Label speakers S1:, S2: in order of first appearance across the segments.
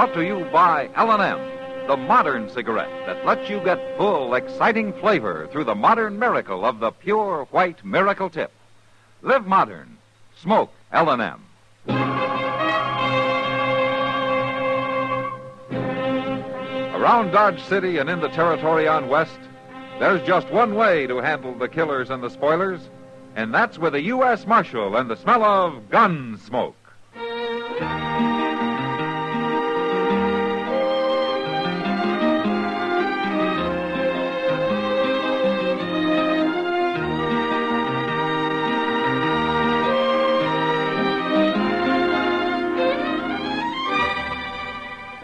S1: Brought to you by L&M, the modern cigarette that lets you get full, exciting flavor through the modern miracle of the pure white miracle tip. Live modern. Smoke L&M. Around Dodge City and in the territory on West, there's just one way to handle the killers and the spoilers, and that's with a U.S. Marshal and the smell of Gunsmoke.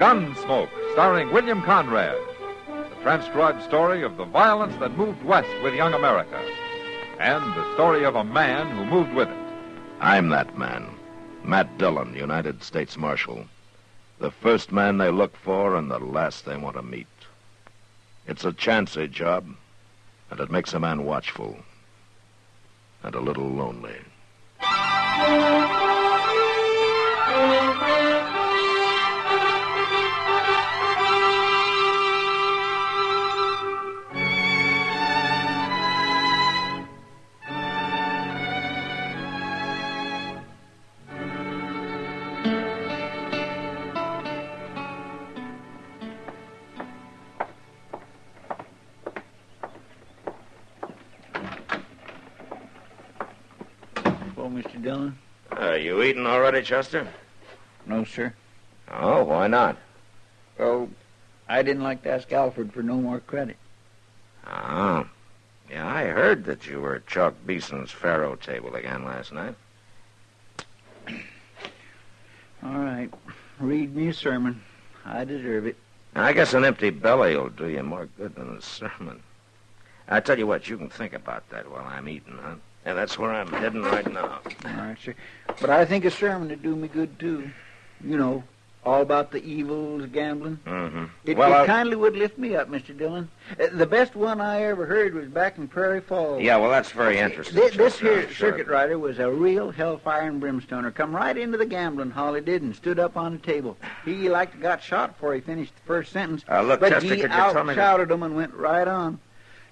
S1: Gunsmoke, starring William Conrad. The transcribed story of the violence that moved west with young America. And the story of a man who moved with it.
S2: I'm that man. Matt Dillon, United States Marshal. The first man they look for and the last they want to meet. It's a chancy job, and it makes a man watchful. And a little lonely.
S3: Mr. Dillon?
S2: Are you eating already, Chester?
S3: No, sir.
S2: Oh, why not?
S3: Well, I didn't like to ask Alfred for no more credit.
S2: Oh. Yeah, I heard that you were at Chalk Beeson's faro table again last night.
S3: All right. Read me a sermon. I deserve it.
S2: I guess an empty belly will do you more good than a sermon. I tell you what, you can think about that while I'm eating, huh? And that's where I'm heading right now.
S3: All right, sir. But I think a sermon would do me good, too. You know, all about the evils of gambling.
S2: Mm-hmm.
S3: It
S2: Well,
S3: kindly would lift me up, Mr. Dillon. The best one I ever heard was back in Prairie Falls.
S2: Yeah, well, that's very interesting.
S3: This here
S2: Sure.
S3: circuit rider was a real hellfire and brimstoner. Come right into the gambling hall, he did, and stood up on the table. He got shot before he finished the first sentence.
S2: Look,
S3: but
S2: Chester,
S3: he
S2: could you tell me...
S3: out-shouted them and went right on.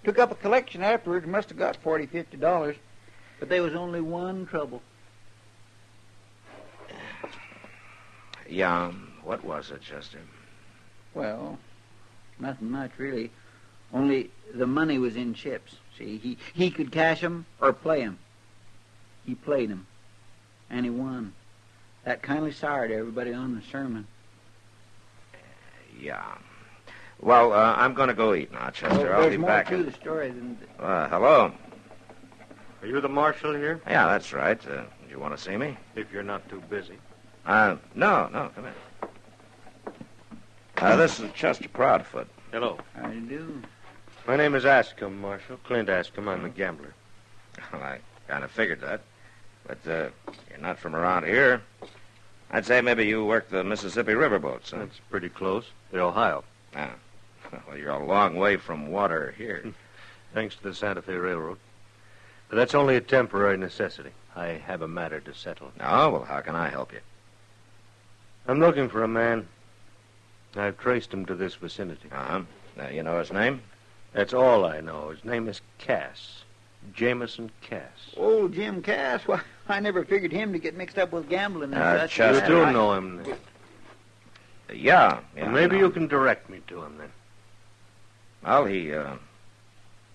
S3: Took up a collection afterwards, must have got $40, $50. But there was only one trouble.
S2: Yeah, what was it, Chester?
S3: Well, nothing much, really. Only the money was in chips. See, he could cash 'em or play 'em. He played 'em, and he won. That kindly soured everybody on the sermon.
S2: Yeah. Well, I'm going to go eat now, Chester. I'll be back.
S3: There's more to the story than...
S2: Hello.
S4: Are you the marshal here?
S2: Yeah, that's right. Do you want to see me?
S4: If you're not too busy.
S2: No, come in. This is Chester Proudfoot.
S4: Hello.
S3: How do you do?
S4: My name is Ascom, Marshal. Clint Ascom. I'm a gambler.
S2: Well, I kind of figured that. But you're not from around here. I'd say maybe you work the Mississippi riverboats, huh?
S4: That's pretty close. The Ohio.
S2: Ah. Well, you're a long way from water here.
S4: Thanks to the Santa Fe Railroad. But that's only a temporary necessity. I have a matter to settle.
S2: Oh, well, how can I help you?
S4: I'm looking for a man. I've traced him to this vicinity.
S2: Uh-huh. Now, you know his name?
S4: That's all I know. His name is Cass. Jameson Cass.
S3: Old Jim Cass? Well, I never figured him to get mixed up with gambling and such.
S4: You
S2: Chester,
S4: do know him.
S2: Yeah.
S4: Well, maybe you can direct me to him, then.
S2: Well, he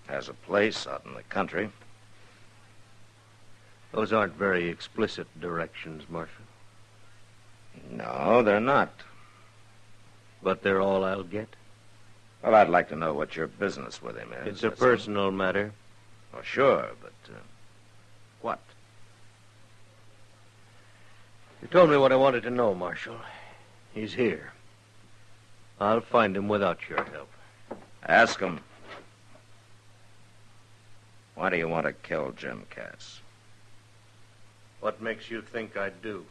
S2: has a place out in the country.
S4: Those aren't very explicit directions, Marshal.
S2: No, they're not.
S4: But they're all I'll get.
S2: Well, I'd like to know what your business with him is.
S4: It's a personal matter.
S2: Oh, sure, but what?
S4: You told me what I wanted to know, Marshal. He's here. I'll find him without your help.
S2: Ask him. Why do you want to kill Jim Cass?
S4: What makes you think I'd do?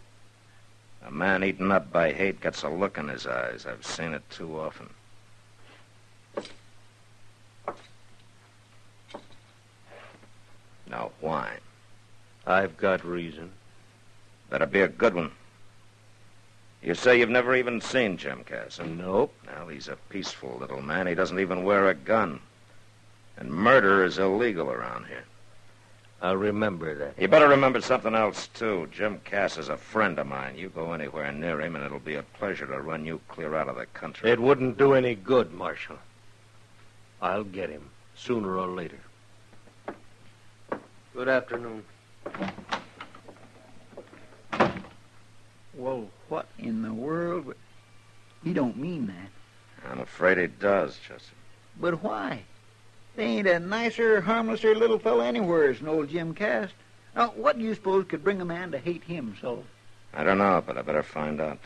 S2: A man eaten up by hate gets a look in his eyes. I've seen it too often. Now, why?
S4: I've got reason.
S2: Better be a good one. You say you've never even seen Jim Cass, huh?
S4: Nope.
S2: Well, he's a peaceful little man. He doesn't even wear a gun. And murder is illegal around here.
S4: I'll remember that.
S2: You better remember something else, too. Jim Cass is a friend of mine. You go anywhere near him, and it'll be a pleasure to run you clear out of the country.
S4: It wouldn't do any good, Marshal. I'll get him, sooner or later. Good afternoon.
S3: Well, what in the world? He don't mean that.
S2: I'm afraid he does, Chester.
S3: But why? There ain't a nicer, harmlesser little fella anywhere than old Jim Cass. Now, what do you suppose could bring a man to hate him so?
S2: I don't know, but I better find out.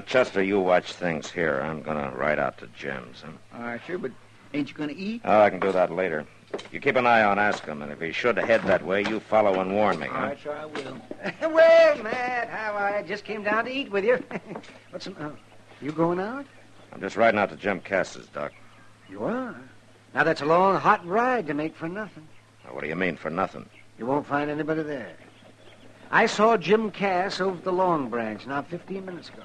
S2: Chester, you watch things here. I'm going to ride out to Jim's. Huh?
S3: All right, sure, but ain't you going to eat?
S2: Oh, I can do that later. You keep an eye on Ascom, and if he should head that way, you follow and warn me.
S3: All
S2: Huh?
S3: right, sure, I will.
S5: Well, Matt, how I just came down to eat with you. You going out?
S2: I'm just riding out to Jim Cass's, Doc.
S5: You are? Now, that's a long, hot ride to make for nothing.
S2: Now, what do you mean for nothing?
S5: You won't find anybody there. I saw Jim Cass over at the Long Branch now 15 minutes ago.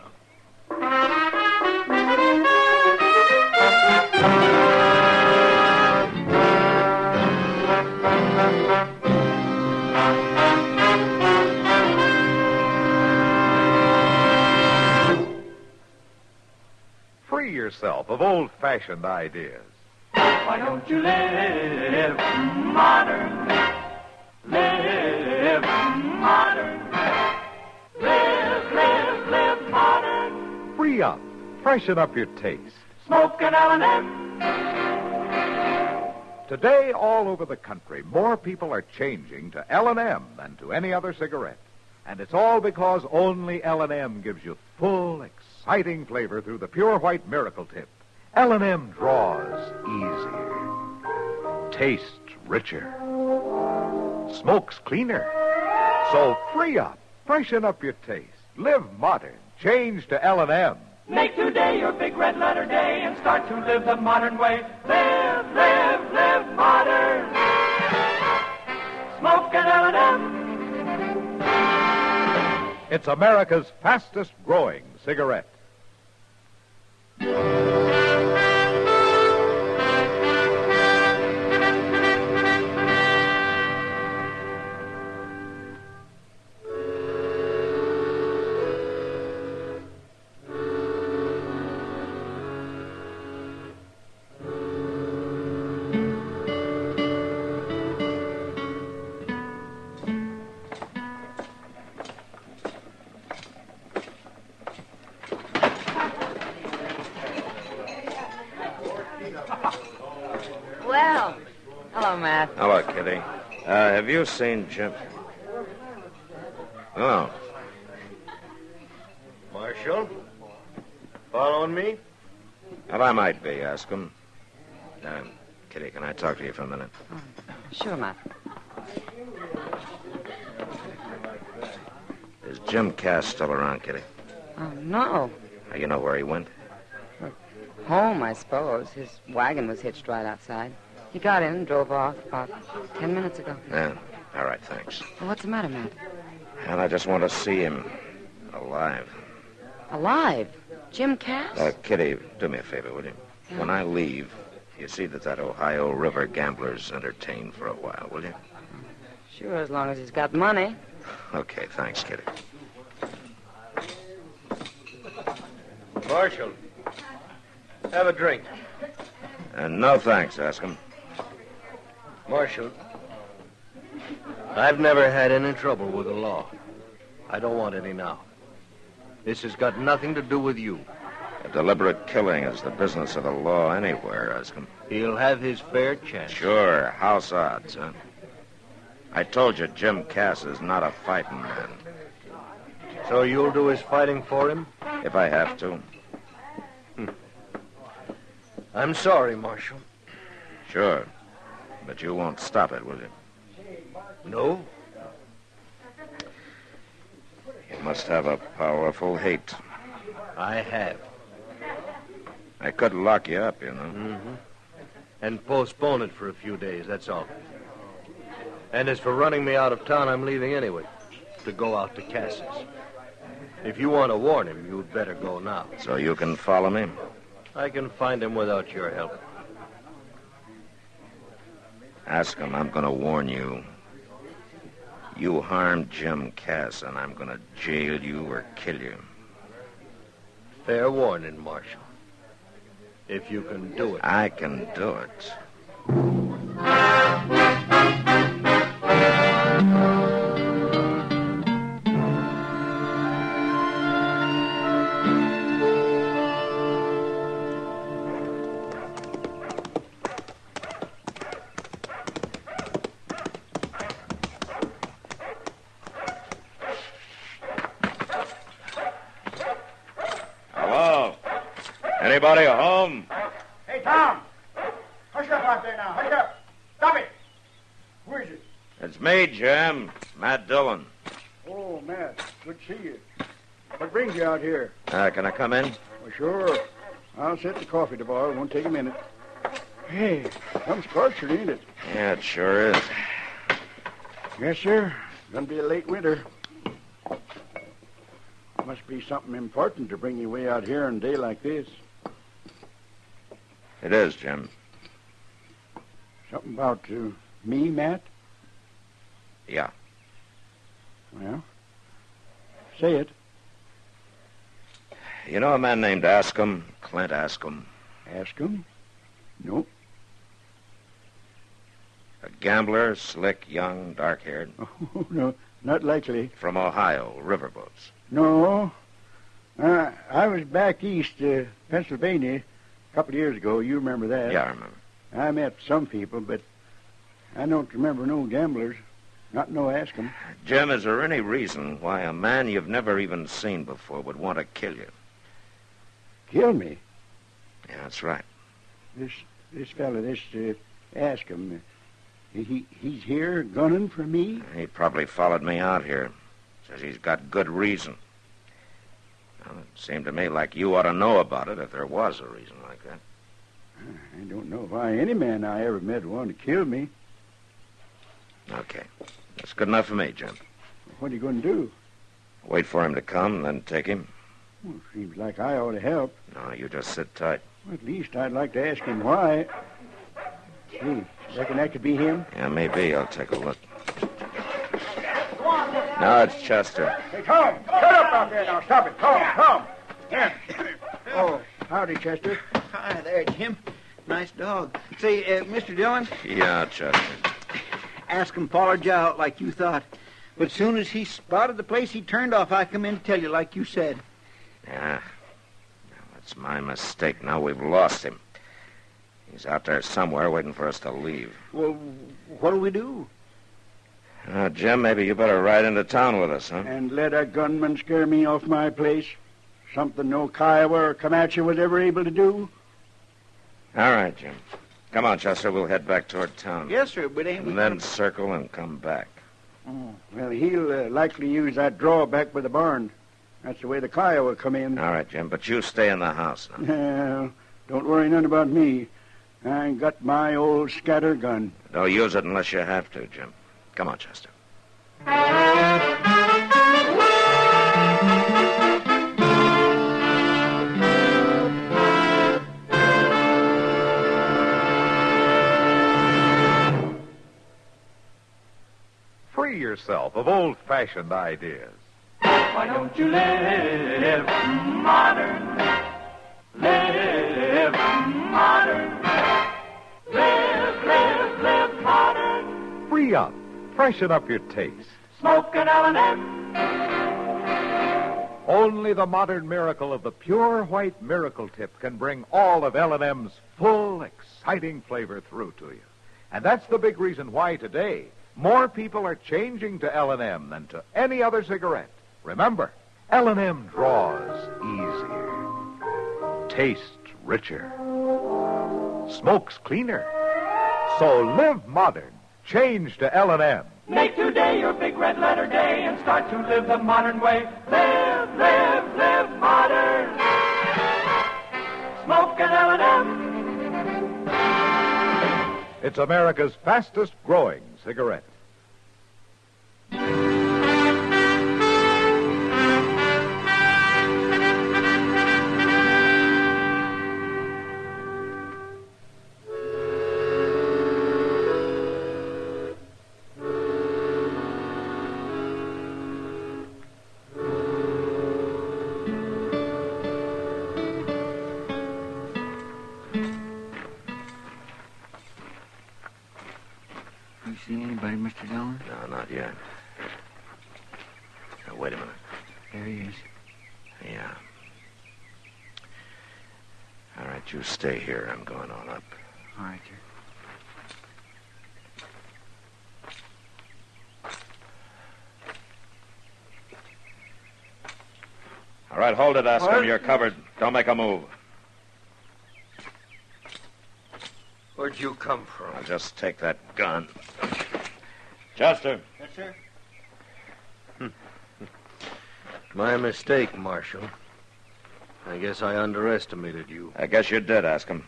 S1: Free yourself of old-fashioned ideas.
S6: Why don't you live modern? Live modern. Live modern.
S1: Free up. Freshen up your taste.
S6: Smoke an L&M.
S1: Today, all over the country, more people are changing to L&M than to any other cigarette. And it's all because only L&M gives you full, exciting flavor through the pure white miracle tip. L&M draws easier, tastes richer, smokes cleaner. So free up, freshen up your taste, live modern, change to L&M.
S6: Make today your big red letter day and start to live the modern way. Live modern. Smoke an L&M.
S1: It's America's fastest growing cigarette.
S7: Well, hello, Matt.
S2: Hello, Kitty. Have you seen Jim? Oh.
S4: Marshal? Following me?
S2: Well, I might be, Ascom. Kitty, can I talk to you for a minute?
S7: Sure, Matt.
S2: Is Jim Cass still around, Kitty?
S7: Oh, no.
S2: You know where he went?
S7: Home, I suppose. His wagon was hitched right outside. He got in and drove off about 10 minutes ago.
S2: Yeah. All right, thanks.
S7: Well, what's the matter, Matt?
S2: And I just want to see him alive.
S7: Alive? Jim Cass?
S2: Kitty, do me a favor, will you?
S7: Yeah.
S2: When I leave, you see that Ohio River gambler's entertained for a while, will you?
S7: Sure, as long as he's got money.
S2: Okay, thanks, Kitty.
S4: Marshal, have a drink.
S2: No thanks, Ascom.
S4: Marshal, I've never had any trouble with the law. I don't want any now. This has got nothing to do with you.
S2: A deliberate killing is the business of the law anywhere, Ascom.
S4: He'll have his fair chance.
S2: Sure, house odds, huh? I told you Jim Cass is not a fighting man.
S4: So you'll do his fighting for him?
S2: If I have to.
S4: I'm sorry, Marshal.
S2: Sure. But you won't stop it, will you?
S4: No?
S2: You must have a powerful hate.
S4: I have.
S2: I could lock you up, you know.
S4: Mm-hmm. And postpone it for a few days, that's all. And as for running me out of town, I'm leaving anyway. To go out to Cass's. If you want to warn him, you'd better go now.
S2: So you can follow me?
S4: I can find him without your help.
S2: Ask him, I'm going to warn you. You harmed Jim Cass, and I'm going to jail you or kill you.
S4: Fair warning, Marshal. If you can do it.
S2: I can do it. Hello? Anybody home?
S8: Hey, Tom! Hush up out there now. Hush up. Stop it. Who is it?
S2: It's me, Jim. Matt Dillon.
S8: Oh, Matt. Good to see you. What brings you out here?
S2: Can I come in?
S8: Well, sure. I'll set the coffee to boil. It won't take a minute. Hey, some scorcher, ain't it?
S2: Yeah, it sure is.
S8: Yes, sir. Gonna be a late winter. Must be something important to bring you way out here on a day like this.
S2: It is, Jim.
S8: Something about me, Matt?
S2: Yeah.
S8: Well, say it.
S2: You know a man named Ascom? Clint Ascom?
S8: Ask him. Nope.
S2: A gambler, slick, young, dark-haired.
S8: Oh, no, not likely.
S2: From Ohio, riverboats.
S8: No. I was back east, Pennsylvania, a couple of years ago. You remember that?
S2: Yeah, I remember.
S8: I met some people, but I don't remember no gamblers. Not no ask 'em.
S2: Jim, is there any reason why a man you've never even seen before would want to kill you?
S8: Kill me?
S2: Yeah, that's right.
S8: This fella, ask him. He's here gunning for me?
S2: He probably followed me out here. Says he's got good reason. Well, it seemed to me like you ought to know about it if there was a reason like that.
S8: I don't know why any man I ever met wanted to kill me.
S2: Okay. That's good enough for me, Jim.
S8: What are you going to do?
S2: Wait for him to come, then take him.
S8: Well, seems like I ought to help.
S2: No, you just sit tight.
S8: Well, at least I'd like to ask him why. Gee, reckon that could be him?
S2: Yeah, maybe. I'll take a look. No, it's Chester.
S8: Hey, Tom, shut up out there now. Stop it. Tom. Yeah. Oh, howdy, Chester.
S3: Hi there, Jim. Nice dog. Say, Mr. Dillon,
S2: Yeah, Chester.
S3: ask him followed you out like you thought. But as soon as he spotted the place, he turned off. I come in to tell you like you said.
S2: Yeah. That's my mistake. Now we've lost him. He's out there somewhere waiting for us to leave.
S3: Well, what'll we do?
S2: Jim, maybe you better ride into town with us, huh?
S8: And let a gunman scare me off my place? Something no Kiowa or Comanche was ever able to do?
S2: All right, Jim. Come on, Chester. We'll head back toward town.
S3: Yes, sir, but ain't we...
S2: And then circle and come back.
S8: Oh, well, he'll likely use that draw back by the barn. That's the way the Kiowa come in.
S2: All right, Jim, but you stay in the house now.
S8: Well, don't worry none about me. I got my old scatter gun.
S2: Don't use it unless you have to, Jim. Come on, Chester.
S1: Free yourself of old-fashioned ideas.
S6: Why don't you live modern? Live modern. Live modern.
S1: Free up. Freshen up your taste.
S6: Smoke an L&M.
S1: Only the modern miracle of the pure white miracle tip can bring all of L&M's full, exciting flavor through to you. And that's the big reason why today more people are changing to L&M than to any other cigarette. Remember, L&M draws easier, tastes richer, smokes cleaner. So live modern. Change to L&M.
S6: Make today your big red letter day and start to live the modern way. Live modern. Smoke an L&M.
S1: It's America's fastest growing cigarette.
S3: see anybody, Mr. Dillon?
S2: No, not yet. Now, wait a minute.
S3: There he is.
S2: Yeah. All right, you stay here. I'm going on up.
S3: All right, sir.
S2: All right, hold it, Askham.
S5: What?
S2: You're covered. Don't make a move.
S4: Where'd you come from?
S2: I'll just take that gun. Chester.
S5: Yes, sir.
S4: My mistake, Marshal. I guess I underestimated you.
S2: I guess you did, Askham.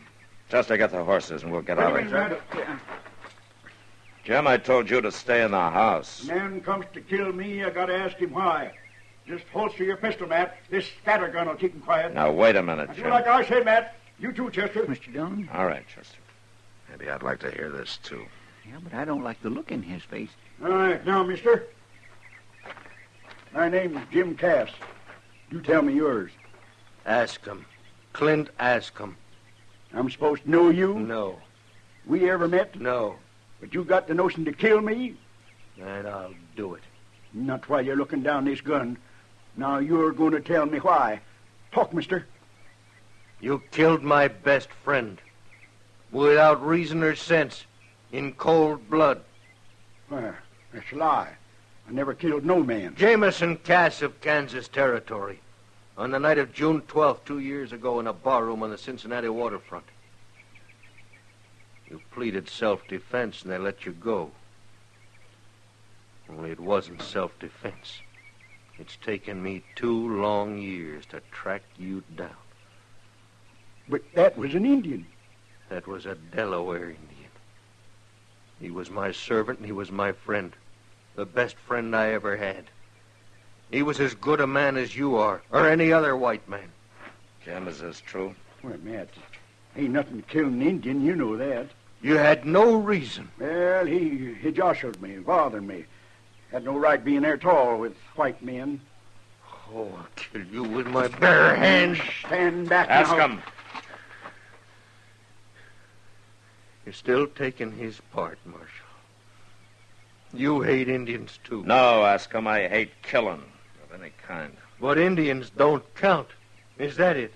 S2: Chester, get the horses and we'll get out of here. Jim, I told you to stay in the house.
S8: Man comes to kill me, I gotta ask him why. Just holster your pistol, Matt. This scattergun will keep him quiet.
S2: Now, wait a minute,
S8: Do
S2: Jim.
S8: like I said, Matt. You too, Chester.
S3: Mr. Dillon?
S2: All right, Chester. Maybe I'd like to hear this, too.
S3: Yeah, but I don't like the look in his face.
S8: All right, now, mister. My name's Jim Cass. You tell me yours.
S4: Askham. Clint Askham.
S8: I'm supposed to know you?
S4: No.
S8: We ever met?
S4: No.
S8: But you got the notion to kill me?
S4: And I'll do it.
S8: Not while you're looking down this gun. Now you're going to tell me why. Talk, mister.
S4: You killed my best friend. Without reason or sense. In cold blood.
S8: Well, that's a lie. I never killed no man.
S4: Jameson Cass of Kansas Territory. On the night of June 12th, 2 years ago, in a barroom on the Cincinnati waterfront. You pleaded self-defense and they let you go. Only it wasn't self-defense. It's taken me 2 long years to track you down.
S8: But that was an Indian.
S4: That was a Delaware Indian. He was my servant and he was my friend. The best friend I ever had. He was as good a man as you are, or any other white man.
S2: Jim, is this true?
S8: Well, Matt, ain't nothing to kill an Indian, you know that.
S4: You had no reason.
S8: Well, he jostled me, bothered me. Had no right being there at all with white men.
S4: Oh, I'll kill you with my bare hands.
S8: Stand back
S2: Ask
S8: now.
S2: him.
S4: You're still taking his part, Marshal. You hate Indians, too.
S2: No, ask him. I hate killing of any kind.
S4: But Indians don't count. Is that it?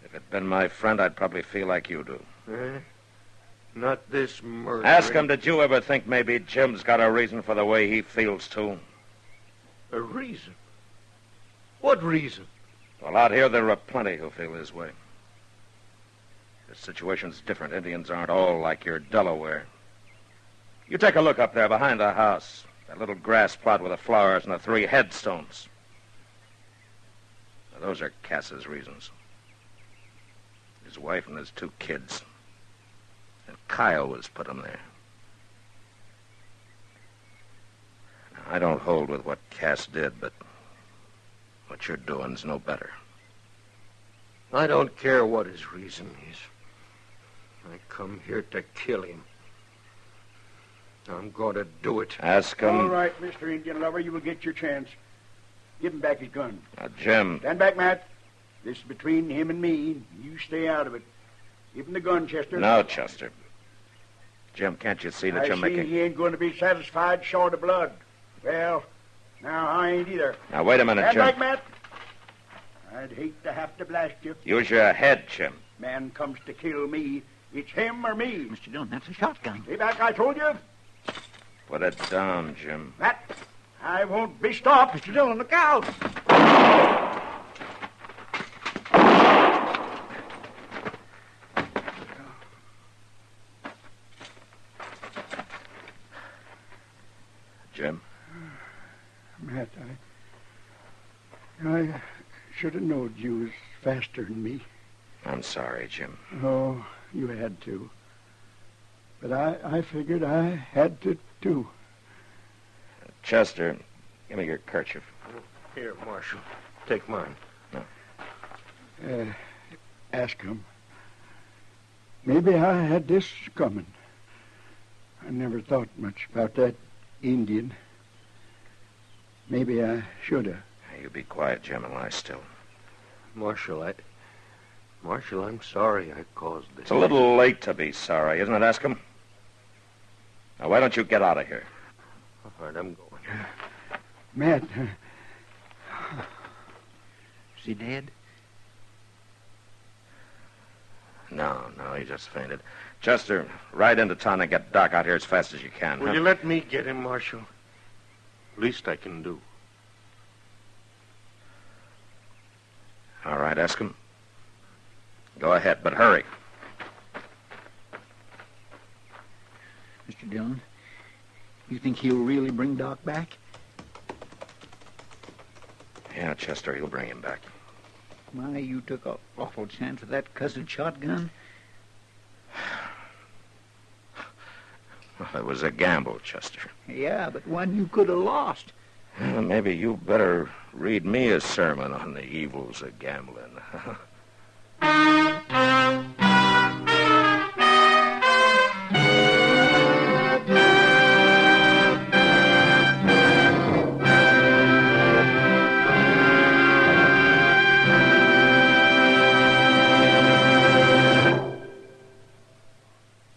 S2: If it'd been my friend, I'd probably feel like you do.
S4: Eh? Not this murder.
S2: Ask him, did you ever think maybe Jim's got a reason for the way he feels, too?
S4: A reason? What reason?
S2: Well, out here there are plenty who feel his way. The situation's different. Indians aren't all like your Delaware. You take a look up there behind the house. That little grass plot with the flowers and the 3 headstones. Now, those are Cass's reasons. His wife and his 2 kids. And Kiowas put them there. Now, I don't hold with what Cass did, but what you're doing's no better.
S4: I don't care what his reason is. I come here to kill him. I'm going to do it.
S2: Ask him.
S8: All right, Mr. Indian lover, you will get your chance. Give him back his gun.
S2: Now, Jim.
S8: Stand back, Matt. This is between him and me. You stay out of it. Give him the gun, Chester.
S2: No, Chester. Jim, can't you see that
S8: I
S2: you're
S8: see
S2: making...
S8: he ain't going to be satisfied short of blood. Well, now I ain't either.
S2: Now, wait a minute,
S8: Stand
S2: Jim.
S8: back, Matt. I'd hate to have to blast you.
S2: Use your head, Jim.
S8: Man comes to kill me. It's him or me.
S3: Mr. Dillon, that's a shotgun.
S8: Stay back, I told you.
S2: Put it down, Jim.
S8: Matt, I won't be stopped.
S3: Mr. Dillon, look out!
S2: Jim?
S8: Matt, I should have known you was faster than me.
S2: I'm sorry, Jim.
S8: Oh, you had to. But I figured I had to, too.
S2: Chester, give me your kerchief.
S4: Here, Marshal. Take mine.
S8: Ask him. Maybe I had this coming. I never thought much about that Indian. Maybe I should have.
S2: You be quiet, Jim, and lie still.
S4: Marshal, I'm sorry I caused this.
S2: It's a little late to be sorry, isn't it, Askham? Now, why don't you get out of here?
S4: All right, I'm going.
S8: Matt,
S3: Is he dead?
S2: No, he just fainted. Chester, ride into town and get Doc out here as fast as you can.
S4: Will you let me get him, Marshal? Least I can do.
S2: All right, ask him. Go ahead, but hurry.
S3: Mr. Dillon, you think he'll really bring Doc back?
S2: Yeah, Chester, he'll bring him back.
S3: My, you took an awful chance with that cussed shotgun.
S2: Well, it was a gamble, Chester.
S3: Yeah, but one you could have lost.
S2: Well, maybe you better read me a sermon on the evils of gambling.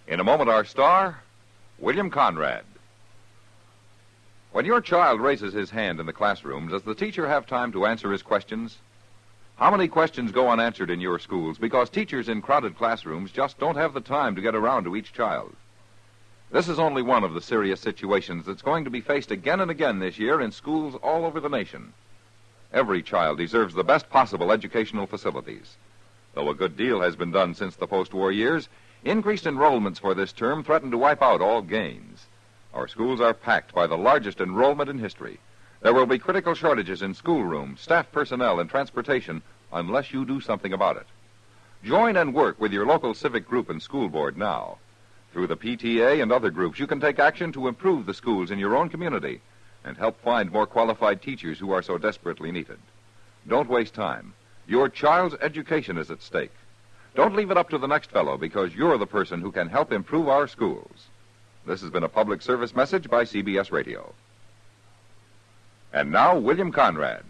S1: In a moment, our star, William Conrad. When your child raises his hand in the classroom, does the teacher have time to answer his questions? How many questions go unanswered in your schools because teachers in crowded classrooms just don't have the time to get around to each child? This is only one of the serious situations that's going to be faced again and again this year in schools all over the nation. Every child deserves the best possible educational facilities. Though a good deal has been done since the post-war years, increased enrollments for this term threaten to wipe out all gains. Our schools are packed by the largest enrollment in history. There will be critical shortages in schoolrooms, staff personnel, and transportation unless you do something about it. Join and work with your local civic group and school board now. Through the PTA and other groups, you can take action to improve the schools in your own community and help find more qualified teachers who are so desperately needed. Don't waste time. Your child's education is at stake. Don't leave it up to the next fellow because you're the person who can help improve our schools. This has been a public service message by CBS Radio. And now, William Conrad.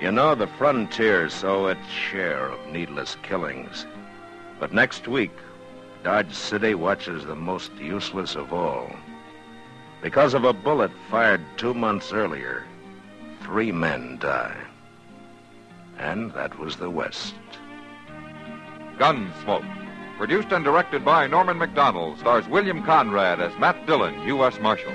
S2: You know, the frontier's so its share of needless killings. But next week, Dodge City watches the most useless of all. Because of a bullet fired 2 months earlier, 3 men die. And that was the West.
S1: Gunsmoke. Produced and directed by Norman MacDonald, stars William Conrad as Matt Dillon, U.S. Marshal.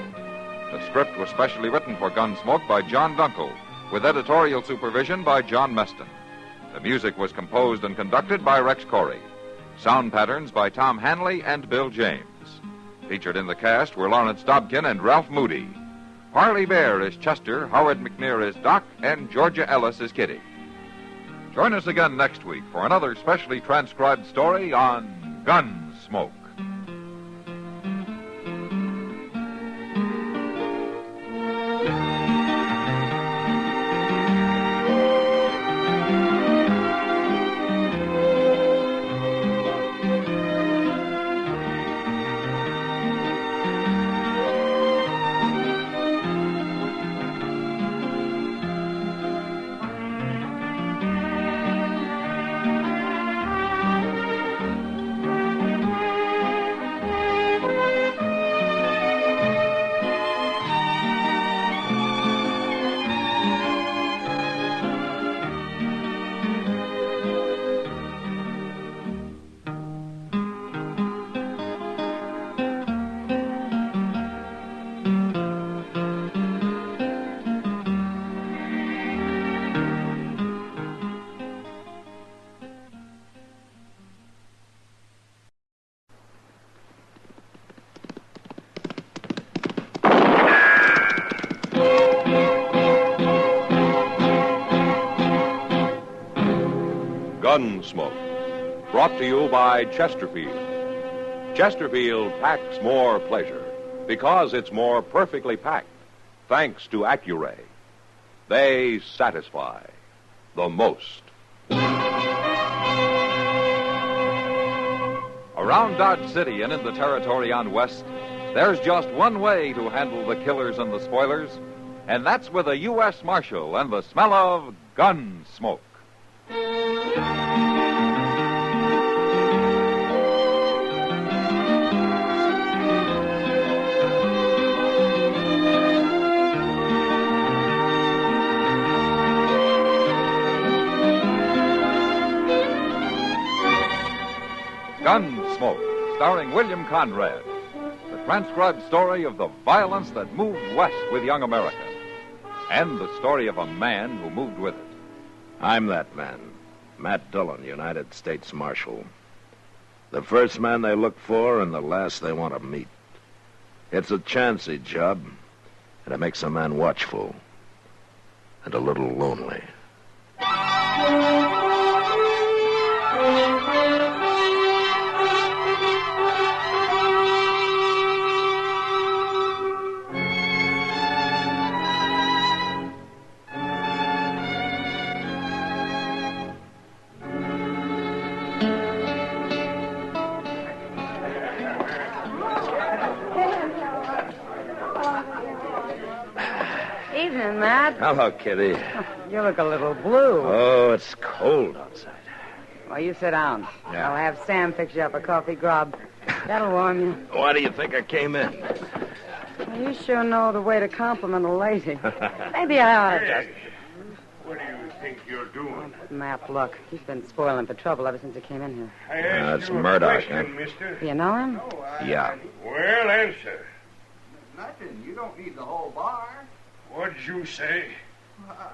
S1: The script was specially written for Gunsmoke by John Dunkel, with editorial supervision by John Meston. The music was composed and conducted by Rex Corey. Sound patterns by Tom Hanley and Bill James. Featured in the cast were Lawrence Dobkin and Ralph Moody. Harley Bear is Chester, Howard McNear is Doc, and Georgia Ellis is Kitty. Join us again next week for another specially transcribed story on Gunsmoke. Gunsmoke, brought to you by Chesterfield. Chesterfield packs more pleasure because it's more perfectly packed, thanks to Accuray. They satisfy the most. Around Dodge City and in the territory on West, there's just one way to handle the killers and the spoilers, and that's with a U.S. Marshal and the smell of Gunsmoke. Gunsmoke, starring William Conrad. The transcribed story of the violence that moved west with young America. And the story of a man who moved with it.
S2: I'm that man, Matt Dillon, United States Marshal. The first man they look for and the last they want to meet. It's a chancy job, and it makes a man watchful and a little lonely.
S7: Evening, Matt.
S2: Hello, Kitty.
S7: You look a little blue.
S2: Oh, it's cold outside.
S7: Well, you sit down.
S2: Yeah.
S7: I'll have Sam fix you up a coffee grub. That'll warm you.
S2: Why do you think I came in?
S7: Well, you sure know the way to compliment a lady. Maybe I ought to just...
S9: What do you think you're doing?
S7: Matt, look. He's been spoiling for trouble ever since he came in here.
S9: I asked
S2: It's
S9: you a
S2: Murdoch,
S9: question,
S2: huh?
S9: mister.
S7: Do you know him?
S2: Yeah.
S9: Well, answer.
S10: Nothing. You don't need the whole bar.
S9: What'd you say?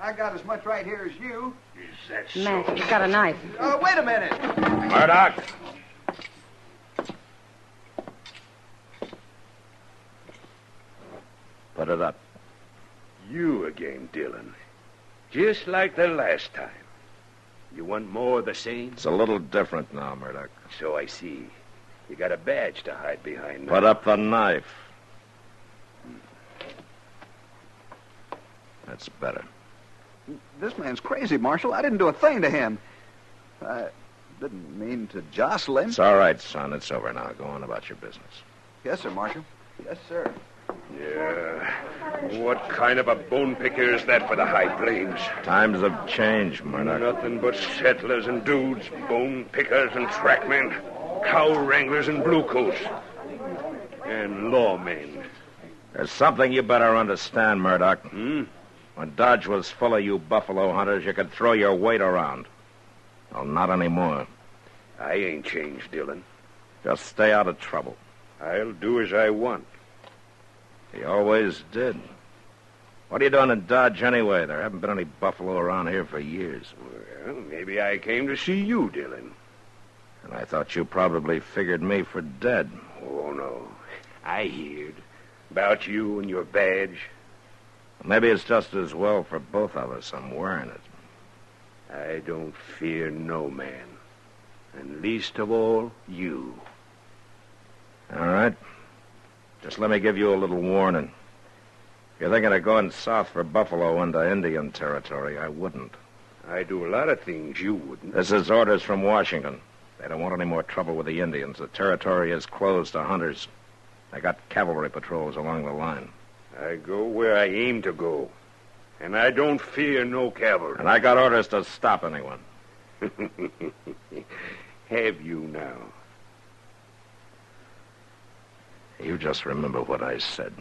S10: I got as much right here as you.
S9: Is that so?
S7: Matt, he's got a knife.
S10: Wait a minute.
S2: Murdoch! Put it up.
S9: You again, Dillon. Just like the last time. You want more of the same?
S2: It's a little different now, Murdoch.
S9: So I see. You got a badge to hide behind now.
S2: Put up the knife. That's better.
S10: This man's crazy, Marshal. I didn't do a thing to him. I didn't mean to jostle him.
S2: It's all right, son. It's over now. Go on about your business.
S10: Yes, sir, Marshal. Yes, sir.
S9: Yeah. What kind of a bone picker is that for the high plains?
S2: Times have changed, Murdoch.
S9: Nothing but settlers and dudes, bone pickers and trackmen, cow wranglers and bluecoats, and lawmen.
S2: There's something you better understand, Murdoch.
S9: Hmm?
S2: When Dodge was full of you buffalo hunters, you could throw your weight around. Well, not anymore.
S9: I ain't changed, Dillon.
S2: Just stay out of trouble.
S9: I'll do as I want.
S2: He always did. What are you doing in Dodge anyway? There haven't been any buffalo around here for years.
S9: Well, maybe I came to see you, Dillon.
S2: And I thought you probably figured me for dead.
S9: Oh, no. I heard about you and your badge.
S2: Maybe it's just as well for both of us I'm wearing it.
S9: I don't fear no man. And least of all, you.
S2: All right. Just let me give you a little warning. If you're thinking of going south for buffalo into Indian territory, I wouldn't.
S9: I do a lot of things you wouldn't.
S2: This is orders from Washington. They don't want any more trouble with the Indians. The territory is closed to hunters. They got cavalry patrols along the line.
S9: I go where I aim to go. And I don't fear no cavalry.
S2: And I got orders to stop anyone.
S9: Have you now?
S2: You just remember what I said.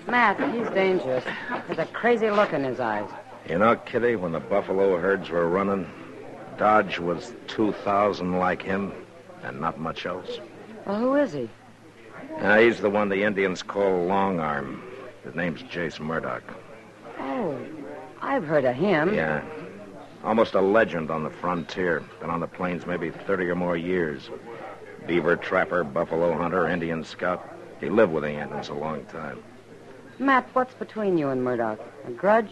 S7: Matt, he's dangerous. There's a crazy look in his eyes.
S2: You know, Kitty, when the buffalo herds were running, Dodge was 2,000 like him and not much else.
S7: Well, who is he?
S2: He's the one the Indians call Long Arm. His name's Jace Murdoch.
S7: Oh, I've heard of him.
S2: Yeah. Almost a legend on the frontier. Been on the plains maybe 30 or more years. Beaver trapper, buffalo hunter, Indian scout. He lived with the Indians a long time.
S7: Matt, what's between you and Murdoch? A grudge?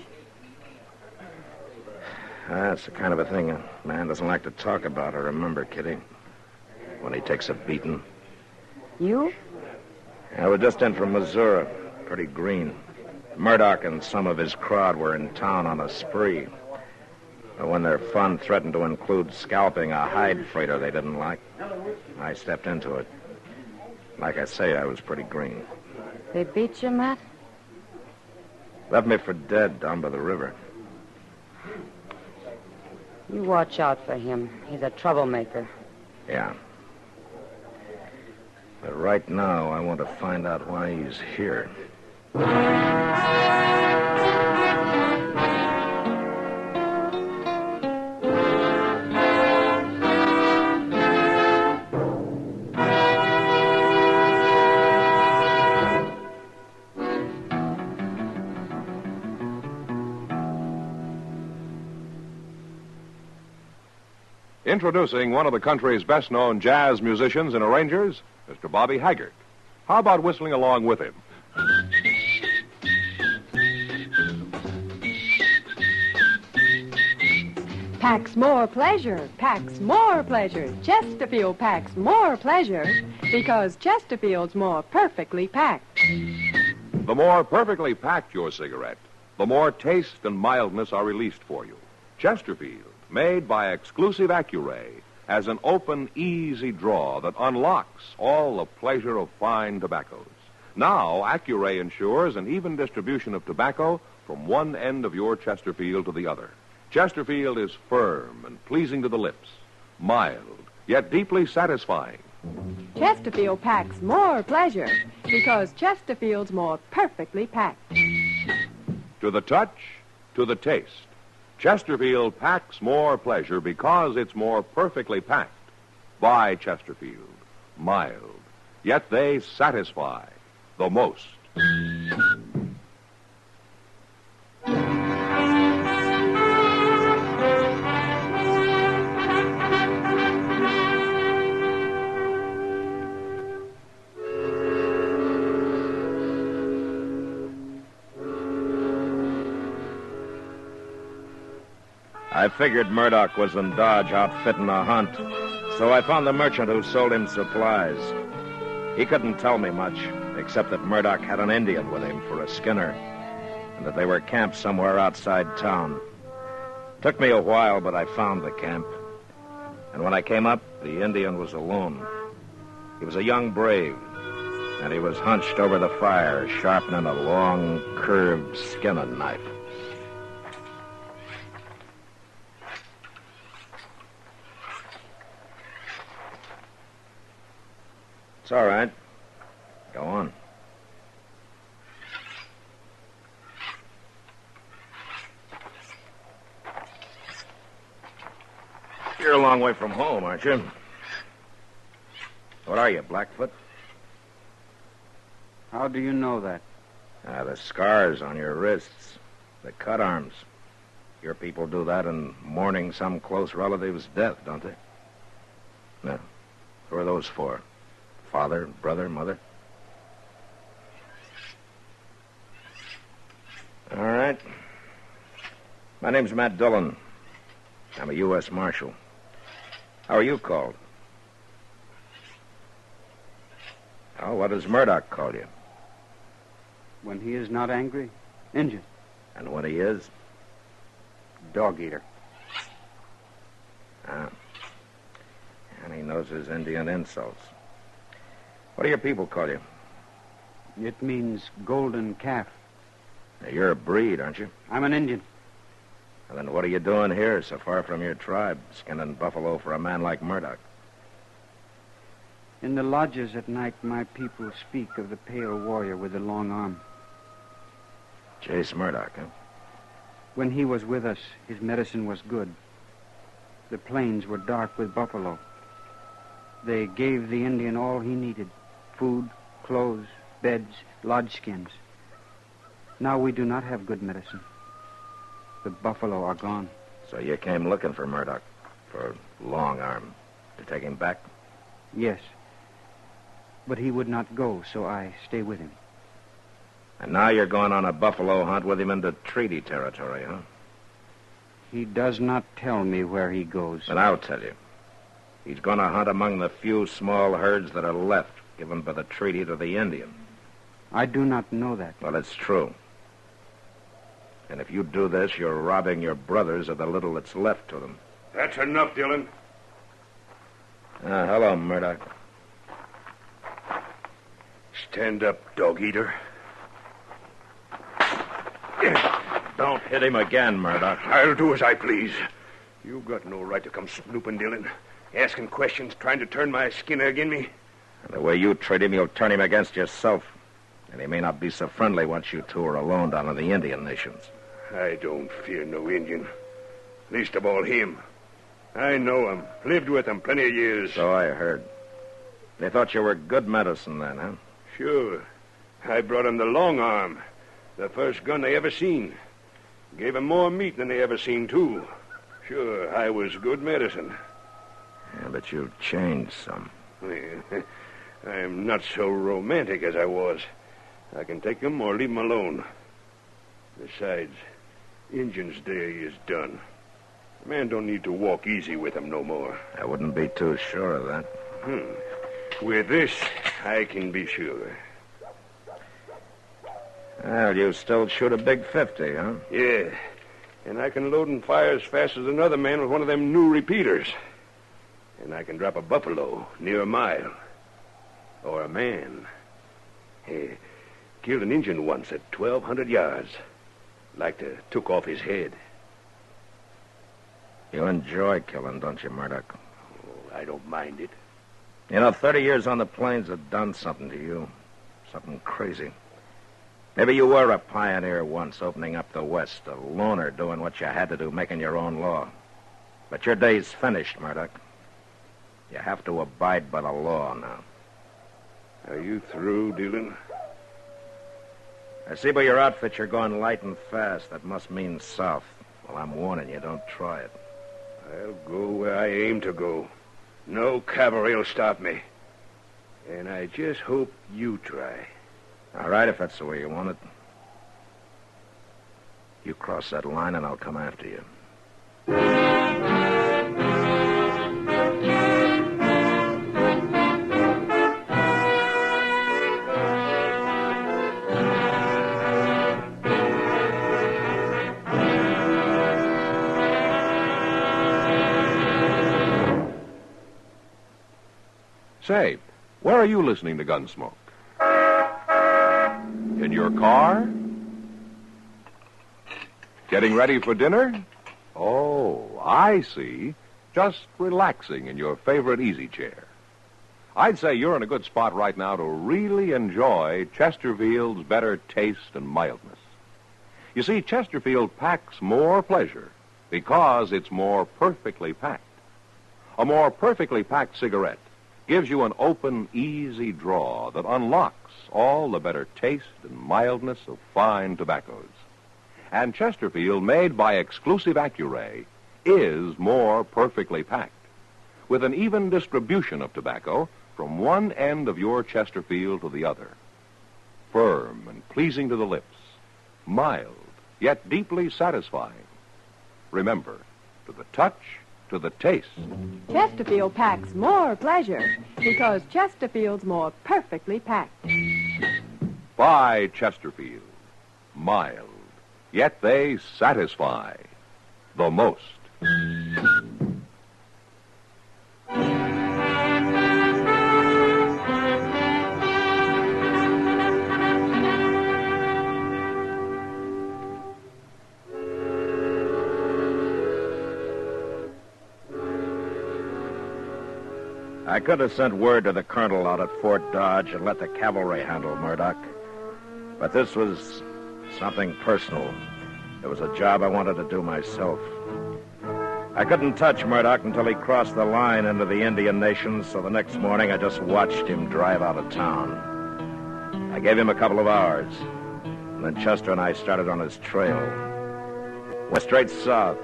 S2: That's the kind of a thing a man doesn't like to talk about or remember, Kitty. When he takes a beating.
S7: You?
S2: I was just in from Missouri. Pretty green. Murdoch and some of his crowd were in town on a spree. But when their fun threatened to include scalping a hide freighter they didn't like, I stepped into it. Like I say, I was pretty green.
S7: They beat you, Matt?
S2: Left me for dead down by the river.
S7: You watch out for him. He's a troublemaker.
S2: Yeah. But right now, I want to find out why he's here.
S11: Introducing one of the country's best-known jazz musicians and arrangers, Mr. Bobby Haggart. How about whistling along with him?
S12: Packs more pleasure, packs more pleasure. Chesterfield packs more pleasure because Chesterfield's more perfectly packed.
S11: The more perfectly packed your cigarette, the more taste and mildness are released for you. Chesterfield, made by exclusive Accuray, has an open, easy draw that unlocks all the pleasure of fine tobaccos. Now, Accuray ensures an even distribution of tobacco from one end of your Chesterfield to the other. Chesterfield is firm and pleasing to the lips, mild, yet deeply satisfying.
S12: Chesterfield packs more pleasure because Chesterfield's more perfectly packed.
S11: To the touch, to the taste, Chesterfield packs more pleasure because it's more perfectly packed. By Chesterfield, mild, yet they satisfy the most.
S2: I figured Murdoch was in Dodge outfitting a hunt, so I found the merchant who sold him supplies. He couldn't tell me much, except that Murdoch had an Indian with him for a skinner, and that they were camped somewhere outside town. Took me a while, but I found the camp. And when I came up, the Indian was alone. He was a young brave, and he was hunched over the fire, sharpening a long, curved skinning knife. It's all right. Go on. You're a long way from home, aren't you? What are you, Blackfoot?
S5: How do you know that?
S2: The scars on your wrists, the cut arms. Your people do that in mourning some close relative's death, don't they? No. Who are those for? Father, brother, mother? All right. My name's Matt Dillon. I'm a U.S. Marshal. How are you called? Oh, what does Murdoch call you?
S5: When he is not angry, Injun.
S2: And when he is?
S5: Dog eater.
S2: Ah. And he knows his Indian insults. What do your people call you?
S5: It means golden calf.
S2: Now, you're a breed, aren't you?
S5: I'm an Indian.
S2: And then what are you doing here, so far from your tribe, skinning buffalo for a man like Murdoch?
S5: In the lodges at night, my people speak of the pale warrior with the long arm.
S2: Chase Murdoch, huh?
S5: When he was with us, his medicine was good. The plains were dark with buffalo. They gave the Indian all he needed: food, clothes, beds, lodge skins. Now we do not have good medicine. The buffalo are gone.
S2: So you came looking for Murdoch, for Long Arm, to take him back?
S5: Yes. But he would not go, so I stay with him.
S2: And now you're going on a buffalo hunt with him into treaty territory, huh?
S5: He does not tell me where he goes.
S2: But I'll tell you. He's going to hunt among the few small herds that are left, given by the treaty to the Indian.
S5: I do not know that.
S2: Well, it's true. And if you do this, you're robbing your brothers of the little that's left to them.
S9: That's enough, Dillon.
S2: Hello, Murdoch.
S9: Stand up, dog eater.
S2: Don't hit him again, Murdoch.
S9: I'll do as I please. You've got no right to come snooping, Dillon. Asking questions, trying to turn my skinner agin me.
S2: The way you treat him, you'll turn him against yourself. And he may not be so friendly once you two are alone down in the Indian nations.
S9: I don't fear no Indian. Least of all him. I know him. Lived with him plenty of years.
S2: So I heard. They thought you were good medicine then, huh?
S9: Sure. I brought him the long arm. The first gun they ever seen. Gave him more meat than they ever seen, too. Sure, I was good medicine.
S2: Yeah, but you've changed some.
S9: Well, I'm not so romantic as I was. I can take them or leave them alone. Besides, Injun's day is done. A man don't need to walk easy with them no more.
S2: I wouldn't be too sure of that.
S9: With this, I can be sure.
S2: Well, you still shoot a big 50, huh?
S9: Yeah, and I can load and fire as fast as another man with one of them new repeaters. And I can drop a buffalo near a mile. Or a man. Hey, killed an Injun once at 1,200 yards. Like to took off his head.
S2: You enjoy killing, don't you, Murdoch?
S9: Oh, I don't mind it.
S2: You know, 30 years on the plains have done something to you. Something crazy. Maybe you were a pioneer once, opening up the West, a loner doing what you had to do, making your own law. But your day's finished, Murdoch. You have to abide by the law now.
S9: Are you through, Dillon?
S2: I see by your outfit you're going light and fast. That must mean south. Well, I'm warning you, don't try it.
S9: I'll go where I aim to go. No cavalry will stop me. And I just hope you try.
S2: All right, if that's the way you want it. You cross that line and I'll come after you.
S11: Say, where are you listening to Gunsmoke? In your car? Getting ready for dinner? Oh, I see. Just relaxing in your favorite easy chair. I'd say you're in a good spot right now to really enjoy Chesterfield's better taste and mildness. You see, Chesterfield packs more pleasure because it's more perfectly packed. A more perfectly packed cigarette gives you an open, easy draw that unlocks all the better taste and mildness of fine tobaccos. And Chesterfield, made by exclusive Accuray, is more perfectly packed, with an even distribution of tobacco from one end of your Chesterfield to the other. Firm and pleasing to the lips, mild, yet deeply satisfying. Remember, to the touch, to the taste.
S12: Chesterfield packs more pleasure because Chesterfield's more perfectly packed.
S11: By Chesterfield. Mild, yet they satisfy the most.
S2: I could have sent word to the colonel out at Fort Dodge and let the cavalry handle Murdoch. But this was something personal. It was a job I wanted to do myself. I couldn't touch Murdoch until he crossed the line into the Indian nations, so the next morning I just watched him drive out of town. I gave him a couple of hours, and then Chester and I started on his trail. Went straight south,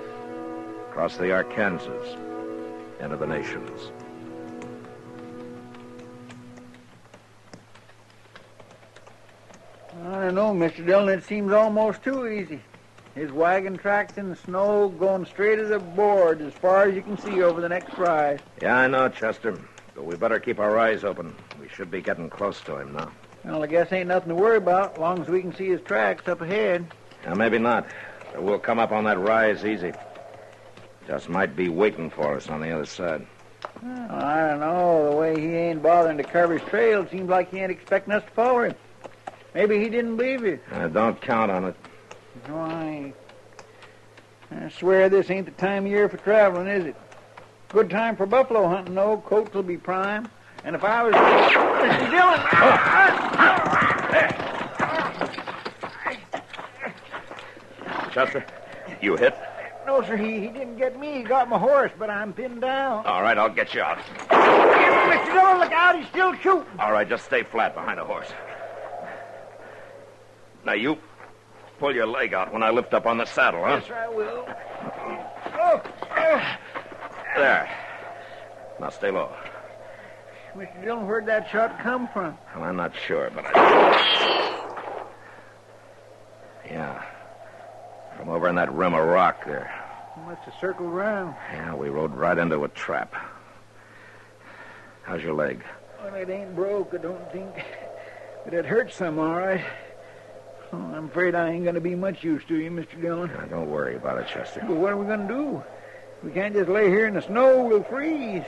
S2: across the Arkansas, into the nations.
S3: I don't know, Mr. Dillon. It seems almost too easy. His wagon tracks in the snow going straight as a board as far as you can see over the next rise.
S2: Yeah, I know, Chester. But we better keep our eyes open. We should be getting close to him now.
S3: Well, I guess ain't nothing to worry about as long as we can see his tracks up ahead.
S2: Now, maybe not. But we'll come up on that rise easy. Just might be waiting for us on the other side.
S3: Well, I don't know. The way he ain't bothering to cover his trail, it seems like he ain't expecting us to follow him. Maybe he didn't believe you.
S2: Don't count on it.
S3: No, I swear this ain't the time of year for traveling, is it? Good time for buffalo hunting, though. Coats will be prime. And if I was... Mr.
S2: Dillon! Chester, you hit?
S3: No, sir, he didn't get me. He got my horse, but I'm pinned down.
S2: All right, I'll get you out.
S3: Mr. Dillon, look out. He's still shooting.
S2: All right, just stay flat behind the horse. Now, you pull your leg out when I lift up on the saddle, huh?
S3: Yes, sir, I will.
S2: There. Now, stay low.
S3: Mr. Dillon, where'd that shot come from?
S2: Well, I'm not sure, but Yeah. From over in that rim of rock there.
S3: You must have circled around.
S2: Yeah, we rode right into a trap. How's your leg?
S3: Well, it ain't broke, I don't think. But it hurts some, all right. Oh, I'm afraid I ain't going to be much use to you, Mr. Dillon.
S2: Now, don't worry about it, Chester.
S3: But what are we going to do? We can't just lay here in the snow. We'll freeze.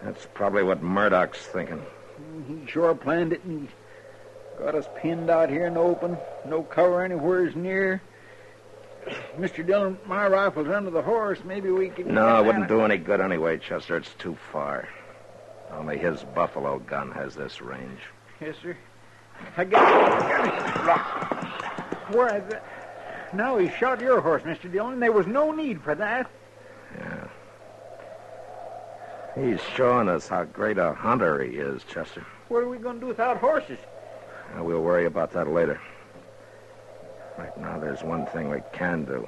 S2: That's probably what Murdoch's thinking.
S3: He sure planned it neat. Got us pinned out here in the open. No cover anywheres near. Mr. Dillon, my rifle's under the horse. Maybe we can...
S2: No, it wouldn't do any good anyway, Chester. It's too far. Only his buffalo gun has this range.
S3: Yes, sir. I got it. Where is it? No, he shot your horse, Mr. Dillon. There was no need for that.
S2: Yeah. He's showing us how great a hunter he is, Chester.
S3: What are we going to do without horses?
S2: We'll worry about that later. Right now, there's one thing we can do.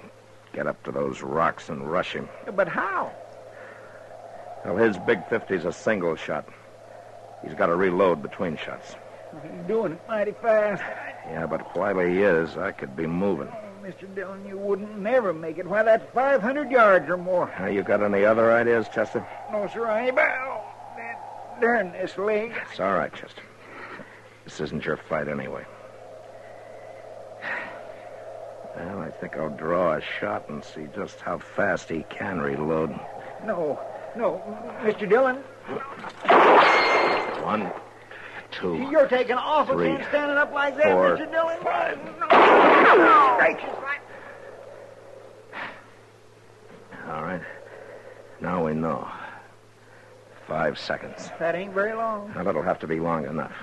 S2: Get up to those rocks and rush him.
S3: But how?
S2: Well, his Big 50's a single shot. He's got to reload between shots.
S3: He's doing it mighty fast.
S2: Yeah, but while he is, I could be moving.
S3: Oh, Mr. Dillon, you wouldn't never make it. Why, that's 500 yards or more.
S2: You got any other ideas, Chester?
S3: No, sir, I ain't. Oh, darn this leg.
S2: It's all right, Chester. This isn't your fight anyway. Well, I think I'll draw a shot and see just how fast he can reload.
S3: No, Mr. Dillon.
S2: 1, 2.
S3: You're taking awful
S2: 3,
S3: chance standing up like that,
S2: 4,
S3: Mr. Dillon.
S2: 5.
S3: No. Gracious.
S2: All right. Now we know. 5 seconds.
S3: That ain't very long.
S2: Well, it'll have to be long enough.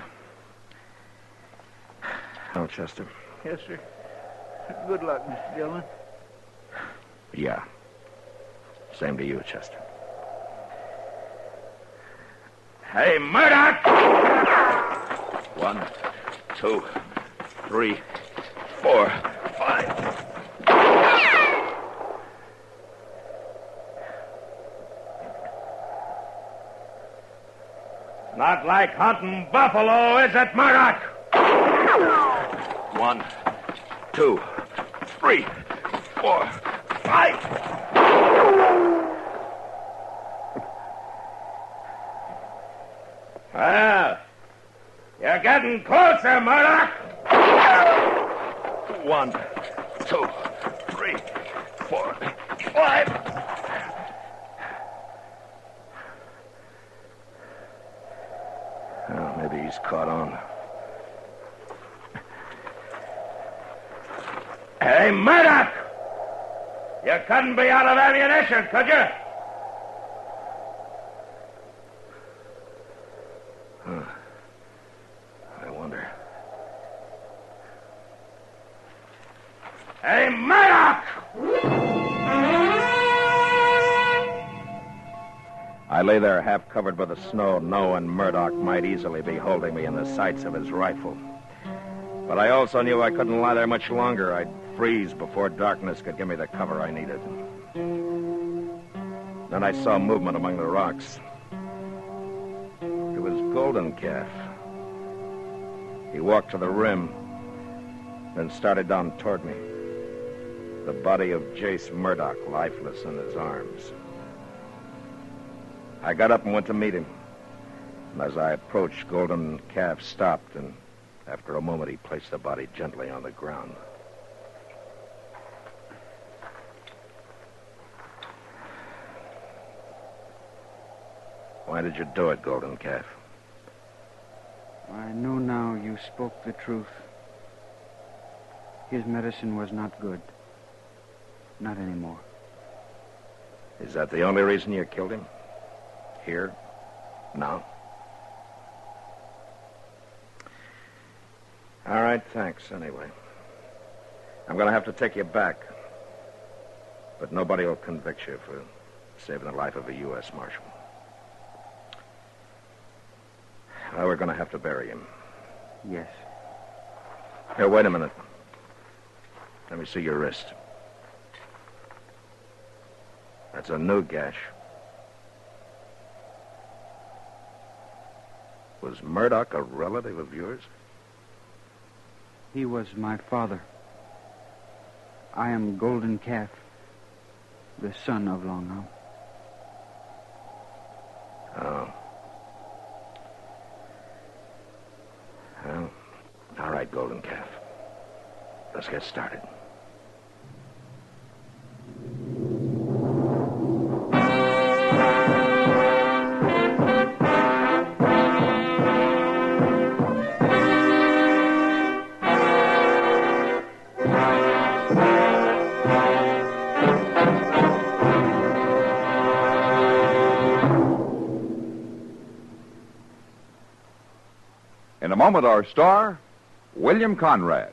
S2: Oh, Chester?
S3: Yes, sir. Good luck, Mr. Dillon.
S2: Yeah. Same to you, Chester. Hey, Murdoch! 1, 2, 3, 4, 5.
S9: Not like hunting buffalo, is it, Murdoch?
S2: 1, 2, 3, 4, 5.
S9: Well, you're getting closer, Murdoch.
S2: 1, 2, 3, 4, 5. Oh, maybe he's caught on.
S9: Hey, Murdoch! You couldn't be out of ammunition, could you?
S2: I wonder.
S9: Hey, Murdoch!
S2: I lay there half covered by the snow, knowing Murdoch might easily be holding me in the sights of his rifle. But I also knew I couldn't lie there much longer. I'd freeze before darkness could give me the cover I needed. Then I saw movement among the rocks. It was Golden Calf. He walked to the rim, then started down toward me. The body of Jace Murdoch lifeless in his arms. I got up and went to meet him. And as I approached, Golden Calf stopped, and after a moment, he placed the body gently on the ground. Why did you do it, Golden Calf?
S5: I know now you spoke the truth. His medicine was not good. Not anymore.
S2: Is that the only reason you killed him? Here? Now? All right, thanks, anyway. I'm going to have to take you back. But nobody will convict you for saving the life of a U.S. Marshal. Well, we're going to have to bury him.
S5: Yes.
S2: Here, wait a minute. Let me see your wrist. That's a new gash. Was Murdoch a relative of yours?
S5: He was my father. I am Golden Calf, the son of Long Arm.
S2: Oh. Well, all right, Golden Calf. Let's get started.
S11: In a moment, our star, William Conrad.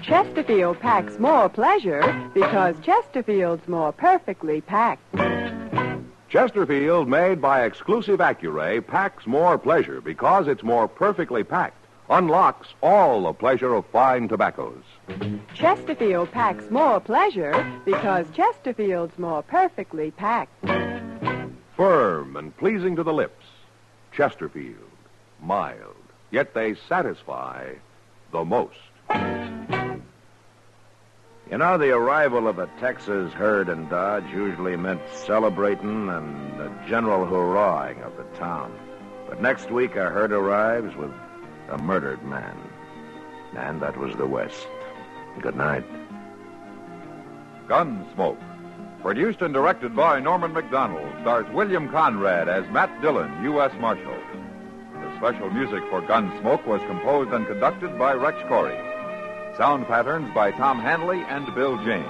S12: Chesterfield packs more pleasure because Chesterfield's more perfectly packed.
S11: Chesterfield, made by exclusive Accuray, packs more pleasure because it's more perfectly packed. Unlocks all the pleasure of fine tobaccos.
S12: Chesterfield packs more pleasure because Chesterfield's more perfectly packed.
S11: Firm and pleasing to the lips. Chesterfield. Mild. Yet they satisfy the most.
S2: You know, the arrival of a Texas herd in Dodge usually meant celebrating and a general hurrahing of the town. But next week, our herd arrives with a murdered man. And that was the West. Good night.
S1: Gunsmoke. Produced and directed by Norman McDonald, stars William Conrad as Matt Dillon, U.S. Marshal. The special music for Gunsmoke was composed and conducted by Rex Corey. Sound patterns by Tom Hanley and Bill James.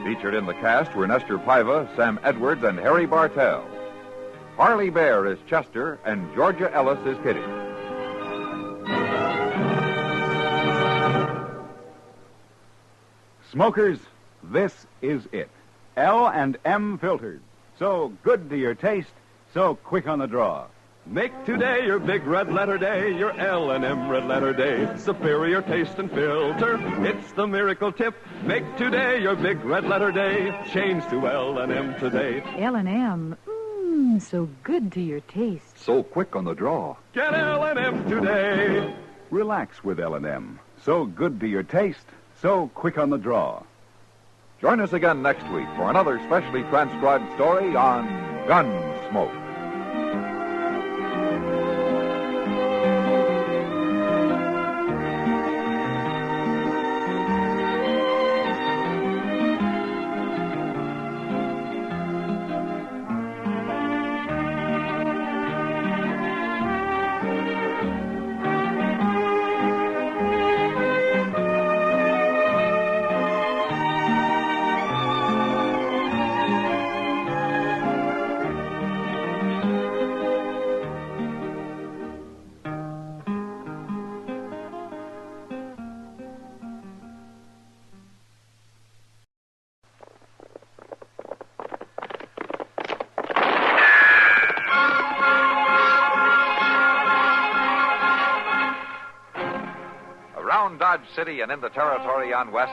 S1: Featured in the cast were Nestor Paiva, Sam Edwards, and Harry Bartell. Harley Bear is Chester, and Georgia Ellis is Kitty.
S13: Smokers, this is it. L&M filters. So good to your taste, so quick on the draw.
S14: Make today your big red letter day, your L&M red letter day. Superior taste and filter, it's the miracle tip. Make today your big red letter day. Change to L&M today.
S15: L&M, so good to your taste.
S13: So quick on the draw.
S14: Get L&M today.
S13: Relax with L&M. So good to your taste, so quick on the draw.
S1: Join us again next week for another specially transcribed story on Gunsmoke. Around Dodge City and in the territory on West,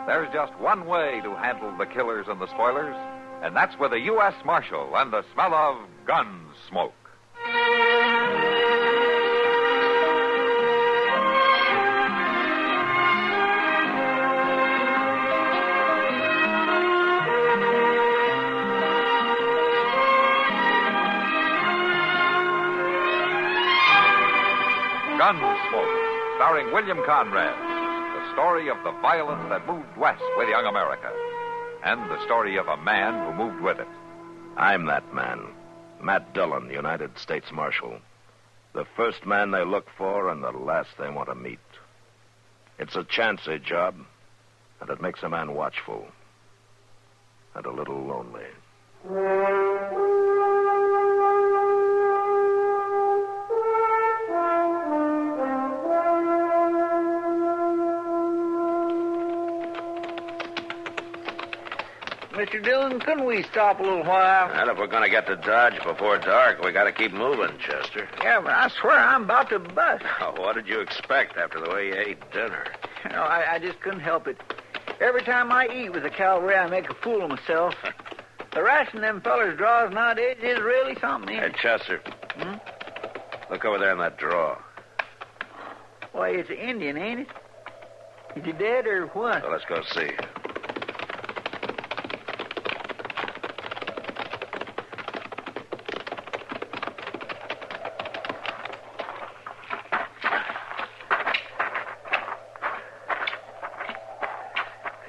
S1: there's just one way to handle the killers and the spoilers, and that's with a U.S. Marshal and the smell of Gunsmoke. Gunsmoke, starring William Conrad, the story of the violence that moved west with young America, and the story of a man who moved with it.
S2: I'm that man, Matt Dillon, United States Marshal. The first man they look for and the last they want to meet. It's a chancy job, and it makes a man watchful and a little lonely.
S3: Mr. Dillon, couldn't we stop a little while?
S2: Well, if we're going to get to Dodge before dark, we got to keep moving, Chester.
S3: Yeah, but I swear I'm about to bust.
S2: Oh, what did you expect after the way you ate dinner?
S3: You know, I just couldn't help it. Every time I eat with the cavalry, I make a fool of myself. The ration them fellers draws nowadays is really something, ain't
S2: Hey,
S3: it?
S2: Chester. Look over there in that drawer.
S3: Why, it's an Indian, ain't it? Is he dead or what?
S2: Well, let's go see.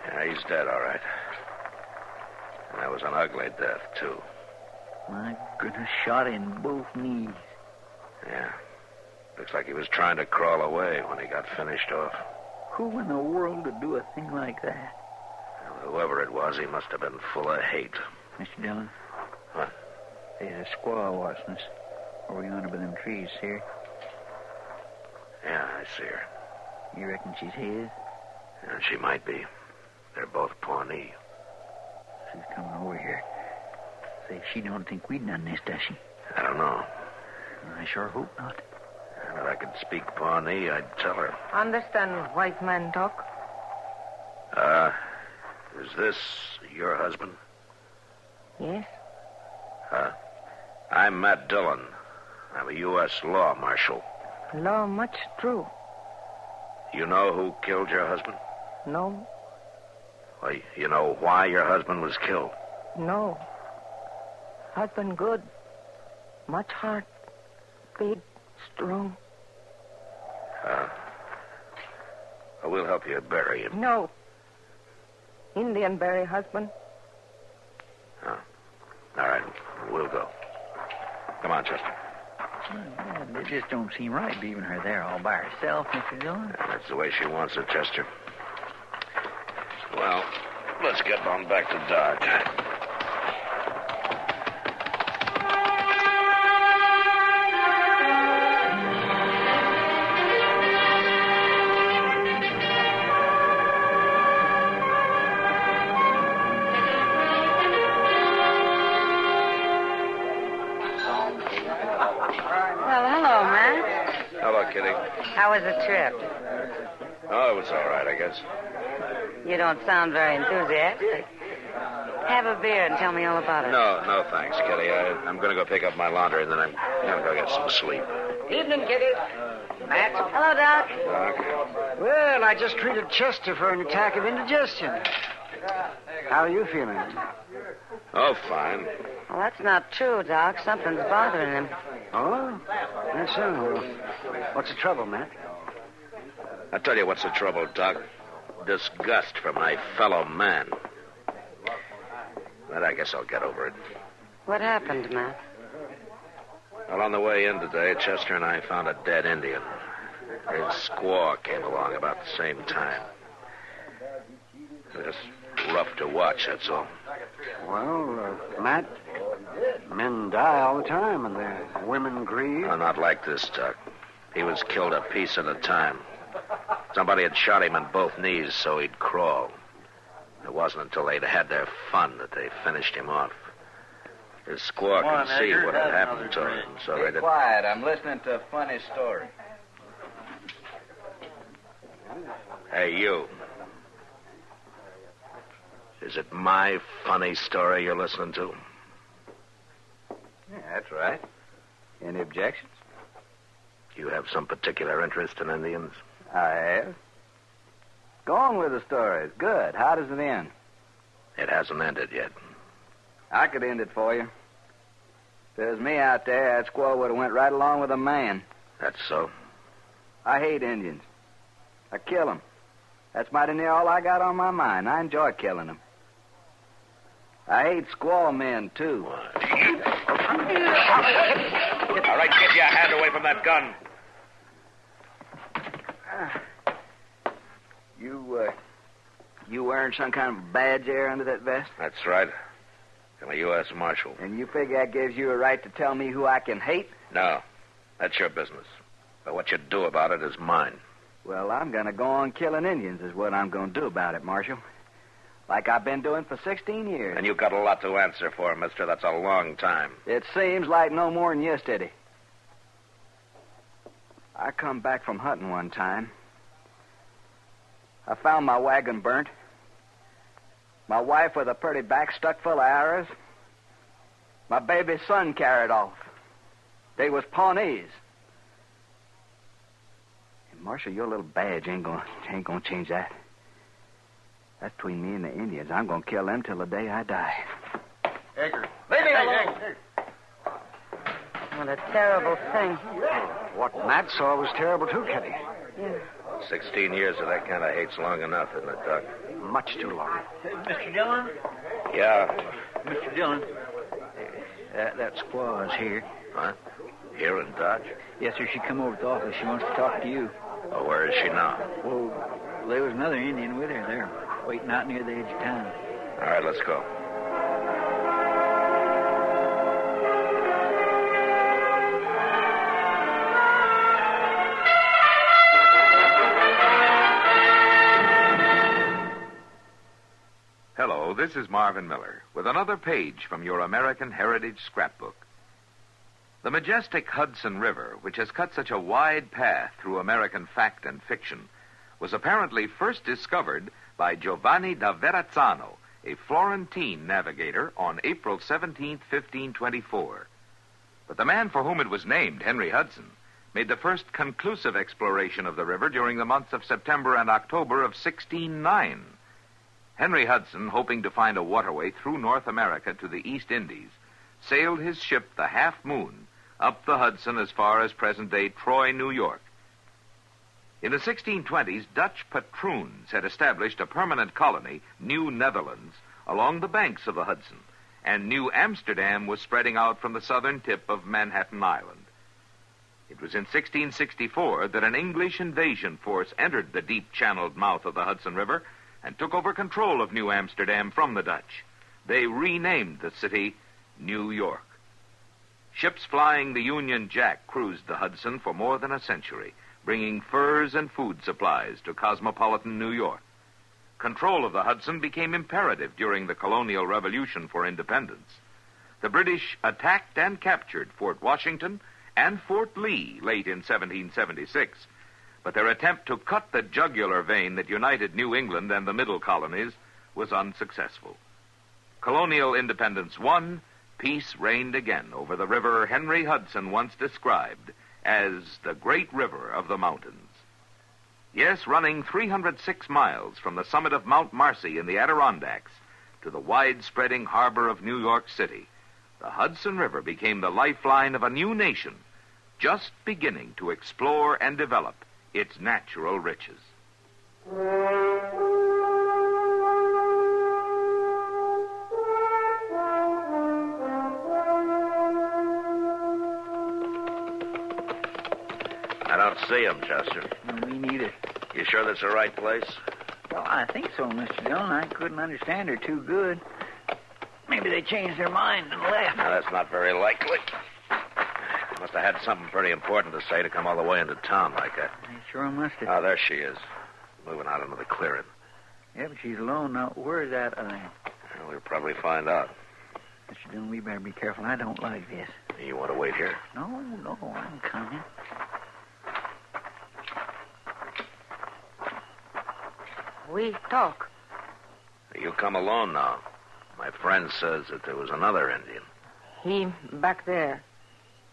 S2: Yeah, he's dead, all right. And that was an ugly death, too.
S3: My goodness, shot in both knees.
S2: Yeah. Looks like he was trying to crawl away when he got finished off.
S3: Who in the world would do a thing like that?
S2: Well, whoever it was, he must have been full of hate.
S3: Mr. Dillon?
S2: What?
S3: There's a squaw watching us over yonder by them trees, see her?
S2: Yeah, I see her.
S3: You reckon she's his?
S2: Yeah, she might be. They're both Pawnee.
S3: She's coming over here. Say, she don't think we'd done this, does she?
S2: I don't know.
S3: I sure hope not.
S2: If I could speak Pawnee, I'd tell her.
S7: Understand white man talk?
S2: Is this your husband?
S7: Yes.
S2: I'm Matt Dillon. I'm a U.S. law marshal.
S7: Law much true.
S2: You know who killed your husband?
S7: No.
S2: Well, you know why your husband was killed?
S7: No. Husband good. Much heart. Big. Strong.
S2: We'll help you bury him.
S7: No. Indian bury husband.
S2: Oh. All right, we'll go. Come on, Chester.
S3: It just don't seem right leaving her there all by herself, Mr. Dillon.
S2: That's the way she wants it, Chester. Well, let's get on back to Dodge. Kitty.
S7: How was the trip?
S2: Oh, it was all right, I guess.
S7: You don't sound very enthusiastic. Have a beer and tell me all about it.
S2: No, thanks, Kitty. I'm going to go pick up my laundry, and then I'm going to go get some sleep.
S16: Evening, Kitty. Matt.
S7: Hello, Doc.
S2: Doc?
S16: Well, I just treated Chester for an attack of indigestion. How are you feeling?
S2: Oh, fine.
S7: Well, that's not true, Doc. Something's bothering him.
S16: Oh? That's so. What's the trouble, Matt?
S2: I'll tell you what's the trouble, Doc. Disgust for my fellow man. But I guess I'll get over it.
S7: What happened, Matt?
S2: Well, on the way in today, Chester and I found a dead Indian. His squaw came along about the same time. It was rough to watch, that's all.
S16: Well, Matt, men die all the time, and their women grieve.
S2: No, not like this, Doc. He was killed a piece at a time. Somebody had shot him in both knees so he'd crawl. It wasn't until they'd had their fun that they finished him off. His squaw could see what had happened to him, so they didn't...
S10: Quiet. I'm listening to a funny story.
S2: Hey, you. Is it my funny story you're listening to?
S10: Yeah, that's right. Any objections?
S2: You have some particular interest in Indians?
S10: I have. Go on with the story. It's good. How does it end?
S2: It hasn't ended yet.
S10: I could end it for you. If it was me out there, that squaw would have went right along with a man.
S2: That's so?
S10: I hate Indians. I kill them. That's mighty near all I got on my mind. I enjoy killing them. I hate squaw men, too.
S2: All right, get your hand away from that gun.
S10: You wearing some kind of badge there under that vest?
S2: That's right. I'm a U.S. Marshal.
S10: And you figure that gives you a right to tell me who I can hate?
S2: No. That's your business. But what you do about it is mine.
S10: Well, I'm going to go on killing Indians is what I'm going to do about it, Marshal. Like I've been doing for 16 years.
S2: And you've got a lot to answer for, mister. That's a long time.
S10: It seems like no more than yesterday. I come back from hunting one time. I found my wagon burnt. My wife with a pretty back stuck full of arrows. My baby son carried off. They was Pawnees. And Marshal, your little badge ain't gonna change that. That's between me and the Indians. I'm gonna kill them till the day I die.
S16: Edgar.
S10: Leave me alone.
S7: What a terrible thing.
S16: What Matt saw was terrible too, Kitty.
S7: Yeah.
S2: 16 years of that kind of hate's long enough, isn't it, Doc?
S16: Much too long.
S3: Mr. Dillon?
S2: Yeah.
S3: Mr. Dillon, that squaw's here.
S2: Huh? Here in Dodge?
S3: Yes, sir. She come over to the office. She wants to talk to you.
S2: Oh, where is she now?
S3: Well, there was another Indian with her. They're waiting out near the edge of town.
S2: All right, let's go.
S1: Hello, this is Marvin Miller with another page from your American Heritage Scrapbook. The majestic Hudson River, which has cut such a wide path through American fact and fiction, was apparently first discovered by Giovanni da Verrazzano, a Florentine navigator, on April 17, 1524. But the man for whom it was named, Henry Hudson, made the first conclusive exploration of the river during the months of September and October of 1609. Henry Hudson, hoping to find a waterway through North America to the East Indies, sailed his ship, the Half Moon, up the Hudson as far as present-day Troy, New York. In the 1620s, Dutch patroons had established a permanent colony, New Netherlands, along the banks of the Hudson, and New Amsterdam was spreading out from the southern tip of Manhattan Island. It was in 1664 that an English invasion force entered the deep-channeled mouth of the Hudson River and took over control of New Amsterdam from the Dutch. They renamed the city New York. Ships flying the Union Jack cruised the Hudson for more than a century, bringing furs and food supplies to cosmopolitan New York. Control of the Hudson became imperative during the colonial revolution for independence. The British attacked and captured Fort Washington and Fort Lee late in 1776, but their attempt to cut the jugular vein that united New England and the middle colonies was unsuccessful. Colonial independence won, peace reigned again over the river Henry Hudson once described as the great river of the mountains. Yes, running 306 miles from the summit of Mount Marcy in the Adirondacks to the wide-spreading harbor of New York City, the Hudson River became the lifeline of a new nation just beginning to explore and develop its natural riches.
S2: I don't see him, Chester.
S3: No, me neither.
S2: You sure that's the right place?
S3: Well, I think so, Mr. Dillon. I couldn't understand her too good. Maybe they changed their mind and left.
S2: Now, that's not very likely. Must have had something pretty important to say to come all the way into town like that.
S3: They sure must have.
S2: Oh, there she is. Moving out into the clearing.
S3: Yeah, but she's alone now. Where's that other?
S2: Well, we'll probably find out.
S3: Mr. Dillon, we better be careful. I don't like this.
S2: You want to wait here?
S3: No, I'm coming.
S7: We talk.
S2: You come alone now. My friend says that there was another Indian.
S7: He back there.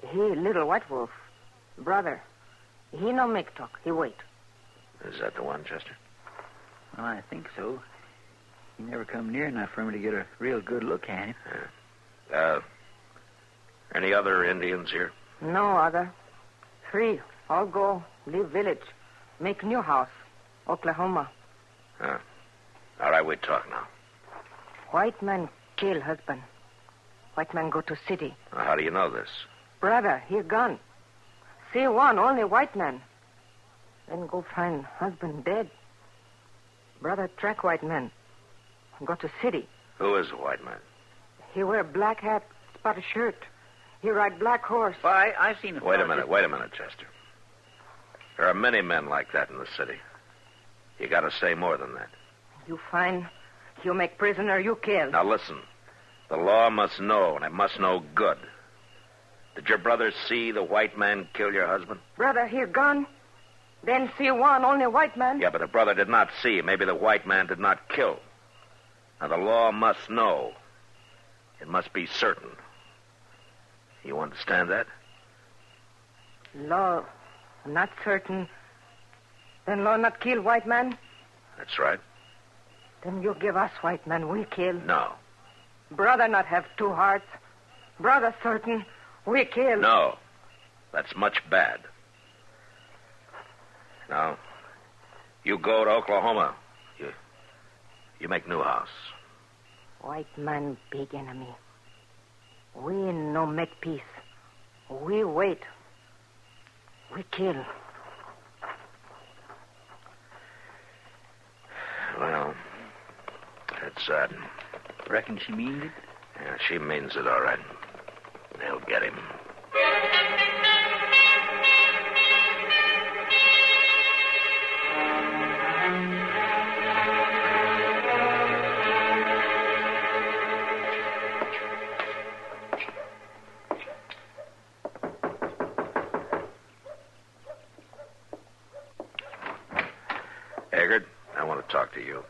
S7: He little white wolf. Brother. He no make talk. He wait.
S2: Is that the one, Chester?
S3: Well, I think so. He never come near enough for me to get a real good look at him.
S2: Any other Indians here?
S7: No other. 3. All go. Leave village. Make new house. Oklahoma.
S2: All right, we talk now.
S7: White man kill husband. White man go to city.
S2: How do you know this?
S7: Brother, he gone. See one, only white man. Then go find husband dead. Brother track white man. Go to city.
S2: Who is the white man?
S7: He wear black hat, spotted shirt. He ride black horse.
S3: Well, I seen him.
S2: Wait a minute, Chester. There are many men like that in the city. You got to say more than that.
S7: You find, you make prisoner, you kill.
S2: Now listen. The law must know, and it must know good. Did your brother see the white man kill your husband?
S7: Brother, he gone. Then see one, only white man.
S2: Yeah, but the brother did not see. Maybe the white man did not kill. Now, the law must know. It must be certain. You understand that?
S7: Law not certain. Then law not kill white man?
S2: That's right.
S7: Then you give us white man, we kill.
S2: No.
S7: Brother not have two hearts. Brother certain, we kill.
S2: No. That's much bad. Now, you go to Oklahoma. You make new house.
S7: White man big enemy. We no make peace. We wait. We kill.
S2: Well, that's sad.
S3: Reckon she means it?
S2: Yeah, she means it all right. They'll get him. Eggert, I want to talk to you.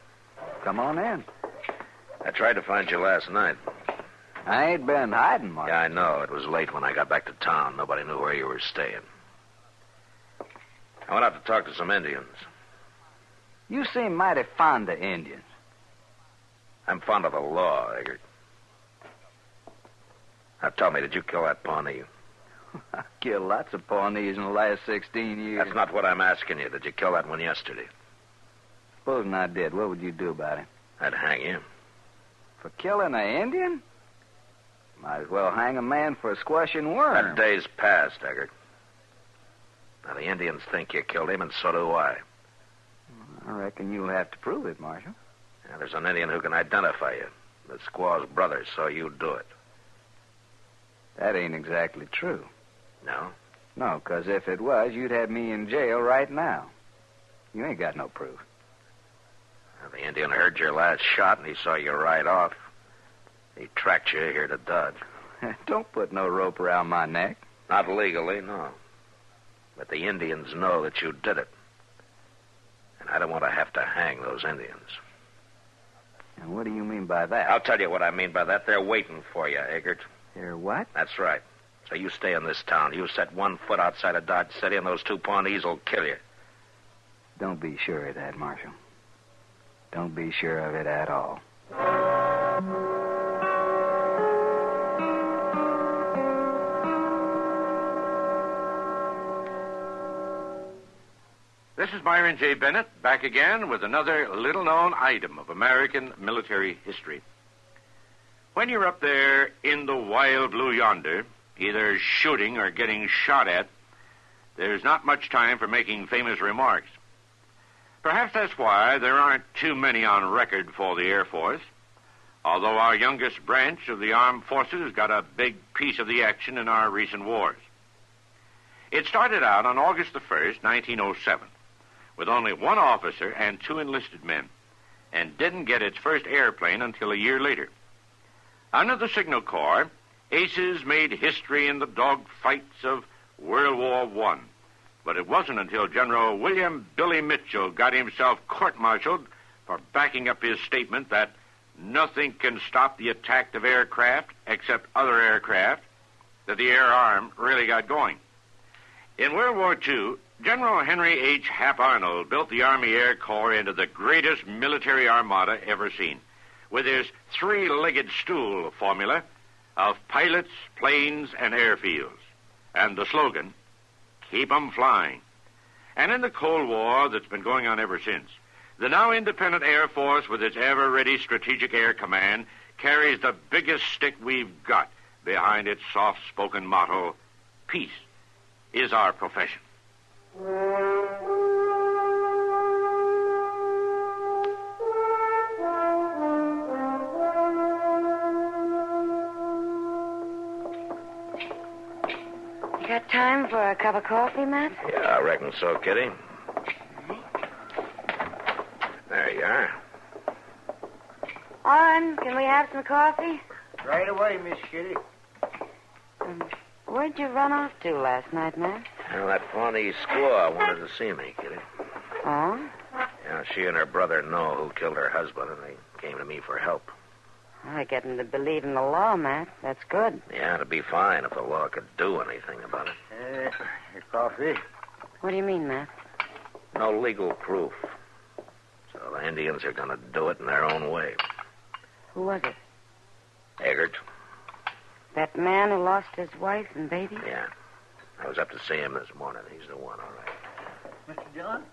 S10: Come on in.
S2: I tried to find you last night.
S10: I ain't been hiding much.
S2: Yeah, I know. It was late when I got back to town. Nobody knew where you were staying. I went out to talk to some Indians.
S10: You seem mighty fond of Indians.
S2: I'm fond of the law, Eggert. Now tell me, did you kill that Pawnee?
S10: I killed lots of Pawnees in the last 16 years.
S2: That's not what I'm asking you. Did you kill that one yesterday?
S10: Supposing I did, what would you do about him?
S2: I'd hang you.
S10: For killing an Indian? Might as well hang a man for squashing worms.
S2: That day's past, Eggert. Now, the Indians think you killed him, and so do I.
S10: I reckon you'll have to prove it, Marshal.
S2: Yeah, there's an Indian who can identify you. The squaw's brother, so you do it.
S10: That ain't exactly true.
S2: No?
S10: No, because if it was, you'd have me in jail right now. You ain't got no proof.
S2: Well, the Indian heard your last shot, and he saw you ride off. He tracked you here to Dodge.
S10: Don't put no rope around my neck.
S2: Not legally, no. But the Indians know that you did it. And I don't want to have to hang those Indians.
S10: And what do you mean by that?
S2: I'll tell you what I mean by that. They're waiting for you, Eggert.
S10: They're what?
S2: That's right. So you stay in this town. You set one foot outside of Dodge City, and those two Pawnees will kill you.
S10: Don't be sure of that, Marshal. Don't be sure of it at all.
S4: This is Myron J. Bennett, back again with another little-known item of American military history. When you're up there in the wild blue yonder, either shooting or getting shot at, there's not much time for making famous remarks. Perhaps that's why there aren't too many on record for the Air Force, although our youngest branch of the armed forces got a big piece of the action in our recent wars. It started out on August the 1st, 1907, with only one officer and two enlisted men, and didn't get its first airplane until a year later. Under the Signal Corps, aces made history in the dogfights of World War I. But it wasn't until General William Billy Mitchell got himself court-martialed for backing up his statement that nothing can stop the attack of aircraft except other aircraft that the air arm really got going. In World War II, General Henry H. Hap Arnold built the Army Air Corps into the greatest military armada ever seen, with his three-legged stool formula of pilots, planes, and airfields, and the slogan, "Keep 'em flying." And in the Cold War that's been going on ever since, the now independent Air Force, with its ever-ready Strategic Air Command, carries the biggest stick we've got behind its soft-spoken motto, "Peace is our profession."
S7: You got time for a cup of coffee, Matt?
S2: Yeah, I reckon so, Kitty. There you are.
S7: On, can we have some coffee?
S3: Right away, Miss Kitty.
S7: Where'd you run off to last night, Matt?
S2: Well, that Pawnee squaw wanted to see me, Kitty.
S7: Oh?
S2: Yeah, she and her brother know who killed her husband, and they came to me for help.
S7: I get him to believe in the law, Matt. That's good.
S2: Yeah, it'd be fine if the law could do anything about it.
S10: Your coffee.
S7: What do you mean, Matt?
S2: No legal proof. So the Indians are going to do it in their own way.
S7: Who was it?
S2: Eggert?
S7: That man who lost his wife and baby?
S2: Yeah. I was up to see him this morning. He's the one, all right.
S3: Mr. Dillon,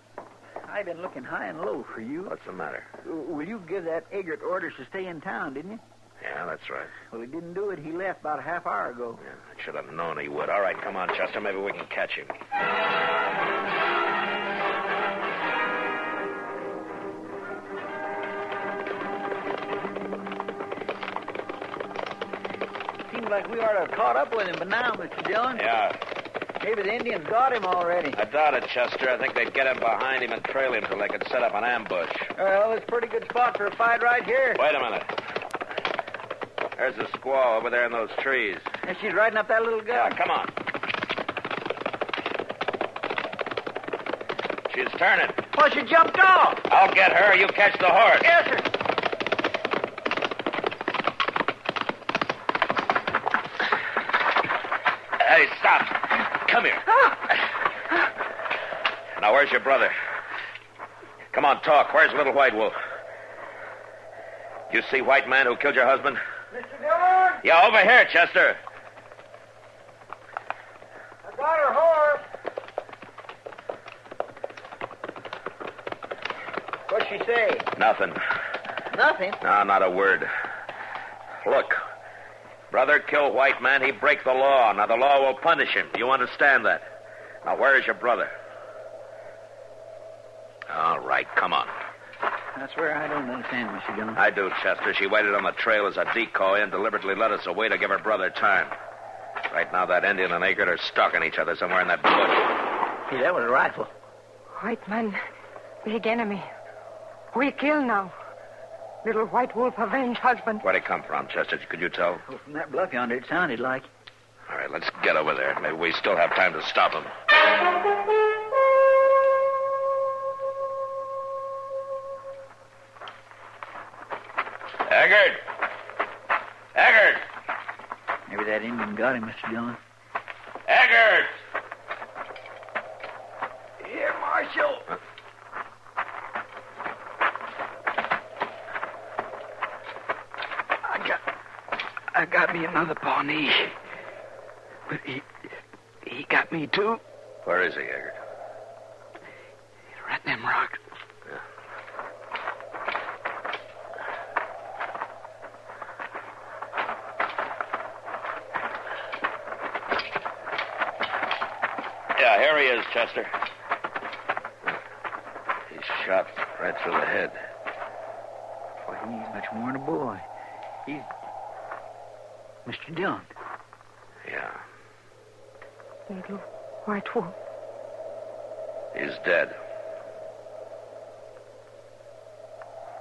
S3: I've been looking high and low for you.
S2: What's the matter?
S3: Will you give that Eggert orders to stay in town, didn't you?
S2: Yeah, that's right.
S3: Well, he didn't do it. He left about a half hour ago.
S2: Yeah, I should have known he would. All right, come on, Chester. Maybe we can catch him.
S3: Seems like we ought to have caught up with him, but now, Mr. Dillon.
S2: Yeah.
S3: Maybe the Indians got him already.
S2: I doubt it, Chester. I think they'd get him behind him and trail him till they could set up an ambush.
S3: Well, it's a pretty good spot for a fight right here.
S2: Wait a minute. There's the squaw over there in those trees.
S3: And she's riding up that little gun.
S2: Yeah, come on. She's turning.
S3: Oh, she jumped off.
S2: I'll get her. You catch the horse.
S3: Yes, sir.
S2: Hey, stop. Come here. Now, where's your brother? Come on, talk. Where's Little White Wolf? You see white man who killed your husband?
S3: Mr. Dillon?
S2: Yeah, over here, Chester.
S3: I got her horse. What'd she say?
S2: Nothing.
S3: Nothing?
S2: No, not a word. Look. Brother killed white man, he break the law. Now, the law will punish him. You understand that? Now, where is your brother? All right, come on.
S3: That's where I don't understand, Mr. Dillon.
S2: I do, Chester. She waited on the trail as a decoy and deliberately led us away to give her brother time. Right now, that Indian and Eggert are stalking each other somewhere in that bush.
S3: See, that was a rifle.
S7: White man, big enemy. We kill now. Little White Wolf avenge husband.
S2: Where'd it come from, Chester? Could you tell?
S3: Well, from that bluff yonder, it sounded like.
S2: All right, let's get over there. Maybe we still have time to stop him. Eggert! Eggert!
S3: Maybe that Indian got him, Mr. Dillon.
S2: Eggert!
S3: Here, Marshal.
S2: Huh?
S5: I got me another Pawnee. But he got me too.
S2: Where is he, Eggert?
S5: Right in them rocks.
S2: Yeah, here he is, Chester. He's shot right through the head.
S3: Well, he's much more than a boy. He's Mr. Dillon.
S2: Yeah,
S7: Little White Wolf.
S2: he's dead.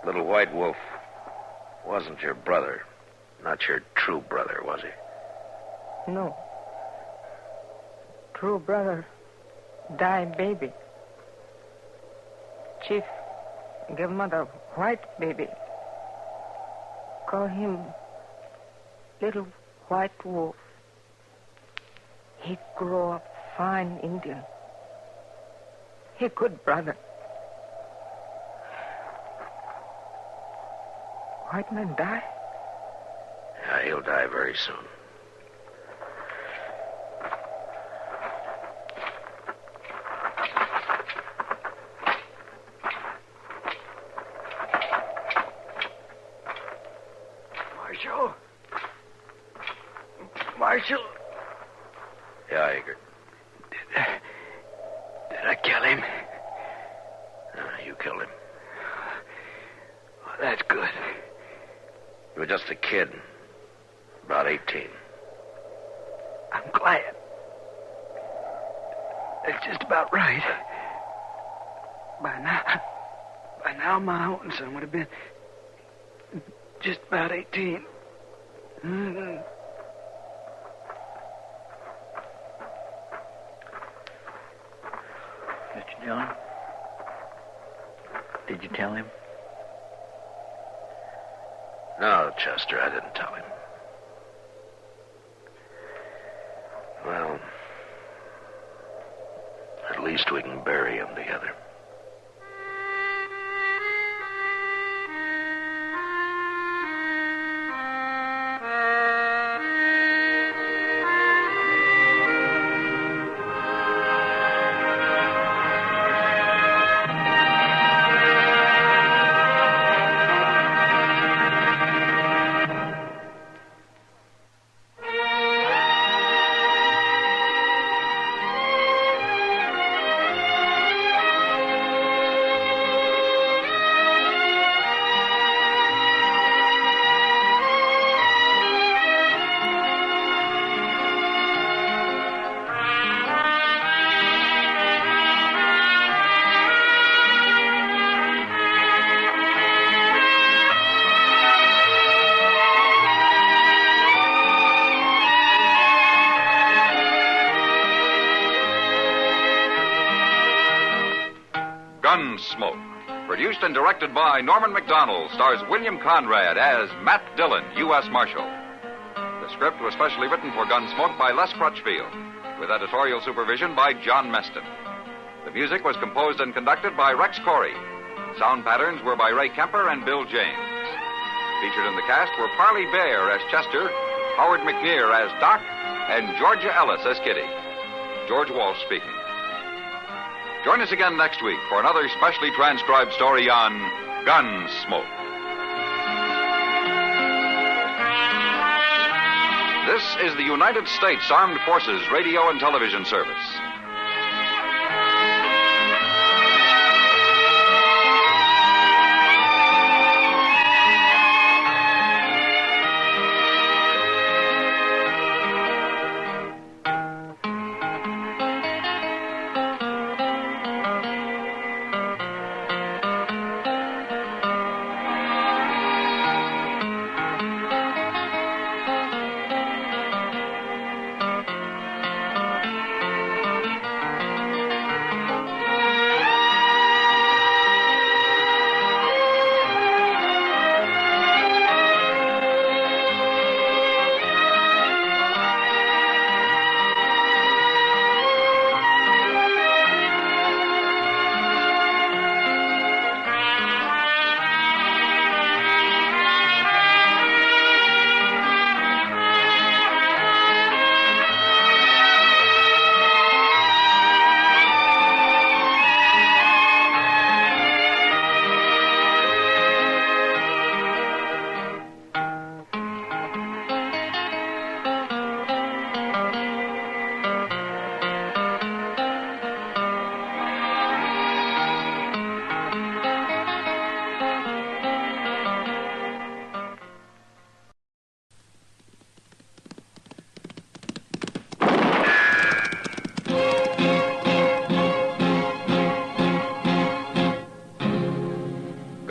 S2: Little White Wolf wasn't your brother. Not your true brother, was he?
S7: No. True brother. Die baby. Chief, give mother white baby. Call him Little White Wolf. He grow up fine Indian. He good brother. White man die?
S2: Yeah, he'll die very soon.
S5: Marshal,
S2: Yeah, Eggert.
S5: did I kill him?
S2: You killed him.
S5: Oh, that's good.
S2: You were just a kid. About 18.
S5: I'm glad. That's just about right. By now, my own son would have been just about 18. Mm-hmm.
S3: Mr. Dillon, did you tell him?
S2: No, Chester, I didn't tell him. Well, at least we can bury him together.
S1: Gunsmoke, produced and directed by Norman MacDonald, stars William Conrad as Matt Dillon, U.S. Marshal. The script was specially written for Gunsmoke by Les Crutchfield, with editorial supervision by John Meston. The music was composed and conducted by Rex Corey. Sound patterns were by Ray Kemper and Bill James. Featured in the cast were Parley Bear as Chester, Howard McNear as Doc, and Georgia Ellis as Kitty. George Walsh speaking. Join us again next week for another specially transcribed story on Gunsmoke. This is the United States Armed Forces Radio and Television Service.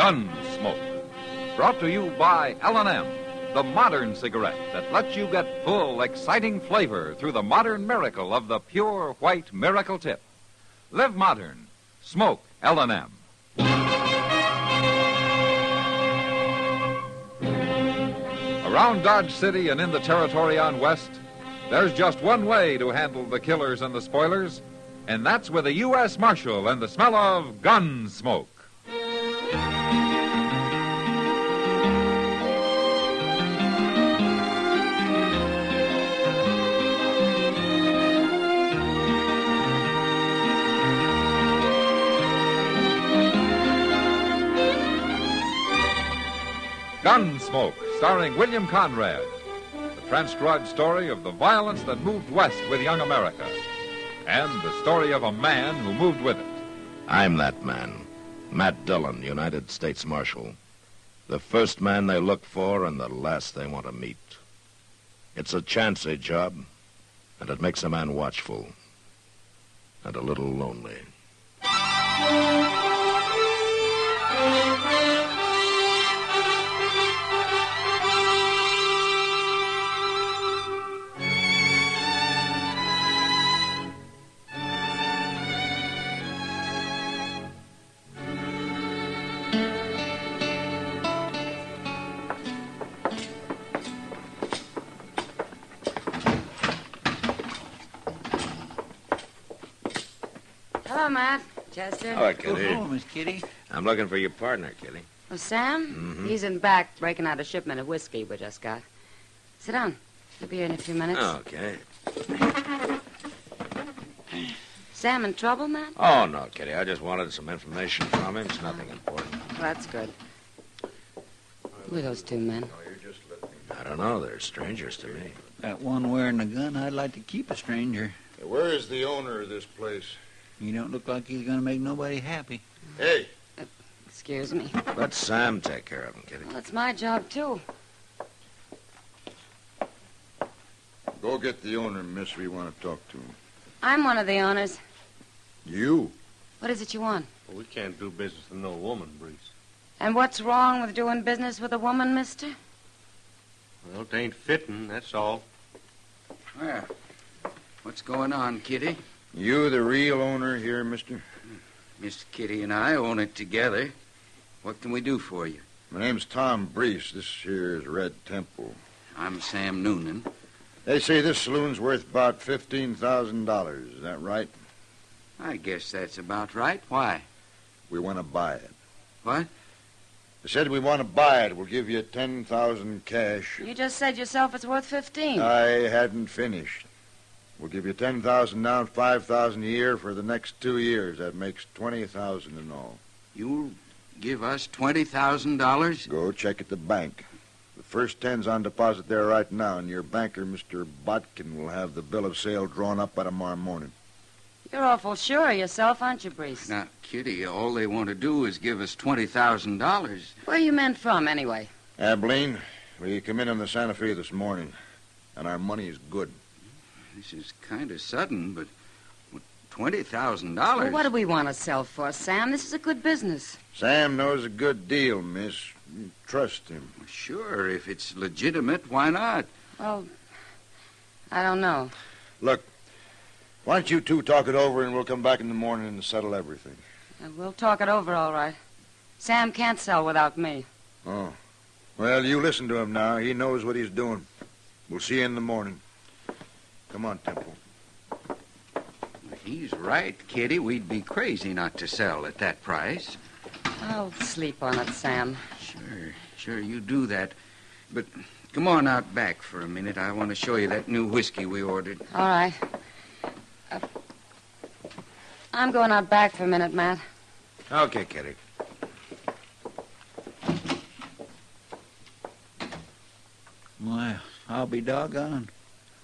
S1: Gunsmoke, brought to you by L&M, the modern cigarette that lets you get full, exciting flavor through the modern miracle of the pure white miracle tip. Live modern. Smoke L&M. Around Dodge City and in the territory on West, there's just one way to handle the killers and the spoilers, and that's with a U.S. Marshal and the smell of Gunsmoke. Gunsmoke, starring William Conrad. The transcribed story of the violence that moved west with young America. And the story of a man who moved with it.
S2: I'm that man. Matt Dillon, United States Marshal. The first man they look for and the last they want to meet. It's a chancy job, and it makes a man watchful. And a little lonely.
S17: Matt. Chester.
S2: Hello, Kitty.
S3: Oh, Miss Kitty.
S2: I'm looking for your partner, Kitty.
S17: Oh, Sam?
S2: Mm-hmm.
S17: He's in back breaking out a shipment of whiskey we just got. Sit down. He'll be here in a few minutes.
S2: Okay.
S17: Sam in trouble, Matt?
S2: Oh, no, Kitty. I just wanted some information from him. It's nothing important.
S17: Well, that's good. Who are those two men?
S2: I don't know. They're strangers to me.
S3: That one wearing the gun, I'd like to keep a stranger.
S18: Where is the owner of this place?
S3: He don't look like he's going to make nobody happy.
S18: Hey.
S17: Excuse me.
S2: Let Sam take care of him, Kitty.
S17: Well, it's my job, too.
S18: Go get the owner, miss. We want to talk to him.
S17: I'm one of the owners.
S18: You?
S17: What is it you want?
S4: Well, we can't do business with no woman, Breeze.
S17: And what's wrong with doing business with a woman, mister?
S4: Well, it ain't fitting, that's all.
S19: Well, what's going on, Kitty?
S18: You the real owner here, mister?
S19: Miss Kitty and I own it together. What can we do for you?
S18: My name's Tom Breese. This here is Red Temple.
S19: I'm Sam Noonan.
S18: They say this saloon's worth about $15,000. Is that right?
S19: I guess that's about right. Why?
S18: We want to buy it.
S19: What?
S18: They said we want to buy it. We'll give you $10,000 cash.
S17: You just said yourself it's worth 15.
S18: I hadn't finished. We'll give you $10,000 down, $5,000 a year for the next 2 years. That makes $20,000 in all.
S19: You'll give us $20,000?
S18: Go check at the bank. The first 10's on deposit there right now, and your banker, Mr. Botkin, will have the bill of sale drawn up by tomorrow morning.
S17: You're awful sure of yourself, aren't you, Breeze?
S19: Now, Kitty, all they want to do is give us $20,000.
S17: Where are you men from, anyway?
S18: Abilene, we come in on the Santa Fe this morning, and our money is good.
S19: This is kind of sudden, but $20,000?
S17: Well, what do we want to sell for, Sam? This is a good business.
S18: Sam knows a good deal, miss. You trust him.
S19: Sure, if it's legitimate, why not?
S17: Well, I don't know.
S18: Look, why don't you two talk it over, and we'll come back in the morning and settle everything.
S17: We'll talk it over, all right. Sam can't sell without me.
S18: Oh. Well, you listen to him now. He knows what he's doing. We'll see you in the morning. Come on, Temple.
S19: He's right, Kitty. We'd be crazy not to sell at that price.
S17: I'll sleep on it, Sam.
S19: Sure, you do that. But come on out back for a minute. I want to show you that new whiskey we ordered.
S17: All right. I'm going out back for a minute, Matt.
S2: Okay, Kitty.
S3: Well, I'll be doggone.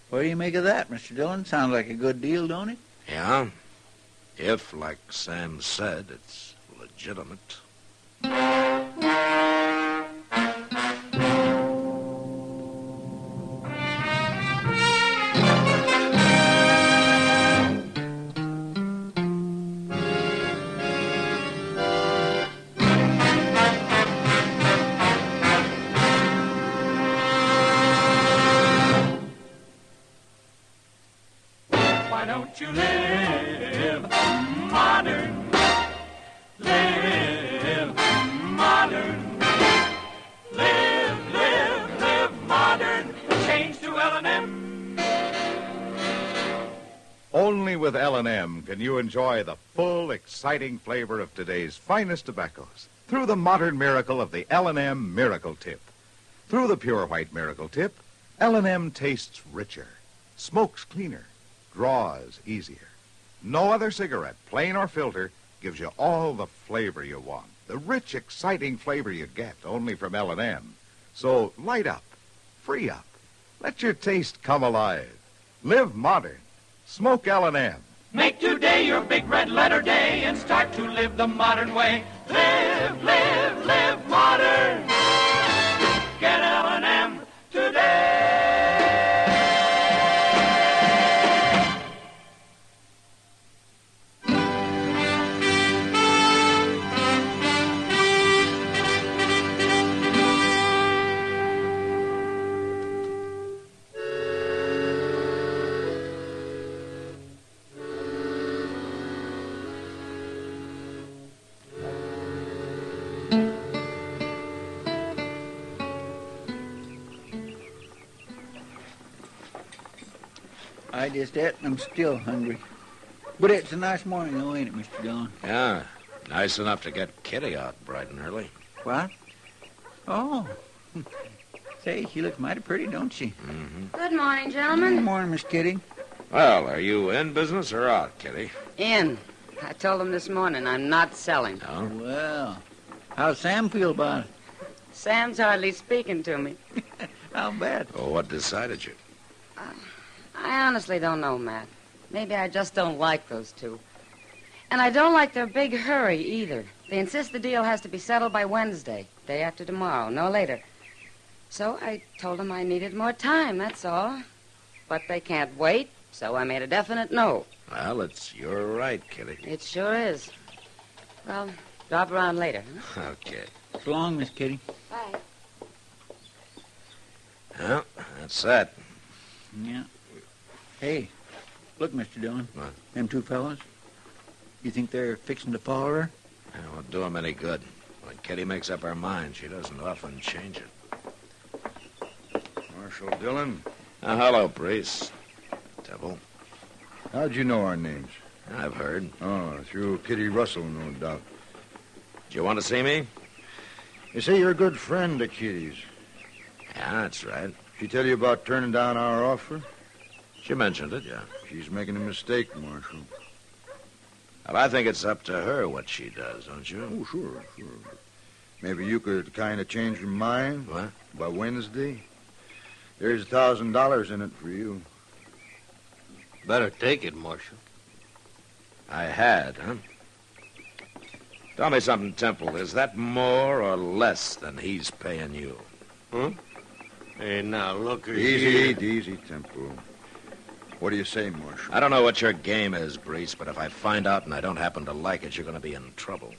S3: What do you make of that, Mr. Dillon? Sounds like a good deal, don't it?
S2: Yeah? If, like Sam said, it's legitimate.
S6: Why don't you live modern? Live modern. Live modern. Change to L&M.
S11: Only with L&M can you enjoy the full, exciting flavor of today's finest tobaccos through the modern miracle of the L&M Miracle Tip. Through the pure white Miracle Tip, L&M tastes richer, smokes cleaner, draws easier. No other cigarette, plain or filter, gives you all the flavor you want. The rich, exciting flavor you get only from L&M. So light up, free up, let your taste come alive. Live modern. Smoke L&M.
S6: Make today your big red letter day and start to live the modern way. Live modern. Get L&M today.
S3: I just ate and I'm still hungry. But it's a nice morning, though, ain't it, Mr. Dillon?
S2: Yeah, nice enough to get Kitty out bright and early.
S3: What? Oh. Say, she looks mighty pretty, don't she?
S2: Mm-hmm.
S17: Good morning, gentlemen.
S3: Good morning, Miss Kitty.
S2: Well, are you in business or out, Kitty?
S17: In. I told them this morning I'm not selling.
S2: Oh?
S3: Well, how's Sam feel about it?
S17: Sam's hardly speaking to me.
S3: How bad?
S2: Oh, what decided you?
S17: I honestly don't know, Matt. Maybe I just don't like those two. And I don't like their big hurry, either. They insist the deal has to be settled by Wednesday, day after tomorrow, no later. So I told them I needed more time, that's all. But they can't wait, so I made a definite no.
S2: Well, it's your right, Kitty.
S17: It sure is. Well, drop around later, huh?
S2: Okay.
S3: So long, Miss Kitty.
S17: Bye.
S2: Well, that's that.
S3: Yeah. Hey, look, Mr. Dillon.
S2: What?
S3: Them two fellas. You think they're fixing to follow her?
S2: It won't do 'em any good. When Kitty makes up her mind, she doesn't often change it.
S18: Marshal Dillon.
S2: Hello, Priest. Temple.
S18: How'd you know our names?
S2: I've heard.
S18: Oh, through Kitty Russell, no doubt.
S2: Do you want to see me?
S18: You say you're a good friend of Kitty's.
S2: Yeah, that's right.
S18: She tell you about turning down our offer?
S2: She mentioned it, yeah.
S18: She's making a mistake, Marshal.
S2: Well, I think it's up to her what she does, don't you?
S18: Oh, sure. Maybe you could kind of change your mind.
S2: What?
S18: By Wednesday. There's $1,000 in it for you.
S4: Better take it, Marshal.
S2: I had, huh? Tell me something, Temple. Is that more or less than he's paying you?
S4: Huh? Hey, now, look
S18: Easy, Temple. What do you say, Marshal?
S2: I don't know what your game is, Brees, but if I find out and I don't happen to like it, you're going to be in trouble.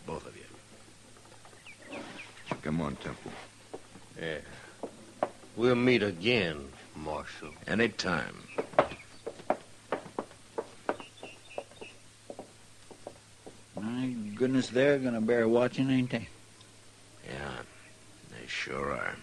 S2: Both of you.
S18: Come on, Temple.
S4: Yeah. We'll meet again, Marshal.
S2: Anytime.
S3: My goodness, they're going to bear watching, ain't they?
S2: Yeah, they sure are.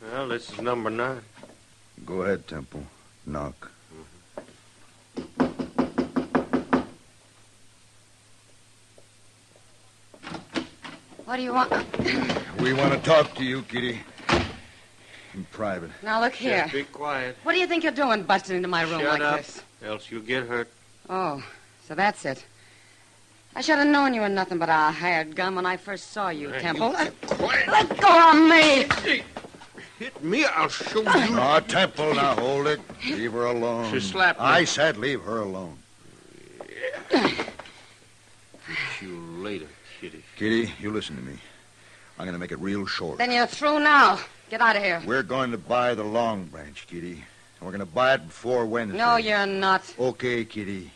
S4: Well, this is number 9.
S18: Go ahead, Temple. Knock.
S17: What do you want?
S18: We want to talk to you, Kitty. In private.
S17: Now, look here.
S4: Just be quiet.
S17: What do you think you're doing busting into my room
S4: Shut
S17: like
S4: up,
S17: this?
S4: else you'll get hurt.
S17: Oh, so that's it. I should have known you were nothing but a hired gun when I first saw you,
S4: Hey,
S17: Temple.
S4: you quiet.
S17: Let go of me!
S4: Hit me, I'll show you.
S18: Oh, Temple, now hold it. Leave her alone.
S4: She slapped me.
S18: I said leave her alone.
S4: See you later, Kitty.
S18: Kitty, you listen to me. I'm going to make it real short.
S17: Then you're through now. Get out of here.
S18: We're going to buy the Long Branch, Kitty. And we're going to buy it before Wednesday.
S17: No, you're not.
S18: Okay, Kitty.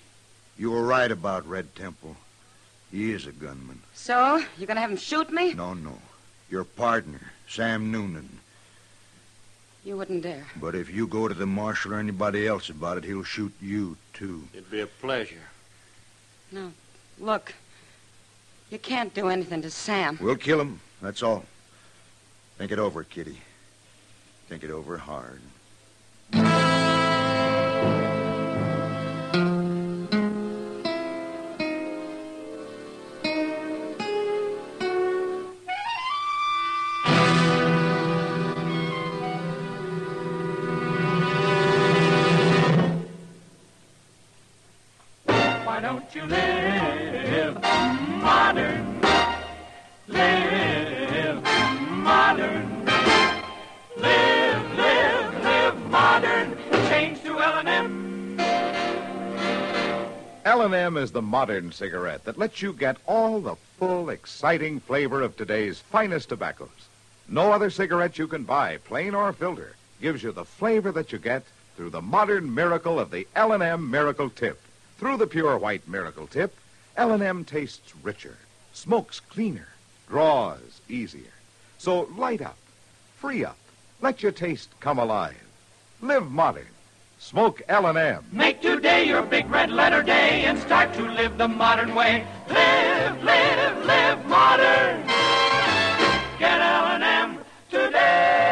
S18: You were right about Red Temple. He is a gunman.
S17: So? You're going to have him shoot me?
S18: No. Your partner, Sam Noonan.
S17: You wouldn't dare.
S18: But if you go to the marshal or anybody else about it, he'll shoot you, too.
S4: It'd be a pleasure.
S17: No. Look. You can't do anything to Sam.
S18: We'll kill him, that's all. Think it over, Kitty. Think it over hard.
S6: Why don't you live modern? Live modern. Live modern. Change to L&M.
S11: L&M is the modern cigarette that lets you get all the full, exciting flavor of today's finest tobaccos. No other cigarette you can buy, plain or filter, gives you the flavor that you get through the modern miracle of the L&M Miracle Tip. Through the pure white Miracle Tip, L&M tastes richer, smokes cleaner, draws easier. So light up, free up, let your taste come alive. Live modern. Smoke L&M.
S6: Make today your big red letter day and start to live the modern way. Live, live, live modern. Get L&M today.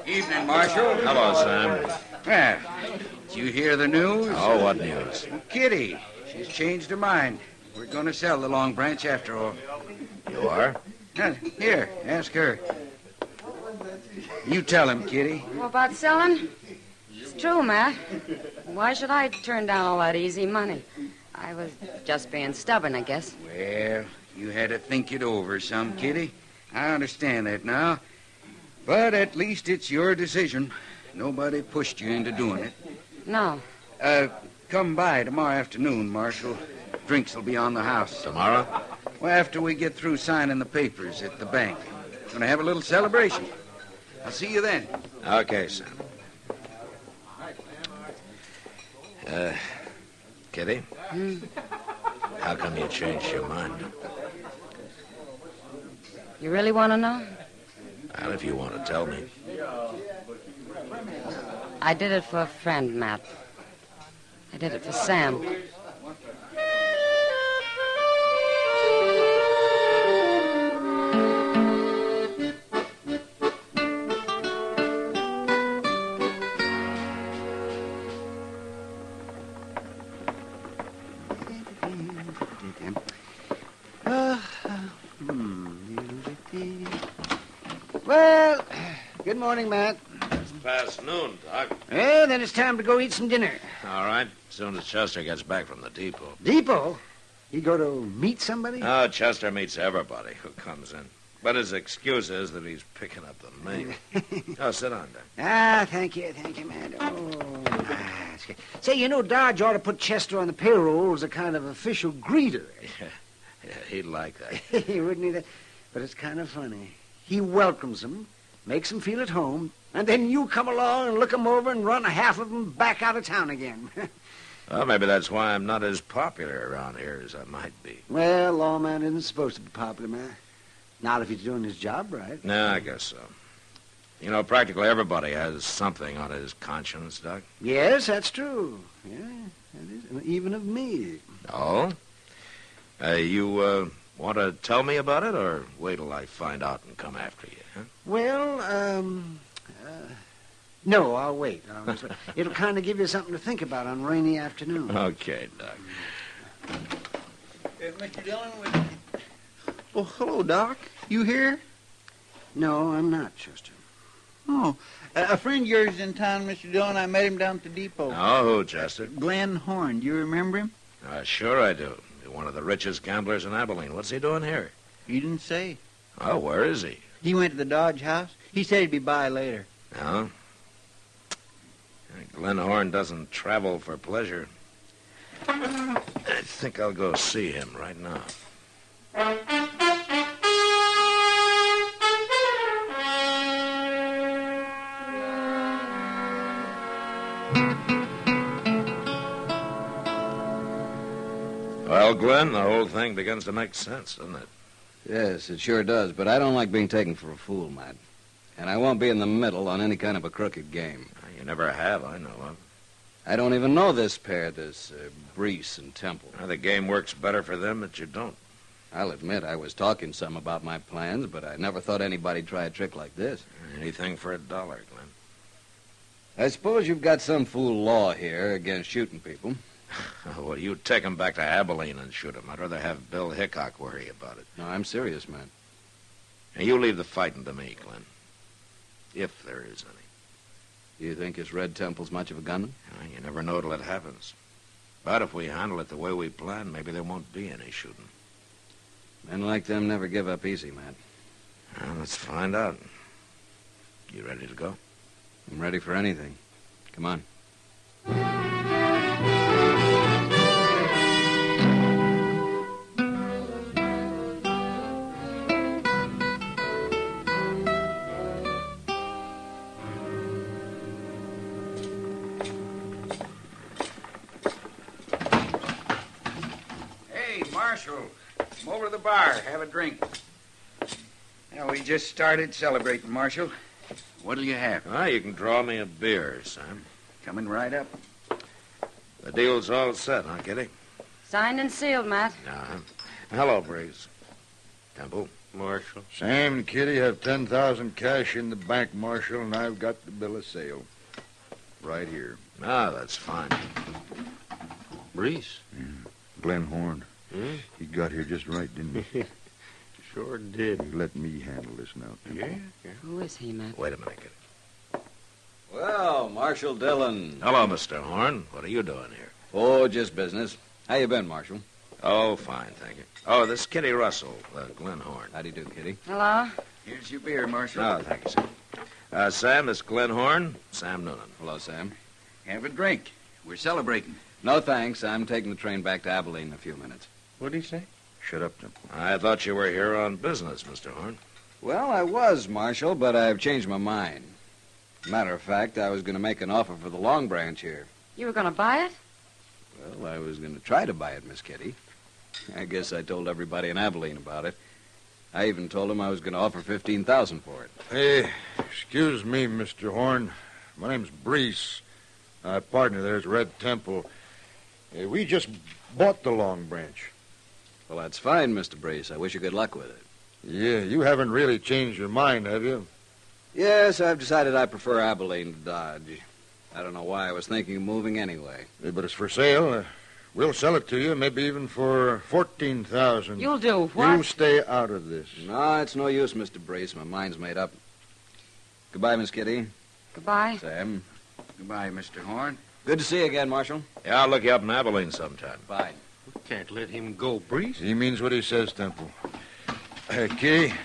S19: Evening, Marshal.
S2: Hello, Sam.
S19: Well, did you hear the news?
S2: Oh, what news?
S19: Kitty. She's changed her mind. We're going to sell the Long Branch after all.
S2: You are?
S19: Here, ask her. You tell him, Kitty.
S17: Well, about selling? It's true, Matt. Why should I turn down all that easy money? I was just being stubborn, I guess.
S19: Well, you had to think it over some, Kitty. I understand that now. But at least it's your decision. Nobody pushed you into doing it.
S17: No.
S19: Come by tomorrow afternoon, Marshal. Drinks will be on the house.
S2: Tomorrow?
S19: Well, after we get through signing the papers at the bank. Going to have a little celebration. I'll see you then.
S2: Okay, Sam. Kitty? How come you changed your mind?
S17: You really want to know?
S2: Well, if you want to tell me.
S17: I did it for a friend, Matt. I did it for Sam.
S16: Well, good morning, Matt.
S2: It's past noon, Doc.
S16: Well, then it's time to go eat some dinner.
S2: All right. As soon as Chester gets back from the depot.
S16: Depot? You go to meet somebody?
S2: Oh, Chester meets everybody who comes in. But his excuse is that he's picking up the mail. Oh, sit down, Doc.
S16: Thank you, Matt. That's good. Say, you know, Dodge ought to put Chester on the payroll as a kind of official greeter.
S2: Yeah, he'd like that.
S16: Wouldn't he? But it's kind of funny. He welcomes them, makes them feel at home, and then you come along and look them over and run half of them back out of town again.
S2: Well, maybe that's why I'm not as popular around here as I might be.
S16: Well, lawman isn't supposed to be popular, man. Not if he's doing his job right.
S2: No, I guess so. You know, practically everybody has something on his conscience, Doc.
S16: Yes, that's true. Yeah, that is. Even of me.
S2: Oh? You want to tell me about it, or wait till I find out and come after you, huh?
S16: Well, no, I'll wait. It'll kind of give you something to think about on a rainy afternoon.
S2: Okay, Doc.
S3: Mr. Dillon, well, hello, Doc. You here?
S16: No, I'm not, Chester.
S3: Oh, a friend of yours is in town, Mr. Dillon. I met him down at the depot.
S2: Oh, who, Chester?
S3: Glenn Horn. Do you remember him?
S2: Sure I do. One of the richest gamblers in Abilene. What's he doing here?
S3: He didn't say.
S2: Oh, where is he?
S3: He went to the Dodge house. He said he'd be by later.
S2: Oh? Glenn Horn doesn't travel for pleasure. I think I'll go see him right now. Well, Glenn, the whole thing begins to make sense, doesn't it?
S20: Yes, it sure does, but I don't like being taken for a fool, Matt. And I won't be in the middle on any kind of a crooked game.
S2: You never have, I know of.
S20: I don't even know this pair, this Brees and Temple.
S2: The game works better for them that you don't.
S20: I'll admit I was talking some about my plans, but I never thought anybody'd try a trick like this.
S2: Anything for $1, Glenn.
S20: I suppose you've got some fool law here against shooting people.
S2: Well, you take 'em back to Abilene and shoot 'em. I'd rather have Bill Hickok worry about it.
S20: No, I'm serious, man.
S2: Now, you leave the fighting to me, Glenn. If there is any.
S20: Do you think this Red Temple's much of a gunman?
S2: You never know till it happens. But if we handle it the way we plan, maybe there won't be any shooting.
S20: Men like them never give up easy, Matt.
S2: Well, let's find out. You ready to go?
S20: I'm ready for anything. Come on.
S19: Hey, Marshal, come over to the bar. Have a drink. Now, we just started celebrating, Marshal. What'll you have?
S2: You can draw me a beer, Sam.
S19: Coming right up.
S2: The deal's all set, huh, Kitty?
S17: Signed and sealed, Matt.
S2: Hello, Breeze. Temple.
S4: Marshal.
S18: Sam and Kitty have 10,000 cash in the bank, Marshal, and I've got the bill of sale. Right here.
S2: That's fine.
S4: Breeze.
S18: Glenn Horn. He got here just right, didn't he?
S4: Sure did.
S18: Let me handle this now, Temple.
S4: Yeah.
S17: Who is he, Matt?
S2: Wait a minute, Kitty.
S20: Well, Marshal Dillon.
S2: Hello, Mr. Horn. What are you doing here?
S20: Oh, just business. How you been, Marshal?
S2: Oh, fine, thank you. Oh, this is Kitty Russell, Glenn Horn.
S20: How do you do, Kitty?
S17: Hello?
S19: Here's your beer, Marshal.
S2: Oh, thank you, Sam. Sam, this is Glenn Horn. Sam Noonan.
S20: Hello, Sam.
S19: Have a drink. We're celebrating.
S20: No, thanks. I'm taking the train back to Abilene in a few minutes.
S4: What'd he say?
S18: Shut up, Temple.
S2: I thought you were here on business, Mr. Horn.
S20: Well, I was, Marshal, but I've changed my mind. Matter of fact, I was going to make an offer for the Long Branch here.
S17: You were going to buy it?
S20: Well, I was going to try to buy it, Miss Kitty. I guess I told everybody in Abilene about it. I even told them I was going to offer $15,000 for it.
S18: Hey, excuse me, Mr. Horn. My name's Brees. My partner there's Red Temple. We just bought the Long Branch.
S20: Well, that's fine, Mr. Brace. I wish you good luck with it.
S18: Yeah, you haven't really changed your mind, have you?
S20: Yes, I've decided I prefer Abilene to Dodge. I don't know why I was thinking of moving anyway.
S18: Yeah, but it's for sale. We'll sell it to you, maybe even for $14,000.
S17: You'll do what?
S18: You stay out of this.
S20: No, it's no use, Mr. Brace. My mind's made up. Goodbye, Miss Kitty.
S17: Goodbye.
S20: Sam.
S19: Goodbye, Mr. Horn.
S20: Good to see you again, Marshal.
S2: Yeah, I'll look you up in Abilene sometime.
S20: Bye.
S4: We can't let him go, Breeze.
S18: He means what he says, Temple. Hey, Kitty.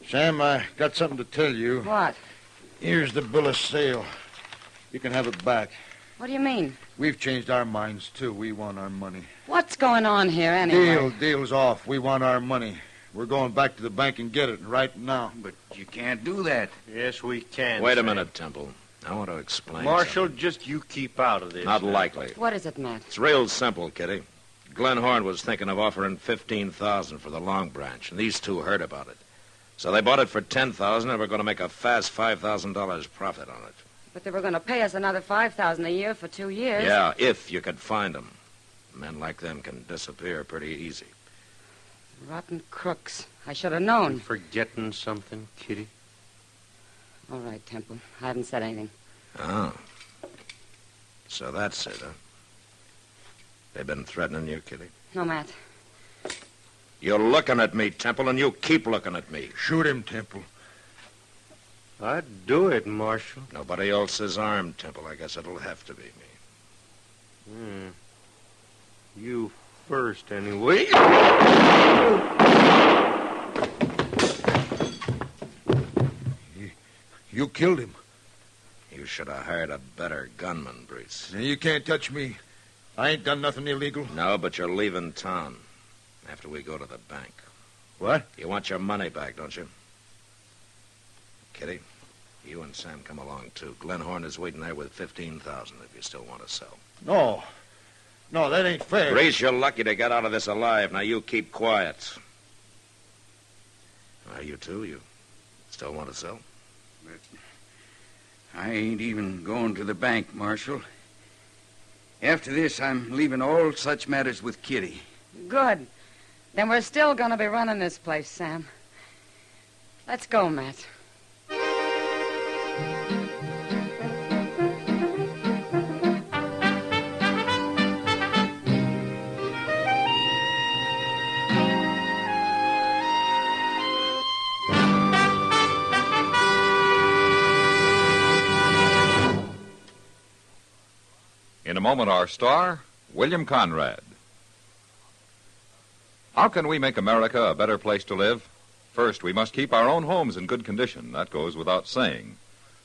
S18: Sam, I got something to tell you.
S17: What?
S18: Here's the bill of sale. You can have it back.
S17: What do you mean?
S18: We've changed our minds, too. We want our money.
S17: What's going on here, anyway?
S18: Deal's off. We want our money. We're going back to the bank and get it right now.
S19: But you can't do that.
S4: Yes, we can.
S2: Wait a
S4: Sam.
S2: minute, Temple. I want to explain
S4: Marshal,
S2: something.
S4: just you keep out of this.
S2: Not
S4: now.
S2: likely.
S17: What is it, Matt?
S2: It's real simple, Kitty. Glenn Horn was thinking of offering $15,000 for the Long Branch, and these two heard about it. So they bought it for $10,000, and we're going to make a fast $5,000 profit on it.
S17: But they were going to pay us another $5,000 a year for 2 years.
S2: Yeah, if you could find them. Men like them can disappear pretty easy.
S17: Rotten crooks. I should have known.
S4: You forgetting something, Kitty?
S17: All right, Temple. I haven't said anything.
S2: Oh. So that's it, huh? They've been threatening you, Kitty?
S17: No, Matt.
S2: You're looking at me, Temple, and you keep looking at me.
S18: Shoot him, Temple.
S4: I'd do it, Marshal.
S2: Nobody else is armed, Temple. I guess it'll have to be me.
S4: You first, anyway.
S18: You killed him.
S2: You should have hired a better gunman, Brees.
S18: Now, you can't touch me. I ain't done nothing illegal.
S2: No, but you're leaving town after we go to the bank.
S18: What?
S2: You want your money back, don't you? Kitty, you and Sam come along, too. Glenn Horn is waiting there with $15,000 if you still want to sell.
S18: No. No, that ain't fair.
S2: Brees, you're lucky to get out of this alive. Now, you keep quiet. You too? You still want to sell?
S19: But I ain't even going to the bank, Marshal. After this, I'm leaving all such matters with Kitty.
S17: Good. Then we're still going to be running this place, Sam. Let's go, Matt.
S1: In a moment, our star, William Conrad. How can we make America a better place to live? First, we must keep our own homes in good condition. That goes without saying.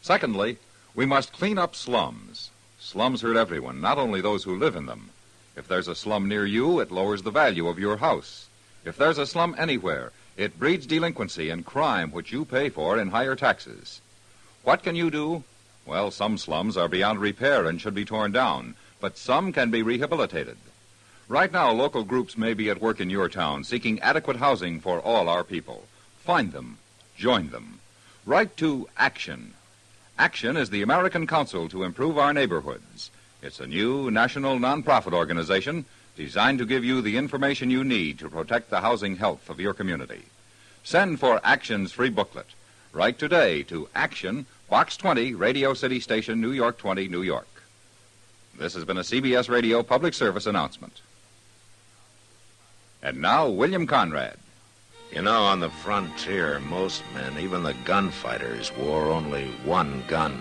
S1: Secondly, we must clean up slums. Slums hurt everyone, not only those who live in them. If there's a slum near you, it lowers the value of your house. If there's a slum anywhere, it breeds delinquency and crime, which you pay for in higher taxes. What can you do? Well, some slums are beyond repair and should be torn down, but some can be rehabilitated. Right now, local groups may be at work in your town seeking adequate housing for all our people. Find them. Join them. Write to Action. Action is the American Council to Improve Our Neighborhoods. It's a new national nonprofit organization designed to give you the information you need to protect the housing health of your community. Send for Action's free booklet. Write today to Action, Box 20, Radio City Station, New York 20, New York. This has been a CBS Radio public service announcement. And now, William Conrad.
S2: You know, on the frontier, most men, even the gunfighters, wore only one gun.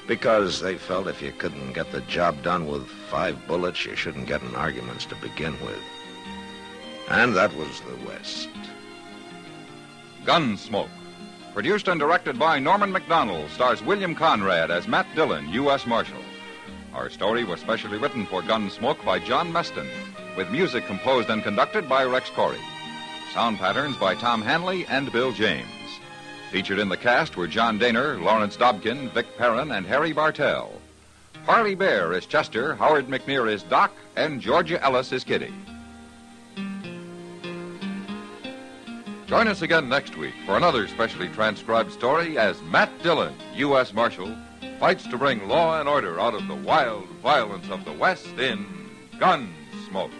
S2: Because they felt if you couldn't get the job done with 5 bullets, you shouldn't get in arguments to begin with. And that was the West.
S1: Gunsmoke. Produced and directed by Norman MacDonald, stars William Conrad as Matt Dillon, U.S. Marshal. Our story was specially written for Gunsmoke by John Meston, with music composed and conducted by Rex Corey. Sound patterns by Tom Hanley and Bill James. Featured in the cast were John Daner, Lawrence Dobkin, Vic Perrin, and Harry Bartell. Harley Bear is Chester, Howard McNear is Doc, and Georgia Ellis is Kitty. Join us again next week for another specially transcribed story as Matt Dillon, U.S. Marshal, fights to bring law and order out of the wild violence of the West in Gunsmoke.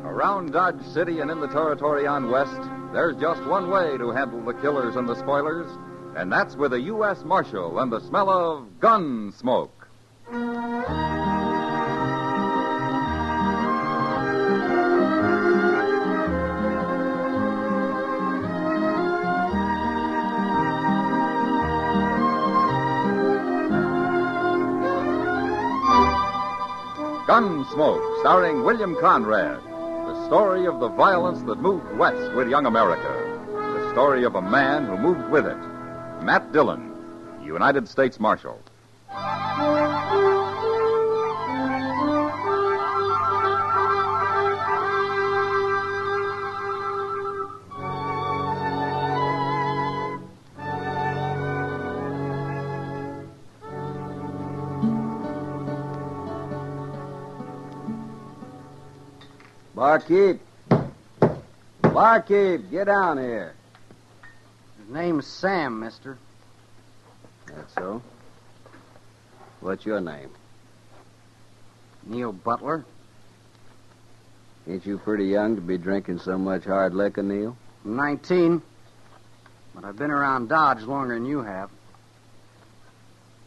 S1: Around Dodge City and in the territory on West, there's just one way to handle the killers and the spoilers, and that's with a U.S. Marshal and the smell of Gunsmoke. Gunsmoke, starring William Conrad. The story of the violence that moved west with young America. The story of a man who moved with it. Matt Dillon, United States Marshal.
S21: Barkeep! Barkeep, get down here.
S22: His name's Sam, mister.
S21: That's so. What's your name?
S22: Neil Butler.
S21: Ain't you pretty young to be drinking so much hard liquor, Neil?
S22: I'm 19, but I've been around Dodge longer than you have.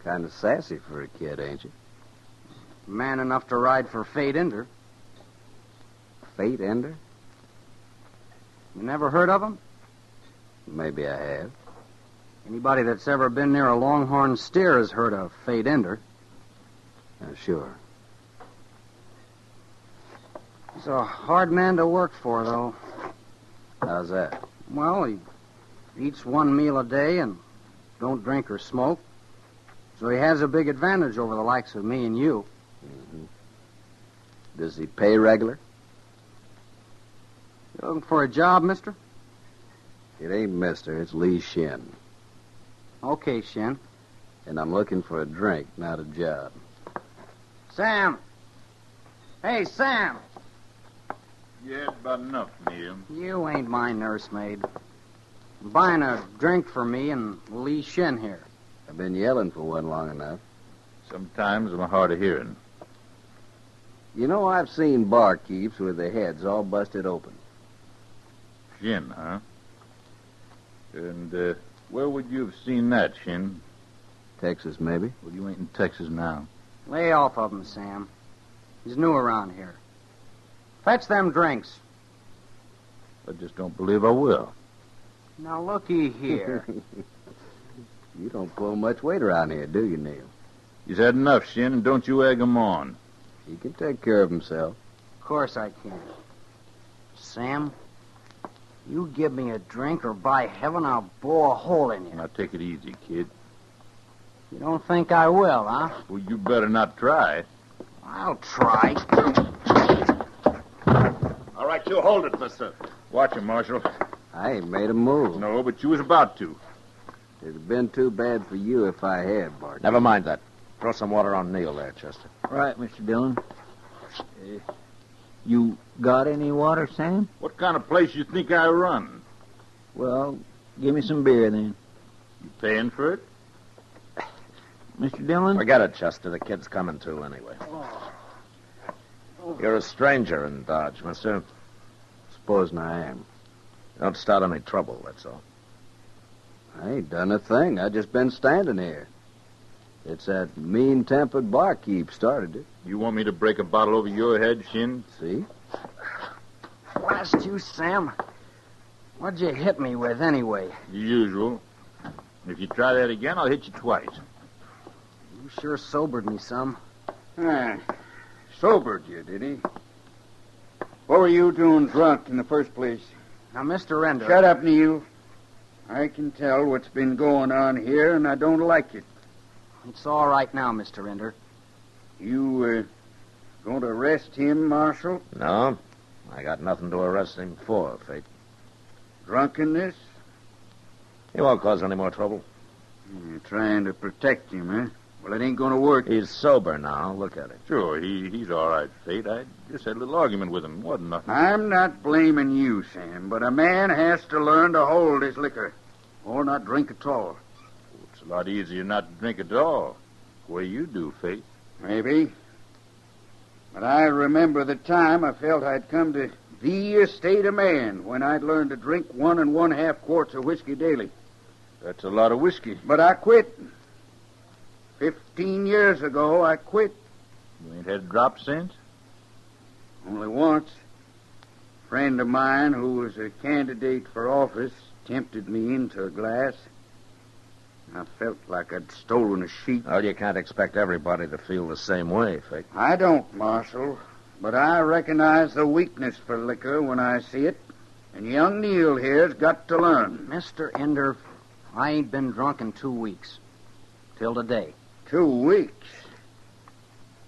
S21: Kind of sassy for a kid, ain't you?
S22: Man enough to ride for Fate Ender.
S21: Fate Ender?
S22: You never heard of him?
S21: Maybe I have.
S22: Anybody that's ever been near a longhorn steer has heard of Fate Ender.
S21: Sure.
S22: He's a hard man to work for, though.
S21: How's that?
S22: Well, he eats one meal a day and don't drink or smoke. So he has a big advantage over the likes of me and you.
S21: Mm-hmm. Does he pay regular?
S22: You looking for a job, mister?
S21: It ain't mister, it's Lee Shin.
S22: Okay, Shin.
S21: And I'm looking for a drink, not a job.
S22: Sam! Hey, Sam!
S8: Yeah, about enough, Neil.
S22: You ain't my nursemaid. I'm buying a drink for me and Lee Shin here.
S21: I've been yelling for one long enough.
S8: Sometimes I'm hard of hearing.
S21: You know, I've seen barkeeps with their heads all busted open.
S8: Shin, huh? And where would you have seen that, Shin?
S21: Texas, maybe.
S8: Well, you ain't in Texas now.
S22: Lay off of him, Sam. He's new around here. Fetch them drinks.
S8: I just don't believe I will.
S22: Now, looky here.
S21: You don't pull much weight around here, do you, Neil?
S8: He's had enough, Shin, and don't you egg him on.
S21: He can take care of himself.
S22: Of course I can. Sam, you give me a drink or by heaven I'll blow a hole in you.
S8: Now, take it easy, kid.
S22: You don't think I will, huh?
S8: Well, you better not try.
S22: I'll try.
S8: All right, you hold it, mister. Watch him, Marshal.
S21: I ain't made a move.
S8: No, but you was about to.
S21: It'd have been too bad for you if I had, Bart.
S2: Never mind that. Throw some water on Neil there, Chester.
S3: Right, Mr. Dillon. You got any water, Sam?
S8: What kind of place you think I run?
S3: Well, give me some beer, then.
S8: You paying for it?
S3: Mr. Dillon?
S2: Forget it, Chester. The kid's coming to anyway. You're a stranger in Dodge, mister.
S21: Supposing I am.
S2: Don't start any trouble, that's all.
S21: I ain't done a thing. I just been standing here. It's that mean-tempered barkeep started it.
S8: You want me to break a bottle over your head, Shin?
S21: See?
S22: Blast you, Sam. What'd you hit me with, anyway?
S8: The usual. If you try that again, I'll hit you twice.
S22: You sure sobered me some.
S9: Sobered you, did he? What were you doing drunk in the first place?
S22: Now, Mr. Render...
S9: Shut up, Neil. I can tell what's been going on here, and I don't like it.
S22: It's all right now, Mr. Render.
S9: You, going to arrest him, Marshal?
S2: No, I got nothing to arrest him for, Fate.
S9: Drunkenness?
S2: He won't cause any more trouble.
S9: You're trying to protect him, huh? Well, it ain't going to work.
S2: He's sober now. Look at him.
S8: Sure, he's all right, Fate. I just had a little argument with him. Wasn't nothing.
S9: I'm not blaming you, Sam, but a man has to learn to hold his liquor, or not drink at all.
S8: It's a lot easier not to drink at all. The way you do, Fate.
S9: Maybe. But I remember the time I felt I'd come to the estate of man when I'd learned to drink 1 1/2 quarts of whiskey daily.
S8: That's a lot of whiskey.
S9: But I quit. 15 years ago, I quit.
S8: You ain't had a drop since?
S9: Only once. A friend of mine who was a candidate for office tempted me into a glass. I felt like I'd stolen a sheep.
S2: Well, you can't expect everybody to feel the same way, Fate.
S9: I don't, Marshal. But I recognize the weakness for liquor when I see it. And young Neil here's got to learn.
S22: Mr. Ender, I ain't been drunk in 2 weeks. Till today.
S9: 2 weeks?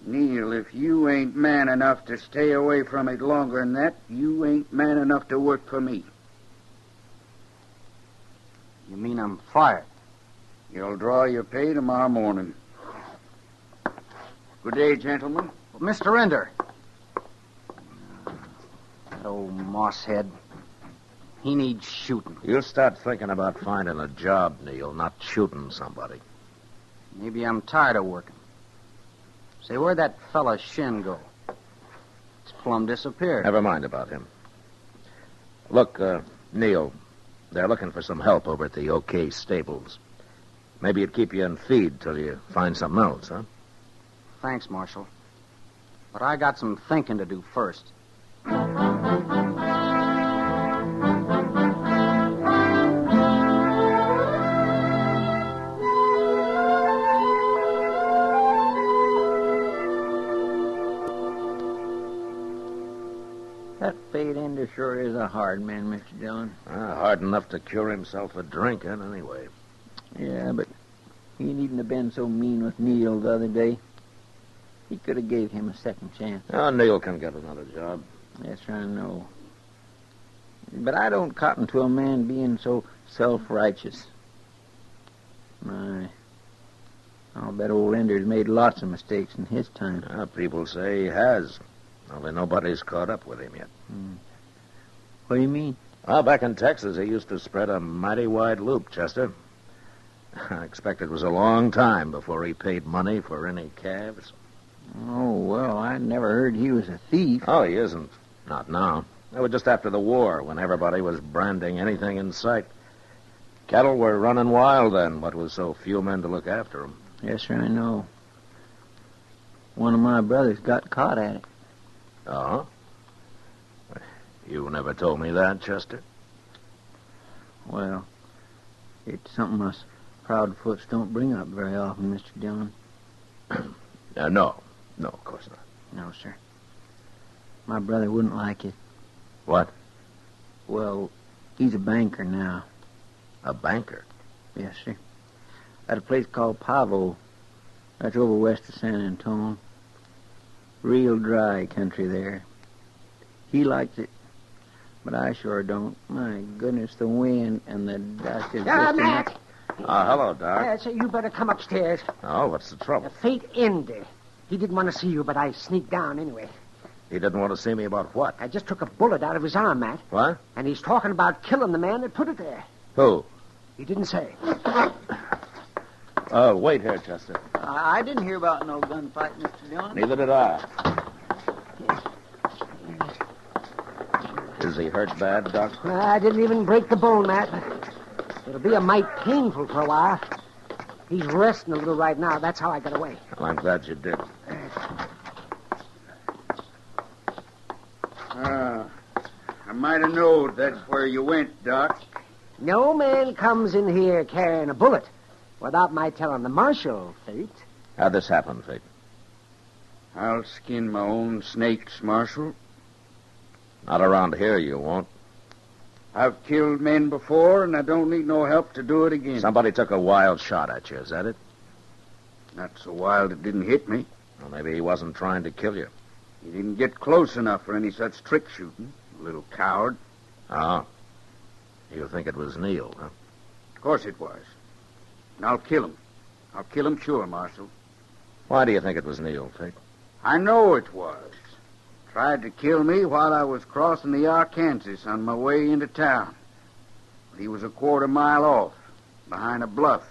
S9: Neil, if you ain't man enough to stay away from it longer than that, you ain't man enough to work for me.
S22: You mean I'm fired?
S9: You'll draw your pay tomorrow morning. Good day, gentlemen.
S22: Mr. Ender. That old mosshead. He needs shooting.
S2: You'll start thinking about finding a job, Neil, not shooting somebody.
S22: Maybe I'm tired of working. Say, where'd that fella Shin go? It's plumb disappeared.
S2: Never mind about him. Look, Neil, they're looking for some help over at the OK Stables. Maybe it'd keep you in feed till you find something else, huh?
S22: Thanks, Marshal. But I got some thinking to do first.
S3: That Fate Ender sure is a hard man, Mr. Dillon.
S2: Hard enough to cure himself of drinking, anyway.
S3: Yeah, but He needn't have been so mean with Neil the other day. He could have gave him a second chance.
S2: Oh, Neil can get another job.
S3: Yes, I know. But I don't cotton to a man being so self-righteous. My, I'll bet old Ender's made lots of mistakes in his time.
S2: People say he has. Only nobody's caught up with him yet.
S3: What do you mean?
S2: Well, back in Texas, he used to spread a mighty wide loop, Chester. I expect it was a long time before he paid money for any calves.
S3: Oh, well, I never heard he was a thief.
S2: Oh, he isn't. Not now. That was just after the war, when everybody was branding anything in sight. Cattle were running wild then, what with so few men to look after them.
S3: Yes, sir, I know. One of my brothers got caught at it.
S2: Oh? You never told me that, Chester.
S3: Well, it's something us proudfoots don't bring up very often, Mr. Dillon.
S2: No, of course not.
S3: No, sir. My brother wouldn't like it.
S2: What?
S3: Well, he's a banker now.
S2: A banker?
S3: Yes, sir. At a place called Pavo. That's over west of San Antone. Real dry country there. He likes it, but I sure don't. My goodness, the wind and the dust is just
S16: Matt!
S2: Hello, Doc.
S16: So you better come upstairs.
S2: Oh, what's the trouble?
S16: Fate Ender. He didn't want to see you, but I sneaked down anyway.
S2: He didn't want to see me about what?
S16: I just took a bullet out of his arm, Matt.
S2: What?
S16: And he's talking about killing the man that put it there.
S2: Who?
S16: He didn't say.
S2: Wait here, Chester.
S3: I didn't hear about no gunfight, Mr. Dillon.
S2: Neither did I. Is he hurt bad, Doc?
S16: I didn't even break the bone, Matt. It'll be a mite painful for a while. He's resting a little right now. That's how I got away.
S2: Well, I'm glad you did.
S9: I might have known that's where you went, Doc.
S16: No man comes in here carrying a bullet without my telling the marshal, Fate.
S2: How'd this happen, Fate?
S9: I'll skin my own snakes, Marshal.
S2: Not around here, you won't.
S9: I've killed men before, and I don't need no help to do it again.
S2: Somebody took a wild shot at you, is that it?
S9: Not so wild it didn't hit me.
S2: Well, maybe he wasn't trying to kill you.
S9: He didn't get close enough for any such trick shooting. Little coward.
S2: Oh. You think it was Neil, huh?
S9: Of course it was. And I'll kill him. I'll kill him sure, Marshal.
S2: Why do you think it was Neil, Fate?
S9: I know it was. Tried to kill me while I was crossing the Arkansas on my way into town. But he was a quarter mile off, behind a bluff.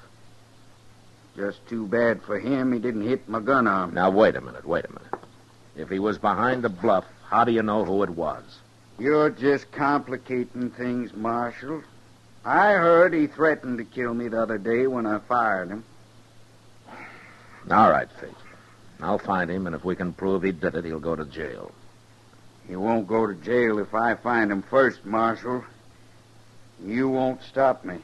S9: Just too bad for him he didn't hit my gun arm.
S2: Now, wait a minute. If he was behind the bluff, how do you know who it was?
S9: You're just complicating things, Marshal. I heard he threatened to kill me the other day when I fired him.
S2: All right, Fate. I'll find him, and if we can prove he did it, he'll go to jail.
S9: He won't go to jail if I find him first, Marshal. You won't stop me.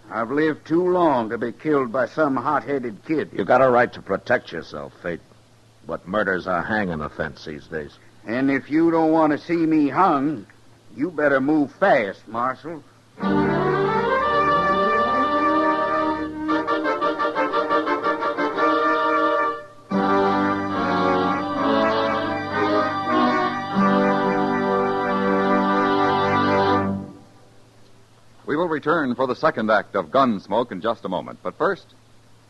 S9: I've lived too long to be killed by some hot-headed kid.
S2: You got a right to protect yourself, Fate. But murder's a hanging offense these days.
S9: And if you don't want to see me hung, you better move fast, Marshal.
S1: We will return for the second act of Gunsmoke in just a moment. But first,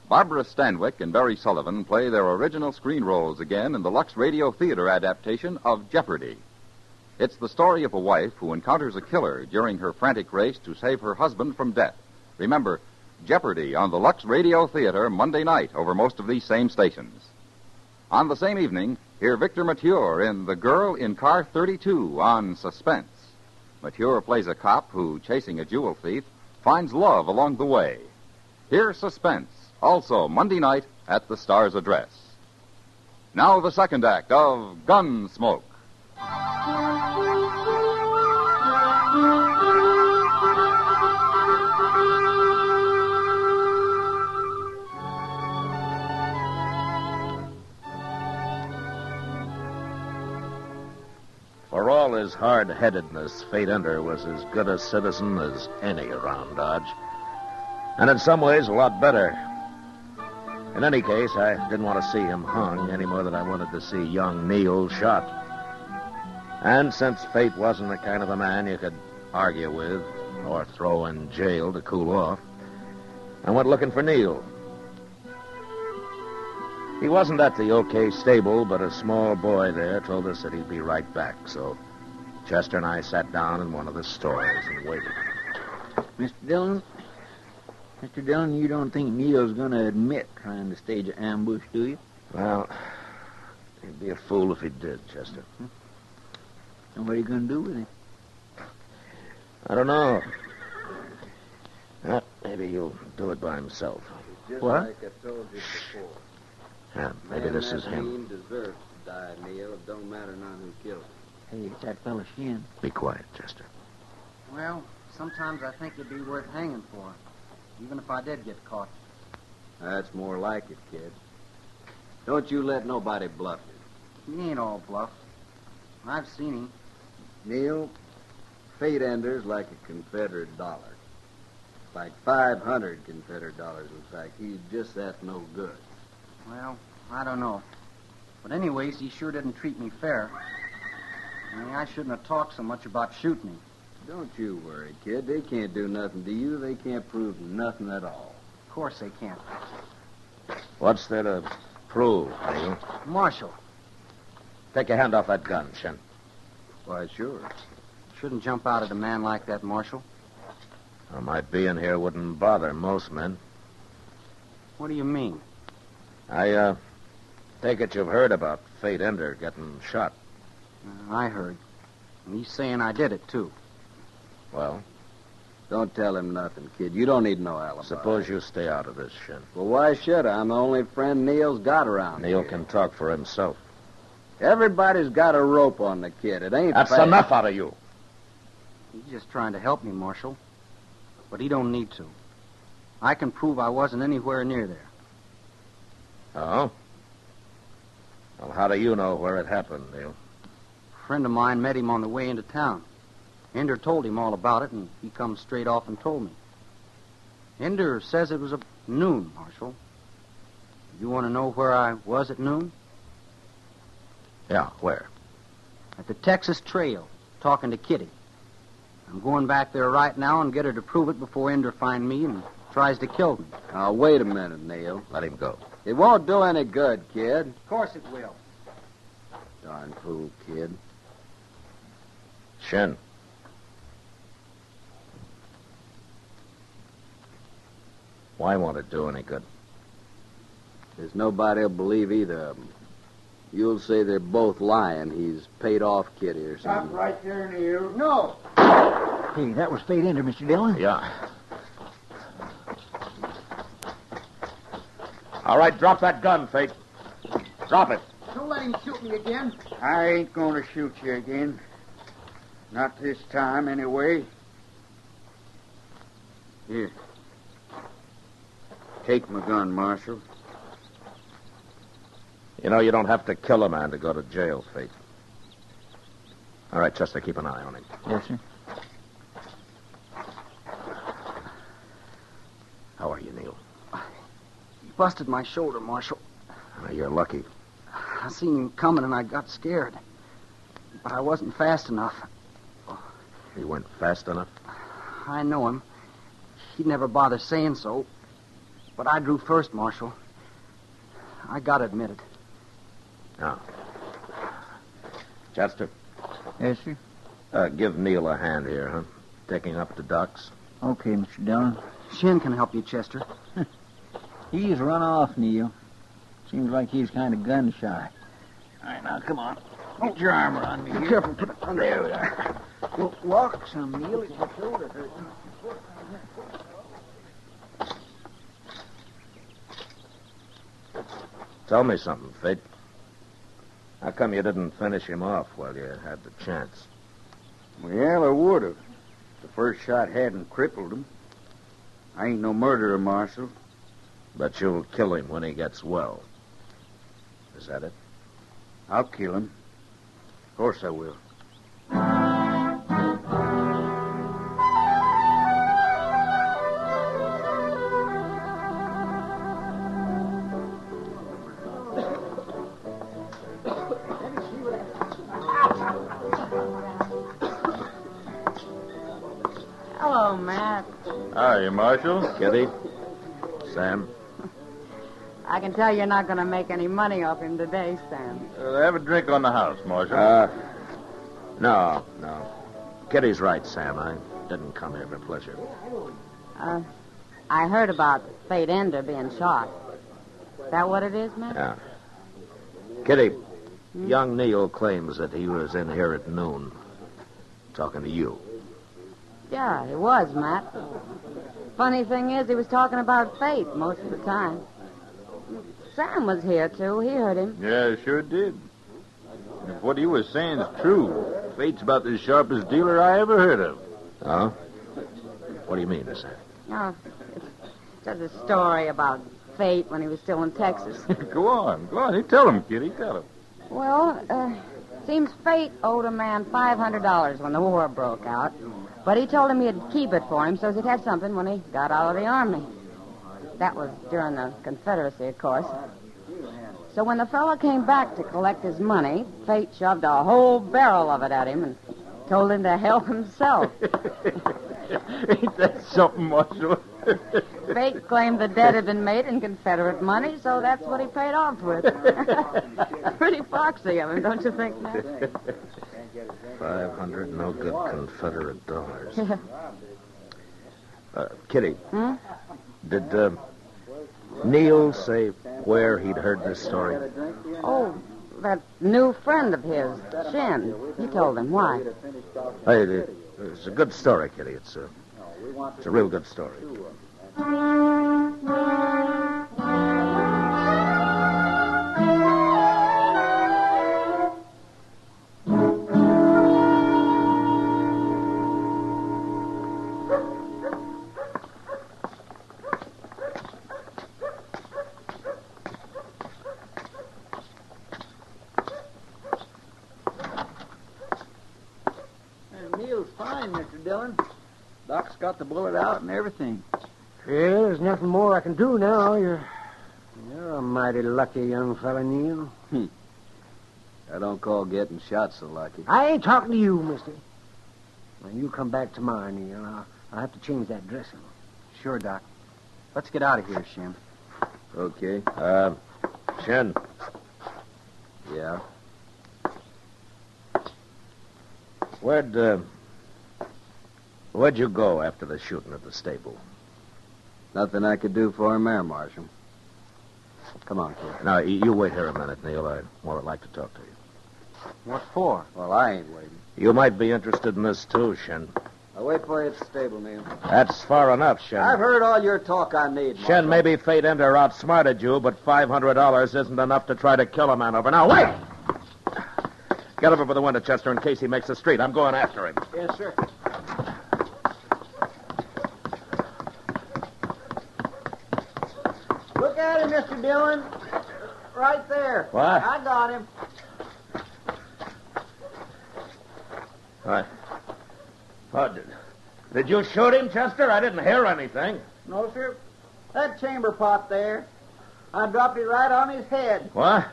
S1: Barbara Stanwyck and Barry Sullivan play their original screen roles again in the Lux Radio Theater adaptation of Jeopardy! It's the story of a wife who encounters a killer during her frantic race to save her husband from death. Remember, Jeopardy! On the Lux Radio Theater Monday night over most of these same stations. On the same evening, hear Victor Mature in The Girl in Car 32 on Suspense. Mature plays a cop who, chasing a jewel thief, finds love along the way. Hear Suspense, also Monday night at the Star's Address. Now the second act of Gunsmoke.
S2: For all his hard-headedness, Fate Ender was as good a citizen as any around Dodge. And in some ways, a lot better. In any case, I didn't want to see him hung any more than I wanted to see young Neil shot. And since Fate wasn't the kind of a man you could argue with or throw in jail to cool off, I went looking for Neil. He wasn't at the OK stable, but a small boy there told us that he'd be right back, so Chester and I sat down in one of the stalls and waited.
S3: Mr. Dillon, you don't think Neil's going to admit trying to stage an ambush, do you?
S2: Well, he'd be a fool if he did, Chester.
S3: And what are you going to do with him?
S2: I don't know. Maybe he'll do it by himself.
S21: Just
S3: What?
S21: like I told you before.
S2: Yeah, maybe
S21: Man,
S2: this is
S21: that
S2: him.
S21: mean deserves to die, Neil. It don't matter none who killed him.
S3: Hey, it's that fella Shin.
S2: Be quiet, Chester.
S22: Well, sometimes I think it'd be worth hanging for, even if I did get caught.
S21: That's more like it, kid. Don't you let nobody bluff you.
S22: He ain't all bluff. I've seen him.
S21: Neil, Fate Ender's like a Confederate dollar. Like 500 Confederate dollars, in fact. He's just that no good.
S22: Well, I don't know. But anyways, he sure didn't treat me fair. I mean, I shouldn't have talked so much about shooting him.
S21: Don't you worry, kid. They can't do nothing to you. They can't prove nothing at all.
S22: Of course they can't.
S2: What's there to prove, Neil?
S22: Marshal.
S2: Take your hand off that gun, Shin.
S21: Why, sure.
S22: Shouldn't jump out at a man like that, Marshal.
S2: Well, my being here wouldn't bother most men.
S22: What do you mean?
S2: I take it you've heard about Fate Ender getting shot.
S22: I heard. And he's saying I did it, too.
S2: Well?
S21: Don't tell him nothing, kid. You don't need no alibi.
S2: Suppose you stay out of this, Shin.
S21: Well, why should I? I'm the only friend Neil's got around
S2: Neil
S21: here.
S2: can talk for himself.
S21: Everybody's got a rope on the kid. It ain't
S2: That's
S21: fair.
S2: enough out of you.
S22: He's just trying to help me, Marshal. But he don't need to. I can prove I wasn't anywhere near there.
S2: Oh? Well, how do you know where it happened, Neil?
S22: A friend of mine met him on the way into town. Ender told him all about it, and he come straight off and told me. Ender says it was at noon, Marshal. You want to know where I was at noon?
S2: Yeah, where?
S22: At the Texas Trail, talking to Kitty. I'm going back there right now and get her to prove it before Ender finds me and tries to kill me.
S21: Now, wait a minute, Neil.
S2: Let him go.
S21: It won't do any good, kid.
S22: Of course it will.
S21: Darn fool, kid.
S2: Shin. Why won't it do any good?
S21: There's nobody'll believe either of them. You'll say they're both lying. He's paid off Kitty or something.
S9: Stop right there, Neil. No.
S3: Hey, that was Fate Ender, Mr. Dillon.
S2: Yeah. All right, drop that gun, Fate. Drop it.
S9: Don't let him shoot me again. I ain't going to shoot you again. Not this time, anyway. Here. Take my gun, Marshal.
S2: You know, you don't have to kill a man to go to jail, Fate. All right, Chester, keep an eye on him.
S3: Yes, sir.
S2: How are you, Neil?
S22: He busted my shoulder, Marshal.
S2: You're lucky.
S22: I seen him coming and I got scared. But I wasn't fast enough.
S2: You weren't fast enough?
S22: I know him. He'd never bother saying so. But I drew first, Marshal. I gotta admit it.
S2: Now, Chester.
S3: Yes, sir.
S2: Give Neil a hand here, huh? Taking up the ducks.
S3: Okay, Mr. Dillon.
S22: Shin can help you, Chester.
S3: He's run off, Neil. Seems like he's kind of gun shy. All right, now, come on. Put your arm around me.
S22: Be
S3: here.
S22: careful, put it under.
S3: There we are. Well, walk some, Neil. It's your shoulder hurting.
S2: Tell me something, Fate. How come you didn't finish him off while you had the chance?
S9: Well, I would have. The first shot hadn't crippled him. I ain't no murderer, Marshal.
S2: But you'll kill him when he gets well. Is that it?
S9: I'll kill him. Of course I will.
S7: Matt.
S8: Hi, Marshal.
S2: Kitty. Sam.
S7: I can tell you're not going to make any money off him today, Sam.
S8: Have a drink on the house, Marshal.
S2: No. Kitty's right, Sam. I didn't come here for pleasure.
S7: I heard about Fate Ender being shot. Is that what it is, Matt?
S2: Yeah. Kitty, young Neil claims that he was in here at noon talking to you.
S7: Yeah, he was, Matt. Funny thing is, he was talking about Fate most of the time. Sam was here, too. He heard him.
S8: Yeah, sure did. If what he was saying is true, Fate's about the sharpest dealer I ever heard of.
S2: Oh? What do you mean, Sam?
S7: Oh, it's just a story about Fate when he was still in Texas.
S8: Go on. You tell him, Kitty. Tell him.
S7: Well, seems Fate owed a man $500 when the war broke out. But he told him he'd keep it for him so he'd have something when he got out of the army. That was during the Confederacy, of course. So when the fellow came back to collect his money, Fate shoved a whole barrel of it at him and told him to help himself.
S8: Ain't that something, Marshal?
S7: Fate claimed the debt had been made in Confederate money, so that's what he paid off with. Pretty foxy of him, don't you think, Matt?
S2: 500 no good Confederate dollars. Kitty, did Neil say where he'd heard this story?
S7: Oh, that new friend of his, Shin. He told him. Why?
S2: Hey, it's a good story, Kitty. It's a real good story.
S3: Neil's fine, Mr. Dillon. Doc's got the bullet out and everything.
S16: Yeah, there's nothing more I can do now. You're a mighty lucky young fella, Neil.
S21: I don't call getting shot so lucky.
S16: I ain't talking to you, mister. When you come back tomorrow, Neil, I'll have to change that dressing.
S22: Sure, Doc. Let's get out of here, Shem.
S21: Okay.
S2: Shin.
S21: Yeah.
S2: Where'd you go after the shooting at the stable?
S21: Nothing I could do for him there, Marshal. Come on, kid.
S2: Now, you wait here a minute, Neil. I'd more like to talk to you.
S22: What for?
S21: Well, I ain't waiting.
S2: You might be interested in this, too, Shin.
S21: I'll wait for you at the stable, Neil.
S2: That's far enough, Shin.
S21: I've heard all your talk I need, Marshal.
S2: Shin, maybe Fate Ender outsmarted you, but $500 isn't enough to try to kill a man over. Now, wait! Get over by the window, Chester, in case he makes the street. I'm going after him.
S21: Yes, sir.
S3: Look at him, Mr. Dillon. Right there.
S2: What?
S3: I got him.
S2: Did you shoot him, Chester? I didn't hear anything.
S3: No, sir. That chamber pot there. I dropped it right on his head.
S2: What?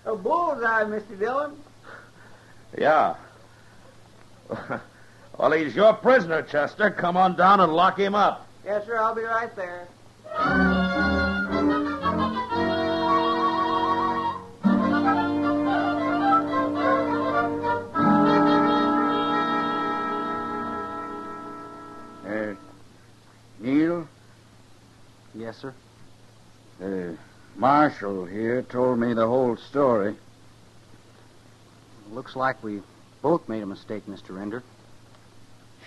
S3: A bullseye, Mr. Dillon.
S2: Yeah. Well, he's your prisoner, Chester. Come on down and lock him up.
S3: Yes, sir. I'll be right there.
S9: Neil?
S22: Yes, sir.
S9: Marshal here told me the whole story.
S22: Looks like we both made a mistake, Mr. Ender.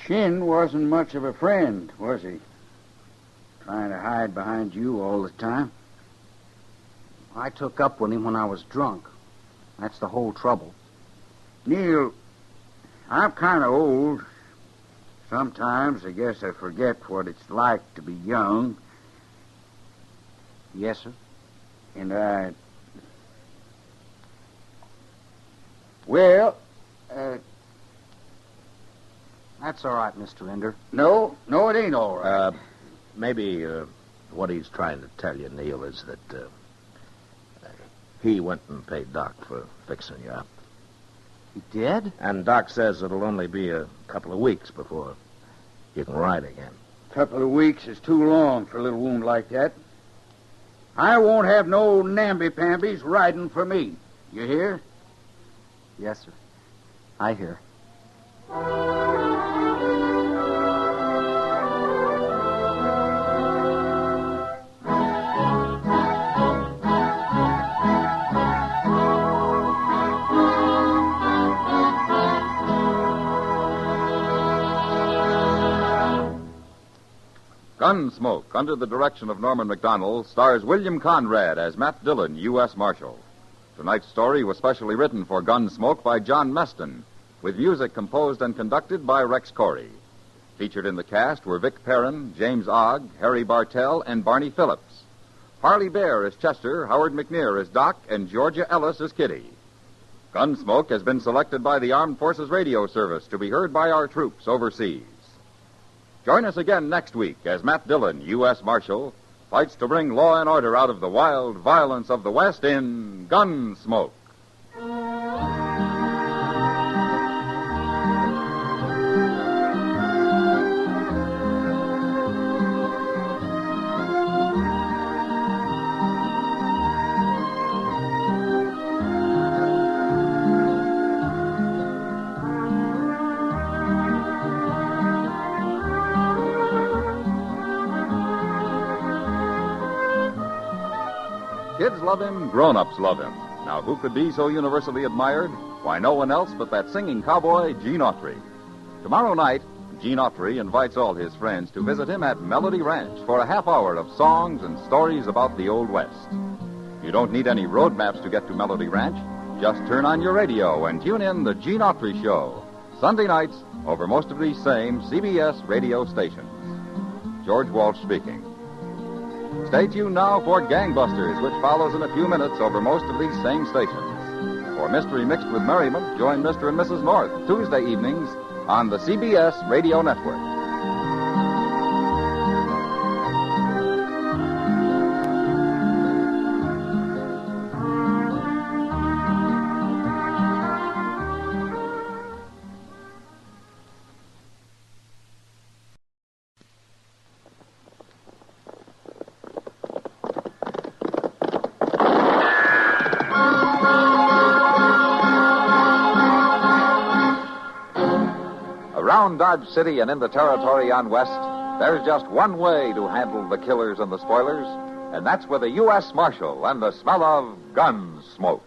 S9: Shin wasn't much of a friend, was he? Trying to hide behind you all the time.
S22: I took up with him when I was drunk. That's the whole trouble.
S9: Neil, I'm kind of old. Sometimes I guess I forget what it's like to be young.
S22: Yes, sir.
S9: And Well,
S22: That's all right, Mr. Ender.
S9: No, it ain't all right.
S2: Maybe what he's trying to tell you, Neil, is that he went and paid Doc for fixing you up.
S22: He did?
S2: And Doc says it'll only be a couple of weeks before you can ride again.
S9: Couple of weeks is too long for a little wound like that. I won't have no namby-pambies riding for me. You hear?
S22: Yes, sir. I hear.
S1: Gunsmoke, under the direction of Norman MacDonald, stars William Conrad as Matt Dillon, U.S. Marshal. Tonight's story was specially written for Gunsmoke by John Meston, with music composed and conducted by Rex Corey. Featured in the cast were Vic Perrin, James Ogg, Harry Bartell, and Barney Phillips. Harley Bear as Chester, Howard McNear as Doc, and Georgia Ellis as Kitty. Gunsmoke has been selected by the Armed Forces Radio Service to be heard by our troops overseas. Join us again next week as Matt Dillon, U.S. Marshal, fights to bring law and order out of the wild violence of the West in Gunsmoke. Kids love him, grown-ups love him. Now, who could be so universally admired? Why, no one else but that singing cowboy, Gene Autry. Tomorrow night, Gene Autry invites all his friends to visit him at Melody Ranch for a half hour of songs and stories about the Old West. You don't need any road maps to get to Melody Ranch. Just turn on your radio and tune in the Gene Autry Show, Sunday nights over most of these same CBS radio stations. George Walsh speaking. Stay tuned now for Gangbusters, which follows in a few minutes over most of these same stations. For Mystery Mixed with Merriment, join Mr. and Mrs. North Tuesday evenings on the CBS Radio Network. Around Dodge City and in the territory on West, there's just one way to handle the killers and the spoilers, and that's with a U.S. Marshal and the smell of gun smoke.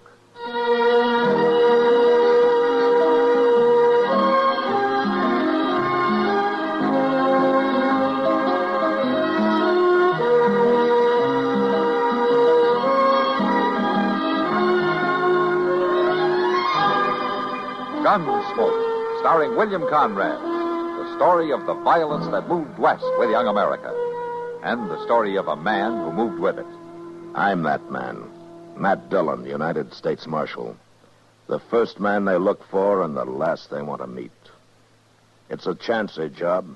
S1: Gunsmoke, starring William Conrad, the story of the violence that moved west with young America, and the story of a man who moved with it.
S2: I'm that man, Matt Dillon, United States Marshal. The first man they look for and the last they want to meet. It's a chancy job,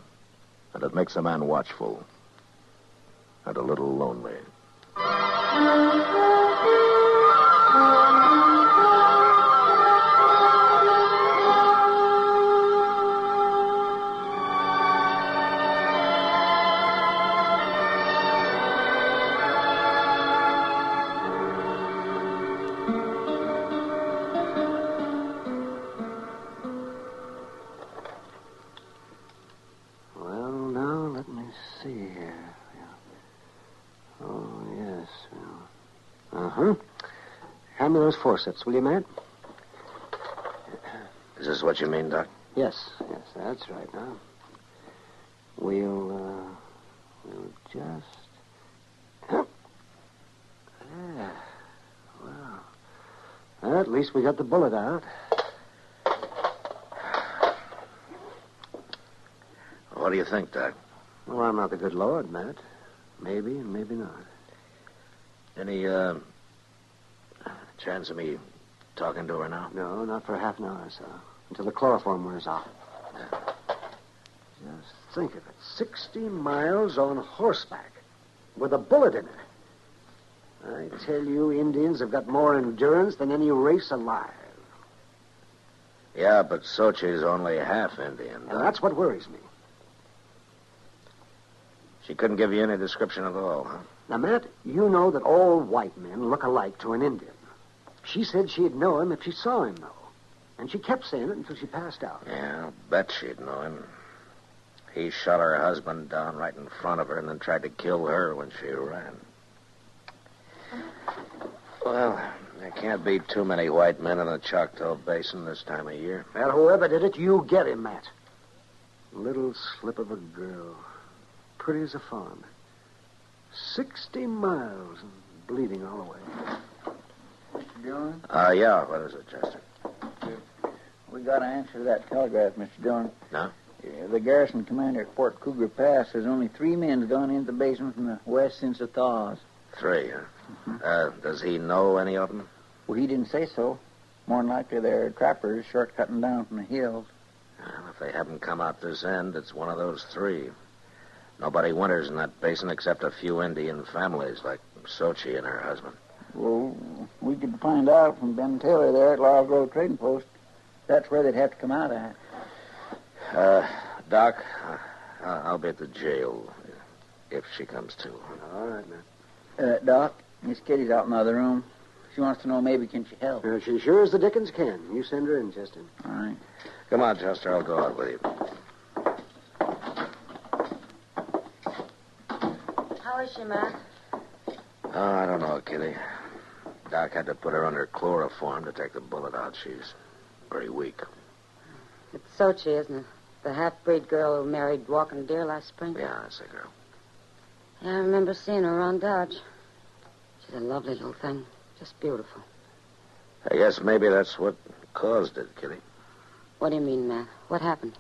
S2: and it makes a man watchful and a little lonely.
S12: Hand me those forceps, will you, Matt?
S2: Is this what you mean, Doc?
S12: Yes, that's right now. We'll just... Yeah. Well, at least we got the bullet out.
S2: What do you think, Doc?
S12: Well, I'm not the good Lord, Matt. Maybe and maybe not.
S2: Any, chance of me talking to her now?
S12: No, not for half an hour or so. Until the chloroform wears off. Just think of it. 60 miles on horseback with a bullet in it. I tell you, Indians have got more endurance than any race alive.
S2: Yeah, but Sochi's only half Indian, Doc.
S12: And that's what worries me.
S2: She couldn't give you any description at all, huh?
S12: Now, Matt, you know that all white men look alike to an Indian. She said she'd know him if she saw him, though. And she kept saying it until she passed out.
S2: Yeah, I'll bet she'd know him. He shot her husband down right in front of her and then tried to kill her when she ran. Well, there can't be too many white men in the Choctaw Basin this time of year.
S12: Well, whoever did it, you get him, Matt. Little slip of a girl. Pretty as a fawn. 60 miles and bleeding all the way.
S3: Mr. Dillon?
S2: Yeah, what is it, Chester?
S3: We got an answer to that telegraph, Mr. Dillon.
S2: No?
S3: The garrison commander at Fort Cougar Pass says only 3 men have gone into the basin from the west since the thaws.
S2: 3, huh? Does he know any of them?
S3: Well, he didn't say so. More than likely they're trappers shortcutting down from the hills.
S2: Well, if they haven't come out this end, it's one of those 3. Nobody winters in that basin except a few Indian families like Sochi and her husband.
S3: Well, we could find out from Ben Taylor there at Laurel Grove Trading Post. That's where they'd have to come out at.
S2: Doc, I'll be at the jail if she comes to.
S12: All right, man.
S3: Doc, Miss Kitty's out in the other room. She wants to know maybe can she help.
S12: She sure as the dickens can. You send her in, Chester.
S3: All right.
S2: Come on, Chester. I'll go out with you.
S7: How is she, Matt?
S2: Oh, I don't know, Kitty. Doc had to put her under chloroform to take the bullet out. She's very weak.
S7: It's Sochi, isn't it? The half-breed girl who married Walking Deer last spring?
S2: Yeah, that's the girl.
S7: Yeah, I remember seeing her around Dodge. She's a lovely little thing. Just beautiful.
S2: I guess maybe that's what caused it, Kitty.
S7: What do you mean, Matt? What happened?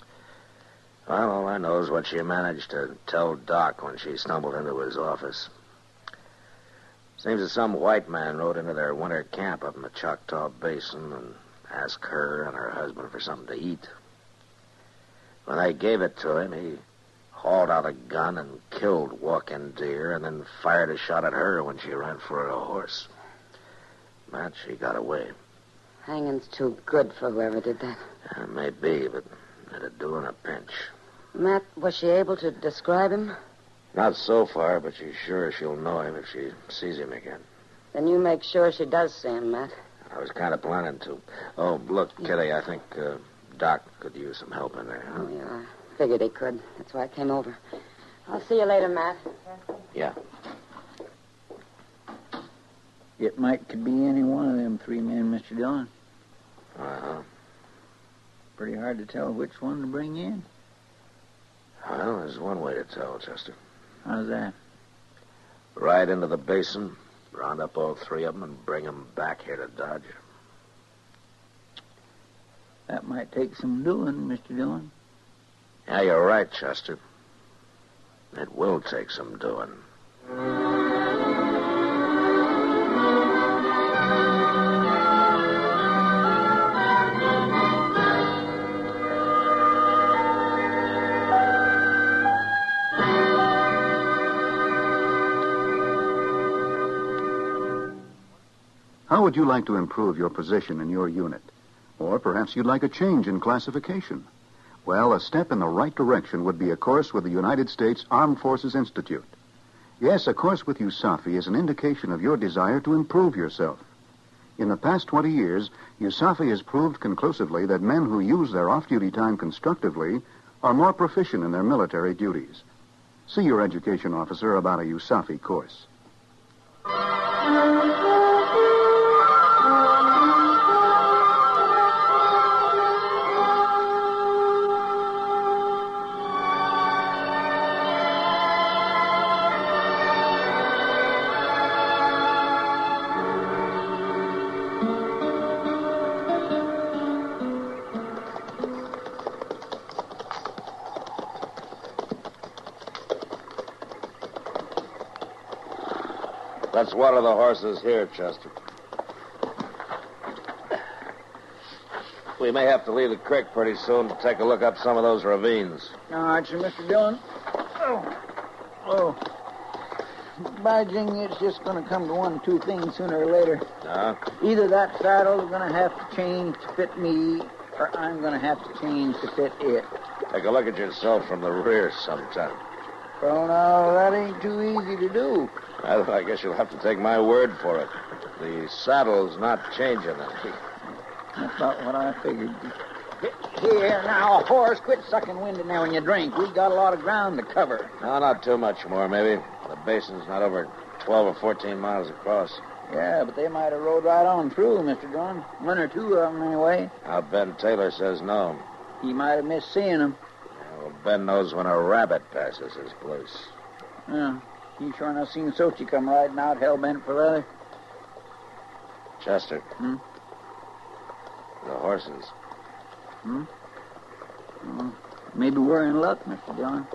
S2: Well, all I know is what she managed to tell Doc when she stumbled into his office. Seems that some white man rode into their winter camp up in the Choctaw Basin and asked her and her husband for something to eat. When they gave it to him, he hauled out a gun and killed Walking Deer and then fired a shot at her when she ran for a horse. Matt, she got away.
S7: Hanging's too good for whoever did that.
S2: Maybe, but it'd do in a pinch.
S7: Matt, was she able to describe him?
S2: Not so far, but she's sure she'll know him if she sees him again.
S7: Then you make sure she does see him, Matt.
S2: I was kind of planning to. Oh, look, Kitty, I think Doc could use some help in there. Huh?
S7: Oh, yeah. I figured he could. That's why I came over. I'll see you later, Matt.
S2: Yeah.
S3: It could be any one of them 3 men, Mr. Dillon.
S2: Uh-huh.
S3: Pretty hard to tell which one to bring in.
S2: Well, there's one way to tell, Chester.
S3: How's that?
S2: Ride into the basin, round up all 3 of them, and bring them back here to Dodge.
S3: That might take some doing, Mr. Dillon.
S2: Yeah, you're right, Chester. It will take some doing.
S14: How would you like to improve your position in your unit? Or perhaps you'd like a change in classification. Well, a step in the right direction would be a course with the United States Armed Forces Institute. Yes, a course with USAFI is an indication of your desire to improve yourself. In the past 20 years, USAFI has proved conclusively that men who use their off-duty time constructively are more proficient in their military duties. See your education officer about a USAFI course.
S2: Let's water the horses here, Chester. We may have to leave the creek pretty soon to take a look up some of those ravines.
S3: All right, sir, Mr. Dillon. Oh. By jing, it's just going to come to one of 2 things sooner or later. Either that saddle's going to have to change to fit me, or I'm going to have to change to fit it.
S2: Take a look at yourself from the rear sometime.
S9: Well, now, that ain't too easy to do.
S2: Well, I guess you'll have to take my word for it. The saddle's not changing any.
S3: That's about what I figured. Here, now, horse, quit sucking wind in there when you drink. We've got a lot of ground to cover.
S2: No, not too much more, maybe. The basin's not over 12 or 14 miles across.
S3: Yeah, but they might have rode right on through, Mr. John. One or two of them, anyway.
S2: Now, Ben Taylor says no.
S3: He might have missed seeing them.
S2: Yeah, well, Ben knows when a rabbit passes his place.
S3: Yeah, he sure enough seen Sochi come riding out hell-bent for leather.
S2: Chester. The horses.
S3: Maybe we're in luck, Mr. John.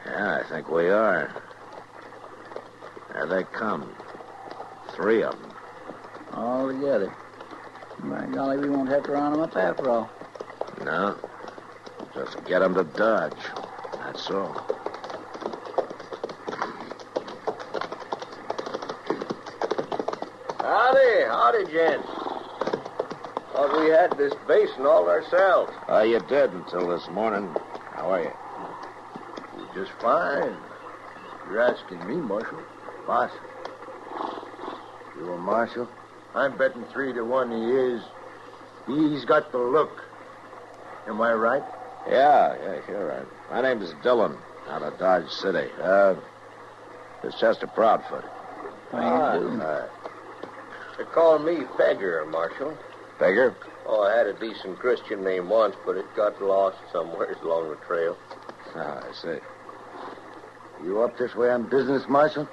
S2: Yeah, I think we are. There they come. 3 of them.
S3: All together. By golly, we won't have to round them up after all.
S2: No. Just get them to Dodge. That's all.
S4: Howdy, gents. Thought we had this basin all ourselves.
S2: You did until this morning. How are you?
S21: Just fine. You're asking me, Marshal. Boss. You a Marshal? I'm betting 3 to 1 he is. He's got the look. Am I right?
S2: Yeah, you're right. My name's Dillon, out of Dodge City. This is Chester Proudfoot.
S3: How you doing?
S4: They call me Beggar, Marshal.
S2: Beggar?
S4: Oh, I had a decent Christian name once, but it got lost somewhere along the trail.
S2: I see.
S21: You up this way on business, Marshal?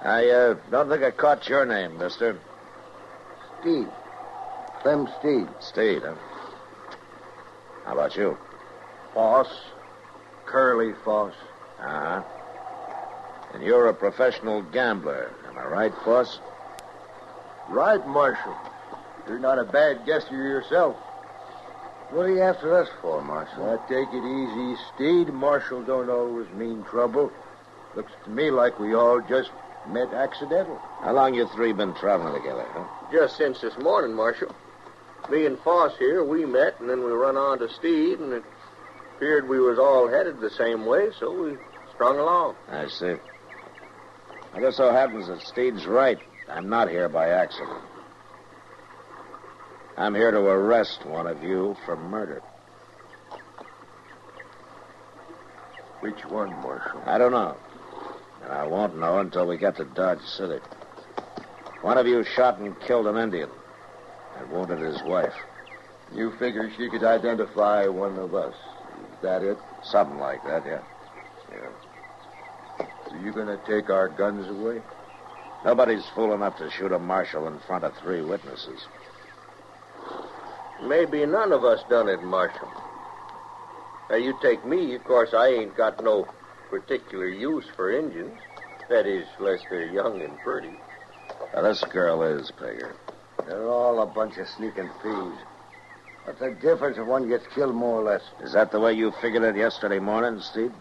S2: I don't think I caught your name, mister.
S21: Steed. Clem Steed.
S2: Steed, huh? How about you?
S21: Foss. Curly Foss.
S2: Uh-huh. And you're a professional gambler. Am I right, Foss?
S21: Right, Marshal. You're not a bad guesser yourself. What are you after us for, Marshal? Now, take it easy, Steed. Marshal don't always mean trouble. Looks to me like we all just met accidental.
S2: How long you 3 been traveling together, huh?
S4: Just since this morning, Marshal. Me and Foss here, we met, and then we run on to Steed, and it appeared we was all headed the same way, so we strung along.
S2: I see. It just so happens that Steed's right. I'm not here by accident. I'm here to arrest one of you for murder.
S21: Which one, Marshal?
S2: I don't know. And I won't know until we get to Dodge City. One of you shot and killed an Indian and wounded his wife.
S21: You figure she could identify one of us. Is that it?
S2: Something like that, yeah.
S21: So you gonna take our guns away?
S2: Nobody's fool enough to shoot a marshal in front of 3 witnesses.
S4: Maybe none of us done it, Marshal. Now, you take me, of course, I ain't got no particular use for Injuns. That is, unless they're young and pretty.
S2: Now, this girl is, Pegger.
S21: They're all a bunch of sneaking thieves. What's the difference if one gets killed more or less?
S2: Is that the way you figured it yesterday morning, Steve?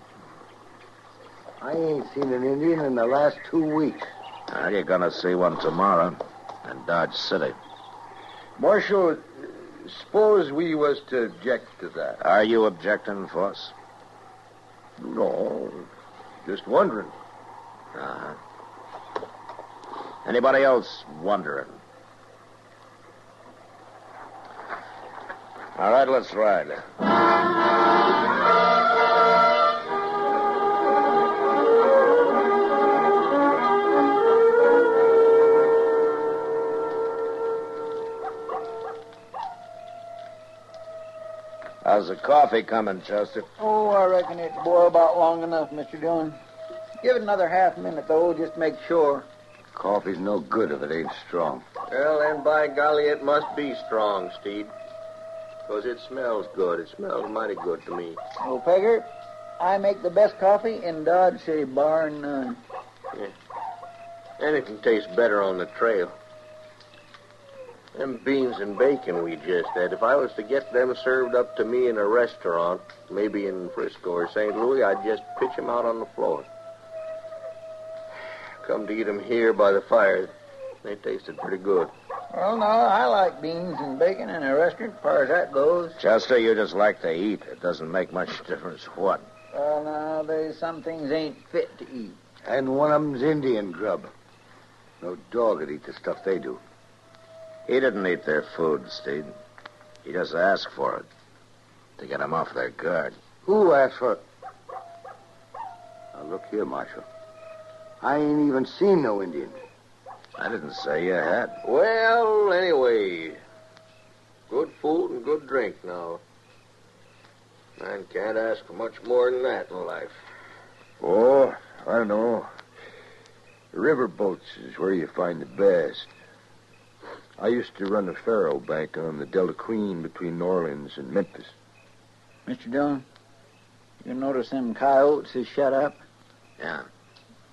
S21: I ain't seen an Indian in the last 2 weeks.
S2: Well, you're going to see one tomorrow in Dodge City.
S21: Marshal, suppose we was to object to that.
S2: Are you objecting, Foss?
S21: No, just wondering.
S2: Uh-huh. Anybody else wondering? All right, let's ride. How's the coffee coming, Chester?
S3: Oh, I reckon it's boiled about long enough, Mr. Dillon. Give it another half minute, though, just to make sure.
S21: Coffee's no good if it ain't strong.
S4: Well, then, by golly, it must be strong, Steed. Because it smells good. It smells mighty good to me.
S3: Oh, Pegger, I make the best coffee in Dodge City, bar none.
S4: Yeah. Anything tastes better on the trail. Them beans and bacon we just had, if I was to get them served up to me in a restaurant, maybe in Frisco or St. Louis, I'd just pitch them out on the floor. Come to eat them here by the fire. They tasted pretty good.
S3: Well, no, I like beans and bacon in a restaurant, as far as that goes.
S2: Chester, you just like to eat. It doesn't make much difference what.
S3: Well, now, there's some things ain't fit to eat.
S21: And one of 'em's Indian grub. No dog would eat the stuff they do.
S2: He didn't eat their food, Steve. He just asked for it to get them off their guard.
S21: Who asked for it? Now, look here, Marshal. I ain't even seen no Indian.
S2: I didn't say you had.
S4: Well, anyway, good food and good drink now. Man can't ask for much more than that in life.
S21: Oh, I don't know. The river boats is where you find the best. I used to run a faro bank on the Delta Queen between New Orleans and Memphis.
S3: Mr. Dillon, you notice them coyotes is shut up?
S2: Yeah.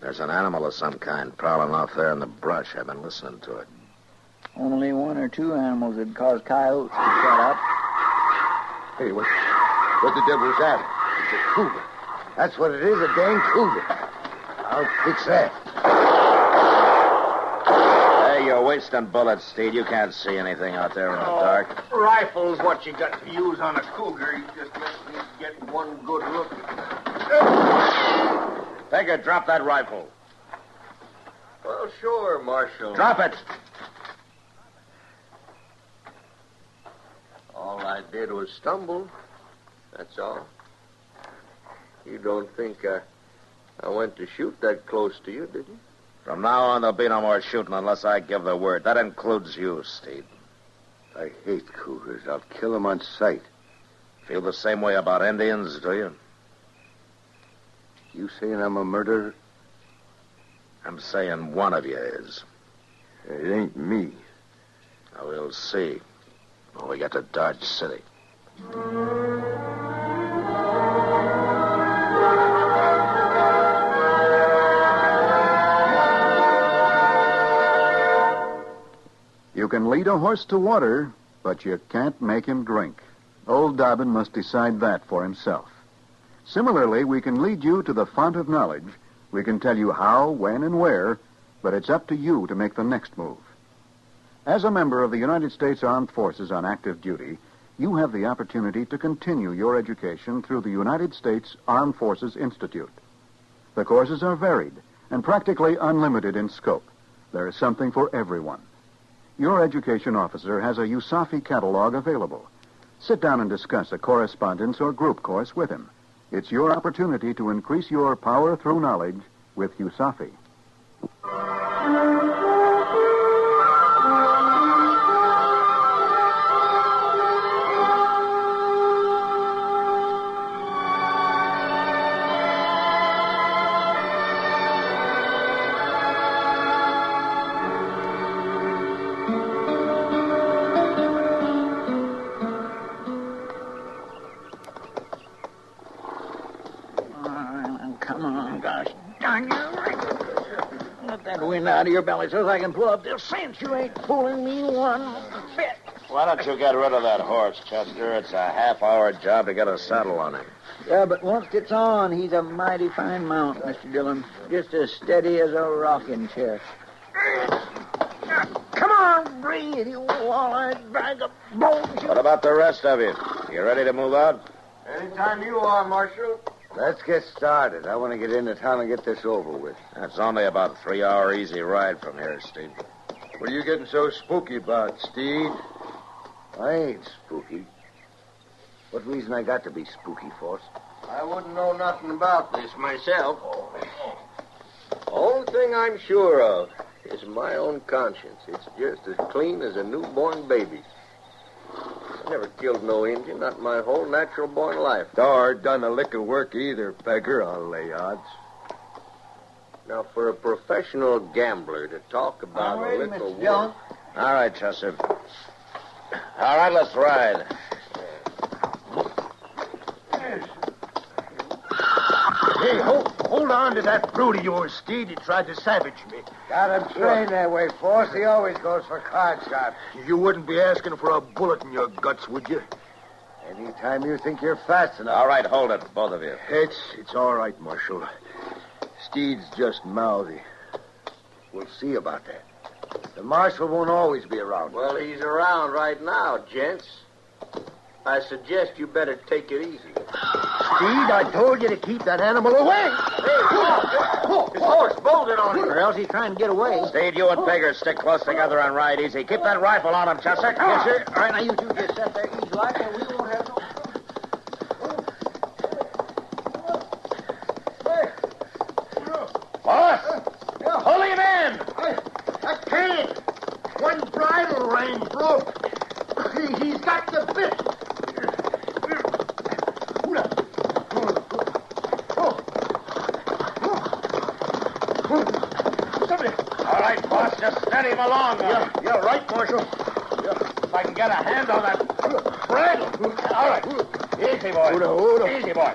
S2: There's an animal of some kind prowling off there in the brush. I've been listening to it.
S3: Only one or two animals would cause coyotes to shut up.
S21: Hey, what the devil's that? It's a cougar. That's what it is, a dang cougar. I'll fix that.
S2: Hey, you're wasting bullets, Steve. You can't see anything out there in the dark.
S4: Rifle's what you got to use on a cougar. You just let me get one good look.
S2: Pegger, drop that rifle.
S4: Well, sure, Marshal.
S2: Drop it.
S4: All I did was stumble. That's all. You don't think I went to shoot that close to you, did you?
S2: From now on, there'll be no more shooting unless I give the word. That includes you, Steve.
S21: I hate cougars. I'll kill them on sight.
S2: Feel the same way about Indians, do you?
S21: You saying I'm a murderer?
S2: I'm saying one of you is.
S21: It ain't me.
S2: Now, we'll see when we get to Dodge City.
S14: You can lead a horse to water, but you can't make him drink. Old Dobbin must decide that for himself. Similarly, we can lead you to the font of knowledge. We can tell you how, when, and where, but it's up to you to make the next move. As a member of the United States Armed Forces on active duty, you have the opportunity to continue your education through the United States Armed Forces Institute. The courses are varied and practically unlimited in scope. There is something for everyone. Your education officer has a USAFI catalog available. Sit down and discuss a correspondence or group course with him. It's your opportunity to increase your power through knowledge with USAFI.
S3: Come on, gosh darn you. Let that wind out of your belly so I can pull up this cinch. You ain't fooling me one bit.
S2: Why don't you get rid of that horse, Chester? It's a half-hour job to get a saddle on him.
S3: Yeah, but once it's on, he's a mighty fine mount, Mr. Dillon. Just as steady as a rocking chair. Come on, breathe, you wall-eyed bag of bones.
S2: What about the rest of you? You ready to move out?
S4: Anytime you are, Marshal.
S21: Let's get started. I want to get into town and get this over with.
S2: It's only about a 3-hour easy ride from here, Steve.
S21: What are you getting so spooky about, Steve? I ain't spooky. What reason I got to be spooky, Force?
S4: I wouldn't know nothing about this myself. Only thing I'm sure of is my own conscience. It's just as clean as a newborn baby. I never killed no Indian, not my whole natural-born life.
S21: Nor done a lick of work either, Pegger, I'll lay odds.
S4: Now, for a professional gambler to talk about a lick of work...
S2: All right, Chester. All right, let's ride.
S21: Hey, hold on to that brute of yours, Steve. He tried to savage me. Got him trained that way, Force. He always goes for card shots. You wouldn't be asking for a bullet in your guts, would you? Anytime you think you're fast enough.
S2: All right, hold it, both of you.
S21: It's all right, Marshal. Steed's just mouthy. We'll see about that. The Marshal won't always be around.
S4: Well, he's around right now, gents. I suggest you better take it easy.
S21: Steed, I told you to keep that animal away.
S9: His horse bolted on him.
S21: Or else he's trying to get away.
S2: Steed, you and Pegger stick close together and ride easy. Keep that rifle on him, Chester.
S21: Yes, sir. All right, now you two just sit there easy like, and we won't have no...
S2: Boss! Pull him in!
S21: I can't. One bridle rein broke. He's got the bit.
S2: All right, boss, just steady him along.
S21: Yeah, right, Marshal.
S2: If I can get a hand on that bridle. All right. Easy, boy. Easy, boy.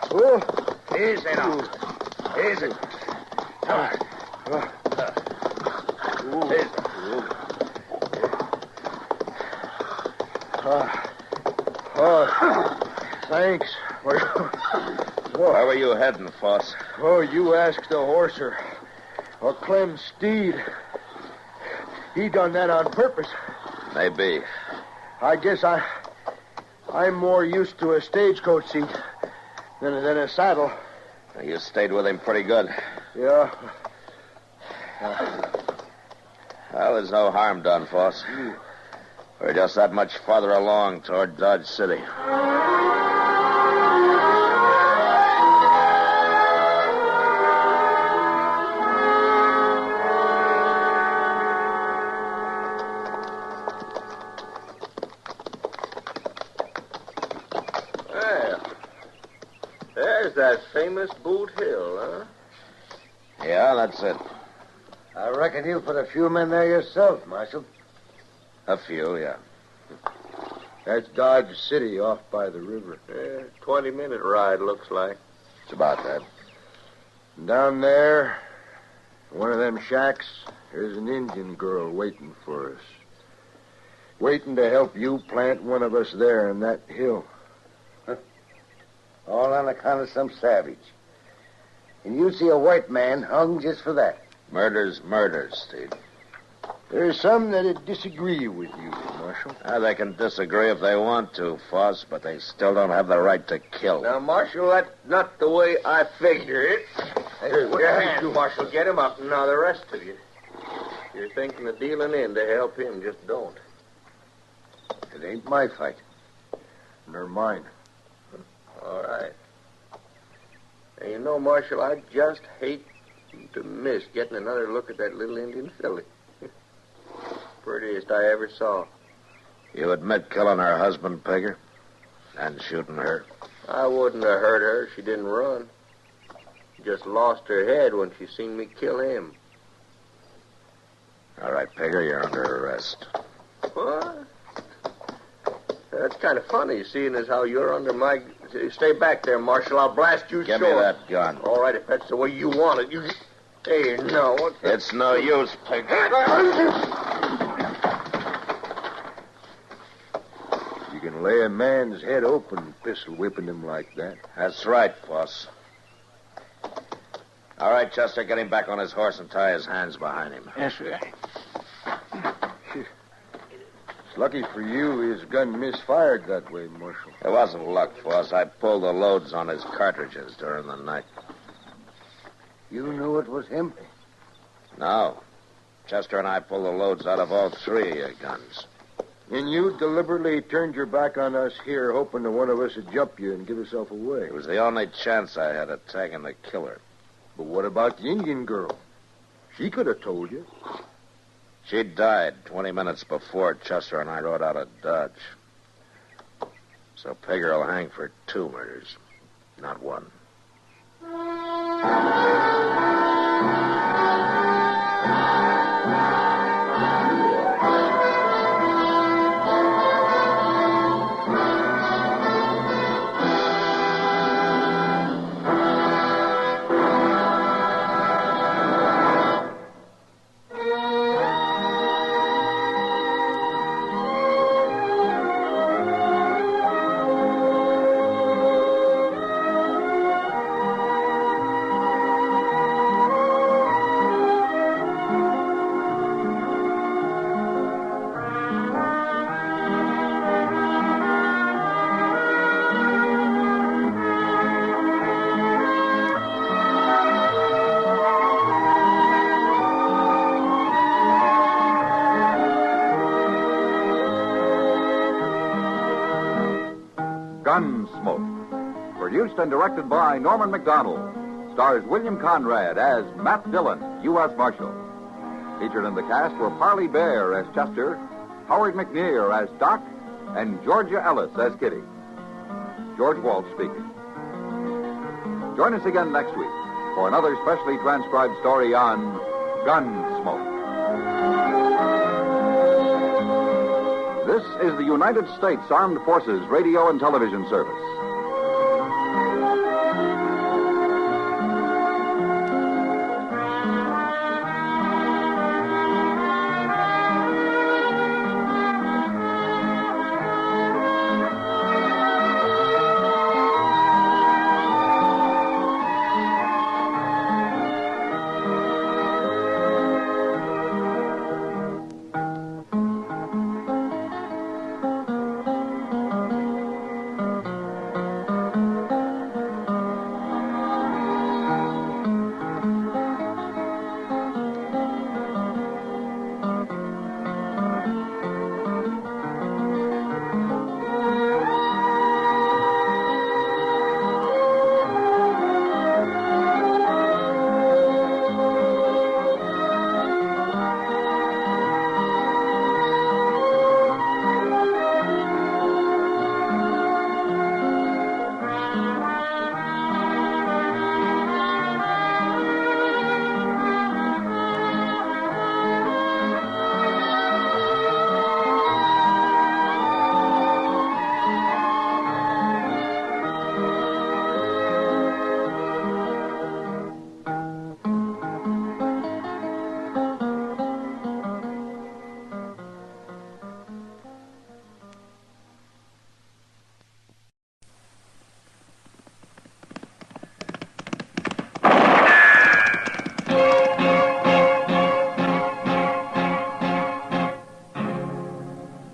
S2: Easy now. Easy. All right. Easy.
S21: Thanks.
S2: Where were you heading, Foss?
S21: Oh, you asked the horser. Or Clem Steed. He done that on purpose.
S2: Maybe.
S21: I guess I'm more used to a stagecoach seat than a saddle.
S2: You stayed with him pretty good.
S21: Yeah.
S2: Well, there's no harm done, Foss. We're just that much farther along toward Dodge City.
S4: There's that famous Boot Hill, huh?
S2: Yeah, that's it.
S21: I reckon you put a few men there yourself, Marshal.
S2: A few, yeah.
S21: That's Dodge City off by the river.
S4: 20-minute ride, looks like.
S2: It's about that.
S21: Down there, one of them shacks, there's an Indian girl waiting for us. Waiting to help you plant one of us there on that hill.
S9: All on account of some savage. And you see a white man hung just for that.
S2: Murder's murder, Steve.
S21: There's some that'd disagree with you, Marshal.
S2: They can disagree if they want to, Foss, but they still don't have the right to kill.
S4: Now, Marshal, that's not the way I figure it.
S21: Hey,
S4: Put your hands, Marshal. Get him up. Now, the rest of you. You're thinking of dealing in to help him. Just don't.
S21: It ain't my fight. Nor mine.
S4: All right. And you know, Marshal, I just hate to miss getting another look at that little Indian filly. Prettiest I ever saw.
S2: You admit killing her husband, Pegger? And shooting her?
S4: I wouldn't have hurt her if she didn't run. She just lost her head when she seen me kill him.
S2: All right, Pegger, you're under arrest.
S4: What? That's kind of funny, seeing as how you're under my... Stay back there, Marshal. I'll blast you
S2: Give
S4: short.
S2: me that gun.
S4: All right, if that's the way you want it. You... Hey, no. What the...
S2: It's no use, Pegger.
S21: You can lay a man's head open pistol whipping him like that.
S2: That's right, Foss. All right, Chester, get him back on his horse and tie his hands behind him.
S21: Yes, sir. It's lucky for you his gun misfired that way, Marshal.
S2: It wasn't luck, Foss. I pulled the loads on his cartridges during the night.
S9: You knew it was him?
S2: No. Chester and I pulled the loads out of all three of your guns.
S21: And you deliberately turned your back on us here, hoping that one of us would jump you and give herself away.
S2: It was the only chance I had of tagging the killer.
S21: But what about the Indian girl? She could have told you.
S2: She died 20 minutes before Chester and I rode out of Dodge. So Pegger will hang for 2 murders, not 1.
S1: produced and directed by Norman McDonald. Stars William Conrad as Matt Dillon, U.S. Marshal. Featured in the cast were Parley Bear as Chester, Howard McNear as Doc, and Georgia Ellis as Kitty. George Walsh speaking. Join us again next week for another specially transcribed story on Gunsmoke. This is the United States Armed Forces Radio and Television Service.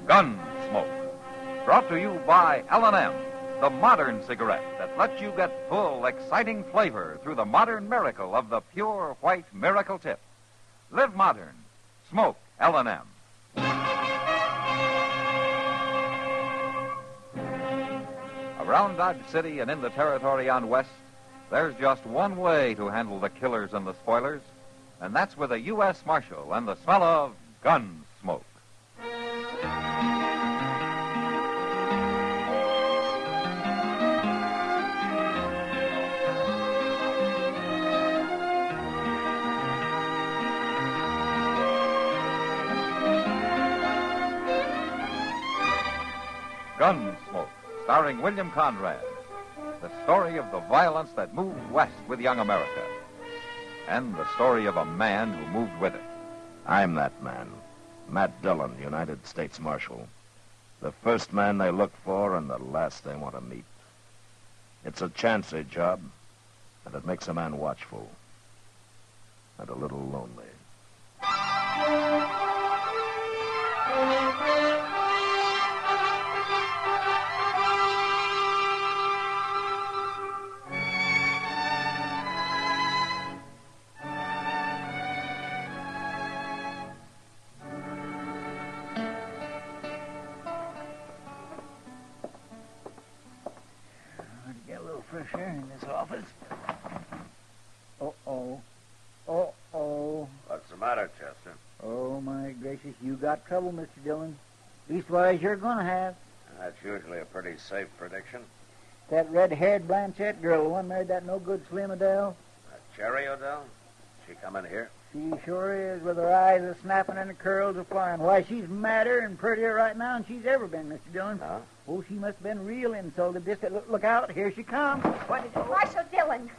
S1: Gunsmoke. Brought to you by L&M, the modern cigarette that lets you get full, exciting flavor through the modern miracle of the pure white miracle tip. Live modern. Smoke L&M. Around Dodge City and in the territory on West, there's just one way to handle the killers and the spoilers, and that's with a U.S. Marshal and the smell of gun smoke. Gunsmoke, starring William Conrad. The story of the violence that moved west with young America. And the story of a man who moved with it.
S2: I'm that man. Matt Dillon, United States Marshal. The first man they look for and the last they want to meet. It's a chancy job, and it makes a man watchful. And a little lonely.
S3: Get a little fresh air in this office. Uh-oh. Uh-oh.
S13: What's the matter, Chester?
S3: Oh, my gracious, you got trouble, Mr. Dillon. Leastwise, you're going to have.
S13: That's usually a pretty safe prediction.
S3: That red-haired Blanchette girl, the one married that no-good Slim Adele.
S13: Cherry Odell? She come in here?
S3: She sure is, with her eyes a-snapping and her curls a-flying. Why, she's madder and prettier right now than she's ever been, Mr. Dillon.
S13: Huh?
S3: Oh, she must have been real insulted. Look out, here she comes. What is it?
S15: Marshal Dillon.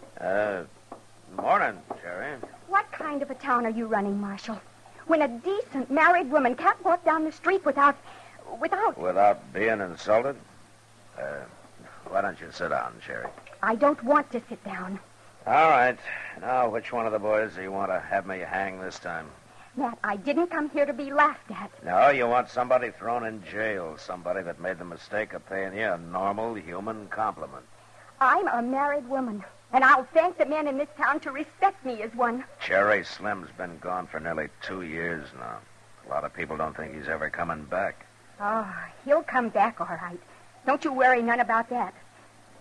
S13: Morning, Cherry.
S15: What kind of a town are you running, Marshal? When a decent married woman can't walk down the street without...
S13: Without being insulted? Why don't you sit down, Cherry?
S15: I don't want to sit down.
S13: All right. Now, which one of the boys do you want to have me hang this time?
S15: Matt, I didn't come here to be laughed at.
S13: No, you want somebody thrown in jail, somebody that made the mistake of paying you a normal human compliment.
S15: I'm a married woman, and I'll thank the men in this town to respect me as one.
S13: Cherry Slim's been gone for nearly 2 years now. A lot of people don't think he's ever coming back.
S15: Oh, he'll come back all right. Don't you worry none about that.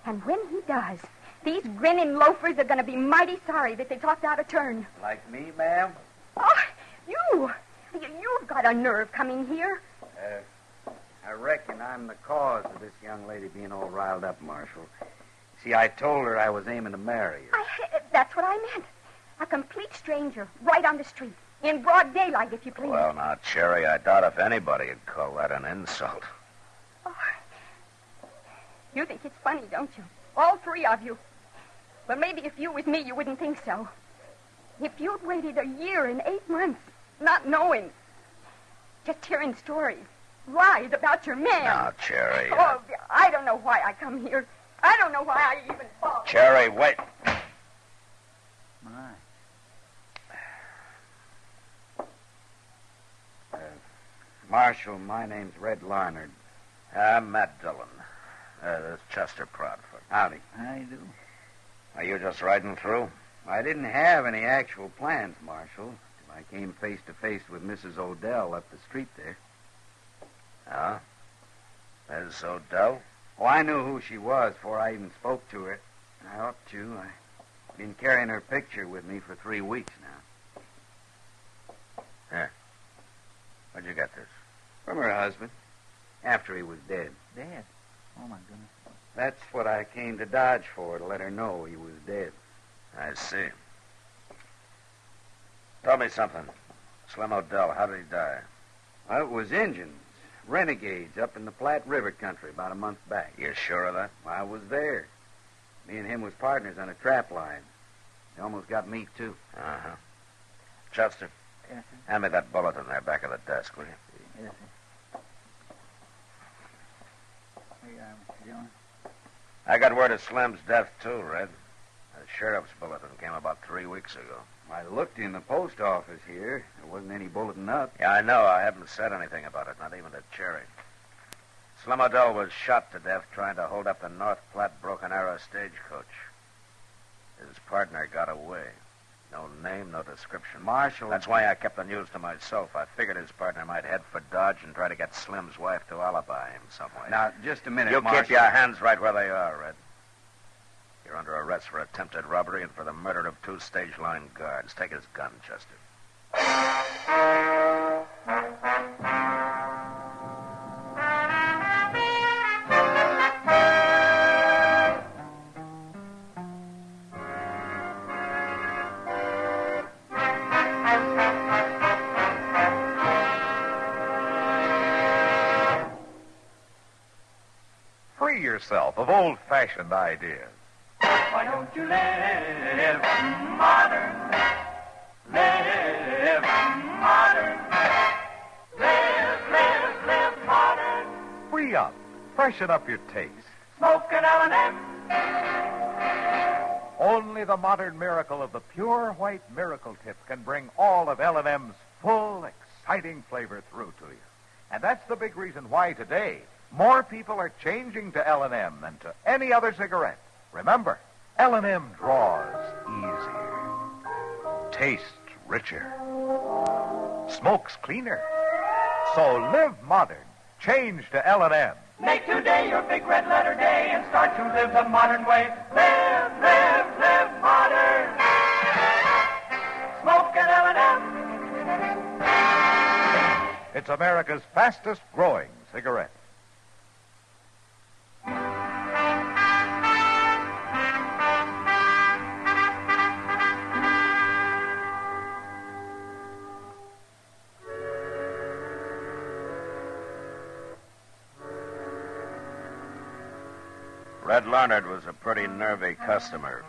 S15: And when he does, these grinning loafers are going to be mighty sorry that they talked out of turn.
S9: Like me, ma'am?
S15: Oh, you've got a nerve coming here.
S9: I reckon I'm the cause of this young lady being all riled up, Marshal. See, I told her I was aiming to marry her.
S15: That's what I meant. A complete stranger, right on the street. In broad daylight, if you please.
S13: Well, now, Cherry, I doubt if anybody would call that an insult.
S15: Oh, you think it's funny, don't you? All three of you. But maybe if you was me, you wouldn't think so. If you'd waited a year and 8 months, not knowing, just hearing stories, lies about your man.
S13: Now, Cherry.
S15: Oh, I don't know why I come here. I don't know why I even thought.
S13: Cherry, wait.
S9: My. Marshal, my name's Red Larnard.
S13: I'm Matt Dillon. This is Chester Prodford.
S9: Howdy.
S3: How do you do?
S13: Are you just riding through?
S9: I didn't have any actual plans, Marshal. I came face to face with Mrs. Odell up the street there.
S13: Huh? Miss Odell?
S9: Oh, I knew who she was before I even spoke to her. I ought to. I've been carrying her picture with me for 3 weeks now.
S13: Here. Where'd you get this?
S9: From her husband. After he was dead.
S3: Dead? Oh, my goodness.
S9: That's what I came to Dodge for, to let her know he was dead.
S13: I see. Tell me something. Slim Odell, how did he die?
S9: Well, it was Injuns, renegades up in the Platte River country about a month back.
S13: You sure of that?
S9: I was there. Me and him was partners on a trap line. He almost got me, too.
S13: Uh-huh. Chester?
S3: Yes, sir.
S13: Hand me that bulletin there back of the desk, will you?
S3: Yes, sir. Here you are, Mr. Dillon.
S13: I got word of Slim's death, too, Red. The sheriff's bulletin came about 3 weeks ago.
S9: I looked in the post office here. There wasn't any bulletin up.
S13: Yeah, I know. I haven't said anything about it, not even to Cherry. Slim Odell was shot to death trying to hold up the North Platte Broken Arrow stagecoach. His partner got away. No name, no description.
S9: Marshal...
S13: That's why I kept the news to myself. I figured his partner might head for Dodge and try to get Slim's wife to alibi him some way.
S9: Now, just a minute,
S13: You
S9: Marshal.
S13: keep your hands right where they are, Red. You're under arrest for attempted robbery and for the murder of 2 stage line guards. Take his gun, Chester.
S5: Free yourself of old-fashioned ideas.
S6: Why don't you live modern? Live modern. Live modern.
S5: Free up. Freshen up your taste.
S6: Smoke an L&M.
S5: Only the modern miracle of the pure white miracle tip can bring all of L&M's full, exciting flavor through to you. And that's the big reason why today more people are changing to L&M than to any other cigarette. Remember, L&M draws easier, tastes richer, smokes cleaner. So live modern. Change to L&M.
S6: Make today your big red letter day and start to live the modern way. Live modern. Smoke an L&M.
S5: It's America's fastest growing cigarette.
S13: Red Larnard was a pretty nervy customer,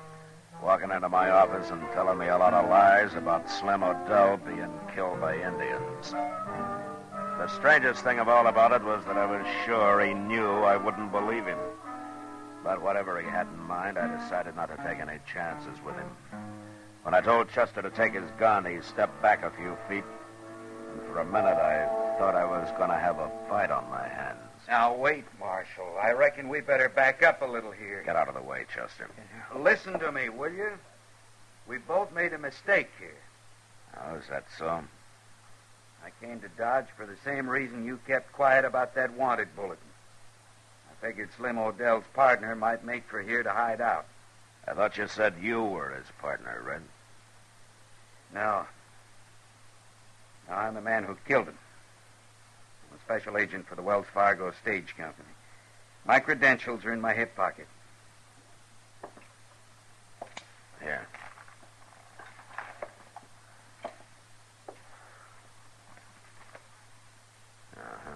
S13: walking into my office and telling me a lot of lies about Slim Odell being killed by Indians. The strangest thing of all about it was that I was sure he knew I wouldn't believe him. But whatever he had in mind, I decided not to take any chances with him. When I told Chester to take his gun, he stepped back a few feet, and for a minute I thought I was going to have a fight on my hands.
S9: Now, wait, Marshal. I reckon we better back up a little here.
S13: Get out of the way, Chester.
S9: Listen to me, will you? We both made a mistake here.
S13: Oh, is that so?
S9: I came to Dodge for the same reason you kept quiet about that wanted bulletin. I Figured Slim Odell's partner might make for here to hide out.
S13: I thought you said you were his partner, Red.
S9: No. No, I'm the man who killed him. I'm a special agent for the Wells Fargo Stage Company. My credentials are in my hip pocket.
S13: Here. Uh-huh.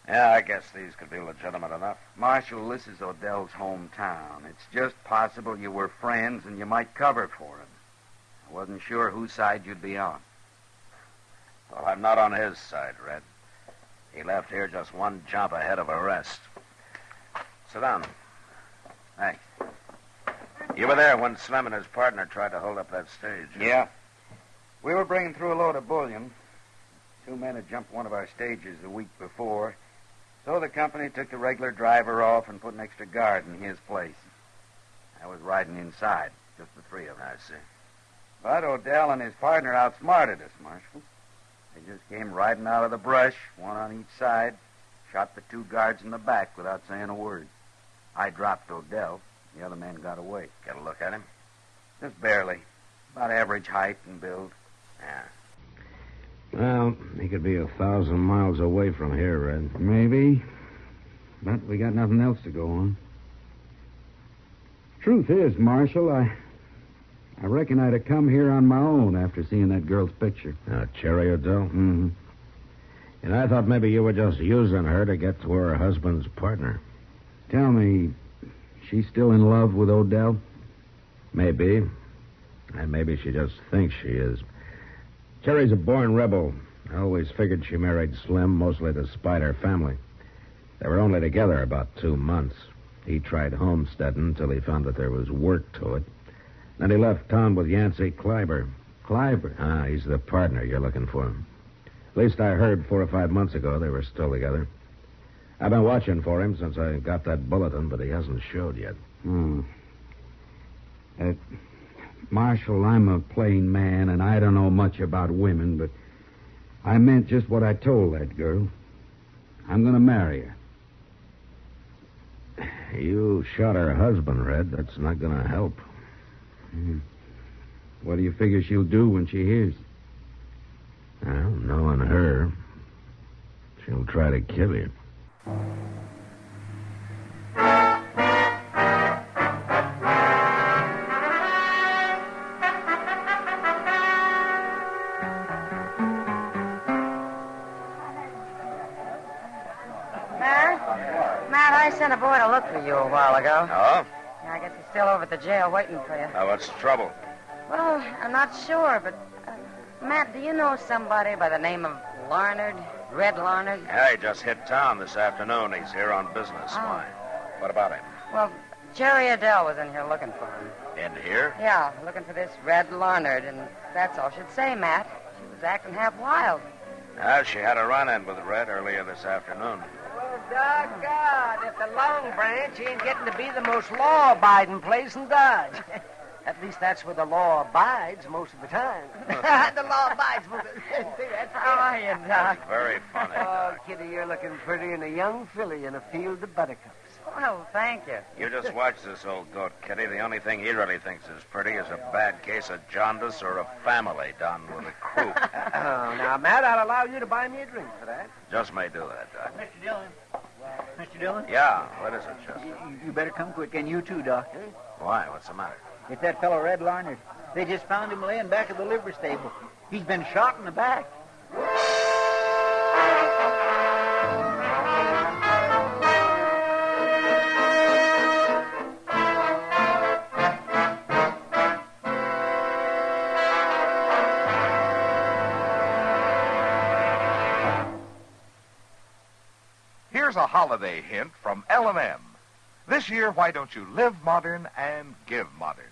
S13: Yeah, I guess these could be legitimate enough.
S9: Marshal, this is Odell's hometown. It's just possible you were friends and you might cover for him. I wasn't sure whose side you'd be on.
S13: Well, I'm not on his side, Red. He left here just one jump ahead of arrest. Sit down. Thanks. You were there when Slim and his partner tried to hold up that stage.
S9: Yeah. We were bringing through a load of bullion. Two men had jumped one of our stages the week before, so the company took the regular driver off and put an extra guard in his place. I was riding inside, just the three of us.
S13: I see.
S9: But Odell and his partner outsmarted us, Marshal. They just came riding out of the brush, one on each side, shot the two guards in the back without saying a word. I dropped Odell. The other man got away.
S13: Get a look at him?
S9: Just barely. About average height and build.
S13: Yeah.
S10: Well, he could be 1,000 miles away from here, Red.
S11: Maybe. But we got nothing else to go on. Truth is, Marshal, I reckon I'd have come here on my own after seeing that girl's picture.
S10: Cherry Odell?
S11: Mm-hmm.
S10: And I thought maybe you were just using her to get to her husband's partner.
S11: Tell me, she's still in love with Odell?
S10: Maybe. And maybe she just thinks she is. Cherry's a born rebel. I always figured she married Slim, mostly to spite her family. They were only together about 2 months. He tried homesteading until he found that there was work to it. Then he left town with Yancey Kleiber.
S11: Kleiber?
S10: He's the partner you're looking for. At least I heard 4 or 5 months ago they were still together. I've been watching for him since I got that bulletin, but he hasn't showed yet.
S11: Marshal, I'm a plain man, and I don't know much about women, but I meant just what I told that girl. I'm going to marry her.
S10: You shot her husband, Red. That's not going to help.
S11: What do you figure she'll do when she hears?
S10: Well, knowing her, she'll try to kill you.
S17: Matt, I sent a boy to look for you a while ago.
S13: Oh?
S17: Yeah, I guess he's still over at the jail waiting for you.
S13: What's the trouble?
S17: Well, I'm not sure, but... Matt, do you know somebody by the name of Larnard? Red Larnard?
S13: Yeah, he just hit town this afternoon. He's here on business.
S17: Oh.
S13: Why? What about him?
S17: Well, Jerry Adele was in here looking for him.
S13: In here?
S17: Yeah, looking for this Red Larnard, and that's all she'd say, Matt. She was acting half wild.
S13: She had a run-in with Red earlier this afternoon.
S16: Well, doggone, if the Long Branch ain't getting to be the most law-abiding place in Dodge. At least that's where the law abides most of the time. The law abides most of the time.
S17: How are you, Doc?
S13: Very funny.
S16: Oh, Kitty, you're looking pretty in a young filly in a field of buttercups.
S17: Oh, thank you.
S13: You just watch this old goat, Kitty. The only thing he really thinks is pretty is a bad case of jaundice or a family down with a croup.
S16: Oh, now, Matt, I'll allow you to buy me a drink for that.
S13: Just may do that, Doc.
S3: Mr. Dillon. Mr. Dillon?
S13: Yeah, what is it, Chester?
S3: You better come quick, and you too, Doctor.
S13: Why? What's the matter?
S3: It's that fellow Red Larnard. They just found him laying back of the livery stable. He's been shot in the back.
S5: Here's a holiday hint from L&M. This year, why don't you live modern and give modern?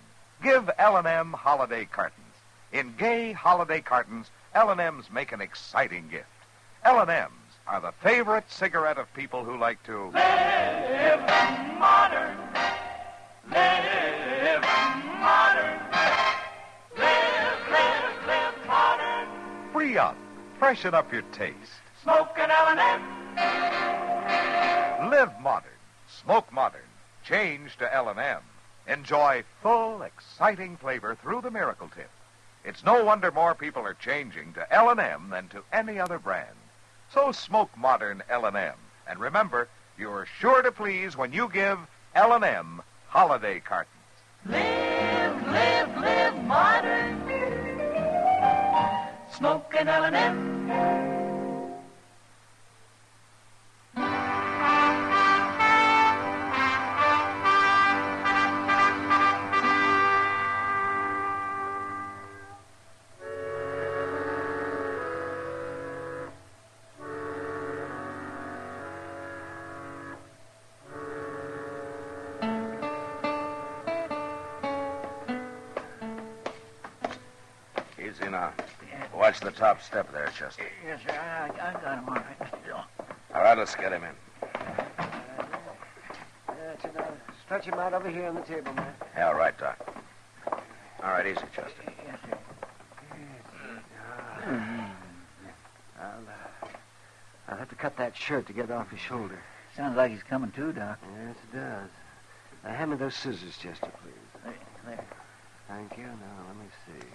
S5: Give L&M holiday cartons. In gay holiday cartons, L&M's make an exciting gift. L&M's are the favorite cigarette of people who like to
S6: live modern. Live modern. Live modern.
S5: free up, freshen up your taste.
S6: Smoke and L&M.
S5: Live modern. Smoke modern. Change to L&M. Enjoy full, exciting flavor through the Miracle Tip. It's no wonder more people are changing to L&M than to any other brand. So smoke modern L&M. And remember, you're sure to please when you give L&M holiday cartons.
S6: Live modern. Smoke and L&M.
S13: Easy now. Watch the top step there, Chester.
S3: Yes, sir. I got him all right, Mr. Dillon.
S13: All right, let's get him in.
S16: That's it. Stretch him out over here on the table, man.
S13: Yeah, all right, Doc. All right, easy, Chester.
S3: Yes, sir.
S16: I'll have to cut that shirt to get it off his shoulder.
S3: Sounds like he's coming too, Doc.
S16: Yes, it does. Now, hand me those scissors, Chester, please.
S3: There.
S16: Thank you. Now, let me see.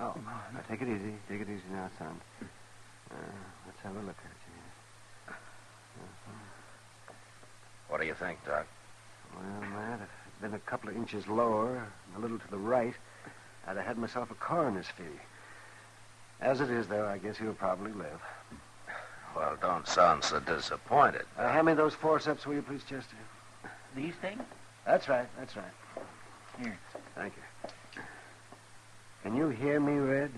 S16: Oh, now take it easy. Take it easy now, son. Let's have a look at you.
S13: What do you think, Doc?
S16: Well, Matt, if it'd been a couple of inches lower, a little to the right, I'd have had myself a coroner's fee. As it is, though, I guess he'll probably live.
S13: Well, don't sound so disappointed.
S16: Hand me those forceps, will you, please, Chester?
S3: These things?
S16: That's right.
S3: Here.
S16: Thank you. Can you hear me, Red?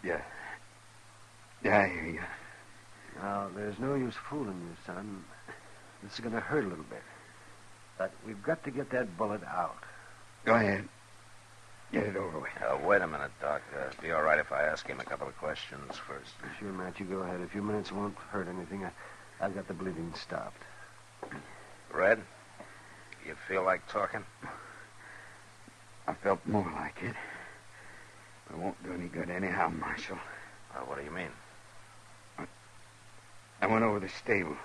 S11: Yeah. Yeah, I hear you.
S16: Now, there's no use fooling you, son. This is going to hurt a little bit. But we've got to get that bullet out.
S11: Go ahead. Get it over with.
S13: Wait a minute, Doc. Be all right if I ask him a couple of questions first.
S16: Sure, Matt, you go ahead. A few minutes won't hurt anything. I've got the bleeding stopped.
S13: Red, you feel like talking?
S11: I felt more like it. It won't do any good anyhow, Marshal.
S13: What do you mean?
S11: I went over the stable,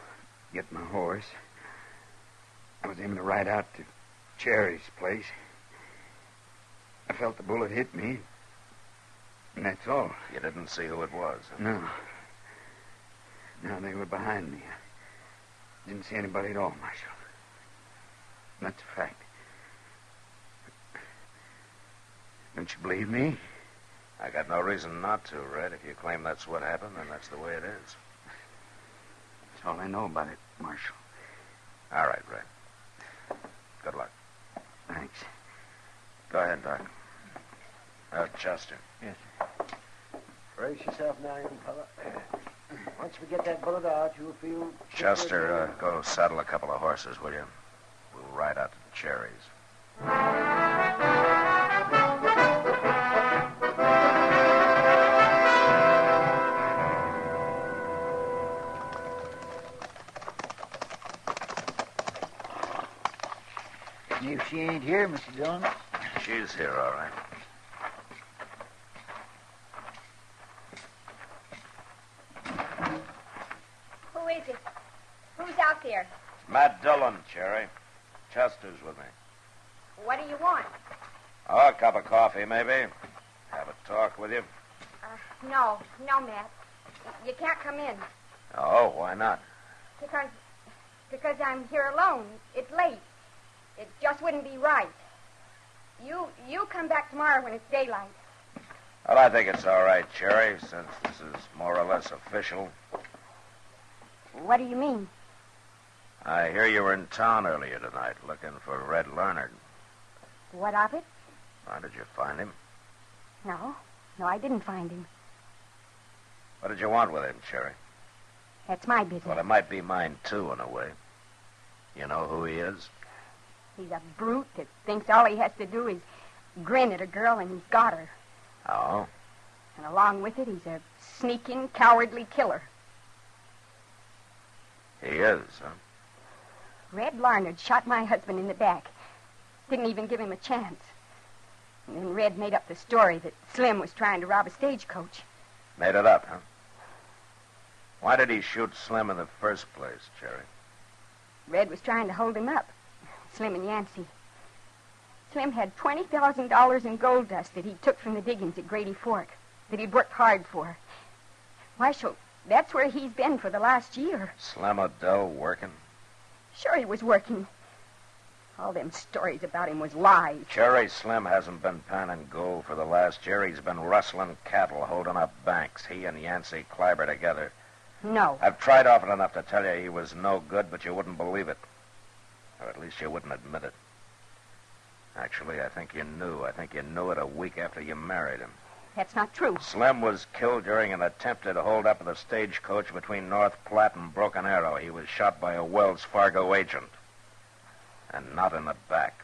S11: get my horse. I was aiming to ride out to Cherry's place. I felt the bullet hit me, and that's all.
S13: You didn't see who it was? Huh?
S11: No. No, they were behind me. I didn't see anybody at all, Marshal. That's a fact. Don't you believe me?
S13: I got no reason not to, Red. If you claim that's what happened, then that's the way it is.
S11: That's all I know about it, Marshal.
S13: All right, Red. Good luck.
S11: Thanks.
S13: Go ahead, Doc. Chester.
S3: Yes,
S16: Brace yourself now, young fella. Once we get that bullet out, you'll feel...
S13: Chester, go saddle a couple of horses, will you? We'll ride out to the Cherries.
S3: If she ain't here, Mr. Dillon.
S13: She's here, all right.
S15: Who is it? Who's out there?
S13: Matt Dillon, Cherry. Chester's with me.
S15: What do you want?
S13: Oh, a cup of coffee, maybe. Have a talk with you.
S15: No, Matt. You can't come in.
S13: Oh, why not?
S15: Because I'm here alone. It's late. It just wouldn't be right. You come back tomorrow when it's daylight.
S13: Well, I think it's all right, Cherry, since this is more or less official.
S15: What do you mean?
S13: I hear you were in town earlier tonight looking for Red Leonard.
S15: What of it?
S13: Why did you find him?
S15: No, I didn't find him.
S13: What did you want with him, Cherry?
S15: That's my business.
S13: Well, it might be mine, too, in a way. You know who he is?
S15: He's a brute that thinks all he has to do is grin at a girl and he's got her.
S13: Oh?
S15: And along with it, he's a sneaking, cowardly killer.
S13: He is, huh?
S15: Red Larnard shot my husband in the back. Didn't even give him a chance. And then Red made up the story that Slim was trying to rob a stagecoach.
S13: Made it up, huh? Why did he shoot Slim in the first place, Cherry?
S15: Red was trying to hold him up. Slim and Yancey. Slim had $20,000 in gold dust that he took from the diggings at Grady Fork, that he'd worked hard for. Marshal, that's where he's been for the last year.
S13: Slim O'Dell working?
S15: Sure he was working. All them stories about him was lies.
S13: Cherry, Slim hasn't been panning gold for the last year. He's been rustling cattle, holding up banks. He and Yancey Kleiber together.
S15: No.
S13: I've tried often enough to tell you he was no good, but you wouldn't believe it. Or at least you wouldn't admit it. Actually, I think you knew. I think you knew it a week after you married him.
S15: That's not true.
S13: Slim was killed during an attempted hold-up of the stagecoach between North Platte and Broken Arrow. He was shot by a Wells Fargo agent. And not in the back.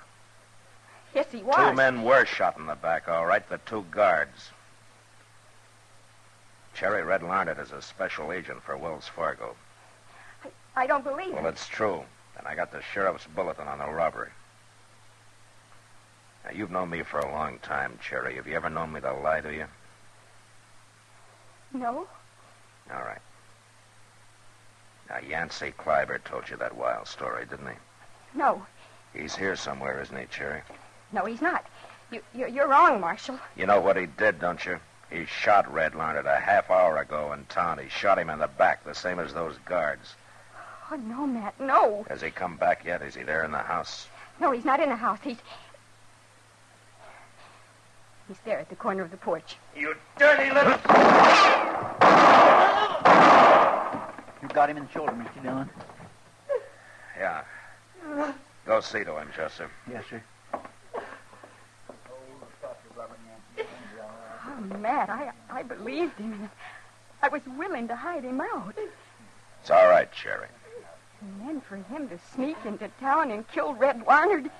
S15: Yes, he was.
S13: 2 men were shot in the back, all right, the 2 guards. Cherry, Red Larned is a special agent for Wells Fargo.
S15: I don't believe
S13: Well,
S15: it.
S13: it's true. And I got the sheriff's bulletin on the robbery. Now, you've known me for a long time, Cherry. Have you ever known me to lie to you?
S15: No.
S13: All right. Now, Yancey Kleiber told you that wild story, didn't he?
S15: No.
S13: He's here somewhere, isn't he, Cherry?
S15: No, he's not. You're wrong, Marshal.
S13: You know what he did, don't you? He shot Red Larned a half hour ago in town. He shot him in the back, the same as those guards.
S15: Oh, no, Matt, no.
S13: Has he come back yet? Is he there in the house?
S15: No, he's not in the house. He's there at the corner of the porch.
S13: You dirty little...
S3: You got him in the shoulder, Mr. Dillon.
S13: Yeah. Go see to him, Chester.
S3: Yes, sir.
S15: Oh, Matt, I believed him, and I was willing to hide him out.
S13: It's all right, Cherry.
S15: And then for him to sneak into town and kill Red Larned.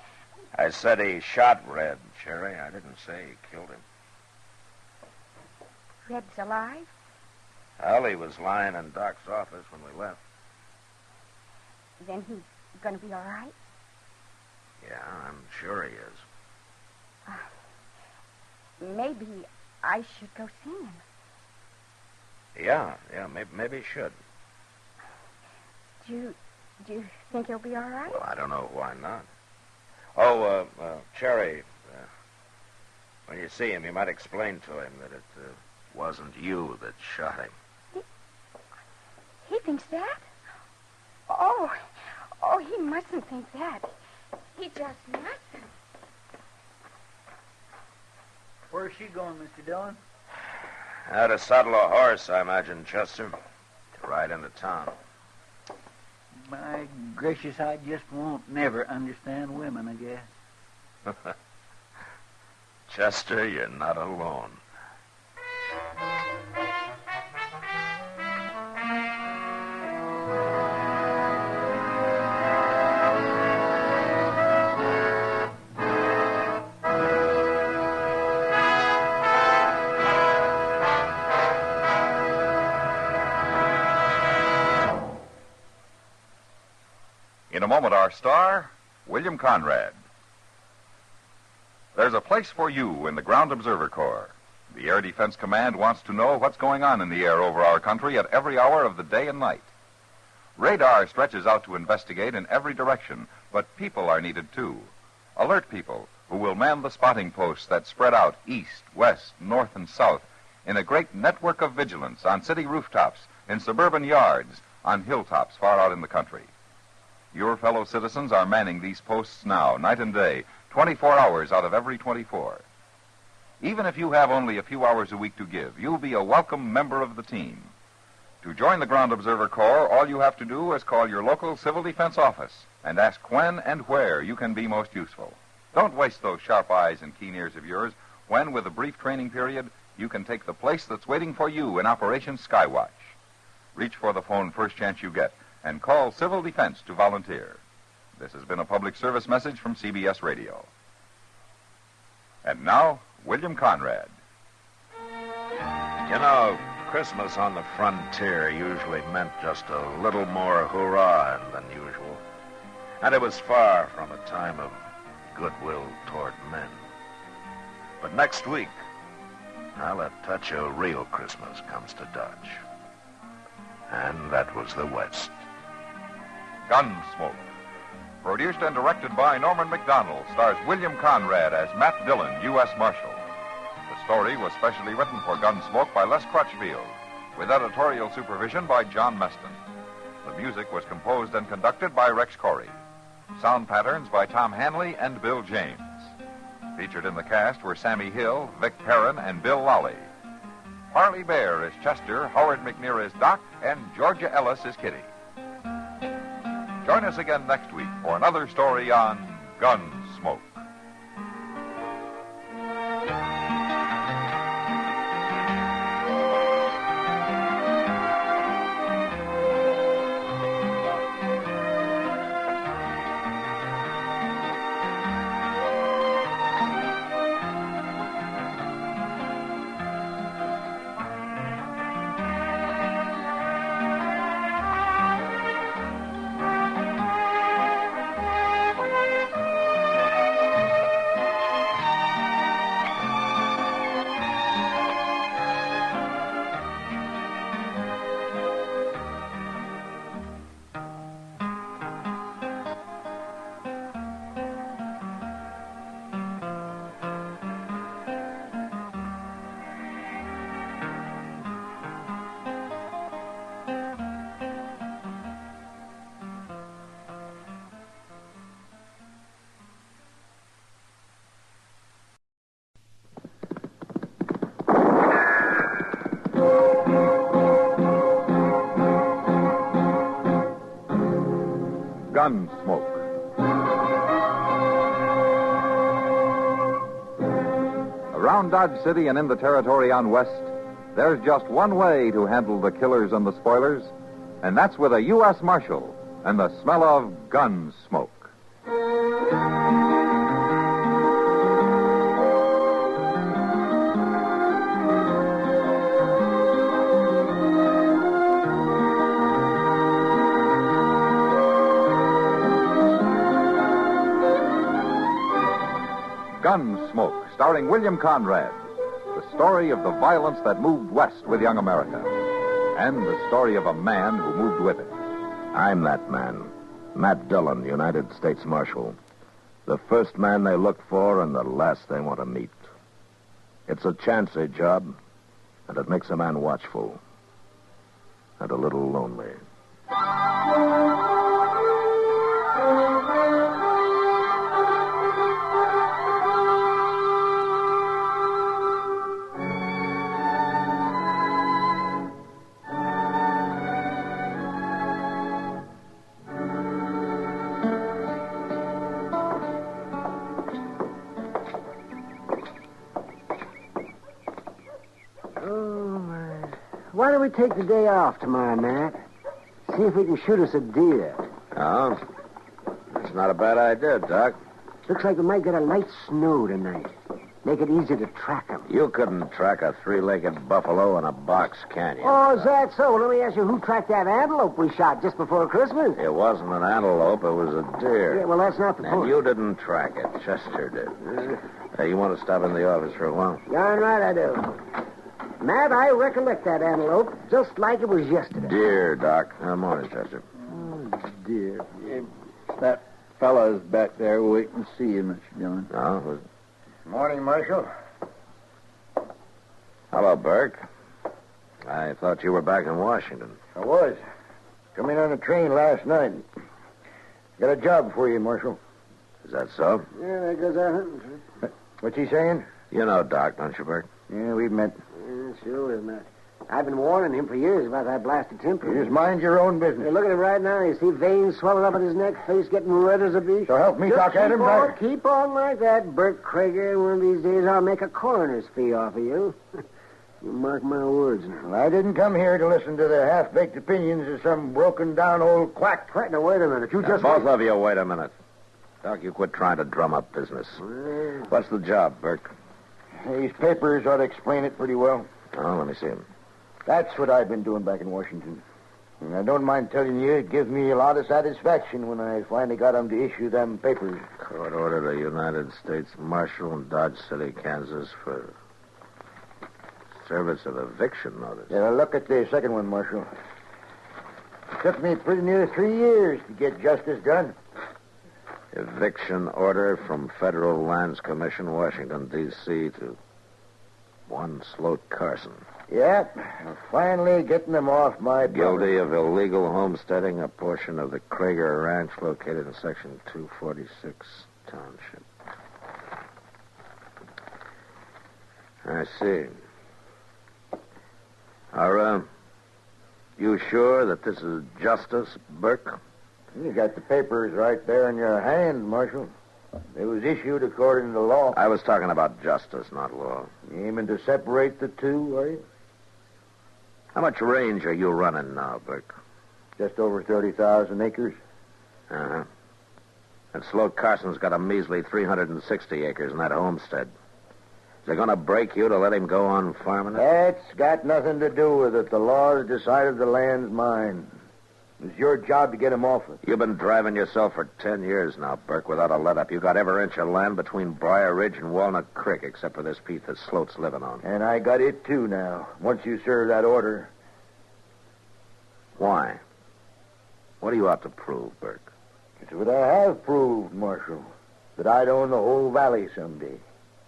S13: I said he shot Red, Cherry. I didn't say he killed him.
S15: Red's alive?
S13: Well, he was lying in Doc's office when we left.
S15: Then he's going to be all right?
S13: Yeah, I'm sure he is.
S15: Maybe I should go see him.
S13: Yeah, maybe he should.
S15: Do you think he'll be all right?
S13: Well, I don't know why not. Oh, Cherry, when you see him, you might explain to him that it wasn't you that shot him.
S15: He thinks that? Oh, he mustn't think that. He just mustn't.
S3: Where's she going, Mr. Dillon?
S13: How to saddle a horse, I imagine, Chester, to ride into town.
S3: My gracious, I just won't never understand women, I guess.
S13: Chester, you're not alone.
S1: In a moment, our star, William Conrad. There's a place for you in the Ground Observer Corps. The Air Defense Command wants to know what's going on in the air over our country at every hour of the day and night. Radar stretches out to investigate in every direction, but people are needed too. Alert people who will man the spotting posts that spread out east, west, north, and south in a great network of vigilance on city rooftops, in suburban yards, on hilltops far out in the country. Your fellow citizens are manning these posts now, night and day, 24 hours out of every 24. Even if you have only a few hours a week to give, you'll be a welcome member of the team. To join the Ground Observer Corps, all you have to do is call your local civil defense office and ask when and where you can be most useful. Don't waste those sharp eyes and keen ears of yours when, with a brief training period, you can take the place that's waiting for you in Operation Skywatch. Reach for the phone first chance you get and call Civil Defense to volunteer. This has been a public service message from CBS Radio. And now, William Conrad.
S13: You know, Christmas on the frontier usually meant just a little more hurrah than usual. And it was far from a time of goodwill toward men.
S2: But next week, well, a touch of real Christmas comes to Dodge. And that was the West.
S1: Gunsmoke. Produced and directed by Norman McDonald, stars William Conrad as Matt Dillon, U.S. Marshal. The story was specially written for Gunsmoke by Les Crutchfield, with editorial supervision by John Meston. The music was composed and conducted by Rex Corey. Sound patterns by Tom Hanley and Bill James. Featured in the cast were Sammy Hill, Vic Perrin, and Bill Lawley. Harley Bear is Chester, Howard McNear is Doc, and Georgia Ellis is Kitty. Join us again next week for another story on Gunsmoke. Gunsmoke. Around Dodge City and in the territory on West, there's just one way to handle the killers and the spoilers, and that's with a U.S. Marshal and the smell of gun smoke. Gunsmoke, starring William Conrad. The story of the violence that moved west with young America. And the story of a man who moved with it.
S2: I'm that man. Matt Dillon, United States Marshal. The first man they look for and the last they want to meet. It's a chancy job, and it makes a man watchful. And a little lonely.
S12: Why don't we take the day off tomorrow, Matt? See if we can shoot us a deer.
S2: Oh, that's not a bad idea, Doc.
S12: Looks like we might get a light snow tonight. Make it easier to track them.
S2: You couldn't track a three-legged buffalo in a box, can you?
S12: Oh, is that so? Let me ask you, who tracked that antelope we shot just before Christmas?
S2: It wasn't an antelope, it was a deer.
S12: Yeah, well, that's not the
S2: And
S12: point.
S2: you didn't track it. Chester did. You want to stop in the office for a while?
S12: Darn right I do. Matt, I recollect that antelope just like it was yesterday.
S2: Deer, Doc. Morning, Chester.
S21: Oh, dear. That fella's back there waiting to see you, Mr. Dillon.
S2: Oh,
S21: Morning, Marshal.
S2: hello, Burke. I thought you were back in Washington.
S21: I was. Come in on a train last night. Got a job for you, Marshal.
S2: Is that so?
S21: Yeah, there goes our hunting. What's he saying?
S2: You know Doc, don't you, Burke?
S21: Yeah, we've met.
S12: Yeah, sure, Matt. I've been warning him for years about that blasted temper.
S21: You just mind your own business.
S12: Hey, look at him right now. You see veins swelling up in his neck, face getting red as a beet.
S21: So help me talk at him, Doc.
S12: Keep on like that, Bert Krager. One of these days I'll make a coroner's fee off of you. You mark my words now.
S21: Well, I didn't come here to listen to the half-baked opinions of some broken-down old quack.
S12: Now, wait a minute. You just...
S2: Both of you, wait a minute. Doc, you quit trying to drum up business. What's the job, Burke?
S21: These papers ought to explain it pretty well.
S2: Oh, let me see them.
S21: That's what I've been doing back in Washington. And I don't mind telling you, it gives me a lot of satisfaction when I finally got 'em to issue them papers.
S2: Court ordered a United States Marshal in Dodge City, Kansas for service of eviction notice.
S21: Yeah, look at the second one, Marshal. It took me pretty near 3 years to get justice done.
S2: Eviction order from Federal Lands Commission, Washington, D.C. to one Sloat Carson.
S21: Yep, finally getting them off my
S2: Guilty of illegal homesteading a portion of the Krager Ranch located in Section 246 Township. I see. Are you sure that this is justice, Burke?
S21: You got the papers right there in your hand, Marshal. It was issued according to law.
S2: I was talking about justice, not law.
S21: You aiming to separate the two, are you?
S2: How much range are you running now, Burke?
S21: Just over 30,000 acres.
S2: Uh-huh. And Sloat Carson's got a measly 360 acres in that homestead. Is they going to break you to let him go on farming it?
S21: That's got nothing to do with it. The law's decided the land's mine. It's your job to get him off it.
S2: You've been driving yourself for 10 years now, Burke, without a let-up. You got every inch of land between Briar Ridge and Walnut Creek, except for this piece that Sloat's living on.
S21: And I got it, too, now, once you serve that order.
S2: Why? What are you out to prove, Burke?
S21: It's what I have proved, Marshal. That I'd own the whole valley someday.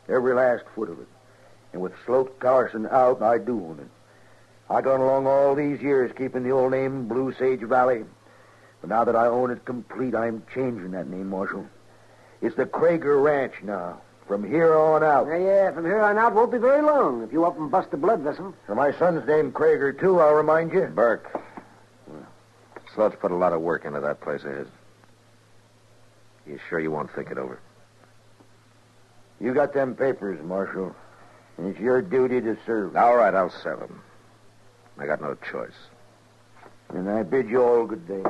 S21: Every last foot of it. And with Sloat Carson out, I do own it. I've gone along all these years keeping the old name Blue Sage Valley. But now that I own it complete, I'm changing that name, Marshal. It's the Krager Ranch now. From here on out.
S12: Yeah, from here on out won't be very long if you up and bust a blood vessel.
S21: So my son's named Krager, too, I'll remind you.
S2: Burke. Sloat's put a lot of work into that place of his. You sure you won't think it over?
S21: You got them papers, Marshal. And it's your duty to serve.
S2: All right, I'll serve them. I got no choice.
S21: And I bid you all good day.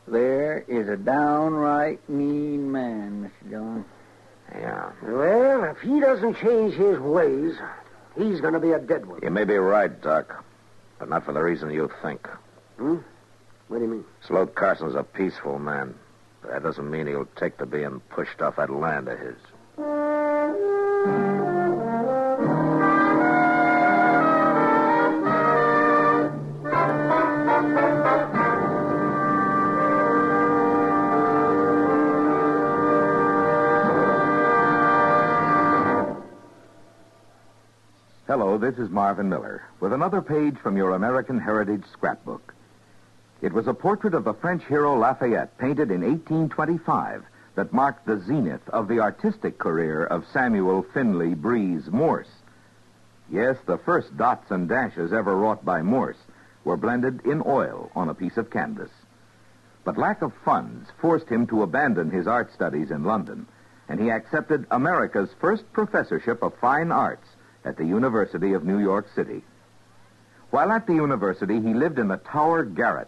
S21: There is a downright mean man, Mr. Dillon.
S2: Yeah.
S12: Well, if he doesn't change his ways, he's going to be a dead one.
S2: You may be right, Doc. But not for the reason you think.
S12: Hmm? What do you mean?
S2: Sloat Carson's a peaceful man. But that doesn't mean he'll take to being pushed off that land of his.
S18: Hello, this is Marvin Miller with another page from your American Heritage scrapbook. It was a portrait of the French hero Lafayette, painted in 1825, that marked the zenith of the artistic career of Samuel Finley Breeze Morse. Yes, the first dots and dashes ever wrought by Morse were blended in oil on a piece of canvas. But lack of funds forced him to abandon his art studies in London, and he accepted America's first professorship of fine arts at the University of New York City. While at the university, he lived in the Tower Garret,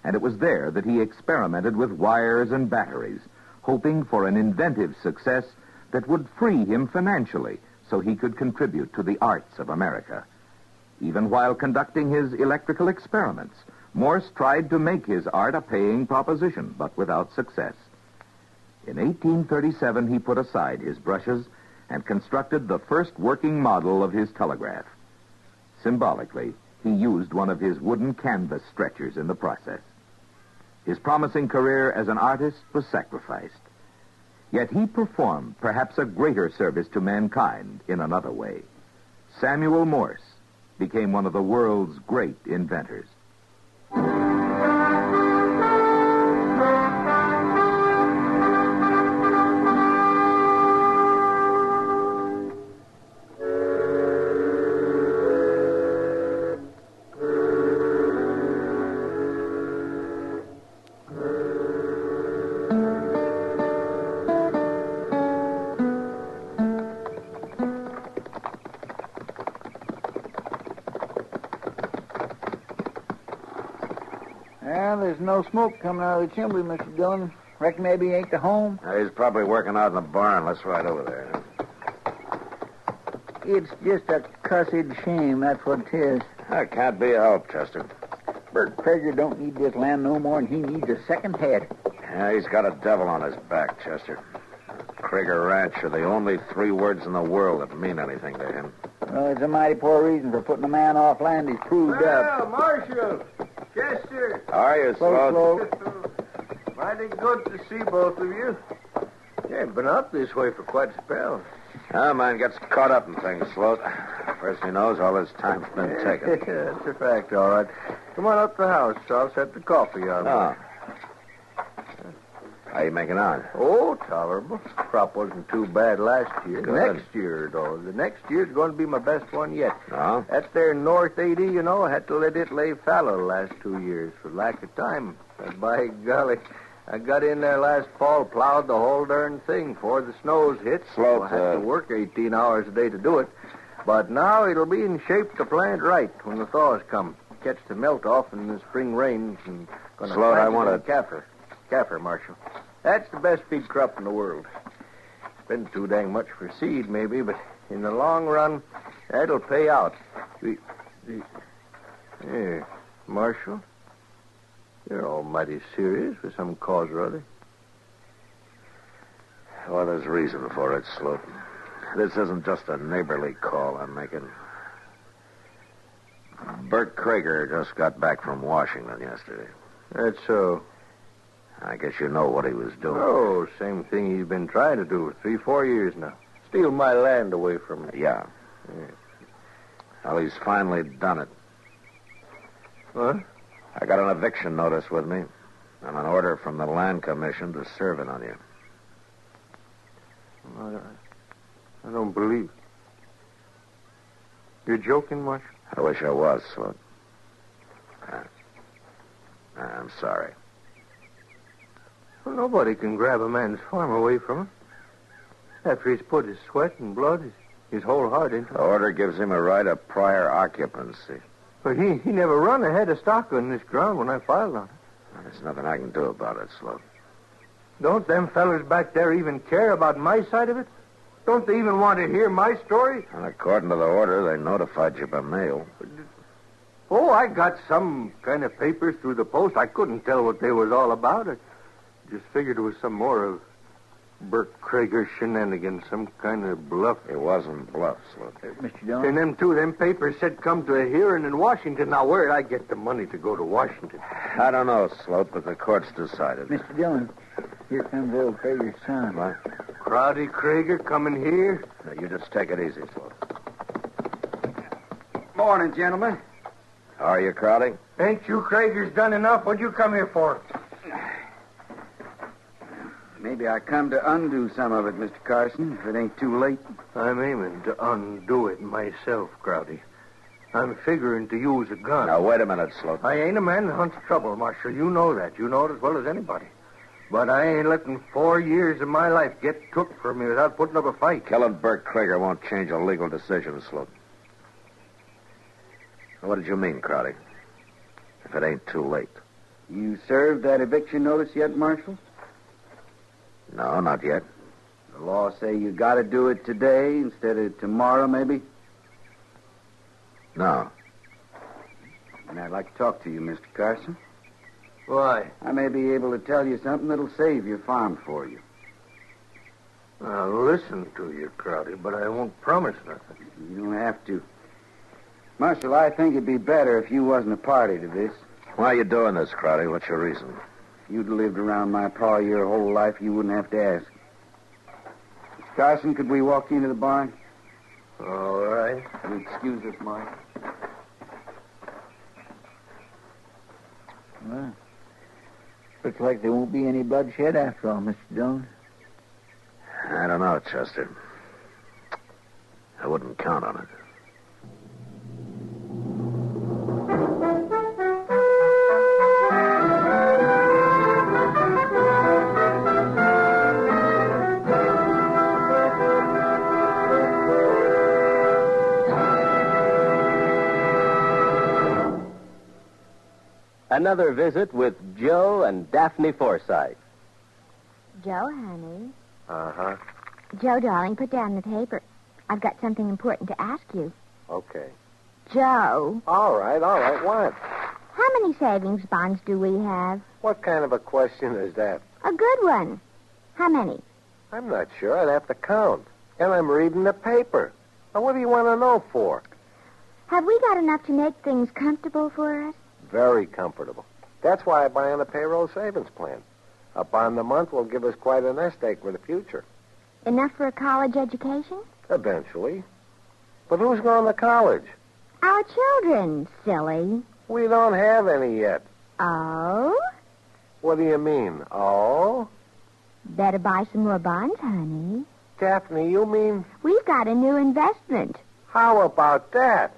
S18: and it was there that he experimented with wires and batteries, hoping for an inventive success that would free him financially so he could contribute to the arts of America. Even while conducting his electrical experiments, Morse tried to make his art a paying proposition, but without success. In 1837, he put aside his brushes and constructed the first working model of his telegraph. Symbolically, he used one of his wooden canvas stretchers in the process. His promising career as an artist was sacrificed. Yet he performed perhaps a greater service to mankind in another way. Samuel Morse became one of the world's great inventors.
S21: Well, there's no smoke coming out of the chimney, Mr. Dillon. Reckon maybe he ain't to home.
S2: He's probably working out in the barn. Let's ride over there.
S21: It's just a
S3: cussed shame, that's what it is.
S2: That can't be a help, Chester.
S3: Bert Krager don't need this land no more than he needs a second head.
S2: Yeah, he's got a devil on his back, Chester. Krager Ranch are the only 3 words in the world that mean anything to him.
S3: Well, it's a mighty poor reason for putting a man off land he's proved up.
S21: Marshal! Chester!
S2: How are you, Sloat?
S21: Mighty good to see both of you. Yeah, been up this way for quite a spell.
S2: Ah, man gets caught up in things, Sloat. First he knows, all his time's been taken.
S21: That's a fact, all right. Come on up to the house. I'll set the coffee on.
S2: Oh. How you making out?
S21: Oh, tolerable. Crop wasn't too bad last year.
S2: Good.
S21: Next year, though. The next year's going to be my best one yet.
S2: No?
S21: That there North 80, you know, I had to let it lay fallow the last 2 years for lack of time. And by golly, I got in there last fall, plowed the whole darn thing before the snows hit.
S2: Slow,
S21: So I had to work 18 hours a day to do it. But now it'll be in shape to plant right when the thaws come. Catch the melt off in the spring rains and gonna
S2: Sloat,
S21: plant
S2: I
S21: it
S2: want
S21: in Kaffir, Marshal. That's the best feed crop in the world. It's been too dang much for seed, maybe, but in the long run, that'll pay out. Here, Marshal, you're all mighty serious for some cause or other.
S2: Well, there's reason for it, Sloat. This isn't just a neighborly call I'm making. Bert Krager just got back from Washington yesterday.
S21: That's so.
S2: I guess you know what he was doing.
S21: Oh, same thing he's been trying to do for 3-4 years now. Steal my land away from me.
S2: Yeah. Well, he's finally done it.
S21: What?
S2: I got an eviction notice with me and an order from the Land Commission to serve it on you.
S21: I don't believe. You're joking, Marshal?
S2: I wish I was, Sloat. I'm sorry.
S21: Well, nobody can grab a man's farm away from him. After he's put his sweat and blood, his whole heart into it.
S2: The order gives him a right of prior occupancy.
S21: But he never run a head of stock on this ground when I filed on it.
S2: There's nothing I can do about it, Sloat.
S21: Don't them fellers back there even care about my side of it? Don't they even want to hear my story?
S2: And according to the order, they notified you by mail.
S21: Oh, I got some kind of papers through the post. I couldn't tell what they was all about. I just figured it was some more of Bert Krager shenanigans, some kind of bluff.
S2: It wasn't bluff, Sloat.
S21: Mr. Jones? And them papers said come to a hearing in Washington. Now, where'd I get the money to go to Washington?
S2: I don't know, Sloat, but the court's decided.
S3: Mr. Dillon, here comes old Krager's son.
S2: What?
S21: Crowdy Krager coming here?
S2: Now, you just take it easy, Sloat.
S9: Morning, gentlemen.
S2: How are you, Crowdy?
S21: Ain't you Kragers done enough? What'd you come here for?
S9: Maybe I come to undo some of it, Mr. Carson, if it ain't too late.
S21: I'm aiming to undo it myself, Crowdy. I'm figuring to use a gun.
S2: Now, wait a minute, Sloat.
S21: I ain't a man that hunts trouble, Marshal. You know that. You know it as well as anybody. But I ain't letting 4 years of my life get took from me without putting up a fight.
S2: Killing Bert Krager won't change a legal decision, Sloat. What did you mean, Crowdy? If it ain't too late.
S9: You served that eviction notice yet, Marshal?
S2: No, not yet.
S9: The law say you got to do it today instead of tomorrow, maybe?
S2: No.
S9: And I'd like to talk to you, Mr. Carson.
S21: Why?
S9: I may be able to tell you something that'll save your farm for you.
S21: I'll listen to you, Crowdy, but I won't promise nothing.
S9: You don't have to. Marshal, I think it'd be better if you wasn't a party to this.
S2: Why are you doing this, Crowdy? What's your reason?
S9: If you'd lived around my pa your whole life, you wouldn't have to ask. Mr. Carson, could we walk into the barn?
S21: All right.
S9: You excuse us, Mark.
S3: Well, looks like there won't be any bloodshed after all, Mr. Jones.
S2: I don't know, Chester. I wouldn't count on it.
S19: Another visit with Joe and Daphne Forsythe.
S20: Joe, honey.
S21: Uh-huh.
S20: Joe, darling, put down the paper. I've got something important to ask you.
S12: Okay.
S20: Joe,
S12: All right. What?
S20: how many savings bonds do we have?
S12: What kind of a question is that?
S20: A good one. How many?
S12: I'm not sure. I'd have to count. And I'm reading the paper. Now, what do you want to know for?
S20: Have we got enough to make things comfortable for us?
S12: Very comfortable. That's why I buy on a payroll savings plan. A bond a month will give us quite a nest egg for the future.
S20: Enough for a college education?
S12: Eventually. But who's going to college?
S20: Our children, silly.
S12: We don't have any yet.
S20: Oh?
S12: What do you mean, oh?
S20: Better buy some more bonds, honey.
S12: Daphne, you mean...
S20: We've got a new investment.
S12: How about that?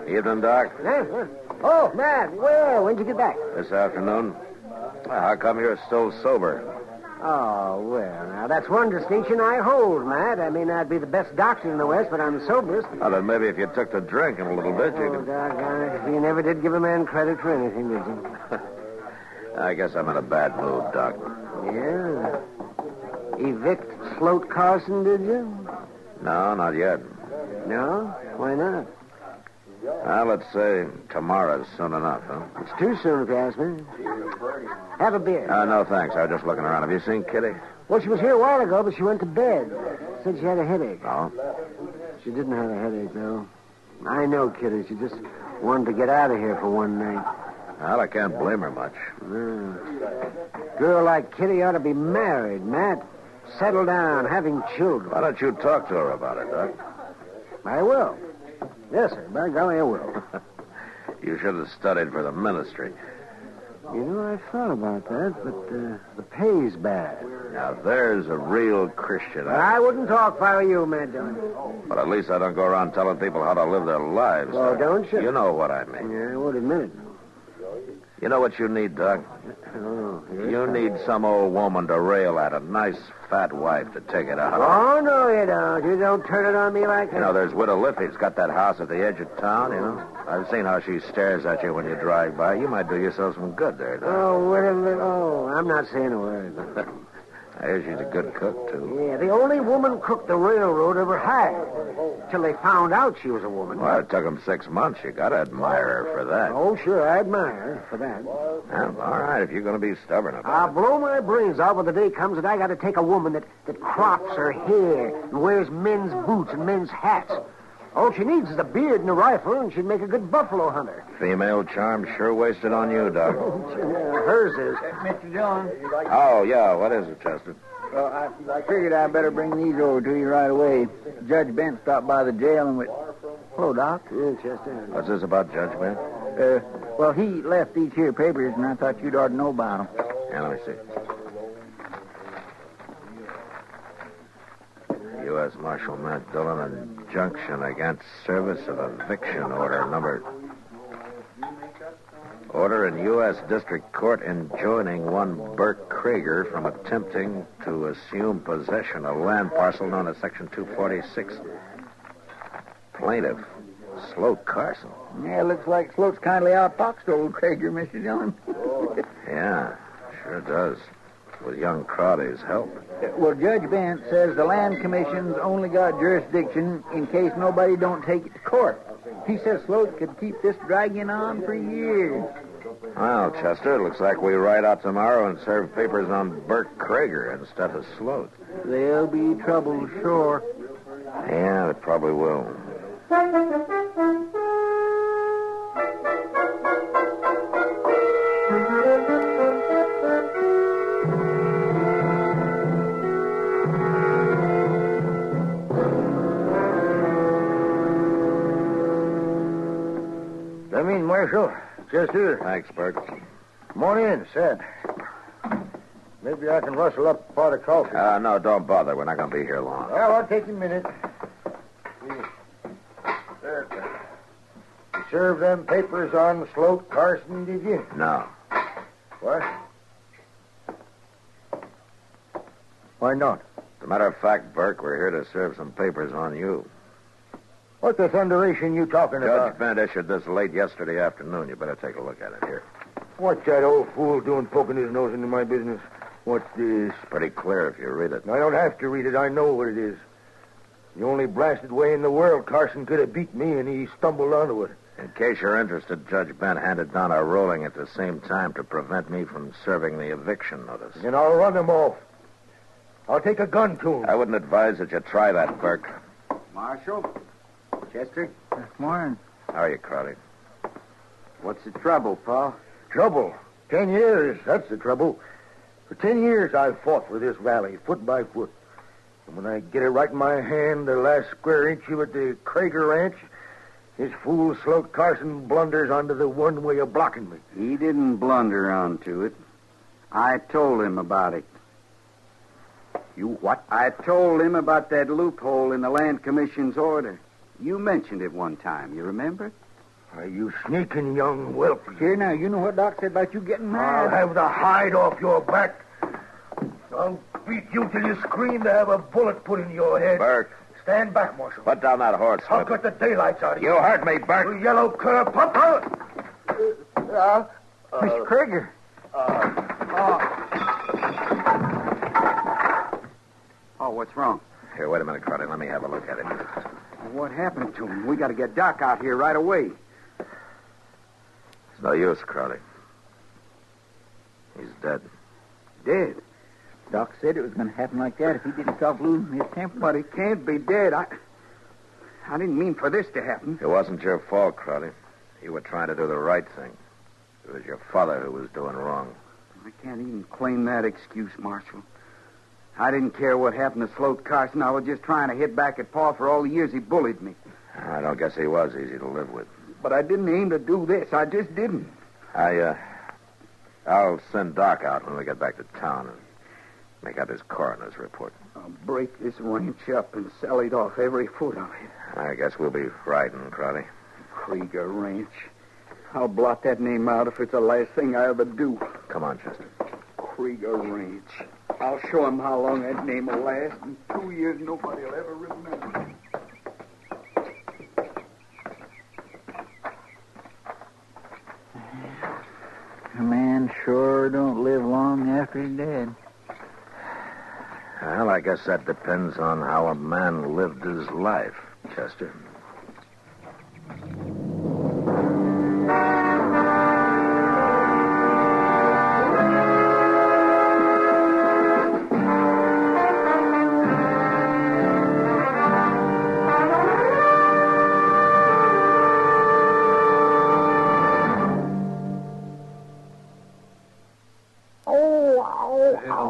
S2: Evening, Doc.
S16: Oh, Matt, well, when'd you get back?
S2: This afternoon. Well, how come you're still sober?
S16: Oh, well, now, that's one distinction I hold, Matt. I may not be the best doctor in the West, but I'm the soberest.
S2: Oh, then maybe if you took to drinking a little bit, you
S16: Oh,
S2: could...
S16: doggone it. You never did give a man credit for anything, did you?
S2: I guess I'm in a bad mood, Doc.
S16: Yeah. Evict Sloat Carson, did you?
S2: No, not yet.
S16: No? Why not?
S2: Well, let's say tomorrow's soon enough, huh?
S16: It's too soon, if you ask me. Have a beer.
S2: No, thanks. I was just looking around. Have you seen Kitty?
S16: Well, she was here a while ago, but she went to bed. Said she had a headache.
S2: Oh?
S16: She didn't have a headache, though. I know, Kitty. She just wanted to get out of here for one night.
S2: Well, I can't blame her much.
S16: Girl like Kitty ought to be married, Matt. Settle down, having children.
S2: Why don't you talk to her about it, Doc?
S16: I will. Yes, sir. By golly, I will.
S2: You should have studied for the ministry.
S16: You know, I thought about that, but the pay's bad.
S2: Now, there's a real Christian.
S16: I wouldn't talk if I were you, Matt Dillon.
S2: But at least I don't go around telling people how to live their lives.
S16: Well, don't you?
S2: You know what I mean.
S16: Yeah, I won't admit it.
S2: You know what you need, Doc?
S16: Oh,
S2: You need some old woman to rail at, a nice fat wife to take it out.
S16: Oh, no, you don't. You don't turn it on me like that.
S2: You know, there's Widow Liffey's got that house at the edge of town, you know. I've seen how she stares at you when you drive by. You might do yourself some good there, Doc.
S16: Oh, I'm not saying a word.
S2: I hear she's a good cook, too.
S16: Yeah, the only woman cook the railroad ever hired. Till they found out she was a woman.
S2: Well, it took them 6 months. You got to admire her for that.
S16: Oh, sure, I admire her for that.
S2: Well, all right, if you're going to be stubborn about
S16: I'll blow my brains out when the day comes that I got to take a woman that crops her hair and wears men's boots and men's hats. All she needs is a beard and a rifle, and she'd make a good buffalo hunter.
S2: it. Female charm sure wasted on you, Doc.
S16: Hers is.
S21: Mr. Dillon.
S2: Oh, yeah, what is it, Chester?
S21: Well, I figured I'd better bring these over to you right away. Judge Bent stopped by the jail and went... Hello, Doc.
S16: Yeah, Chester.
S2: What's this about Judge Bent?
S21: Well, he left these here papers, and I thought you'd ought to know about them.
S2: Yeah, let me see. U.S. Marshal Matt Dillon, injunction against service of eviction order number... Order in U.S. District Court enjoining one Burke Krieger from attempting to assume possession of land parcel known as Section 246. Plaintiff, Sloat Carson.
S21: Yeah, looks like Sloat's kindly outfoxed old Krager, Mr. Dillon.
S2: Yeah, sure does. With young Crowdy's help.
S21: Well, Judge Bent says the Land Commission's only got jurisdiction in case nobody don't take it to court. He says Sloat could keep this dragging on for years.
S2: Well, Chester, it looks like we ride out tomorrow and serve papers on Burke Krieger instead of Sloat.
S21: There'll be trouble, sure.
S2: Yeah, it probably will.
S21: Come in, Marshal. Chester.
S2: Thanks, Burke.
S21: Come on in, sit. Maybe I can rustle up a pot of coffee.
S2: No, don't bother. We're not going to be here long.
S21: Well, I'll take a minute. There. serve them papers on Sloat Carson, did you?
S2: No.
S21: What? Why not?
S2: As a matter of fact, Burke, we're here to serve some papers on you.
S21: What the thunderation you talking about?
S2: Judge Bent issued this late yesterday afternoon. You better take a look at it here.
S21: What's that old fool doing poking his nose into my business? What's this?
S2: It's pretty clear if you read it.
S21: I don't have to read it. I know what it is. The only blasted way in the world Carson could have beat me, and he stumbled onto it.
S2: In case you're interested, Judge Bent handed down a ruling at the same time to prevent me from serving the eviction notice.
S21: Then I'll run him off. I'll take a gun to him.
S2: I wouldn't advise that you try that, Burke.
S9: Marshal? Chester?
S3: Good morning.
S2: How are you, Crowley?
S9: What's the trouble, Pa?
S21: Trouble? 10 years, that's the trouble. For 10 years I've fought for this valley, foot by foot. And when I get it right in my hand, the last square inch of it, the Krager Ranch, this fool Sloat Carson blunders onto the one way of blocking me.
S9: He didn't blunder onto it. I told him about it.
S21: You what?
S9: I told him about that loophole in the Land Commission's order. You mentioned it one time, you remember?
S21: Are you sneaking young whelp?
S3: Here now, you know what Doc said about you getting mad.
S21: I'll have the hide off your back. I'll beat you till you scream to have a bullet put in your head.
S2: Burke.
S21: Stand back, Marshal.
S2: Put down that horse.
S21: I'll cut the daylights out of you.
S2: You heard me, Burke.
S21: You yellow cur. Pump out.
S3: Mr. Krieger.
S9: Oh, what's wrong?
S2: Here, wait a minute, Crowley. Let me have a look at it.
S9: What happened to him? We got to get Doc out here right away.
S2: It's no use, Crowley. He's dead.
S9: Dead?
S3: Doc said it was going to happen like that if he didn't stop losing his temper.
S9: But he can't be dead. I didn't mean for this to happen.
S2: It wasn't your fault, Crowley. You were trying to do the right thing. It was your father who was doing wrong.
S9: I can't even claim that excuse, Marshal. I didn't care what happened to Sloat Carson. I was just trying to hit back at Pa for all the years he bullied me.
S2: I don't guess he was easy to live with.
S9: But I didn't aim to do this. I just didn't.
S2: I'll send Doc out when we get back to town and make out his coroner's report.
S9: I'll break this ranch up and sell it off, every foot of it.
S2: I guess we'll be riding, Crowley.
S9: Krieger Ranch. I'll blot that name out if it's the last thing I ever do.
S2: Come on, Chester.
S9: Krieger Ranch. I'll show him how long that name will last. In 2 years, nobody will ever remember.
S3: A man sure don't live long after he's dead.
S2: Well, I guess that depends on how a man lived his life, Chester.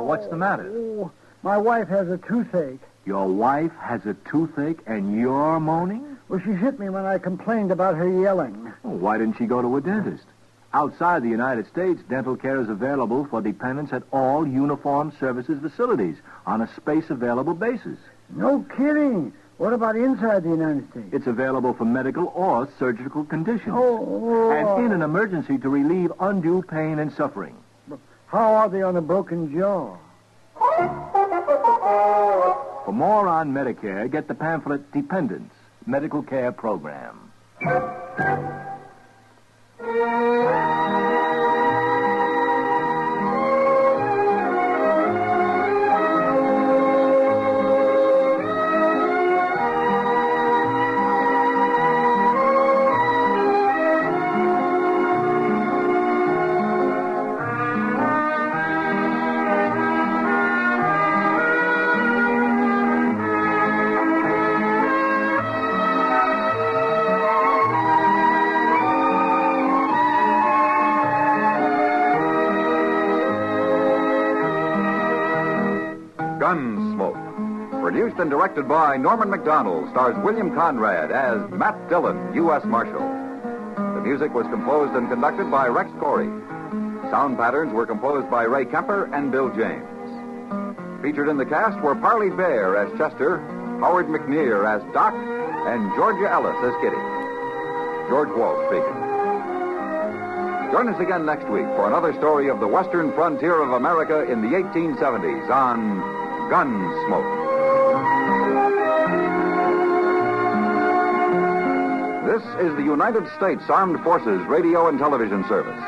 S8: What's the matter?
S22: Oh, my wife has a toothache.
S8: Your wife has a toothache and you're moaning?
S22: Well, she hit me when I complained about her yelling.
S8: Well, why didn't she go to a dentist? Outside the United States, dental care is available for dependents at all Uniformed Services facilities on a space-available basis.
S22: No kidding. What about inside the United States?
S8: It's available for medical or surgical conditions.
S22: Oh.
S8: And in an emergency to relieve undue pain and suffering.
S22: How are they on a broken jaw?
S8: For more on Medicare, get the pamphlet Dependents, Medical Care Program.
S1: Gunsmoke. Produced and directed by Norman McDonald, stars William Conrad as Matt Dillon, U.S. Marshal. The music was composed and conducted by Rex Corey. Sound patterns were composed by Ray Kemper and Bill James. Featured in the cast were Parley Bear as Chester, Howard McNear as Doc, and Georgia Ellis as Kitty. George Walt speaking. Join us again next week for another story of the western frontier of America in the 1870s on Gunsmoke. This is the United States Armed Forces Radio and Television Service.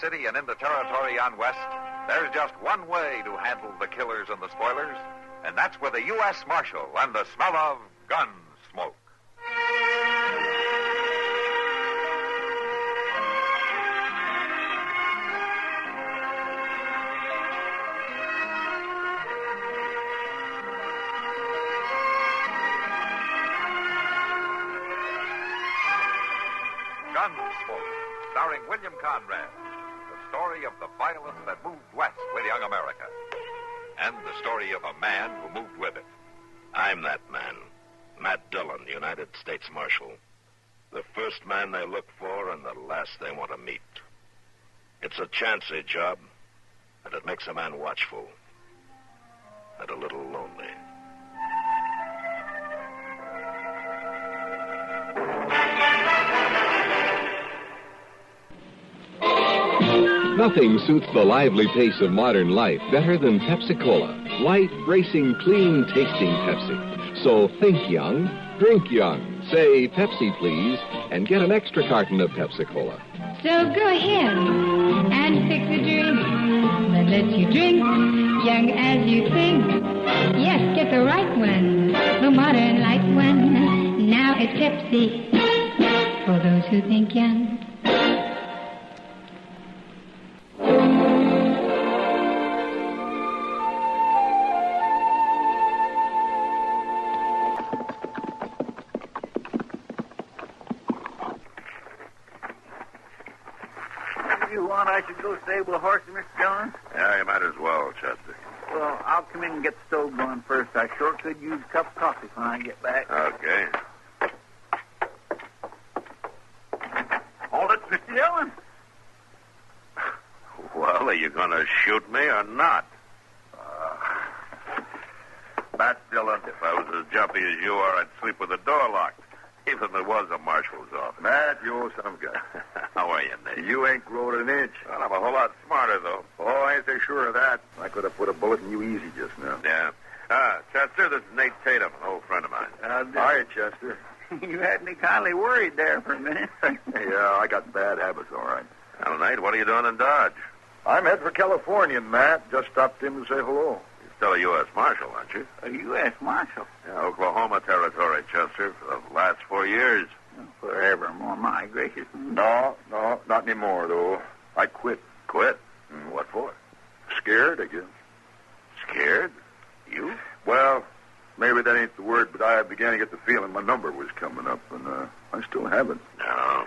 S1: City and in the territory on West, there's just one way to handle the killers and the spoilers, and that's with a U.S. Marshal and the smell of Gunsmoke. Gunsmoke, starring William Conrad. The story of the violence that moved west with young America. And the story of a man who moved with it.
S2: I'm that man. Matt Dillon, United States Marshal. The first man they look for and the last they want to meet. It's a chancy job, and it makes a man watchful and a little lonely.
S7: Nothing suits the lively pace of modern life better than Pepsi-Cola. Light, racing, clean, tasting Pepsi. So think young, drink young. Say Pepsi, please, and get an extra carton of Pepsi-Cola.
S14: So go ahead and fix a drink that lets you drink young as you think. Yes, get the right one, the modern light one. Now it's Pepsi for those who think young.
S3: I should go stable a horse, Mr. Jones?
S13: Yeah, you might as well, Chester.
S3: Well, I'll come in and get the stove going first. I sure could use a cup of coffee when I get back.
S13: Okay.
S3: Hold it, Mr. Dillon.
S13: Well, are you going to shoot me or not? Matt Dillon, if I was as jumpy as you are, I'd sleep with the door locked. Even if it was a marshal's office.
S21: Matt, you're some guy.
S13: How are you, Nate?
S21: You ain't grown an inch.
S13: Well, I'm a whole lot smarter, though.
S21: Oh, I ain't so sure of that. I could have put a bullet in you easy just now.
S13: Yeah. Chester, this is Nate Tatum, an old friend of mine.
S21: Hi, Chester.
S3: You had me kindly worried there for a minute.
S21: Yeah, I got bad habits, all right.
S13: Well, Nate, what are you doing in Dodge?
S21: I'm heading for California, Matt. Just stopped in to say hello.
S13: Still a U.S. Marshal, aren't you?
S3: A U.S. Marshal?
S13: Yeah, Oklahoma Territory, Chester, for the last 4 years.
S3: Forevermore, my gracious.
S21: No, not anymore, though. I quit.
S13: Quit?
S21: What for? Scared, I guess.
S13: Scared? You?
S21: Well, maybe that ain't the word, but I began to get the feeling my number was coming up, and I still have it.
S13: No.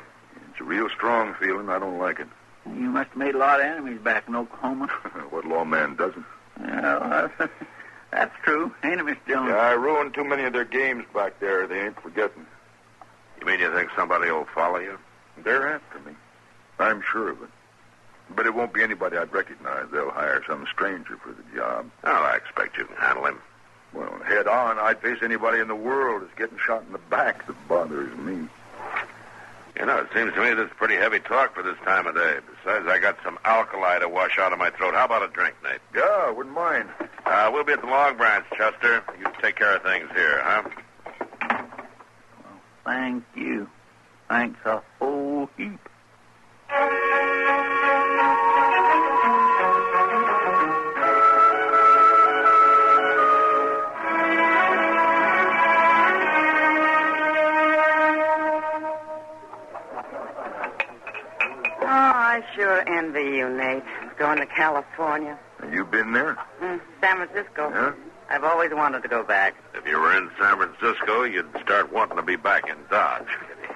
S21: It's a real strong feeling. I don't like it.
S3: You must have made a lot of enemies back in Oklahoma.
S21: What lawman doesn't?
S3: Yeah, that's true, ain't it, Mr. Jones?
S21: Yeah, I ruined too many of their games back there. They ain't forgetting.
S13: You mean you think somebody will follow you?
S4: They're after me. I'm sure of it. But it won't be anybody I'd recognize. They'll hire some stranger for the job.
S13: Oh, I expect you can handle him.
S4: Well, head on, I'd face anybody in the world that's getting shot in the back that bothers me.
S13: You know, it seems to me this is pretty heavy talk for this time of day. Besides, I got some alkali to wash out of my throat. How about a drink, Nate?
S4: Yeah, I wouldn't mind.
S13: We'll be at the Long Branch, Chester. You take care of things here, huh?
S3: Thank you. Thanks a whole heap.
S10: I sure envy you, Nate. Going to California.
S4: You been there?
S10: San Francisco.
S4: Yeah?
S10: I've always wanted to go back.
S13: If you were in San Francisco, you'd start wanting to be back in Dodge.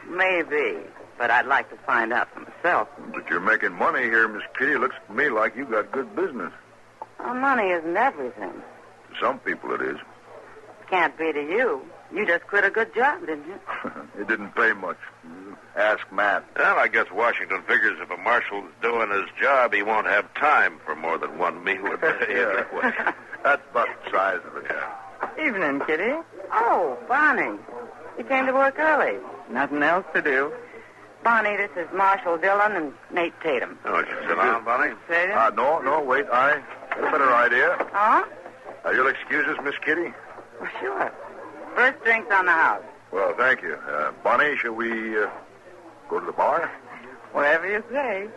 S10: Maybe, but I'd like to find out for myself.
S4: But you're making money here, Miss Kitty. Looks to me like you got good business.
S10: Well, money isn't everything.
S4: To some people it is.
S10: Can't be to you. You just quit a good job, didn't you?
S4: It didn't pay much. Ask Matt.
S13: Well, I guess Washington figures if a marshal's doing his job, he won't have time for more than one meal a day anyway.
S4: That's about the size of it, yeah.
S10: Evening, Kitty. Oh, Bonnie. You came to work early. Nothing else to do. Bonnie, this is Marshal Dillon and Nate Tatum.
S13: Oh, you sit down, Bonnie?
S10: Tatum?
S4: No, wait. I had a better idea.
S10: Huh?
S4: You'll excuse us, Miss Kitty?
S10: Well, sure. First drink's on the house.
S4: Well, thank you. Bonnie, shall we go to the bar?
S10: Whatever you say.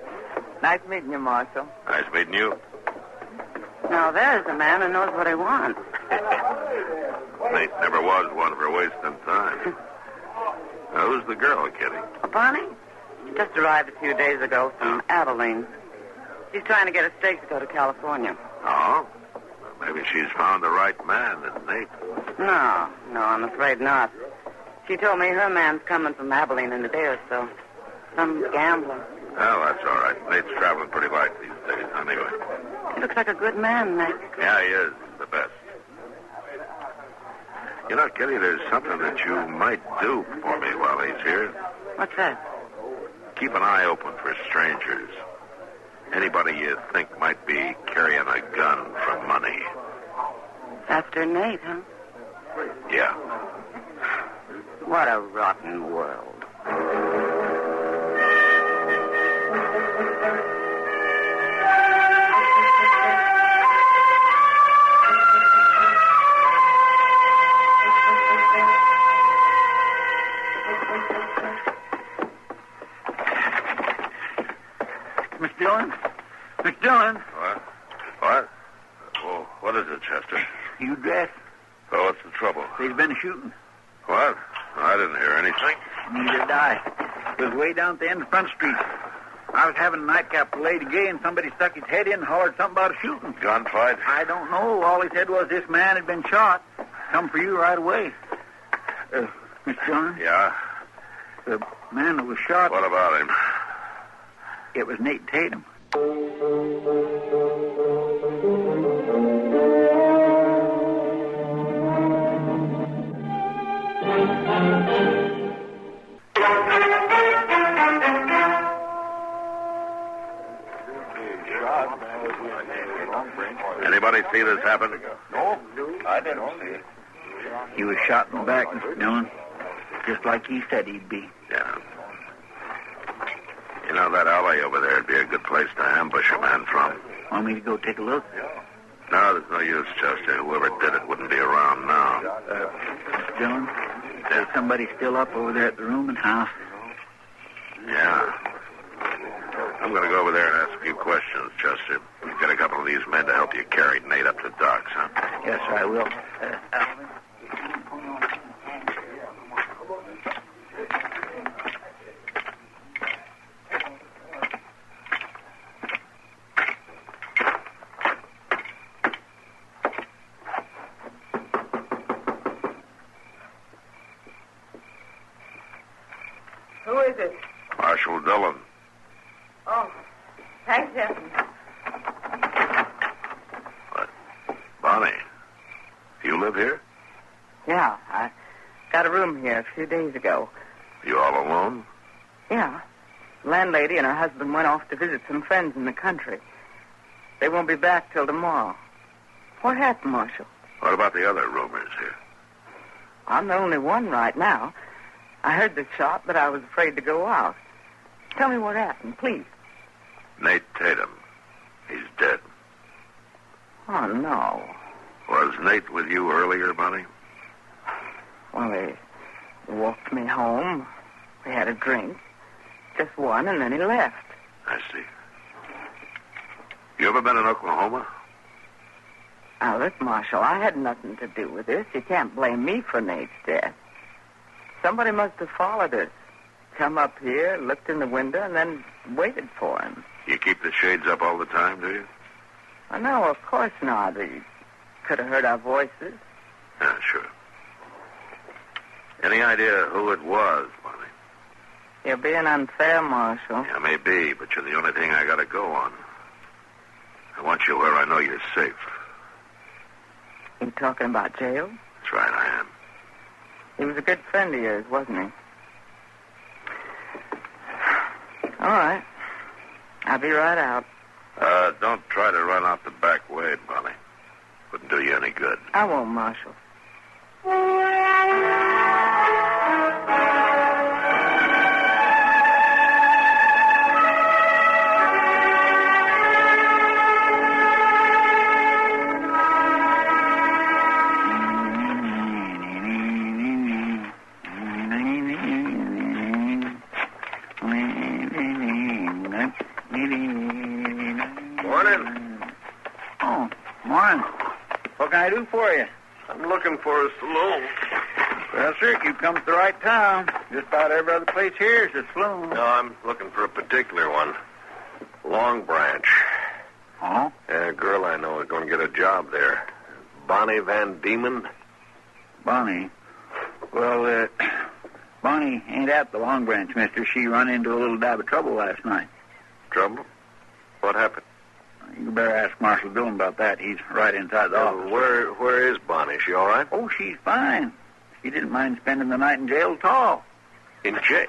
S10: Nice meeting you, Marshal.
S13: Nice meeting you.
S10: Now, there's a man who knows what he wants.
S13: Nate never was one for wasting time. Now, who's the girl, Kitty?
S10: Bonnie? She just arrived a few days ago from Abilene. She's trying to get a stake to go to California.
S13: Oh? Maybe she's found the right man, then, Nate.
S10: No, I'm afraid not. She told me her man's coming from Abilene in a day or so. Some gambler.
S13: Well, that's all right. Nate's traveling pretty light these days, anyway.
S10: He looks like a good man, Nate.
S13: Yeah, he is. The best. You know, Kitty, there's something that you might do for me while he's here.
S10: What's that?
S13: Keep an eye open for strangers. Anybody you think might be carrying a gun for money.
S10: After Nate, huh?
S13: Yeah.
S10: What a rotten world.
S3: Miss Dillon? Miss Dillon?
S13: What? Oh, what is it, Chester?
S3: You dressed?
S13: Oh, what's the trouble?
S3: There's been a shooting.
S13: What? I didn't hear anything.
S3: Neither did I. It was way down at the end of Front Street. I was having a nightcap for Lady Gay, and somebody stuck his head in and hollered something about a shooting.
S13: Gunfight?
S3: I don't know. All he said was this man had been shot. Come for you right away. Miss Dillon?
S13: Yeah?
S3: The man that was shot...
S13: What about him?
S3: It was Nate Tatum.
S13: Anybody see this happen?
S4: No, I didn't see it.
S3: He was shot in the back, Mr. Dillon. Just like he said he'd be.
S13: Yeah. You know, that alley over there would be a good place to ambush a man from.
S3: Want me to go take a look?
S13: No, there's no use, Chester. Whoever did it wouldn't be around now.
S3: Mr. Dillon, there's somebody still up over there at the rooming house.
S13: Yeah. I'm going to go over there and ask a few questions, Chester. Get a couple of these men to help you carry Nate up to the docks, huh?
S3: Yes, I will.
S10: Who is it?
S13: Marshal Dillon.
S10: Oh, thanks, Jefferson.
S13: Bonnie, you live here?
S10: Yeah, I got a room here a few days ago.
S13: You all alone?
S10: Yeah. The landlady and her husband went off to visit some friends in the country. They won't be back till tomorrow. What happened, Marshal?
S4: What about the other roomers here?
S10: I'm the only one right now. I heard the shot, but I was afraid to go out. Tell me what happened, please.
S4: Nate Tatum. He's dead.
S10: Oh, no.
S4: Was Nate with you earlier, Bonnie?
S10: Well, he walked me home. We had a drink. Just one, and then he left.
S4: I see. You ever been in Oklahoma?
S10: Now, look, Marshal, I had nothing to do with this. You can't blame me for Nate's death. Somebody must have followed us. Come up here, looked in the window, and then waited for him.
S4: You keep the shades up all the time, do you?
S10: Oh, no, of course not. He could have heard our voices.
S4: Yeah, sure. Any idea who it was, Bonnie?
S10: You're being unfair, Marshal.
S4: Yeah, maybe, but you're the only thing I got to go on. I want you where I know you're safe.
S10: You talking about jail?
S4: That's right, I am.
S10: He was a good friend of yours, wasn't he? All right. I'll be right out.
S4: Don't try to run out the back way, Bonnie. Wouldn't do you any good.
S10: I won't, Marshal.
S21: Morning.
S3: Oh, morning. What can I do for you?
S21: I'm looking for a saloon.
S3: Well, sir, you come to the right town. Just about every other place here is a saloon.
S21: No, I'm looking for a particular one. Long Branch.
S3: Oh?
S21: A girl I know is going to get a job there. Bonnie Van Diemen.
S3: Bonnie? Well, Bonnie ain't at the Long Branch, mister. She run into a little dab of trouble last night.
S21: Trouble? What happened?
S3: You better ask Marshal Dillon about that. He's right inside the office.
S21: Where is Bonnie? She all right?
S3: Oh, she's fine. She didn't mind spending the night in jail at all.
S21: In jail?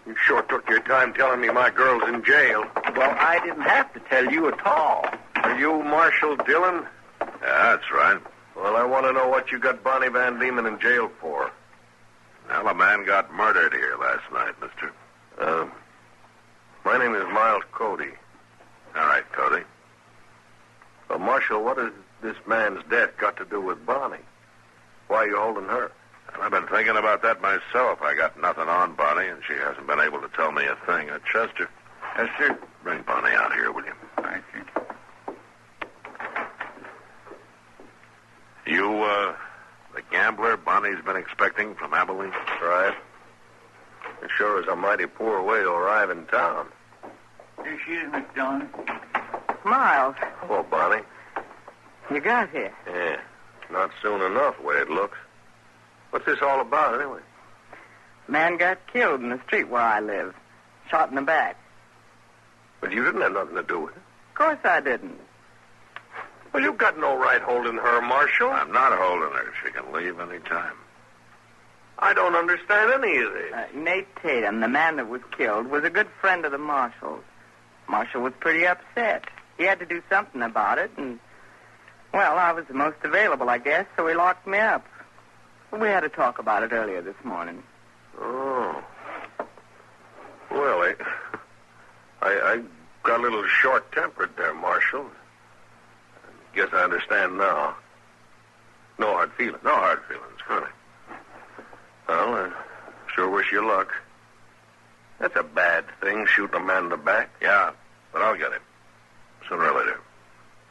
S21: You sure took your time telling me my girl's in jail.
S3: Well, I didn't have to tell you at all.
S21: Are you Marshal Dillon?
S4: Yeah, that's right.
S21: Well, I want to know what you got Bonnie Van Diemen in jail for.
S4: Well, a man got murdered here last night, mister.
S21: My name is Miles Cody.
S4: All right, Cody.
S21: Well, Marshal, what has this man's death got to do with Bonnie? Why are you holding her?
S4: Well, I've been thinking about that myself. I got nothing on Bonnie, and she hasn't been able to tell me a thing. Chester.
S3: Yes, sir.
S4: Bring Bonnie out here, will you?
S3: All right, sir.
S4: You, the gambler Bonnie's been expecting from Abilene?
S21: Right. It sure is a mighty poor way to arrive in town.
S3: Here she is, Miss Dillon.
S10: Miles,
S21: Hello, Bonnie.
S10: you got here.
S21: Yeah. Not soon enough, the way it looks. What's this all about, anyway?
S10: Man got killed in the street where I live. Shot in the back.
S21: But you didn't have nothing to do with it.
S10: Of course I didn't.
S21: Well, you've got no right holding her, Marshal.
S4: I'm not holding her. She can leave any time.
S21: I don't understand any of this.
S10: Nate Tatum, the man that was killed, was a good friend of the Marshal's. Marshal was pretty upset. He had to do something about it, and, well, I was the most available, I guess, so he locked me up. We had a talk about it earlier this morning.
S21: Oh. Well, I got a little short-tempered there, Marshal. Guess I understand now. No hard feelings. No hard feelings, really. Well, I sure wish you luck. That's a bad thing, shooting a man in the back.
S4: Yeah, but I'll get him. Sooner or later.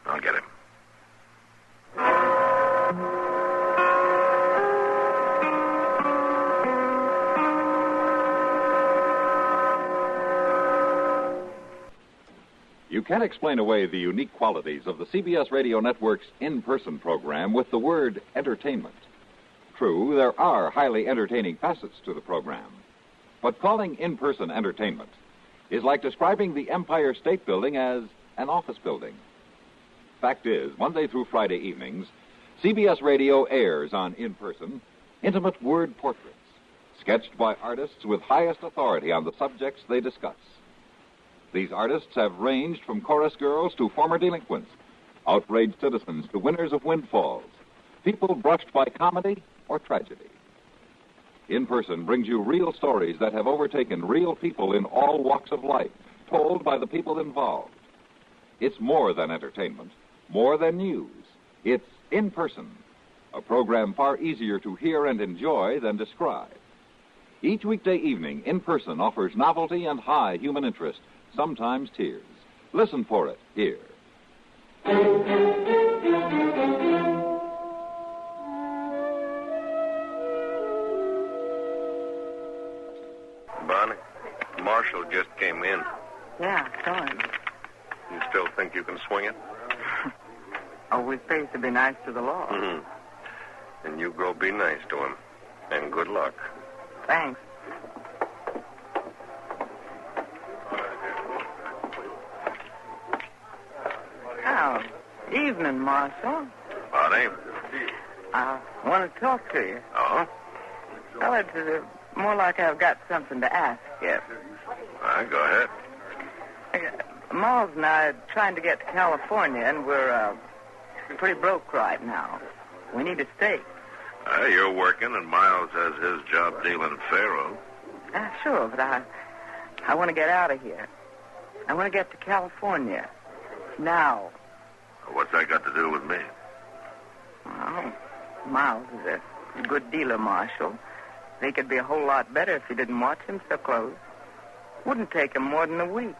S4: I'll get him.
S1: You can't explain away the unique qualities of the CBS Radio Network's in-person program with the word entertainment. True, there are highly entertaining facets to the program. But calling in-person entertainment is like describing the Empire State Building as an office building. Fact is, Monday through Friday evenings, CBS Radio airs on In-Person intimate word portraits, sketched by artists with highest authority on the subjects they discuss. These artists have ranged from chorus girls to former delinquents, outraged citizens to winners of windfalls, people brushed by comedy or tragedy. In Person brings you real stories that have overtaken real people in all walks of life, told by the people involved. It's more than entertainment, more than news. It's In Person, a program far easier to hear and enjoy than describe. Each weekday evening, In Person offers novelty and high human interest, sometimes tears. Listen for it here.
S5: Bonnie, Marshall just came in.
S10: Yeah, I saw him.
S5: You still think you can swing it?
S10: Always pays to be nice to the law.
S5: Mm-hmm. And you go be nice to him. And good luck.
S10: Thanks. Oh, evening, Marshal.
S5: Bonnie?
S10: I want to talk to you.
S5: Oh?
S10: Well, it's more like I've got something to ask you.
S5: All right, go ahead.
S10: Miles and I are trying to get to California, and we're pretty broke right now. We need a stake.
S5: You're working, and Miles has his job dealing faro.
S10: Sure, but I want to get out of here. I want to get to California. Now.
S5: What's that got to do with me?
S10: Well, Miles is a good dealer, Marshal. He could be a whole lot better if he didn't watch him so close. Wouldn't take him more than a week.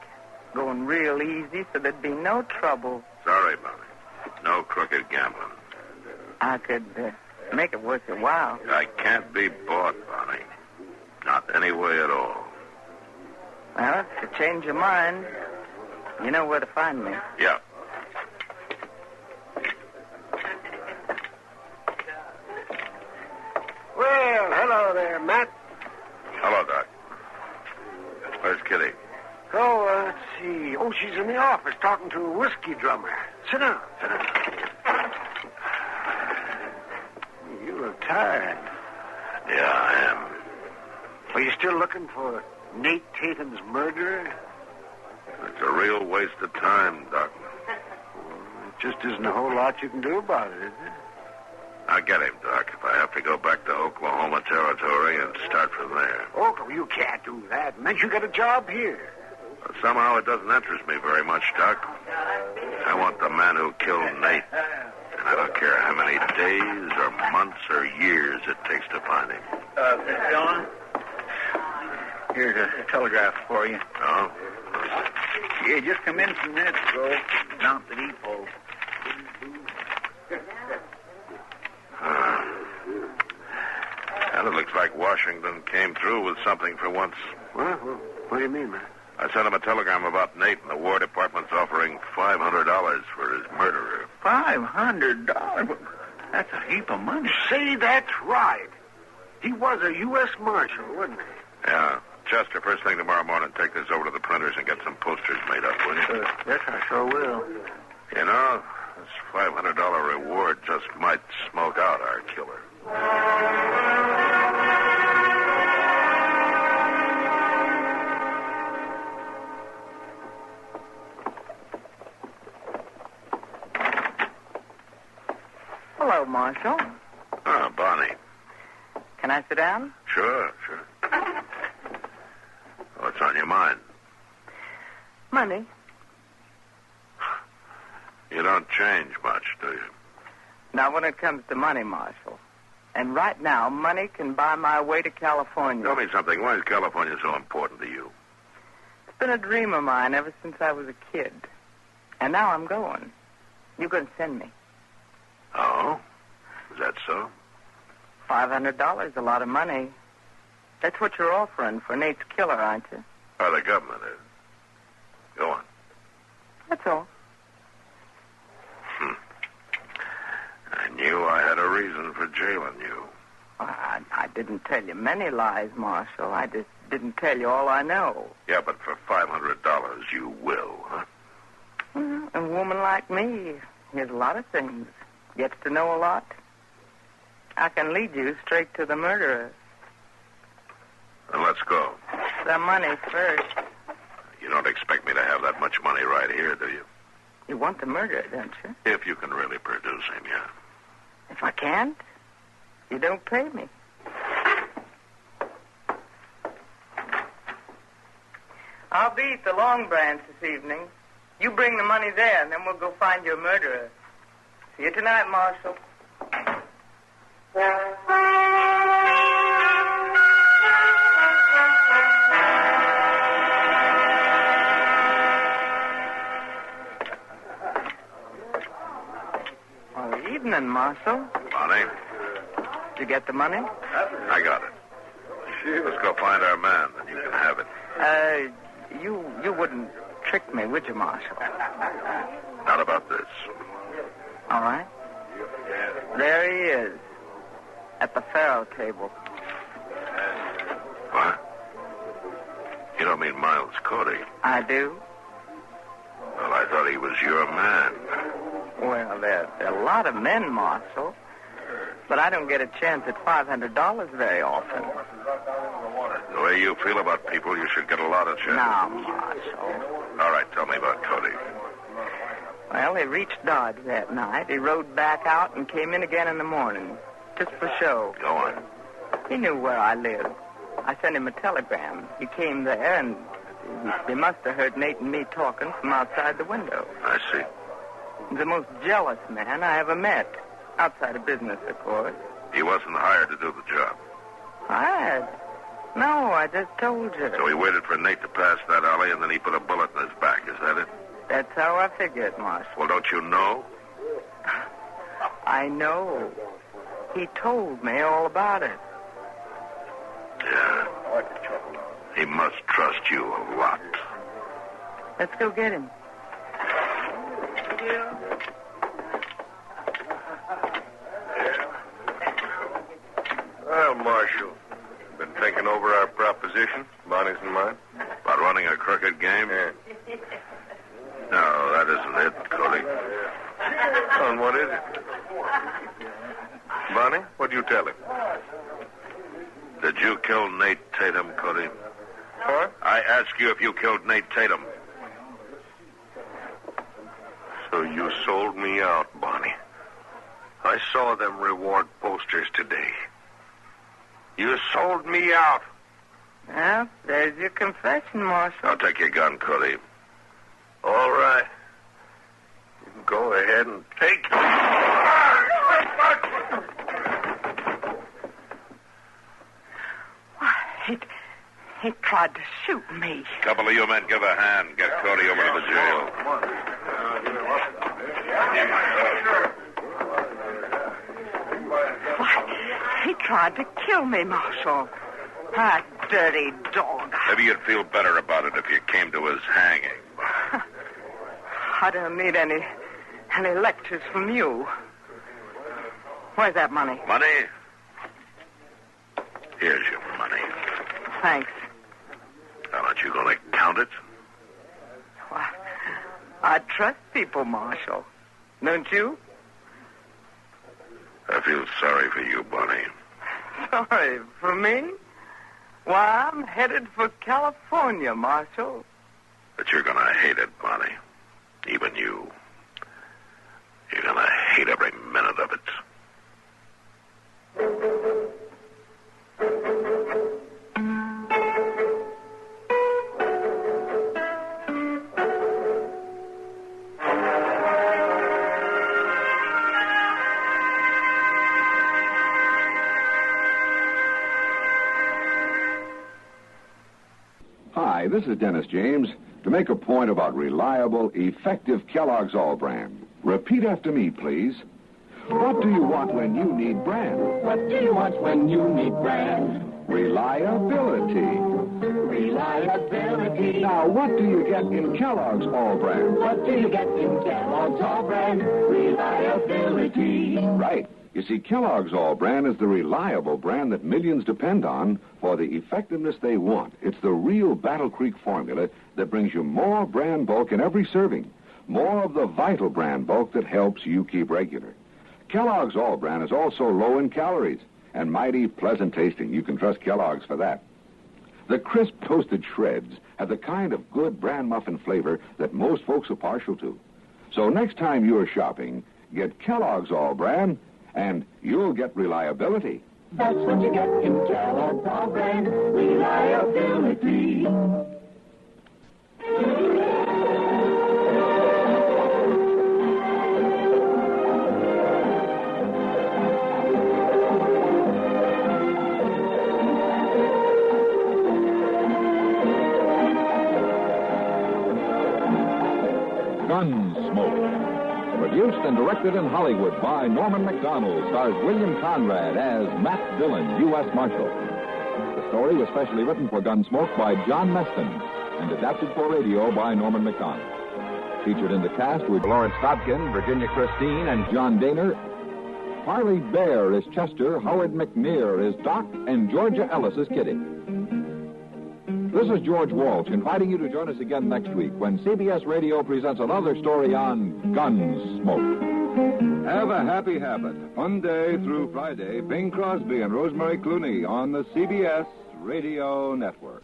S10: Going real easy so there'd be no trouble.
S5: Sorry, Bonnie. No crooked gambling.
S10: I could make it worth your while.
S5: I can't be bought, Bonnie. Not any way at all.
S10: Well, if you change your mind, you know where to find me.
S5: Yeah.
S12: Well, hello there, Matt.
S5: Hello, Doc. Where's Kitty?
S12: Oh, let's see. Oh, she's in the office talking to a whiskey drummer. Sit down, sit down. You look tired.
S5: Yeah, I am.
S12: Are you still looking for Nate Tatum's murderer?
S5: It's a real waste of time, Doc.
S12: Well, it just isn't a whole lot you can do about it, is it?
S5: I'll get him, Doc, if I have to go back to Oklahoma Territory and start from there.
S12: Oh, you can't do that. And then you get a job here.
S5: But somehow it doesn't interest me very much, Doc. I want the man who killed Nate. And I don't care how many days or months or years it takes to find him.
S17: John? Here's a telegraph for you.
S5: Oh?
S17: Yeah, just come in some minutes ago. Down at the depot.
S5: Well, it looks like Washington came through with something for once.
S12: What do you mean, man?
S5: I sent him a telegram about Nate, and the War Department's offering $500 for his murderer.
S17: $500? That's a heap of money.
S12: Say that's right. He was a U.S. Marshal, wasn't he?
S5: Yeah. Chester, first thing tomorrow morning, take this over to the printers and get some posters made up, will you?
S17: Yes, I sure will.
S5: You know, this $500 reward just might smoke out our killer.
S10: Hello, Marshal.
S5: Oh, Bonnie.
S10: Can I sit down?
S5: Sure. What's on your mind?
S10: Money.
S5: You don't change much, do you?
S10: Not when it comes to money, Marshal. And right now, money can buy my way to California.
S5: Tell me something. Why is California so important to you?
S10: It's been a dream of mine ever since I was a kid. And now I'm going. You're going to send me.
S5: Oh? Is that so?
S10: $500, a lot of money. That's what you're offering for Nate's killer, aren't you?
S5: Oh, the government is. Go on.
S10: That's all.
S5: I knew I had a reason for jailing you.
S10: I didn't tell you many lies, Marshal. I just didn't tell you all I know.
S5: Yeah, but for $500 you will, huh?
S10: Well, a woman like me hears a lot of things, gets to know a lot. I can lead you straight to the murderer.
S5: Then let's go.
S10: The money first.
S5: You don't expect me to have that much money right here, do you?
S10: You want the murderer, don't you?
S5: If you can really produce him, yeah.
S10: If I can't, you don't pay me. I'll be at the Long Branch this evening. You bring the money there, and then we'll go find your murderer. See you tonight, Marshal. Well, evening, Marshal.
S5: Bonnie,
S10: Did you get the money?
S5: I got it. Let's go find our man, and you can have it.
S10: You wouldn't trick me, would you, Marshal?
S5: Not about this.
S10: All right. There he is, at the faro table.
S5: What? You don't mean Miles Cody?
S10: I do.
S5: Well, I thought he was your man.
S10: Well, there are a lot of men, Marshal. But I don't get a chance at $500 very often.
S5: The way you feel about people, you should get a lot of chances.
S10: Now, Marshal.
S5: All right, tell me about Cody.
S10: Well, he reached Dodge that night. He rode back out and came in again in the morning, just for show.
S5: Go on.
S10: He knew where I lived. I sent him a telegram. He came there, and he must have heard Nate and me talking from outside the window.
S5: I see.
S10: He's the most jealous man I ever met. Outside of business, of course.
S5: He wasn't hired to do the job.
S10: Hired? No, I just told you.
S5: So he waited for Nate to pass that alley, and then he put a bullet in his back. Is that it?
S10: That's how I figure it, Marshal.
S5: Well, don't you know?
S10: I know. He told me all about it.
S5: Yeah. He must trust you a lot.
S10: Let's go get him.
S6: Well, Marshal, been thinking over our proposition, Bonnie's and mine?
S5: About running a crooked game?
S6: Yeah.
S5: No, that isn't it, Cody.
S6: Oh, and what is it? Bonnie, what'd you tell him?
S5: Did you kill Nate Tatum, Cody?
S6: What?
S5: I ask you if you killed Nate Tatum.
S6: So you sold me out, Bonnie. I saw them reward posters today. You sold me out.
S10: Well, there's your confession, Marshal.
S5: I'll take your gun, Cody.
S6: All right. You can go ahead and take
S10: He tried to shoot me.
S5: Couple of you men give a hand. Get Cody over to the jail.
S10: Why, he tried to kill me, Marshal. That dirty dog.
S5: Maybe you'd feel better about it if you came to his hanging.
S10: I don't need any lectures from you. Where's that money?
S5: Money? Here's your money.
S10: Thanks.
S5: Now, aren't you going to count it?
S10: Why, I trust people, Marshal. Don't you?
S5: I feel sorry for you, Bonnie.
S10: Sorry for me? Why, I'm headed for California, Marshal.
S5: But you're going to hate it, Bonnie. Even you. You're going to hate every minute of it.
S7: Hi, this is Dennis James to make a point about reliable, effective Kellogg's All Brand. Repeat after me, please. What do you want when you need brand?
S11: What do you want when you need brand?
S7: Reliability.
S11: Reliability.
S7: Now, what do you get in Kellogg's All Brand?
S11: What do you get in Kellogg's All Brand? Reliability.
S7: Right. You see, Kellogg's All Brand is the reliable brand that millions depend on for the effectiveness they want. It's the real Battle Creek formula that brings you more brand bulk in every serving. More of the vital brand bulk that helps you keep regular. Kellogg's All Brand is also low in calories and mighty pleasant tasting. You can trust Kellogg's for that.
S15: The crisp toasted shreds have the kind of good bran muffin flavor that most folks are partial to. So next time you're shopping, get Kellogg's All Bran, and you'll get reliability.
S11: That's what you get in Kellogg's All Bran, reliability.
S1: Gunsmoke. Produced and directed in Hollywood by Norman Macdonald, stars William Conrad as Matt Dillon, U.S. Marshal. The story was specially written for Gunsmoke by John Meston and adapted for radio by Norman Macdonald. Featured in the cast were Lawrence Dobkin, Virginia Christine, and John Daner. Harley Bear is Chester, Howard McNear is Doc, and Georgia Ellis is Kitty. This is George Walsh inviting you to join us again next week when CBS Radio presents another story on Gunsmoke.
S18: Have a happy habit. Monday through Friday, Bing Crosby and Rosemary Clooney on the CBS Radio Network.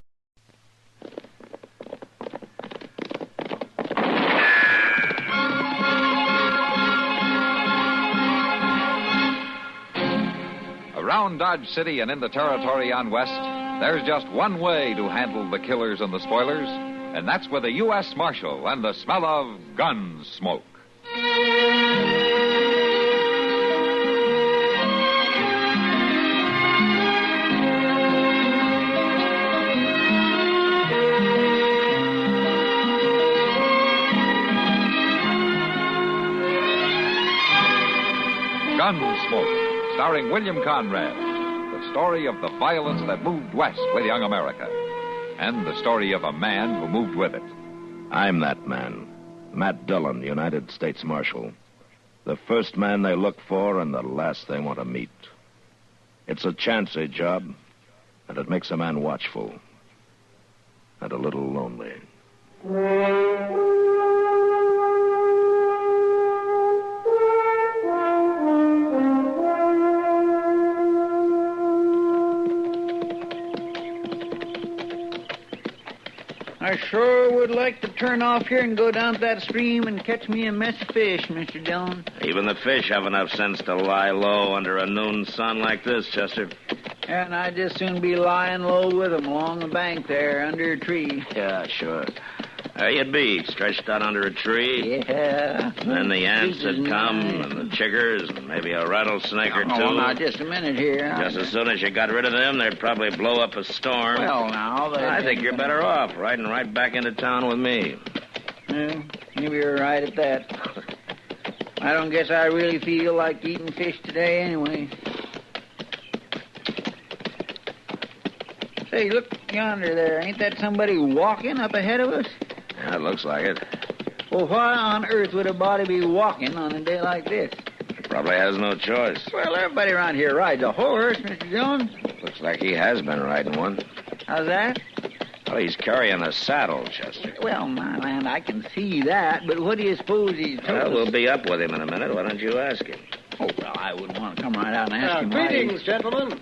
S1: Around Dodge City and in the territory on West, there's just one way to handle the killers and the spoilers, and that's with a U.S. Marshal and the smell of gun smoke. Gunsmoke, starring William Conrad. The story of the violence that moved west with young America. And the story of a man who moved with it.
S2: I'm that man. Matt Dillon, United States Marshal. The first man they look for and the last they want to meet. It's a chancy job, and it makes a man watchful. And a little lonely.
S3: I sure would like to turn off here and go down to that stream and catch me a mess of fish, Mr. Dillon.
S13: Even the fish have enough sense to lie low under a noon sun like this, Chester.
S3: And I'd just soon be lying low with 'em along the bank there under a tree.
S13: Yeah, sure. There you'd be, stretched out under a tree.
S3: Yeah.
S13: And then the ants would come, and the chiggers, and maybe a rattlesnake or two.
S3: Oh, now, just a minute here.
S13: Just as soon as you got rid of them, they'd probably blow up a storm.
S3: Well, now,
S13: I think you're better off riding right back into town with me.
S3: Well, maybe you're right at that. I don't guess I really feel like eating fish today anyway. Say, look yonder there. Ain't that somebody walking up ahead of us?
S13: Yeah, it looks like it.
S3: Well, why on earth would a body be walking on a day like this?
S13: He probably has no choice.
S3: Well, everybody around here rides a horse, Mr. Jones.
S13: Looks like he has been riding one.
S3: How's that?
S13: Well, he's carrying a saddle, Chester.
S3: Well, my land, I can see that, but what do you suppose he's told us?
S13: Well, we'll be up with him in a minute. Why don't you ask him?
S3: Oh, well, I wouldn't want to come right out and ask him.
S23: Greetings, gentlemen.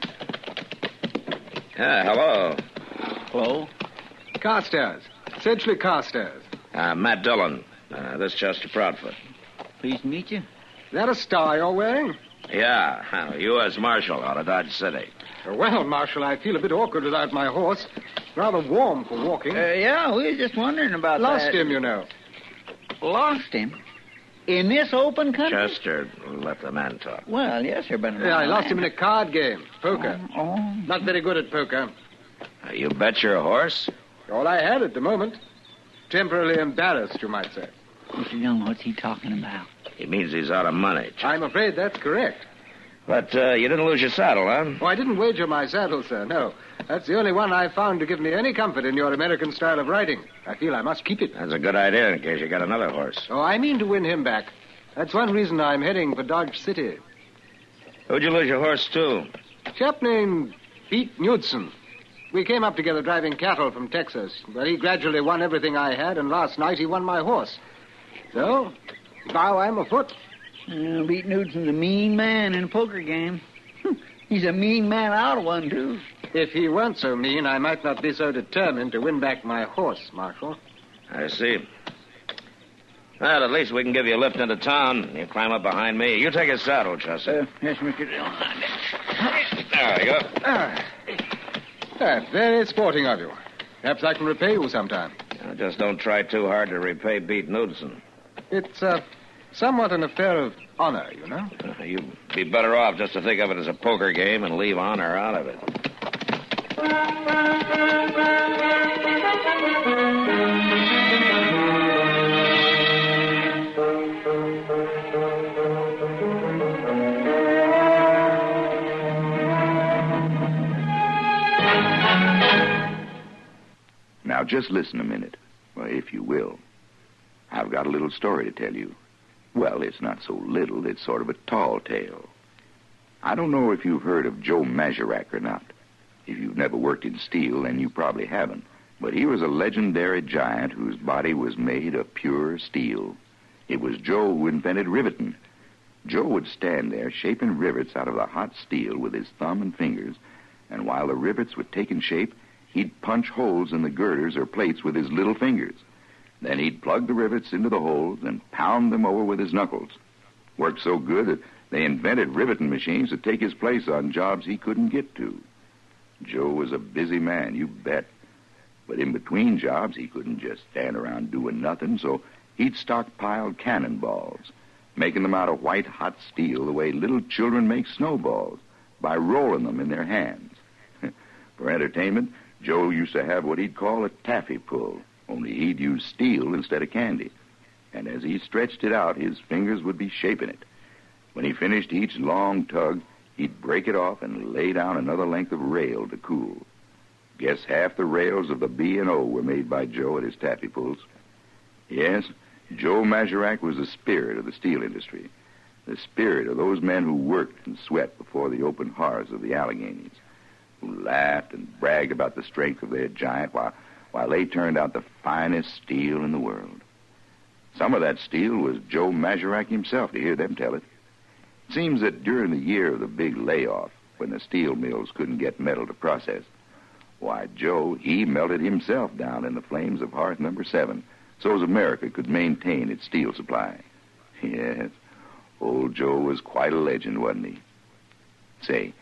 S13: Yeah, hello.
S3: Hello?
S23: Carstairs. Sedgley Carstairs.
S13: Matt Dillon. This Chester Proudfoot.
S3: Pleased to meet you.
S23: Is that a star you're wearing?
S13: Yeah, U.S. Marshal out of Dodge City.
S23: Well, Marshal, I feel a bit awkward without my horse. Rather warm for walking.
S3: Yeah, we were just wondering about
S23: Lost
S3: that.
S23: him, you know.
S3: Lost him? In this open country?
S13: Chester, let the man talk.
S3: Well, yes, sir, but...
S23: Yeah, I lost him in a card game. Poker.
S3: Oh.
S23: Not very good at poker.
S13: You bet your horse?
S23: All I had at the moment. Temporarily embarrassed, you might say.
S3: Mr. Young, what's he talking about?
S13: He means he's out of money.
S23: I'm afraid that's correct.
S13: But you didn't lose your saddle, huh?
S23: Oh, I didn't wager my saddle, sir, no. That's the only one I've found to give me any comfort in your American style of riding. I feel I must keep it.
S13: That's a good idea in case you got another horse.
S23: Oh, I mean to win him back. That's one reason I'm heading for Dodge City.
S13: Who'd you lose your horse to?
S23: A chap named Pete Knudsen. We came up together driving cattle from Texas. But he gradually won everything I had, and last night he won my horse. So, now I'm afoot.
S3: Pete Knudsen's a mean man in a poker game. He's a mean man out of one, too.
S23: If he weren't so mean, I might not be so determined to win back my horse, Marshal.
S13: I see. Well, at least we can give you a lift into town. You climb up behind me. You take his saddle, Chester.
S3: Yes, Mr. Dillon.
S13: There you go.
S23: Very sporting of you. Perhaps I can repay you sometime.
S13: Just don't try too hard to repay Pete Knudsen.
S23: It's somewhat an affair of honor, you know.
S13: You'd be better off just to think of it as a poker game and leave honor out of it.
S16: Now, just listen a minute, well, if you will. I've got a little story to tell you. Well, it's not so little, it's sort of a tall tale. I don't know if you've heard of Joe Mazurak or not. If you've never worked in steel, then you probably haven't. But he was a legendary giant whose body was made of pure steel. It was Joe who invented riveting. Joe would stand there shaping rivets out of the hot steel with his thumb and fingers, and while the rivets were taking shape, he'd punch holes in the girders or plates with his little fingers. Then he'd plug the rivets into the holes and pound them over with his knuckles. Worked so good that they invented riveting machines to take his place on jobs he couldn't get to. Joe was a busy man, you bet. But in between jobs, he couldn't just stand around doing nothing, so he'd stockpile cannonballs, making them out of white hot steel the way little children make snowballs, by rolling them in their hands. For entertainment, Joe used to have what he'd call a taffy pull, only he'd use steel instead of candy. And as he stretched it out, his fingers would be shaping it. When he finished each long tug, he'd break it off and lay down another length of rail to cool. Guess half the rails of the B&O were made by Joe at his taffy pulls. Yes, Joe Mazurak was the spirit of the steel industry, the spirit of those men who worked and sweat before the open hearths of the Alleghenies, who laughed and bragged about the strength of their giant while they turned out the finest steel in the world. Some of that steel was Joe Mazurak himself, to hear them tell it. It seems that during the year of the big layoff, when the steel mills couldn't get metal to process, why, Joe, he melted himself down in the flames of hearth number 7 so as America could maintain its steel supply. Yes, old Joe was quite a legend, wasn't he? Say,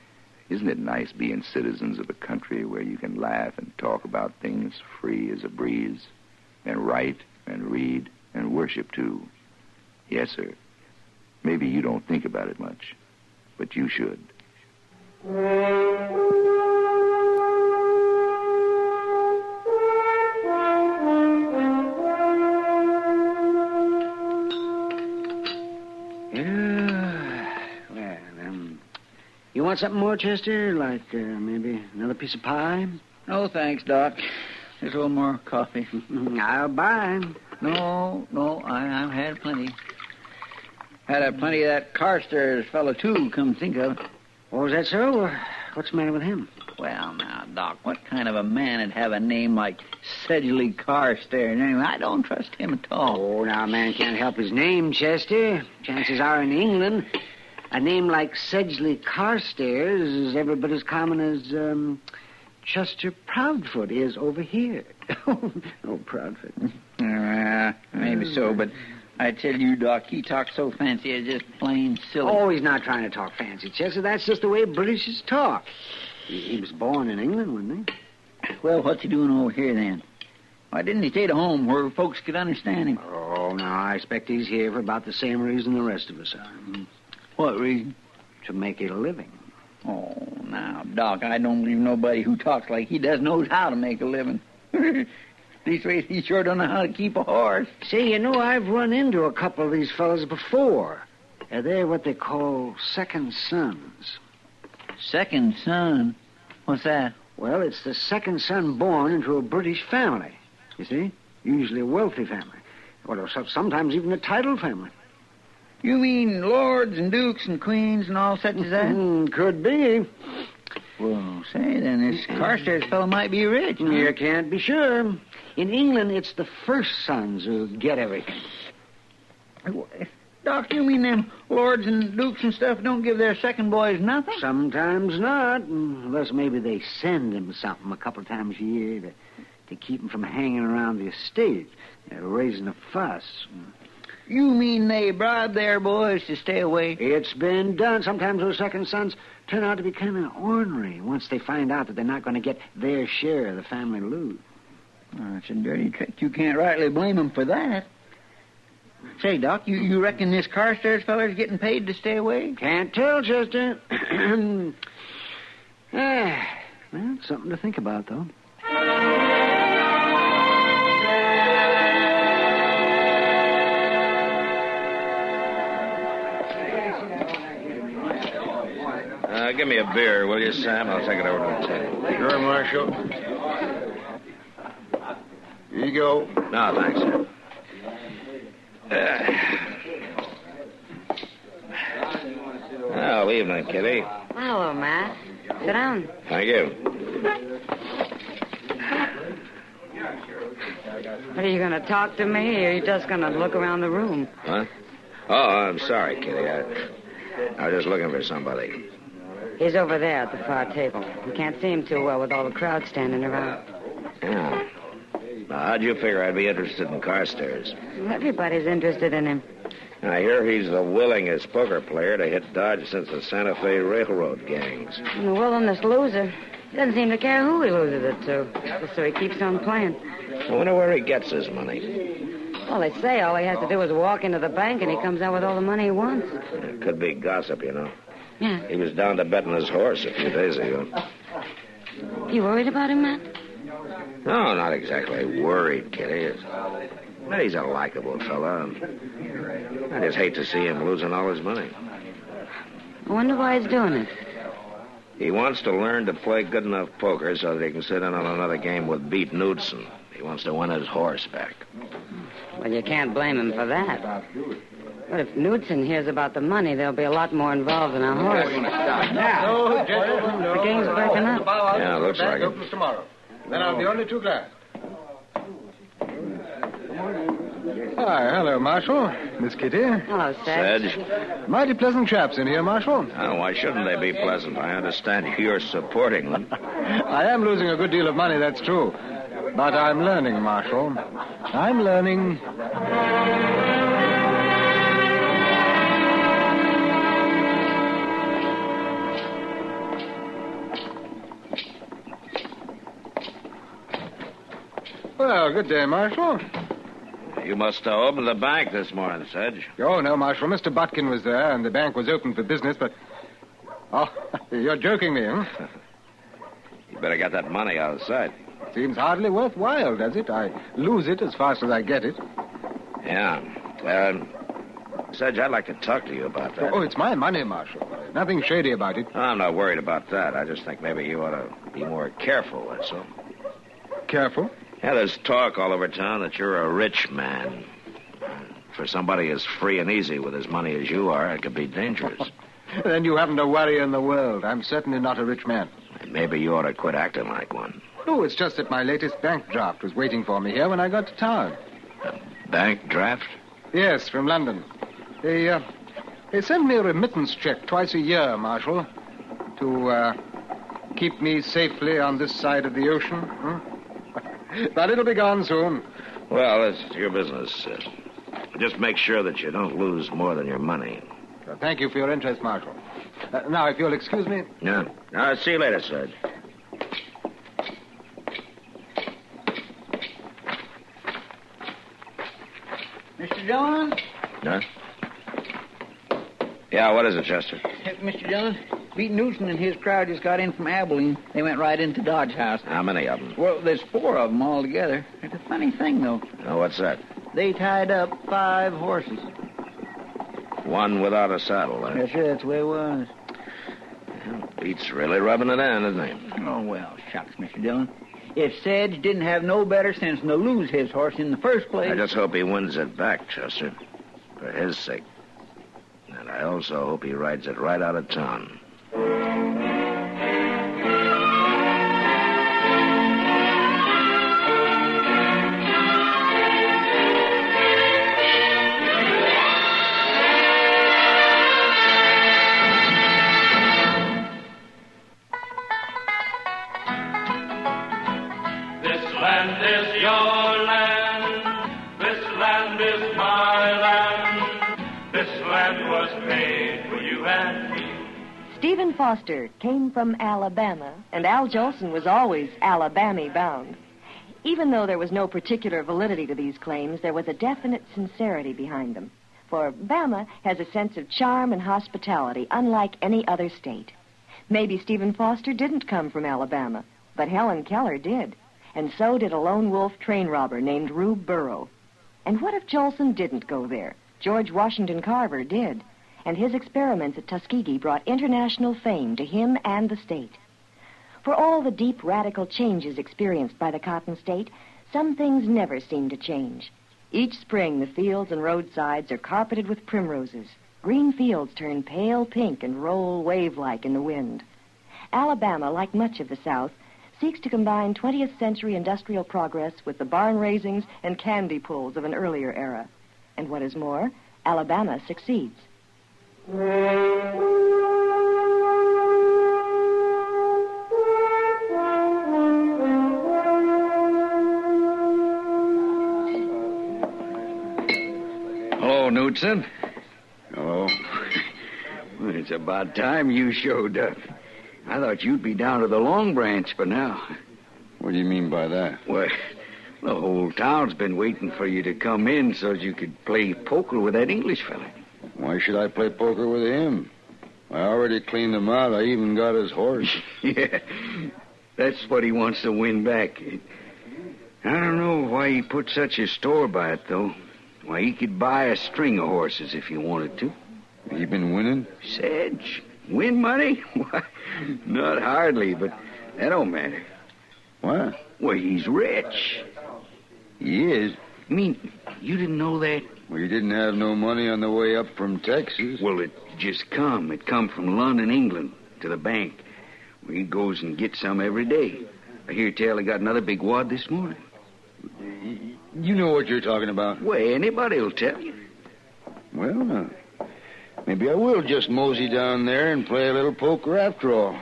S16: isn't it nice being citizens of a country where you can laugh and talk about things free as a breeze, and write and read and worship, too? Yes, sir. Maybe you don't think about it much, but you should.
S12: You want something more, Chester? Like maybe another piece of pie?
S3: No, thanks, Doc. Just a little more coffee.
S12: I'll buy.
S3: No, I've had plenty. Had plenty of that Carstairs fellow, too, come think of it.
S12: Oh, is that so? What's the matter with him?
S3: Well, now, Doc, what kind of a man would have a name like Sedgley Carstairs? Anyway, I don't trust him at all.
S12: Oh, now, a man can't help his name, Chester. Chances are in England, a name like Sedgley Carstairs is every bit as common as Chester Proudfoot is over here. Oh, Proudfoot.
S3: Maybe so, but I tell you, Doc, he talks so fancy, it's just plain silly.
S12: Oh, he's not trying to talk fancy, Chester. That's just the way Britishers talk. He was born in England, wasn't he?
S3: Well, what's he doing over here, then? Why didn't he stay at home where folks could understand him?
S12: Oh, no, I expect he's here for about the same reason the rest of us are.
S3: What reason?
S12: To make a living.
S3: Oh, now, Doc, I don't believe nobody who talks like he does knows how to make a living. These ways, he sure don't know how to keep a horse.
S12: See, you know, I've run into a couple of these fellas before. They're what they call second sons.
S3: Second son? What's that?
S12: Well, it's the second son born into a British family. You see? Usually a wealthy family. Well, sometimes even a titled family.
S3: You mean lords and dukes and queens and all such as that?
S12: Could be.
S3: Well, say, then, this Carstairs fellow might be rich, huh?
S12: You can't be sure. In England, it's the first sons who get everything.
S3: Doc, you mean them lords and dukes and stuff don't give their second boys nothing?
S12: Sometimes not, unless maybe they send them something a couple times a year to keep them from hanging around the estate, raising a fuss.
S3: You mean they bribe their boys to stay away?
S12: It's been done. Sometimes those second sons turn out to be kind of ornery once they find out that they're not going to get their share of the family loot.
S3: Oh, it's a dirty trick. You can't rightly blame them for that. Say, Doc, you reckon this Carstairs feller's getting paid to stay away?
S12: Can't tell, Chester. Well, something to think about, though.
S2: Give me a beer, will you, Sam? I'll take it over to the table.
S21: Sure, Marshal. Here you go.
S2: No, thanks, Sam. Oh, evening, Kitty.
S9: Hello, Matt. Sit down.
S2: Thank you.
S9: What, are you going to talk to me, or are you just going to look around the room?
S2: What? Oh, I'm sorry, Kitty. I was just looking for somebody.
S9: He's over there at the far table. You can't see him too well with all the crowd standing around.
S2: Yeah. Now, how'd you figure I'd be interested in Carstairs?
S9: Well, everybody's interested in him.
S2: I hear he's the willingest poker player to hit Dodge since the Santa Fe Railroad gangs.
S9: And the willingest loser. He doesn't seem to care who he loses it to. So he keeps on playing.
S2: I wonder where he gets his money.
S9: Well, they say all he has to do is walk into the bank and he comes out with all the money he wants.
S2: It could be gossip, you know.
S9: Yeah.
S2: He was down to betting his horse a few days ago.
S9: You worried about him, Matt?
S2: No, not exactly worried, Kitty. He's a likable fella. I just hate to see him losing all his money.
S9: I wonder why he's doing it.
S2: He wants to learn to play good enough poker so that he can sit in on another game with Beat Knudsen. He wants to win his horse back.
S9: Well, you can't blame him for that. But if Knudsen hears about the money, there'll be a lot more involved than our horse.
S23: No, gentlemen, no.
S9: The game's breaking up.
S2: Yeah, looks like it.
S23: Opens tomorrow. Then I'll be only too glad. Hi, hello, Marshal. Miss Kitty.
S9: Hello, Sedge.
S2: Sedge.
S23: Mighty pleasant chaps in here, Marshal.
S2: Oh, why shouldn't they be pleasant? I understand you're supporting them.
S23: I am losing a good deal of money, that's true. But I'm learning, Marshal. I'm learning. Well, good day, Marshal.
S2: You must have opened the bank this morning, Sedge.
S23: Oh, no, Marshal. Mr. Butkin was there, and the bank was open for business, but... Oh, you're joking me, huh?
S2: You better get that money out of sight.
S23: Seems hardly worthwhile, does it? I lose it as fast as I get it.
S2: Yeah. Sedge, I'd like to talk to you about that.
S23: Oh, it's my money, Marshal. Nothing shady about it.
S2: I'm not worried about that. I just think maybe you ought to be more careful, that's all.
S23: Careful?
S2: Yeah, there's talk all over town that you're a rich man. For somebody as free and easy with his money as you are, it could be dangerous.
S23: Then you haven't a worry in the world. I'm certainly not a rich man.
S2: Maybe you ought to quit acting like one.
S23: Oh, it's just that my latest bank draft was waiting for me here when I got to town.
S2: Bank draft?
S23: Yes, from London. They send me a remittance check twice a year, Marshal, to keep me safely on this side of the ocean. But it'll be gone soon.
S2: Well, it's your business. Just make sure that you don't lose more than your money.
S23: Thank you for your interest, Marshal. Now, if you'll excuse me...
S2: Yeah. I'll see you later, Sedge.
S3: Mr. Dillon?
S2: Huh? Yeah, what is it, Chester?
S3: Mr. Dillon, Beat Newton and his crowd just got in from Abilene. They went right into Dodge House.
S2: How many of them?
S3: Well, there's 4 of them altogether. It's a funny thing, though.
S2: Oh, what's that?
S3: They tied up 5 horses.
S2: One without a saddle, huh?
S3: Yes, sir, that's the way it was.
S2: Beat's really rubbing it in, isn't he?
S3: Oh, well, shucks, Mr. Dillon. If Sedge didn't have no better sense than to lose his horse in the first place...
S2: I just hope he wins it back, Chester. For his sake. And I also hope he rides it right out of town.
S19: Stephen Foster came from Alabama, and Al Jolson was always Alabama bound. Even though there was no particular validity to these claims, there was a definite sincerity behind them. For Bama has a sense of charm and hospitality unlike any other state. Maybe Stephen Foster didn't come from Alabama, but Helen Keller did. And so did a lone wolf train robber named Rube Burrow. And what if Jolson didn't go there? George Washington Carver did. And his experiments at Tuskegee brought international fame to him and the state. For all the deep, radical changes experienced by the Cotton State, some things never seem to change. Each spring, the fields and roadsides are carpeted with primroses. Green fields turn pale pink and roll wave-like in the wind. Alabama, like much of the South, seeks to combine 20th century industrial progress with the barn raisings and candy pulls of an earlier era. And what is more, Alabama succeeds.
S20: Hello, Knudsen.
S22: Oh, it's about time you showed up. I thought you'd be down to the Long Branch by now. What do you mean by that? Well, the whole town's been waiting for you to come in so you could play poker with that English fella.
S21: Why should I play poker with him? I already cleaned him out. I even got his horse.
S22: Yeah, that's what he wants to win back. I don't know why he put such a store by it, though. Why, he could buy a string of horses if he wanted to.
S21: He been winning?
S22: Sedge. Win money? Why, not hardly, but that don't matter.
S21: What?
S22: Well, he's rich.
S21: He is?
S22: I mean, you didn't know that?
S21: Well, you didn't have no money on the way up from Texas.
S22: Well, it just come. It come from London, England, to the bank. Well, he goes and gets some every day. I hear tell he got another big wad this morning.
S21: You know what you're talking about.
S22: Well, anybody'll tell you.
S21: Well, maybe I will just mosey down there and play a little poker after all.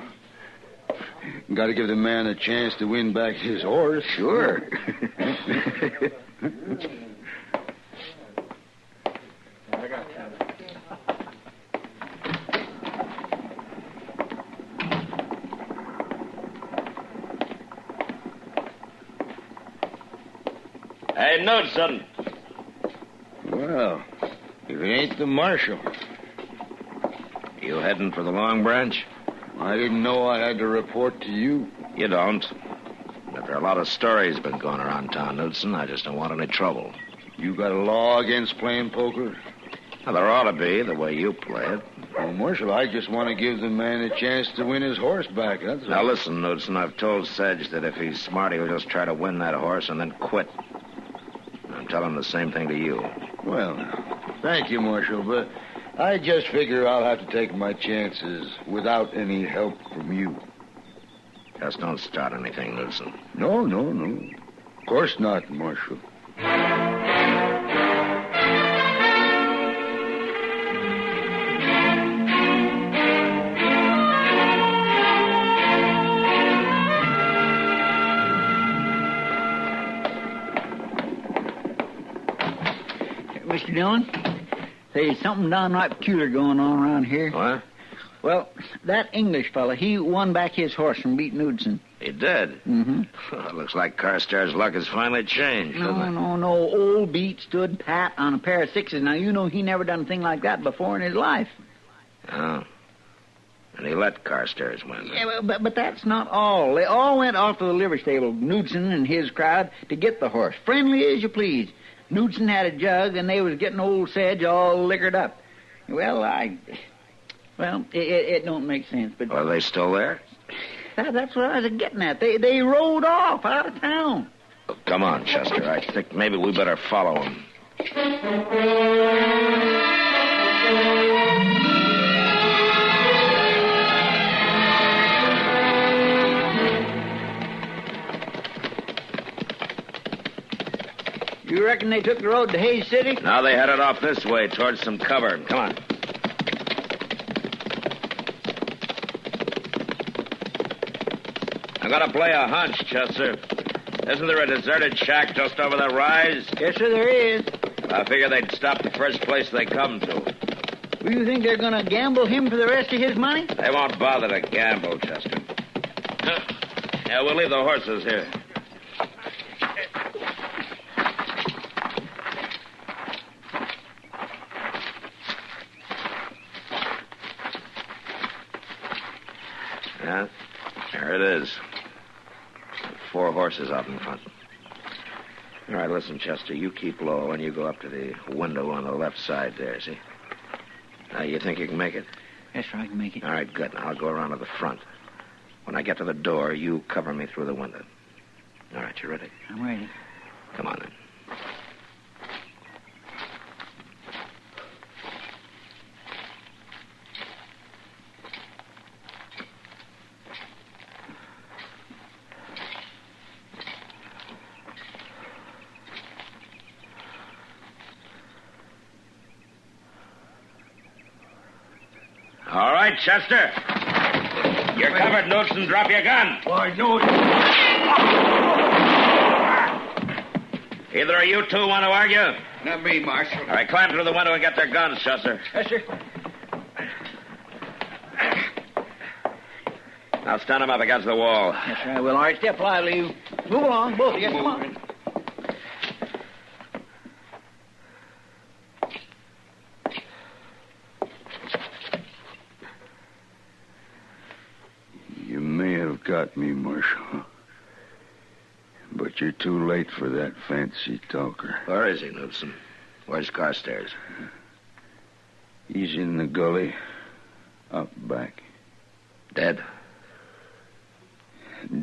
S21: Got to give the man a chance to win back his horse.
S22: Sure.
S2: Hey, Knudsen.
S21: Well, if it ain't the marshal.
S2: You heading for the Long Branch?
S21: I didn't know I had to report to you.
S2: You don't. But there are a lot of stories been going around town, Knudsen. I just don't want any trouble.
S21: You got a law against playing poker?
S2: Well, there ought to be, the way you play it.
S21: Well, Marshal, I just want to give the man a chance to win his horse back, that's all.
S2: Now, listen, Knudsen, I've told Sedge that if he's smart, he'll just try to win that horse and then quit. I'm telling the same thing to you.
S21: Well, now, thank you, Marshal, but I just figure I'll have to take my chances without any help from you.
S2: Just don't start anything, Knudsen.
S21: No. Of course not, Marshal.
S3: Mr. Dillon, there's something downright peculiar going on around here.
S2: What?
S3: Well, that English fella, he won back his horse from Beat Knudsen.
S2: He did?
S3: Mm-hmm.
S2: Well, it looks like Carstairs' luck has finally changed, doesn't it?
S3: No. Old Beat stood pat on a pair of sixes. Now, you know he never done a thing like that before in his life.
S2: Oh. And he let Carstairs win.
S3: Yeah, but that's not all. They all went off to the livery stable, Knudsen and his crowd, to get the horse. Friendly as you please. Knudsen had a jug, and they was getting old Sedge all liquored up. Well, it don't make sense, but...
S2: Are they still there?
S3: That's what I was getting at. They rode off out of town.
S2: Oh, come on, Chester. I think maybe we better follow him.
S3: You reckon they took the road to Hayes City?
S2: Now they headed off this way towards some cover. Come on. I'm gonna play a hunch, Chester. Isn't there a deserted shack just over the rise?
S3: Yes, sir, there is.
S2: I figured they'd stop the first place they come to.
S3: Do you think they're going to gamble him for the rest of his money?
S13: They won't bother to gamble, Chester. Yeah, we'll leave the horses here. Yeah, there it is. 4 horses out in front. All right, listen, Chester, you keep low and you go up to the window on the left side there, see? Now, you think you can make it?
S3: Yes, sir, I can make it.
S13: All right, good. Now, I'll go around to the front. When I get to the door, you cover me through the window. All right, you ready?
S3: I'm ready.
S13: Come on, then. All right, Chester. You're covered, Knudsen. Drop your gun.
S11: I know it.
S13: Either of you two want to argue?
S22: Not me, Marshal.
S13: All right, climb through the window and get their guns, Chester.
S3: Yes, sir.
S13: Now stand them up against the wall.
S3: Yes, sir, I will. All right, step lively. You move along, both of you. Come on.
S22: You may have got me, Marshal. But you're too late for that fancy talker.
S13: Where is he, Knudsen? Where's Carstairs?
S22: He's in the gully, up back.
S13: Dead?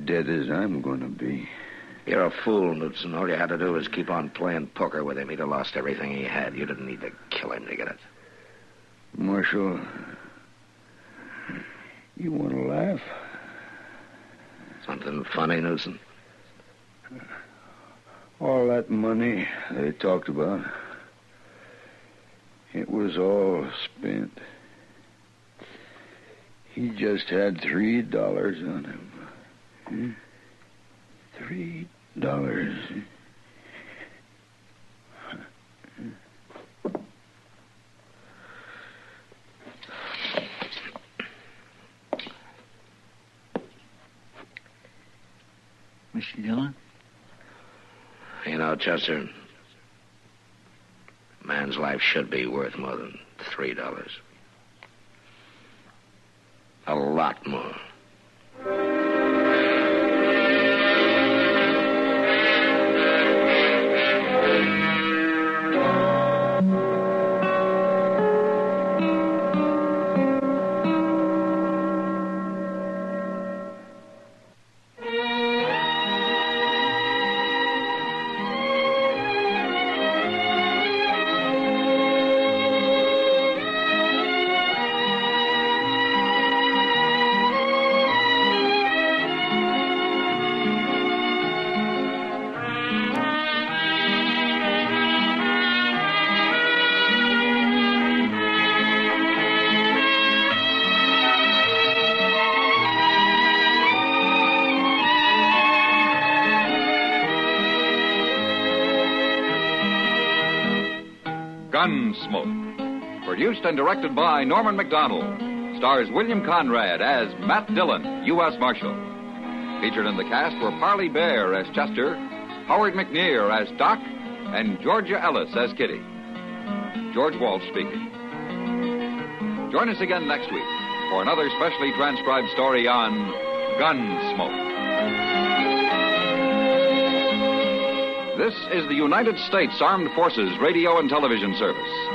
S22: Dead as I'm gonna be.
S13: You're a fool, Knudsen. All you had to do was keep on playing poker with him. He'd have lost everything he had. You didn't need to kill him to get it.
S22: Marshal, you want to laugh?
S13: Something funny, Knudsen?
S22: All that money they talked about, it was all spent. He just had $3 on him. $3.
S3: Mr. Dillon?
S13: You know, Chester, a man's life should be worth more than $3. A lot more.
S1: Gunsmoke. Produced and directed by Norman MacDonald. Stars William Conrad as Matt Dillon, U.S. Marshal. Featured in the cast were Parley Bear as Chester, Howard McNear as Doc, and Georgia Ellis as Kitty. George Walsh speaking. Join us again next week for another specially transcribed story on Gunsmoke. This is the United States Armed Forces Radio and Television Service.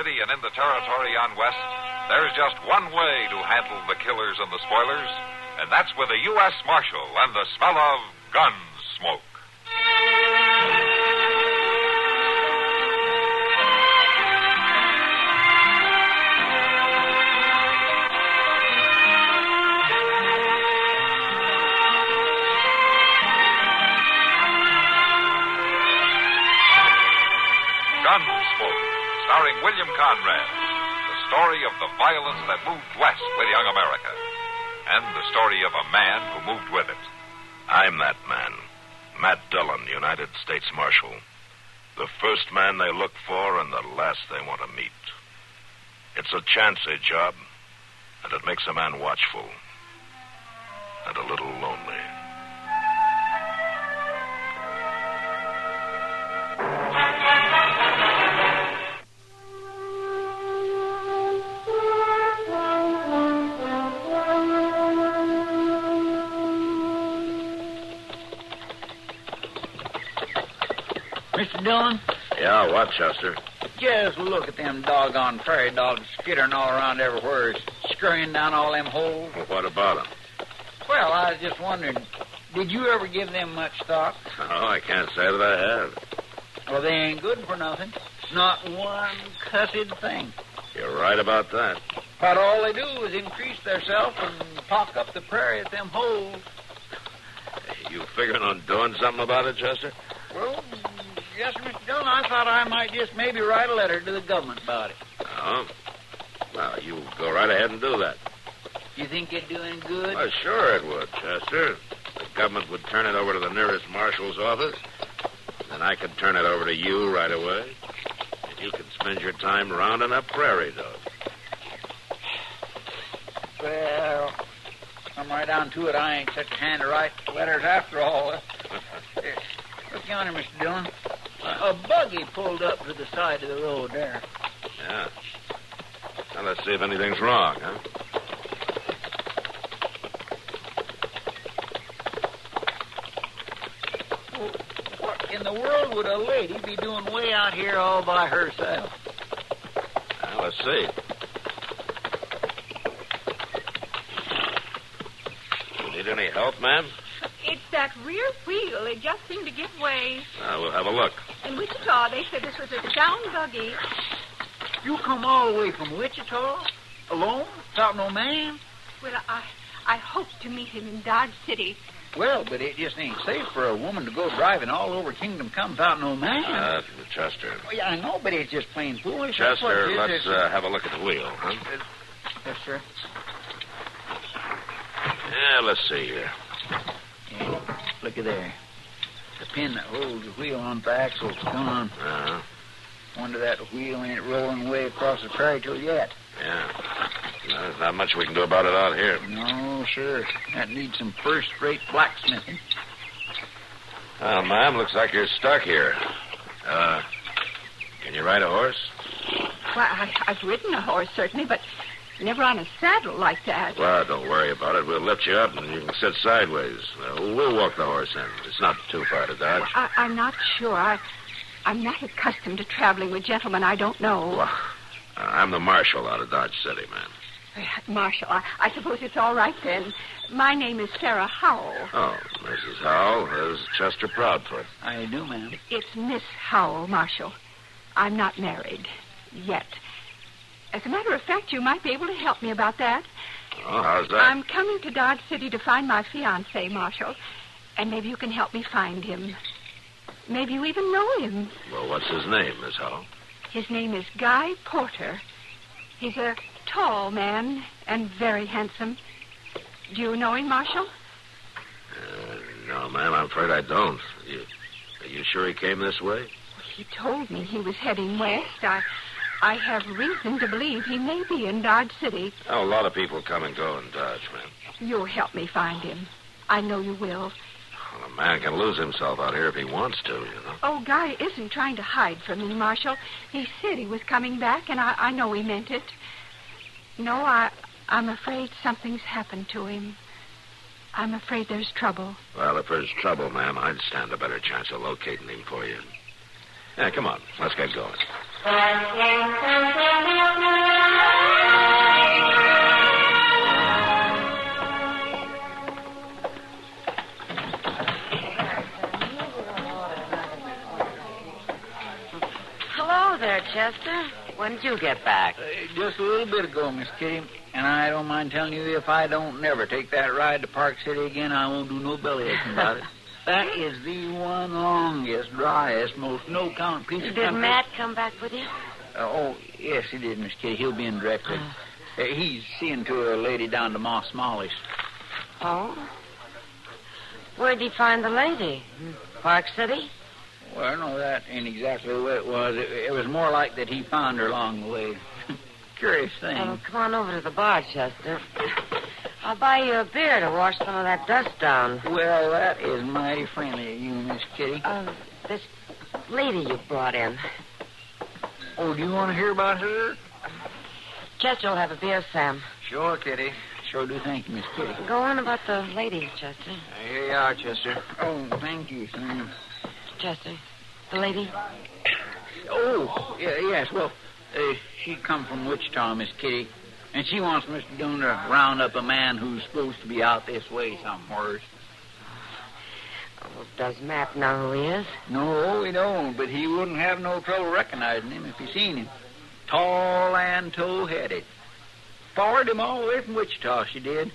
S1: City and in the territory on West, there's just one way to handle the killers and the spoilers, and that's with a U.S. Marshal and the smell of Gunsmoke. Gunsmoke, starring William Conrad, the story of the violence that moved west with young America, and the story of a man who moved with it.
S2: I'm that man, Matt Dillon, United States Marshal. The first man they look for and the last they want to meet. It's a chancy job, and it makes a man watchful and a little lonely.
S3: Mr. Dillon?
S2: Yeah, what, Chester?
S3: Just look at them doggone prairie dogs skittering all around everywhere, scurrying down all them holes.
S2: Well, what about them?
S3: Well, I was just wondering, did you ever give them much thought?
S2: Oh, I can't say that I have.
S3: Well, they ain't good for nothing. Not one cussed thing.
S2: You're right about that.
S3: But all they do is increase theirself and pock up the prairie at them holes.
S2: You figuring on doing something about it, Chester?
S3: Well, yes, Mr. Dillon, I thought I might just maybe write a letter to the government about it.
S2: Oh? Well, you go right ahead and do that.
S3: You think it'd do any good?
S2: Well, sure it would, Chester. The government would turn it over to the nearest marshal's office. Then I could turn it over to you right away. And you could spend your time rounding up prairie dogs.
S3: Well, come right down to it. I ain't such a hand to write letters after all. Look yonder, Mr. Dillon. A buggy pulled up to the side of the road there.
S2: Yeah. Now, let's see if anything's wrong, huh?
S3: Well, what in the world would a lady be doing way out here all by herself?
S2: Now, let's see. You need any help, ma'am?
S4: It's that rear wheel. It just seemed to give way.
S2: We'll have a look.
S4: In Wichita, they said this was a sound buggy.
S3: You come all the way from Wichita? Alone? Without no man?
S4: Well, I hope to meet him in Dodge City.
S3: Well, but it just ain't safe for a woman to go driving all over Kingdom Come without no man.
S2: Chester.
S3: Well, yeah, I know, but it's just plain foolish.
S2: Chester, let's have a look at the wheel, huh?
S3: Yes, sir.
S2: Yeah, let's see here.
S3: Yeah, look at there. The pin that holds the wheel on the axle's gone.
S2: Uh-huh.
S3: Wonder that wheel ain't rolling way across the prairie till yet.
S2: Yeah. No, there's not much we can do about it out here.
S3: No, sir. That needs some first-rate blacksmithing.
S2: Well, ma'am, looks like you're stuck here. Can you ride a horse?
S4: Well, I've ridden a horse, certainly, but never on a saddle like that.
S2: Well, don't worry about it. We'll lift you up and you can sit sideways. We'll walk the horse in. It's not too far to Dodge.
S4: I'm not sure. I'm not accustomed to traveling with gentlemen I don't know.
S2: Well, I'm the marshal out of Dodge City, ma'am.
S4: Marshal, I suppose it's all right then. My name is Sarah Howell.
S2: Oh, Mrs. Howell. There's Chester Proudfoot.
S3: I do, ma'am.
S4: It's Miss Howell, Marshal. I'm not married. Yet. As a matter of fact, you might be able to help me about that.
S2: Oh, how's that?
S4: I'm coming to Dodge City to find my fiancé, Marshal. And maybe you can help me find him. Maybe you even know him.
S2: Well, what's his name, Miss Howell?
S4: His name is Guy Porter. He's a tall man and very handsome. Do you know him, Marshal?
S2: No, ma'am, I'm afraid I don't. Are you sure he came this way?
S4: He told me he was heading west. I have reason to believe he may be in Dodge City.
S2: Oh, a lot of people come and go in Dodge, ma'am.
S4: You'll help me find him. I know you will.
S2: Well, a man can lose himself out here if he wants to, you know.
S4: Oh, Guy isn't trying to hide from me, Marshal. He said he was coming back, and I know he meant it. No, I'm afraid something's happened to him. I'm afraid there's trouble.
S2: Well, if there's trouble, ma'am, I'd stand a better chance of locating him for you. Yeah, come on. Let's get going.
S9: Hello there, Chester. When did you get back?
S3: Just a little bit ago, Miss Kitty. And I don't mind telling you, if I don't never take that ride to Park City again, I won't do no bellyaching about it. That is the one longest, driest, most no-count piece of country.
S9: Did Matt come back with you?
S3: Yes, he did, Miss Kitty. He'll be in directly. He's seeing to a lady down to Moss Smalley's.
S9: Oh? Where'd he find the lady? Park City?
S3: Well, no, that ain't exactly the way it was. It was more like that he found her along the way. Curious thing.
S9: Oh, come on over to the bar, Chester. I'll buy you a beer to wash some of that dust down.
S3: Well, that is mighty friendly of you, Miss Kitty.
S9: This lady you brought in.
S3: Oh, do you want to hear about her?
S9: Chester will have a beer, Sam.
S3: Sure, Kitty. Sure do. Thank you, Miss Kitty.
S9: Go on about the lady, Chester.
S3: Here you are, Chester. Oh, thank you, Sam.
S9: Chester, the lady?
S3: Oh, yes. Well, she come from Wichita, Miss Kitty. And she wants Mr. Doone to round up a man who's supposed to be out this way somewhere.
S9: Oh, does Matt know who he is?
S3: No, he don't, but he wouldn't have no trouble recognizing him if he seen him. Tall and tow-headed. Followed him all the way from Wichita, she did.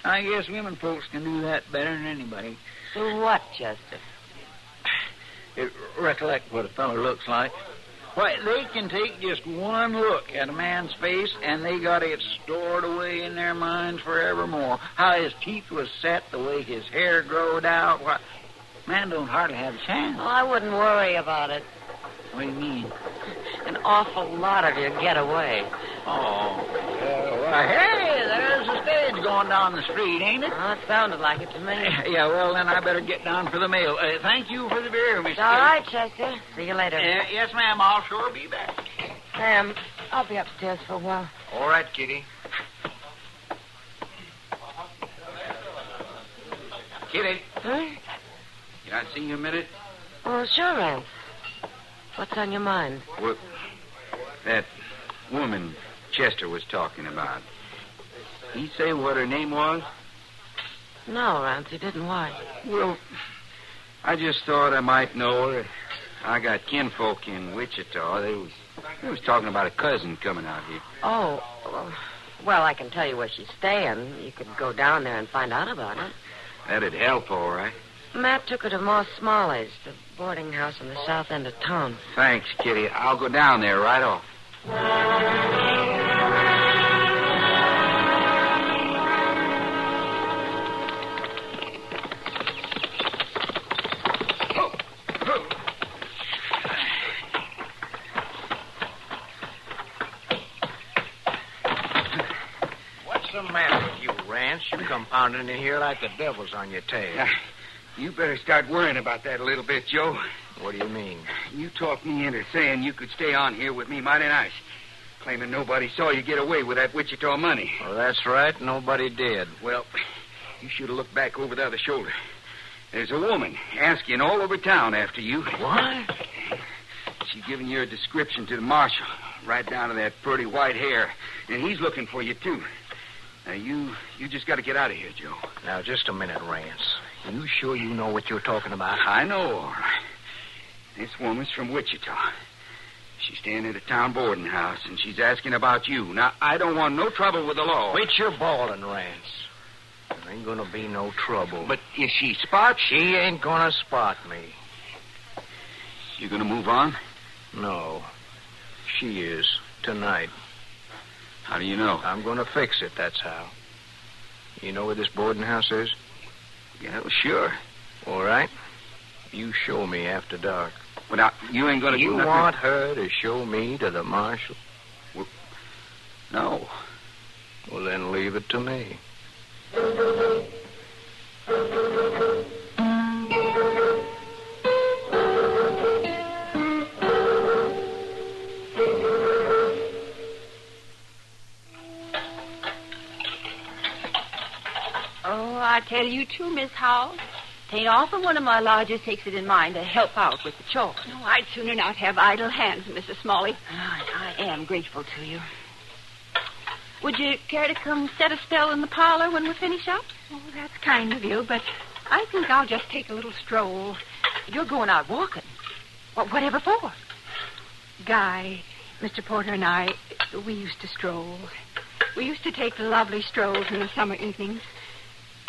S3: I guess women folks can do that better than anybody.
S9: Do what, Chester?
S3: Recollect what a fellow looks like. Why, they can take just one look at a man's face, and they got it stored away in their minds forevermore. How his teeth was set, the way his hair growed out. Why, man don't hardly have a chance.
S9: Oh, I wouldn't worry about it.
S3: What do you mean?
S9: An awful lot of you get away.
S3: Oh, well, hey, there's the stage going down the street, ain't it?
S9: Oh, it sounded like it to me.
S3: Yeah, well, then I better get down for the mail. Thank you for the beer, Miss Kitty.
S9: All right, Chester. See you later.
S3: Yes, ma'am, I'll sure be back.
S9: Sam, I'll be upstairs for a while.
S13: All right, Kitty. Kitty.
S9: Huh?
S13: Can I see you a minute?
S9: Oh, sure, Rance. What's on your mind?
S13: Well, that woman Chester was talking about. He say what her name was?
S9: No, Rance, he didn't. Why?
S13: Well, I just thought I might know her. I got kinfolk in Wichita. They was talking about a cousin coming out here.
S9: Oh, well, I can tell you where she's staying. You could go down there and find out about it.
S13: That'd help, all right.
S9: Matt took her to Moss Smalley's, the boarding house in the south end of town.
S13: Thanks, Kitty. I'll go down there right off.
S8: What's the matter with you, Rance? You come pounding in here like the devil's on your tail.
S22: You better start worrying about that a little bit, Joe.
S8: What do you mean?
S22: You talked me into saying you could stay on here with me mighty nice. Claiming nobody saw you get away with that Wichita money.
S8: Well, that's right. Nobody did.
S22: Well, you should have looked back over the other shoulder. There's a woman asking all over town after you.
S8: What?
S22: She's giving your description to the marshal, right down to that pretty white hair. And he's looking for you, too. Now, you just got to get out of here, Joe.
S8: Now, just a minute, Rance. You sure you know what you're talking about?
S22: I know, all right. This woman's from Wichita. She's staying at a town boarding house, and she's asking about you. Now, I don't want no trouble with the law.
S8: Quit your bawling, Rance. There ain't gonna be no trouble.
S22: But if she spots...
S8: She ain't gonna spot me.
S22: You gonna move on?
S8: No. She is. Tonight.
S22: How do you know?
S8: I'm gonna fix it, that's how. You know where this boarding house is?
S22: Yeah, well, sure.
S8: All right. You show me after dark.
S22: But now, you ain't gonna
S8: You
S22: do nothing...
S8: want her to show me to the marshal?
S22: Well, no.
S8: Well, then leave it to me.
S4: Oh, I tell you too, Miss Howell.
S6: 'Tain't often one of my lodgers takes it in mind to help out with the chores.
S4: No, I'd sooner not have idle hands, Mrs. Smalley.
S6: I am grateful to you. Would you care to come set a spell in the parlor when we finish up?
S4: Oh, that's kind of you, but I think I'll just take a little stroll.
S6: You're going out walking. Whatever for?
S4: Guy, Mr. Porter and I, we used to stroll. We used to take lovely strolls in the summer evenings.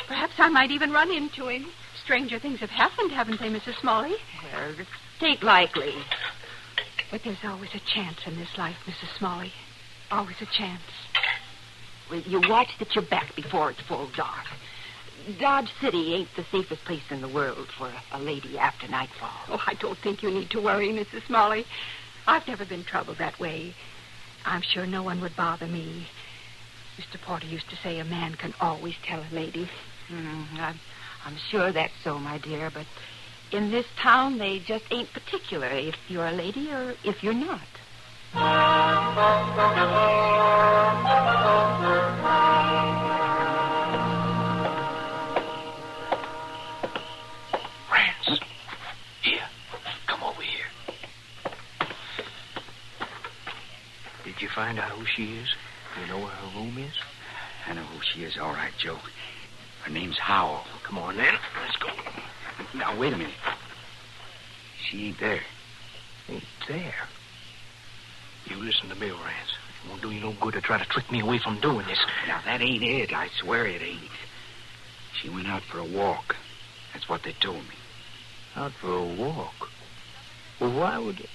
S4: Perhaps I might even run into him. Stranger things have happened, haven't they, Mrs. Smalley?
S6: Well, it ain't likely.
S4: But there's always a chance in this life, Mrs. Smalley. Always a chance.
S6: Well, you watch that you're back before it's full dark. Dodge City ain't the safest place in the world for a lady after nightfall.
S4: Oh, I don't think you need to worry, Mrs. Smalley. I've never been troubled that way. I'm sure no one would bother me. Mr. Porter used to say a man can always tell a lady.
S6: I'm sure that's so, my dear, but in this town they just ain't particular if you're a lady or if you're not.
S8: Rance, here, come over here. Did you find out who she is? You know where her room is?
S22: I know who she is, all right, Joe. Her name's Howell.
S8: Come on, then. Let's go.
S22: Now, wait a minute. She ain't there.
S8: Ain't there? You listen to me, Rance. It won't do you no good to try to trick me away from doing this.
S22: Now, that ain't it. I swear it ain't. She went out for a walk. That's what they told me.
S8: Out for a walk? Well, why would...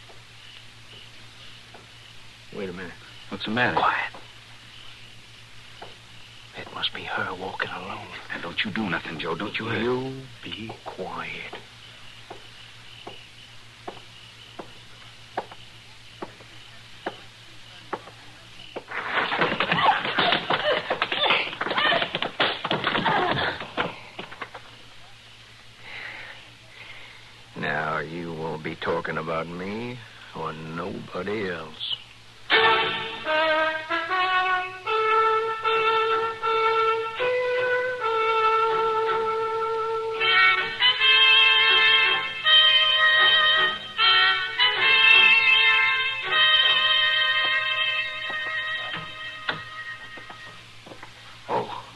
S8: Wait a minute.
S22: What's the matter?
S8: Quiet. It must be her walking alone.
S22: Now, don't you do nothing, Joe. Don't you?
S8: You be quiet. Now, you won't be talking about me or nobody else.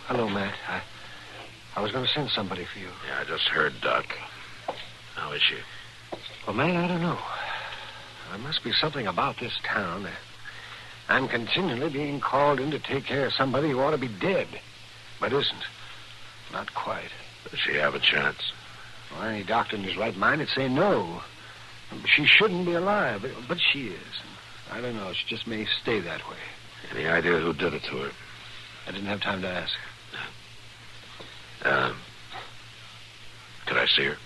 S8: Hello, Matt. I was going to send somebody for you.
S2: Yeah, I just heard Doc. How is she?
S20: Well, man, I don't know. There must be something about this town. I'm continually being called in to take care of somebody who ought to be dead, but isn't. Not quite.
S2: Does she have a chance?
S20: Well, any doctor in his right mind would say no. She shouldn't be alive, but she is. I don't know. She just may stay that way.
S2: Any idea who did it to her?
S20: I didn't have time to ask.
S2: Could I see her?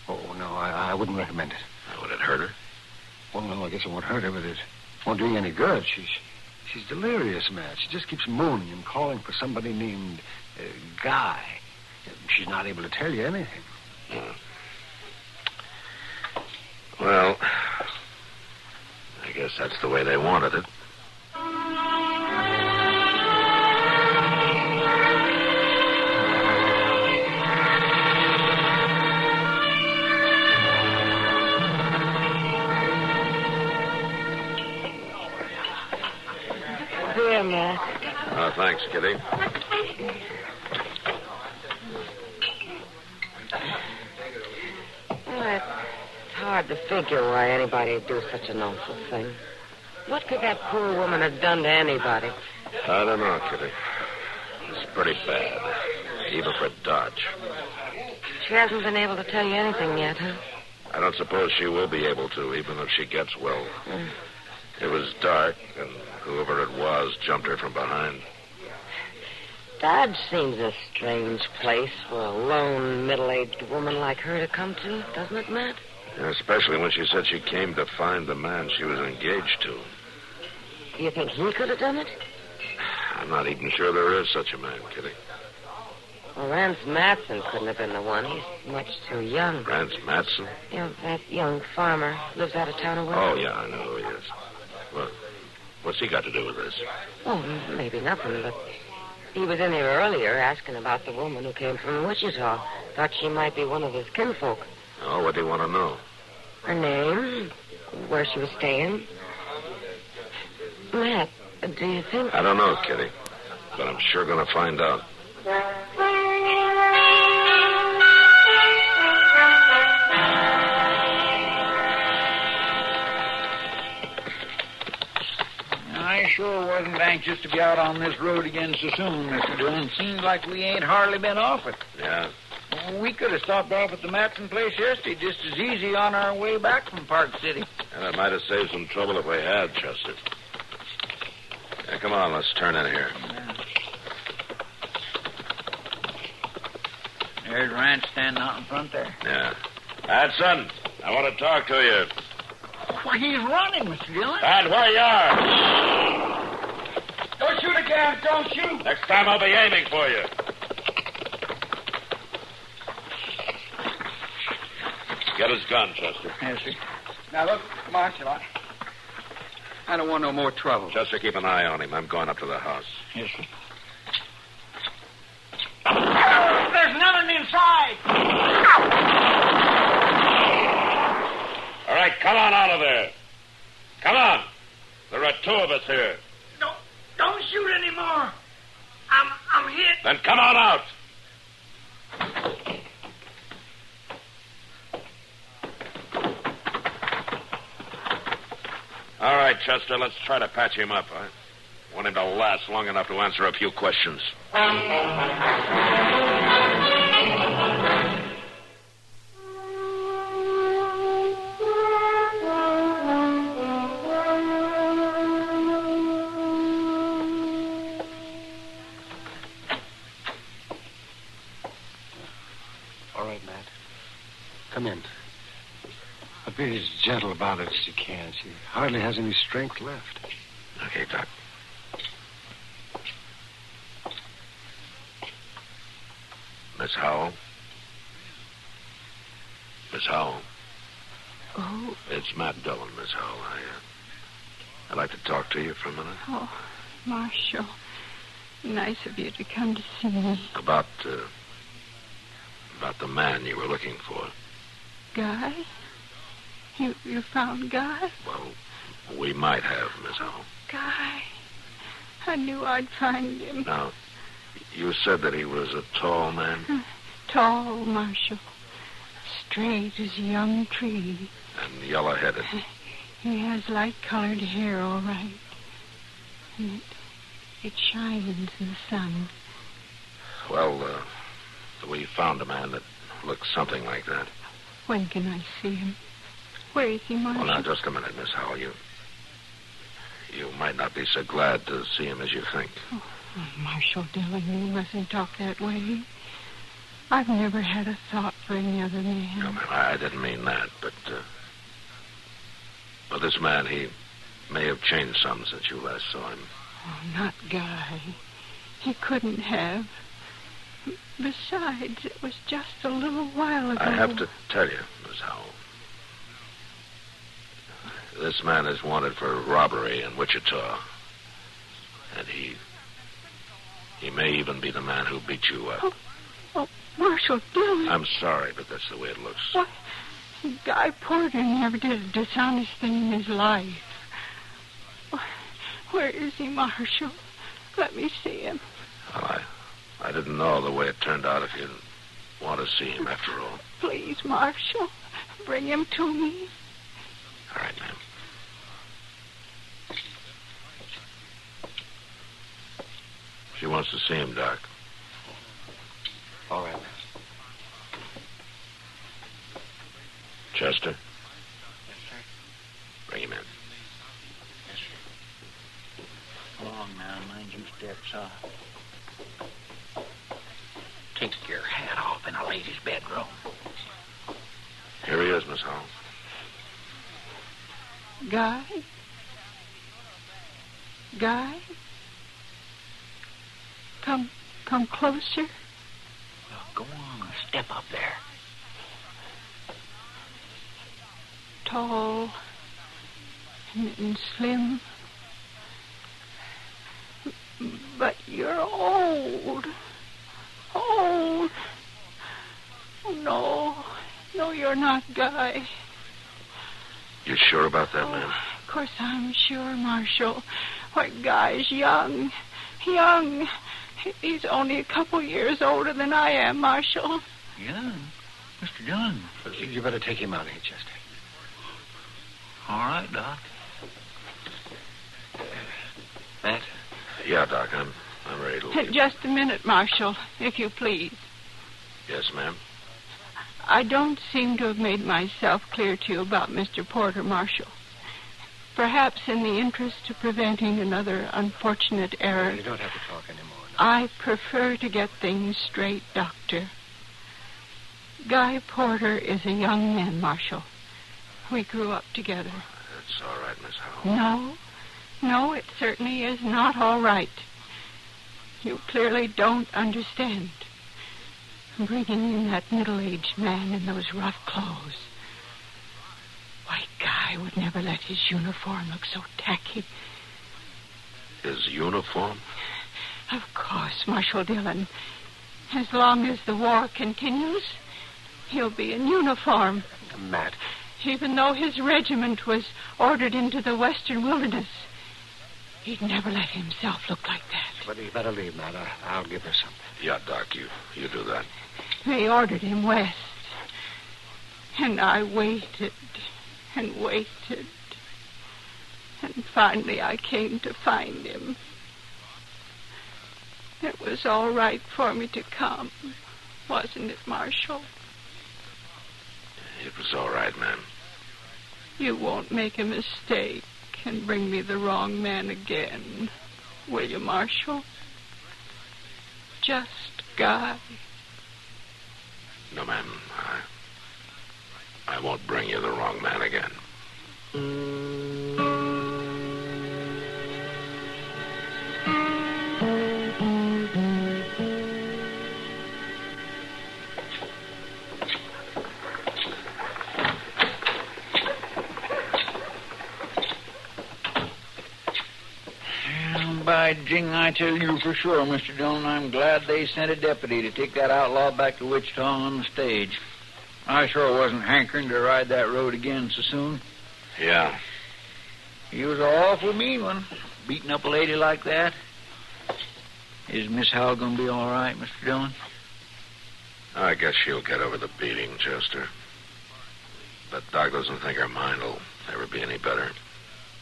S20: Oh, no, I wouldn't recommend it.
S2: Would it hurt her?
S20: Well, no, I guess it won't hurt her, but it won't do you any good. She's delirious, Matt. She just keeps moaning and calling for somebody named Guy. She's not able to tell you anything.
S2: Well, I guess that's the way they wanted it.
S9: Here, Matt.
S2: Oh, thanks, Kitty.
S9: Well, it's hard to figure why anybody would do such an awful thing. What could that poor woman have done to anybody?
S2: I don't know, Kitty. It's pretty bad, even for Dodge.
S9: She hasn't been able to tell you anything yet, huh?
S2: I don't suppose she will be able to, even if she gets well. It was dark, and whoever it was jumped her from behind.
S9: Dodge seems a strange place for a lone, middle-aged woman like her to come to, doesn't it, Matt?
S2: Especially when she said she came to find the man she was engaged to.
S9: You think he could have done it?
S2: I'm not even sure there is such a man, Kitty.
S9: Well, Rance Matson couldn't have been the one. He's much too young.
S2: Rance Matson?
S9: You know, that young farmer lives out of town away.
S2: Oh, yeah, I know who he is. Well, what's he got to do with this?
S9: Oh, maybe nothing, but He was in here earlier asking about the woman who came from Wichita. Thought she might be one of his kinfolk.
S2: Oh, what do you want to know?
S9: Her name, where she was staying. Matt, do you think...
S2: I don't know, Kitty. But I'm sure going to find out.
S3: I sure wasn't anxious to be out on this road again so soon, Mr. Dillon. Seems like we ain't hardly been off it.
S2: Yeah?
S3: We could have stopped off at the Matson place yesterday just as easy on our way back from Park City.
S2: And it might have saved some trouble if we had, Chester. Yeah, come on, let's turn in here.
S3: There's Ranch standing out in front there.
S2: Yeah. Hudson, I want to talk to you.
S3: Why, he's running, Mr. Dillon.
S2: Dad, where you are?
S3: Don't shoot again. Don't shoot.
S2: Next time I'll be aiming for you. Get his gun, Chester.
S3: Yes, sir. Now, look, Marshal, I don't want no more trouble.
S2: Chester, keep an eye on him. I'm going up to the house.
S3: Yes, sir. There's nothing inside.
S2: All right, come on out of there. Come on. There are two of us here.
S3: Don't shoot anymore. I'm hit.
S2: Then come on out. All right, Chester, let's try to patch him up. I want him to last long enough to answer a few questions.
S20: All right, Matt. Come in. But be as gentle about it as you can. She hardly has any strength left.
S2: Okay, Doc. Miss Howell? Miss Howell?
S4: Oh.
S2: It's Matt Dillon, Miss Howell. I'd like to talk to you for a minute.
S4: Oh, Marshal. Nice of you to come to see me.
S2: About the man you were looking for.
S4: Guy? You found Guy?
S2: Well, we might have, Miss Howell.
S4: Guy. I knew I'd find him.
S2: Now, you said that he was a tall man?
S4: Tall, Marshal. Straight as a young tree.
S2: And yellow-headed.
S4: He has light-colored hair, all right. And it shines in the sun.
S2: Well, we found a man that looks something like that.
S4: When can I see him? Where is he, Marshal?
S2: Well, now, just a minute, Miss Howell. You might not be so glad to see him as you think.
S4: Oh, Marshal Dillon, you mustn't talk that way. I've never had a thought for any other man.
S2: No, ma'am, I didn't mean that, but this man, he may have changed some since you last saw him.
S4: Oh, not Guy. He couldn't have. Besides, it was just a little while ago.
S2: I have to tell you, Miss Howell. This man is wanted for robbery in Wichita. And he may even be the man who beat you up.
S4: Oh, Marshal Dillon.
S2: I'm sorry, but that's the way it looks.
S4: What? Guy Porter never did a dishonest thing in his life. Where is he, Marshal? Let me see him.
S2: Well, I didn't know the way it turned out if you'd want to see him after all.
S4: Please, Marshal, bring him to me.
S2: All right, ma'am. She wants to see him, Doc.
S20: All right, ma'am.
S2: Chester?
S3: Yes, sir.
S2: Bring him in.
S3: Yes, sir. Along now, mind you step soft. Take your hat off in a lady's bedroom.
S2: Here he is, Miss Howell.
S4: Guy? Guy? Come closer.
S3: Well, go on, step up there.
S4: Tall and slim. But You're old. Old. Oh, no. No, you're not, Guy.
S2: You sure about that, man?
S4: Of course I'm sure, Marshal. Why, Guy's young. Young. He's only a couple years older than I am, Marshal.
S8: Young? Mr. Dillon.
S20: You better take him out of here, Chester.
S8: All right, Doc.
S20: Matt?
S2: Yeah, Doc, I'm ready to leave.
S4: Just a minute, Marshal, if you please.
S2: Yes, ma'am.
S4: I don't seem to have made myself clear to you about Mr. Porter, Marshal. Perhaps in the interest of preventing another unfortunate error.
S20: You don't have to talk anymore. No.
S4: I prefer to get things straight, Doctor. Guy Porter is a young man, Marshal. We grew up together.
S2: That's all right, Miss Howell.
S4: No, it certainly is not all right. You clearly don't understand. Bringing in that middle-aged man in those rough clothes. Why, Guy would never let his uniform look so tacky.
S2: His uniform?
S4: Of course, Marshal Dillon. As long as the war continues, he'll be in uniform.
S20: Matt.
S4: Even though his regiment was ordered into the western wilderness, he'd never let himself look like that.
S20: But you better leave, Matt. I'll give her something.
S2: Yeah, Doc, you do that.
S4: They ordered him west. And I waited and waited. And finally I came to find him. It was all right for me to come, wasn't it, Marshal?
S2: It was all right, ma'am.
S4: You won't make a mistake and bring me the wrong man again, will you, Marshal? Just Guy.
S2: No, ma'am. I won't bring you the wrong man again.
S10: By jing, I tell you for sure, Mr. Dillon, I'm glad they sent a deputy to take that outlaw back to Wichita on the stage. I sure wasn't hankering to ride that road again so soon.
S2: Yeah.
S10: He was an awful mean one, beating up a lady like that. Is Miss Howell going to be all right, Mr. Dillon?
S2: I guess she'll get over the beating, Chester. But Doc doesn't think her mind will ever be any better.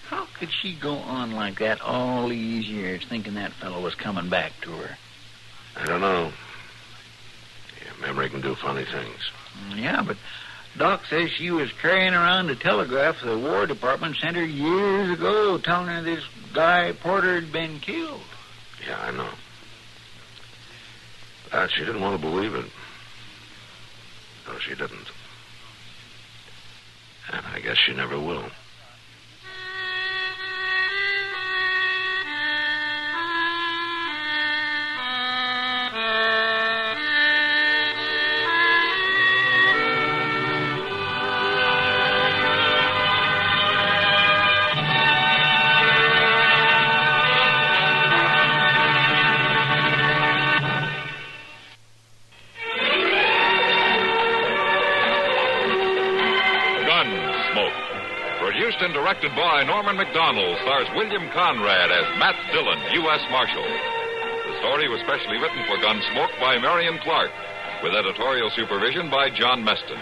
S10: How could she go on like that all these years, thinking that fellow was coming back to her?
S2: I don't know. Yeah, memory can do funny things.
S10: Yeah, but Doc says she was carrying around a telegraph the War Department sent her years ago, telling her this Guy Porter had been killed.
S2: Yeah, I know. But she didn't want to believe it. No, she didn't. And I guess she never will. Produced and directed by Norman McDonald, stars William Conrad as Matt Dillon, U.S. Marshal. The story was specially written for Gunsmoke by Marion Clark, with editorial supervision by John Meston.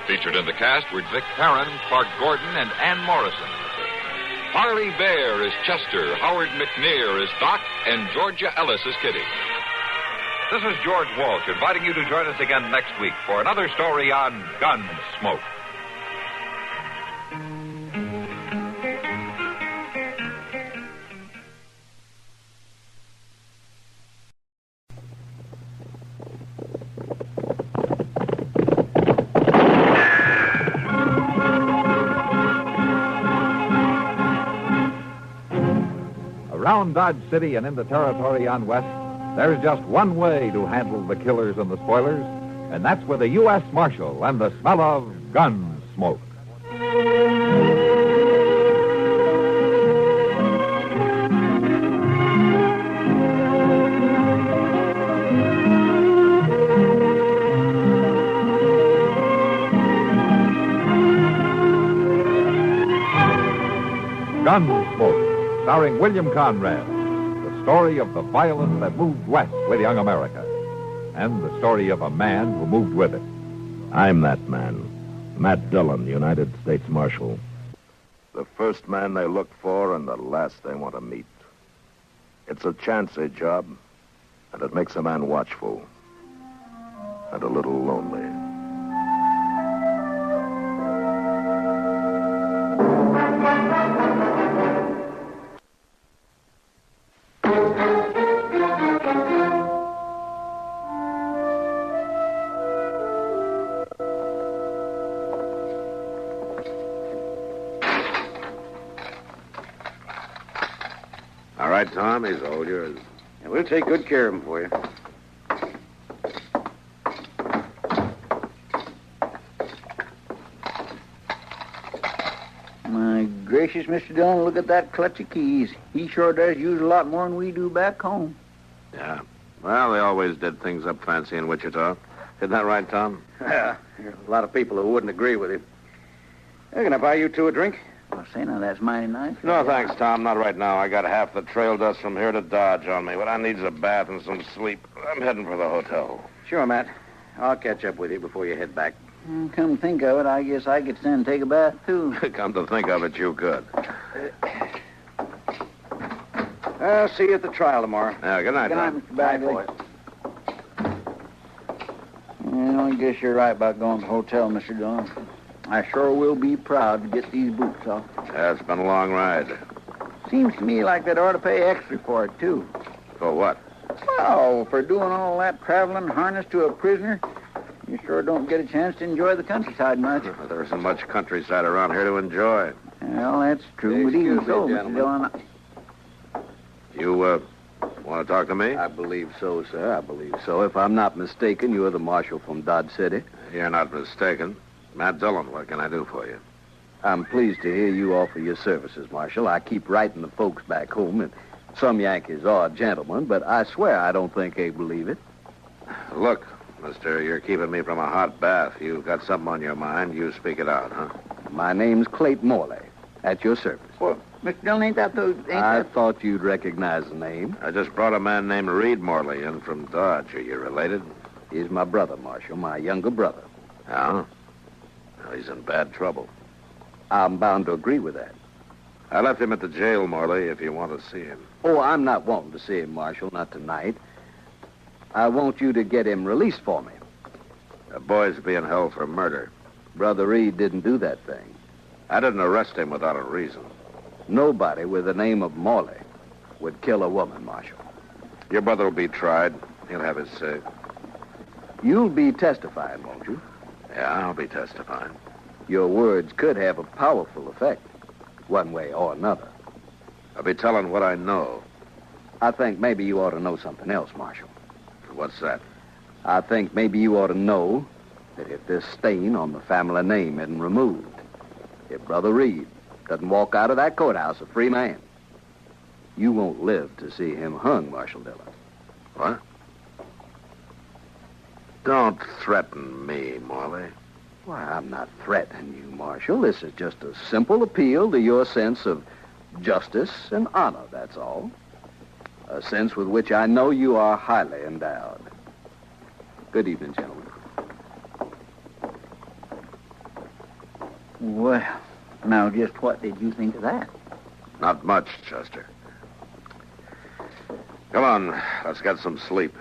S2: Featured in the cast were Vic Perrin, Clark Gordon, and Ann Morrison. Harley Bear is Chester, Howard McNear is Doc, and Georgia Ellis is Kitty. This is George Walsh inviting you to join us again next week for another story on Gunsmoke. Around Dodge City and in the territory on West, there's just one way to handle the killers and the spoilers, and that's with a U.S. Marshal and the smell of Gunsmoke.
S1: starring William Conrad. The story of the violence that moved west with young America, and the story of a man who moved with it.
S2: I'm that man, Matt Dillon, United States Marshal. The first man they look for and the last they want to meet. It's a chancy job, and it makes a man watchful and a little lonely.
S13: All right, Tom, he's all yours.
S5: And we'll take good care of him for you.
S3: My gracious, Mr. Dillon, look at that clutch of keys. He sure does use a lot more than we do back home.
S13: Yeah. Well, they always did things up fancy in Wichita. Isn't that right, Tom?
S5: Yeah, there are a lot of people who wouldn't agree with him. Hey, can I buy you two a drink?
S3: Well, say now, that's mighty nice.
S13: No, thanks, Tom. Not right now. I got half the trail dust from here to Dodge on me. What I need is a bath and some sleep. I'm heading for the hotel.
S5: Sure, Matt. I'll catch up with you before you head back.
S3: Come to think of it, I guess I could stand and take a bath, too.
S13: Come to think of it, you could.
S5: I'll see you at the trial tomorrow.
S13: Yeah, good night,
S3: Good night,
S13: Tom.
S3: Mr. Bagley. Well, I guess you're right about going to the hotel, Mr. Dillon. I sure will be proud to get these boots off.
S13: Yeah, it's been a long ride.
S3: Seems to me like they'd ought to pay extra for it, too.
S13: For what?
S3: Well, for doing all that traveling harnessed to a prisoner, you sure don't get a chance to enjoy the countryside much.
S13: There isn't much countryside around here to enjoy.
S3: Well, that's true, but even so, Mr. Dillon...
S13: You, want to talk to me?
S5: I believe so, sir. I believe so. If I'm not mistaken, you're the marshal from Dodge City.
S13: You're not mistaken. Matt Dillon, what can I do for you?
S5: I'm pleased to hear you offer your services, Marshal. I keep writing the folks back home, and some Yankees are gentlemen, but I swear I don't think they believe it.
S13: Look, mister, you're keeping me from a hot bath. You've got something on your mind. You speak it out, huh?
S5: My name's Clayton Morley. At your service.
S3: Well, Mr. Dillon, ain't that the...
S5: I thought you'd recognize the name.
S13: I just brought a man named Reed Morley in from Dodge. Are you related?
S5: He's my brother, Marshal, my younger brother.
S13: Oh? Well, he's in bad trouble.
S5: I'm bound to agree with that.
S13: I left him at the jail, Morley, if you want to see him.
S5: Oh, I'm not wanting to see him, Marshal, not tonight. I want you to get him released for me.
S13: The boy's being held for murder.
S5: Brother Reed didn't do that thing.
S13: I didn't arrest him without a reason.
S5: Nobody with the name of Morley would kill a woman, Marshal.
S13: Your brother will be tried. He'll have his say.
S5: You'll be testifying, won't you?
S13: Yeah, I'll be testifying.
S5: Your words could have a powerful effect, one way or another.
S13: I'll be telling what I know.
S5: I think maybe you ought to know something else, Marshal.
S13: What's that?
S5: I think maybe you ought to know that if this stain on the family name isn't removed, if Brother Reed doesn't walk out of that courthouse a free man, you won't live to see him hung, Marshal Dillon.
S13: What? Don't threaten me, Morley.
S5: Why, I'm not threatening you, Marshal. This is just a simple appeal to your sense of justice and honor, that's all. A sense with which I know you are highly endowed. Good evening, gentlemen.
S3: Well, now just what did you think of that?
S13: Not much, Chester. Come on, let's get some sleep.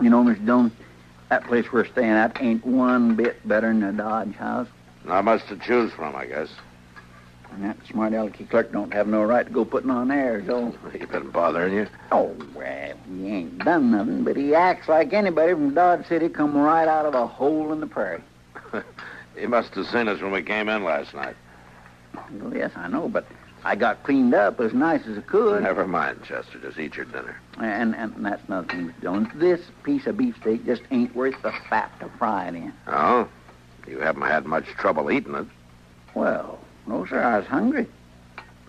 S3: You know, Mr. Dillon, that place we're staying at ain't one bit better than the Dodge house.
S13: Not much to choose from, I guess.
S3: And that smart alecky clerk don't have no right to go putting on airs, though.
S13: He been bothering you?
S3: Oh, well, he ain't done nothing, but he acts like anybody from Dodge City come right out of a hole in the prairie.
S13: He must have seen us when we came in last night.
S3: Well, yes, I know, but I got cleaned up as nice as I could.
S13: Never mind, Chester. Just eat your dinner.
S3: And that's another thing, Mr. Dillon. This piece of beefsteak just ain't worth the fat to fry it in.
S13: Oh? You haven't had much trouble eating it.
S3: Well, no, sir, I was hungry.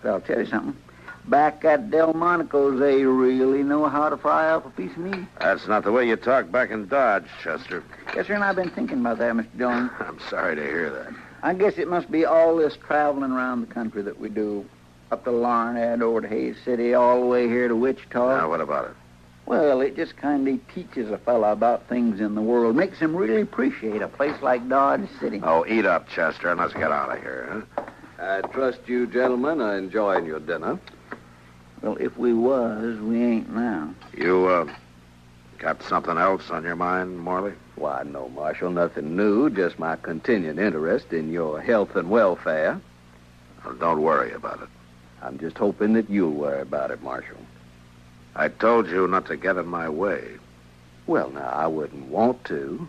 S3: But I'll tell you something. Back at Delmonico's, they really know how to fry up a piece of meat.
S13: That's not the way you talk back in Dodge, Chester.
S3: Yes, sir, and I've been thinking about that, Mr. Dillon.
S13: I'm sorry to hear that.
S3: I guess it must be all this traveling around the country that we do. Up to Larned, over to Hays City, all the way here to Wichita.
S13: Now, what about it?
S3: Well, it just kind of teaches a fella about things in the world. Makes him really appreciate a place like Dodge City.
S13: Oh, eat up, Chester, and let's get out of here, huh?
S5: I trust you gentlemen are enjoying your dinner.
S3: Well, if we was, we ain't now.
S13: You, got something else on your mind, Morley?
S5: Why, no, Marshal, nothing new. Just my continued interest in your health and welfare.
S13: Well, don't worry about it.
S5: I'm just hoping that you'll worry about it, Marshal.
S13: I told you not to get in my way.
S5: Well, now, I wouldn't want to.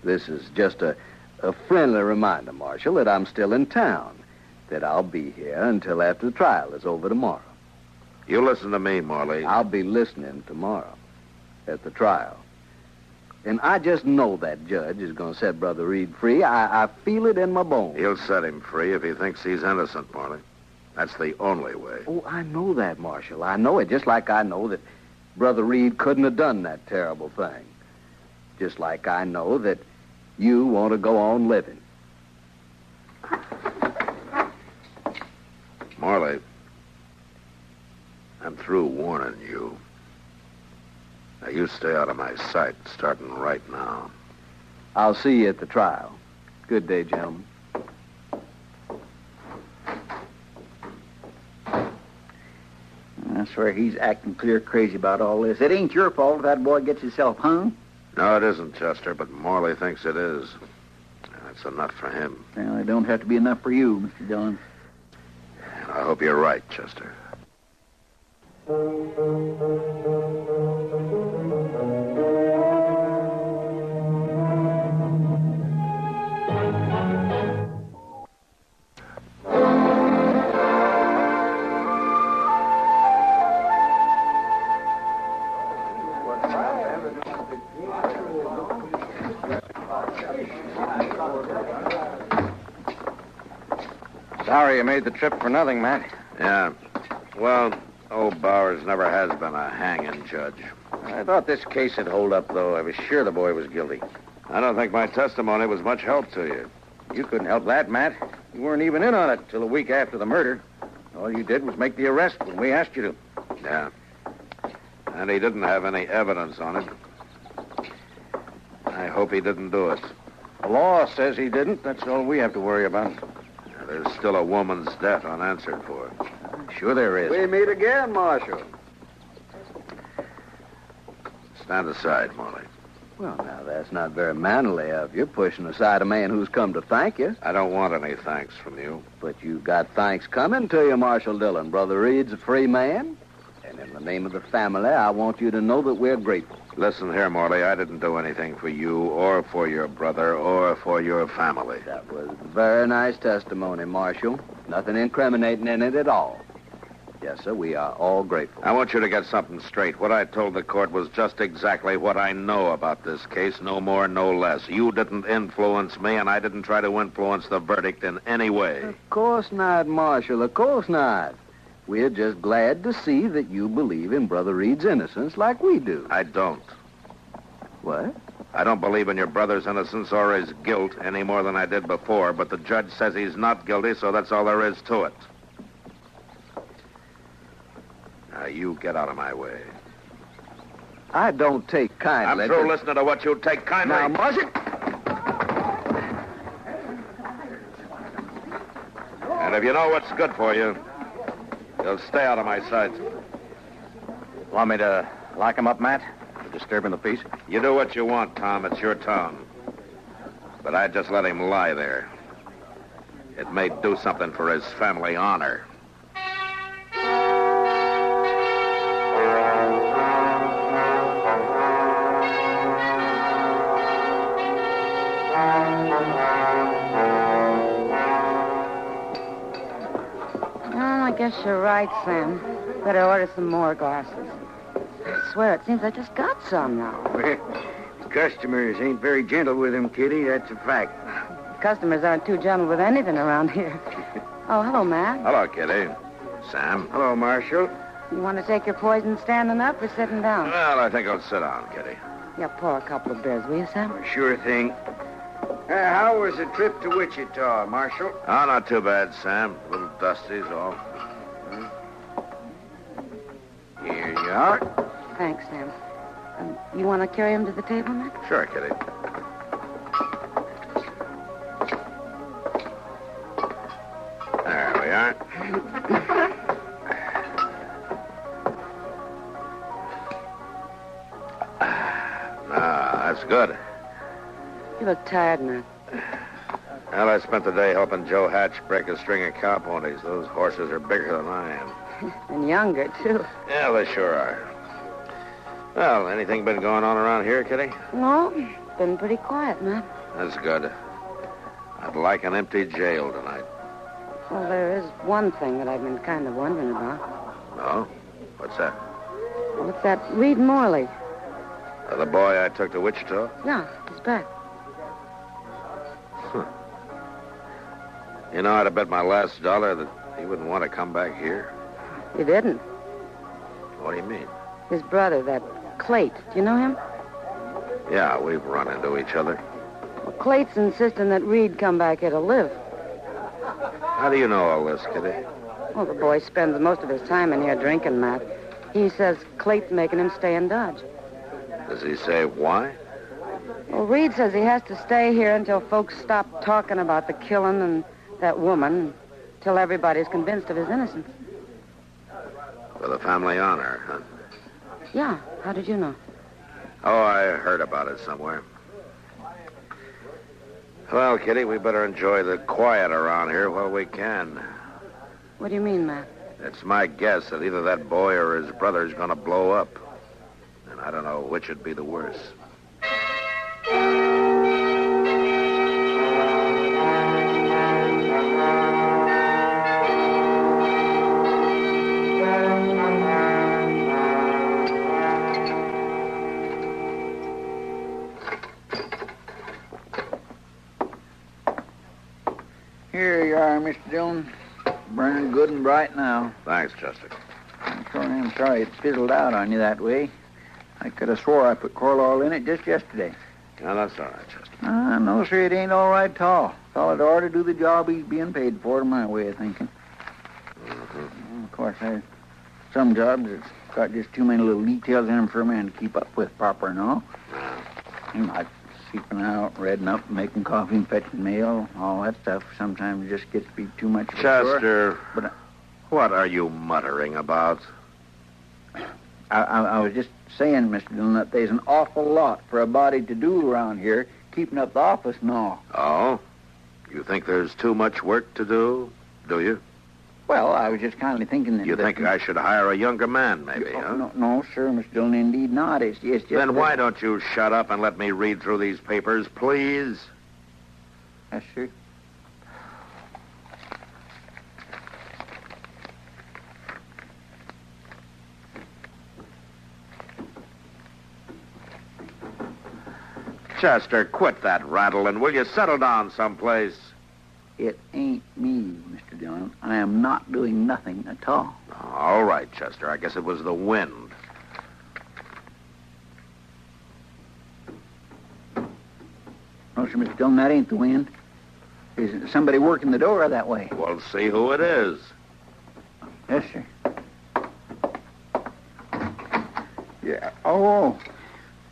S5: This is just a friendly reminder, Marshal, that I'm still in town, that I'll be here until after the trial is over tomorrow.
S13: You listen to me, Morley.
S5: I'll be listening tomorrow at the trial. And I just know that judge is going to set Brother Reed free. I feel it in my bones.
S13: He'll set him free if he thinks he's innocent, Morley. That's the only way.
S5: Oh, I know that, Marshal. I know it, just like I know that Brother Reed couldn't have done that terrible thing. Just like I know that you want to go on living.
S13: Morley, I'm through warning you. Now, you stay out of my sight, starting right now.
S5: I'll see you at the trial. Good day, gentlemen.
S3: I swear he's acting clear crazy about all this. It ain't your fault if that boy gets himself hung.
S13: No, it isn't, Chester, but Morley thinks it is. That's enough for him.
S3: Well, it don't have to be enough for you, Mr. Dillon.
S13: And I hope you're right, Chester.
S7: Sorry you made the trip for nothing, Matt.
S13: Yeah. Well, old Bowers never has been a hanging judge.
S7: I thought this case would hold up, though. I was sure the boy was guilty.
S13: I don't think my testimony was much help to you.
S7: You couldn't help that, Matt. You weren't even in on it till a week after the murder. All you did was make the arrest when we asked you to.
S13: Yeah. And he didn't have any evidence on it. I hope he didn't do it.
S7: The law says he didn't. That's all we have to worry about.
S13: There's still a woman's death unanswered for.
S7: Sure there is.
S5: We meet again, Marshal.
S13: Stand aside, Morley.
S5: Well, now, that's not very manly of you, pushing aside a man who's come to thank you.
S13: I don't want any thanks from you.
S5: But you've got thanks coming to you, Marshal Dillon. Brother Reed's a free man. And in the name of the family, I want you to know that we're grateful.
S13: Listen here, Morley. I didn't do anything for you or for your brother or for your family.
S5: That was very nice testimony, Marshal. Nothing incriminating in it at all. Yes, sir, we are all grateful.
S13: I want you to get something straight. What I told the court was just exactly what I know about this case, no more, no less. You didn't influence me, and I didn't try to influence the verdict in any way.
S5: Of course not, Marshal, of course not. We're just glad to see that you believe in Brother Reed's innocence like we do.
S13: I don't.
S5: What?
S13: I don't believe in your brother's innocence or his guilt any more than I did before, but the judge says he's not guilty, so that's all there is to it. Now, you get out of my way.
S5: I don't take kindly.
S13: I'm through listening to what you take kindly.
S5: Now, Marshal.
S13: And if you know what's good for you, you'll stay out of my sight.
S7: Want me to lock him up, Matt? For disturbing the peace?
S13: You do what you want, Tom. It's your town. But I'd just let him lie there. It may do something for his family honor.
S9: I guess you're right, Sam. Better order some more glasses. I swear, it seems I just got some now.
S12: Well, customers ain't very gentle with him, Kitty. That's a fact.
S9: Customers aren't too gentle with anything around here. Oh, hello, Matt.
S13: Hello, Kitty. Sam.
S12: Hello, Marshal.
S9: You want to take your poison standing up or sitting down?
S13: Well, I think I'll sit down, Kitty.
S9: Yeah, pour a couple of beers, will you, Sam?
S12: Sure thing. How was the trip to Wichita, Marshal?
S13: Oh, not too bad, Sam. A little dusty is all.
S12: Here you are.
S9: Thanks, Sam. You want to carry him to the table, Matt?
S13: Sure, Kitty. There we are. That's good.
S9: You look tired, Matt.
S13: Well, I spent the day helping Joe Hatch break a string of cow ponies. Those horses are bigger than I am.
S9: And younger, too.
S13: Yeah, they sure are. Well, anything been going on around here, Kitty?
S9: No, been pretty quiet, Matt.
S13: That's good. I'd like an empty jail tonight.
S9: Well, there is one thing that I've been kind of wondering about.
S13: No? What's that?
S9: What's that Reed Morley?
S13: The boy I took to Wichita?
S9: Yeah, he's back.
S13: You know, I'd have bet my last dollar that he wouldn't want to come back here.
S9: You didn't?
S13: What do you mean?
S9: His brother, that Clayt. Do you know him?
S13: Yeah, we've run into each other.
S9: Well, Clayt's insisting that Reed come back here to live.
S13: How do you know all this, Kitty?
S9: Well, the boy spends most of his time in here drinking, Matt. He says Clayt's making him stay in Dodge.
S13: Does he say why?
S9: Well, Reed says he has to stay here until folks stop talking about the killing and that woman, till everybody's convinced of his innocence.
S13: For the family honor, huh?
S9: Yeah, how did you know?
S13: Oh, I heard about it somewhere. Well, Kitty, we better enjoy the quiet around here while we can.
S9: What do you mean, Matt?
S13: It's my guess that either that boy or his brother's going to blow up. And I don't know which would be the worst.
S12: Here you are, Mr. Dillon. Burning good and bright now.
S13: Thanks, Chester.
S12: I'm sure am sorry it fizzled out on you that way. I could have swore I put coral oil in it just yesterday.
S13: No, that's all right, Chester.
S12: No, sir, it ain't all right at all. Fella ought to do the job he's being paid for, to my way of thinking.
S13: Mm-hmm.
S12: Of course, there's some jobs that's got just too many little details in them for a man to keep up with proper and all. Like sleeping out, reading up, making coffee and fetching mail, all that stuff sometimes just gets to be too much for
S13: Chester,
S12: sure. But
S13: what are you muttering about?
S12: I was just saying, Mr. Dillon, that there's an awful lot for a body to do around here, keeping up the office and all.
S13: Oh? You think there's too much work to do you?
S12: Well, I was just kind of thinking that...
S13: You think I should hire a younger man, maybe, huh?
S12: No, sir, Mr. Dillon, indeed not. It's just...
S13: Then why don't you shut up and let me read through these papers, please?
S12: Yes, sir.
S13: Chester, quit that rattling. Will you settle down someplace?
S12: It ain't me, Mr. Dillon. I am not doing nothing at all.
S13: All right, Chester. I guess it was the wind.
S12: No, sir, Mr. Dillon, that ain't the wind. There's somebody working the door that way.
S13: We'll see who it is.
S12: Yes, sir. Yeah. Oh.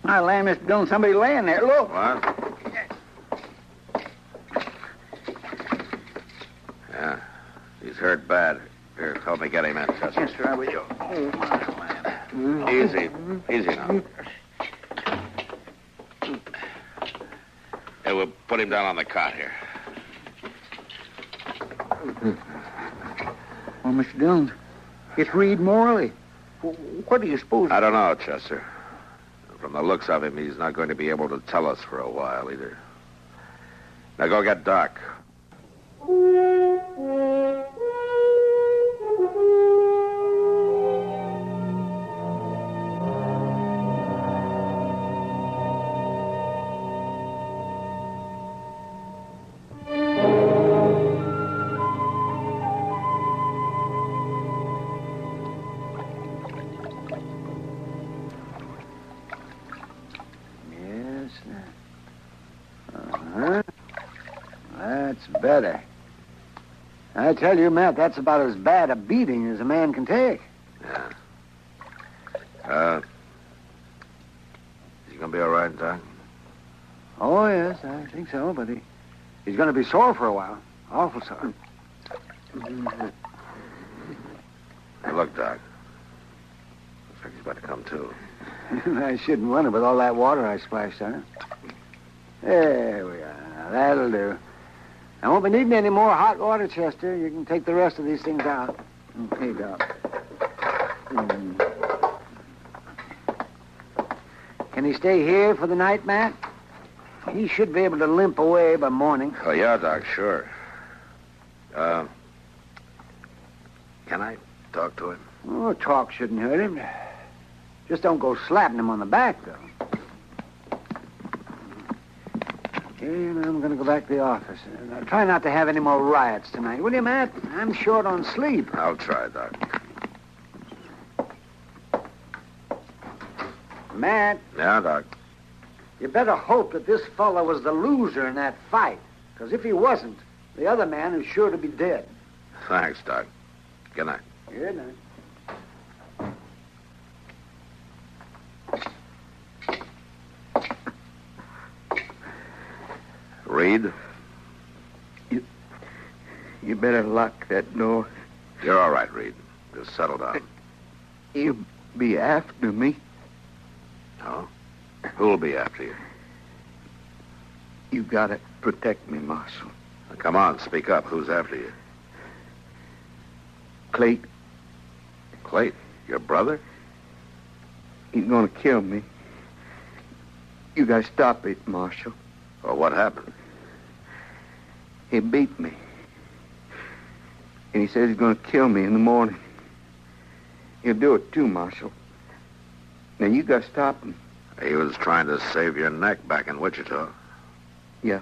S12: My land, Mr. Dillon, somebody laying there. Look.
S13: What? Yeah. He's hurt bad. Here, help me get him in, Chester.
S12: Yes, sir, I will.
S13: Easy. Easy now. Hey, we'll put him down on the cot here.
S12: Well, Mr. Dillon, it's Reed Morley. What do you suppose?
S13: I don't know, Chester. From the looks of him, he's not going to be able to tell us for a while either. Now go get Doc.
S21: Uh-huh. That's better. I tell you, Matt, that's about as bad a beating as a man can take.
S13: Yeah. Is he going to be all right, Doc?
S21: Oh, yes, I think so, but he's going to be sore for a while. Awful sore.
S13: Hey, look, Doc. Looks like he's about to come to.
S21: I shouldn't wonder with all that water I splashed on him. There we are. That'll do. I won't be needing any more hot water, Chester. You can take the rest of these things out. Okay, Doc. Can he stay here for the night, Matt? He should be able to limp away by morning.
S13: Oh, yeah, Doc, sure. Can I talk to him?
S21: Oh, talk shouldn't hurt him. Just don't go slapping him on the back, though. Okay, and I'm going to go back to the office. Try not to have any more riots tonight, will you, Matt? I'm short on sleep.
S13: I'll try, Doc.
S21: Matt.
S13: Yeah, Doc.
S21: You better hope that this fella was the loser in that fight. Because if he wasn't, the other man is sure to be dead.
S13: Thanks, Doc. Good night.
S21: Good night.
S13: Reed?
S22: You better lock that door.
S13: You're all right, Reed. Just settle down.
S22: You'll be after me.
S13: No? Who'll be after you?
S22: You gotta protect me, Marshal.
S13: Now, come on, speak up. Who's after you?
S22: Clayton.
S13: Clayton? Your brother?
S22: He's gonna kill me. You gotta stop it, Marshal.
S13: Well, what happened?
S22: He beat me. And he says he's gonna kill me in the morning. He'll do it too, Marshal. Now you gotta stop him.
S13: He was trying to save your neck back in Wichita.
S22: Yeah.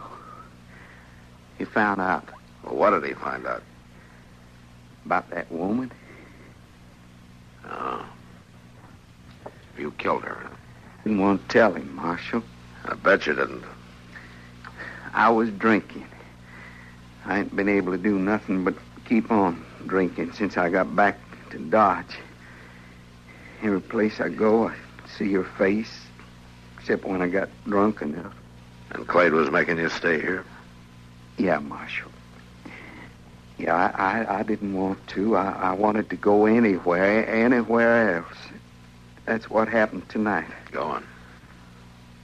S22: He found out.
S13: Well, what did he find out?
S22: About that woman.
S13: Oh. You killed her.
S22: Didn't want to tell him, Marshal.
S13: I bet you didn't.
S22: I was drinking. I ain't been able to do nothing but keep on drinking since I got back to Dodge. Every place I go, I see your face, except when I got drunk enough.
S13: And Clade was making you stay here?
S22: Yeah, Marshal. Yeah, I didn't want to. I wanted to go anywhere else. That's what happened tonight.
S13: Go on.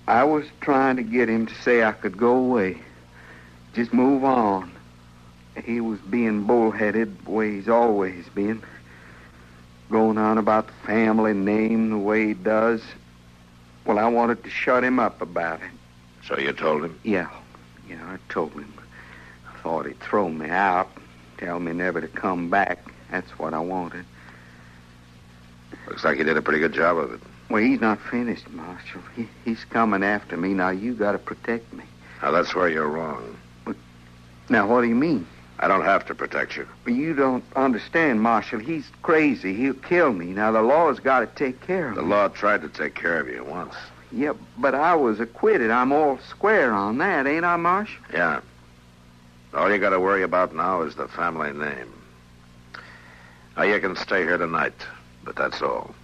S22: I was trying to get him to say I could go away. Just move on. He was being bullheaded the way he's always been. Going on about the family name the way he does. Well, I wanted to shut him up about it.
S13: So you told him?
S22: Yeah, I told him. I thought he'd throw me out, tell me never to come back. That's what I wanted.
S13: Looks like he did a pretty good job of it.
S22: Well, he's not finished, Marshal. He's coming after me. Now, you got to protect me.
S13: Now, that's where you're wrong.
S22: Now, what do you mean?
S13: I don't have to protect you.
S22: Well, you don't understand, Marshal. He's crazy. He'll kill me. Now, the law's got to take care of me.
S13: The law tried to take care of you once.
S22: Yeah, but I was acquitted. I'm all square on that, ain't I, Marshal?
S13: Yeah. All you got to worry about now is the family name. Now, you can stay here tonight, but that's all.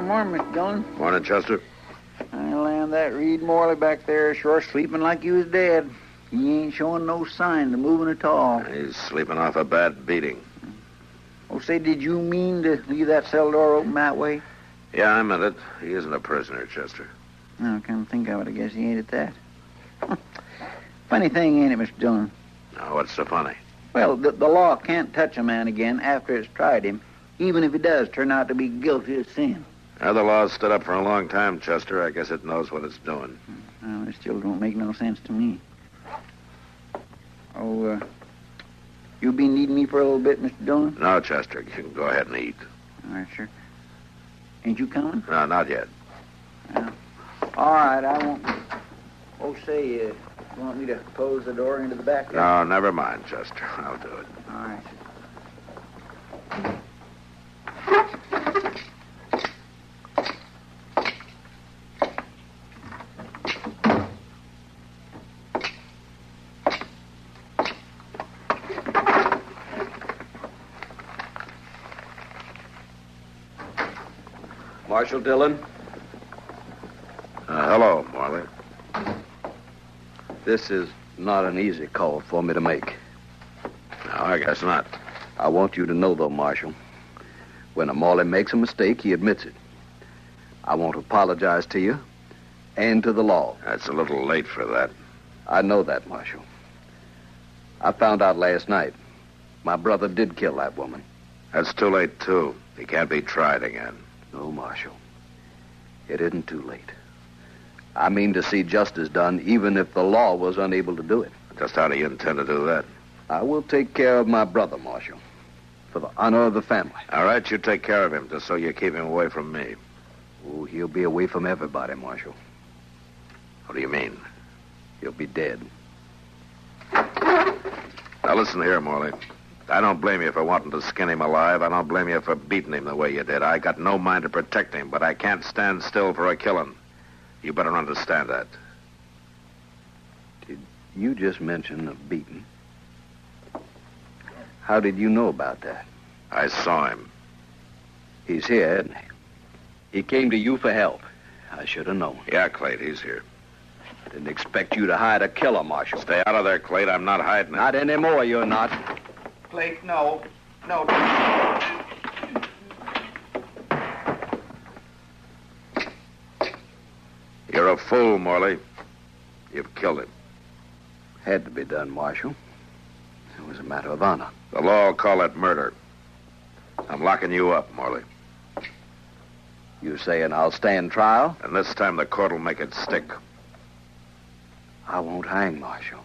S3: Morning, Mr. Dillon.
S13: Morning, Chester.
S3: I land that Reed Morley back there sure sleeping like he was dead. He ain't showing no signs of moving at all.
S13: He's sleeping off a bad beating.
S3: Oh, say, did you mean to leave that cell door open that way?
S13: Yeah, I meant it. He isn't a prisoner, Chester.
S3: I can't think of it. I guess he ain't at that. Funny thing, ain't it, Mr. Dillon?
S13: Now, what's so funny?
S3: Well, the law can't touch a man again after it's tried him, even if he does turn out to be guilty of sin.
S13: The law's stood up for a long time, Chester. I guess it knows what it's doing.
S3: Well, it still don't make no sense to me. Oh, you been needing me for a little bit, Mr. Dillon?
S13: No, Chester. You can go ahead and eat.
S3: All right, sure. Ain't you coming?
S13: No, not yet.
S3: Well, all right, I won't. Oh, say, you want me to close the door into the back?
S13: No, never mind, Chester. I'll do it.
S3: All right.
S5: Marshal Dillon?
S13: Hello, Morley.
S5: This is not an easy call for me to make.
S13: No, I guess not.
S5: I want you to know, though, Marshal, when a Morley makes a mistake, he admits it. I want to apologize to you and to the law.
S13: That's a little late for that.
S5: I know that, Marshal. I found out last night my brother did kill that woman.
S13: That's too late, too. He can't be tried again.
S5: No, Marshal. It isn't too late. I mean to see justice done, even if the law was unable to do it.
S13: Just how do you intend to do that?
S5: I will take care of my brother, Marshal, for the honor of the family.
S13: All right, you take care of him, just so you keep him away from me.
S5: Oh, he'll be away from everybody, Marshal.
S13: What do you mean?
S5: He'll be dead.
S13: Now, listen here, Morley. I don't blame you for wanting to skin him alive. I don't blame you for beating him the way you did. I got no mind to protect him, but I can't stand still for a killing. You better understand that.
S5: Did you just mention a beating? How did you know about that?
S13: I saw him.
S5: He's here, isn't he? He came to you for help. I should have known.
S13: Yeah, Clay, he's here.
S5: Didn't expect you to hide a killer, Marshal.
S13: Stay out of there, Clay. I'm not hiding it.
S5: Not anymore, you're not.
S3: Clay, no. No.
S13: You're a fool, Morley. You've killed him.
S5: Had to be done, Marshal. It was a matter of honor.
S13: The law will call it murder. I'm locking you up, Morley.
S5: You saying I'll stand trial?
S13: And this time the court will make it stick.
S5: I won't hang, Marshal.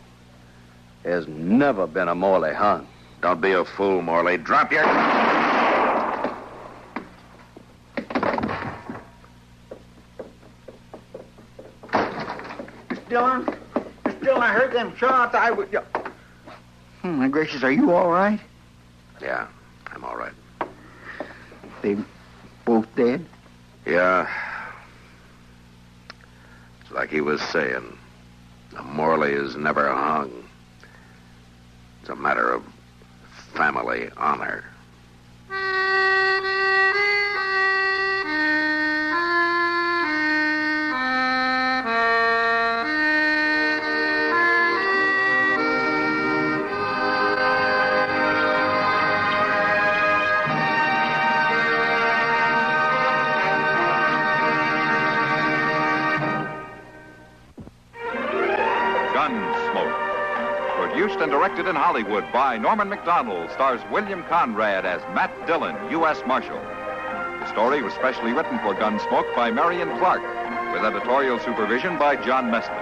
S5: There's never been a Morley hung.
S13: Don't be a fool, Morley. Drop your...
S3: Mr. Dillon? Mr. Dillon, I heard them shots. I would... My gracious, are you all right?
S13: Yeah, I'm all right.
S3: They both dead?
S13: Yeah. It's like he was saying. A Morley is never hung. It's a matter of family honor.
S1: Gunsmoke. Produced and directed in Hollywood by Norman Macdonald, stars William Conrad as Matt Dillon, U.S. Marshal. The story was specially written for Gunsmoke by Marion Clark, with editorial supervision by John Meston.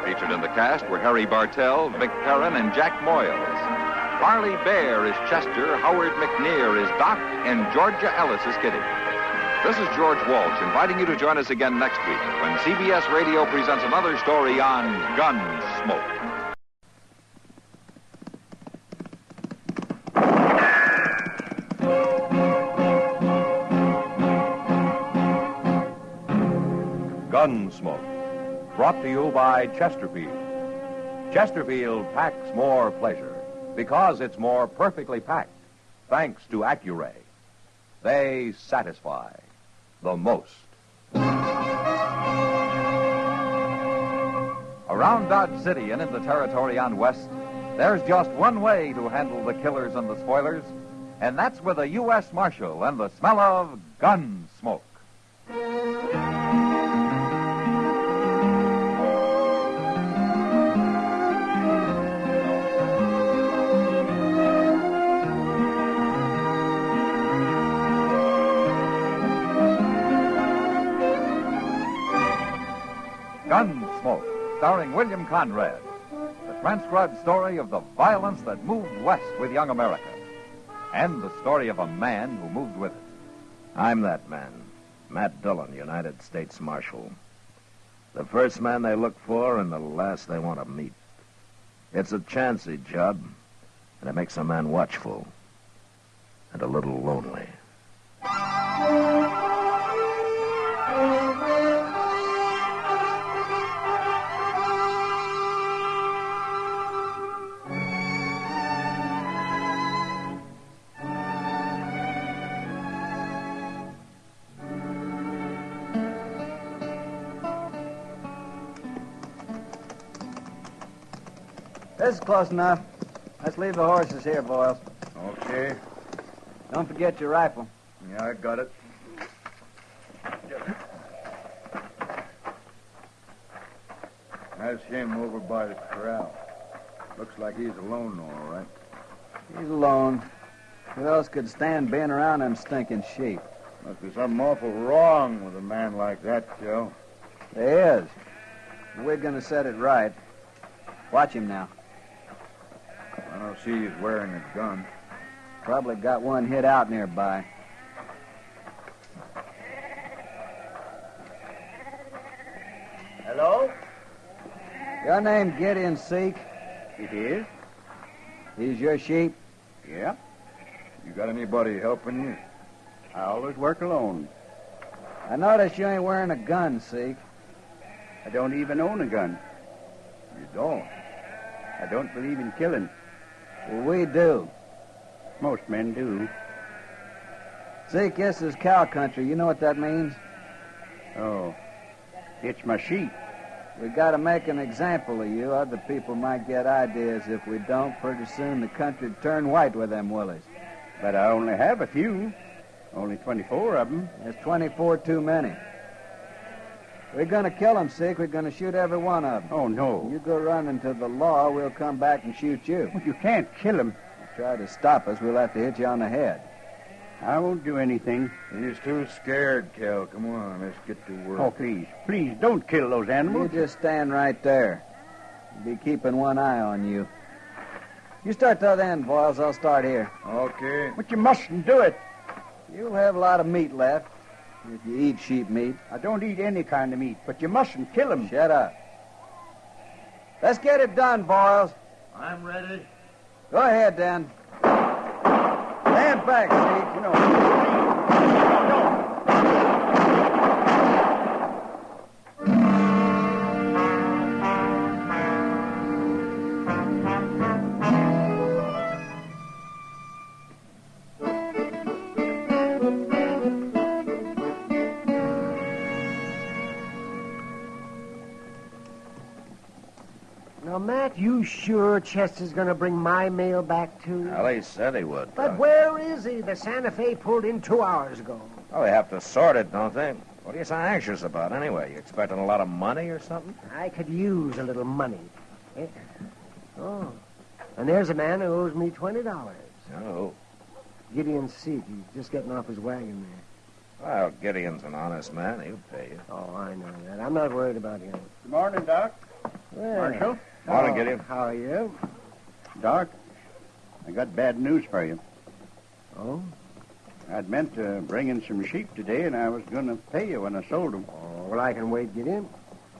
S1: Featured in the cast were Harry Bartell, Vic Perrin, and Jack Moyles. Farley Bear is Chester, Howard McNear is Doc, and Georgia Ellis is Kitty. This is George Walsh inviting you to join us again next week when CBS Radio presents another story on Gunsmoke.
S18: Gunsmoke, brought to you by Chesterfield. Chesterfield packs more pleasure because it's more perfectly packed, thanks to Accuray. They satisfy the most.
S1: Around Dodge City and in the territory on West, there's just one way to handle the killers and the spoilers, and that's with a U.S. Marshal and the smell of Gunsmoke. Gunsmoke, starring William Conrad. The transcribed story of the violence that moved west with young America. And the story of a man who moved with it.
S2: I'm that man, Matt Dillon, United States Marshal. The first man they look for and the last they want to meet. It's a chancy job, and it makes a man watchful and a little lonely.
S3: This is close enough. Let's leave the horses here, Boyles.
S21: Okay.
S3: Don't forget your rifle.
S21: Yeah, I got it. That's him over by the corral. Looks like he's alone, all right.
S3: He's alone. Who else could stand being around them stinking sheep?
S21: Must be something awful wrong with a man like that, Joe.
S3: There is. We're going to set it right. Watch him now.
S21: I don't see he's wearing a gun.
S3: Probably got one hid out nearby.
S21: Hello?
S3: Your name Gideon Seek?
S21: It is?
S3: These your sheep?
S21: Yeah. You got anybody helping you? I always work alone.
S3: I notice you ain't wearing a gun, Seek.
S21: I don't even own a gun. You don't? I don't believe in killing.
S3: Well, we do.
S21: Most men do.
S3: Zeke, this is cow country. You know what that means?
S21: Oh. It's my sheep.
S3: We got to make an example of you. Other people might get ideas. If we don't, pretty soon the country'd turn white with them willies.
S21: But I only have a few. Only 24 of them.
S3: There's 24 too many. We're going to kill them, Zeke. We're going to shoot every one of them.
S21: Oh, no.
S3: You go running to the law, we'll come back and shoot you.
S21: Well, you can't kill them.
S3: Try to stop us, we'll have to hit you on the head.
S21: I won't do anything. He's too scared, Cal. Come on, let's get to work. Oh, please. Please, don't kill those animals.
S3: You just stand right there. Be keeping one eye on you. You start the other end, Boyles. I'll start here.
S21: Okay. But you mustn't do it.
S3: You'll have a lot of meat left if you eat sheep meat.
S21: I don't eat any kind of meat, but you mustn't kill them.
S3: Shut up. Let's get it done, Boyles.
S21: I'm ready.
S3: Go ahead, Dan. Stand back, Zeke.
S21: You know,
S14: Now, Matt, you sure Chester's going to bring my mail back too?
S2: Well, he said he would.
S14: But where is he? The Santa Fe pulled in 2 hours ago.
S2: Oh, they have to sort it, don't they? What are you so anxious about, anyway? You expecting a lot of money or something?
S14: I could use a little money. Eh? Oh, and there's a man who owes me $20.
S2: Oh.
S14: Gideon Seek. He's just getting off his wagon there.
S2: Well, Gideon's an honest man. He'll pay you.
S14: Oh, I know that. I'm not worried about him.
S21: Good morning, Doc.
S14: Well,
S21: Marshal.
S2: Morning, Gideon.
S14: How are you?
S21: Doc, I got bad news for you.
S14: Oh?
S21: I'd meant to bring in some sheep today, and I was going to pay you when I sold them.
S14: Oh, well, I can wait, Gideon.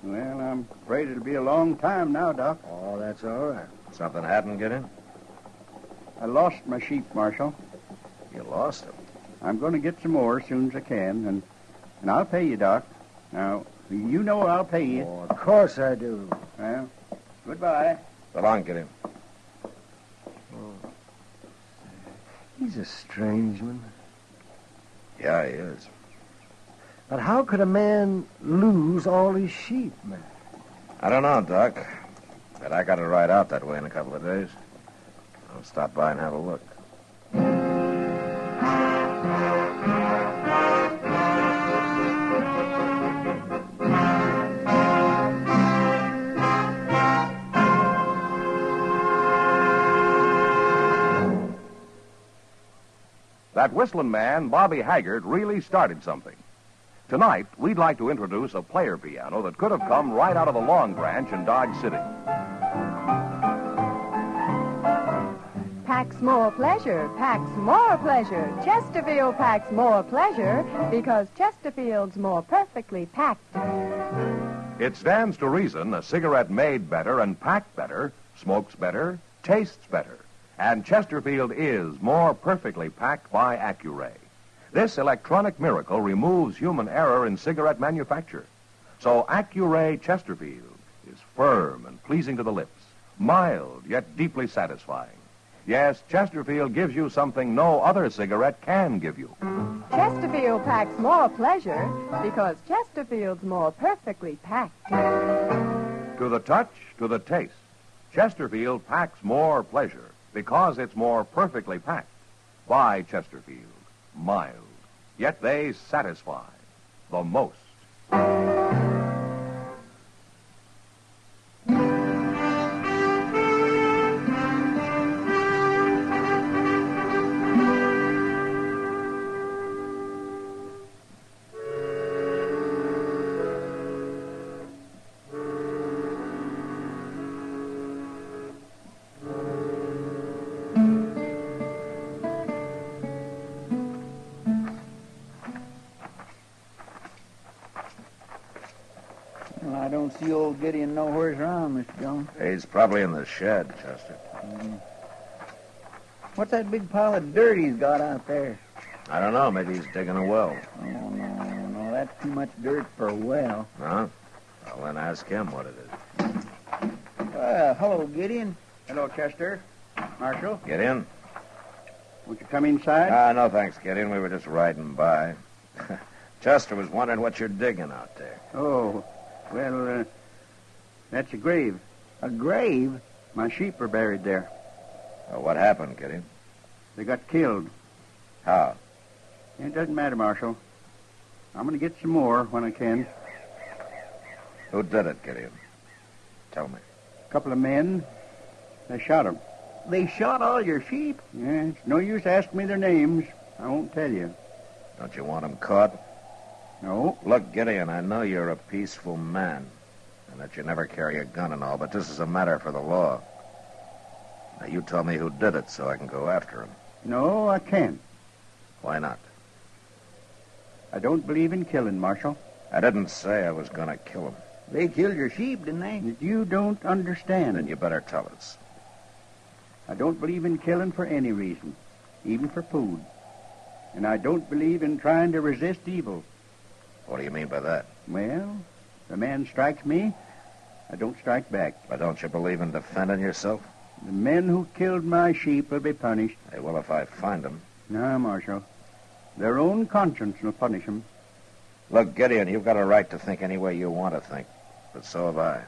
S21: Well, I'm afraid it'll be a long time now, Doc.
S14: Oh, that's all right.
S2: Something happened, Gideon?
S21: I lost my sheep, Marshal.
S2: You lost them?
S21: I'm going to get some more as soon as I can, and I'll pay you, Doc. Now, you know I'll pay you.
S14: Oh, of course I do.
S21: Well, goodbye.
S2: So long, Gideon.
S14: Oh. He's a strange one.
S2: Yeah, he is.
S14: But how could a man lose all his sheep, man?
S2: I don't know, Doc. But I got to ride out that way in a couple of days. I'll stop by and have a look.
S18: That whistling man, Bobby Haggart, really started something. Tonight, we'd like to introduce a player piano that could have come right out of the Long Branch in Dodge City.
S15: Packs more pleasure, packs more pleasure. Chesterfield packs more pleasure because Chesterfield's more perfectly packed.
S18: It stands to reason a cigarette made better and packed better smokes better, tastes better. And Chesterfield is more perfectly packed by Accuray. This electronic miracle removes human error in cigarette manufacture. So Accuray Chesterfield is firm and pleasing to the lips, mild yet deeply satisfying. Yes, Chesterfield gives you something no other cigarette can give you.
S15: Chesterfield packs more pleasure because Chesterfield's more perfectly packed.
S18: To the touch, to the taste, Chesterfield packs more pleasure because it's more perfectly packed. By Chesterfield, mild, yet they satisfy the most.
S3: Well, I don't see old Gideon nowhere's around, Mr. Jones.
S13: He's probably in the shed, Chester.
S3: What's that big pile of dirt he's got out there?
S13: I don't know. Maybe he's digging a well.
S3: Oh, no, that's too much dirt for a well.
S13: Huh? Well, then ask him what it is.
S3: Well, hello, Gideon. Hello, Chester. Marshal.
S13: Get in.
S21: Won't you come inside?
S13: No, thanks, Gideon. We were just riding by. Chester was wondering what you're digging out there.
S21: Oh, well, that's a grave.
S3: A grave?
S21: My sheep are buried there.
S13: What happened, Gideon?
S21: They got killed.
S13: How?
S21: It doesn't matter, Marshal. I'm going to get some more when I can.
S13: Who did it, Gideon? Tell me.
S21: A couple of men. They shot them.
S3: They shot all your sheep?
S21: Yeah, it's no use asking me their names. I won't tell you.
S13: Don't you want them caught?
S21: No.
S13: Look, Gideon, I know you're a peaceful man and that you never carry a gun and all, but this is a matter for the law. Now, you tell me who did it so I can go after him.
S21: No, I can't.
S13: Why not?
S21: I don't believe in killing, Marshal.
S13: I didn't say I was going to kill him.
S3: They killed your sheep, didn't they?
S21: You don't understand.
S13: Then you better tell us.
S21: I don't believe in killing for any reason, even for food. And I don't believe in trying to resist evil.
S13: What do you mean by that?
S21: Well, if a man strikes me, I don't strike back.
S13: But don't you believe in defending yourself?
S21: The men who killed my sheep will be punished.
S13: Hey, well, if I find them.
S21: No, Marshal. Their own conscience will punish them.
S13: Look, Gideon, you've got a right to think any way you want to think. But so have I.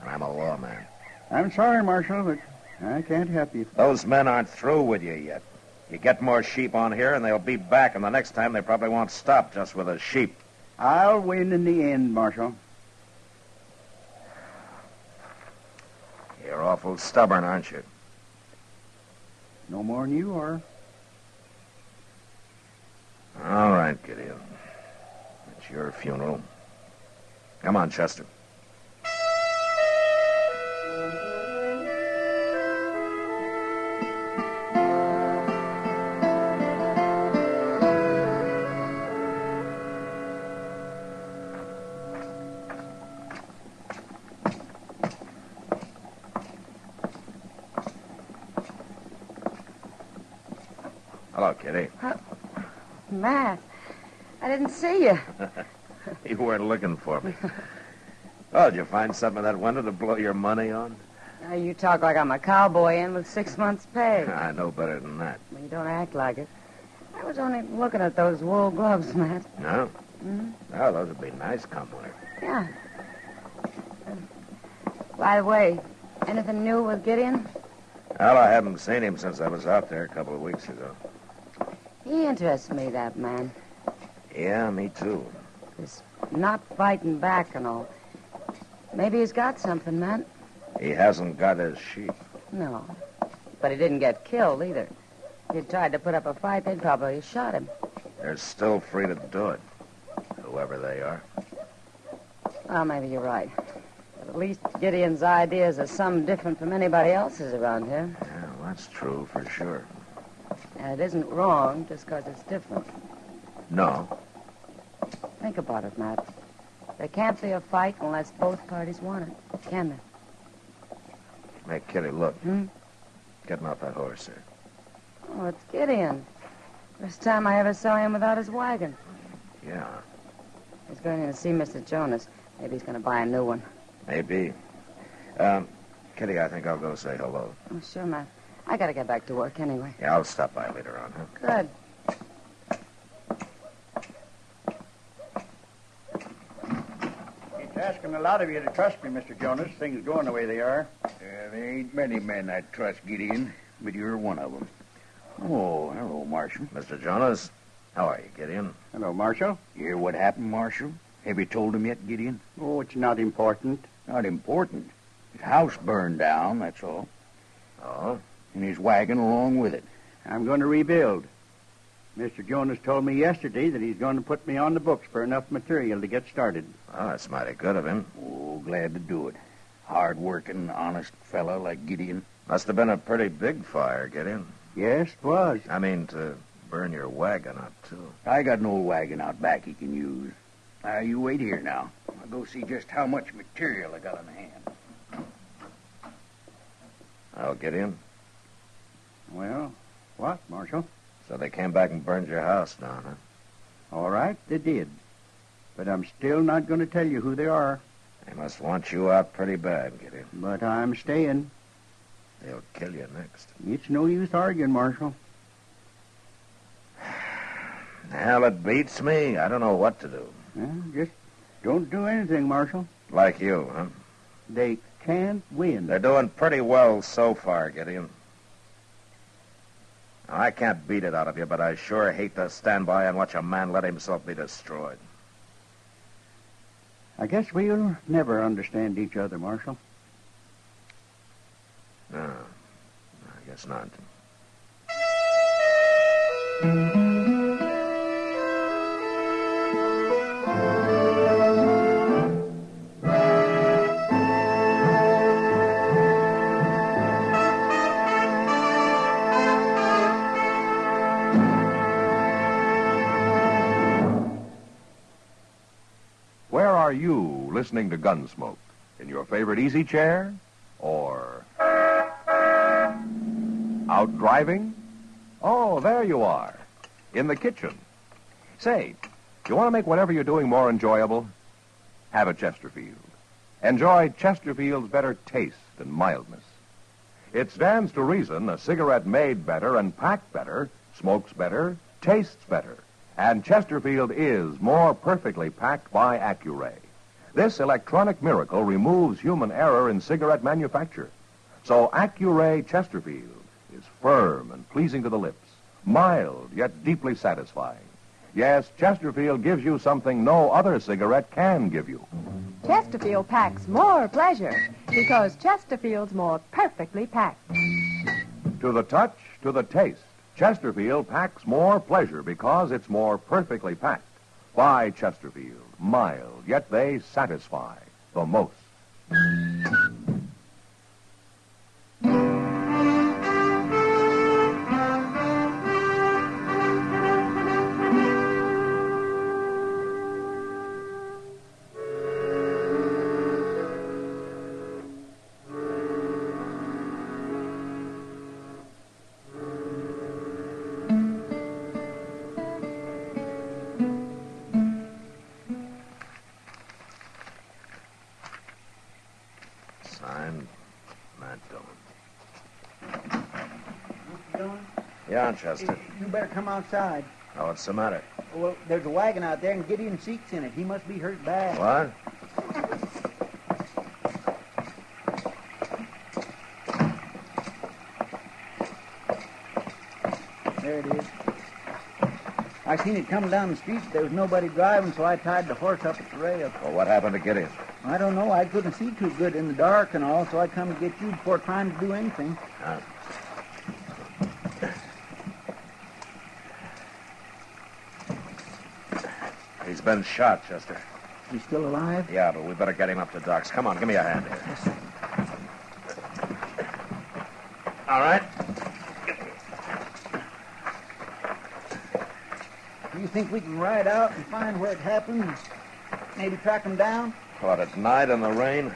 S13: And I'm a lawman.
S21: I'm sorry, Marshal, but I can't help you.
S13: Those men aren't through with you yet. You get more sheep on here, and they'll be back, and the next time they probably won't stop just with a sheep.
S21: I'll win in the end, Marshal.
S13: You're awful stubborn, aren't you?
S21: No more than you are.
S13: All right, Gideon. It's your funeral. Come on, Chester. Hello, Kitty.
S9: Matt, I didn't see you.
S13: You weren't looking for me. Oh, did you find something in that window to blow your money on?
S9: Now, you talk like I'm a cowboy in with 6 months' pay.
S13: I know better than that.
S9: Well, you don't act like it. I was only looking at those wool gloves, Matt.
S13: No?
S9: Hmm?
S13: Oh, those would be nice come winter.
S9: Yeah. By the way, anything new with Gideon?
S13: Well, I haven't seen him since I was out there a couple of weeks ago.
S9: He interests me, that man.
S13: Yeah, me too.
S9: He's not fighting back and all. Maybe he's got something, Matt.
S13: He hasn't got his sheep.
S9: No. But he didn't get killed, either. If he'd tried to put up a fight, they'd probably have shot him.
S13: They're still free to do it, whoever they are.
S9: Well, maybe you're right. But at least Gideon's ideas are some different from anybody else's around here.
S13: Yeah, well, that's true for sure.
S9: And it isn't wrong just because it's different.
S13: No.
S9: Think about it, Matt. There can't be a fight unless both parties want it, can there?
S2: Hey, Kitty, look.
S9: Hmm?
S2: Getting off that horse there.
S9: Oh, it's Gideon. First time I ever saw him without his wagon.
S2: Yeah,
S9: He's going in to see Mr. Jonas. Maybe he's going to buy a new one.
S2: maybe. Kitty, I think I'll go say hello.
S9: Oh, sure, Matt. I got to get back to work anyway.
S2: Yeah, I'll stop by later on, huh?
S9: Good.
S16: It's asking a lot of you to trust me, Mr. Jonas. Things going the way they are. There ain't many men I trust, Gideon, but you're one of them. Oh, hello, Marshal.
S2: Mr. Jonas, how are you, Gideon?
S16: Hello, Marshal. You hear what happened, Marshal? Have you told him yet, Gideon? Oh, it's not important. Not important? His house burned down, that's all.
S2: Oh?
S16: And his wagon along with it. I'm going to rebuild. Mr. Jonas told me yesterday that he's going to put me on the books for enough material to get started.
S2: Oh, that's mighty good of him.
S16: Oh, glad to do it. Hard-working, honest fella like Gideon.
S2: Must have been a pretty big fire, Gideon.
S16: Yes, it was.
S2: I mean, to burn your wagon out, too.
S16: I got an old wagon out back he can use. You wait here now. I'll go see just how much material I got on hand.
S2: Oh, Gideon?
S16: Well, what, Marshal?
S2: So they came back and burned your house down, huh?
S16: All right, they did. But I'm still not going to tell you who they are.
S2: They must want you out pretty bad, Gideon.
S16: But I'm staying.
S2: They'll kill you next.
S16: It's no use arguing, Marshal.
S2: Hell, it beats me. I don't know what to do.
S16: Well, just don't do anything, Marshal.
S2: Like you, huh?
S16: They can't win.
S2: They're doing pretty well so far, Gideon. Now, I can't beat it out of you, but I sure hate to stand by and watch a man let himself be destroyed.
S16: I guess we'll never understand each other, Marshal.
S2: No, I guess not.
S18: Where are you listening to Gunsmoke? In your favorite easy chair? Or out driving? Oh, there you are. In the kitchen. Say, you want to make whatever you're doing more enjoyable? Have a Chesterfield. Enjoy Chesterfield's better taste and mildness. It stands to reason a cigarette made better and packed better, smokes better, tastes better. And Chesterfield is more perfectly packed by Accuray. This electronic miracle removes human error in cigarette manufacture. So Accuray Chesterfield is firm and pleasing to the lips, mild yet deeply satisfying. Yes, Chesterfield gives you something no other cigarette can give you.
S15: Chesterfield packs more pleasure because Chesterfield's more perfectly packed.
S18: To the touch, to the taste, Chesterfield packs more pleasure because it's more perfectly packed. By Chesterfield, mild, yet they satisfy the most.
S2: Signed, Matt Dillon.
S3: Dillon?
S2: Yeah, Chester.
S3: You better come outside.
S2: Oh, what's the matter?
S3: Well, there's a wagon out there and Gideon Seek's in it. He must be hurt bad.
S2: What?
S3: There it is. I seen it coming down the street. There was nobody driving, so I tied the horse up at the rail.
S2: Well, what happened to Gideon?
S3: I don't know. I couldn't see too good in the dark and all, so I come to get you before trying to do anything.
S2: He's been shot, Chester.
S3: He's still alive?
S2: Yeah, but we better get him up to Doc's. Come on, give me a hand here.
S3: Yes, sir.
S2: All right.
S3: Do you think we can ride out and find where it happened? Maybe track him down?
S2: What, at night in the rain?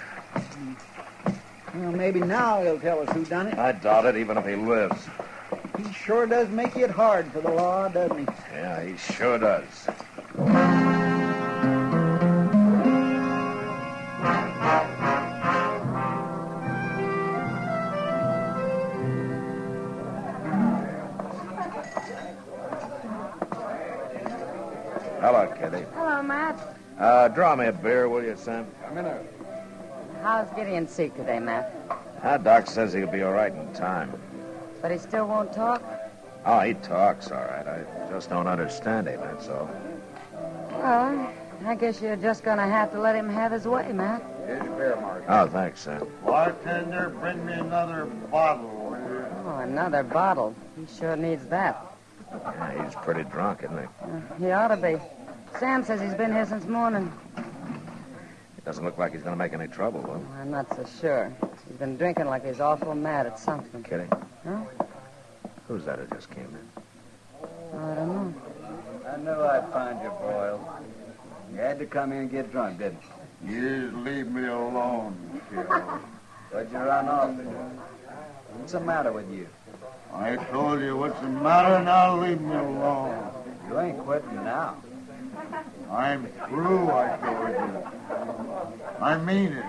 S3: Well, maybe now he'll tell us who done it.
S2: I doubt it, even if he lives.
S3: He sure does make it hard for the law, doesn't he?
S2: Yeah, he sure does. Hello, Kitty.
S9: Hello, Matt.
S2: Draw me a beer, will you, Sam?
S16: Come in there.
S9: How's Gideon sick today, Matt?
S2: Doc says he'll be all right in time.
S9: But he still won't talk?
S2: Oh, he talks all right. I just don't understand him, that's all.
S9: Well, I guess you're just going to have to let him have his way, Matt.
S16: Here's your beer, Marshal.
S2: Oh, thanks, Sam.
S21: Bartender, bring me another bottle, will you?
S9: Oh, another bottle. He sure needs that.
S2: Yeah, he's pretty drunk, isn't he?
S9: He ought to be. Sam says he's been here since morning.
S2: It doesn't look like he's going to make any trouble, though.
S9: I'm not so sure. He's been drinking like he's awful mad at something.
S2: Kitty?
S9: Huh?
S2: Who's that who just came in?
S9: I don't know.
S3: I knew I'd find you, Boyle. You had to come here and get drunk, didn't
S21: You just leave me alone, Phil.
S3: What'd you run off for? What's the matter with you?
S21: I told you what's the matter, now leave me alone.
S3: You ain't quitting now.
S21: I'm through, I told you. I mean it.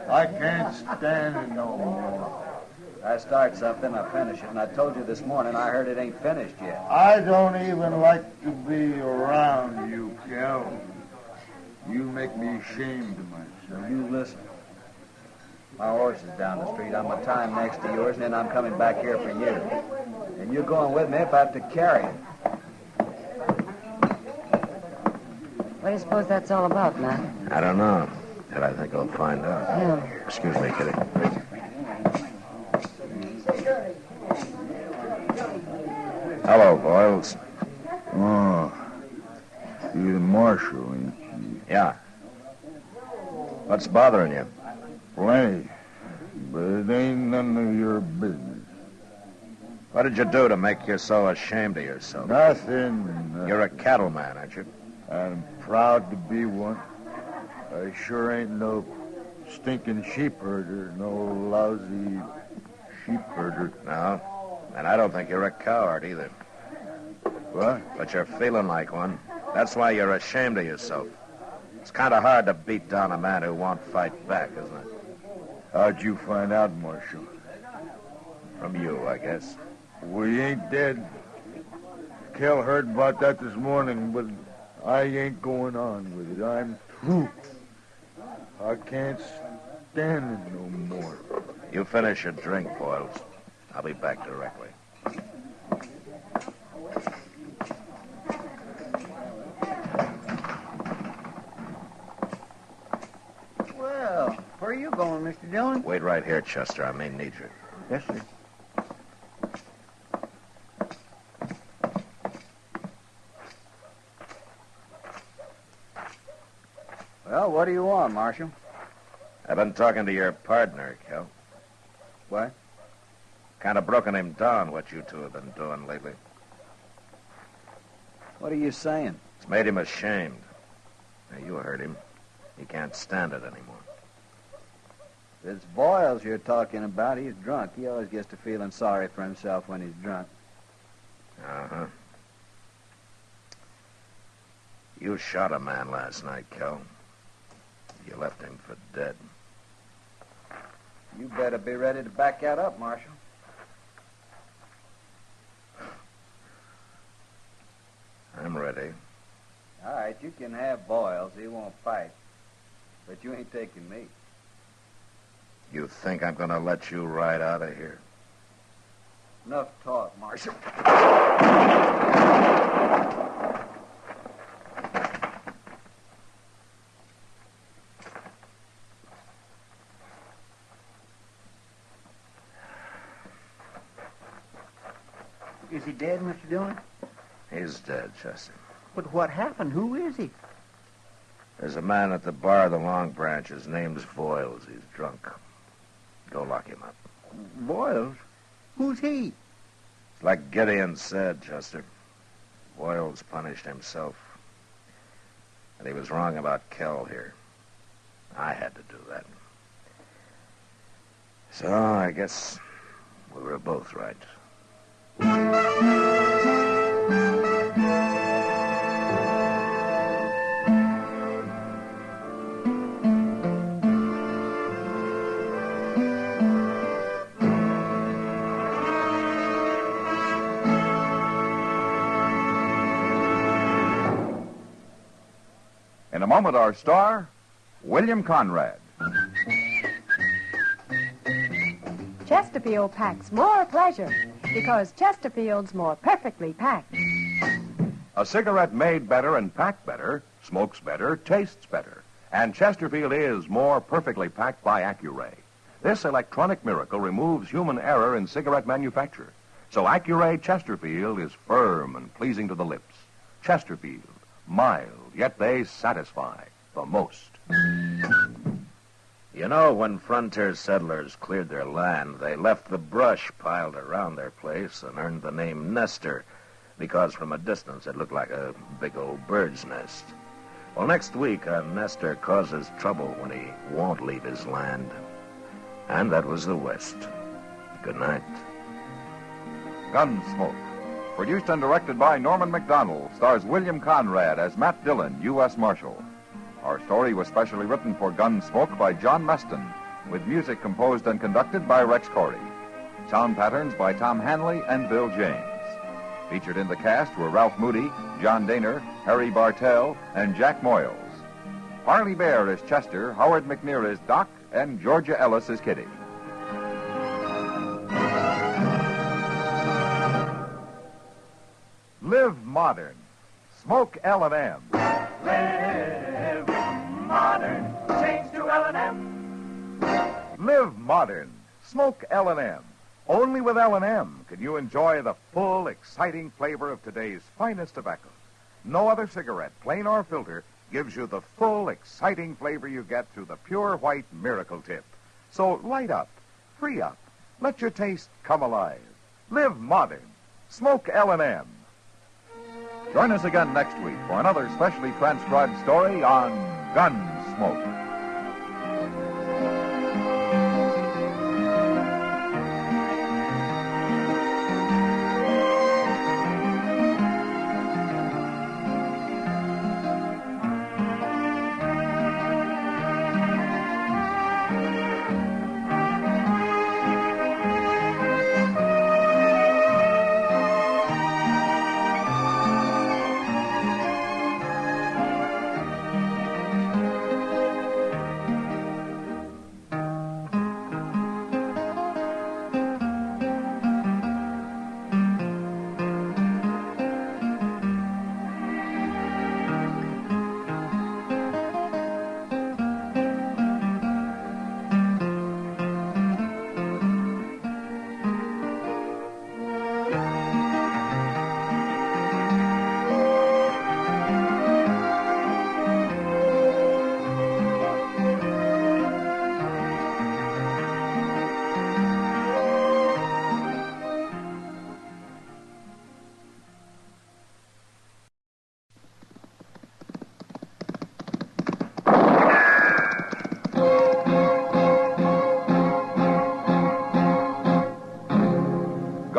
S21: I can't stand it no more.
S3: I start something, I finish it, and I told you this morning I heard it ain't finished yet.
S21: I don't even like to be around you, Kel. You make me ashamed of myself.
S3: You listen. My horse is down the street. I'm a time next to yours, and then I'm coming back here for you. And you're going with me if I have to carry it.
S9: What do you suppose that's all about, Matt?
S2: I don't know. But I think I'll find out.
S9: Yeah.
S2: Excuse me, Kitty. Hello, Boyles.
S21: Oh, you're the marshal, ain't you?
S2: Yeah. What's bothering you?
S21: Plenty. But it ain't none of your business.
S2: What did you do to make you so ashamed of yourself?
S21: Nothing.
S2: You're a cattleman, aren't you?
S21: I'm proud to be one. I sure ain't no stinking sheep herder, no lousy sheep herder.
S2: No. And I don't think you're a coward either.
S21: What?
S2: But you're feeling like one. That's why you're ashamed of yourself. It's kind of hard to beat down a man who won't fight back, isn't it?
S21: How'd you find out, Marshal?
S2: From you, I guess.
S21: We ain't dead. Kel heard about that this morning, but I ain't going on with it. I'm through. I can't stand it no more.
S2: You finish your drink, Boyles. I'll be back directly.
S3: Well, where are you going, Mr. Dillon?
S2: Wait right here, Chester. I may need you.
S3: Yes, sir. Well, what do you want, Marshal?
S2: I've been talking to your partner, Kel.
S3: What?
S2: Kind of broken him down, what you two have been doing lately.
S3: What are you saying?
S2: It's made him ashamed. Now, you heard him. He can't stand it anymore.
S3: It's Boyles you're talking about. He's drunk. He always gets to feeling sorry for himself when he's drunk.
S2: Uh-huh. You shot a man last night, Kel. You left him for dead.
S3: You better be ready to back that up, Marshal.
S2: I'm ready.
S3: All right, you can have Boyles. He won't fight. But you ain't taking me.
S2: You think I'm going to let you ride out of here?
S3: Enough talk, Marshal. Is he dead, Mr. Dillon?
S2: He's dead, Chester.
S3: But what happened? Who is he?
S2: There's a man at the bar of the Long Branch. His name's Boyles. He's drunk. Go lock him up.
S3: Boyles? Who's he?
S2: Like Gideon said, Chester, Boyles punished himself.
S13: And he was wrong about Kel here. I had to do that. So I guess we were both right.
S18: In a moment, our star, William Conrad.
S15: Chesterfield packs more pleasure because Chesterfield's more perfectly packed.
S18: A cigarette made better and packed better, smokes better, tastes better. And Chesterfield is more perfectly packed by Accuray. This electronic miracle removes human error in cigarette manufacture. So Accuray Chesterfield is firm and pleasing to the lips. Chesterfield, mild, yet they satisfy the most.
S13: You know, when frontier settlers cleared their land, they left the brush piled around their place and earned the name Nester, because from a distance it looked like a big old bird's nest. Well, next week, a nester causes trouble when he won't leave his land. And that was the West. Good night.
S1: Gunsmoke. Produced and directed by Norman MacDonald, stars William Conrad as Matt Dillon, U.S. Marshal. Our story was specially written for Gunsmoke by John Meston, with music composed and conducted by Rex Corey. Sound patterns by Tom Hanley and Bill James. Featured in the cast were Ralph Moody, John Daner, Harry Bartell, and Jack Moyles. Harley Bear is Chester, Howard McNear is Doc, and Georgia Ellis is Kitty. Live modern. Smoke L&M.
S11: Live modern. Change to L&M.
S1: Live modern. Smoke L&M. Only with L&M can you enjoy the full, exciting flavor of today's finest tobacco. No other cigarette, plain or filter, gives you the full, exciting flavor you get through the pure white miracle tip. So light up, free up, let your taste come alive. Live modern. Smoke L&M. Join us again next week for another specially transcribed story on Gunsmoke.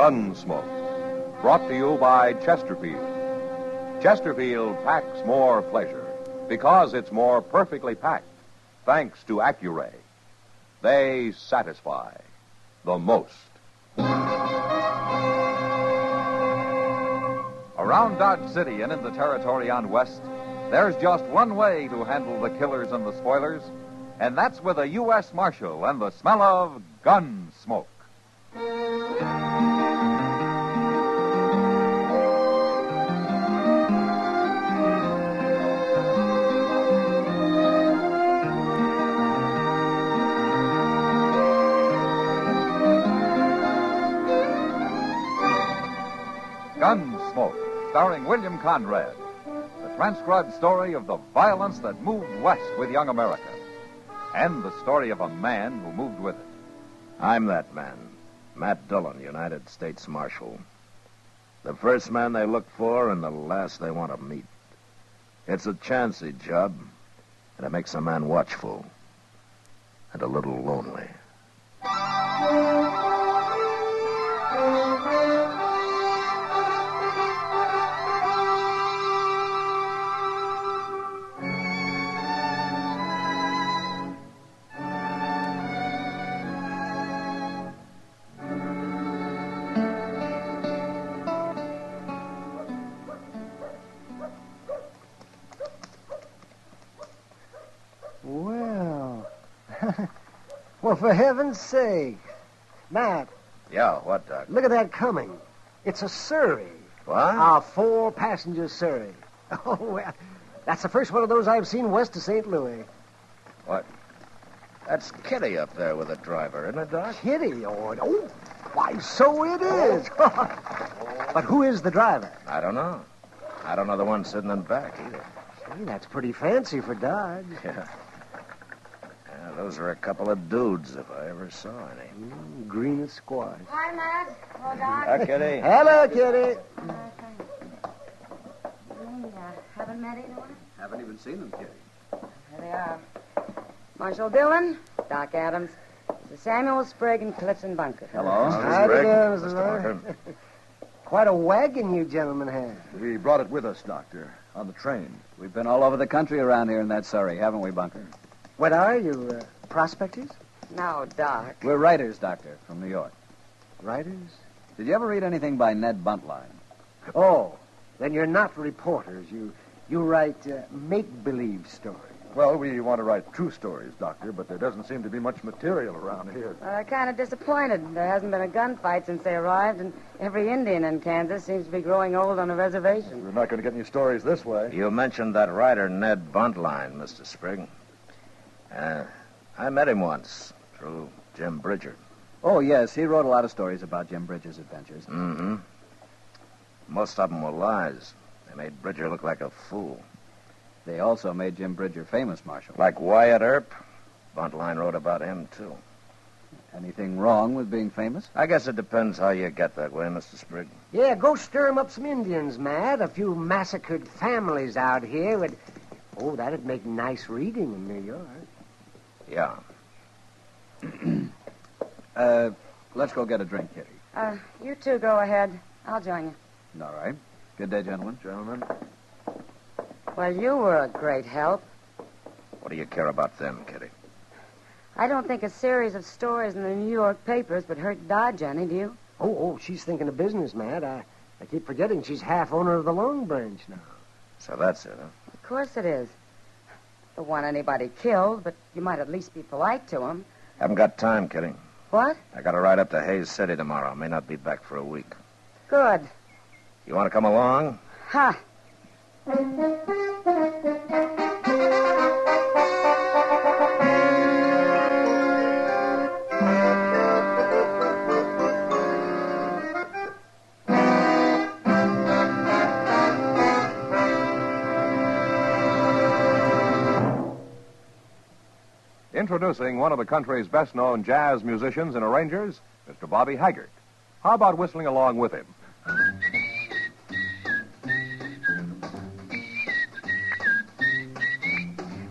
S1: Gunsmoke, brought to you by Chesterfield. Chesterfield packs more pleasure because it's more perfectly packed, thanks to Accuray. They satisfy the most. Around Dodge City and in the territory on West, there's just one way to handle the killers and the spoilers, and that's with a U.S. Marshal and the smell of gun smoke. Gunsmoke, starring William Conrad. The transcribed story of the violence that moved west with young America. And the story of a man who moved with it.
S13: I'm that man, Matt Dillon, United States Marshal. The first man they look for and the last they want to meet.
S2: It's a chancy job, and it makes a man watchful and a little lonely.
S14: Well, well, for heaven's sake. Matt,
S2: Yeah, what, Doc?
S14: look at that coming. It's a Surrey.
S2: What?
S14: A four-passenger Surrey. Oh, well, that's the first one of those I've seen west of St. Louis.
S2: What? That's Kitty up there with the driver, isn't it, Doc?
S14: Kitty? Oh, why, so it is. But who is the driver?
S2: I don't know. I don't know the one sitting in back either.
S14: Hey, that's pretty fancy for Dodge.
S2: Yeah. Yeah, those are a couple of dudes, if I ever saw any.
S14: Green as squash.
S9: Hi, Matt. Hello, Doc.
S2: Hi, Kitty.
S14: Hello, Kitty.
S9: Haven't met anyone?
S5: Haven't even seen them, Kitty.
S9: Here they are. Marshal Dillon, Doc Adams, Mr. Samuel Sprague, and Clifton Bunker.
S5: Hello.
S14: Howdy,
S2: Sprague.
S14: Mr.
S2: Mr.
S14: Bunker.
S2: Bunker.
S14: Quite a wagon you gentlemen have.
S5: We brought it with us, Doctor, on the train. We've been all over the country around here in that Surrey, haven't we, Bunker?
S14: What are you, prospectors?
S9: No, Doc.
S5: We're writers, Doctor, from New York.
S14: Writers?
S5: Did you ever read anything by Ned Buntline?
S14: Oh, then you're not reporters. You write make-believe stories.
S17: Well, we want to write true stories, Doctor, but there doesn't seem to be much material around here.
S9: They're kind of disappointed. There hasn't been a gunfight since they arrived, and every Indian in Kansas seems to be growing old on a reservation.
S17: We're not going to get any stories this way.
S2: You mentioned that writer, Ned Buntline, Mr. Sprague. I met him once through Jim Bridger.
S5: Oh, yes, he wrote a lot of stories about Jim Bridger's adventures.
S2: Mm-hmm. Most of them were lies. They made Bridger look like a fool.
S5: They also made Jim Bridger famous, Marshal.
S2: Like Wyatt Earp, Buntline wrote about him, too.
S5: Anything wrong with being famous?
S2: I guess it depends how you get that way, Mr. Sprague.
S14: Yeah, go stir 'em up some Indians, Matt. A few massacred families out here would... Oh, that'd make nice reading in New York.
S2: Yeah.
S5: Let's go get a drink, Kitty.
S9: You two go ahead. I'll join you.
S5: All right. Good day, gentlemen.
S17: Gentlemen.
S9: Well, you were a great help.
S2: What do you care about them, Kitty?
S9: I don't think a series of stories in the New York papers would hurt Dodge any, do you?
S14: Oh, she's thinking of business, Matt. I keep forgetting she's half owner of the Long Branch now.
S2: So that's it, huh?
S9: Of course it is. Don't want anybody killed, but you might at least be polite to him.
S2: Haven't got time, Kitty.
S9: What?
S2: I got to ride up to Hayes City tomorrow. May not be back for a week.
S9: Good.
S2: You want to come along?
S9: Ha!
S18: Introducing one of the country's best-known jazz musicians and arrangers, Mr. Bobby Haggart. How about whistling along with him?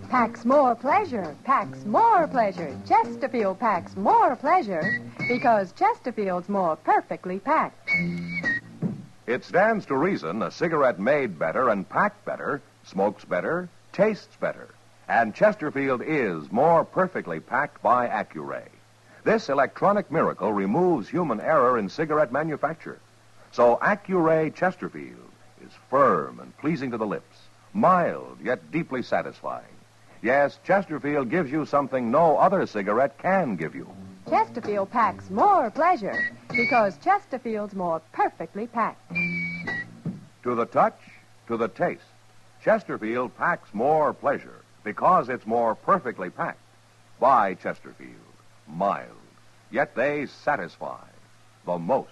S15: Packs more pleasure, packs more pleasure. Chesterfield packs more pleasure because Chesterfield's more perfectly packed.
S18: It stands to reason a cigarette made better and packed better, smokes better, tastes better. And Chesterfield is more perfectly packed by Accuray. This electronic miracle removes human error in cigarette manufacture. So Accuray Chesterfield is firm and pleasing to the lips, mild yet deeply satisfying. Yes, Chesterfield gives you something no other cigarette can give you.
S15: Chesterfield packs more pleasure because Chesterfield's more perfectly packed.
S18: To the touch, to the taste, Chesterfield packs more pleasure because it's more perfectly packed by Chesterfield. Mild, yet they satisfy the most.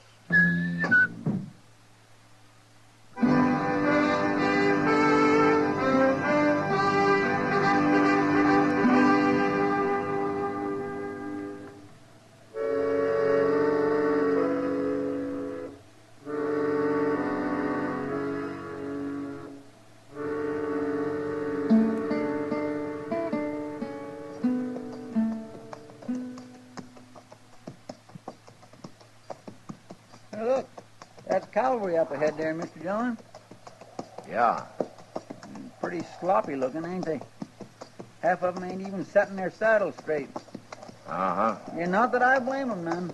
S3: Hey, look, that's cavalry up ahead there, Mr. Dillon.
S2: Yeah.
S3: Pretty sloppy looking, ain't they? Half of them ain't even setting their saddles straight.
S2: Uh-huh.
S3: Yeah, not that I blame them none.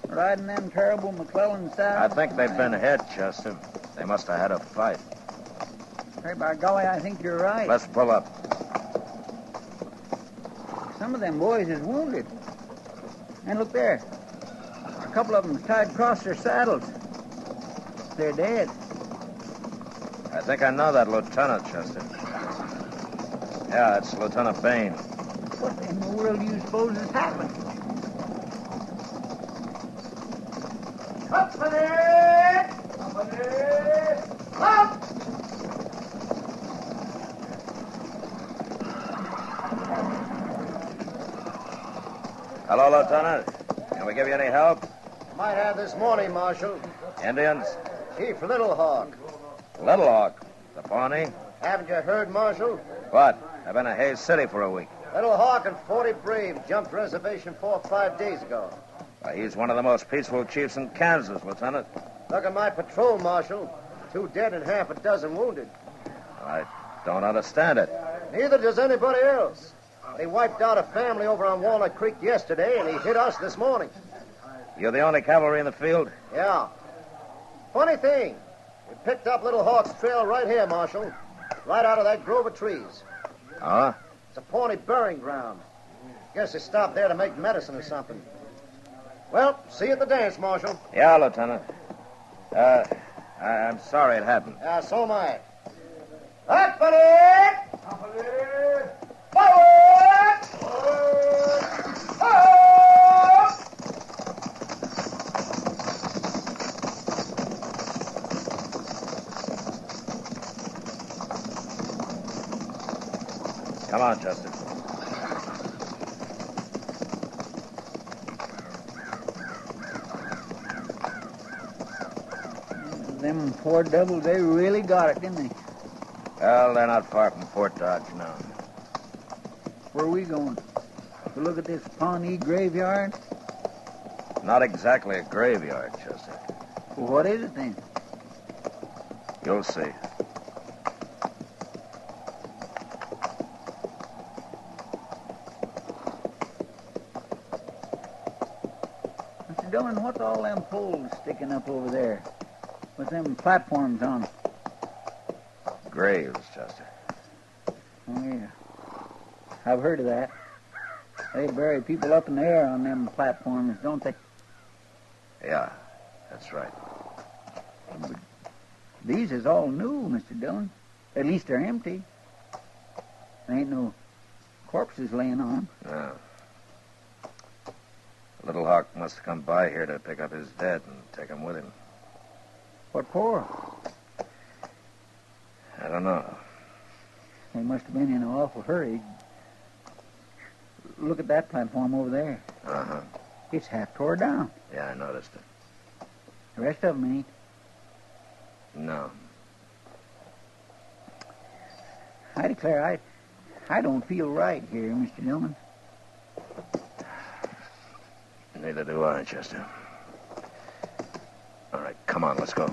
S3: Riding them terrible McClellan
S2: I
S3: saddles.
S2: think they've been hit, Chester. They must have had a fight.
S3: Hey, by golly, I think you're right.
S2: Let's pull up.
S3: Some of them boys is wounded. And look there. A couple of them's tied across their saddles. They're dead.
S2: I think I know that lieutenant, Chester. Yeah, it's Lieutenant Bain.
S3: What in the world do you suppose has happened?
S11: Company! Company! Up!
S2: Hello, Lieutenant. Can we give you any help?
S21: Might have this morning, Marshal.
S2: Indians?
S21: Chief Little Hawk.
S2: Little Hawk. The Pawnee?
S21: Haven't you heard, Marshal?
S2: What? I've been in Hayes City for a week.
S21: Little Hawk and 40 Braves jumped reservation 4 or 5 days ago.
S2: He's one of the most peaceful chiefs in Kansas, Lieutenant.
S21: Look at my patrol, Marshal. 2 dead and half a dozen wounded.
S2: I don't understand it.
S21: Neither does anybody else. They wiped out a family over on Walnut Creek yesterday, and he hit us this morning.
S2: You're the only cavalry in the field?
S21: Yeah. Funny thing. We picked up Little Hawk's trail right here, Marshal. Right out of that grove of trees.
S2: Oh?
S21: It's a Pawnee burying ground. Guess they stopped there to make medicine or something. Well, see you at the dance, Marshal.
S2: Yeah, Lieutenant. I'm sorry it happened.
S21: Yeah, so am I. Company! Company! Forward! Forward!
S2: Come on, Chester.
S3: Them poor devils, they really got it, didn't they?
S2: Well, they're not far from Fort Dodge now.
S3: Where are we going? To look at this Pawnee graveyard?
S2: Not exactly a graveyard, Chester.
S3: Well, what is it then?
S2: You'll see.
S3: Mr. Dillon, what's all them poles sticking up over there? With them platforms on them?
S2: Graves, Chester.
S3: Oh, yeah. I've heard of that. They bury people up in the air on them platforms, don't they?
S2: Yeah, that's right.
S3: But these is all new, Mr. Dillon. At least they're empty. There ain't no corpses laying on them.
S2: No. Little Hawk must have come by here to pick up his dead and take him with him.
S3: What for?
S2: I don't know.
S3: They must have been in an awful hurry. Look at that platform over there.
S2: Uh-huh.
S3: It's half tore down.
S2: Yeah, I noticed it.
S3: The rest of them ain't.
S2: No.
S3: I declare, I don't feel right here, Mr. Dillon.
S2: Neither do I, Chester. All right, come on, let's go.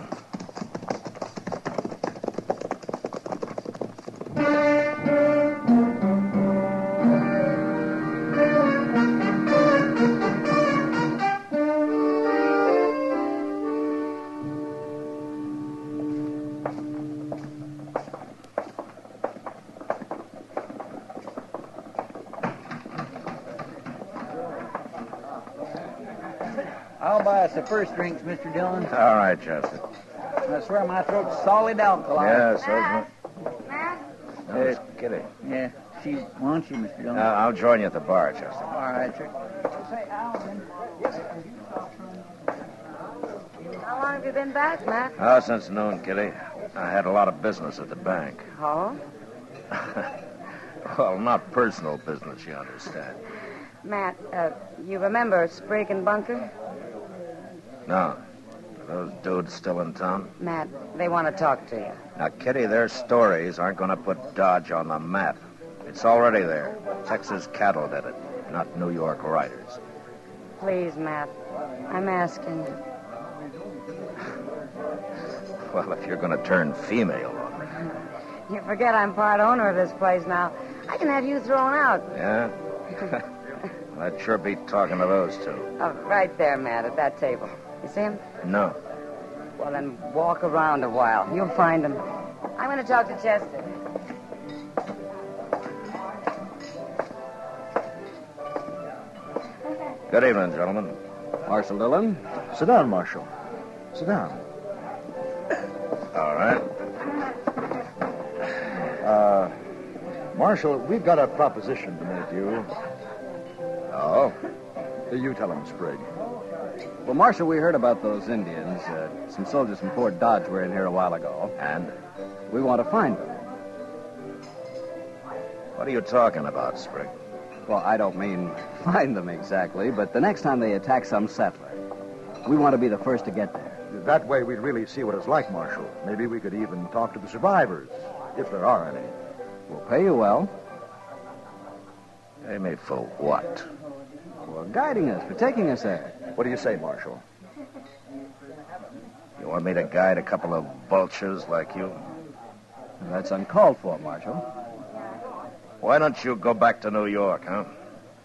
S3: I'll buy us the first drinks, Mr. Dillon.
S2: All right, Chester.
S3: I swear my throat's solid alkali.
S2: Yeah, so's mine.
S9: Matt?
S2: No, it's Kitty.
S3: Yeah, she wants you, Mr. Dillon.
S2: I'll join you at the bar, Chester.
S3: All right, sir.
S9: How long have you been back, Matt?
S2: Oh, since noon, Kitty. I had a lot of business at the bank.
S9: Oh?
S2: Well, not personal business, you understand.
S9: Matt, you remember Spriggan Bunker?
S2: No. Are those dudes still in town?
S9: Matt, they want to talk to you.
S2: Now, Kitty, their stories aren't going to put Dodge on the map. It's already there. Texas cattle did it, not New York writers.
S9: Please, Matt, I'm asking you.
S2: Well, if you're going to turn female on me.
S9: You forget I'm part owner of this place now. I can have you thrown out.
S2: Yeah? Well, I'd sure be talking to those two.
S9: Oh, right there, Matt, at that table. You see him?
S2: No.
S9: Well, then walk around a while. You'll find him. I'm going to talk to Chester.
S2: Good evening, gentlemen.
S17: Marshal Dillon. Sit down, Marshal. Sit down.
S2: All right.
S17: Marshal, we've got a proposition to make you.
S2: Oh?
S17: You tell him, Sprigg.
S6: Well, Marshal, we heard about those Indians. Some soldiers from Fort Dodge were in here a while ago.
S2: And?
S6: We want to find them.
S2: What are you talking about, Sprigg?
S6: Well, I don't mean find them exactly, but the next time they attack some settler, we want to be the first to get there.
S17: That way we'd really see what it's like, Marshal. Maybe we could even talk to the survivors, if there are any.
S6: We'll pay you well.
S2: Pay me for what?
S6: For guiding us, for taking us there.
S17: What do you say, Marshal?
S2: You want me to guide a couple of vultures like you?
S6: That's uncalled for, Marshal.
S2: Why don't you go back to New York, huh?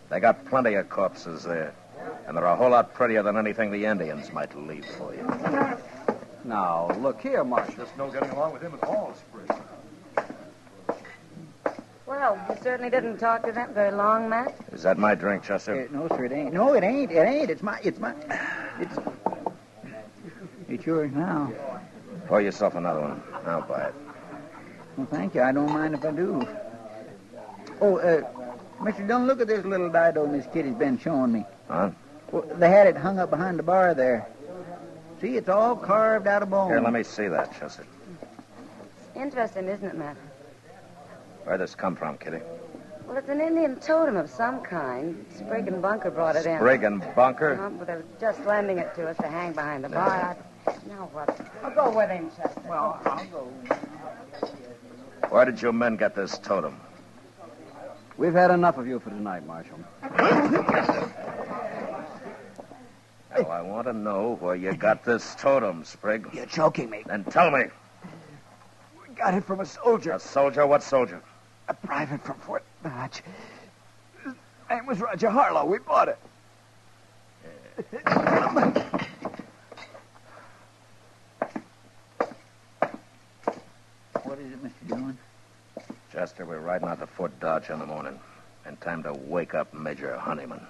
S2: They got plenty of corpses there. And they're a whole lot prettier than anything the Indians might leave for you.
S6: Now, look here, Marshal.
S17: Just no getting along with him at all, Sprigg.
S9: Well, you certainly didn't talk to them very long, Matt.
S2: Is that my drink, Chester?
S3: No, sir, it ain't. No, it ain't. It ain't. It's yours now.
S2: Pour yourself another one. I'll buy it.
S3: Well, thank you. I don't mind if I do. Oh, Mr. Dillon, look at this little dido Miss Kitty's been showing me.
S2: Huh?
S3: Well, they had it hung up behind the bar there. See, it's all carved out of bone.
S2: Here, let me see that, Chester.
S9: Interesting, isn't it, Matt?
S2: Where'd this come from, Kitty?
S9: Well, it's an Indian totem of some kind. Sprigg and Bunker brought it in.
S2: Sprigg and Bunker?
S9: But they were just lending it to us to hang behind the bar. Now what? I'll go with him, Chester.
S3: Well, I'll go.
S2: Where did your men get this totem?
S6: We've had enough of you for tonight, Marshal.
S2: Well, I want to know where you got this totem, Sprigg.
S3: You're choking me.
S2: Then tell me.
S3: We got it from a soldier.
S2: A soldier? What soldier?
S3: A private from Fort Dodge. His name was Roger Harlow. We bought it. What is it, Mr. Dillon?
S2: Chester, we're riding out to Fort Dodge in the morning. And time to wake up Major Honeyman.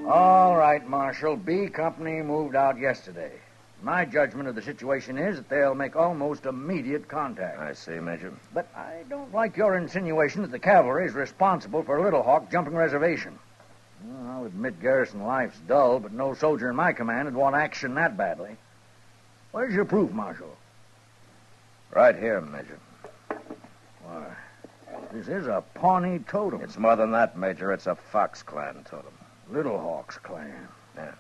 S10: All right, Marshal. B Company moved out yesterday. My judgment of the situation is that they'll make almost immediate contact.
S2: I see, Major.
S10: But I don't like your insinuation that the cavalry is responsible for Little Hawk jumping reservation. Well, I'll admit garrison life's dull, but no soldier in my command would want action that badly. Where's your proof, Marshal?
S2: Right here, Major.
S10: Why, this is a Pawnee totem.
S2: It's more than that, Major. It's a Fox Clan totem.
S10: Little Hawk's clan.
S2: Yeah.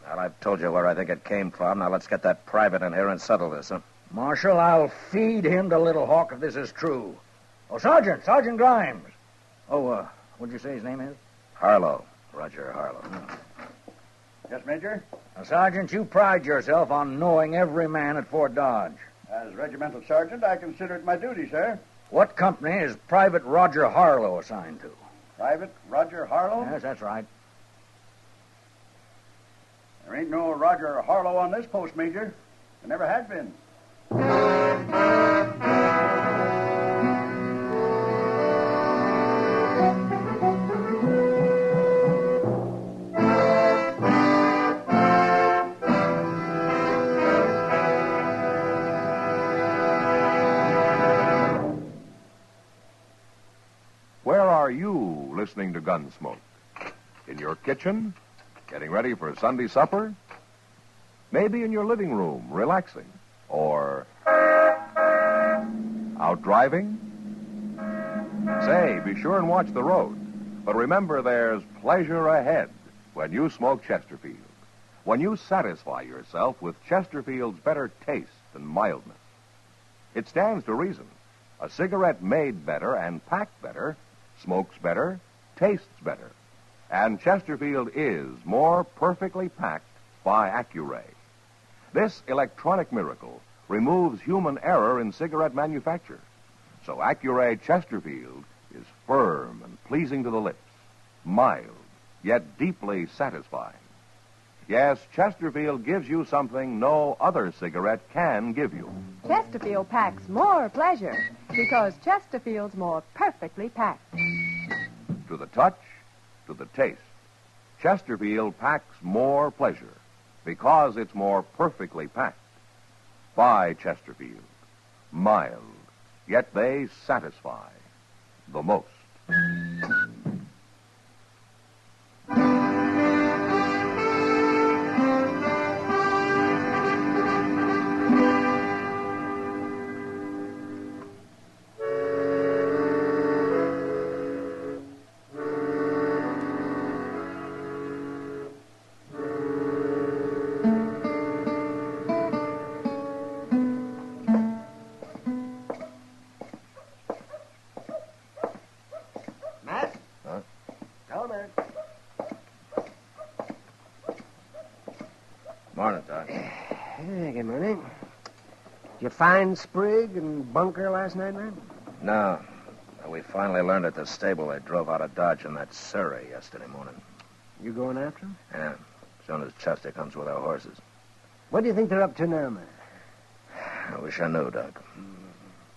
S2: Well, I've told you where I think it came from. Now let's get that private in here and settle this, huh?
S10: Marshal, I'll feed him to Little Hawk if this is true. Oh, Sergeant Grimes. Oh, what'd you say his name is?
S2: Harlow. Roger Harlow.
S16: Yes, Major?
S10: Now, Sergeant, you pride yourself on knowing every man at Fort Dodge.
S16: As regimental sergeant, I consider it my duty, sir.
S10: What company is Private Roger Harlow assigned to?
S16: Private Roger Harlow?
S10: Yes, that's right.
S16: There ain't no Roger Harlow on this post, Major. There never had been.
S18: Where are you listening to Gunsmoke? In your kitchen? Getting ready for Sunday supper? Maybe in your living room, relaxing? Or out driving? Say, be sure and watch the road. But remember, there's pleasure ahead when you smoke Chesterfield. when you satisfy yourself with Chesterfield's better taste and mildness. It stands to reason. A cigarette made better and packed better smokes better, tastes better. And Chesterfield is more perfectly packed by Accuray. This electronic miracle removes human error in cigarette manufacture. So Accuray Chesterfield is firm and pleasing to the lips, mild, yet deeply satisfying. Yes, Chesterfield gives you something no other cigarette can give you.
S15: Chesterfield packs more pleasure because Chesterfield's more perfectly packed.
S18: To the touch, to the taste, Chesterfield packs more pleasure because it's more perfectly packed. By Chesterfield, mild, yet they satisfy the most.
S14: Matt?
S18: Huh?
S14: Hello, Matt.
S2: Morning, Doc.
S14: Hey, good morning. Did you find Sprigg and Bunker last night, Matt?
S2: No. We finally learned at the stable they drove out of Dodge in that Surrey yesterday morning.
S14: You going after them?
S2: Yeah, as soon as Chester comes with our horses.
S14: What do you think they're up to now, Matt?
S2: I wish I knew, Doc.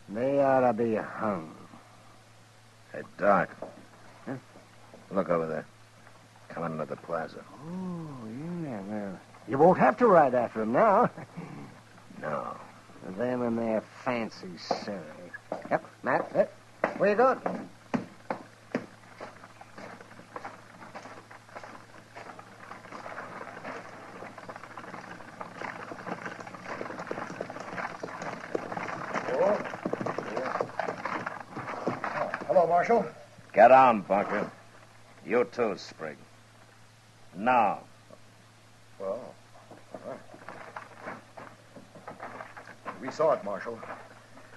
S14: They ought to be hung.
S2: Hey, Doc.
S14: Huh?
S2: Look over there. Coming into the plaza.
S14: Oh, yeah, well, you won't have to ride after them now.
S2: No.
S14: Them and their fancy Surrey. Yep, Matt, where you going?
S17: Hello, Marshal.
S2: Get on, Bunker. You too, Sprigg. Now.
S17: Well, all right. We saw it, Marshal.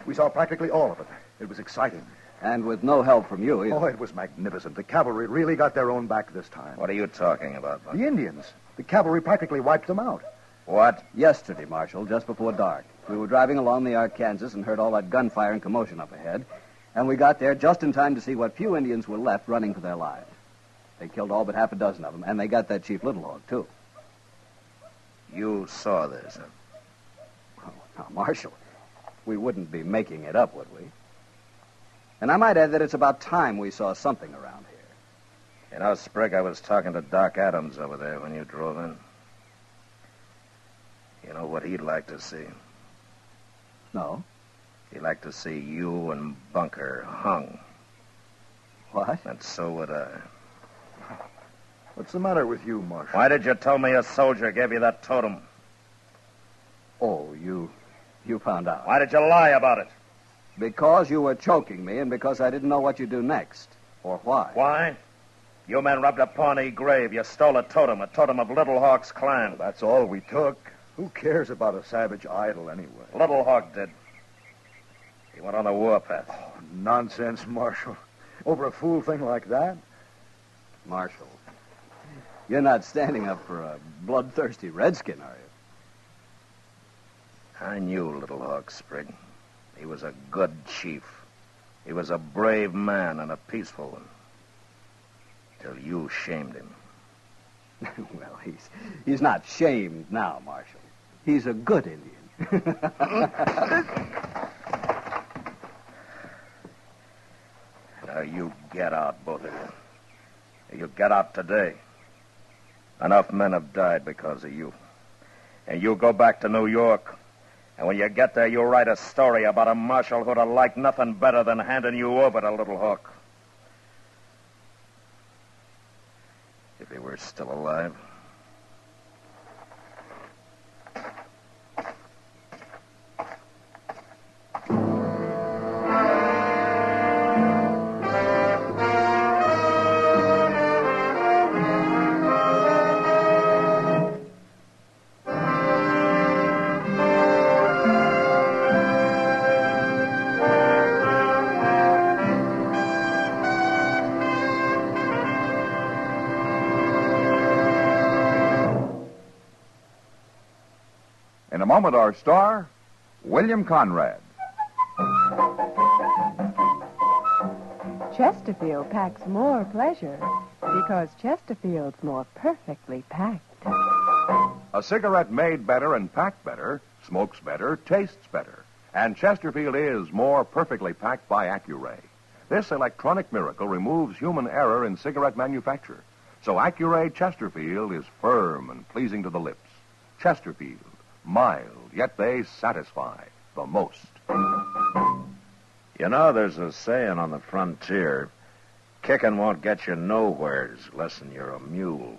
S17: We saw practically all of it. It was exciting.
S6: And with no help from you either.
S17: Oh, it was magnificent. The cavalry really got their own back this time.
S2: What are you talking about, Bunker?
S17: The Indians. The cavalry practically wiped them out.
S2: What?
S6: Yesterday, Marshal, just before dark. We were driving along the Arkansas and heard all that gunfire and commotion up ahead. And we got there just in time to see what few Indians were left running for their lives. They killed all but half a dozen of them, and they got that Chief Little Hawk, too.
S2: You saw this, huh?
S6: Oh, now, Marshal, we wouldn't be making it up, would we? And I might add that it's about time we saw something around here.
S2: You know, Sprigg, I was talking to Doc Adams over there when you drove in. You know what he'd like to see?
S6: No?
S2: He'd like to see you and Bunker hung.
S6: What?
S2: And so would I.
S17: What's the matter with you, Marshal?
S2: Why did you tell me a soldier gave you that totem?
S6: Oh, you found out.
S2: Why did you lie about it?
S6: Because you were choking me and because I didn't know what you'd do next. Or why.
S2: Why? You men robbed a Pawnee grave. You stole a totem of Little Hawk's clan.
S17: Well, that's all we took. Who cares about a savage idol anyway?
S2: Little Hawk did. He went on the warpath.
S17: Oh, nonsense, Marshal. Over a fool thing like that?
S6: Marshal, you're not standing up for a bloodthirsty redskin, are you?
S2: I knew Little Hawk, Sprigg. He was a good chief. He was a brave man and a peaceful one. Till you shamed him.
S6: Well, he's not shamed now, Marshal. He's a good Indian.
S2: Now, you get out, both of you. You get out today. Enough men have died because of you. And you go back to New York. And when you get there, you write a story about a marshal who'd have liked nothing better than handing you over to Little Hawk. If he were still alive.
S1: In a moment, our star, William Conrad.
S15: Chesterfield packs more pleasure because Chesterfield's more perfectly packed.
S18: A cigarette made better and packed better, smokes better, tastes better. And Chesterfield is more perfectly packed by Accuray. This electronic miracle removes human error in cigarette manufacture. So Accuray Chesterfield is firm and pleasing to the lips. Chesterfield, mild, yet they satisfy the most.
S13: You know, there's a saying on the frontier, kicking won't get you nowheres less than you're a mule.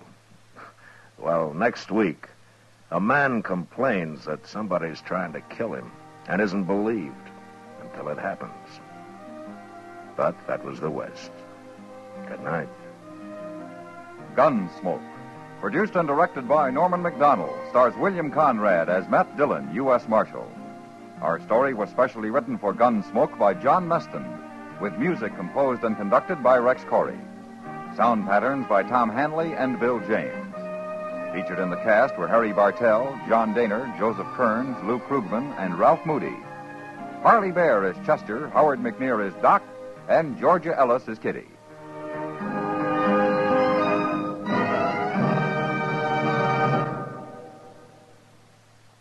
S13: Well, next week, a man complains that somebody's trying to kill him and isn't believed until it happens. But that was the West. Good night.
S1: Gunsmoke. Produced and directed by Norman McDonald, stars William Conrad as Matt Dillon, U.S. Marshal. Our story was specially written for Gunsmoke by John Meston, with music composed and conducted by Rex Corey. Sound patterns by Tom Hanley and Bill James. Featured in the cast were Harry Bartell, John Daner, Joseph Kearns, Lou Krugman, and Ralph Moody. Harley Bear is Chester, Howard McNear is Doc, and Georgia Ellis is Kitty.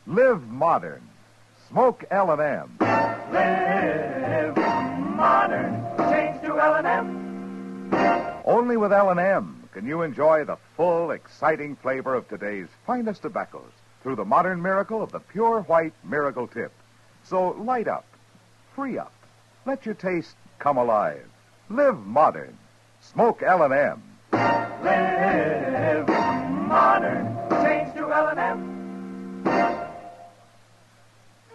S1: Live modern. Smoke L&M.
S11: Live modern. Change to L&M.
S1: Only with L&M can you enjoy the full, exciting flavor of today's finest tobaccos through the modern miracle of the pure white Miracle Tip. So light up, free up, let your taste come alive. Live modern. Smoke L&M.
S11: Live modern. Change to L&M.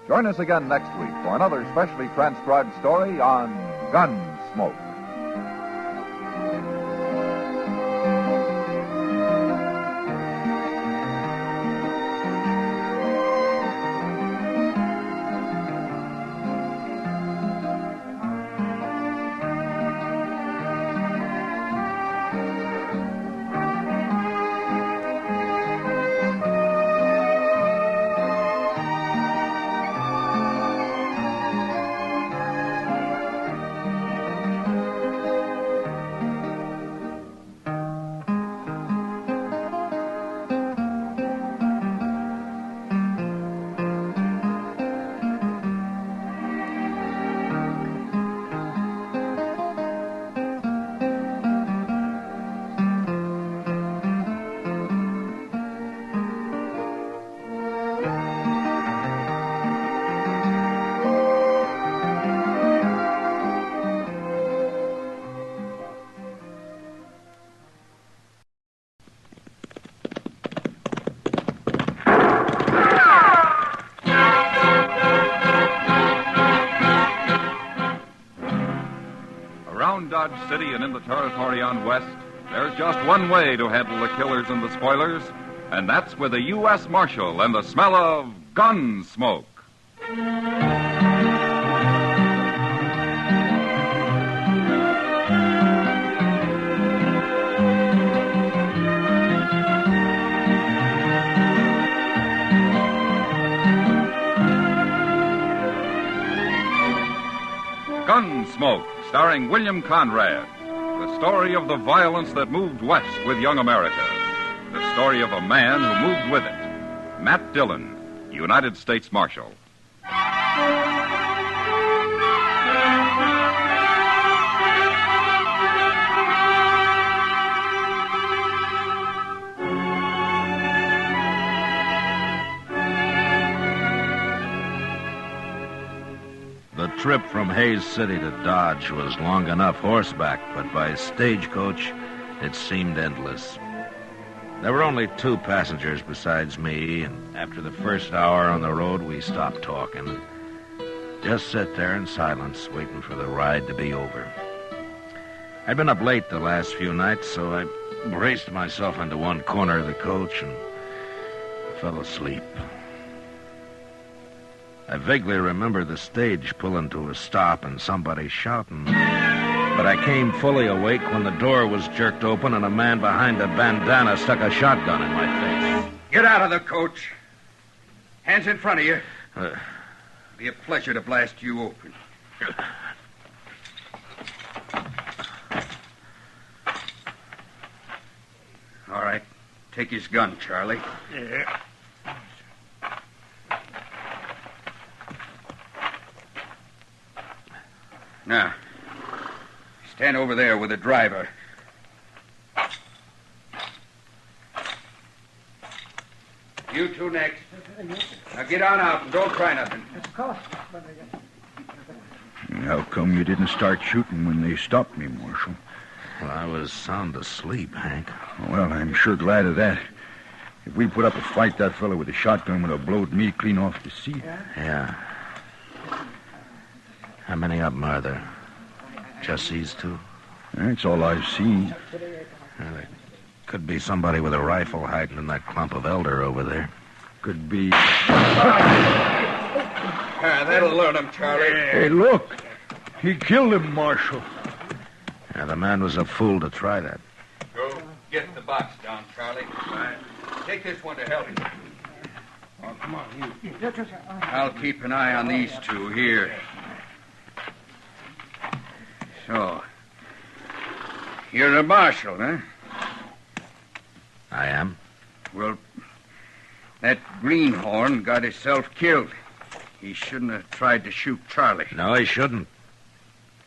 S1: Join us again next week for another specially transcribed story on Gunsmoke. Dodge City and in the territory on West, there's just one way to handle the killers and the spoilers, and that's with a U.S. Marshal and the smell of gun smoke. Gunsmoke, starring William Conrad. The story of the violence that moved west with young America. The story of a man who moved with it. Matt Dillon, United States Marshal.
S2: The trip from Hays City to Dodge was long enough horseback, but by stagecoach, it seemed endless. There were only 2 passengers besides me, and after the first hour on the road, we stopped talking and just sat there in silence, waiting for the ride to be over. I'd been up late the last few nights, so I braced myself into one corner of the coach and fell asleep. I vaguely remember the stage pulling to a stop and somebody shouting. But I came fully awake when the door was jerked open and a man behind a bandana stuck a shotgun in my face.
S10: Get out of the coach.
S16: Hands in front of you. Be a pleasure to blast you open. All right. Take his gun, Charlie.
S20: Yeah.
S16: Now, stand over there with the driver. You two next. Now get on out and don't try nothing.
S21: How come you didn't start shooting when they stopped me, Marshal?
S2: Well, I was sound asleep, Hank.
S21: Well, I'm sure glad of that. If we put up a fight, that fellow with the shotgun would have blowed me clean off the seat.
S2: Yeah. How many of them are there? Just these two?
S21: That's all I've seen.
S2: Well, there could be somebody with a rifle hiding in that clump of elder over there.
S21: Could be...
S16: That'll learn him, Charlie.
S21: Hey, look. He killed him, Marshal.
S2: Yeah, the man was a fool to try that.
S16: Go get the box down, Charlie. Take this one to help you. Oh, come on, you. I'll keep an eye on these two here. So, you're a marshal, huh?
S2: I am.
S16: Well, that greenhorn got himself killed. He shouldn't have tried to shoot Charlie.
S2: No, he shouldn't.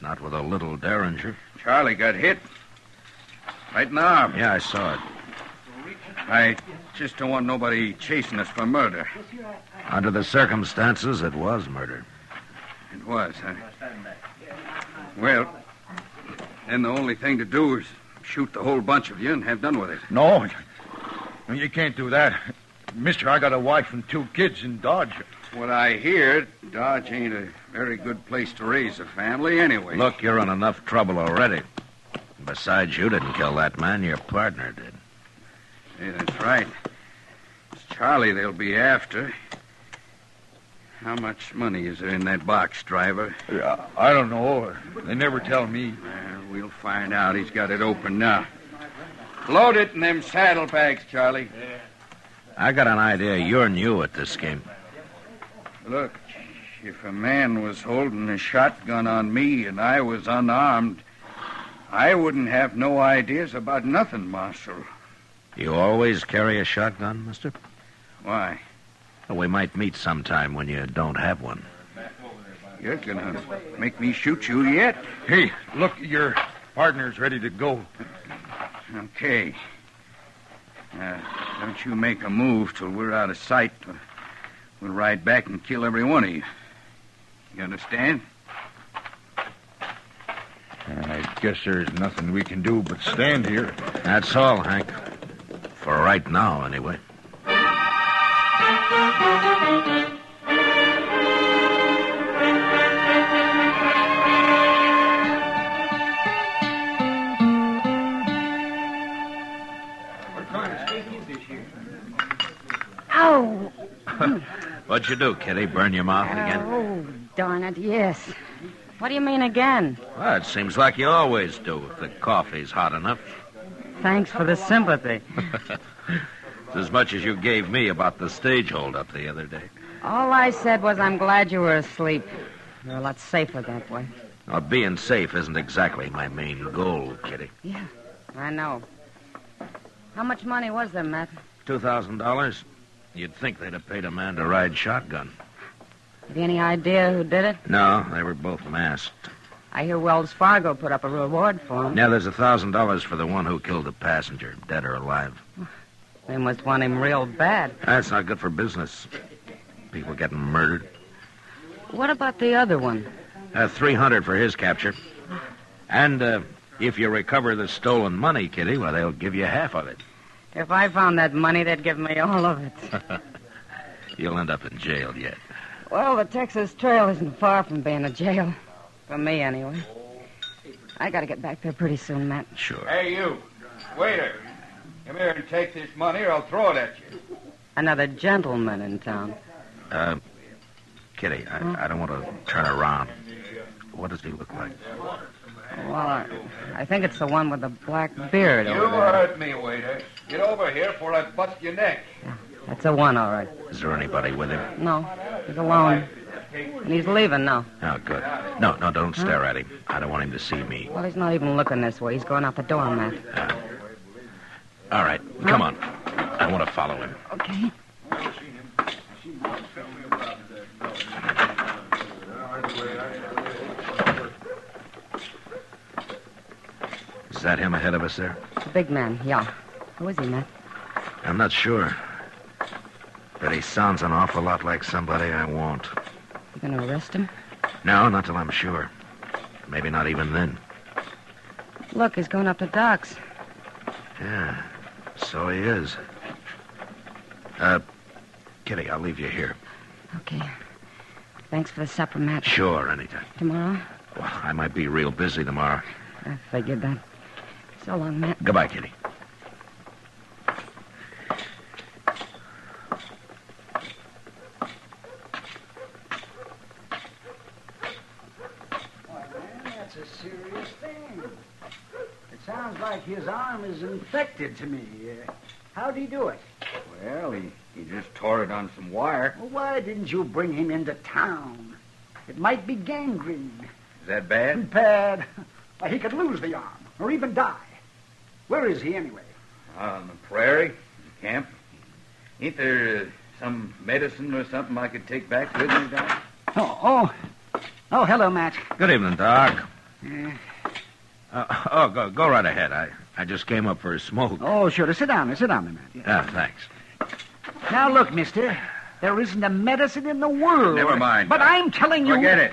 S2: Not with a little derringer.
S16: Charlie got hit. Right in the arm.
S2: Yeah, I saw it.
S16: I just don't want nobody chasing us for murder.
S2: Under the circumstances, it was murder.
S16: It was, huh? Well, then the only thing to do is shoot the whole bunch of you and have done with it.
S21: No, you can't do that. Mister, I got a wife and 2 kids in Dodge.
S16: What I hear, Dodge ain't a very good place to raise a family anyway.
S2: Look, you're in enough trouble already. Besides, you didn't kill that man. Your partner did.
S16: Hey, that's right. It's Charlie they'll be after. How much money is there in that box, driver?
S21: I don't know. They never tell me.
S16: Well, we'll find out. He's got it open now. Load it in them saddlebags, Charlie.
S2: I got an idea you're new at this game.
S16: Look, if a man was holding a shotgun on me and I was unarmed, I wouldn't have no ideas about nothing, Marshal.
S2: You always carry a shotgun, mister?
S16: Why?
S2: Well, we might meet sometime when you don't have one.
S16: You're gonna make me shoot you yet?
S21: Hey, look, your partner's ready to go.
S16: Okay. Don't you make a move till we're out of sight. We'll ride back and kill every one of you. You understand?
S21: I guess there's nothing we can do but stand here.
S2: That's all, Hank. For right now, anyway.
S9: Ow!
S2: What'd you do, Kitty? Burn your mouth again?
S9: Oh, darn it, yes. What do you mean again?
S2: Well, it seems like you always do if the coffee's hot enough.
S9: Thanks for the sympathy.
S2: It's as much as you gave me about the stage hold-up the other day.
S9: All I said was I'm glad you were asleep. You're a lot safer that way.
S2: Now, being safe isn't exactly my main goal, Kitty.
S9: Yeah, I know. How much money was there, Matt?
S2: $2,000? You'd think they'd have paid a man to ride shotgun.
S9: Have you any idea who did it?
S2: No, they were both masked.
S9: I hear Wells Fargo put up a reward for him.
S2: Now, there's $1,000 for the one who killed the passenger, dead or alive.
S9: They must want him real bad.
S2: That's not good for business. People getting murdered.
S9: What about the other one?
S2: $300 for his capture. And if you recover the stolen money, Kitty, well, they'll give you half of it.
S9: If I found that money, they'd give me all of it.
S2: You'll end up in jail yet.
S9: Well, the Texas Trail isn't far from being a jail. For me, anyway. I gotta get back there pretty soon, Matt.
S2: Sure.
S16: Hey, you. Waiter. Come here and take this money or I'll throw it at you.
S9: Another gentleman in town.
S2: Kitty, I don't want to turn around. What does he look like?
S9: Well, I think it's the one with the black beard
S16: You
S9: over there.
S16: heard me, waiter. Get over here before I bust your neck.
S9: That's a one, all right.
S2: Is there anybody with him?
S9: No, he's alone. And he's leaving now.
S2: Oh, good. No, don't stare at him. I don't want him to see me.
S9: Well, he's not even looking this way. He's going out the door, Matt.
S2: All right, come on. I want to follow him.
S9: Okay.
S2: Is that him ahead of us there?
S9: The big man, yeah. Who is he, Matt?
S2: I'm not sure. But he sounds an awful lot like somebody I want.
S9: You going to arrest him?
S2: No, not till I'm sure. Maybe not even then.
S9: Look, he's going up to Doc's.
S2: Yeah, so he is. Kitty, I'll leave you here.
S9: Okay. Thanks for the supper, Matt.
S2: Sure, anytime.
S9: Tomorrow?
S2: Well, I might be real busy tomorrow.
S9: I figured that. So long, Matt.
S2: Goodbye, Kitty.
S10: That's a serious thing. It sounds like his arm is infected to me. How'd he do it?
S16: Well, he just tore it on some wire.
S10: Well, why didn't you bring him into town? It might be gangrene.
S16: Is that bad?
S10: Bad. Why, he could lose the arm, or even die. Where is he, anyway?
S16: On the prairie, in camp. Ain't there some medicine or something I could take back with me, Doc?
S10: Oh, hello, Matt.
S2: Good evening, Doc.
S10: Uh,
S2: Go right ahead. I just came up for a smoke.
S10: Oh, sure. Sit down, Matt.
S2: Yeah, thanks.
S10: Now, look, mister. There isn't a medicine in the world.
S16: Never mind.
S10: But
S16: Doc.
S10: I'm telling you...
S16: Forget it.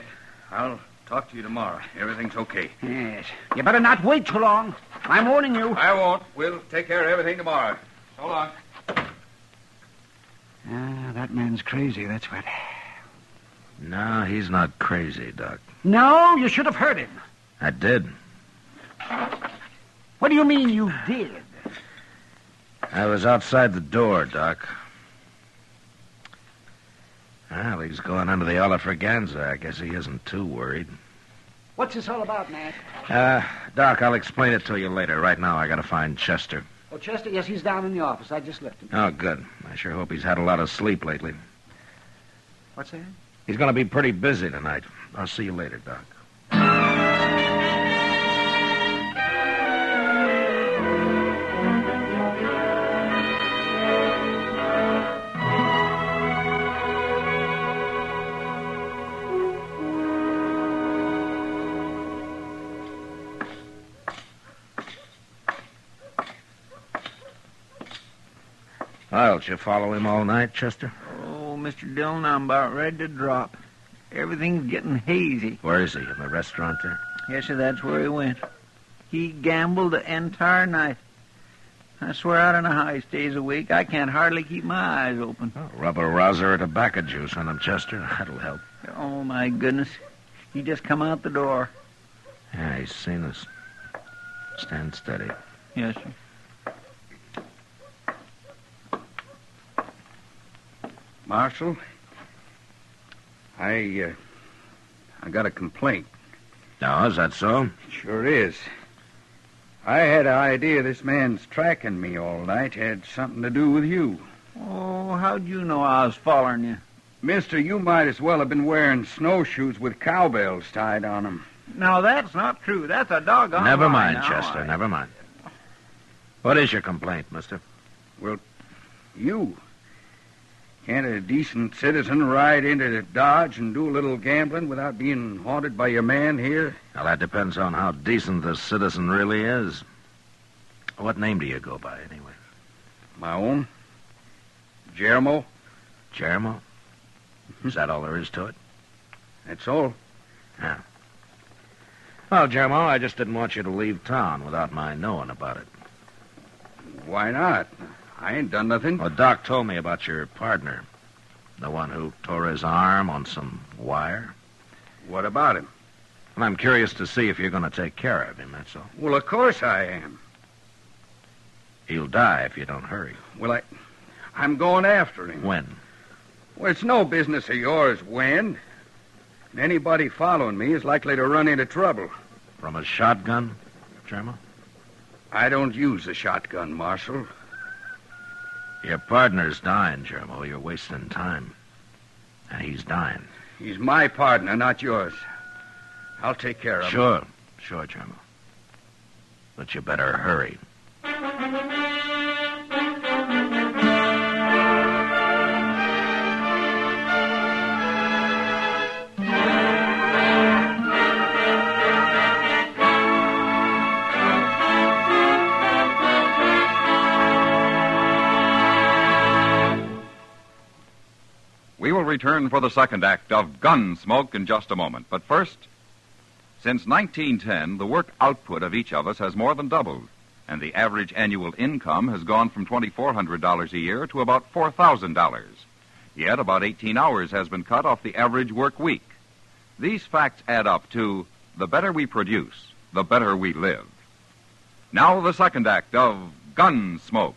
S16: I'll talk to you tomorrow. Everything's okay.
S10: Yes. You better not wait too long. I'm warning you.
S16: I won't. We'll take care of everything tomorrow. So long.
S10: That man's crazy, that's what.
S2: No, he's not crazy, Doc.
S10: No, you should have heard him.
S2: I did.
S10: What do you mean you did?
S2: I was outside the door, Doc. Well, he's going under the Olafraganza. I guess he isn't too worried.
S10: What's this all about, Matt?
S2: Doc, I'll explain it to you later. Right now, I gotta find Chester.
S10: Oh, Chester? Yes, he's down in the office. I just left him.
S2: Oh, good. I sure hope he's had a lot of sleep lately.
S10: What's that?
S2: He's gonna be pretty busy tonight. I'll see you later, Doc. Well, did you follow him all night, Chester?
S3: Oh, Mr. Dillon, I'm about ready to drop. Everything's getting hazy.
S2: Where is he? In the restaurant there?
S3: Yes, sir, that's where he went. He gambled the entire night. I swear I don't know how he stays awake. I can't hardly keep my eyes open.
S2: Oh, rub a rouser or tobacco juice on him, Chester. That'll help.
S3: Oh, my goodness. He just come out the door.
S2: Yeah, he's seen us. Stand steady.
S3: Yes, sir.
S16: Marshal, I got a complaint.
S2: No, is that so?
S16: Sure is. I had an idea this man's tracking me all night had something to do with you.
S3: Oh, how'd you know I was following you?
S16: Mister, you might as well have been wearing snowshoes with cowbells tied on them.
S3: No, that's not true. That's a doggone
S2: Never
S3: lie
S2: mind,
S3: now.
S2: Chester, never mind. What is your complaint, mister?
S16: Well, you. Can't a decent citizen ride into Dodge and do a little gambling without being haunted by your man here?
S2: Well, that depends on how decent the citizen really is. What name do you go by, anyway?
S16: My own. Jeremo.
S2: Jeremo? Is that all there is to it?
S16: That's all.
S2: Yeah. Well, Jeremo, I just didn't want you to leave town without my knowing about it.
S16: Why not? I ain't done nothing.
S2: Well, Doc told me about your partner. The one who tore his arm on some wire.
S16: What about him?
S2: Well, I'm curious to see if you're going to take care of him, that's all.
S16: Well, of course I am.
S2: He'll die if you don't hurry.
S16: Well, I'm going after him.
S2: When?
S16: Well, it's no business of yours when. And anybody following me is likely to run into trouble.
S2: From a shotgun, Jeremo?
S16: I don't use a shotgun, Marshal.
S2: Your partner's dying, Germo. You're wasting time. And he's dying.
S16: He's my partner, not yours. I'll take care of him.
S2: Sure, Germo. But you better hurry.
S1: We will return for the second act of Gunsmoke in just a moment. But first, since 1910, the work output of each of us has more than doubled, and the average annual income has gone from $2,400 a year to about $4,000. Yet about 18 hours has been cut off the average work week. These facts add up to the better we produce, the better we live. Now the second act of Gunsmoke.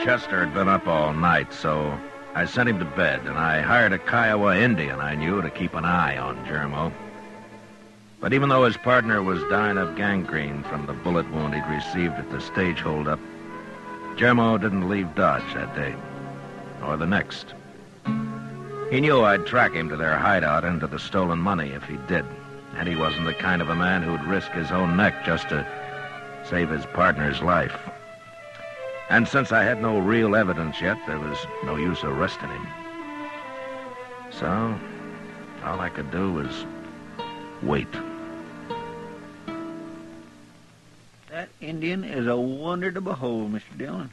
S2: Chester had been up all night, so I sent him to bed, and I hired a Kiowa Indian I knew to keep an eye on Germo. But even though his partner was dying of gangrene from the bullet wound he'd received at the stage holdup, Germo didn't leave Dodge that day, or the next. He knew I'd track him to their hideout and to the stolen money if he did, and he wasn't the kind of a man who'd risk his own neck just to save his partner's life. And since I had no real evidence yet, there was no use arresting him. So, all I could do was wait.
S3: That Indian is a wonder to behold, Mr. Dillon.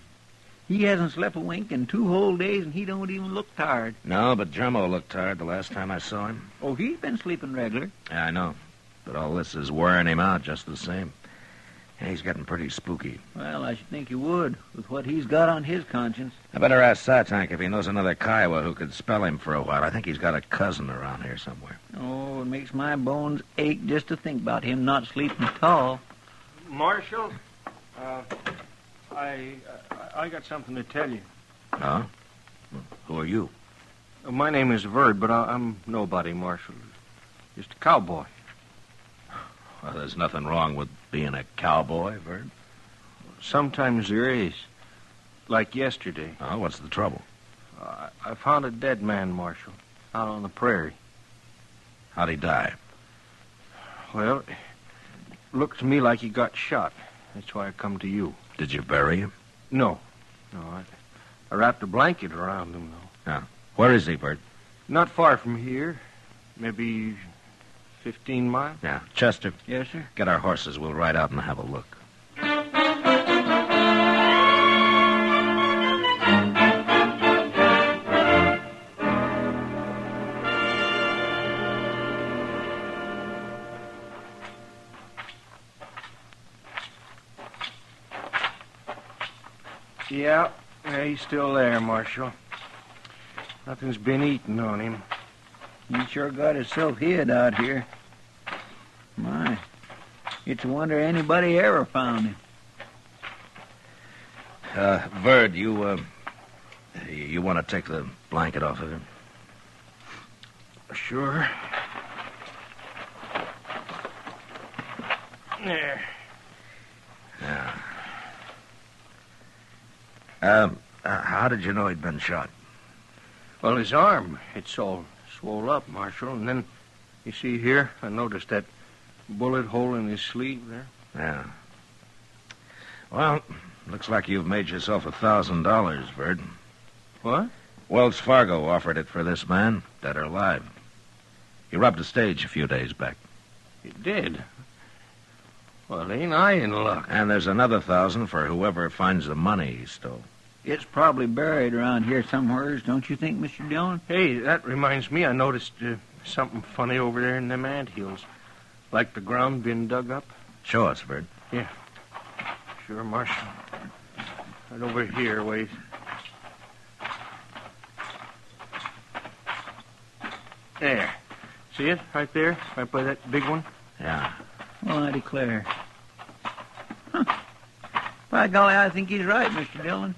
S3: He hasn't slept a wink in 2 whole days, and he don't even look tired.
S2: No, but Germo looked tired the last time I saw him.
S3: Oh, he's been sleeping regular.
S2: Yeah, I know. But all this is wearing him out just the same. Yeah, he's getting pretty spooky.
S3: Well, I should think he would, with what he's got on his conscience.
S2: I better ask Satank if he knows another Kiowa who could spell him for a while. I think he's got a cousin around here somewhere.
S3: Oh, it makes my bones ache just to think about him not sleeping at all.
S8: Marshal, I got something to tell you.
S2: Huh? Who are you?
S8: My name is Verd, but I'm nobody, Marshal. Just a cowboy.
S2: Well, there's nothing wrong with being a cowboy, Verd.
S8: Sometimes there is. Like yesterday.
S2: Oh, what's the trouble?
S8: I found a dead man, Marshal, out on the prairie.
S2: How'd he die?
S8: Well, it looked to me like he got shot. That's why I come to you.
S2: Did you bury him?
S8: No. I wrapped a blanket around him, though.
S2: Yeah. Where is he, Verd?
S8: Not far from here. Maybe 15 miles.
S2: Yeah. Chester.
S3: Yes, sir?
S2: Get our horses. We'll ride out and have a look.
S8: Yeah, he's still there, Marshal. Nothing's been eaten on him.
S3: He sure got himself hid out here. My, it's a wonder anybody ever found him.
S2: Verd, you want to take the blanket off of him?
S8: Sure. There.
S2: Yeah. How did you know he'd been shot?
S8: Well, his arm, it's all swole up, Marshal. And then, you see here, I noticed that bullet hole in his sleeve there.
S2: Yeah. Well, looks like you've made yourself $1,000, Verd.
S8: What?
S2: Wells Fargo offered it for this man, dead or alive. He robbed a stage a few days back.
S8: He did? Well, ain't I in luck?
S2: And there's another 1,000 for whoever finds the money he stole.
S3: It's probably buried around here somewheres, don't you think, Mr. Dillon?
S8: Hey, that reminds me, I noticed something funny over there in them anthills. Like the ground been dug up.
S2: Show us, Verd.
S8: Yeah. Sure, Marshal. Right over here, wait. There. See it? Right there? Right by that big one?
S2: Yeah.
S3: Well, I declare. Huh. By golly, I think he's right, Mr. Dillon.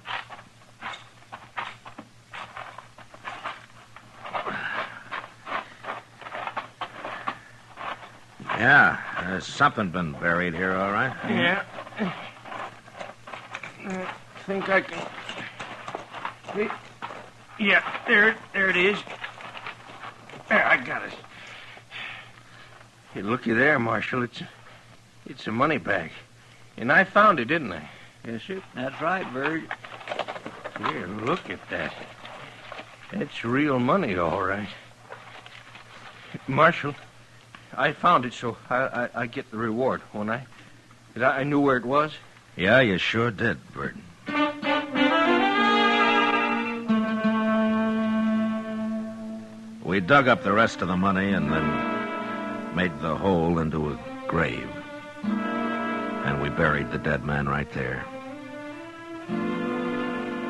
S2: Yeah, there's something been buried here, all right.
S8: Yeah. I think I can... Yeah, there it is. There, I got it. Hey, looky there, Marshal. It's a money bag. And I found it, didn't I?
S3: Yes, sir. That's right, Bird.
S8: Here, look at that. That's real money, all right. Marshal, I found it, so I get the reward, won't I? 'Cause I knew where it was.
S2: Yeah, you sure did, Bert. We dug up the rest of the money and then made the hole into a grave. And we buried the dead man right there.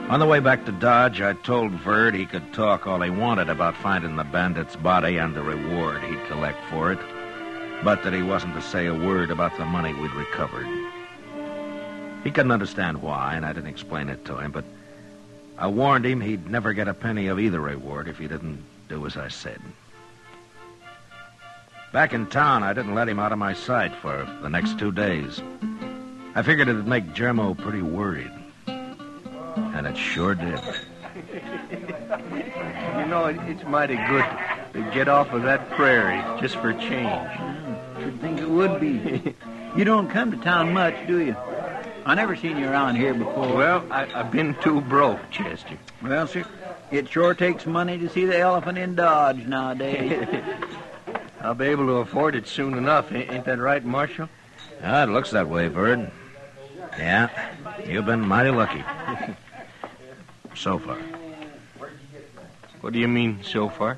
S2: On the way back to Dodge, I told Verd he could talk all he wanted about finding the bandit's body and the reward he'd collect for it, but that he wasn't to say a word about the money we'd recovered. He couldn't understand why, and I didn't explain it to him, but I warned him he'd never get a penny of either reward if he didn't do as I said. Back in town, I didn't let him out of my sight for the next 2 days. I figured it'd make Germo pretty worried. And it sure did.
S8: You know, it's mighty good to get off of that prairie just for change.
S3: Should think it would be. You don't come to town much, do you? I never seen you around here before.
S8: Well, I've been too broke, Chester.
S3: Well, sir, it sure takes money to see the elephant in Dodge nowadays.
S8: I'll be able to afford it soon enough. Ain't that right, Marshal?
S2: Ah, it looks that way, Verd. Yeah, you've been mighty lucky. So far.
S8: What do you mean, so far?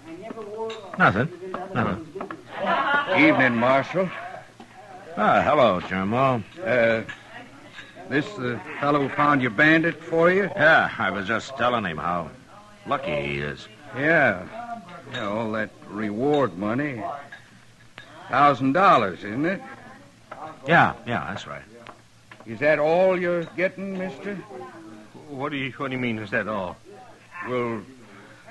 S2: Nothing.
S16: Evening, Marshal.
S2: Ah, hello, Germo.
S16: This the fellow who found your bandit for you?
S2: Yeah, I was just telling him how lucky he is.
S16: Yeah, all that reward money. $1,000, isn't it?
S2: Yeah, that's right.
S16: Is that all you're getting, mister?
S8: What do you mean, is that all?
S16: Well,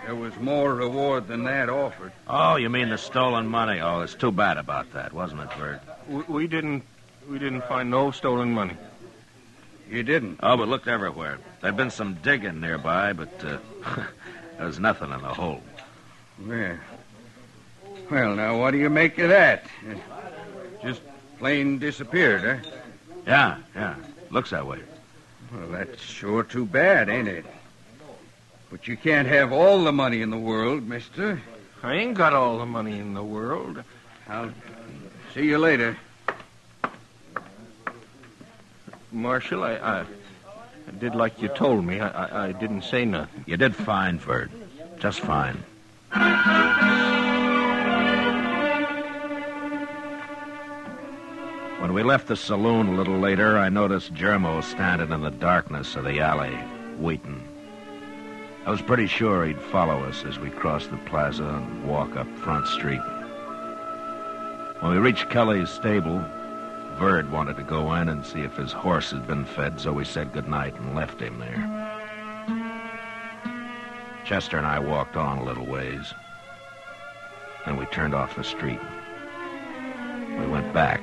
S16: there was more reward than that offered.
S2: Oh, you mean the stolen money? Oh, it's too bad about that, wasn't it, Verd?
S8: We didn't find no stolen money.
S16: You didn't?
S2: Oh, but looked everywhere. There'd been some digging nearby, but there was nothing in the hole.
S16: Yeah. Well, now, what do you make of that? Just plain disappeared, huh?
S2: Yeah. Looks that way.
S16: Well, that's sure too bad, ain't it? But you can't have all the money in the world, mister.
S8: I ain't got all the money in the world.
S16: I'll see you later.
S8: Marshal, I did like you told me. I didn't say nothing.
S2: You did fine, Verd. Just fine. When we left the saloon a little later, I noticed Germo standing in the darkness of the alley, waiting. I was pretty sure he'd follow us as we crossed the plaza and walk up Front Street. When we reached Kelly's stable, Verd wanted to go in and see if his horse had been fed, so we said goodnight and left him there. Chester and I walked on a little ways. Then we turned off the street. We went back,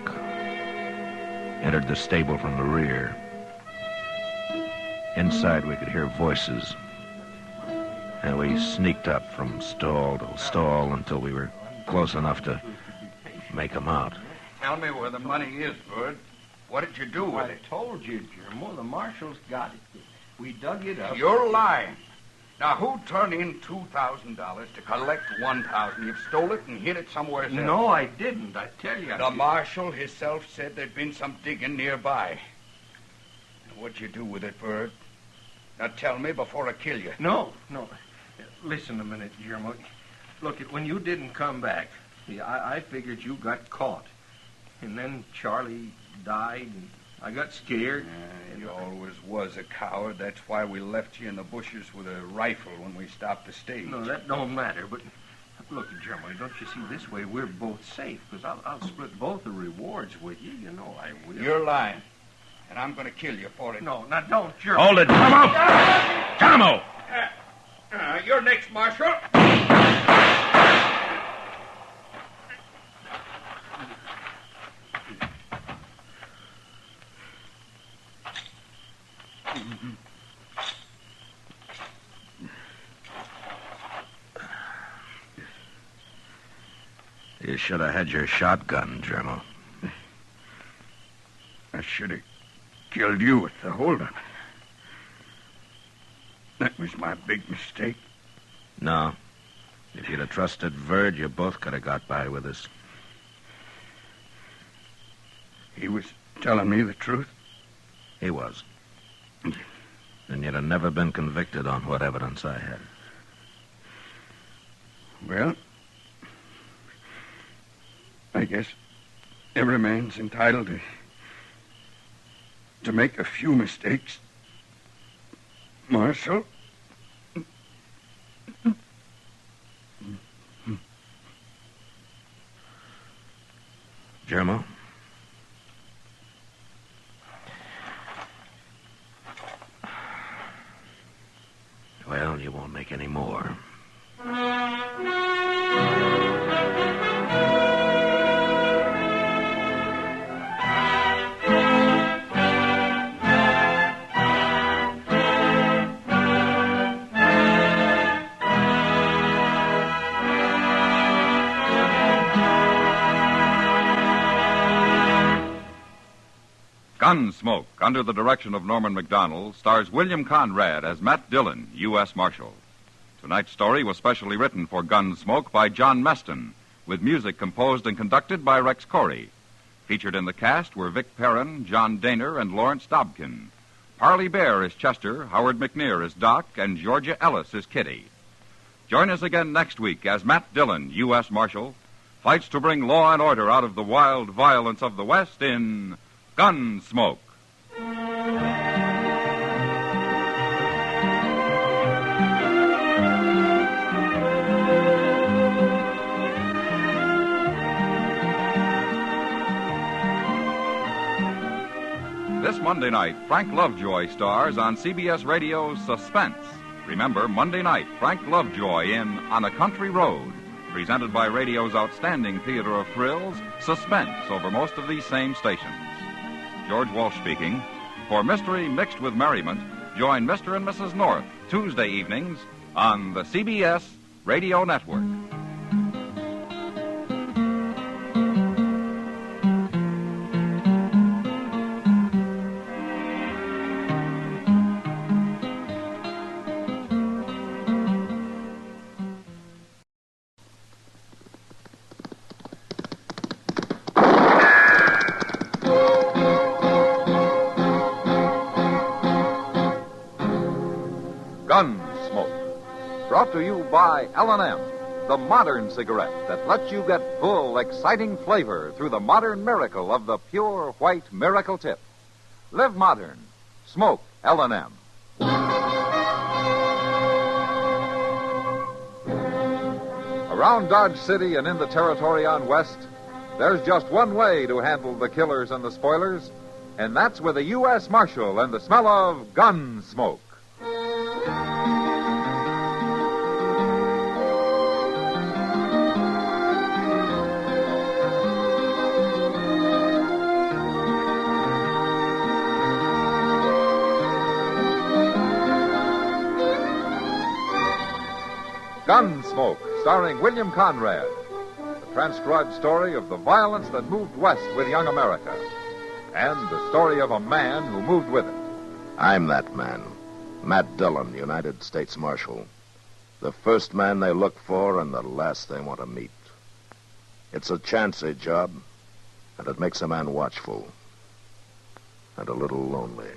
S2: entered the stable from the rear. Inside, we could hear voices. And we sneaked up from stall to stall until we were close enough to make them out.
S16: Tell me where the money is, Bud. What did you do with it?
S8: I told you, Germo. The marshals got it. We dug it up.
S4: You're lying. Now, who turned in $2,000 to collect $1,000? You've stole it and hid it somewhere else.
S8: No, I didn't. I tell you.
S4: The marshal himself said there'd been some digging nearby. What'd you do with it, Bud? Now, tell me before I kill you.
S8: No. Listen a minute, Germo. Look, when you didn't come back, I figured you got caught. And then Charlie died, and I got scared.
S4: You always was a coward. That's why we left you in the bushes with a rifle when we stopped the stage.
S8: No, that don't matter, but look, Germo, don't you see, this way we're both safe, because I'll split both the rewards with you. You know I will.
S4: You're lying. And I'm going to kill you for it.
S8: No, now don't, jerk.
S16: Hold it, Tomo! Tomo!
S8: You're next, Marshal.
S2: You should have had your shotgun, Germo.
S16: I should have killed you with the holdup. That was my big mistake.
S2: No. If you'd have trusted Verd, you both could have got by with us.
S16: He was telling me the truth?
S2: He was. And you'd have never been convicted on what evidence I had.
S16: Well, I guess every man's entitled to make a few mistakes. Marshal?
S2: Germo? Well, you won't make any more.
S1: Gunsmoke, under the direction of Norman Macdonnell, stars William Conrad as Matt Dillon, U.S. Marshal. Tonight's story was specially written for Gunsmoke by John Meston, with music composed and conducted by Rex Corey. Featured in the cast were Vic Perrin, John Daner, and Lawrence Dobkin. Parley Bear is Chester, Howard McNear is Doc, and Georgia Ellis is Kitty. Join us again next week as Matt Dillon, U.S. Marshal, fights to bring law and order out of the wild violence of the West in Gunsmoke. This Monday night, Frank Lovejoy stars on CBS Radio's Suspense. Remember, Monday night, Frank Lovejoy in On a Country Road, presented by radio's outstanding theater of thrills, Suspense, over most of these same stations. George Walsh speaking. For mystery mixed with merriment, join Mr. and Mrs. North Tuesday evenings on the CBS Radio Network. Gunsmoke, brought to you by L&M, the modern cigarette that lets you get full, exciting flavor through the modern miracle of the pure white miracle tip. Live modern. Smoke L&M. Around Dodge City and in the territory on West, there's just one way to handle the killers and the spoilers, and that's with a U.S. Marshal and the smell of gun smoke. Gunsmoke, starring William Conrad. The transcribed story of the violence that moved west with young America. And the story of a man who moved with it.
S2: I'm that man. Matt Dillon, United States Marshal. The first man they look for and the last they want to meet. It's a chancy job, and it makes a man watchful. And a little lonely.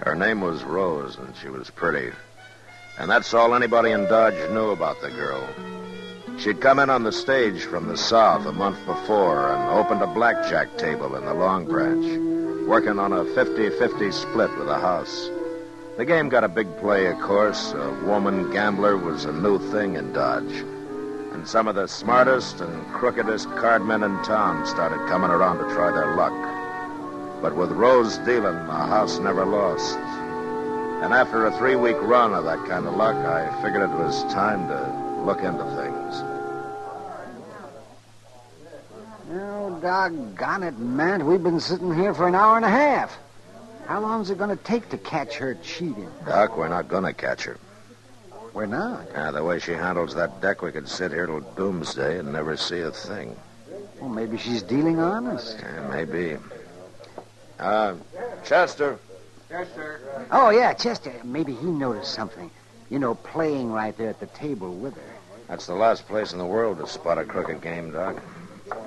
S2: Her name was Rose, and she was pretty. And that's all anybody in Dodge knew about the girl. She'd come in on the stage from the south a month before and opened a blackjack table in the Long Branch, working on a 50-50 split with the house. The game got a big play, of course. A woman gambler was a new thing in Dodge. And some of the smartest and crookedest cardmen in town started coming around to try their luck. But with Rose dealing, the house never lost. And after a 3-week run of that kind of luck, I figured it was time to look into things.
S14: Oh, doggone it, Matt. We've been sitting here for an hour and a half. How long is it going to take to catch her cheating?
S2: Doc, we're not going to catch her.
S14: We're not?
S2: Yeah, the way she handles that deck, we could sit here till doomsday and never see a thing.
S14: Well, maybe she's dealing honest.
S2: Yeah, maybe. Chester.
S14: Chester. Oh, yeah, Chester. Maybe he noticed something. You know, playing right there at the table with her.
S2: That's the last place in the world to spot a crooked game, Doc.
S3: I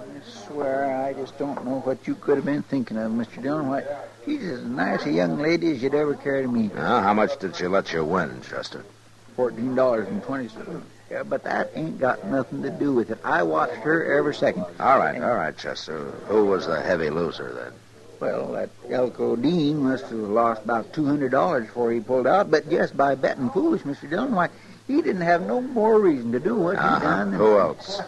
S3: swear, I just don't know what you could have been thinking of, Mr. Dillon. Why, she's as nice a young lady as you'd ever care to meet.
S2: Now, how much did she let you win, Chester?
S3: $14.20. Yeah, but that ain't got nothing to do with it. I watched her every second.
S2: All right, Chester. Who was the heavy loser then?
S3: Well, that Elko Dean must have lost about $200 before he pulled out, but just by betting foolish, Mr. Dillon, why, he didn't have no more reason to do what he done.
S2: Who else?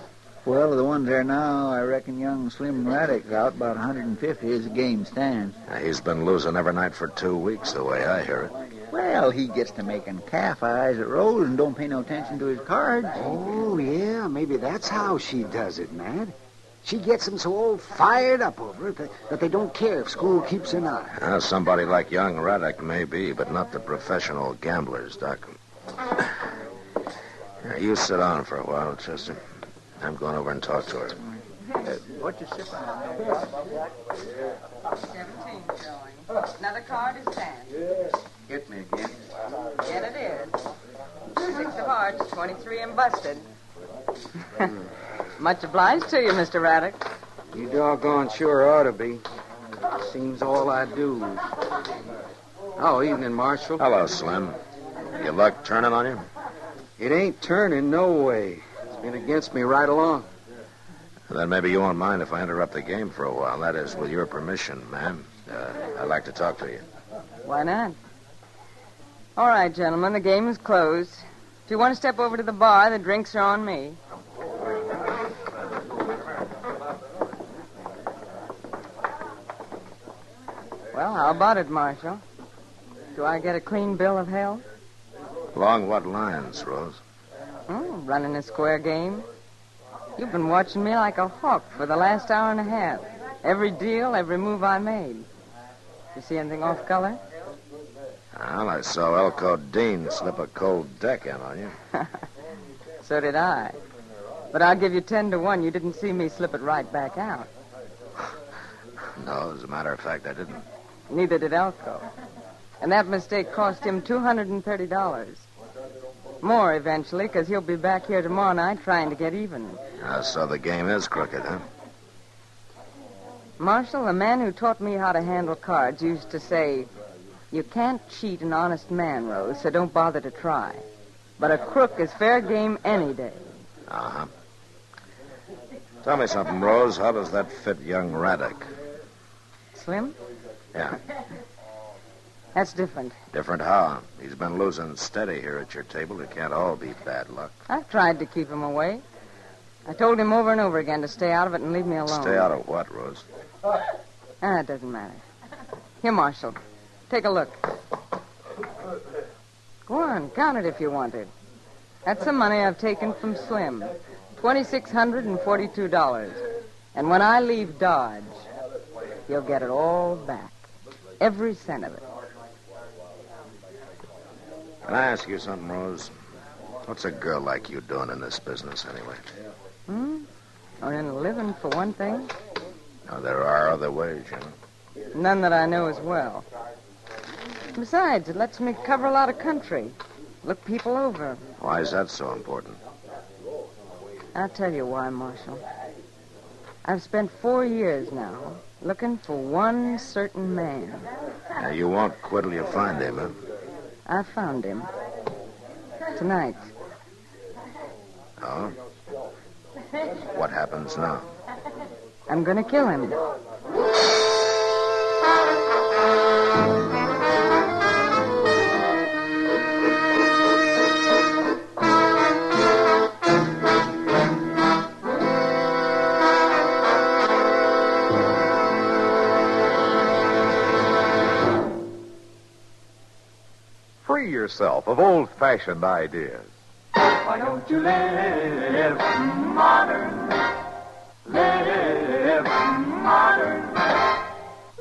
S3: Well, the ones there now, I reckon young Slim Raddick's out about 150 as the game stands.
S2: He's been losing every night for 2 weeks, the way I hear it.
S3: Well, he gets to making calf eyes at Rose and don't pay no attention to his cards.
S14: Oh, yeah, maybe that's how she does it, Matt. She gets them so all fired up over it that they don't care if school keeps an eye.
S2: Somebody like young Raddick may be, but not the professional gamblers, Doc. You sit down for a while, Chester. I'm going over and talk to her.
S3: What you sipping on?
S9: 17 showing. Another card is 10.
S3: Hit me again.
S9: Yet it is. 6 of hearts, 23 and busted. Much obliged to you, Mr. Raddick.
S6: You doggone sure ought to be. Seems all I do. Oh, evening, Marshal.
S2: Hello, Slim. Your luck turning on you?
S6: It ain't turning, no way. It's been against me right along.
S2: Then maybe you won't mind if I interrupt the game for a while. That is, with your permission, ma'am. I'd like to talk to you.
S9: Why not? All right, gentlemen, the game is closed. If you want to step over to the bar, the drinks are on me. Well, how about it, Marshal? Do I get a clean bill of health?
S2: Along what lines, Rose?
S9: Running a square game. You've been watching me like a hawk for the last hour and a half. Every deal, every move I made. You see anything off color?
S2: Well, I saw Elko Dean slip a cold deck in on you.
S9: So did I. But I'll give you 10 to 1. You didn't see me slip it right back out.
S2: No, as a matter of fact, I didn't.
S9: Neither did Elko. And that mistake cost him $230. More eventually, because he'll be back here tomorrow night trying to get even.
S2: So the game is crooked, huh?
S9: Marshal, the man who taught me how to handle cards used to say, you can't cheat an honest man, Rose, so don't bother to try. But a crook is fair game any day.
S2: Uh-huh. Tell me something, Rose. How does that fit young Raddick?
S9: Slim?
S2: Yeah.
S9: That's different.
S2: Different how? He's been losing steady here at your table. It can't all be bad luck.
S9: I've tried to keep him away. I told him over and over again to stay out of it and leave me alone.
S2: Stay out of what, Rose?
S9: It doesn't matter. Here, Marshal. Take a look. Go on, count it if you want it. That's the money I've taken from Slim. $2,642. And when I leave Dodge, he'll get it all back. Every cent of it.
S2: Can I ask you something, Rose? What's a girl like you doing in this business, anyway?
S9: Earning a living, for one thing.
S2: Now, there are other ways, you know.
S9: None that I know as well. Besides, it lets me cover a lot of country. Look people over.
S2: Why is that so important?
S9: I'll tell you why, Marshal. I've spent 4 years now looking for one certain man.
S2: Now, you won't quit till you find him, huh?
S9: I found him. Tonight.
S2: Oh? What happens now?
S9: I'm going to kill him.
S18: Free yourself of old-fashioned ideas.
S11: Why don't you live modern? Live modern.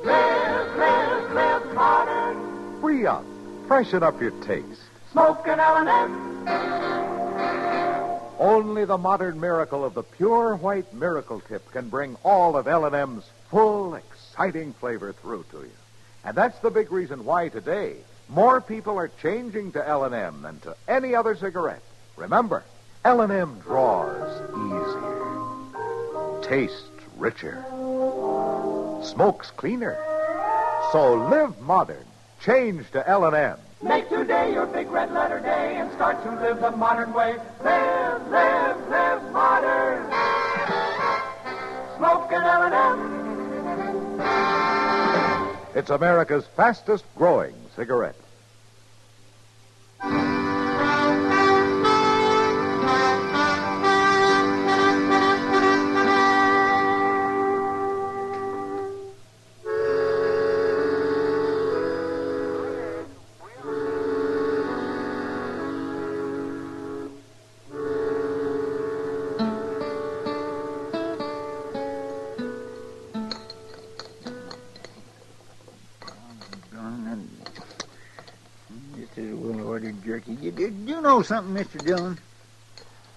S11: Live modern.
S18: Free up. Freshen up your taste.
S11: Smoke an L&M.
S18: Only the modern miracle of the pure white Miracle Tip can bring all of L&M's full, exciting flavor through to you. And that's the big reason why today more people are changing to L&M than to any other cigarette. Remember, L&M draws easier, tastes richer, smokes cleaner. So live modern. Change to L&M.
S11: Make today your big red letter day and start to live the modern way. Live modern. Smoke an L&M.
S18: It's America's fastest growing cigarette.
S3: Jerky. You know something, Mr. Dillon?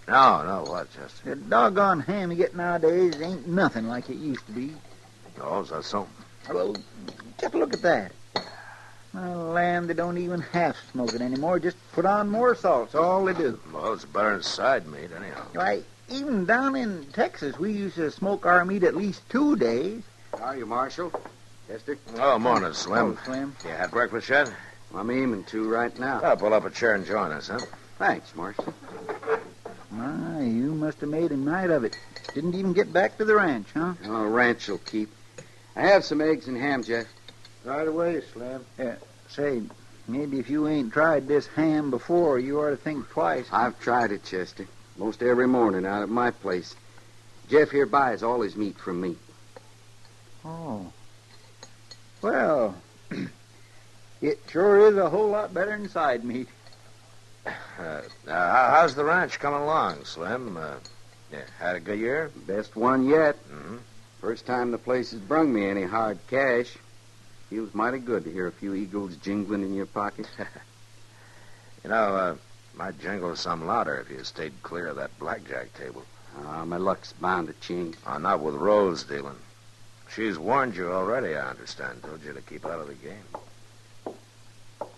S2: No, what, Chester?
S3: The doggone ham you get nowadays ain't nothing like it used to be.
S2: Oh, is that so?
S3: Well, just look at that. Lamb, they don't even half smoke it anymore. Just put on more salt. That's all they do.
S2: Well, it's better than side meat, anyhow.
S3: Why, even down in Texas, we used to smoke our meat at least 2 days.
S22: How are you, Marshal? Chester?
S2: Oh, morning, Slim.
S3: Oh, Slim.
S2: You had breakfast yet?
S22: I'm aiming to right now.
S2: I'll pull up a chair and join us, huh?
S22: Thanks, Marshal.
S3: My, you must have made a night of it. Didn't even get back to the ranch, huh?
S22: Oh, ranch will keep. I have some eggs and ham, Jeff.
S3: Right away, Slim. Yeah, say, maybe if you ain't tried this ham before, you ought to think twice.
S22: I've tried it, Chester. Most every morning out at my place. Jeff here buys all his meat from me.
S3: Oh. Well, it sure is a whole lot better than side meat.
S2: How's the ranch coming along, Slim? Had a good year?
S22: Best one yet.
S2: Mm-hmm.
S22: First time the place has brung me any hard cash. Feels mighty good to hear a few eagles jingling in your pocket.
S2: Might jingle some louder if you stayed clear of that blackjack table.
S22: My luck's bound to change.
S2: Not with Rose dealing. She's warned you already, I understand. Told you to keep out of the game.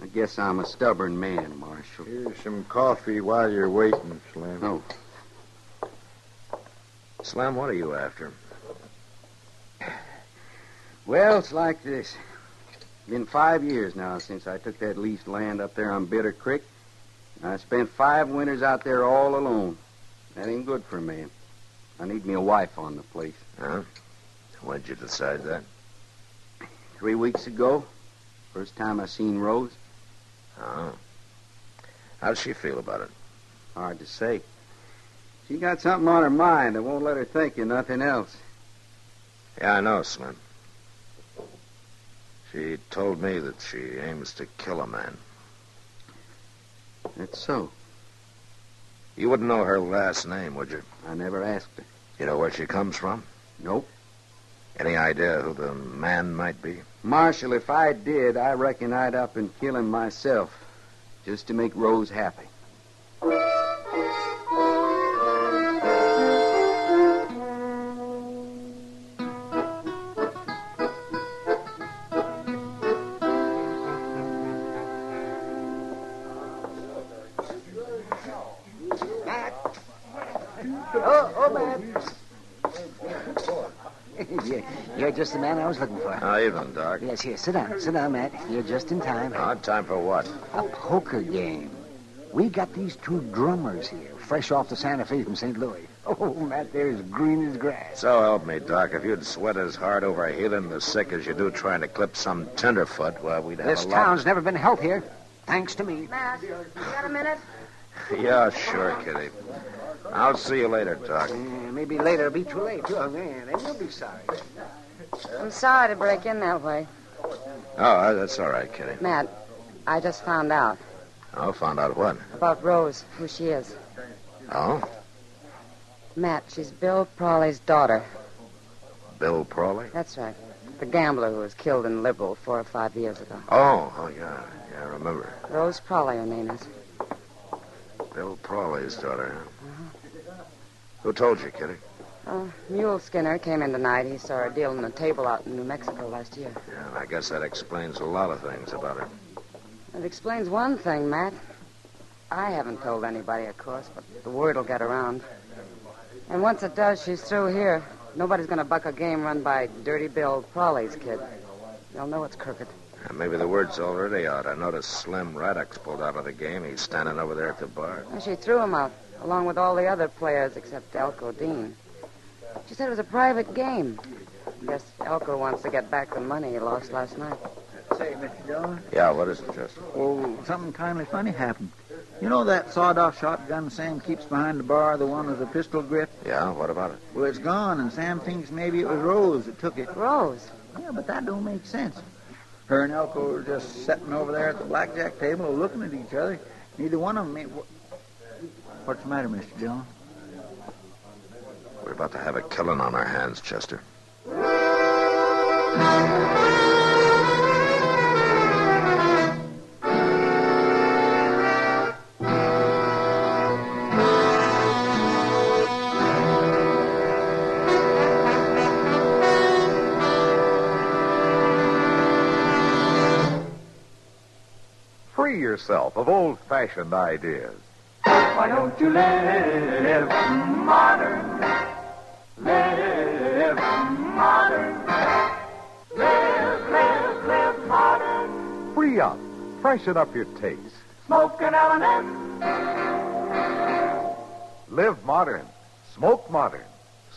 S22: I guess I'm a stubborn man, Marshal.
S21: Here's some coffee while you're waiting, Slim.
S22: Oh.
S2: Slim, what are you after?
S22: Well, it's like this. Been 5 years now since I took that leased land up there on Bitter Creek. I spent 5 winters out there all alone. That ain't good for a man. I need me a wife on the place.
S2: Huh? When'd you decide that?
S22: 3 weeks ago. First time I seen Rose.
S2: Oh. How'd she feel about it?
S22: Hard to say. She got something on her mind that won't let her think of nothing else.
S2: Yeah, I know, Slim. She told me that she aims to kill a man.
S22: That's so.
S2: You wouldn't know her last name, would you?
S22: I never asked her.
S2: You know where she comes from?
S22: Nope.
S2: Any idea who the man might be?
S22: Marshal, if I did, I reckon I'd up and kill him myself, just to make Rose happy.
S14: You're just the man I was looking for.
S2: How evening, Doc.
S14: Yes, here. Sit down, Matt. You're just in time.
S2: Time for what?
S14: A poker game. We got these two drummers here, fresh off the Santa Fe from St. Louis. Oh, Matt, they're as green as grass.
S2: So help me, Doc. If you'd sweat as hard over healing the sick as you do trying to clip some tenderfoot, well, we'd have
S14: This
S2: a lot...
S14: town's never been healthier, thanks to me.
S9: Matt, you got a minute?
S2: Yeah, sure, Kitty. I'll see you later, Doc.
S14: Maybe later it'll be too late, too. Oh, man, then you'll be sorry.
S9: I'm sorry to break in that way.
S2: Oh, that's all right, Kitty.
S9: Matt, I just found out
S2: Oh, found out what?
S9: about Rose, who she is.
S2: Oh?
S9: Matt, she's Bill Prawley's daughter.
S2: Bill Prawley?
S9: That's right. The gambler who was killed in Liberal 4 or 5 years ago.
S2: Oh, yeah. Yeah, I remember.
S9: Rose Prawley, her name is.
S2: Bill Prawley's daughter, huh? Who told you, Kitty?
S9: Mule Skinner came in tonight. He saw her dealing a table out in New Mexico last year.
S2: Yeah, I guess that explains a lot of things about her.
S9: It explains one thing, Matt. I haven't told anybody, of course, but the word will get around. And once it does, she's through here. Nobody's going to buck a game run by Dirty Bill Prawley's kid. They'll know it's crooked.
S2: Maybe the word's already out. I noticed Slim Raddock's pulled out of the game. He's standing over there at the bar.
S9: Well, she threw him out, along with all the other players except Elko Dean. She said it was a private game. Guess Elko wants to get back the money he lost last night.
S3: Say, Mr. Dillon.
S2: Yeah, what is it, Chester?
S3: Oh, something kindly funny happened. You know that sawed-off shotgun Sam keeps behind the bar, the one with the pistol grip?
S2: Yeah, what about it?
S3: Well, it's gone, and Sam thinks maybe it was Rose that took it.
S9: Rose?
S3: Yeah, but that don't make sense. Her and Elko were just sitting over there at the blackjack table looking at each other. Neither one of them made... What's the matter, Mr. Dillon?
S2: We're about to have a killing on our hands, Chester.
S18: Free yourself of old-fashioned ideas.
S11: Why don't you live modern? Live modern. Live modern.
S18: Free up. Freshen up your taste.
S11: Smoke an L&M.
S18: Live modern. Smoke modern.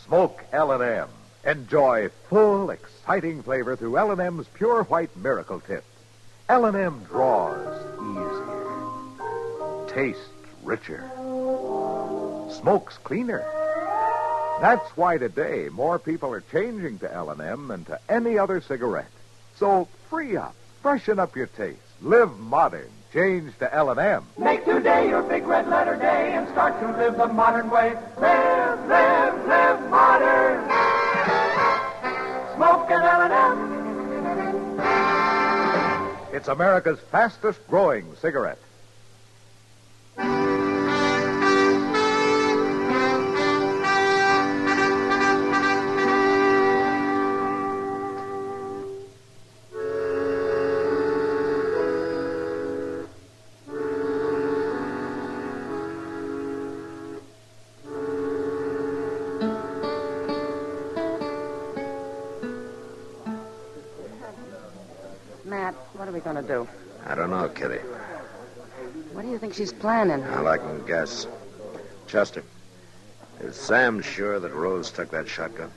S18: Smoke L&M. Enjoy full, exciting flavor through L&M's Pure White Miracle Tip. L&M draws easier. Tastes richer. Smokes cleaner. That's why today more people are changing to L&M than to any other cigarette. So free up. Freshen up your taste. Live modern. Change to L&M.
S11: Make today your big red letter day and start to live the modern way. Live modern. Smoke an L&M.
S18: It's America's fastest growing cigarette.
S9: Matt, what are we going to do?
S2: I don't know, Kitty.
S9: What do you think she's planning?
S2: All I can guess. Chester, is Sam sure that Rose took that shotgun?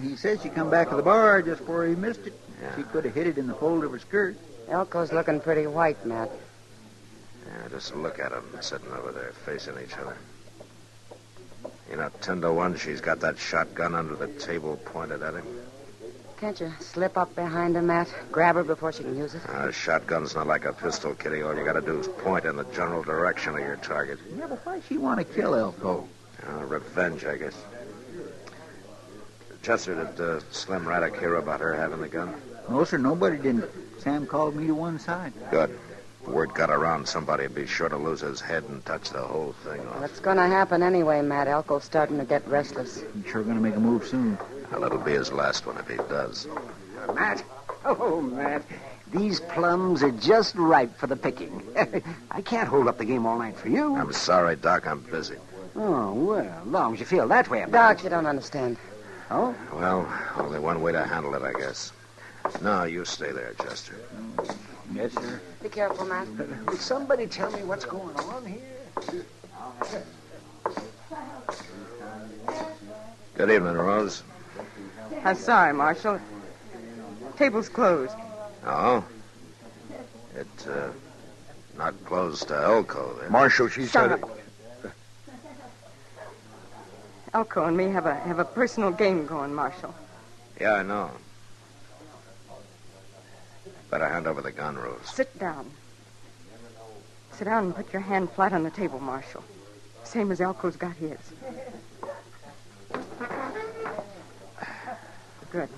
S3: He says she come back to the bar just before he missed it.
S2: Yeah.
S3: She could have hid it in the fold of her skirt.
S9: Elko's looking pretty white, Matt.
S2: Yeah, just look at them sitting over there facing each other. You know, 10 to 1, she's got that shotgun under the table pointed at him.
S9: Can't you slip up behind her, Matt? Grab her before she can use it?
S2: A shotgun's not like a pistol, Kitty. All you got to do is point in the general direction of your target.
S3: Yeah, but why she want to kill Elko?
S2: Revenge, I guess. Chester, did Slim Raddock hear about her having the gun?
S3: No, sir, nobody didn't. Sam called me to one side.
S2: Good. If word got around, somebody'd be sure to lose his head and touch the whole thing off.
S9: What's going to happen anyway, Matt? Elko's starting to get restless.
S3: He's sure going to make a move soon.
S2: Well, it'll be his last one if he does.
S14: Matt. Oh, Matt. These plums are just ripe for the picking. I can't hold up the game all night for you.
S2: I'm sorry, Doc. I'm busy.
S14: Oh, well, as long as you feel that way about
S9: Doc,
S14: it.
S9: you don't understand.
S14: Oh?
S2: Well, only one way to handle it, I guess. No, you stay there, Chester.
S3: Yes, sir.
S9: Be careful, Matt.
S14: Will somebody tell me what's going on here?
S2: Good evening, Rose.
S9: I'm sorry, Marshal. Table's closed.
S2: Oh? Not closed to Elko, then.
S17: Marshal, she's
S9: Shut
S17: had
S9: up. Elko and me have a personal game going, Marshal.
S2: Yeah, I know. Better hand over the gun, Rose.
S9: Sit down. Sit down and put your hand flat on the table, Marshal. Same as Elko's got his. Good.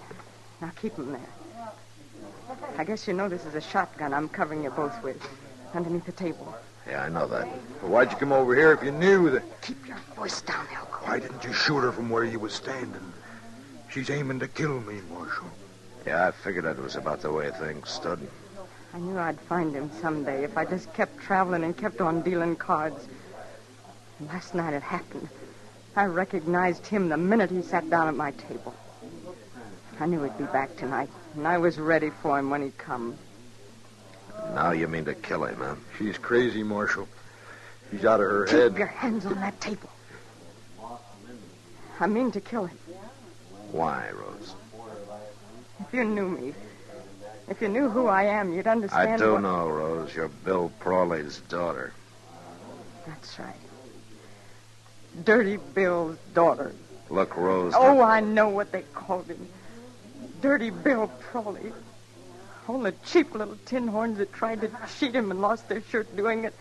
S9: Now keep him there. I guess you know this is a shotgun I'm covering you both with, underneath the table.
S2: Yeah, I know that.
S17: Well, why'd you come over here if you knew that...
S9: Keep your voice down, Elko.
S17: Why didn't you shoot her from where you was standing? She's aiming to kill me, Marshal.
S2: Yeah, I figured it was about the way things stood.
S9: I knew I'd find him someday if I just kept traveling and kept on dealing cards. And last night it happened. I recognized him the minute he sat down at my table. I knew he'd be back tonight, and I was ready for him when he come.
S2: Now you mean to kill him, huh?
S17: She's crazy, Marshal. She's out of her head.
S9: Keep your hands on that table. I mean to kill him.
S2: Why, Rose?
S9: If you knew me, if you knew who I am, you'd understand.
S2: I do know, Rose. You're Bill Prawley's daughter.
S9: That's right. Dirty Bill's daughter.
S2: Look, Rose.
S9: Oh, I know what they called him. Dirty Bill Prawley. All the cheap little tin horns that tried to cheat him and lost their shirt doing it.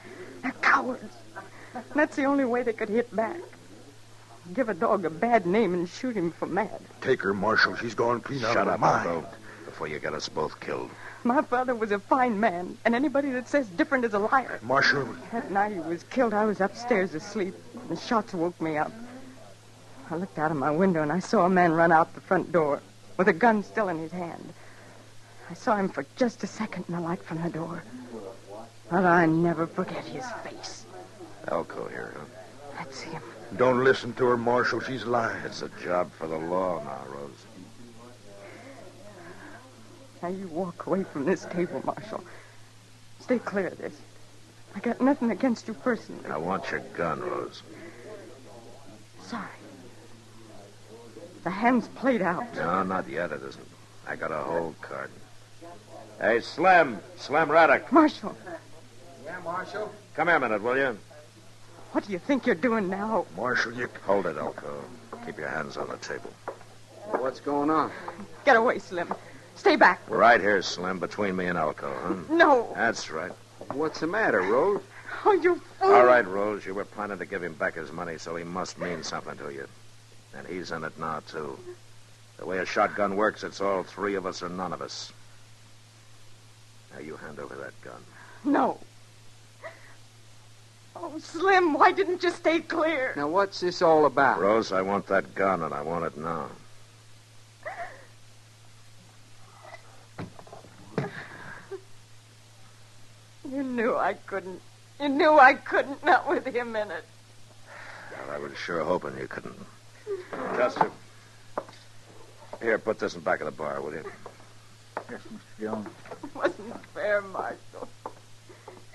S9: They're cowards. And that's the only way they could hit back. Give a dog a bad name and shoot him for mad.
S17: Take her, Marshal. She's gone clean out
S2: Shut
S17: of
S2: up,
S17: her mind.
S2: Elko, before you get us both killed.
S9: My father was a fine man, and anybody that says different is a liar.
S17: Marshal.
S9: That night he was killed, I was upstairs asleep. The shots woke me up. I looked out of my window, and I saw a man run out the front door with a gun still in his hand. I saw him for just a second in the light from the door. But I never forget his face.
S2: Elko here, huh?
S9: That's him.
S17: Don't listen to her, Marshal. She's lying.
S2: It's a job for the law now, Rose.
S9: Now you walk away from this table, Marshal. Stay clear of this. I got nothing against you personally.
S2: I want your gun, Rose.
S9: Sorry. The hand's played out.
S2: No, not yet, it isn't. I got a whole card. Hey, Slim Raddick.
S9: Marshal.
S21: Yeah, Marshal?
S2: Come here a minute, will you?
S9: What do you think you're doing now?
S17: Marshal, you...
S2: Hold it, Elko. Keep your hands on the table.
S21: What's going on?
S9: Get away, Slim. Stay back.
S2: Right here, Slim, between me and Elko, huh?
S9: No.
S2: That's right.
S21: What's the matter, Rose?
S9: Oh, you fool.
S2: All right, Rose, you were planning to give him back his money, so he must mean something to you. And he's in it now, too. The way a shotgun works, it's all three of us or none of us. Now you hand over that gun.
S9: No. Oh, Slim, why didn't you stay clear?
S21: Now, what's this all about?
S2: Rose, I want that gun, and I want it now.
S9: You knew I couldn't. You knew I couldn't, not with him in it.
S2: Well, I was sure hoping you couldn't. Chester. Here, put this in back of the bar, will you?
S10: Yes, Mr. Jones.
S9: It wasn't fair, Marshal.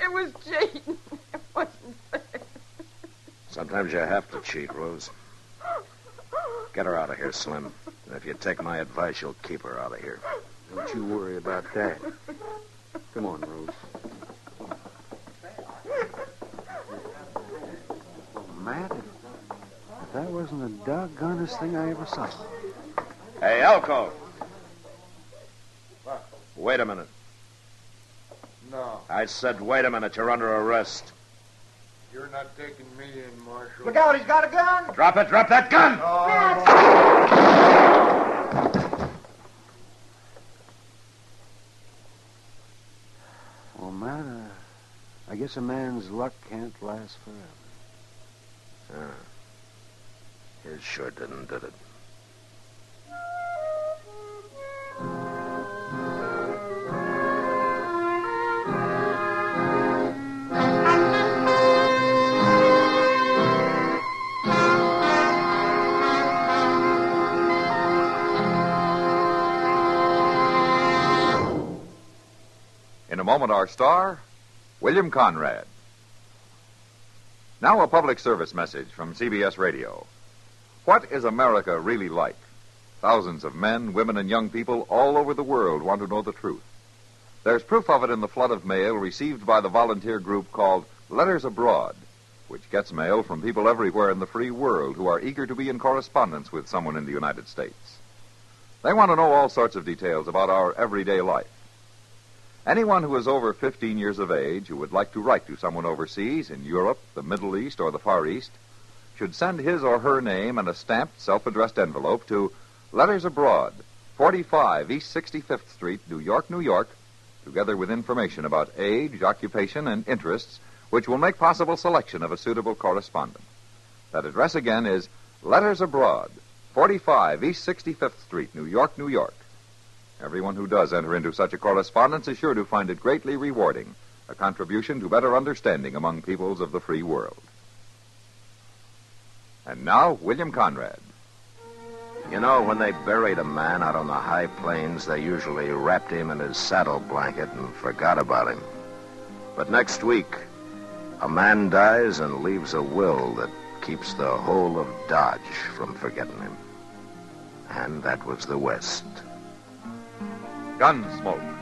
S9: It was cheating. It wasn't fair.
S2: Sometimes you have to cheat, Rose. Get her out of here, Slim. And if you take my advice, you'll keep her out of here.
S21: Don't you worry about that. Come on, Rose. Matt, if that wasn't the doggonest thing I ever saw.
S2: Hey, Elko.
S21: What?
S2: Wait a minute.
S21: No.
S2: I said wait a minute. You're under arrest.
S21: You're not taking me in, Marshal. Look out, he's got a gun!
S2: Drop it. Drop that gun!
S21: Well, Matt, I guess a man's luck can't last forever.
S2: His sure didn't, did it?
S1: In a moment, our star, William Conrad. Now a public service message from CBS Radio. What is America really like? Thousands of men, women, and young people all over the world want to know the truth. There's proof of it in the flood of mail received by the volunteer group called Letters Abroad, which gets mail from people everywhere in the free world who are eager to be in correspondence with someone in the United States. They want to know all sorts of details about our everyday life. Anyone who is over 15 years of age who would like to write to someone overseas in Europe, the Middle East, or the Far East should send his or her name in a stamped, self-addressed envelope to Letters Abroad, 45 East 65th Street, New York, New York, together with information about age, occupation, and interests, which will make possible selection of a suitable correspondent. That address again is Letters Abroad, 45 East 65th Street, New York, New York. Everyone who does enter into such a correspondence is sure to find it greatly rewarding, a contribution to better understanding among peoples of the free world. And now, William Conrad.
S2: You know, when they buried a man out on the high plains, they usually wrapped him in his saddle blanket and forgot about him. But next week, a man dies and leaves a will that keeps the whole of Dodge from forgetting him. And that was the West.
S1: Gunsmoke.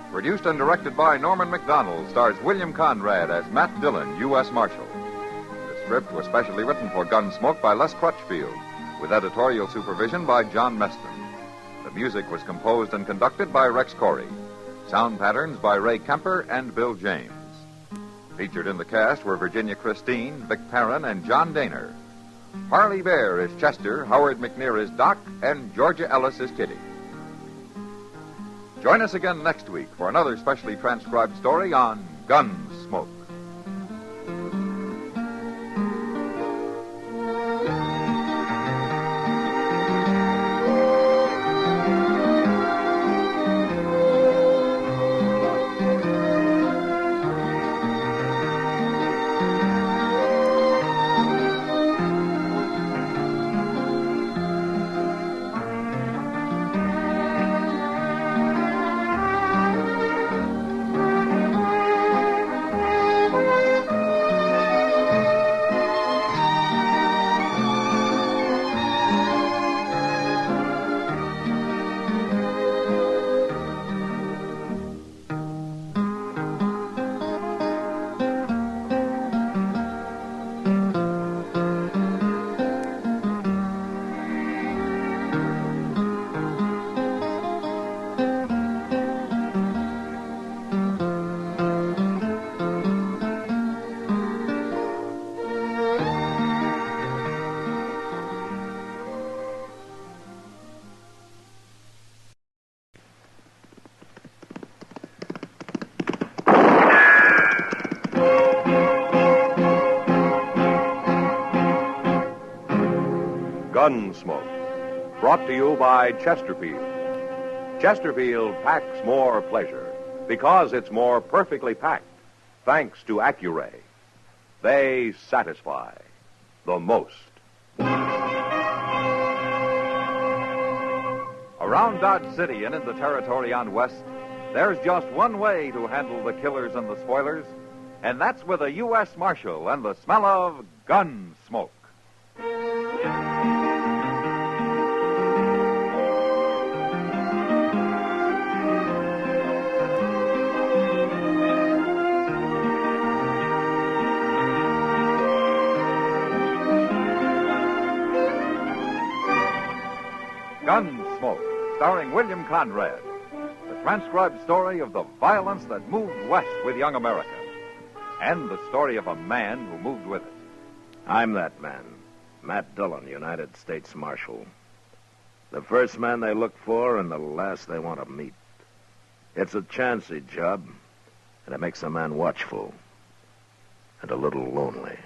S1: Produced and directed by Norman MacDonald, stars William Conrad as Matt Dillon, U.S. Marshal. The script was specially written for Gunsmoke by Les Crutchfield, with editorial supervision by John Meston. The music was composed and conducted by Rex Corey. Sound patterns by Ray Kemper and Bill James. Featured in the cast were Virginia Christine, Vic Perrin, and John Daner. Harley Bear is Chester, Howard McNear is Doc, and Georgia Ellis is Kitty. Join us again next week for another specially transcribed story on Gunsmoke. Gunsmoke, brought to you by Chesterfield. Chesterfield packs more pleasure because it's more perfectly packed, thanks to Accuray. They satisfy the most. Around Dodge City and in the territory on West, there's just one way to handle the killers and the spoilers, and that's with a U.S. Marshal and the smell of Gunsmoke. Gunsmoke, starring William Conrad. The transcribed story of the violence that moved west with young America. And the story of a man who moved with it.
S2: I'm that man, Matt Dillon, United States Marshal. The first man they look for and the last they want to meet. It's a chancy job, and it makes a man watchful and a little lonely.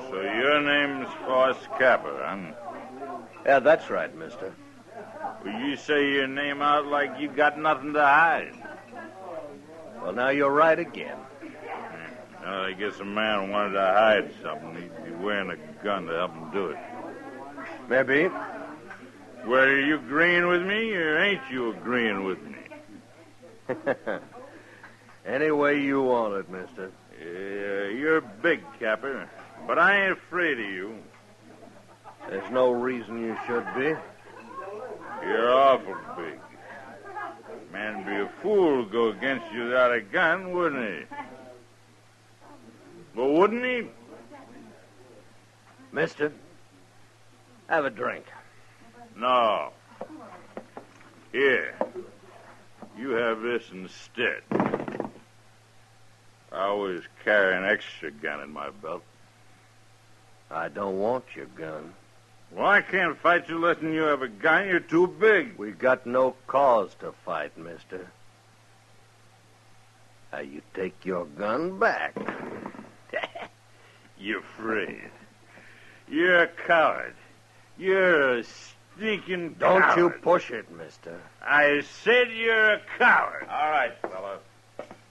S7: So your name's Force Capper, huh?
S6: Yeah, that's right, mister.
S7: You say your name out like you got nothing to hide.
S19: Well, now you're right again.
S7: Well, I guess a man wanted to hide something. He'd be wearing a gun to help him do it.
S19: Maybe.
S7: Well, are you agreeing with me, or ain't you agreeing with me?
S19: Any way you want it, mister.
S7: Yeah, you're big, Capper, but I ain't afraid of you.
S19: There's no reason you should be.
S7: You're awful big. Man'd be a fool to go against you without a gun, wouldn't he? Well, wouldn't he?
S19: Mister, have a drink.
S7: No. Here. You have this instead. I always carry an extra gun in my belt.
S19: I don't want your gun.
S7: Well, I can't fight you letting you have a gun. You're too big.
S19: We got no cause to fight, mister. Now you take your gun back.
S7: You're afraid. You're a coward. You're a sneaking
S19: Don't
S7: coward.
S19: you push it, mister.
S7: I said you're a coward.
S2: All right, fella.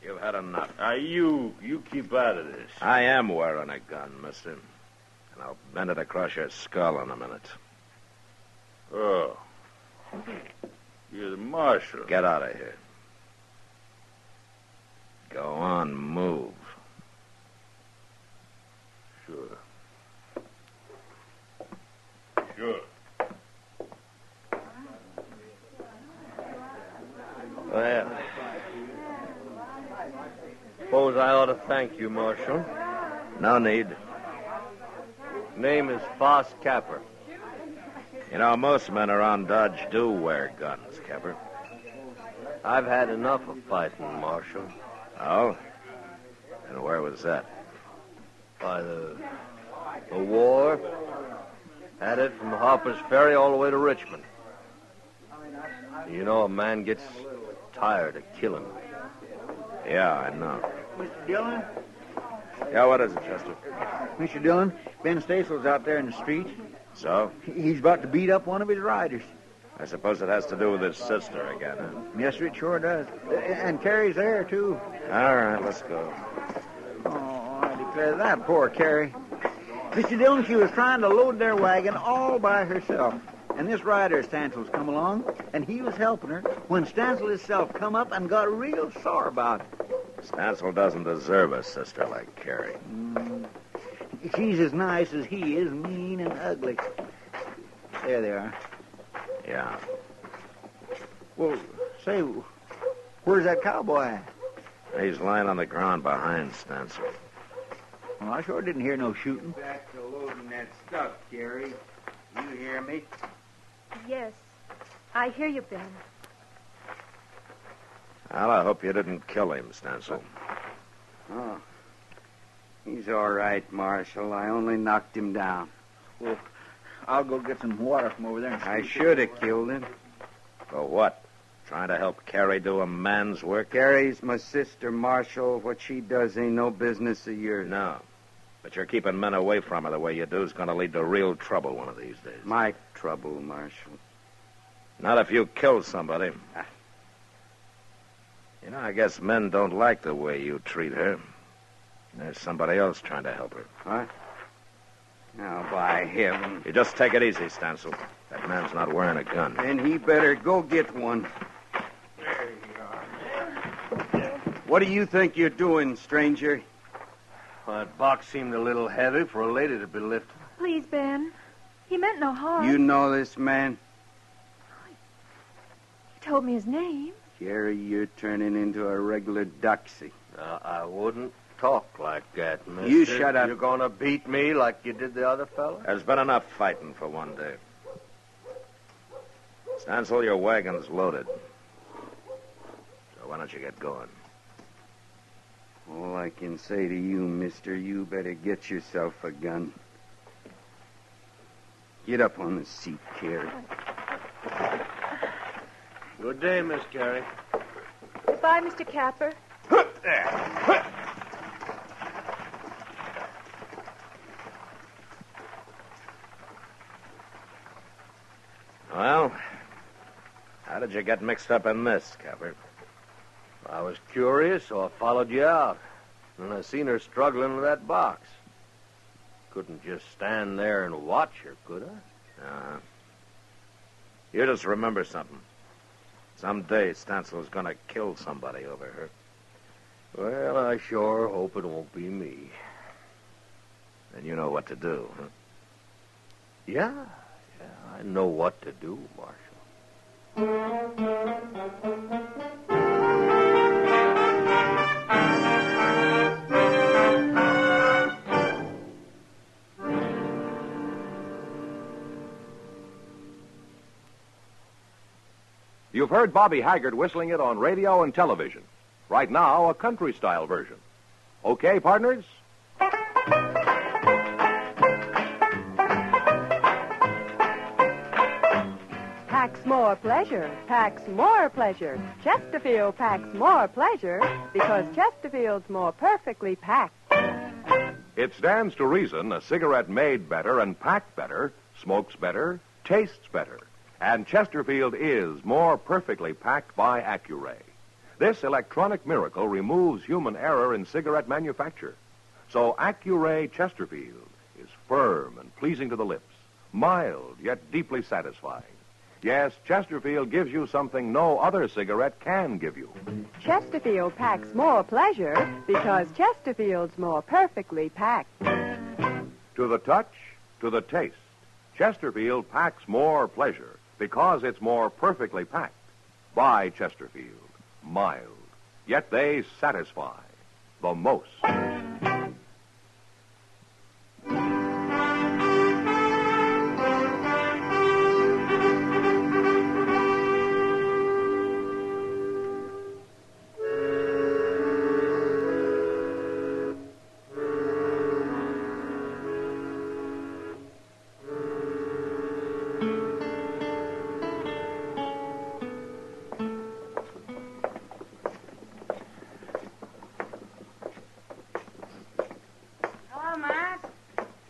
S2: You've had enough.
S7: You keep out of this.
S2: I am wearing a gun, mister. And I'll bend it across your skull in a minute.
S7: Oh. You're the marshal.
S2: Get out of here. Go on, move.
S7: Sure. Sure.
S19: Well, suppose I ought to thank you, Marshal.
S2: No need.
S19: Name is Foss Capper.
S2: You know, most men around Dodge do wear guns, Capper.
S19: I've had enough of fighting, Marshal.
S2: Oh? And where was that?
S19: By the war. Had it from Harper's Ferry all the way to Richmond. You know, a man gets tired of killing.
S2: Yeah, I know.
S3: Mr. Dillon?
S2: Yeah, what is it, Chester?
S3: Mr. Dillon, Ben Stacel's out there in the street.
S2: So?
S3: He's about to beat up one of his riders.
S2: I suppose it has to do with his sister again, huh?
S3: Yes, sir, it sure does. And Carrie's there, too.
S2: All right, let's go.
S3: Oh, I declare that poor Carrie. Mr. Dillon, she was trying to load their wagon all by herself. And this rider, Stansel's, come along, and he was helping her when Stansel himself come up and got real sore about it.
S2: Stansel doesn't deserve a sister like Carrie.
S3: She's as nice as he is, mean and ugly. There they are.
S2: Yeah.
S3: Well, say, where's that cowboy at?
S2: He's lying on the ground behind Stansel.
S3: Well, I sure didn't hear no shooting.
S23: Back to loading that stuff, Carrie. You hear me?
S24: Yes. I hear you, Ben.
S2: Well, I hope you didn't kill him, Stansel.
S23: Oh. He's all right, Marshal. I only knocked him down.
S3: Well, I'll go get some water from over there.
S23: I should have killed him.
S2: For what? Trying to help Carrie do a man's work?
S23: Carrie's my sister, Marshal. What she does ain't no business of yours.
S2: No. But you're keeping men away from her the way you do is going to lead to real trouble one of these days.
S23: My trouble, Marshal.
S2: Not if you kill somebody. You know, I guess men don't like the way you treat her. There's somebody else trying to help her.
S23: What? Now, by heaven.
S2: You just take it easy, Stansel. That man's not wearing a gun.
S23: Then he better go get one. There you are. What do you think you're doing, stranger?
S19: Well, that box seemed a little heavy for a lady to be lifting.
S24: Please, Ben. He meant no harm.
S23: You know this man?
S24: He told me his name.
S23: Jerry, you're turning into a regular doxy.
S19: I wouldn't talk like that, mister.
S23: You shut up.
S19: You're going to beat me like you did the other fella?
S2: There's been enough fighting for one day. Stansel, your wagon's loaded. So why don't you get going?
S23: All I can say to you, mister, you better get yourself a gun. Get up on the seat, Carrie.
S19: Good day, Miss Carrie.
S24: Goodbye, Mr. Capper.
S2: Well, How did you get mixed up in this, Capper?
S19: I was curious, so I followed you out. And I seen her struggling with that box. Couldn't just stand there and watch her, could I?
S2: Uh-huh. You just remember something. Someday Stansel's gonna kill somebody over her.
S19: Well, I sure hope it won't be me.
S2: And you know what to do, huh?
S19: Yeah, I know what to do, Marshal.
S18: You've heard Bobby Haggart whistling it on radio and television. Right now, a country-style version. Okay, partners?
S5: Packs more pleasure, packs more pleasure. Chesterfield packs more pleasure because Chesterfield's more perfectly packed.
S18: It stands to reason a cigarette made better and packed better, smokes better, tastes better. And Chesterfield is more perfectly packed by Accuray. This electronic miracle removes human error in cigarette manufacture. So Accuray Chesterfield is firm and pleasing to the lips, mild yet deeply satisfying. Yes, Chesterfield gives you something no other cigarette can give you.
S5: Chesterfield packs more pleasure because Chesterfield's more perfectly packed.
S18: To the touch, to the taste, Chesterfield packs more pleasure because it's more perfectly packed. By Chesterfield, mild, yet they satisfy the most.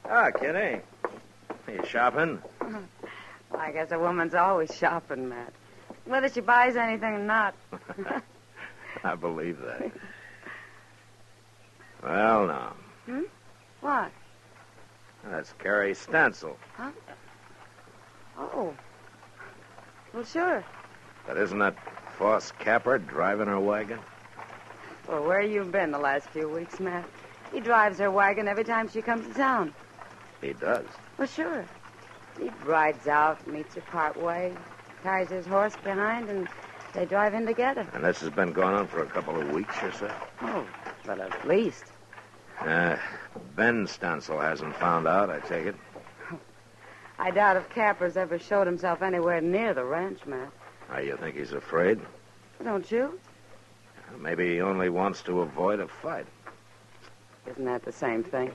S2: Ah, Kitty. You shopping?
S9: Well, I guess a woman's always shopping, Matt. Whether she buys anything or not.
S2: I believe that. Well, now.
S9: What?
S2: That's Carrie Stansel.
S9: Huh? Oh. Well, sure.
S2: But isn't that Foss Capper driving her wagon?
S9: Well, where you been the last few weeks, Matt? He drives her wagon every time she comes to town.
S2: He does.
S9: Well, sure. He rides out, meets her part way, ties his horse behind, and they drive in together.
S2: And this has been going on for a couple of weeks or so?
S9: Oh, but at least.
S2: Ben Stansel hasn't found out, I take it.
S9: I doubt if Capper's ever showed himself anywhere near the ranch, Matt.
S2: You think he's afraid?
S9: Don't you?
S2: Maybe he only wants to avoid a fight.
S9: Isn't that the same thing?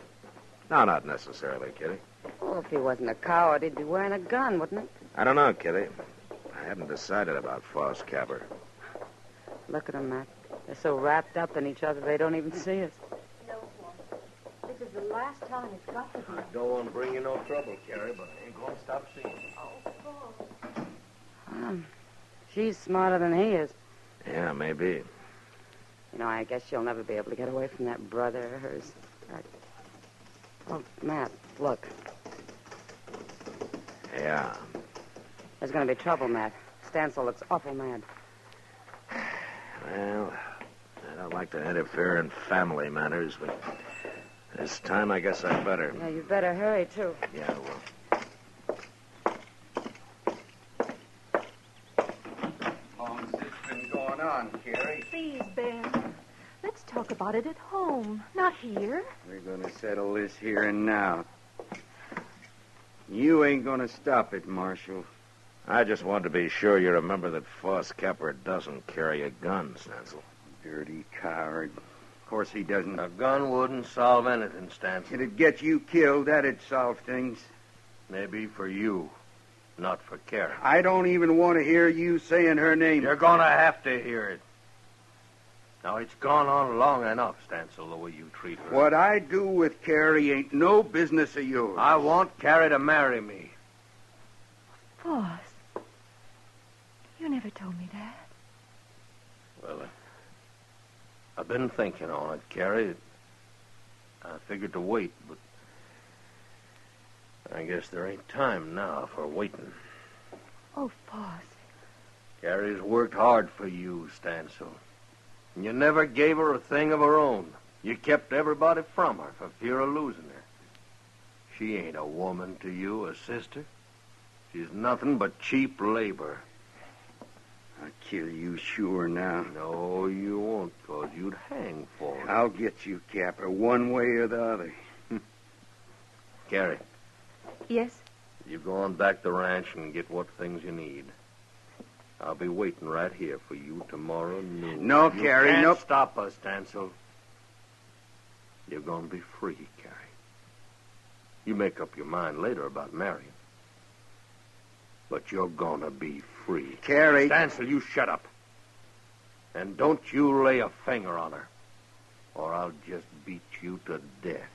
S2: No, not necessarily, Kitty.
S9: Well, if he wasn't a coward, he'd be wearing a gun, wouldn't he?
S2: I don't know, Kitty. I haven't decided about Foss Capper.
S9: Look at them, Matt. They're so wrapped up in each other they don't even see us.
S24: This is the last time it's got to be.
S19: I don't want to bring you no trouble, Carrie, but I ain't going to stop seeing you.
S9: She's smarter than he is.
S2: Yeah, maybe.
S9: You know, I guess she'll never be able to get away from that brother of hers. Oh, Matt, look.
S2: Yeah.
S9: There's going to be trouble, Matt. Stansel looks awful mad.
S2: Well, I don't like to interfere in family matters, but this time I guess I better.
S9: Yeah, you better hurry, too.
S2: Yeah, well.
S23: How long's this been going on, Carrie?
S24: Please, Ben. Let's talk about it at home, not here.
S23: We're going to settle this here and now. You ain't going to stop it, Marshal.
S2: I just want to be sure you remember that Foss Capper doesn't carry a gun, Stansel.
S23: Dirty coward. Of course he doesn't.
S19: A gun wouldn't solve anything, Stansel.
S23: It'd get you killed. That'd solve things.
S19: Maybe for you, not for Carrie.
S23: I don't even want to hear you saying her name.
S19: You're going to have to hear it. Now, it's gone on long enough, Stansel, the way you treat her.
S23: What I do with Carrie ain't no business of yours.
S19: I want Carrie to marry me.
S24: Foss, you never told Dad?
S19: Well, I've been thinking on it, Carrie. I figured to wait, but I guess there ain't time now for waiting.
S24: Oh, Boss.
S19: Carrie's worked hard for you, Stansel. And you never gave her a thing of her own. You kept everybody from her for fear of losing her. She ain't a woman to you, a sister. She's nothing but cheap labor.
S23: I'll kill you sure now.
S19: No, you won't, 'cause you'd hang for it.
S23: I'll get you, Capper, one way or the other.
S19: Carrie,
S24: Yes?
S19: you go on back to the ranch and get what things you need. I'll be waiting right here for you tomorrow noon.
S23: No,
S19: You
S23: Carrie,
S19: can't
S23: no.
S19: stop us, Stansel. You're going to be free, Carrie. You make up your mind later about marrying. But you're going to be free.
S23: Carrie.
S19: Stansel, you shut up. And don't you lay a finger on her, or I'll just beat you to death.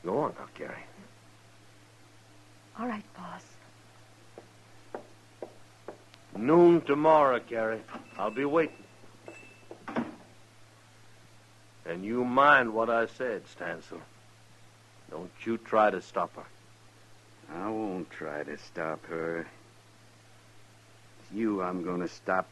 S19: Go on now, Carrie.
S24: All right, Boss.
S19: Noon tomorrow, Carrie. I'll be waiting. And you mind what I said, Stansel. Don't you try to stop her.
S23: I won't try to stop her. It's you I'm going to stop.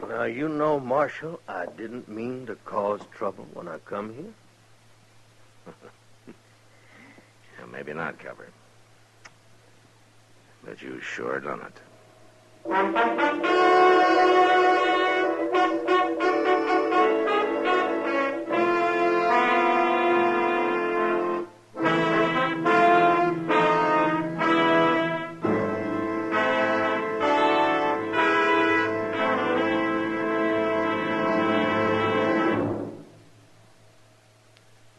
S19: Now, you know, Marshal, I didn't mean to cause trouble when I come here.
S2: Yeah, maybe not, Copper. But you sure done it.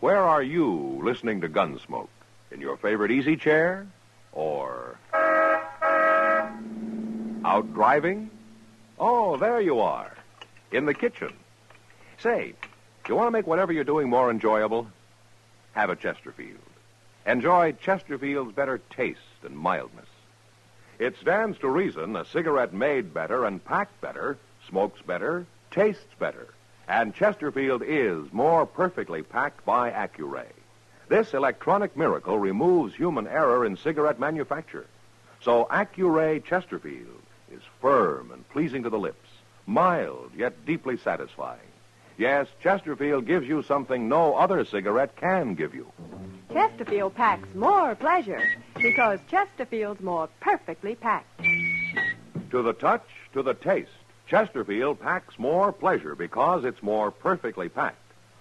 S18: Where are you listening to Gunsmoke? In your favorite easy chair? Or out driving? Oh, there you are. In the kitchen. Say, you want to make whatever you're doing more enjoyable? Have a Chesterfield. Enjoy Chesterfield's better taste and mildness. It stands to reason a cigarette made better and packed better, smokes better, tastes better. And Chesterfield is more perfectly packed by Accuray. This electronic miracle removes human error in cigarette manufacture. So Accuray Chesterfield is firm and pleasing to the lips, mild yet deeply satisfying. Yes, Chesterfield gives you something no other cigarette can give you.
S5: Chesterfield packs more pleasure because Chesterfield's more perfectly packed.
S18: To the touch, to the taste, Chesterfield packs more pleasure because it's more perfectly packed.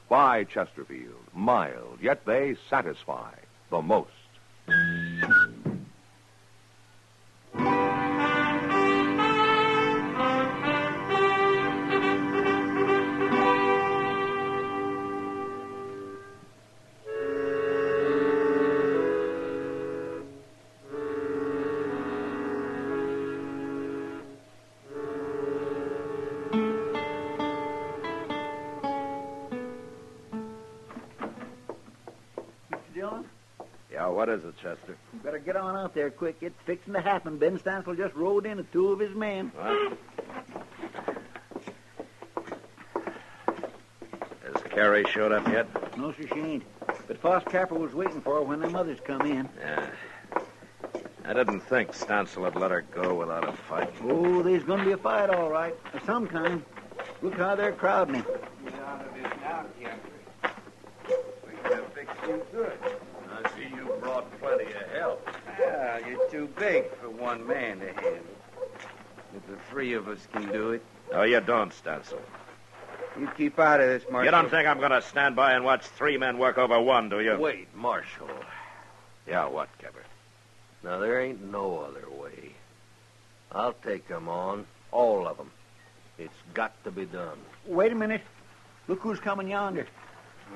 S18: By Chesterfield, mild, yet they satisfy the most.
S3: Dillon?
S2: Yeah, what is it, Chester?
S3: You better get on out there quick. It's fixing to happen. Ben Stansel just rode in with two of his men.
S2: What? Has Carrie showed up yet?
S3: No, sir, she ain't. But Foss Capper was waiting for her when them others come in.
S2: Yeah. I didn't think Stansel would let her go without a fight.
S3: Oh, there's going to be a fight, all right. Of some kind. Look how they're crowding him.
S23: Get out of this now, Capper. We're going to fix you good.
S19: I see you brought plenty of help.
S23: Well, you're too big for one man to handle. If the three of us can do it.
S2: No, you don't, Stansel.
S23: You keep out of this, Marshal.
S2: You don't think I'm going to stand by and watch three men work over one, do you?
S19: Wait, Marshal.
S2: Yeah, what, Kipper?
S19: Now, there ain't no other way. I'll take them on, all of them. It's got to be done.
S3: Wait a minute. Look who's coming yonder.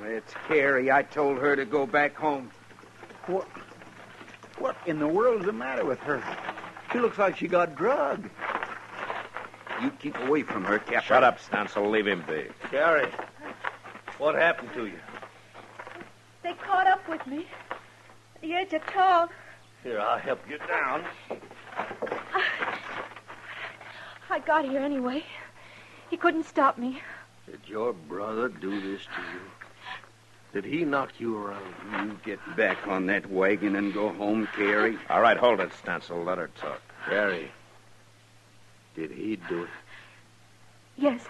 S23: It's Carrie. I told her to go back home.
S3: What in the world's the matter with her? She looks like she got drugged.
S23: You keep away from her, Capper.
S2: Shut up, Stansel. Leave him be.
S19: Carrie. What happened to you?
S24: They caught up with me at the edge of town.
S19: Here, I'll help you down.
S24: I got here anyway. He couldn't stop me.
S19: Did your brother do this to you? Did he knock you around?
S23: You get back on that wagon and go home, Carrie.
S2: All right, hold it, Stancil. Let her talk.
S19: Carrie, did he do it?
S24: Yes.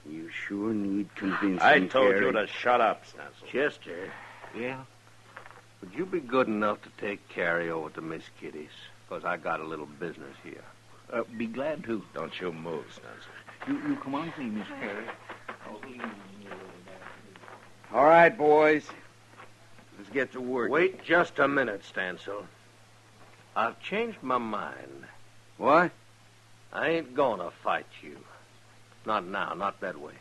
S23: You sure need convincing,
S2: I told
S23: Carrie.
S2: you to shut up, Stancil.
S19: Chester. Yeah? Would you be good enough to take Carrie over to Miss Kitty's? Because I got a little business here.
S12: Be glad to.
S2: Don't you move, Stancil.
S12: You come on, please, Miss Carey.
S23: All right, boys. Let's get to work.
S19: Wait just a minute, Stancil. I've changed my mind.
S23: What?
S19: I ain't gonna fight you. Not now, not that way.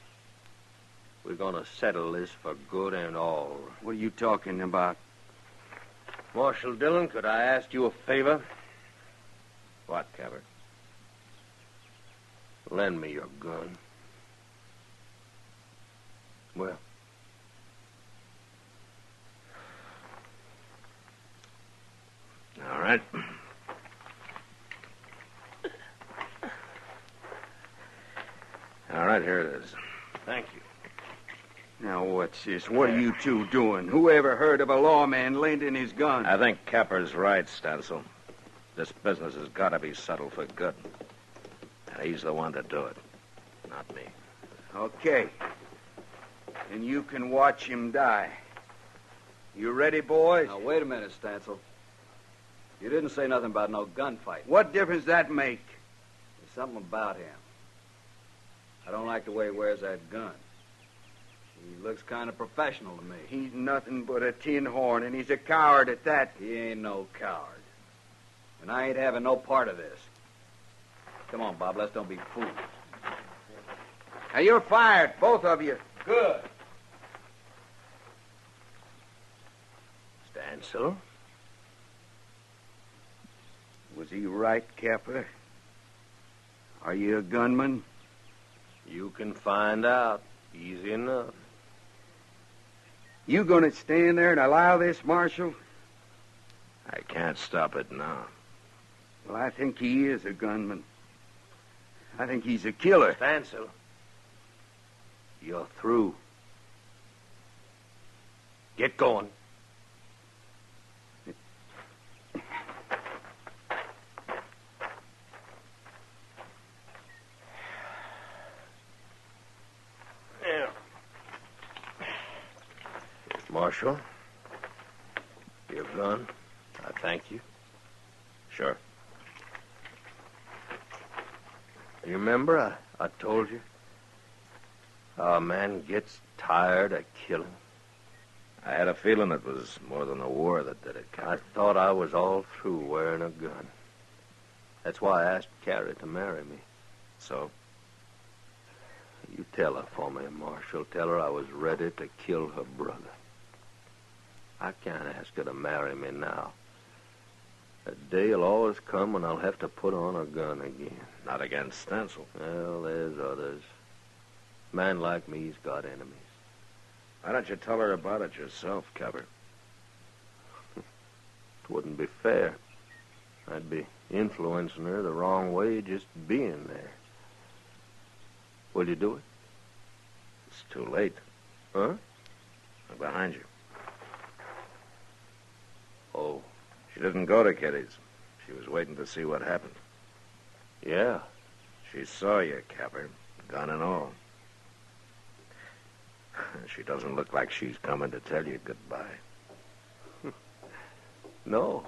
S19: We're gonna settle this for good and all.
S23: What are you talking about?
S19: Marshal Dillon, could I ask you a favor?
S2: What, Cabot?
S19: Lend me your gun. Well.
S2: All right. All right, here it is.
S19: Thank you.
S23: Now, what's this? What are you two doing? Who ever heard of a lawman lending his gun?
S2: I think Capper's right, Stancil. This business has got to be settled for good. And he's the one to do it, not me.
S23: Okay. And you can watch him die. You ready, boys?
S6: Now, wait a minute, Stancil. You didn't say nothing about no gunfight.
S23: What difference that make?
S6: There's something about him. I don't like the way he wears that gun. He looks kind of professional to me.
S23: He's nothing but a tin horn, and he's a coward at that.
S6: He ain't no coward. And I ain't having no part of this. Come on, Bob, let's don't be fools.
S23: Now, you're fired, both of you.
S6: Good.
S19: Stancil?
S23: Was he right, Capper? Are you a gunman?
S19: You can find out. Easy enough.
S23: You gonna stand there and allow this, Marshal?
S2: I can't stop it now.
S23: Well, I think he is a gunman. I think he's a killer.
S19: Stancil, you're through. Get going. Marshal, your gun. I thank you.
S2: Sure.
S19: You remember I told you how a man gets tired of killing?
S2: I had a feeling it was more than the war that did it, Captain.
S19: I thought I was all through wearing a gun. That's why I asked Carrie to marry me.
S2: So?
S19: You tell her for me, Marshal. Tell her I was ready to kill her brother. I can't ask her to marry me now. A day will always come when I'll have to put on a gun again.
S2: Not against Stancil.
S19: Well, there's others. A man like me's got enemies.
S2: Why don't you tell her about it yourself, Cabot?
S19: It wouldn't be fair. I'd be influencing her the wrong way just being there. Will you do it?
S2: It's too late.
S19: Huh?
S2: I'm behind you.
S19: Oh.
S2: She didn't go to Kitty's. She was waiting to see what happened.
S19: Yeah.
S2: She saw you, Capper, gun and all. She doesn't look like she's coming to tell you goodbye.
S19: No.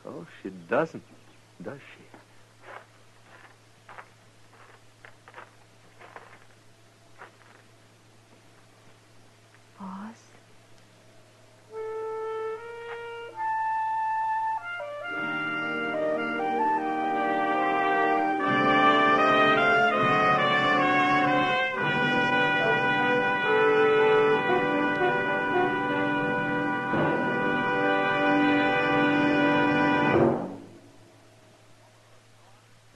S19: Oh, she doesn't, does she?
S24: Boss?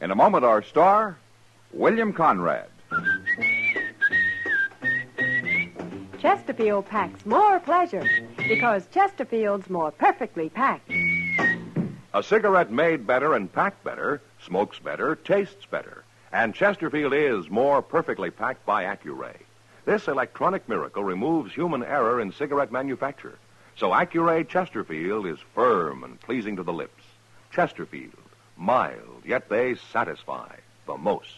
S1: In a moment, our star, William Conrad.
S5: Chesterfield packs more pleasure because Chesterfield's more perfectly packed.
S18: A cigarette made better and packed better, smokes better, tastes better. And Chesterfield is more perfectly packed by Accuray. This electronic miracle removes human error in cigarette manufacture. So Accuray Chesterfield is firm and pleasing to the lips. Chesterfield, mild, yet they satisfy the most.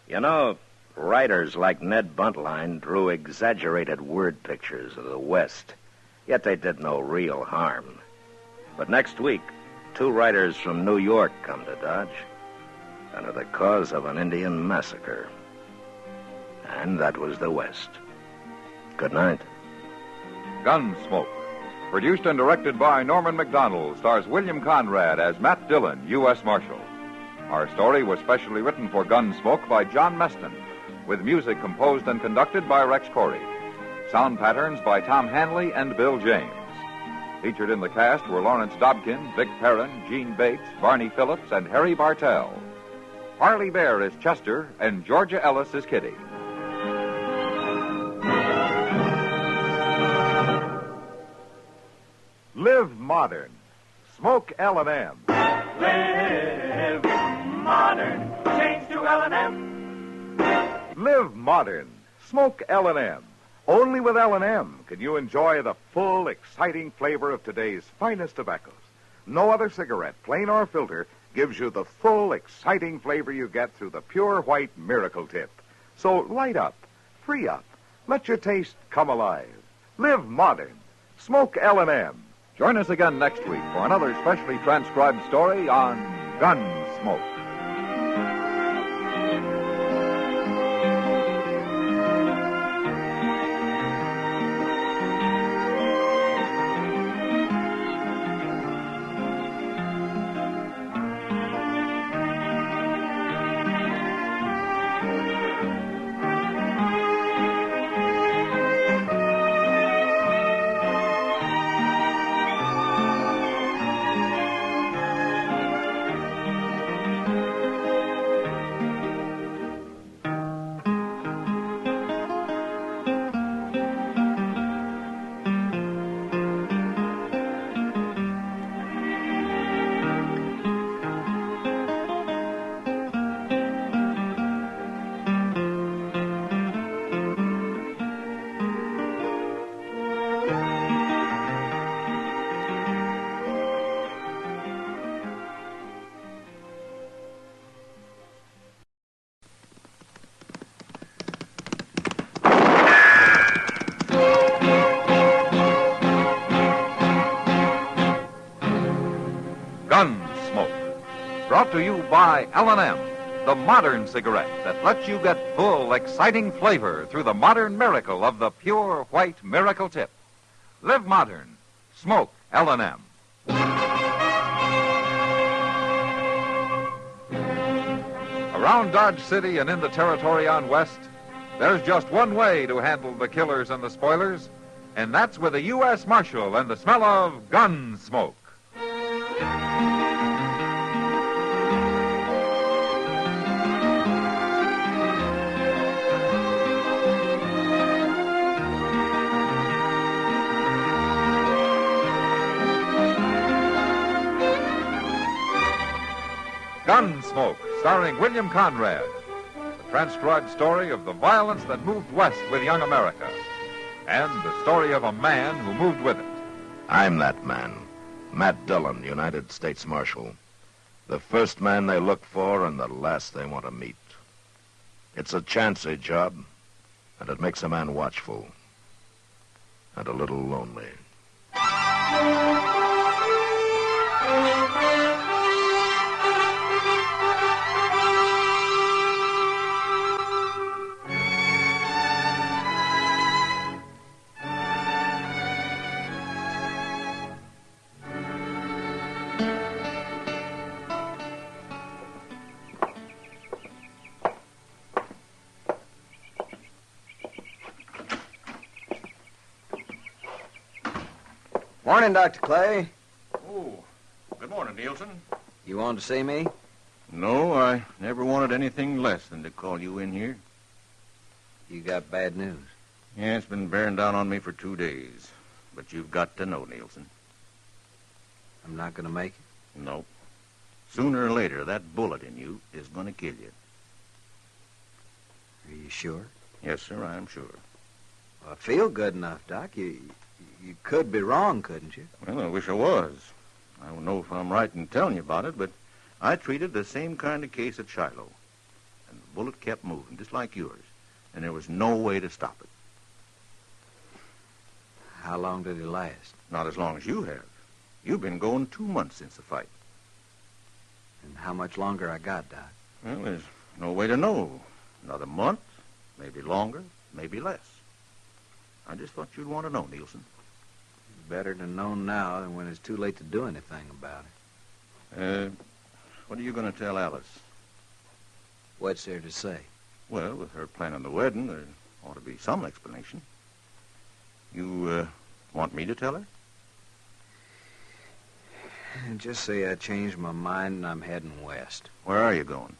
S2: You know, writers like Ned Buntline drew exaggerated word pictures of the West, yet they did no real harm. But next week, 2 writers from New York come to Dodge and are the cause of an Indian massacre. And that was the West. Good night.
S1: Gunsmoke, produced and directed by Norman MacDonald, stars William Conrad as Matt Dillon, U.S. Marshal. Our story was specially written for Gunsmoke by John Meston, with music composed and conducted by Rex Corey. Sound patterns by Tom Hanley and Bill James. Featured in the cast were Lawrence Dobkin, Vic Perrin, Gene Bates, Barney Phillips, and Harry Bartell. Harley Bear is Chester, and Georgia Ellis is Kitty. Live modern. Smoke L&M.
S11: Live modern. Change to L&M.
S1: Live modern. Smoke L&M. Only with L&M can you enjoy the full, exciting flavor of today's finest tobaccos. No other cigarette, plain or filter, gives you the full, exciting flavor you get through the pure white miracle tip. So light up, free up, let your taste come alive. Live modern. Smoke L&M. Join us again next week for another specially transcribed story on Gunsmoke. Gunsmoke, brought to you by L&M, the modern cigarette that lets you get full, exciting flavor through the modern miracle of the pure white miracle tip. Live modern. Smoke L&M. Around Dodge City and in the territory on West, there's just one way to handle the killers and the spoilers, and that's with a U.S. Marshal and the smell of Gunsmoke. Gunsmoke, starring William Conrad. The transcribed story of the violence that moved west with young America. And the story of a man who moved with it.
S2: I'm that man, Matt Dillon, United States Marshal. The first man they look for and the last they want to meet. It's a chancy job, and it makes a man watchful. And a little lonely.
S6: Morning, Dr. Clay.
S8: Oh, good morning, Nielsen.
S6: You wanted to see me?
S8: No, I never wanted anything less than to call you in here.
S3: You got bad news.
S4: Yeah, it's been bearing down on me for 2 days. But you've got to know, Nielsen.
S3: I'm not going to make it?
S4: Nope. Sooner or later, that bullet in you is going to kill you.
S3: Are you sure?
S4: Yes, sir, I am sure.
S3: Well, I feel good enough, Doc. You could be wrong, couldn't you?
S4: Well, I wish I was. I don't know if I'm right in telling you about it, but I treated the same kind of case at Shiloh. And the bullet kept moving, just like yours. And there was no way to stop it.
S3: How long did it last?
S4: Not as long as you have. You've been going 2 months since the fight.
S3: And how much longer I got, Doc?
S4: Well, there's no way to know. Another month, maybe longer, maybe less. I just thought you'd want to know, Nielsen.
S3: Better to know now than when it's too late to do anything about it.
S4: What are you going to tell Alice?
S3: What's there to say?
S4: Well, with her planning the wedding, there ought to be some explanation. You, want me to tell her?
S3: Just say I changed my mind and I'm heading west.
S4: Where are you going?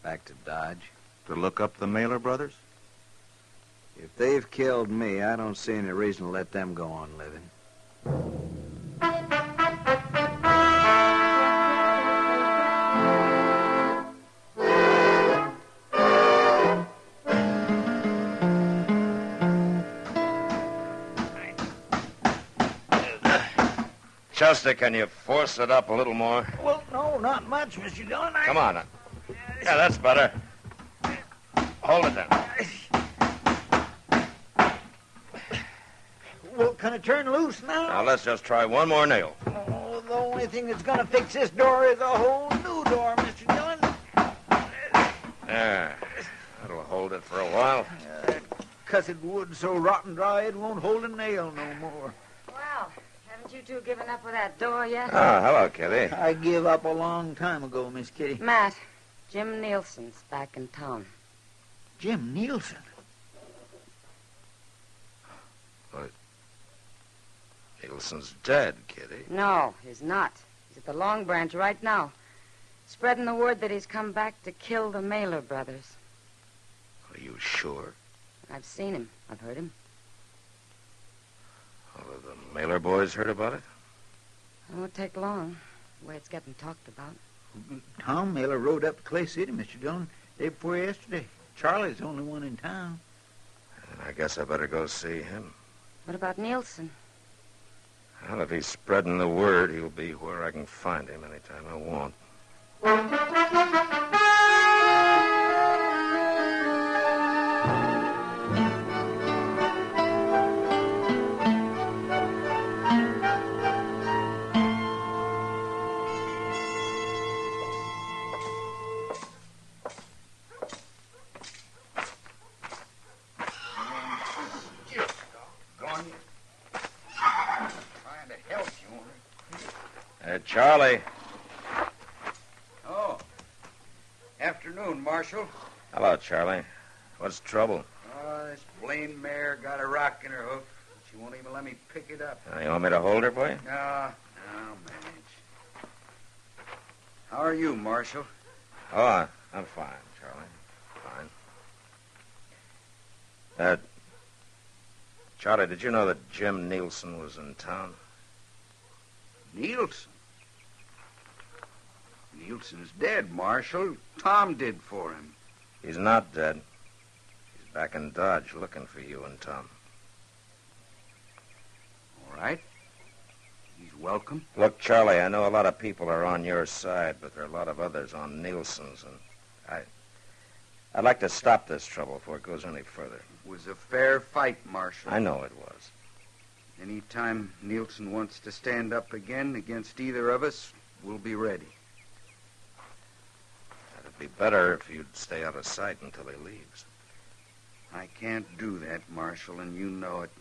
S3: Back to Dodge.
S4: To look up the Mailer brothers?
S3: If they've killed me, I don't see any reason to let them go on living.
S2: Chester, can you force it up a little more?
S10: Well, no, not much, Mr. Dillon.
S2: Come on. Yeah, that's better. Hold it then.
S10: Well, can it turn loose now?
S2: Now, let's just try one more nail.
S10: Oh, the only thing that's going to fix this door is a whole new door, Mr. Dillon.
S2: There. That'll hold it for a while.
S10: Cussed wood so rotten dry it won't hold a nail no more.
S9: Well, haven't you two given up with that door yet?
S2: Oh, hello, Kitty.
S10: I give up a long time ago, Miss Kitty.
S9: Matt, Jim Nielsen's back in town.
S10: Jim Nielsen?
S2: What? Nielsen's dead, Kitty.
S9: No, he's not. He's at the Long Branch right now, spreading the word that he's come back to kill the Mailer brothers.
S2: Are you sure?
S9: I've seen him. I've heard him.
S2: Well, have the Mailer boys heard about it?
S9: It won't take long, the way it's getting talked about.
S10: Tom Mailer rode up to Clay City, Mr. Dillon, day before yesterday. Charlie's the only one in town.
S2: I guess I better go see him.
S9: What about Nielsen?
S2: Well, if he's spreading the word, he'll be where I can find him anytime I want. Charlie.
S23: Oh. Afternoon, Marshal.
S2: Hello, Charlie. What's the trouble?
S23: Oh, this blamed mare got a rock in her hoof. She won't even let me pick it up.
S2: You want me to hold her for you?
S23: No, I'll manage. How are you, Marshal?
S2: Oh, I'm fine, Charlie. Fine. Charlie, did you know that Jim Nielsen was in town?
S23: Nielsen? Nielsen's dead, Marshal. Tom did for him.
S2: He's not dead. He's back in Dodge looking for you and Tom.
S23: All right. He's welcome.
S2: Look, Charlie, I know a lot of people are on your side, but there are a lot of others on Nielsen's, and I'd like to stop this trouble before it goes any further.
S23: It was a fair fight, Marshal.
S2: I know it was.
S23: Any time Nielsen wants to stand up again against either of us, we'll be ready.
S2: It'd be better if you'd stay out of sight until he leaves.
S23: I can't do that, Marshal, and you know it.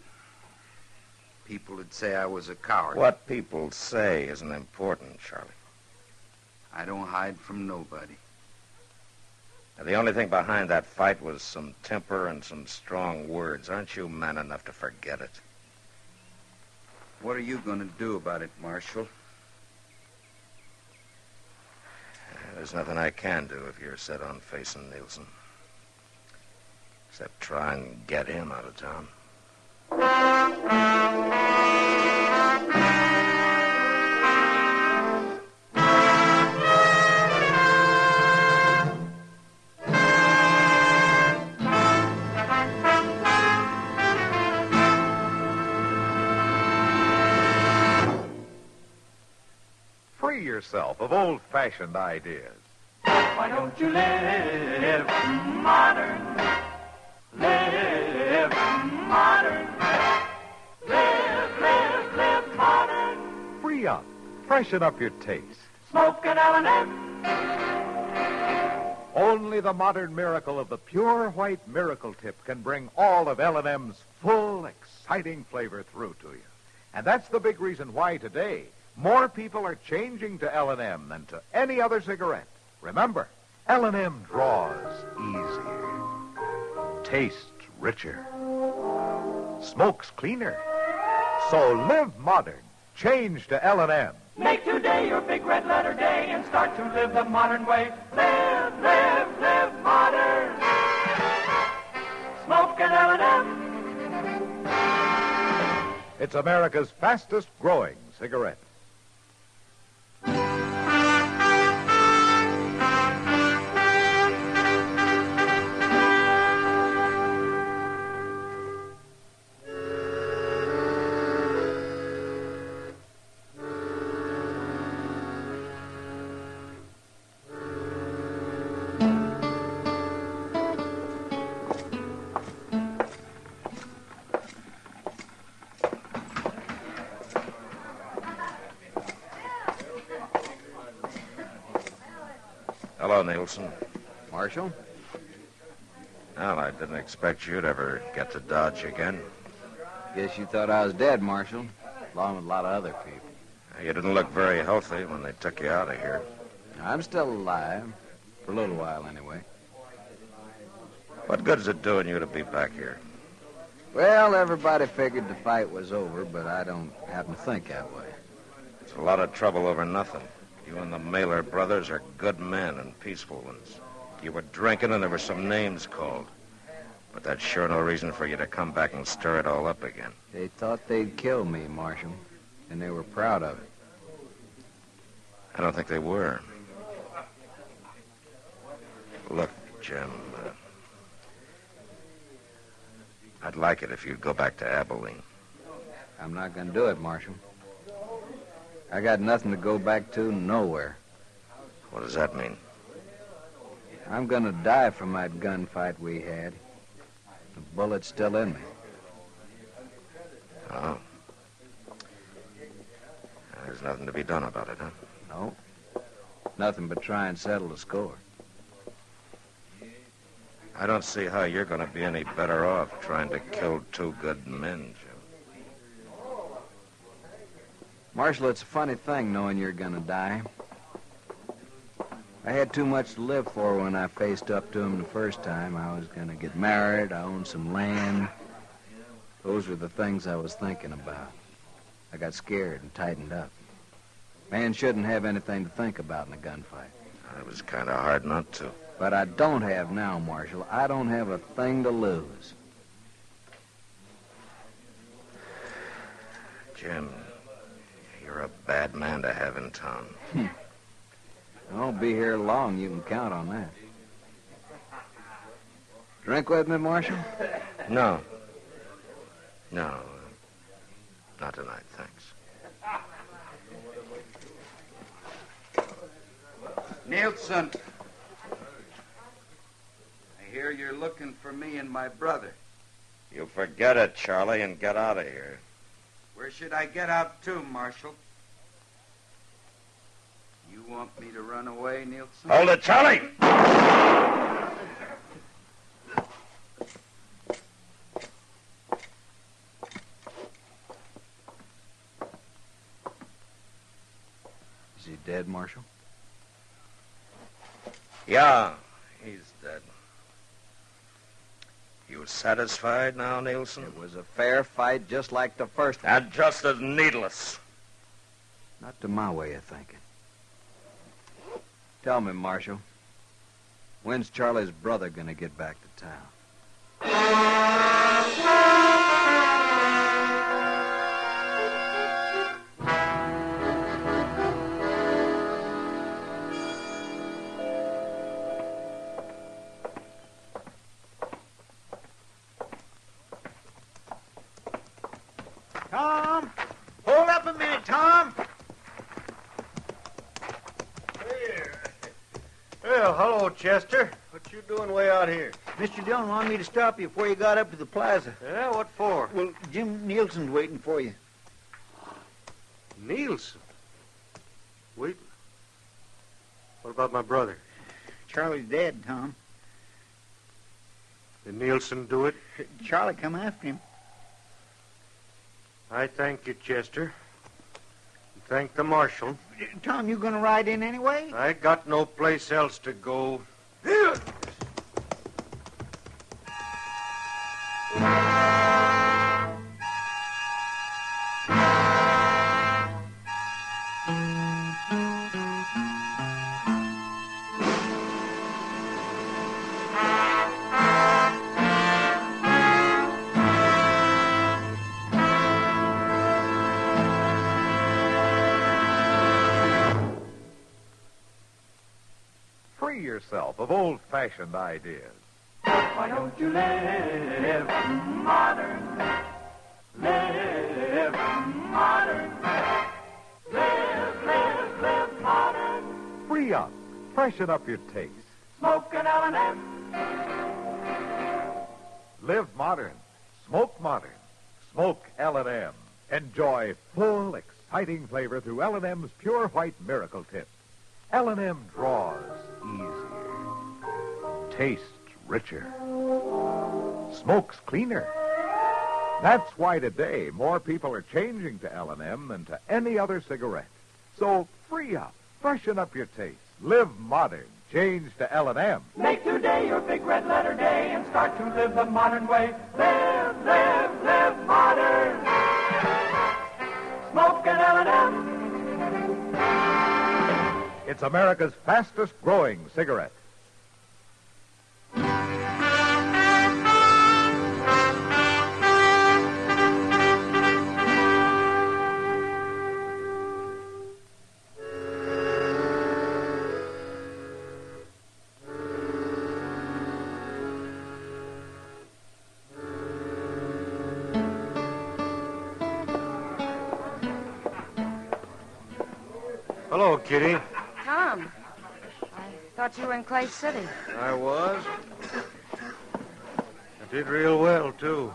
S23: People would say I was a coward.
S2: What people say isn't important, Charlie.
S23: I don't hide from nobody.
S2: Now, the only thing behind that fight was some temper and some strong words. Aren't you man enough to forget it?
S23: What are you going to do about it, Marshal?
S2: There's nothing I can do if you're set on facing Nielsen. Except try and get him out of town.
S1: Free yourself of old-fashioned ideas.
S11: Why don't you live modern? Live modern. Live modern.
S1: Free up. Freshen up your taste.
S11: Smoke an L&M.
S1: Only the modern miracle of the pure white Miracle Tip can bring all of L&M's full, exciting flavor through to you. And that's the big reason why today more people are changing to L&M than to any other cigarette. Remember, L&M draws easier, tastes richer, smokes cleaner. So live modern. Change to L&M.
S11: Make today your big red letter day and start to live the modern way. Live modern. Smoke an L&M.
S1: It's America's fastest growing cigarette.
S2: Hello, Nielsen.
S6: Marshal?
S2: Well, I didn't expect you'd ever get to Dodge again.
S6: Guess you thought I was dead, Marshal, along with a lot of other people.
S2: You didn't look very healthy when they took you out of here.
S6: I'm still alive, for a little while anyway.
S2: What good's it doing you to be back here?
S6: Well, everybody figured the fight was over, but I don't happen to think that way.
S2: It's a lot of trouble over nothing. You and the Mailer brothers are good men and peaceful ones. You were drinking and there were some names called. But that's sure no reason for you to come back and stir it all up again.
S6: They thought they'd kill me, Marshal, and they were proud of it.
S2: I don't think they were. Look, Jim, I'd like it if you'd go back to Abilene.
S6: I'm not going to do it, Marshal. I got nothing to go back to, nowhere.
S2: What does that mean?
S6: I'm going to die from that gunfight we had. The bullet's still in me.
S2: Oh. There's nothing to be done about it, huh?
S6: No. Nothing but try and settle the score.
S2: I don't see how you're going to be any better off trying to kill two good men, Jim.
S6: Marshal, it's a funny thing knowing you're going to die. I had too much to live for when I faced up to him the first time. I was going to get married. I owned some land. Those were the things I was thinking about. I got scared and tightened up. Man shouldn't have anything to think about in a gunfight.
S2: It was kind of hard not to.
S6: But I don't have now, Marshal. I don't have a thing to lose.
S2: Jim, you're a bad man to have in town.
S6: I won't be here long. You can count on that. Drink with me, Marshal?
S2: No. No. Not tonight, thanks.
S23: Nielsen. I hear you're looking for me and my brother.
S2: You forget it, Charlie, and get out of here.
S23: Where should I get out to, Marshal? You want me to run away, Nielsen?
S2: Hold it, Charlie!
S6: Is he dead, Marshal?
S2: Yeah, he's dead. You satisfied now, Nielsen?
S6: It was a fair fight, just like the first one.
S2: And just as needless.
S6: Not to my way of thinking. Tell me, Marshal, when's Charlie's brother going to get back to town?
S3: Tom! Hold up a minute, Tom!
S13: Well, hello, Chester. What you doing way out here?
S3: Mr. Dillon wanted me to stop you before you got up to the plaza.
S13: Yeah, what for?
S3: Well, Jim Nielsen's waiting for you.
S13: Nielsen? Wait. What about my brother?
S3: Charlie's dead, Tom.
S13: Did Nielsen do it?
S3: Charlie come after him.
S13: I thank you, Chester. Thank the marshal.
S3: Tom, you gonna ride in anyway?
S13: I got no place else to go.
S1: Free yourself of old-fashioned ideas.
S11: Why don't you live modern? Live modern. Live modern.
S1: Free up. Freshen up your taste.
S11: Smoke an L&M.
S1: Live modern. Smoke modern. Smoke L&M. Enjoy full, exciting flavor through L&M's Pure White Miracle Tip. L&M draws easier. Tastes richer. Smokes cleaner. That's why today more people are changing to L&M than to any other cigarette. So free up. Freshen up your taste. Live modern. Change to L&M.
S11: Make today your big red letter day and start to live the modern way. Live modern. Smoke an L&M.
S1: It's America's fastest growing cigarette.
S13: Hello, Kitty.
S9: Tom, I thought you were in Clay City.
S13: I was. I did real well, too.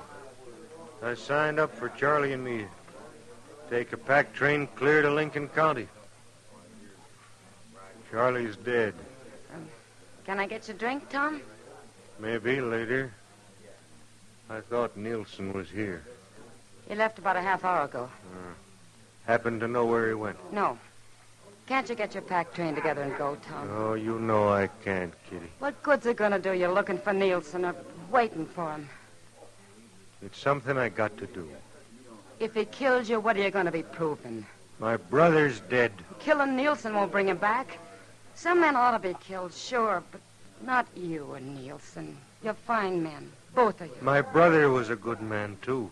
S13: I signed up for Charlie and me to take a pack train clear to Lincoln County. Charlie's dead.
S9: Can I get you a drink, Tom?
S13: Maybe later. I thought Nielsen was here.
S9: He left about a half hour ago.
S13: Happened to know where he went.
S9: No. Can't you get your pack train together and go, Tom?
S13: Oh, you know I can't, Kitty.
S9: What good's it gonna do you looking for Nielsen or waiting for him?
S13: It's something I got to do.
S9: If he kills you, what are you gonna be proving?
S13: My brother's dead.
S9: Killing Nielsen won't bring him back. Some men ought to be killed, sure, but not you and Nielsen. You're fine men, both of you.
S13: My brother was a good man, too.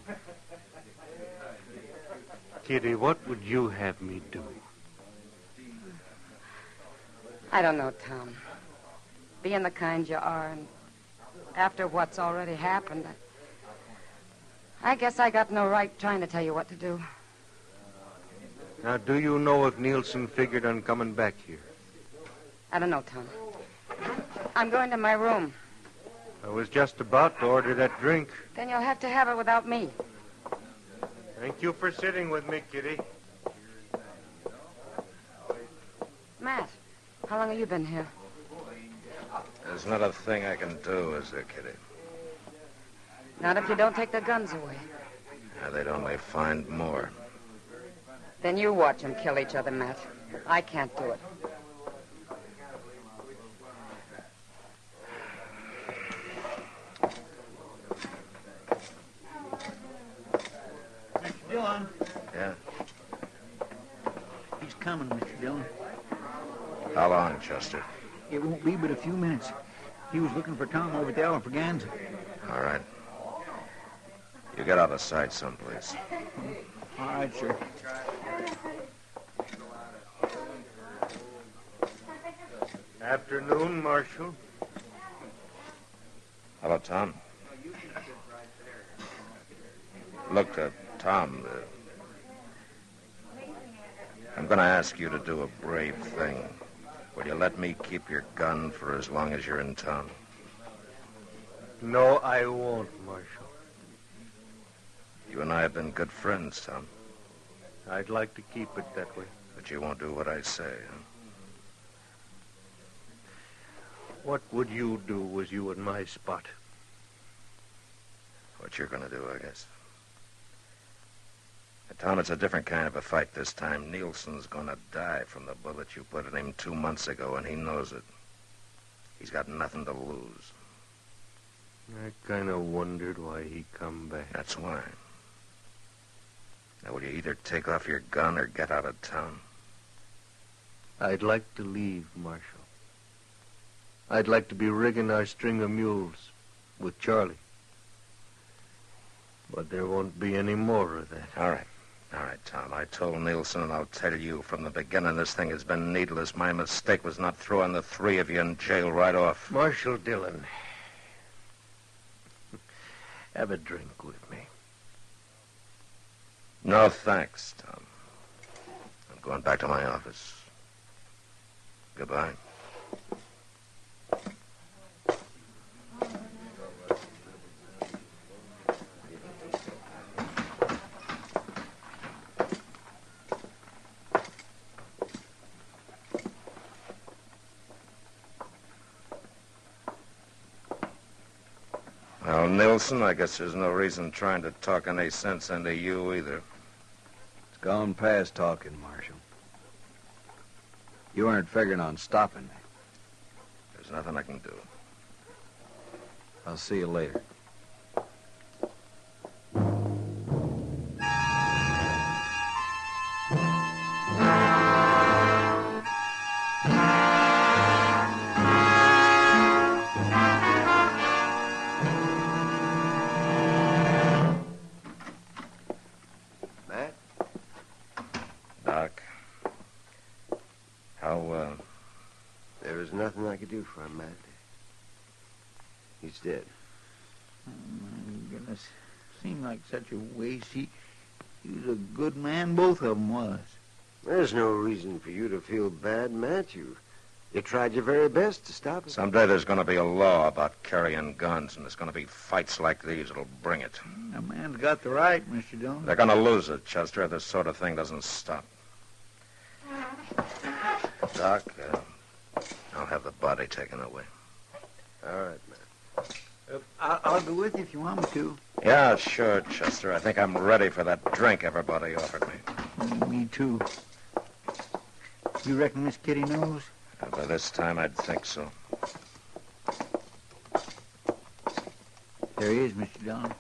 S13: Kitty, what would you have me do?
S9: I don't know, Tom. Being the kind you are, and after what's already happened, I guess I got no right trying to tell you what to do.
S13: Now, do you know if Nielsen figured on coming back here?
S9: I don't know, Tom. I'm going to my room.
S13: I was just about to order that drink.
S9: Then you'll have to have it without me.
S13: Thank you for sitting with me, Kitty.
S9: Matt, how long have you been here?
S2: There's not a thing I can do, is there, Kitty?
S9: Not if you don't take the guns away.
S2: They'd only find more.
S9: Then you watch them kill each other, Matt. I can't do it.
S3: Mr. Dillon.
S2: Yeah?
S3: He's coming, Mr. Dillon.
S2: How long, Chester?
S3: It won't be but a few minutes. He was looking for Tom over at the Alfraganza.
S2: All right. You get out of sight someplace.
S3: All right, sir.
S13: Afternoon, Marshal.
S2: Hello, Tom. Look, Tom, I'm going to ask you to do a brave thing. Will you let me keep your gun for as long as you're in town?
S13: No, I won't, Marshal.
S2: You and I have been good friends, Tom.
S13: I'd like to keep it that way.
S2: But you won't do what I say, huh?
S13: What would you do was you in my spot?
S2: What you're going to do, I guess. Tom, it's a different kind of a fight this time. Nielsen's going to die from the bullet you put in him 2 months ago, and he knows it. He's got nothing to lose.
S13: I kind of wondered why he come back.
S2: That's why. Now, will you either take off your gun or get out of town?
S13: I'd like to leave, Marshal. I'd like to be rigging our string of mules with Charlie. But there won't be any more of that.
S2: All right. All right, Tom. I told Nielsen, and I'll tell you from the beginning, this thing has been needless. My mistake was not throwing the three of you in jail right off.
S13: Marshal Dillon, have a drink with me.
S2: No, thanks, Tom. I'm going back to my office. Goodbye. Well, Nilsson, I guess there's no reason trying to talk any sense into you either.
S6: It's gone past talking, Marshal. You aren't figuring on stopping me.
S2: There's nothing I can do.
S6: I'll see you later.
S15: Nothing I could do for him, Matt. He's dead.
S3: Oh, my goodness. Seemed like such a waste. He was a good man, both of them was.
S15: There's no reason for you to feel bad, Matt. You tried your very best to stop it.
S2: Someday there's going to be a law about carrying guns, and there's going to be fights like these that'll bring it.
S3: A man's got the right, Mr. Dillon.
S2: They're going to lose it, Chester, if this sort of thing doesn't stop. Doc, I'll have the body taken away.
S15: All right, man.
S3: I'll go with you if you want me to.
S2: Yeah, sure, Chester. I think I'm ready for that drink everybody offered me.
S3: Me too. You reckon Miss Kitty knows?
S2: By this time, I'd think so.
S3: There he is, Mr. Dillon.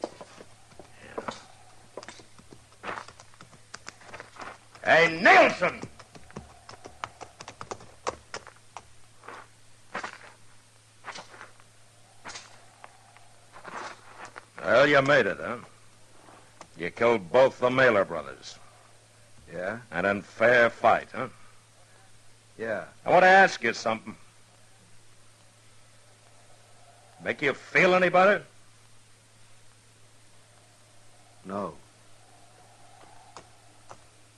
S2: Yeah. Hey, Nielsen! Well, you made it, huh? You killed both the Mailer brothers.
S6: Yeah?
S2: And in fair fight, huh?
S6: Yeah.
S2: I want to ask you something. Make you feel any better?
S6: No.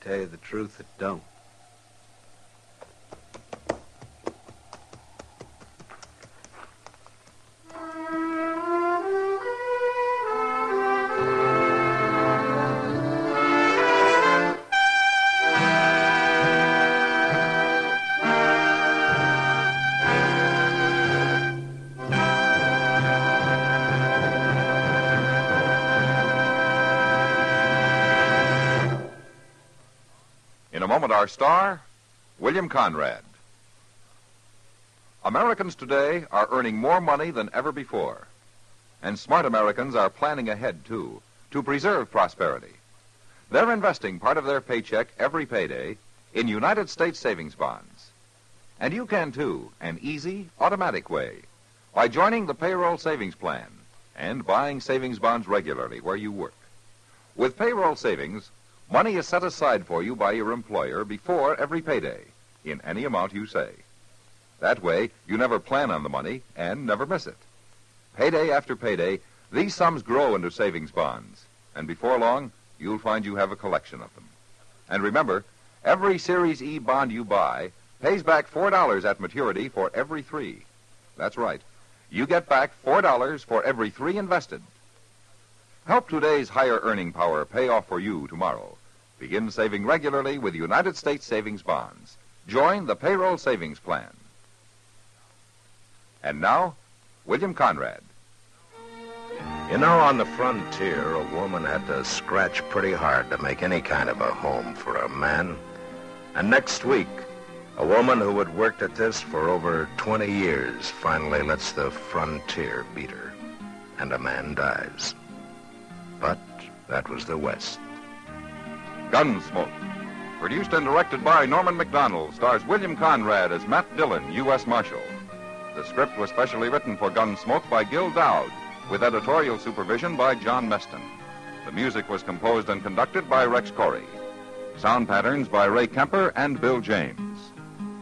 S6: Tell you the truth, it don't.
S1: In a moment, our star, William Conrad. Americans today are earning more money than ever before. And smart Americans are planning ahead, too, to preserve prosperity. They're investing part of their paycheck every payday in United States savings bonds. And you can, too, an easy, automatic way, by joining the payroll savings plan and buying savings bonds regularly where you work. With payroll savings, money is set aside for you by your employer before every payday, in any amount you say. That way, you never plan on the money and never miss it. Payday after payday, these sums grow into savings bonds, and before long, you'll find you have a collection of them. And remember, every Series E bond you buy pays back $4 at maturity for every 3. That's right. You get back $4 for every 3 invested. Help today's higher earning power pay off for you tomorrow. Begin saving regularly with United States savings bonds. Join the payroll savings plan. And now, William Conrad.
S2: You know, on the frontier, a woman had to scratch pretty hard to make any kind of a home for a man. And next week, a woman who had worked at this for over 20 years finally lets the frontier beat her, and a man dies. But that was the West.
S1: Gunsmoke. Produced and directed by Norman MacDonald, stars William Conrad as Matt Dillon, U.S. Marshal. The script was specially written for Gunsmoke by Gil Dowd, with editorial supervision by John Meston. The music was composed and conducted by Rex Corey. Sound patterns by Ray Kemper and Bill James.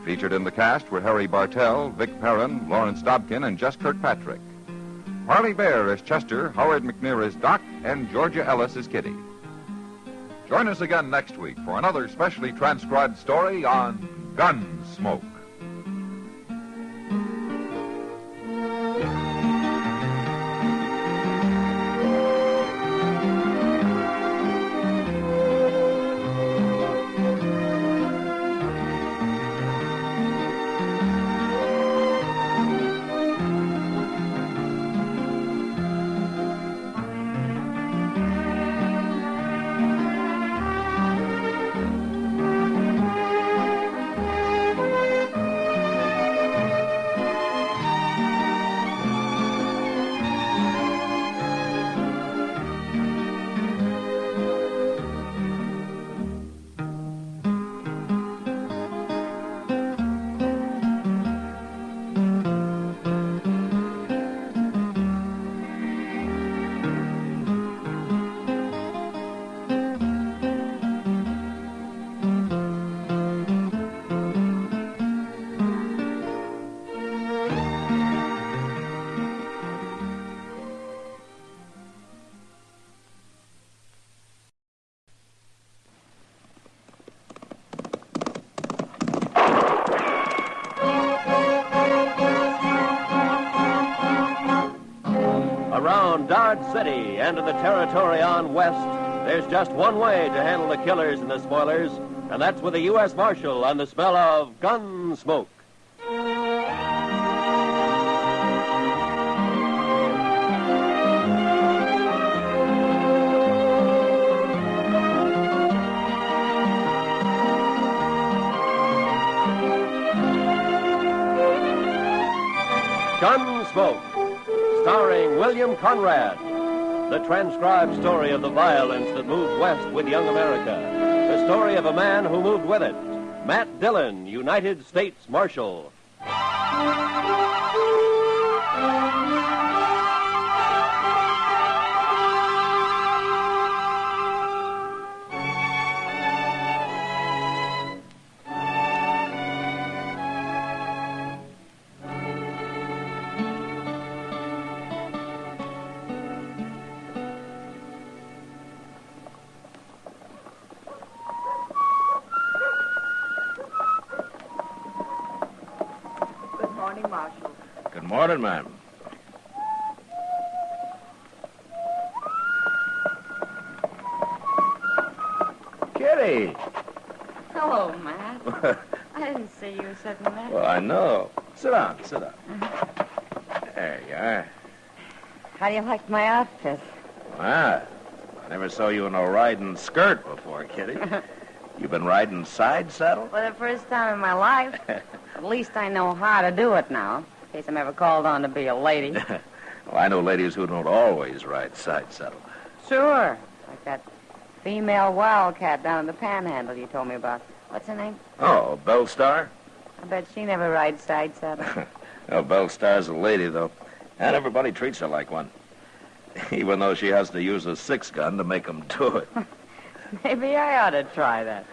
S1: Featured in the cast were Harry Bartell, Vic Perrin, Lawrence Dobkin, and Jess Kirkpatrick. Harley Bear as Chester, Howard McNear as Doc, and Georgia Ellis as Kitty. Join us again next week for another specially transcribed story on Gunsmoke.
S14: Around Dodge City and in the territory on West, there's just one way to handle the killers and the spoilers, and that's with a U.S. Marshal on the smell of Gunsmoke. Gunsmoke, starring William Conrad, the transcribed story of the violence that moved west with young America, the story of a man who moved with it, Matt Dillon, United States Marshal.
S16: Good morning, Marshal.
S2: Good morning, ma'am. Kitty!
S9: Hello, Matt. I didn't see you sitting there.
S2: Well, I know. Sit down, sit down. There you are.
S9: How do you like my outfit?
S2: Ah, I never saw you in a riding skirt before, Kitty. You been riding side saddle?
S9: For the first time in my life. At least I know how to do it now, in case I'm ever called on to be a lady.
S2: Well, I know ladies who don't always ride side saddle.
S9: Sure. Like that female wildcat down in the Panhandle you told me about. What's her name?
S2: Oh, Belle Star?
S9: I bet she never rides side saddle.
S2: Oh, Belle Star's a lady, though. And everybody treats her like one. Even though she has to use a 6-gun to make them do it.
S9: Maybe I ought to try that.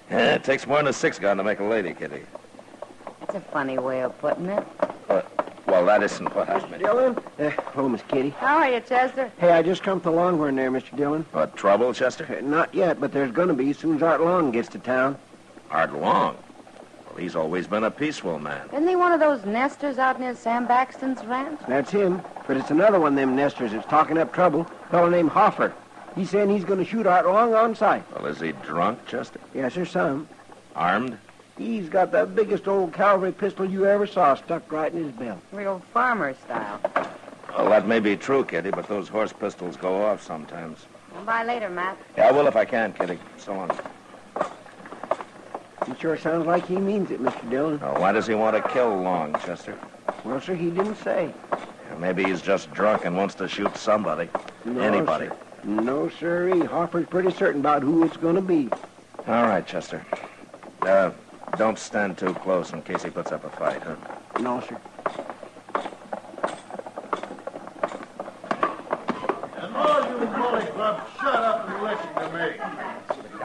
S2: Yeah, it takes more than a 6-gun to make a lady, Kitty.
S9: That's a funny way of putting it.
S2: Well, that isn't what I meant.
S17: Dillon? Hello, Miss Kitty.
S9: How are you, Chester?
S17: Hey, I just come to Longhorn there, Mr. Dillon.
S2: What, trouble, Chester?
S17: Not yet, but there's going to be as soon as Art Long gets to town.
S2: Art Long? Well, he's always been a peaceful man.
S9: Isn't he one of those nesters out near Sam Baxton's ranch?
S17: That's him. But it's another one of them nesters that's talking up trouble. A fellow named Hoffer. He's saying he's going to shoot Art Long on sight.
S2: Well, is he drunk, Chester?
S17: Yes, sir, some.
S2: Armed?
S17: He's got the biggest old cavalry pistol you ever saw stuck right in his belt.
S9: Real farmer style.
S2: Well, that may be true, Kitty, but those horse pistols go off sometimes.
S9: Well, bye later, Matt.
S2: Yeah, I will if I can, Kitty. So long.
S17: It sure sounds like he means it, Mr. Dillon.
S2: Oh, why does he want to kill Long, Chester?
S17: Well, sir, he didn't say.
S2: Yeah, maybe he's just drunk and wants to shoot somebody.
S17: No,
S2: Anybody.
S17: Sir. No, sirree. Hoffer's pretty certain about who it's going to be.
S2: All right, Chester. Don't stand too close in case he puts up a fight, huh?
S17: No, sir.
S7: And all you bully clubs, shut up and listen to me.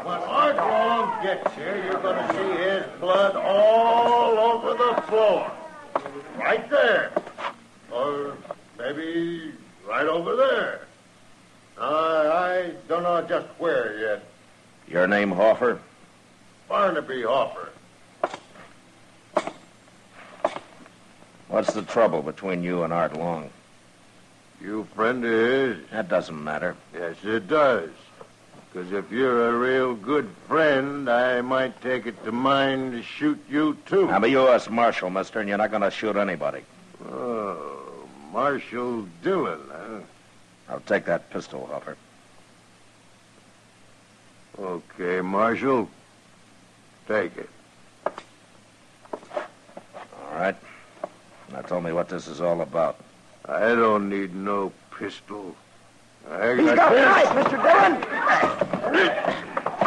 S7: When Art Long gets here, you're going to see his blood all over the floor. Right there. Or maybe right over there. I don't know just where yet.
S2: Your name, Hoffer?
S7: Barnaby Hoffer.
S2: What's the trouble between you and Art Long?
S7: You friend of his?
S2: That doesn't matter.
S7: Yes, it does. Because if you're a real good friend, I might take it to mind to shoot you, too.
S2: I'm a U.S. Marshal, mister, and you're not going to shoot anybody.
S7: Oh, Marshal Dillon, huh?
S2: I'll take that pistol, Hoffer.
S7: Okay, Marshal. Take it.
S2: All right. Now tell me what this is all about.
S7: I don't need no pistol.
S17: He's got a knife, Mr. Dillon.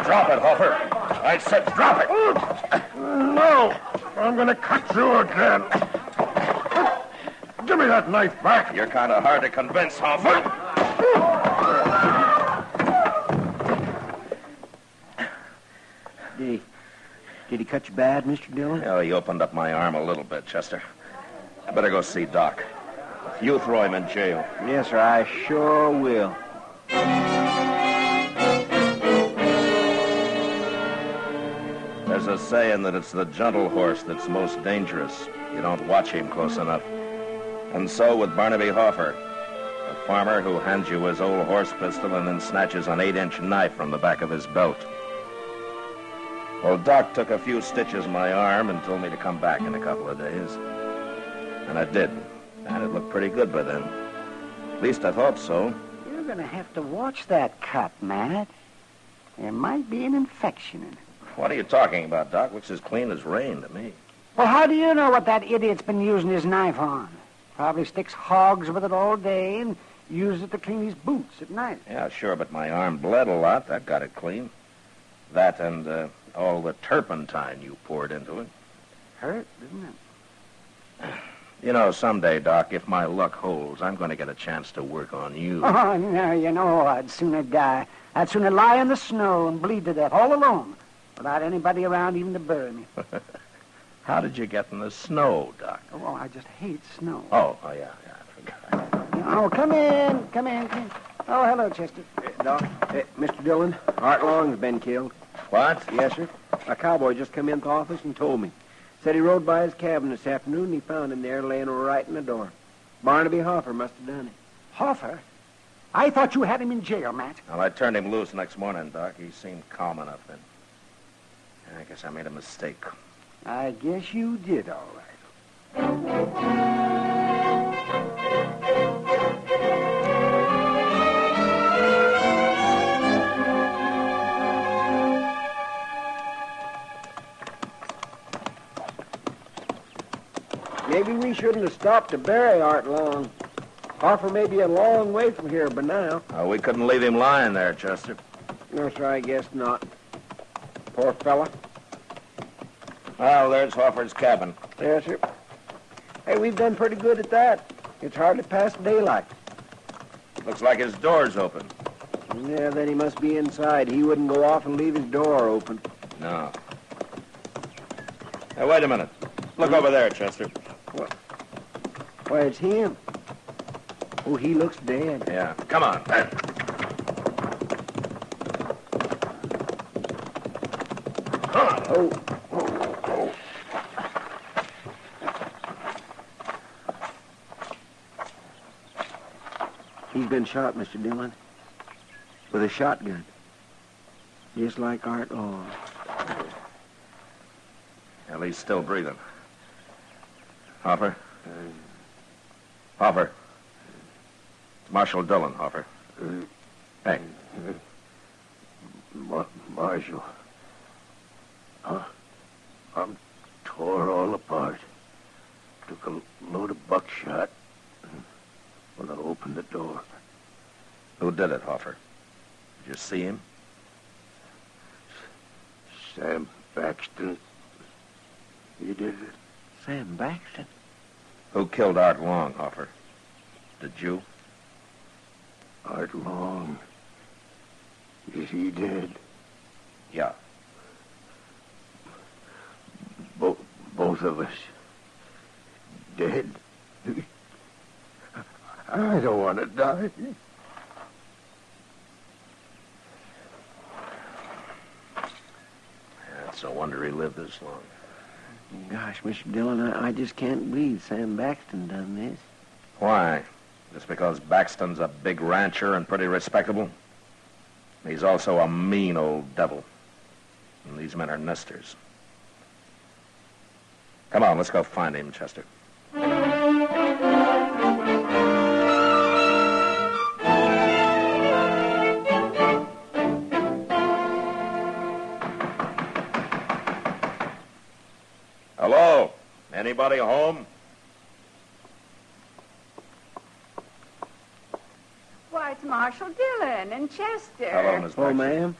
S2: Drop it, Hoffer. I said drop it.
S7: No, I'm going to cut you again. Give me that knife back.
S2: You're kind of hard to convince, Hoffer.
S17: Did he cut you bad, Mr. Dillon?
S2: Oh, he opened up my arm a little bit, Chester. I better go see Doc. You throw him in jail.
S17: Yes, sir, I sure will.
S2: There's a saying that it's the gentle horse that's most dangerous. You don't watch him close enough. And so with Barnaby Hoffer, a farmer who hands you his old horse pistol and then snatches an 8-inch knife from the back of his belt. Well, Doc took a few stitches in my arm and told me to come back in a couple of days. And I did. And it looked pretty good by then. At least I thought so.
S17: You're going to have to watch that cut, Matt. There might be an infection in it.
S2: What are you talking about, Doc? Looks as clean as rain to me.
S17: Well, how do you know what that idiot's been using his knife on? Probably sticks hogs with it all day and uses it to clean his boots at night.
S2: Yeah, sure, but my arm bled a lot. That got it clean. That and all the turpentine you poured into it.
S17: Hurt, didn't it?
S2: You know, someday, Doc, if my luck holds, I'm going to get a chance to work on you.
S17: Oh, no, you know, I'd sooner die. I'd sooner lie in the snow and bleed to death all alone without anybody around even to bury me.
S2: How did you get in the snow, Doc?
S17: Oh, I just hate snow.
S2: Oh, yeah, I forgot.
S17: Oh, come in. Oh, hello, Chester. Doc, Mr. Dillon, Art Long's been killed.
S2: What?
S17: Yes, sir. A cowboy just come into the office and told me. Said he rode by his cabin this afternoon and he found him there laying right in the door. Barnaby Hoffer must have done it. Hoffer? I thought you had him in jail, Matt.
S2: Well, I turned him loose next morning, Doc. He seemed calm enough then. I guess I made a mistake.
S17: I guess you did, all right. Maybe we shouldn't have stopped to bury Art Long. Hoffer may be a long way from here by now.
S2: We couldn't leave him lying there, Chester.
S17: No, sir, I guess not. Poor fella.
S2: Well, there's Hoffer's cabin.
S17: Yes, sir. Hey, we've done pretty good at that. It's hardly past daylight.
S2: Looks like his door's open.
S17: Yeah, then he must be inside. He wouldn't go off and leave his door open.
S2: No. Hey, wait a minute. Look over there, Chester.
S17: Why, it's him. Oh, he looks dead.
S2: Yeah. Come on.
S17: Oh. He's been shot, Mr. Dillon. With a shotgun. Just like Art Long.
S2: Well, he's still breathing. Hopper? Hopper. It's Marshal Dillon, Hopper. Hey.
S15: Marshal. I'm tore all apart. Took a load of buckshot when I opened the door.
S2: Who did it, Hopper? Did you see him?
S15: Sam Baxton. He did it.
S17: Sam Baxton?
S2: Who killed Art Long, Hopper? Did you?
S15: Art Long. Is he dead?
S2: Yeah.
S15: Both of us. Dead. I don't want to die.
S2: It's no wonder he lived this long.
S17: Gosh, Mr. Dillon, I just can't believe Sam Baxton done this.
S2: Why? Just because Baxton's a big rancher and pretty respectable? He's also a mean old devil. And these men are nesters. Come on, let's go find him, Chester. Hello? Anybody home?
S16: Why, it's Marshal Dillon and Chester.
S2: Hello, Miss Baxter.
S17: Oh, ma'am.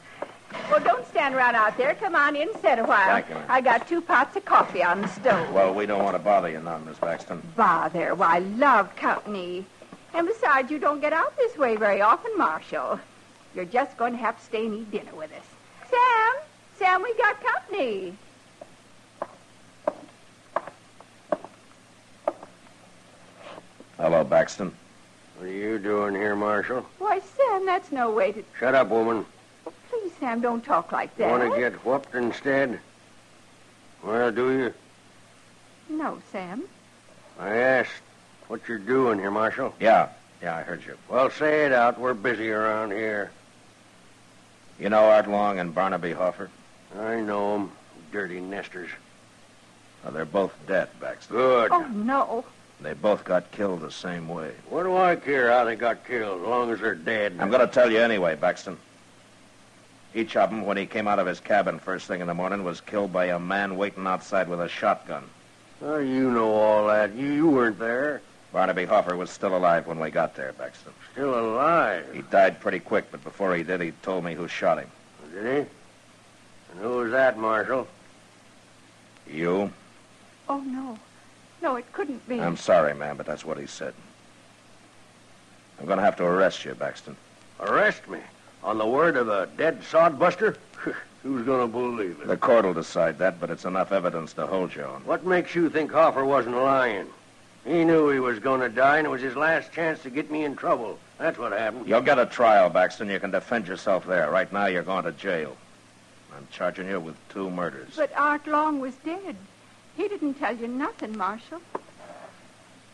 S16: Well, don't stand around out there. Come on in and sit a while.
S2: Thank you, ma'am.
S16: I got 2 pots of coffee on the stove.
S2: Well, we don't want to bother you none, Miss Baxton.
S16: Bother. Why, I love company. And besides, you don't get out this way very often, Marshal. You're just going to have to stay and eat dinner with us. Sam, we got company.
S2: Hello, Baxton.
S15: What are you doing here, Marshal?
S16: Why, Sam, that's no way to...
S15: Shut up, woman.
S16: Please, Sam, don't talk like that.
S15: Want to get whooped instead? Well, do you?
S16: No, Sam.
S15: I asked what you're doing here, Marshal.
S2: Yeah, I heard you.
S15: Well, say it out. We're busy around here.
S2: You know Art Long and Barnaby Hoffer?
S15: I know 'em. Dirty nesters.
S2: Well, they're both dead, Baxter.
S15: Good.
S16: Oh, no.
S2: They both got killed the same way.
S15: What do I care how they got killed, as long as they're dead?
S2: I'm going to tell you anyway, Baxton. Each of them, when he came out of his cabin first thing in the morning, was killed by a man waiting outside with a shotgun.
S15: Oh, you know all that. You weren't there.
S2: Barnaby Hoffer was still alive when we got there, Baxton.
S15: Still alive?
S2: He died pretty quick, but before he did, he told me who shot him.
S15: Did he? And who was that, Marshal?
S2: You?
S16: Oh, no. No, it couldn't be.
S2: I'm sorry, ma'am, but that's what he said. I'm going to have to arrest you, Baxton.
S15: Arrest me? On the word of a dead sodbuster? Who's going to believe it?
S2: The court will decide that, but it's enough evidence to hold you on.
S15: What makes you think Hoffer wasn't lying? He knew he was going to die, and it was his last chance to get me in trouble. That's what happened.
S2: You'll get a trial, Baxton. You can defend yourself there. Right now, you're going to jail. I'm charging you with 2 murders.
S16: But Art Long was dead. He didn't tell you nothing, Marshal.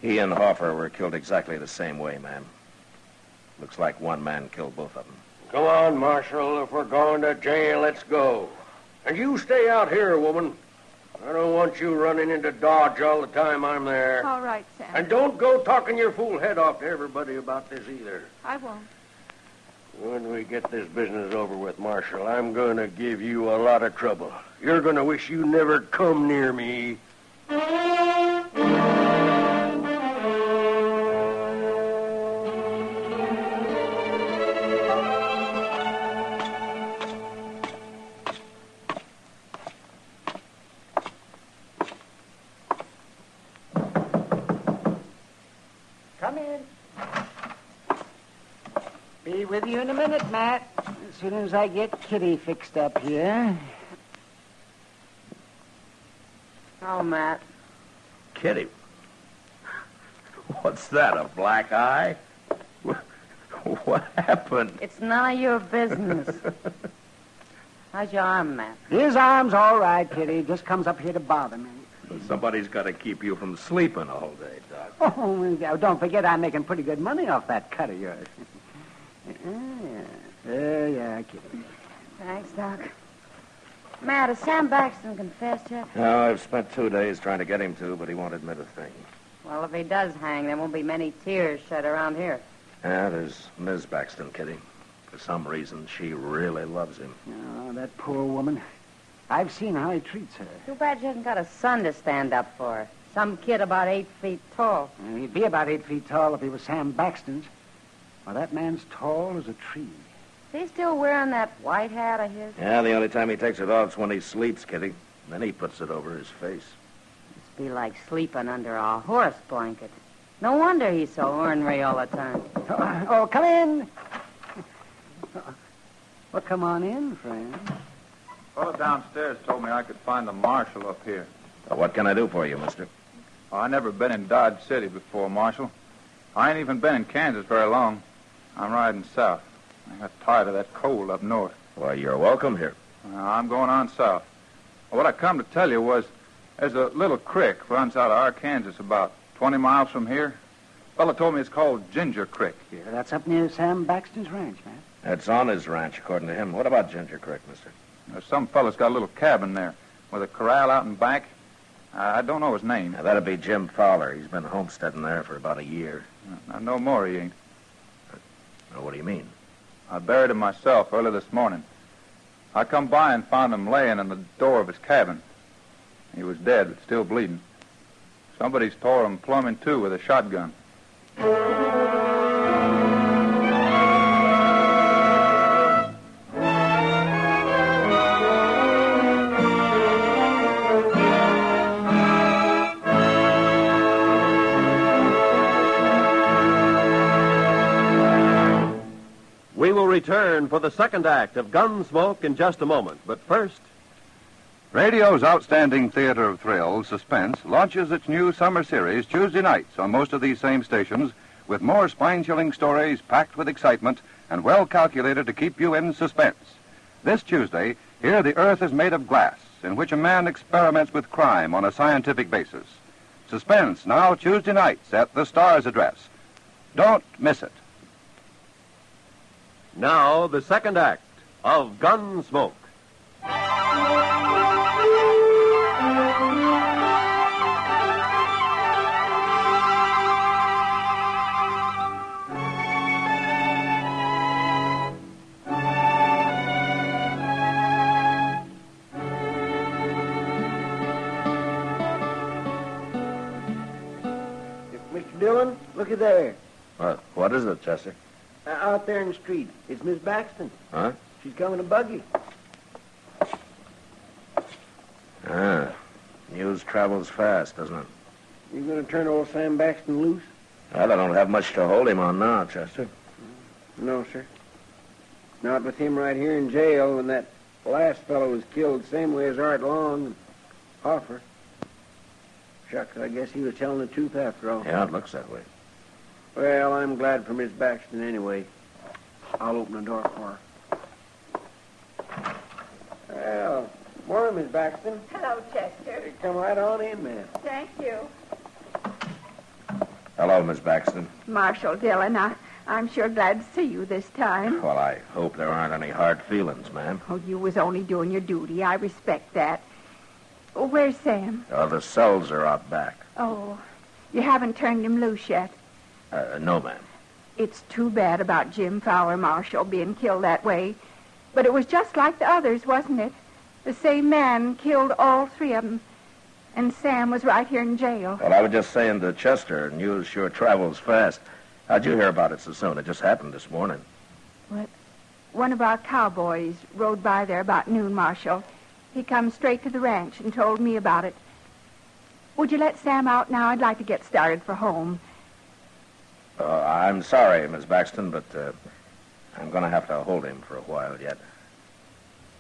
S2: He and Hoffer were killed exactly the same way, ma'am. Looks like one man killed both of them.
S15: Come on, Marshal. If we're going to jail, let's go. And you stay out here, woman. I don't want you running into Dodge all the time I'm there.
S16: All right, Sam.
S15: And don't go talking your fool head off to everybody about this either.
S16: I won't.
S15: When we get this business over with, Marshal, I'm going to give you a lot of trouble. You're going to wish you never come near me.
S17: Come in. Be with you in a minute, Matt. As soon as I get Kitty fixed up here.
S9: Oh, Matt.
S2: Kitty. What's that, a black eye? What happened?
S9: It's none of your business. How's your arm, Matt?
S17: His arm's all right, Kitty. Just comes up here to bother me.
S2: Somebody's got to keep you from sleeping all day, Doc.
S17: Oh, don't forget I'm making pretty good money off that cut of yours. Yeah, Kitty.
S9: Thanks, Doc. Matt, has Sam Baxton confessed yet?
S2: No, I've spent 2 days trying to get him to, but he won't admit a thing.
S9: Well, if he does hang, there won't be many tears shed around here.
S2: Yeah, there's Ms. Baxton, Kitty. For some reason, she really loves him.
S17: Oh, that poor woman. I've seen how he treats her.
S9: Too bad she hasn't got a son to stand up for her. Some kid about 8 feet tall.
S17: He'd be about 8 feet tall if he was Sam Baxton's. Well, that man's tall as a tree.
S9: Is he still wearing that white hat of his?
S2: Yeah, the only time he takes it off is when he sleeps, Kitty. Then he puts it over his face.
S9: Must be like sleeping under a horse blanket. No wonder he's so ornery all the time.
S17: Oh, come in. Well, come on in, friend.
S12: Fellow downstairs told me I could find the marshal up here.
S2: What can I do for you, mister?
S12: Oh, I never been in Dodge City before, Marshal. I ain't even been in Kansas very long. I'm riding south. I got tired of that cold up north.
S2: Well, you're welcome here.
S12: I'm going on south. What I come to tell you was there's a little creek runs out of Arkansas about 20 miles from here. Fella told me it's called Ginger Creek.
S17: Yeah, that's up near Sam Baxton's ranch, man.
S2: It's on his ranch, according to him. What about Ginger Creek, mister?
S12: Some fella's got a little cabin there with a corral out in back. I don't know his name.
S2: Now, that'd be Jim Fowler. He's been homesteading there for about a year.
S12: No more he ain't.
S2: Now, what do you mean?
S12: I buried him myself early this morning. I come by and found him laying in the door of his cabin. He was dead, but still bleeding. Somebody's tore him plumb in two with a shotgun.
S14: We will return for the second act of Gunsmoke in just a moment. But first...
S18: Radio's outstanding theater of thrills, Suspense, launches its new summer series Tuesday nights on most of these same stations with more spine-chilling stories packed with excitement and well calculated to keep you in suspense. This Tuesday, here the Earth is made of glass, in which a man experiments with crime on a scientific basis. Suspense, now Tuesday nights at the Star's address. Don't miss it.
S14: Now, the second act of Gunsmoke.
S17: Mr. Dillon, look at there.
S2: What is it, Chester?
S17: Out there in the street. It's Miss Baxton.
S2: Huh?
S17: She's coming a buggy.
S2: Ah, news travels fast, doesn't it?
S17: You going to turn old Sam Baxton loose?
S2: Well, I don't have much to hold him on now, Chester.
S17: No, sir. Not with him right here in jail when that last fellow was killed the same way as Art Long and Hoffer. Shucks, I guess he was telling the truth after all.
S2: Yeah, it looks that way.
S17: Well, I'm glad for Miss Baxton anyway. I'll open the door for her. Well, morning, Miss Baxton.
S16: Hello, Chester.
S17: Come right on in, ma'am.
S16: Thank you.
S2: Hello, Miss Baxton.
S16: Marshal Dillon, I'm sure glad to see you this time.
S2: Well, I hope there aren't any hard feelings, ma'am.
S16: Oh, you was only doing your duty. I respect that. Oh, where's Sam?
S2: The cells are out back.
S16: Oh, you haven't turned him loose yet?
S2: No, ma'am.
S16: It's too bad about Jim Fowler, Marshal, being killed that way. But it was just like the others, wasn't it? The same man killed all three of them. And Sam was right here in jail.
S2: Well, I was just saying to Chester, news sure travels fast. How'd you hear about it so soon? It just happened this morning.
S16: What? One of our cowboys rode by there about noon, Marshal. He come straight to the ranch and told me about it. Would you let Sam out now? I'd like to get started for home.
S2: I'm sorry, Miss Baxton, but I'm going to have to hold him for a while yet.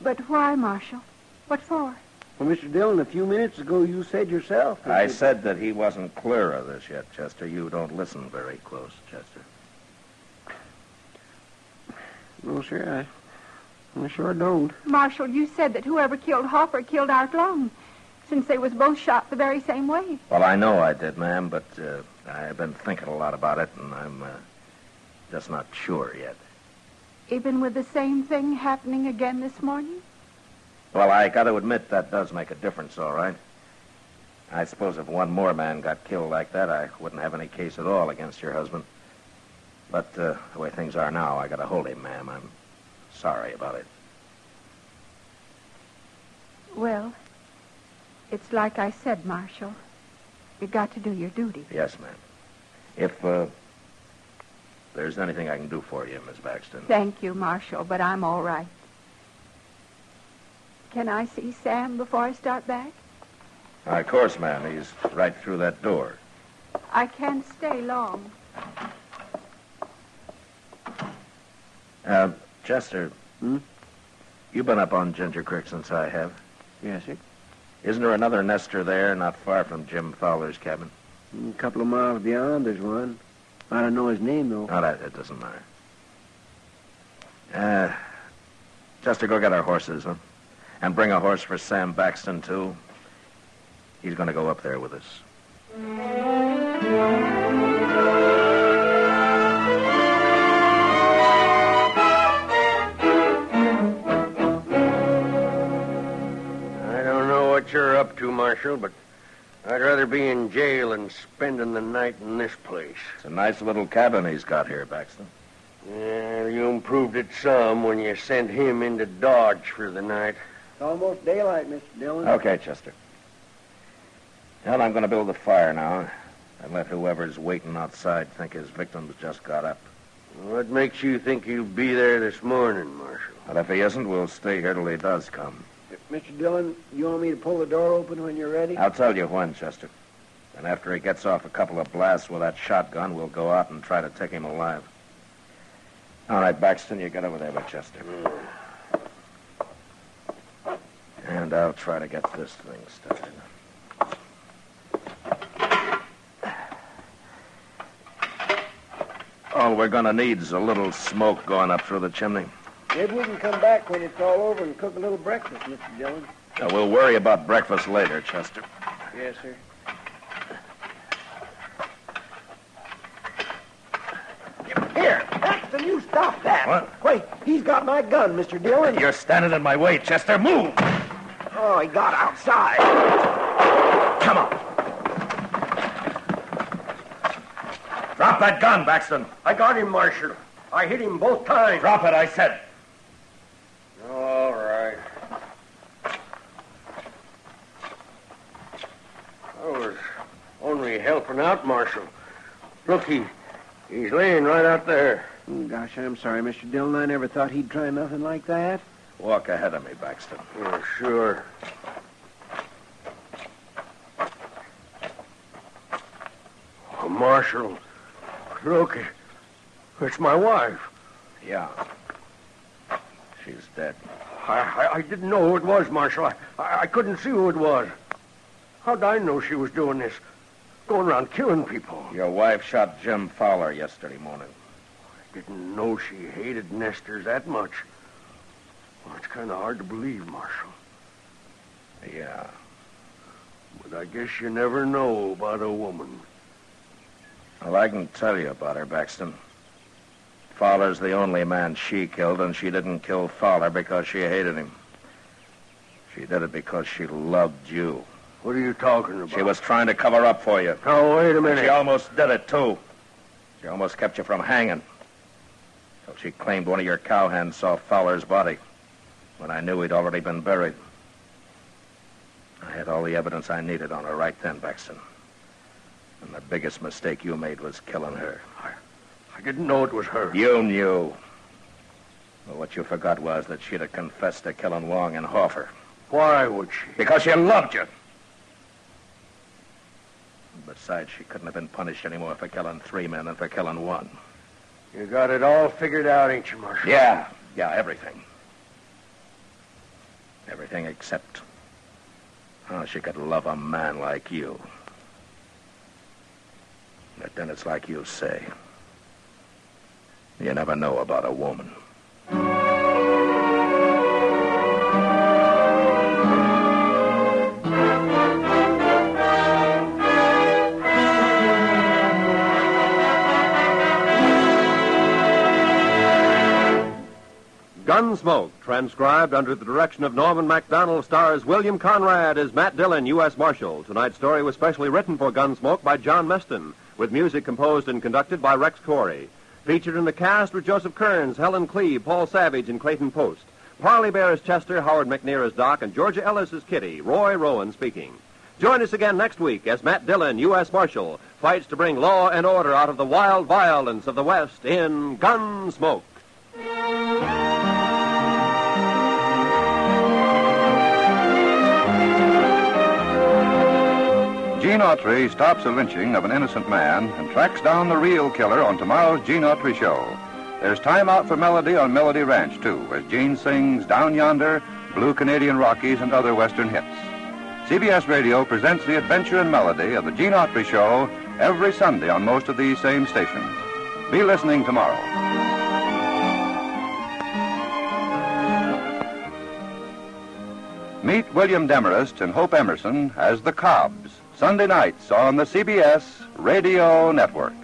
S16: But why, Marshal? What for?
S17: Well, Mr. Dillon, a few minutes ago you said yourself.
S2: I said that he wasn't clear of this yet, Chester. You don't listen very close, Chester.
S17: No, sir, I sure don't.
S16: Marshal, you said that whoever killed Hopper killed Art Long, since they was both shot the very same way.
S2: Well, I know I did, ma'am, but I've been thinking a lot about it, and I'm just not sure yet.
S16: Even with the same thing happening again this morning?
S2: Well, I got to admit that does make a difference, all right. I suppose if one more man got killed like that, I wouldn't have any case at all against your husband. But the way things are now, I got to hold him, ma'am. I'm sorry about it.
S16: Well, it's like I said, Marshal. You got to do your duty.
S2: Yes, ma'am. If there's anything I can do for you, Miss Baxton.
S16: Thank you, Marshal, but I'm all right. Can I see Sam before I start back?
S2: Of course, ma'am. He's right through that door.
S16: I can't stay long.
S2: Chester, you've been up on Ginger Creek since I have.
S17: Yes, sir.
S2: Isn't there another nester there not far from Jim Fowler's cabin?
S17: A couple of miles beyond, there's one. I don't know his name, though.
S2: No, that doesn't matter. Chester, go get our horses, huh? And bring a horse for Sam Baxton, too. He's going to go up there with us.
S15: I don't know what you're up to, Marshal, but I'd rather be in jail than spending the night in this place.
S2: It's a nice little cabin he's got here, Baxton.
S15: Yeah, you improved it some when you sent him into Dodge for the night.
S17: It's almost daylight, Mr. Dillon.
S2: Okay, Chester. Well, I'm going to build a fire now and let whoever's waiting outside think his victim's just got up.
S15: What makes you think he'll be there this morning, Marshal?
S2: But if he isn't, we'll stay here till he does come.
S17: Mr. Dillon, you want me to pull the door open when you're ready?
S2: I'll tell you when, Chester. And after he gets off a couple of blasts with that shotgun, we'll go out and try to take him alive. All right, Baxton, you get over there with Chester. And I'll try to get this thing started. All we're going to need is a little smoke going up through the chimney.
S17: Maybe we can come back when it's all over and cook a little breakfast, Mr. Dillon.
S2: Now, we'll worry about breakfast later, Chester.
S17: Yes, sir. Here, Paxton, you stop that.
S2: What?
S17: Wait, he's got my gun, Mr. Dillon.
S2: You're standing in my way, Chester. Move!
S17: Oh, he got outside.
S2: Come on. Drop that gun, Baxton.
S15: I got him, Marshal. I hit him both times.
S2: Drop it, I said.
S15: All right. I was only helping out, Marshal. Look, he's laying right out there.
S17: Oh, gosh, I'm sorry, Mr. Dillon. I never thought he'd try nothing like that.
S2: Walk ahead of me, Baxton.
S15: Yeah, sure. Oh, Marshal, look, it's my wife.
S2: Yeah. She's dead.
S15: I didn't know who it was, Marshal. I couldn't see who it was. How'd I know she was doing this? Going around killing people.
S2: Your wife shot Jim Fowler yesterday morning.
S15: I didn't know she hated nesters that much. Well, it's kind of hard to believe, Marshal.
S2: Yeah.
S15: But I guess you never know about a woman.
S2: Well, I can tell you about her, Baxton. Fowler's the only man she killed, and she didn't kill Fowler because she hated him. She did it because she loved you.
S15: What are you talking about?
S2: She was trying to cover up for you.
S15: Oh, wait a minute.
S2: She almost did it, too. She almost kept you from hanging. So she claimed one of your cowhands saw Fowler's body when I knew he'd already been buried. I had all the evidence I needed on her right then, Baxton. And the biggest mistake you made was killing her.
S15: I didn't know it was her.
S2: You knew. But what you forgot was that she'd have confessed to killing Wong and Hoffer.
S15: Why would she?
S2: Because she loved you. Besides, she couldn't have been punished any more for killing 3 men than for killing 1.
S15: You got it all figured out, ain't you, Marshal?
S2: Yeah, everything. Everything except how she could love a man like you. But then it's like you say. You never know about a woman.
S14: Gunsmoke, transcribed under the direction of Norman MacDonald, stars William Conrad as Matt Dillon, U.S. Marshal. Tonight's story was specially written for Gunsmoke by John Meston, with music composed and conducted by Rex Corey. Featured in the cast were Joseph Kearns, Helen Cleve, Paul Savage, and Clayton Post. Parley Bear as Chester, Howard McNear as Doc, and Georgia Ellis as Kitty. Roy Rowan speaking. Join us again next week as Matt Dillon, U.S. Marshal, fights to bring law and order out of the wild violence of the West in Gunsmoke.
S12: Gene Autry stops a lynching of an innocent man and tracks down the real killer on tomorrow's Gene Autry Show. There's time out for melody on Melody Ranch, too, as Gene sings Down Yonder, Blue Canadian Rockies, and other Western hits. CBS Radio presents the adventure and melody of the Gene Autry Show every Sunday on most of these same stations. Be listening tomorrow. Meet William Demarest and Hope Emerson as the Cobbs, Sunday nights on the CBS Radio Network.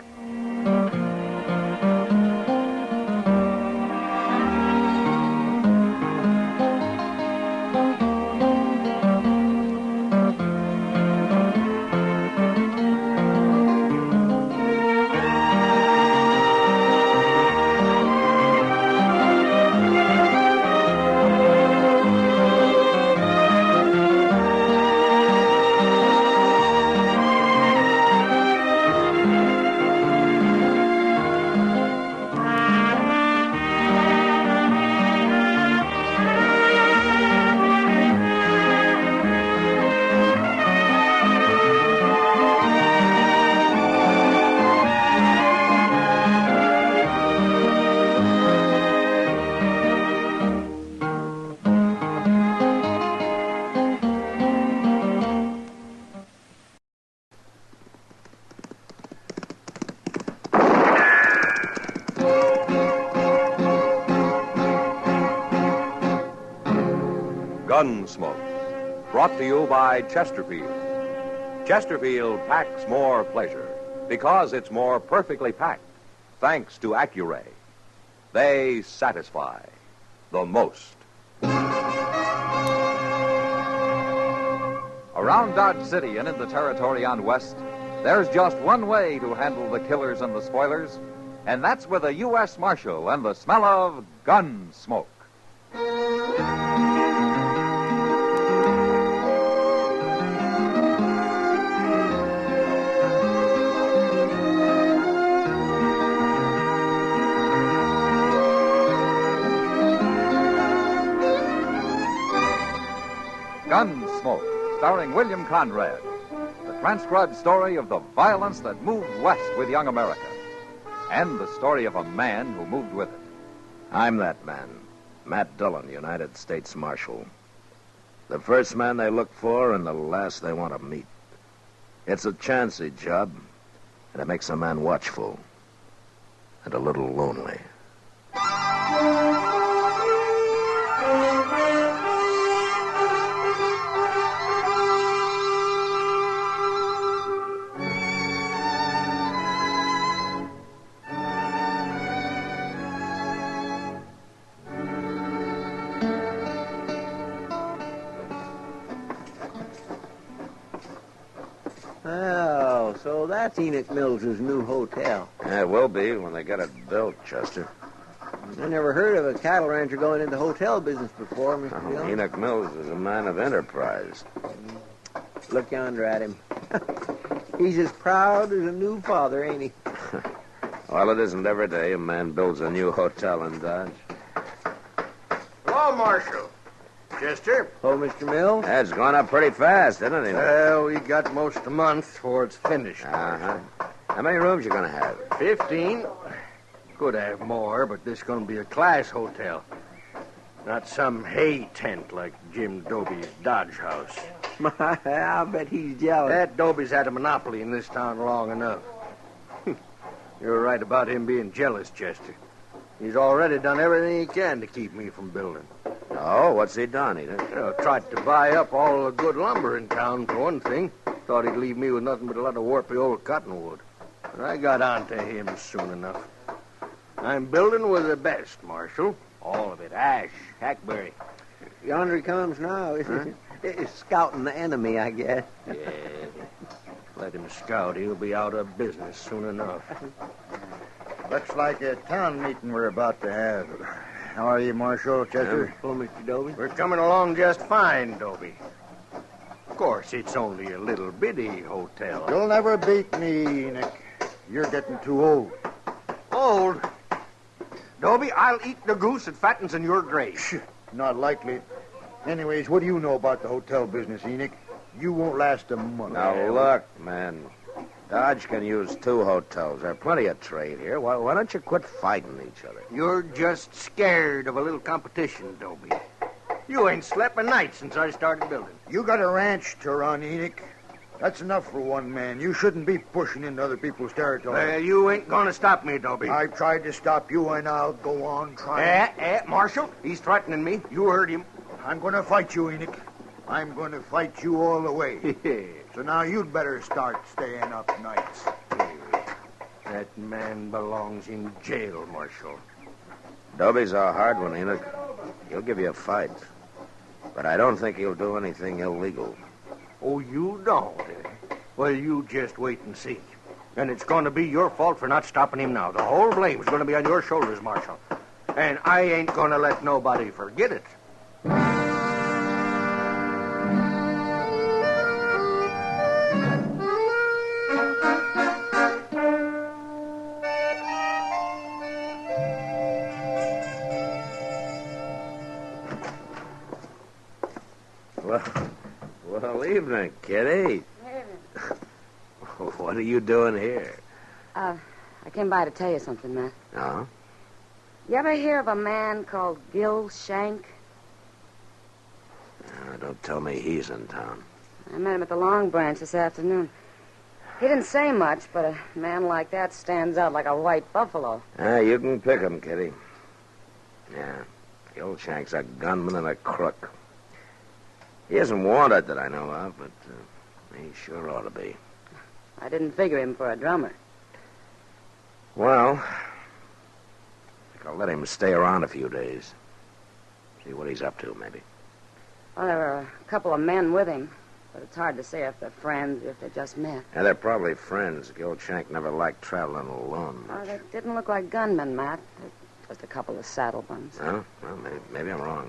S18: Gunsmoke, brought to you by Chesterfield. Chesterfield packs more pleasure because it's more perfectly packed, thanks to Accuray. They satisfy the most.
S1: Around Dodge City and in the territory on West, there's just one way to handle the killers and the spoilers, and that's with a U.S. Marshal and the smell of gun smoke. Gunsmoke, starring William Conrad. The transcribed story of the violence that moved west with young America. And the story of a man who moved with it.
S2: I'm that man, Matt Dillon, United States Marshal. The first man they look for and the last they want to meet. It's a chancy job, and it makes a man watchful and a little lonely.
S17: Oh, so that's Enoch Mills's new hotel.
S2: Yeah, it will be when they get it built, Chester.
S17: I never heard of a cattle rancher going into hotel business before, Mr. Dillon.
S2: Enoch Mills is a man of enterprise.
S17: Look yonder at him. He's as proud as a new father, ain't he?
S2: Well, it isn't every day a man builds a new hotel in Dodge.
S15: Hello, Marshal. Chester?
S17: Oh, Mr. Mills?
S2: That's gone up pretty fast, isn't it?
S15: Well, we got most a month before it's finished.
S2: Uh-huh. How many rooms you going to have?
S15: 15. Could have more, but this is going to be a class hotel. Not some hay tent like Jim Doby's Dodge House.
S17: I'll bet he's jealous.
S15: That Doby's had a monopoly in this town long enough. You're right about him being jealous, Chester. He's already done everything he can to keep me from building.
S2: Oh, what's he done, Edith?
S15: Tried to buy up all the good lumber in town, for one thing. Thought he'd leave me with nothing but a lot of warpy old cottonwood. But I got on to him soon enough. I'm building with the best, Marshal. All of it. Ash, hackberry.
S17: Yonder he comes now. He's scouting the enemy, I guess.
S15: Yeah. Let him scout. He'll be out of business soon enough.
S19: Looks like a town meeting we're about to have. How are you, Marshal Chester?
S17: Hello, Mr. Doby.
S15: We're coming along just fine, Doby. Of course, it's only a little bitty hotel.
S19: You'll never beat me, Enoch. You're getting too old.
S15: Old? Doby, I'll eat the goose that fattens in your grave.
S19: Not likely. Anyways, what do you know about the hotel business, Enoch? You won't last a month.
S2: Now, look, man. Dodge can use 2 hotels. There's plenty of trade here. Why don't you quit fighting each other?
S15: You're just scared of a little competition, Doby. You ain't slept a night since I started building.
S19: You got a ranch to run, Enoch. That's enough for one man. You shouldn't be pushing into other people's territory.
S15: Well, you ain't going to stop me, Doby.
S19: I've tried to stop you, and I'll go on trying.
S15: Marshal, he's threatening me. You heard him.
S19: I'm going to fight you, Enoch. I'm going to fight you all the way. So now you'd better start staying up nights.
S15: That man belongs in jail, Marshal.
S2: Doby's a hard one, Enoch. He'll give you a fight. But I don't think he'll do anything illegal.
S15: Oh, you don't, eh? Well, you just wait and see. And it's going to be your fault for not stopping him now. The whole blame's going to be on your shoulders, Marshal. And I ain't going to let nobody forget it.
S2: Well, evening, Kitty. What are you doing here?
S9: I came by to tell you something, Matt.
S2: Oh?
S9: You ever hear of a man called Gil Shank?
S2: Don't tell me he's in town.
S9: I met him at the Long Branch this afternoon. He didn't say much, but a man like that stands out like a white buffalo.
S2: You can pick him, Kitty. Yeah, Gil Shank's a gunman and a crook. He isn't wanted that I know of, but he sure ought to be.
S9: I didn't figure him for a drummer.
S2: Well, I think I'll let him stay around a few days. See what he's up to, maybe.
S9: Well, there were a couple of men with him, but it's hard to say if they're friends or if they just met.
S2: Yeah, they're probably friends. Gil Shank never liked traveling alone.
S9: Oh, they didn't look like gunmen, Matt. They're just a couple of saddle bums.
S2: Oh, well, maybe I'm wrong.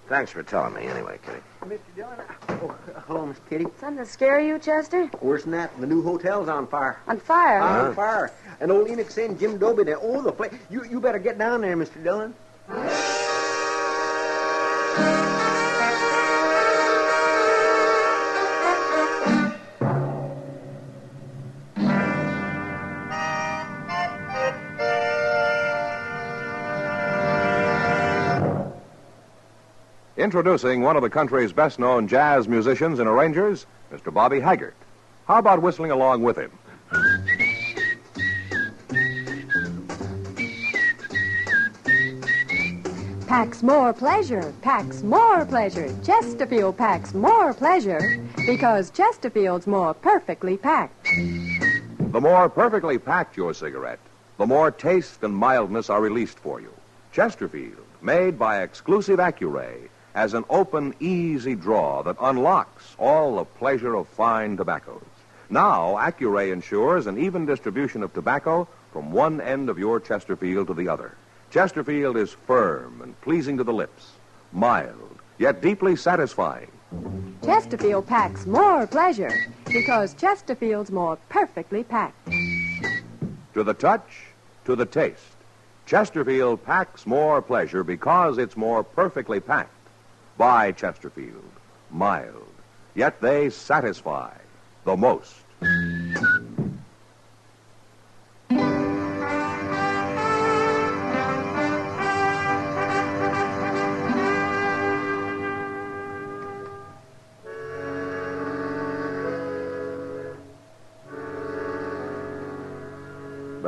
S2: Thanks for telling me anyway, Kitty.
S17: Mr. Dillon. Oh, hello, Miss Kitty.
S9: Something to scare you, Chester?
S17: Worse than that, the new hotel's on fire.
S9: On fire?
S17: On fire. And old Enoch saying Jim Doby there. Oh, the place. You better get down there, Mr. Dillon.
S18: Introducing one of the country's best-known jazz musicians and arrangers, Mr. Bobby Haggart. How about whistling along with him?
S5: Packs more pleasure, packs more pleasure. Chesterfield packs more pleasure because Chesterfield's more perfectly packed.
S18: The more perfectly packed your cigarette, the more taste and mildness are released for you. Chesterfield, made by exclusive Accuray, as an open, easy draw that unlocks all the pleasure of fine tobaccos. Now, Accuray ensures an even distribution of tobacco from one end of your Chesterfield to the other. Chesterfield is firm and pleasing to the lips, mild, yet deeply satisfying.
S5: Chesterfield packs more pleasure because Chesterfield's more perfectly packed.
S18: To the touch, to the taste, Chesterfield packs more pleasure because it's more perfectly packed. By Chesterfield, mild, yet they satisfy the most.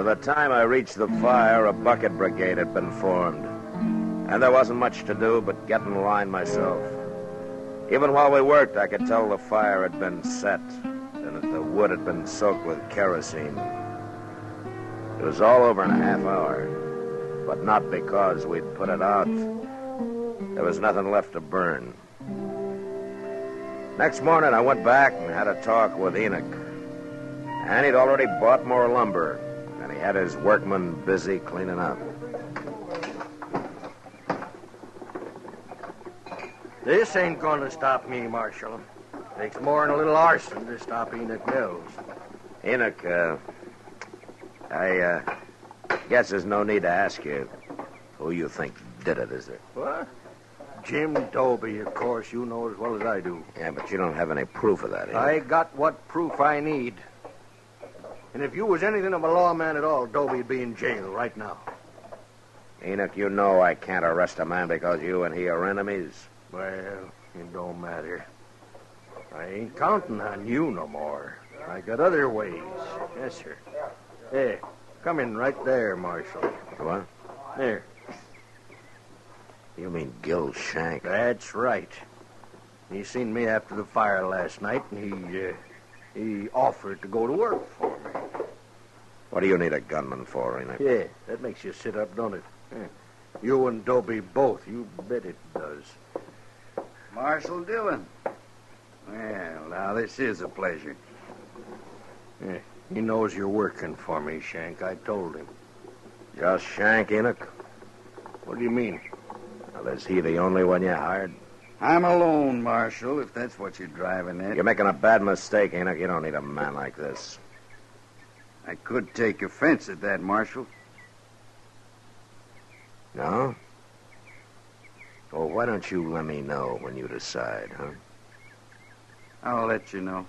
S2: By the time I reached the fire, a bucket brigade had been formed. And there wasn't much to do but get in line myself. Even while we worked, I could tell the fire had been set and that the wood had been soaked with kerosene. It was all over in a half hour, but not because we'd put it out. There was nothing left to burn. Next morning, I went back and had a talk with Enoch. And he'd already bought more lumber, and he had his workmen busy cleaning up.
S15: This ain't gonna stop me, Marshal. Takes more than a little arson to stop Enoch Mills.
S2: Enoch, I guess there's no need to ask you who you think did it, is there?
S15: What? Jim Dobie, of course. You know as well as I do.
S2: Yeah, but you don't have any proof of that, Enoch.
S15: I got what proof I need. And if you was anything of a lawman at all, Dobie'd be in jail right now.
S2: Enoch, you know I can't arrest a man because you and he are enemies.
S15: Well, it don't matter. I ain't counting on you no more. I got other ways. Yes, sir. Hey, come in right there, Marshal.
S2: What?
S15: There.
S2: You mean Gil Shank?
S15: That's right. He seen me after the fire last night, and he offered to go to work for me.
S2: What do you need a gunman for, Enoch?
S15: Yeah, that makes you sit up, don't it? Yeah. You and Dobie both. You bet it does.
S23: Marshal Dillon. Well, now, this is a pleasure.
S15: Yeah, he knows you're working for me, Shank. I told him.
S2: Just Shank, Enoch?
S15: What do you mean?
S2: Well, is he the only one you hired?
S23: I'm alone, Marshal, if that's what you're driving at.
S2: You're making a bad mistake, Enoch. You don't need a man like this.
S23: I could take offense at that, Marshal.
S2: No? Well, why don't you let me know when you decide, huh?
S23: I'll let you know.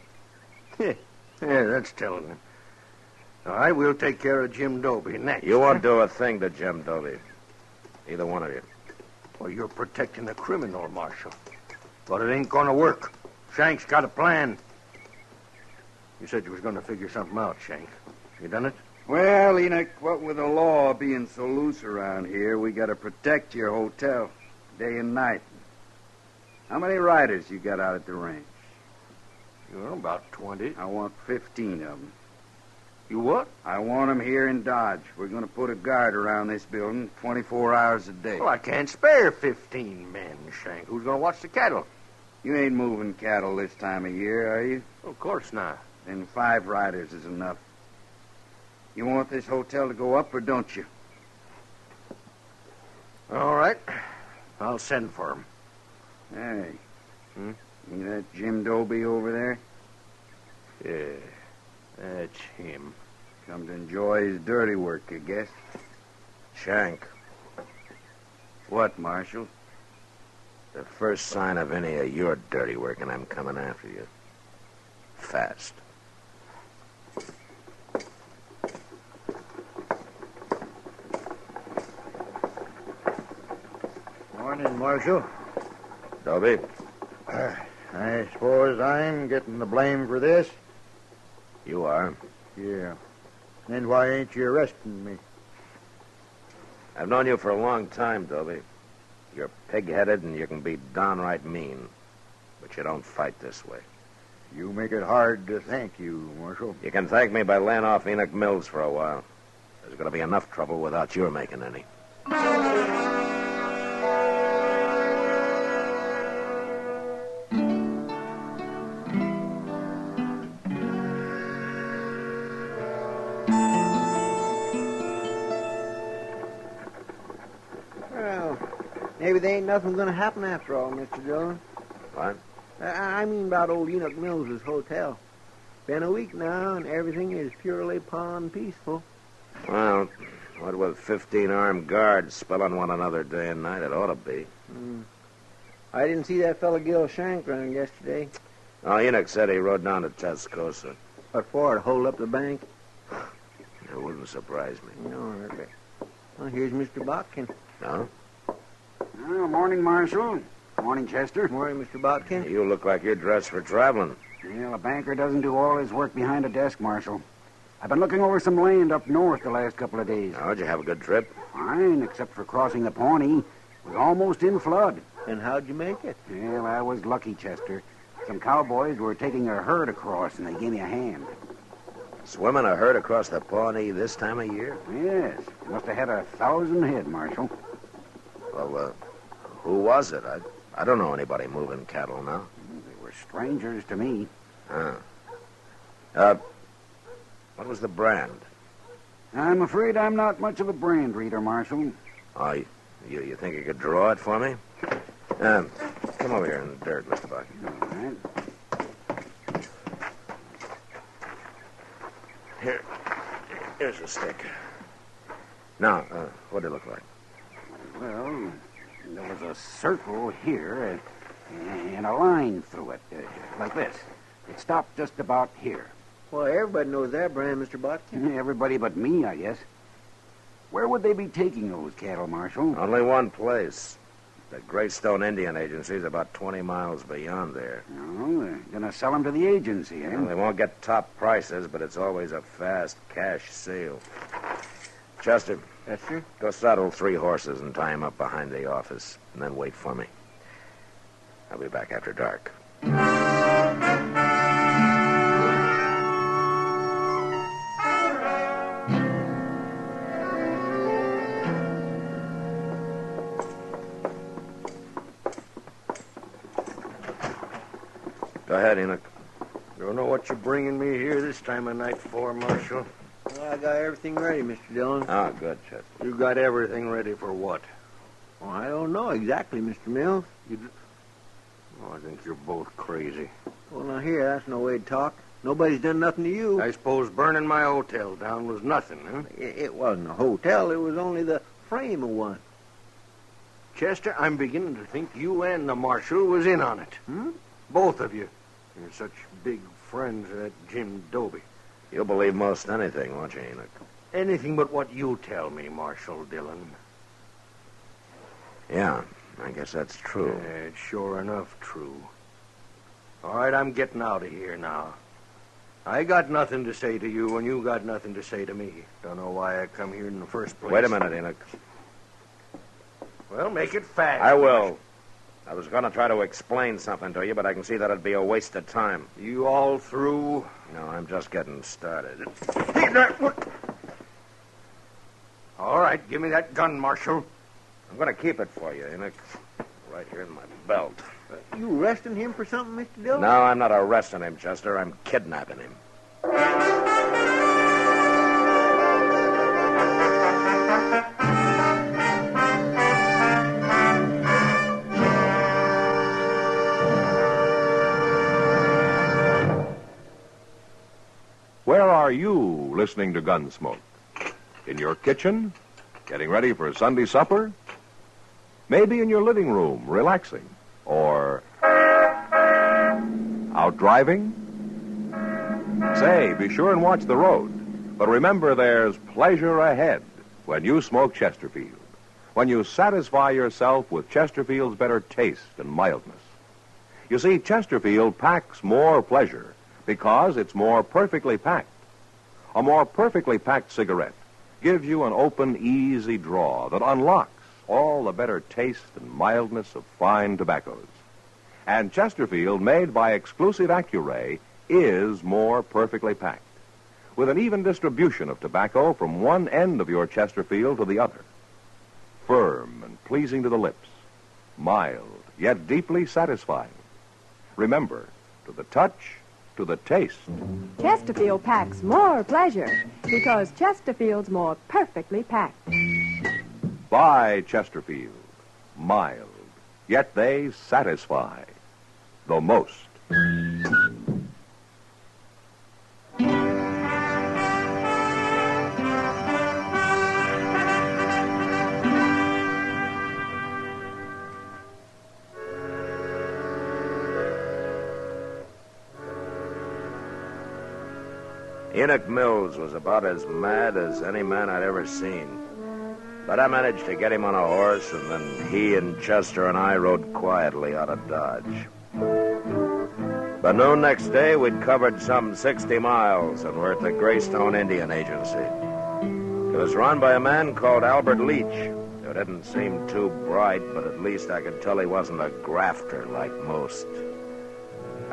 S15: Yeah, that's telling him. All right, we'll take care of Jim Dobie next.
S2: You won't do a thing to Jim Dobie. Either one of you.
S15: Well, you're protecting a criminal, Marshal. But it ain't gonna work. Shank's got a plan. You said you was gonna figure something out, Shank. You done it?
S23: Well, Enoch, what with the law being so loose around here, we gotta protect your hotel day and night. How many riders you got out at the range?
S15: About 20.
S23: I want 15 of them.
S15: You what?
S23: I want them here in Dodge. We're going to put a guard around this building 24 hours a day.
S15: Well, I can't spare 15 men, Shank. Who's going to watch the cattle?
S23: You ain't moving cattle this time of year, are you?
S15: Of course not.
S23: Then 5 riders is enough. You want this hotel to go up or don't you?
S15: All right. I'll send for him.
S23: Hey. See that Jim Dobie over there?
S15: Yeah, that's him.
S23: Come to enjoy his dirty work, I guess.
S2: Shank.
S23: What, Marshal?
S2: The first sign of any of your dirty work, and I'm coming after you. Fast.
S19: Morning, Marshal.
S2: Dobie?
S19: I suppose I'm getting the blame for this?
S2: You are.
S19: Yeah. Then why ain't you arresting me?
S2: I've known you for a long time, Dobie. You're pig-headed and you can be downright mean. But you don't fight this way.
S19: You make it hard to thank you, Marshal.
S2: You can thank me by laying off Enoch Mills for a while. There's going to be enough trouble without your making any.
S17: Maybe there ain't nothing going to happen after all, Mr. Dillon.
S2: What?
S17: I mean about old Enoch Mills' hotel. Been a week now, and everything is purely pond peaceful.
S2: Well, what with 15 armed guards spelling one another day and night, it ought to be.
S17: I didn't see that fella Gil Shank running yesterday.
S2: Oh, Enoch said he rode down to Tascosa.
S17: What for, to hold up the bank?
S2: It wouldn't surprise me.
S17: No, really. Well, here's Mr. Botkin.
S2: No?
S20: Oh, morning, Marshal. Morning, Chester.
S17: Morning, Mr. Botkin.
S2: You look like you're dressed for traveling.
S20: Well, a banker doesn't do all his work behind a desk, Marshal. I've been looking over some land up north the last couple of days.
S15: How'd you have a good trip?
S20: Fine, except for crossing the Pawnee. It was almost in flood.
S17: And how'd you make it?
S20: Well, I was lucky, Chester. Some cowboys were taking a herd across, and they gave me a hand.
S2: Swimming a herd across the Pawnee this time of year?
S20: Yes. They must have had 1,000 head, Marshal.
S2: Well, who was it? I don't know anybody moving cattle now.
S20: They were strangers to me.
S2: What was the brand?
S20: I'm afraid I'm not much of a brand reader, Marshal.
S2: Oh, you think you could draw it for me? Come over here in the dirt, Mr. Buck.
S20: All right.
S2: Here's a stick. Now, what did it look like?
S20: Well, there was a circle here and a line through it, like this. It stopped just about here.
S17: Well, everybody knows that brand, Mr. Botkin.
S20: Everybody but me, I guess. Where would they be taking those cattle, Marshal?
S2: Only one place. The Greystone Indian Agency is about 20 miles beyond there.
S20: Oh, they're going to sell them to the agency, eh?
S2: Well, they won't get top prices, but it's always a fast cash sale. Chester.
S17: Yes, sir?
S2: Go saddle 3 horses and tie them up behind the office, and then wait for me. I'll be back after dark. Go ahead, Enoch.
S15: Don't know what you're bringing me here this time of night for, Marshal.
S17: Well, I got everything ready, Mr. Dillon.
S2: Oh, good, Chester.
S15: You got everything ready for what?
S17: Well, I don't know exactly, Mr. Mills.
S15: I think you're both crazy.
S17: Well, now here, that's no way to talk. Nobody's done nothing to you.
S15: I suppose burning my hotel down was nothing, huh?
S17: It wasn't a hotel. It was only the frame of one.
S15: Chester, I'm beginning to think you and the Marshal was in on it. Both of you. You're such big friends of that Jim Doby.
S2: You'll believe most anything, won't you, Enoch?
S15: Anything but what you tell me, Marshal Dillon.
S2: Yeah, I guess that's true.
S15: It's sure enough true. All right, I'm getting out of here now. I got nothing to say to you, and you got nothing to say to me. Don't know why I come here in the first place.
S2: Wait a minute, Enoch.
S15: Well, make it fast.
S2: I will. I was going to try to explain something to you, but I can see that it'd be a waste of time.
S15: You all through?
S2: No, I'm just getting started.
S15: All right, give me that gun, Marshal.
S2: I'm going to keep it for you, Enoch. Right here in my belt.
S17: You arresting him for something, Mr. Dillon?
S2: No, I'm not arresting him, Chester. I'm kidnapping him.
S18: Where are you listening to Gunsmoke? In your kitchen? Getting ready for Sunday supper? Maybe in your living room, relaxing? Or out driving? Say, be sure and watch the road. But remember, there's pleasure ahead when you smoke Chesterfield. When you satisfy yourself with Chesterfield's better taste and mildness. You see, Chesterfield packs more pleasure because it's more perfectly packed. A more perfectly packed cigarette gives you an open, easy draw that unlocks all the better taste and mildness of fine tobaccos. And Chesterfield, made by exclusive Accuray, is more perfectly packed, with an even distribution of tobacco from one end of your Chesterfield to the other. Firm and pleasing to the lips, mild, yet deeply satisfying. Remember, to the touch, to the taste.
S5: Chesterfield packs more pleasure because Chesterfield's more perfectly packed.
S18: Buy Chesterfield. Mild, yet they satisfy the most.
S2: Enoch Mills was about as mad as any man I'd ever seen. But I managed to get him on a horse, and then he and Chester and I rode quietly out of Dodge. By noon next day, we'd covered some 60 miles and were at the Greystone Indian Agency. It was run by a man called Albert Leach, who didn't seem too bright, but at least I could tell he wasn't a grafter like most.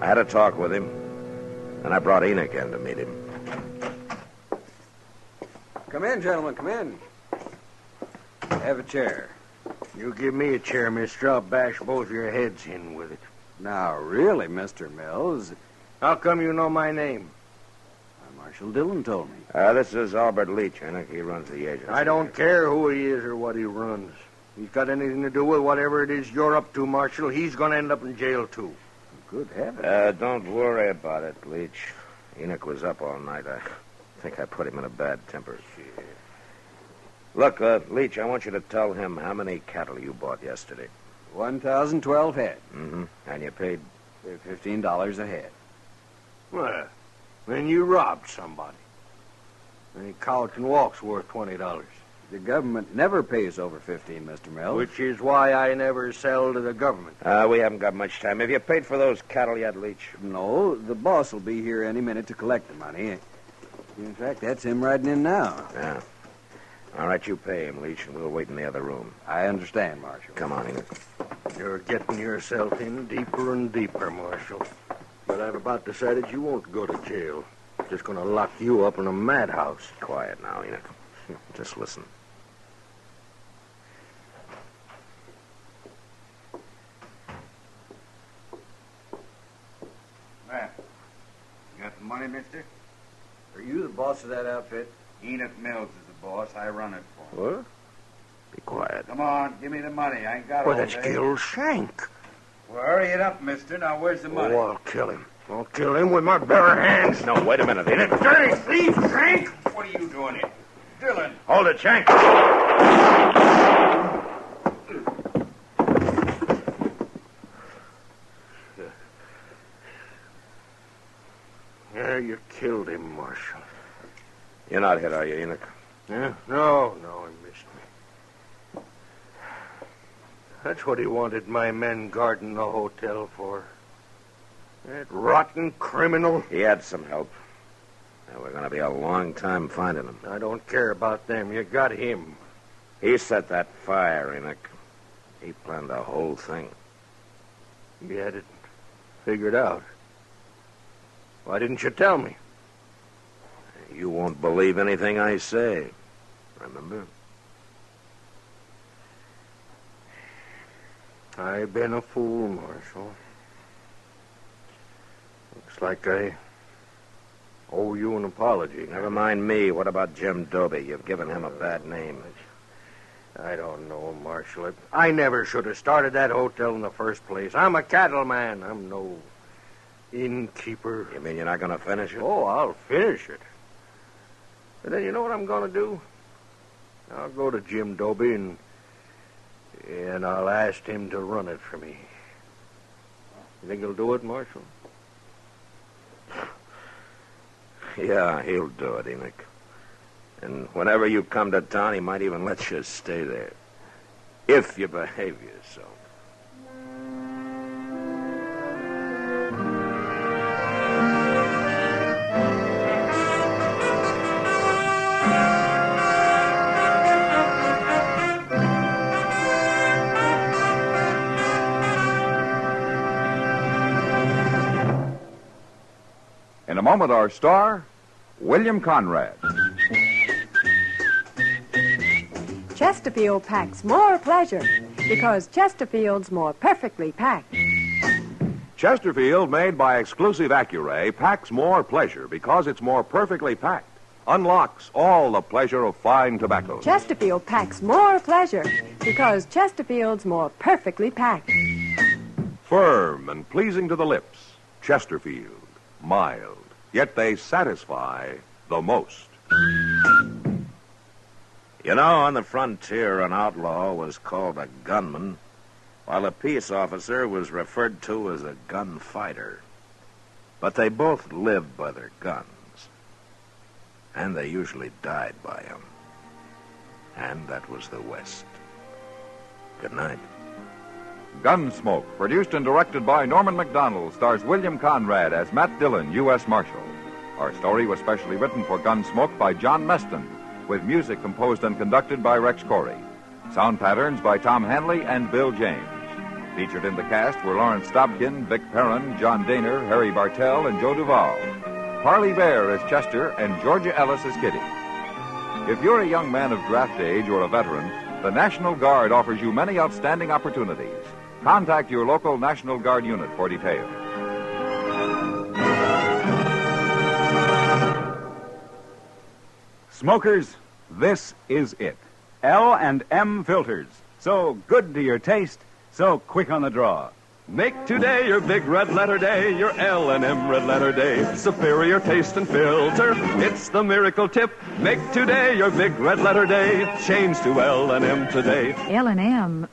S2: I had a talk with him, and I brought Enoch in to meet him.
S15: Come in, gentlemen, come in. Have a chair.
S13: You give me a chair, mister. I'll bash both your heads in with it.
S15: Now, really, Mr. Mills.
S13: How come you know my name?
S15: Marshal Dillon told me.
S2: This is Albert Leach, Enoch. He runs the agency.
S13: I don't care who he is or what he runs. If he's got anything to do with whatever it is you're up to, Marshal, he's going to end up in jail, too.
S15: Good heavens.
S2: Don't worry about it, Leach. Enoch was up all night. I think I put him in a bad temper. Look, Leach, I want you to tell him how many cattle you bought yesterday.
S15: 1,012 head.
S2: Mm-hmm. And you paid?
S15: $15 a head.
S13: Well, then you robbed somebody. Any cow can walk's worth $20.
S15: The government never pays over 15, Mr. Mills.
S13: Which is why I never sell to the government.
S2: We haven't got much time. Have you paid for those cattle yet, Leach?
S15: No, the boss will be here any minute to collect the money. In fact, that's him riding in now.
S2: Yeah. All right, you pay him, Leach, and we'll wait in the other room.
S15: I understand, Marshal.
S2: Come on, Enoch.
S13: You're getting yourself in deeper and deeper, Marshal. But I've about decided you won't go to jail. Just going to lock you up in a madhouse.
S2: Quiet now, Enoch. Just listen.
S23: Matt, you got the money, mister?
S15: Are you the boss of that outfit?
S23: Enoch Mills is the boss. I run it for him.
S2: What? Be quiet.
S23: Come on, give me the money. I ain't got
S13: Well,
S23: all
S13: that's
S23: day.
S13: Gil Shank.
S23: Well, hurry it up, mister. Now, where's the money?
S13: Oh, I'll kill him. I'll kill him with my bare hands.
S2: No, wait a minute, Enoch.
S23: Dirty thief, Shank! What are you doing here? Dillon.
S2: Hold it, Shank.
S13: Yeah, you killed him, Marshal.
S2: You're not hit, are you, Enoch?
S13: Yeah? No, he missed me. That's what he wanted my men guarding the hotel for. That rotten criminal.
S2: He had some help. Now, we're going to be a long time finding him.
S13: I don't care about them. You got him.
S2: He set that fire, Enoch. He planned the whole thing.
S13: He had it figured out. Why didn't you tell me?
S2: You won't believe anything I say. Remember?
S13: I've been a fool, Marshal. Looks like I owe you an apology.
S2: Never mind me. What about Jim Doby? You've given him a bad name.
S13: I don't know, Marshal. I never should have started that hotel in the first place. I'm a cattleman. I'm no innkeeper.
S2: You mean you're not going to finish it?
S13: Oh, I'll finish it. But then you know what I'm going to do? I'll go to Jim Doby and I'll ask him to run it for me. You think he'll do it, Marshal?
S2: Yeah, he'll do it, Enoch. And whenever you come to town, he might even let you stay there. If you behave yourself.
S1: In a moment, our star, William Conrad.
S5: Chesterfield packs more pleasure because Chesterfield's more perfectly packed.
S18: Chesterfield, made by exclusive Accuray, packs more pleasure because it's more perfectly packed. Unlocks all the pleasure of fine tobacco.
S5: Chesterfield packs more pleasure because Chesterfield's more perfectly packed.
S18: Firm and pleasing to the lips. Chesterfield. Mild. Yet they satisfy the most.
S2: You know, on the frontier, an outlaw was called a gunman, while a peace officer was referred to as a gunfighter. But they both lived by their guns, and they usually died by them. And that was the West. Good night.
S1: Gunsmoke, produced and directed by Norman MacDonald, stars William Conrad as Matt Dillon, U.S. Marshal. Our story was specially written for Gunsmoke by John Meston, with music composed and conducted by Rex Corey. Sound patterns by Tom Hanley and Bill James. Featured in the cast were Lawrence Dobkin, Vic Perrin, John Daner, Harry Bartell, and Joe Duvall. Parley Bear as Chester, and Georgia Ellis as Kitty. If you're a young man of draft age or a veteran, the National Guard offers you many outstanding opportunities. Contact your local National Guard unit for details.
S8: Smokers, this is it. L&M filters. So good to your taste, so quick on the draw.
S21: Make today your big red letter day, your L&M red letter day. Superior taste and filter, it's the miracle tip. Make today your big red letter day. Change to L&M today.
S22: L&M,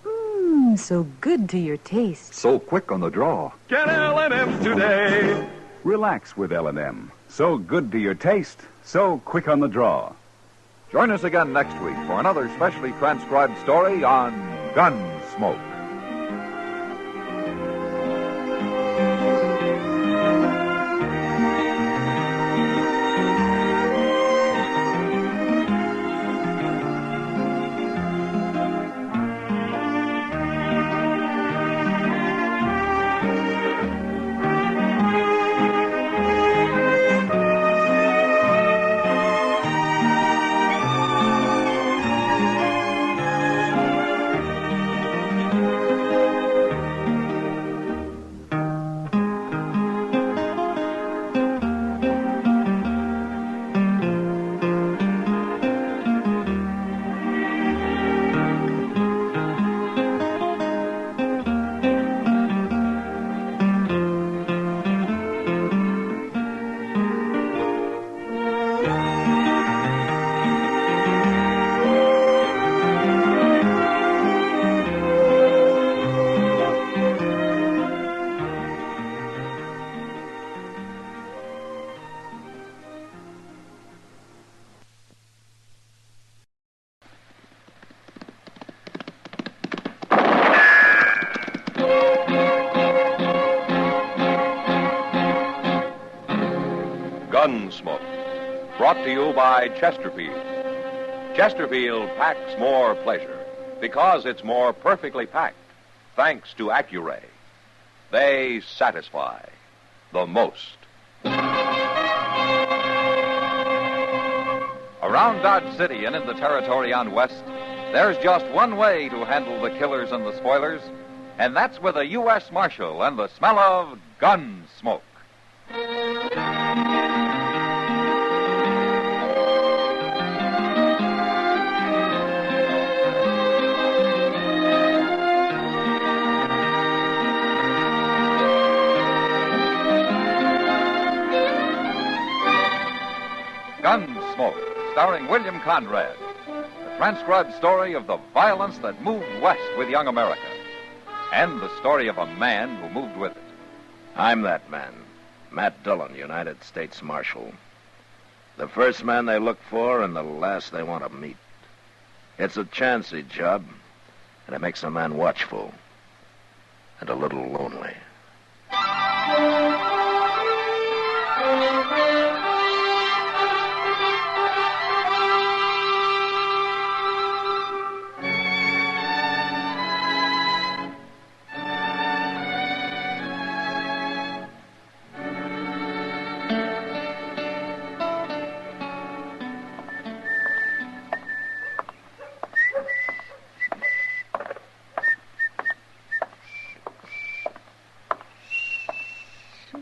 S22: so good to your taste.
S8: So quick on the draw.
S21: Get L&M today.
S8: Relax with L&M. So good to your taste, so quick on the draw.
S1: Join us again next week for another specially transcribed story on Gunsmoke.
S18: Gunsmoke, brought to you by Chesterfield. Chesterfield packs more pleasure because it's more perfectly packed, thanks to Accuray. They satisfy the most.
S1: Around Dodge City and in the territory on West, there's just one way to handle the killers and the spoilers, and that's with a U.S. Marshal and the smell of gun smoke. Gunsmoke, starring William Conrad. A transcribed story of the violence that moved west with young America. And the story of a man who moved with it.
S2: I'm that man, Matt Dillon, United States Marshal. The first man they look for and the last they want to meet. It's a chancy job, and it makes a man watchful and a little lonely.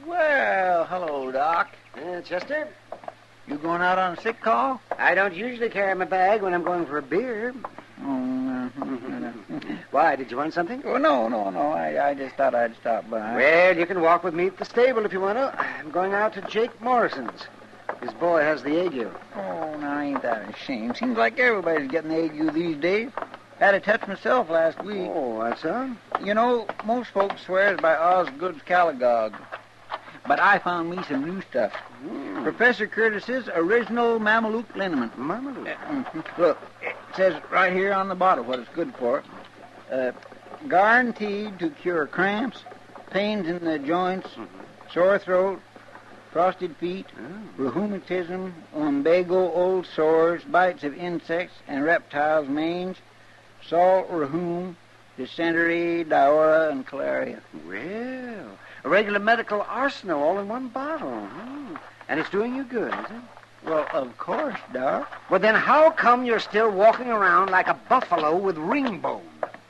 S3: Well, hello, Doc.
S9: Chester?
S3: You going out on a sick call?
S9: I don't usually carry my bag when I'm going for a beer.
S3: Oh, no.
S9: Why, did you want something?
S3: Oh, no. I just thought I'd stop by.
S9: Well, you can walk with me at the stable if you want to. I'm going out to Jake Morrison's. His boy has the ague.
S3: Oh, now, ain't that a shame? Seems like everybody's getting the ague these days. Had a touch myself last week.
S9: Oh, that's so?
S3: You know, most folks swears by Osgood's Caligog. But I found me some new stuff. Professor Curtis's original Mameluke liniment.
S9: Mameluke?
S3: Look, it says right here on the bottle what it's good for. guaranteed to cure cramps, pains in the joints, sore throat, frosted feet, rheumatism, lumbago, old sores, bites of insects and reptiles, mange, salt rheum, dysentery, diarrhea, and cholera.
S20: Well, a regular medical arsenal all in one bottle. And it's doing you good, is it?
S3: Well, of course, Doc.
S20: Well, then how come you're still walking around like a buffalo with ring bone?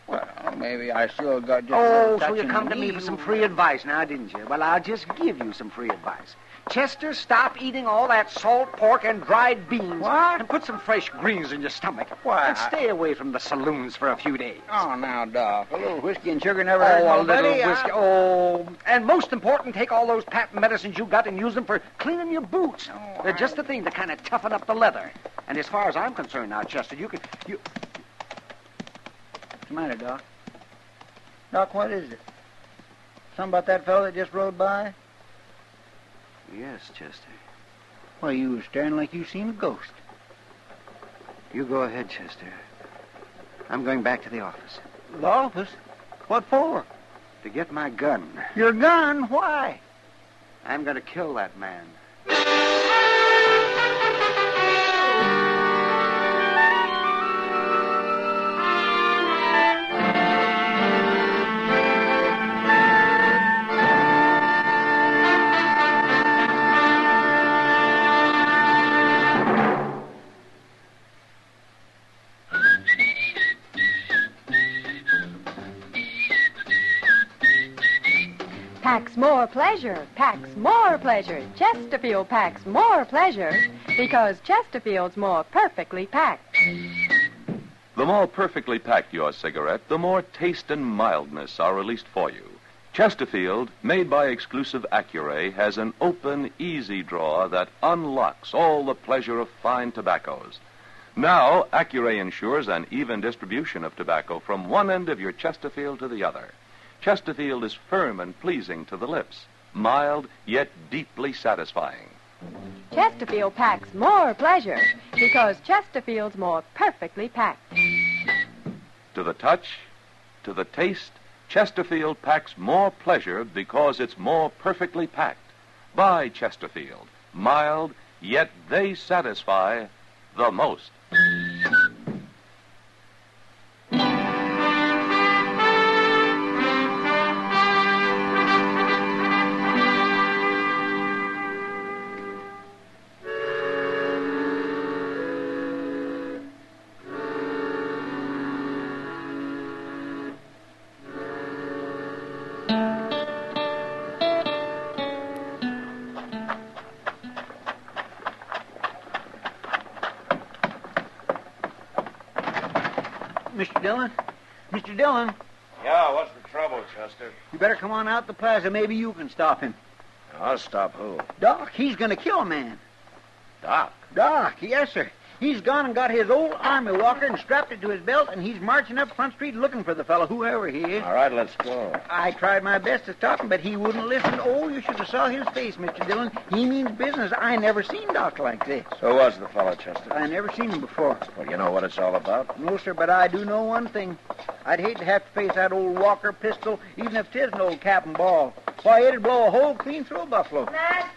S3: Well, maybe I still got just a
S20: Oh,
S3: little
S20: so
S3: touch
S20: you
S3: in
S20: come
S3: the
S20: to me
S3: knee.
S20: for some free advice now, didn't you? Well, I'll just give you some free advice. Chester, stop eating all that salt pork and dried beans.
S3: What?
S20: And put some fresh greens in your stomach.
S3: Why,
S20: And stay away from the saloons for a few days.
S3: Oh, now, Doc, a little whiskey and sugar never hurt
S20: Oh, a
S3: nobody.
S20: little whiskey. Oh, and most important, take all those patent medicines you got and use them for cleaning your boots. They're just the thing to kind of toughen up the leather. And as far as I'm concerned now, Chester, you can...
S3: What's the matter, Doc? Doc, what is it? Something about that fellow that just rode by?
S20: Yes, Chester.
S3: Why, you was staring like you seen a ghost.
S20: You go ahead, Chester. I'm going back to the office.
S3: The office? What for?
S20: To get my gun.
S3: Your gun? Why?
S20: I'm going to kill that man.
S5: Packs more pleasure, packs more pleasure. Chesterfield packs more pleasure because Chesterfield's more perfectly packed.
S18: The more perfectly packed your cigarette, the more taste and mildness are released for you. Chesterfield, made by exclusive Accuray, has an open, easy drawer that unlocks all the pleasure of fine tobaccos. Now, Accuray ensures an even distribution of tobacco from one end of your Chesterfield to the other. Chesterfield is firm and pleasing to the lips, mild yet deeply satisfying.
S5: Chesterfield packs more pleasure because Chesterfield's more perfectly packed.
S18: To the touch, to the taste, Chesterfield packs more pleasure because it's more perfectly packed. Buy Chesterfield, mild, yet they satisfy the most.
S3: Mr. Dillon? Mr. Dillon,
S15: Yeah, what's the trouble, Chester?
S3: you better come on out the plaza. Maybe you can stop him.
S15: I'll stop who?
S3: Doc, he's going to kill a man.
S15: Doc.
S3: Doc, yes, sir. He's gone and got his old army walker and strapped it to his belt, and he's marching up Front Street looking for the fellow, whoever he is.
S15: All right, let's go.
S3: I tried my best to stop him, but he wouldn't listen. Oh, you should have saw his face, Mr. Dillon. He means business. I never seen Doc like this.
S15: Who was the fellow, Chester?
S3: I never seen him before.
S15: Well, you know what it's all about?
S3: No, sir, but I do know one thing. I'd hate to have to face that old Walker pistol, even if 'tis an old cap and ball. Why, it'd blow a hole clean through a buffalo.
S9: Matt!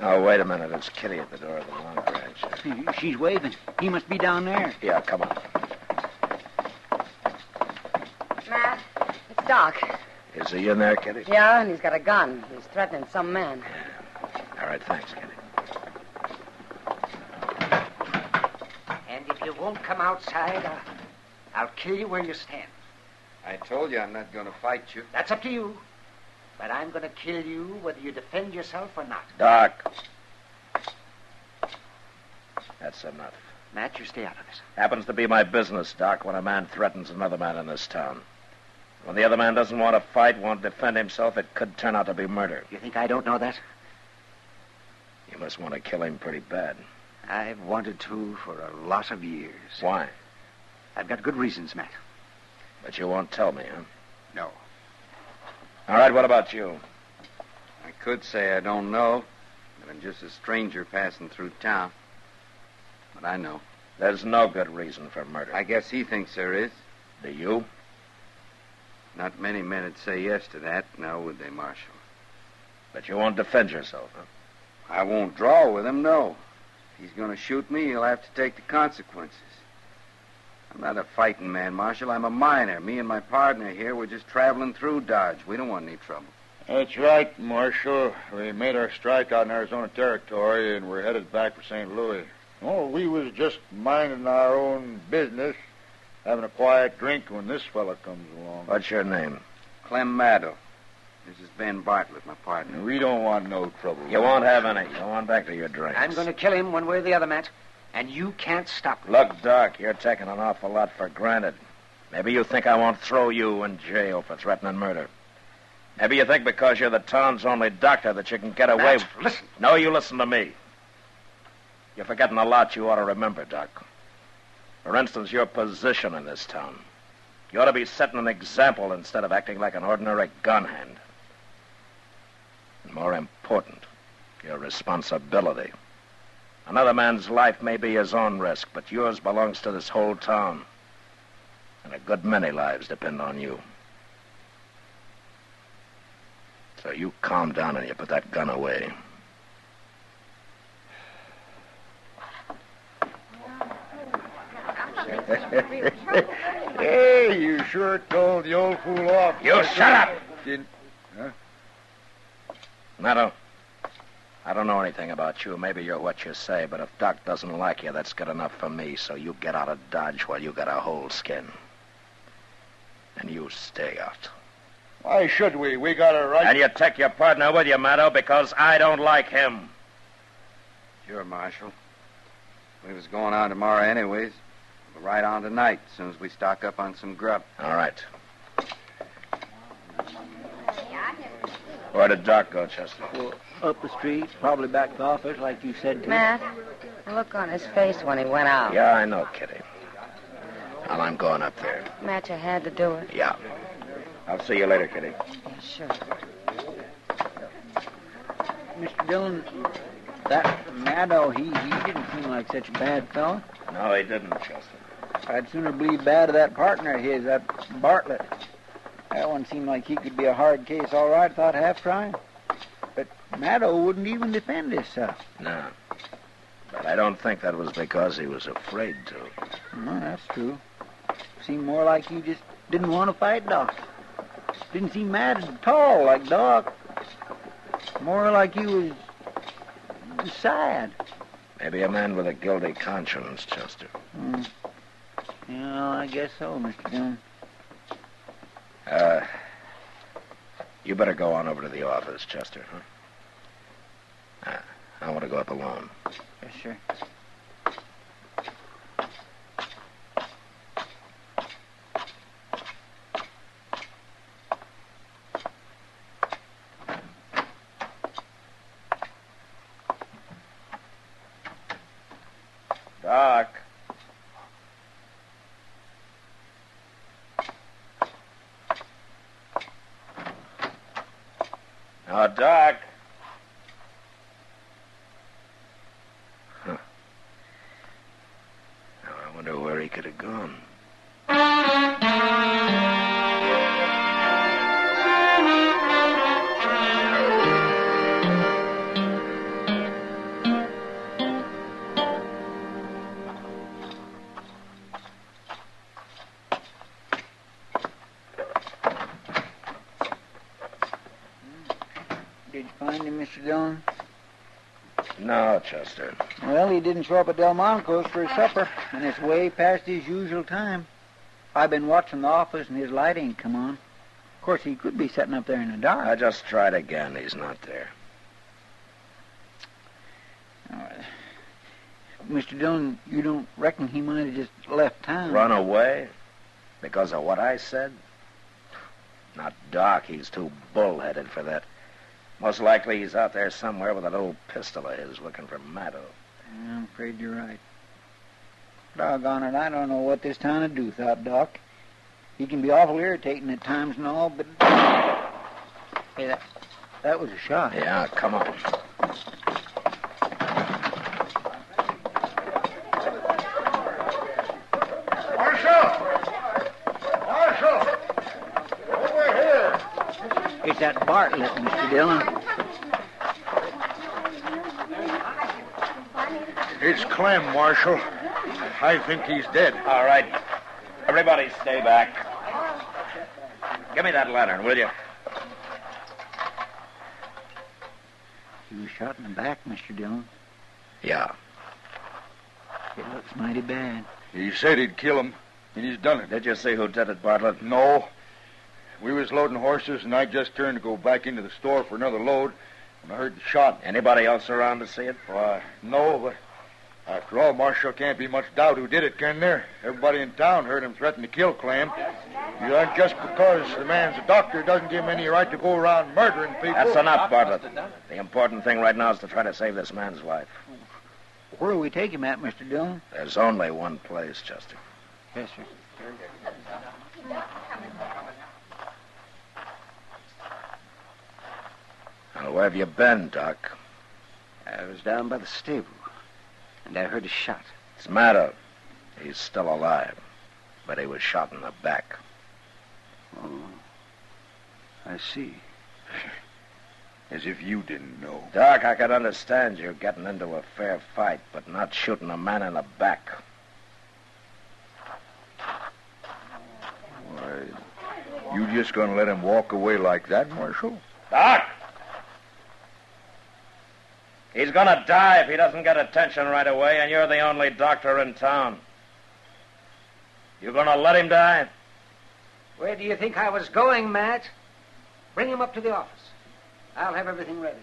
S15: Oh, wait a minute. It's Kitty at the door of the laundry.
S3: She's waving. He must be down there.
S15: Yeah, come on.
S9: Matt, it's Doc.
S15: Is he in there, Kitty?
S9: Yeah, and he's got a gun. He's threatening some man.
S15: All right, thanks, Kitty.
S20: And if you won't come outside, I'll kill you where you stand.
S15: I told you I'm not going to fight you.
S20: That's up to you. But I'm going to kill you whether you defend yourself or not.
S15: Doc. That's enough.
S20: Matt, you stay out of this.
S15: Happens to be my business, Doc, when a man threatens another man in this town. When the other man doesn't want to fight, won't defend himself, it could turn out to be murder.
S20: You think I don't know that?
S15: You must want to kill him pretty bad.
S20: I've wanted to for a lot of years.
S15: Why?
S20: I've got good reasons, Matt.
S15: But you won't tell me, huh?
S20: No.
S15: All right, what about you?
S4: I could say I don't know, but I'm just a stranger passing through town. But I know.
S15: There's no good reason for murder.
S4: I guess he thinks there is.
S15: Do you?
S4: Not many men would say yes to that, now would they, Marshal?
S2: But you won't defend yourself, huh?
S4: I won't draw with him, no. If he's going to shoot me, he'll have to take the consequences. I'm not a fighting man, Marshal. I'm a miner. Me and my partner here, we're just traveling through Dodge. We don't want any trouble.
S19: That's right, Marshal. We made our strike out in Arizona Territory, and we're headed back for St. Louis. Oh, we was just minding our own business, having a quiet drink when this fella comes along.
S2: What's your name?
S4: Clem Maddow. This is Ben Bartlett, my partner.
S19: We don't want no trouble.
S2: You won't have any. Go on back to your drinks.
S20: I'm going to kill him one way or the other, Matt. And you can't stop me.
S2: Look, Doc, you're taking an awful lot for granted. Maybe you think I won't throw you in jail for threatening murder. Maybe you think because you're the town's only doctor that you can get away
S20: Matt, listen.
S2: No, you listen to me. You're forgetting a lot you ought to remember, Doc. For instance, your position in this town. You ought to be setting an example instead of acting like an ordinary gun hand. And more important, your responsibility. Another man's life may be his own risk, but yours belongs to this whole town. And a good many lives depend on you. So you calm down and you put that gun away.
S19: Hey, you sure told the old fool off.
S2: You shut up!
S19: Huh?
S2: Maddow, I don't know anything about you. Maybe you're what you say, but if Doc doesn't like you, that's good enough for me, so you get out of Dodge while you got a whole skin. And you stay out.
S19: Why should we? We got a right...
S2: And you take your partner with you, Maddow, because I don't like him.
S4: Sure, Marshal. We was going on tomorrow anyways. We'll ride on tonight, as soon as we stock up on some grub.
S2: All right. Where did Doc go, Chester?
S3: Well, up the street, probably back to the office, like you said to.
S9: Matt, the look on his face when he went out.
S2: Yeah, I know, Kitty. Well, I'm going up there.
S9: Matt, you had to do it.
S2: Yeah. I'll see you later, Kitty.
S9: Yeah, sure.
S3: Mr. Dillon, that Maddow, he didn't seem like such a bad fellow.
S2: No, he didn't, Chester.
S3: I'd sooner believe bad of that partner of his, that Bartlett. That one seemed like he could be a hard case all right without half trying. But Maddow wouldn't even defend himself.
S2: No. But I don't think that was because he was afraid to.
S3: No, that's true. Seemed more like he just didn't want to fight Doc. Didn't seem mad at all like Doc. More like he was sad.
S2: Maybe a man with a guilty conscience, Chester.
S3: Yeah, I guess so, Mr. Dillon.
S2: You better go on over to the office, Chester, huh? I want to go up alone.
S3: Yes, sure.
S2: Doc. Now, Doc. Huh. Now, I wonder where he could have gone.
S3: Did you find him, Mr. Dillon?
S2: No, Chester.
S3: Well, he didn't show up at Delmonico's for his supper, and it's way past his usual time. I've been watching the office, and his light ain't come on. Of course, he could be sitting up there in the dark.
S2: I just tried again. He's not there.
S3: Mr. Dillon, you don't reckon he might have just left town?
S2: Run away? Because of what I said? Not Doc. He's too bullheaded for that. Most likely he's out there somewhere with that old pistol of his looking for Maddow.
S3: Yeah, I'm afraid you're right. Doggone it, I don't know what this town would do without Doc. He can be awful irritating at times and all, but... Hey, that was a shot.
S2: Yeah, come on.
S3: like that Bartlett, Mr. Dillon.
S19: It's Clem, Marshal. I think he's dead.
S2: All right. Everybody stay back. Give me that lantern, will you?
S3: He was shot in the back, Mr. Dillon.
S2: Yeah.
S3: It looks mighty bad.
S19: He said he'd kill him, and he's done it.
S2: Did you see who did it, Bartlett?
S19: No. We was loading horses, and I just turned to go back into the store for another load, and I heard the shot.
S2: Anybody else around to see it?
S19: Why, no, but after all, Marshal, can't be much doubt who did it, can there? Everybody in town heard him threaten to kill Clem. Just because the man's a doctor doesn't give him any right to go around murdering people.
S2: That's enough, Bartlett. The important thing right now is to try to save this man's life.
S3: Where will we take him at, Mr. Dillon?
S2: There's only one place, Chester.
S3: Yes, sir.
S2: Now, where have you been, Doc?
S20: I was down by the stable, and I heard a shot.
S2: It's Maddow. He's still alive, but he was shot in the back.
S20: Oh, I see.
S19: As if you didn't know.
S2: Doc, I could understand you getting into a fair fight, but not shooting a man in the back.
S19: Why, you just gonna let him walk away like that, Marshal?
S2: Doc! He's gonna die if he doesn't get attention right away, and you're the only doctor in town. You gonna let him die?
S20: Where do you think I was going, Matt? Bring him up to the office. I'll have everything ready.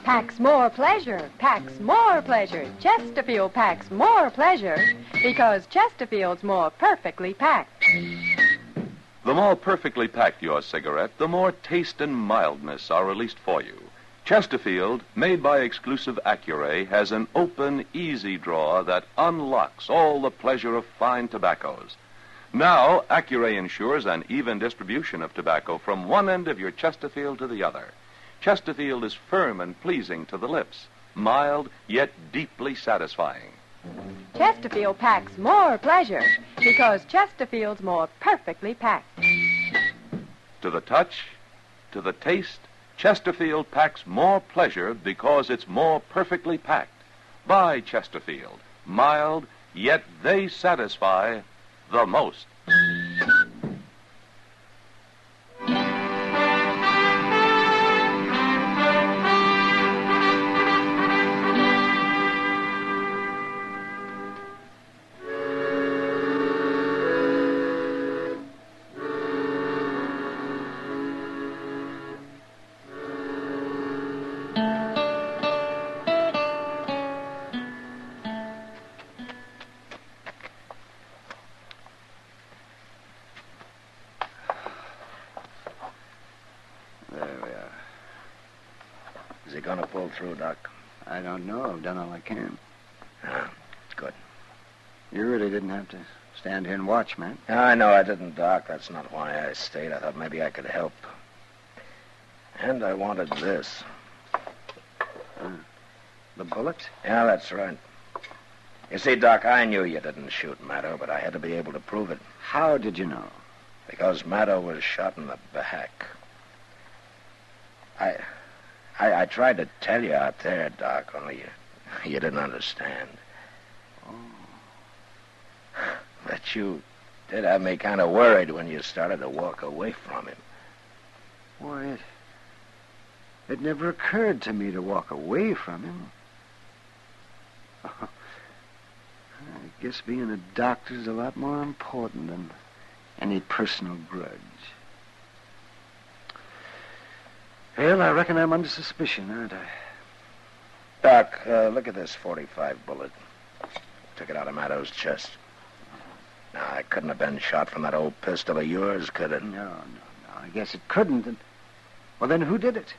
S5: Packs more pleasure, packs more pleasure. Chesterfield packs more pleasure because Chesterfield's more perfectly packed.
S18: The more perfectly packed your cigarette, the more taste and mildness are released for you. Chesterfield, made by exclusive Accuray, has an open, easy drawer that unlocks all the pleasure of fine tobaccos. Now, Accuray ensures an even distribution of tobacco from one end of your Chesterfield to the other. Chesterfield is firm and pleasing to the lips, mild yet deeply satisfying.
S5: Chesterfield packs more pleasure because Chesterfield's more perfectly packed.
S18: To the touch, to the taste, Chesterfield packs more pleasure because it's more perfectly packed. Buy Chesterfield, mild, yet they satisfy the most.
S2: Is he going to pull through, Doc?
S20: I don't know. I've done all I can.
S2: Ah, good.
S20: You really didn't have to stand here and watch, man.
S2: I know I didn't, Doc. That's not why I stayed. I thought maybe I could help. And I wanted this.
S20: The bullet?
S2: Yeah, that's right. You see, Doc, I knew you didn't shoot Maddow, but I had to be able to prove it.
S20: How did you know?
S2: Because Maddow was shot in the back. I tried to tell you out there, Doc, only you didn't understand.
S20: Oh.
S2: But you did have me kind of worried when you started to walk away from him.
S20: Why, it never occurred to me to walk away from him. I guess being a doctor's a lot more important than any personal grudge. Well, I reckon I'm under suspicion, aren't I?
S2: Doc, look at this .45 bullet. Took it out of Maddow's chest. Now, it couldn't have been shot from that old pistol of yours, could it?
S20: No. I guess it couldn't. Well, then who did it?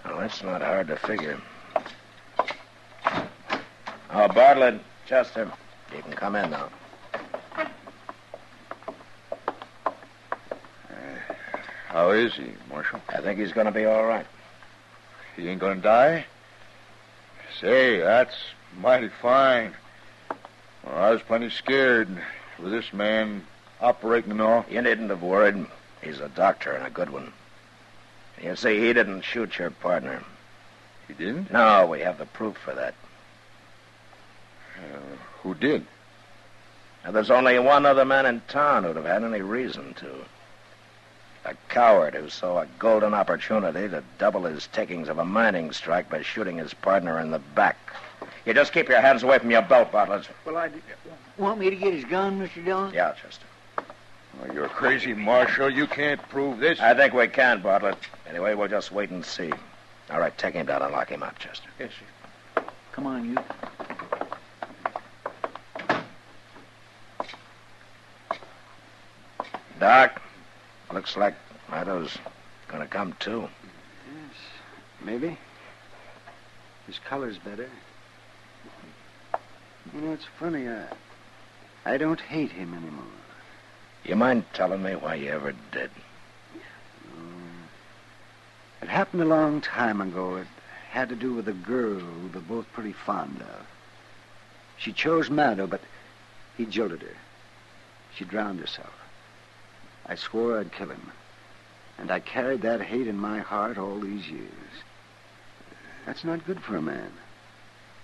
S2: Well, that's not hard to figure. Oh, Bartlett, Chester, you can come in now.
S19: How is he, Marshal?
S2: I think he's going to be all right.
S19: He ain't gonna die? Say, that's mighty fine. Well, I was plenty scared with this man operating and all.
S2: You needn't have worried. He's a doctor and a good one. You see, he didn't shoot your partner.
S19: He didn't?
S2: No, we have the proof for that.
S19: Who did?
S2: Now, there's only one other man in town who'd have had any reason to. A coward who saw a golden opportunity to double his takings of a mining strike by shooting his partner in the back. You just keep your hands away from your belt, Bartlett.
S3: Well, I want me to get his gun, Mr. Dillon?
S2: Yeah, Chester.
S19: Oh, you're crazy, Marshal. You can't prove this.
S2: I think we can, Bartlett. Anyway, we'll just wait and see. All right, take him down and lock him up, Chester.
S3: Yes, sir. Come on, you.
S2: Doc, looks like Otto's gonna come too.
S20: Yes, maybe. His color's better. You know, it's funny. I don't hate him anymore.
S2: You mind telling me why you ever did?
S20: It happened a long time ago. It had to do with a girl we were both pretty fond of. She chose Maddo, but he jilted her. She drowned herself. I swore I'd kill him. And I carried that hate in my heart all these years. That's not good for a man.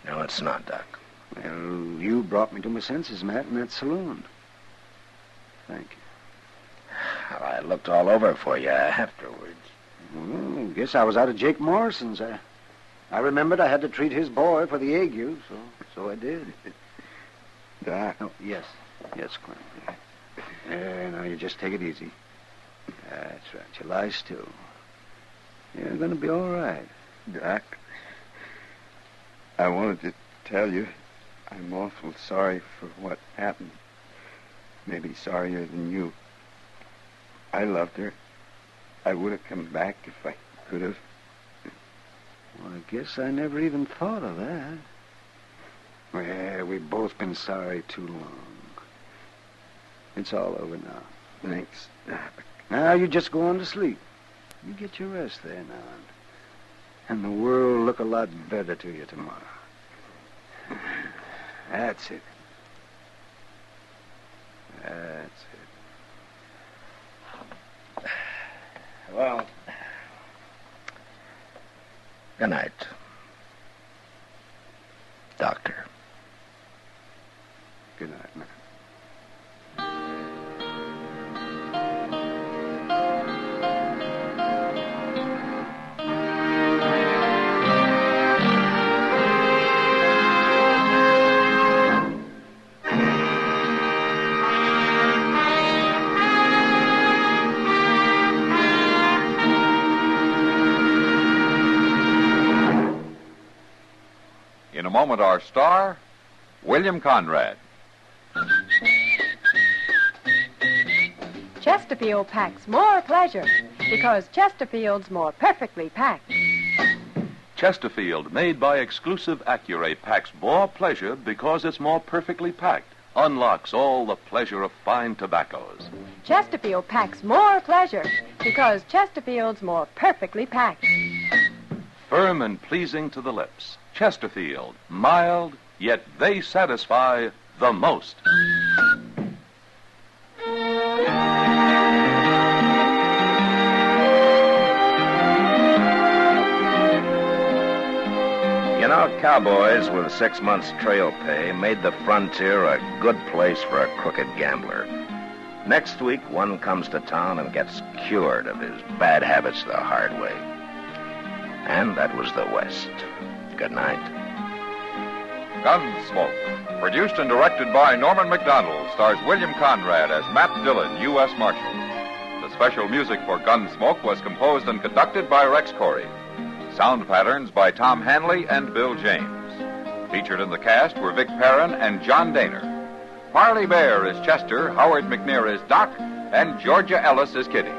S2: No, it's not, Doc.
S20: Well, you brought me to my senses, Matt, in that saloon. Thank you.
S2: Well, I looked all over for you afterwards.
S20: Well, I guess I was out of Jake Morrison's. I remembered I had to treat his boy for the ague, so I did.
S23: Doc?
S20: Oh, yes. Yes, Clem. Now, you just take it easy. That's right. You lie still. You're going to be all right.
S23: Doc, I wanted to tell you I'm awful sorry for what happened. Maybe sorrier than you. I loved her. I would have come back if I could have.
S20: Well, I guess I never even thought of that. Well, we've both been sorry too long. It's all over now.
S23: Thanks.
S20: Now you just go on to sleep. You get your rest there now. And the world will look a lot better to you tomorrow. That's it. That's it.
S2: Well, good night, Doctor.
S20: Good night, man.
S1: In a moment, our star, William Conrad.
S5: Chesterfield packs more pleasure because Chesterfield's more perfectly packed.
S18: Chesterfield, made by exclusive Accuray, packs more pleasure because it's more perfectly packed. Unlocks all the pleasure of fine tobaccos.
S5: Chesterfield packs more pleasure because Chesterfield's more perfectly packed.
S18: Firm and pleasing to the lips. Chesterfield, mild, yet they satisfy the most.
S2: You know, cowboys with 6 months trail pay made the frontier a good place for a crooked gambler. Next week, one comes to town and gets cured of his bad habits the hard way. And that was the West. Good night.
S1: Gunsmoke, produced and directed by Norman McDonald, stars William Conrad as Matt Dillon, U.S. Marshal. The special music for Gunsmoke was composed and conducted by Rex Corey. Sound patterns by Tom Hanley and Bill James. Featured in the cast were Vic Perrin and John Daner. Parley Bear is Chester, Howard McNear is Doc, and Georgia Ellis is Kitty.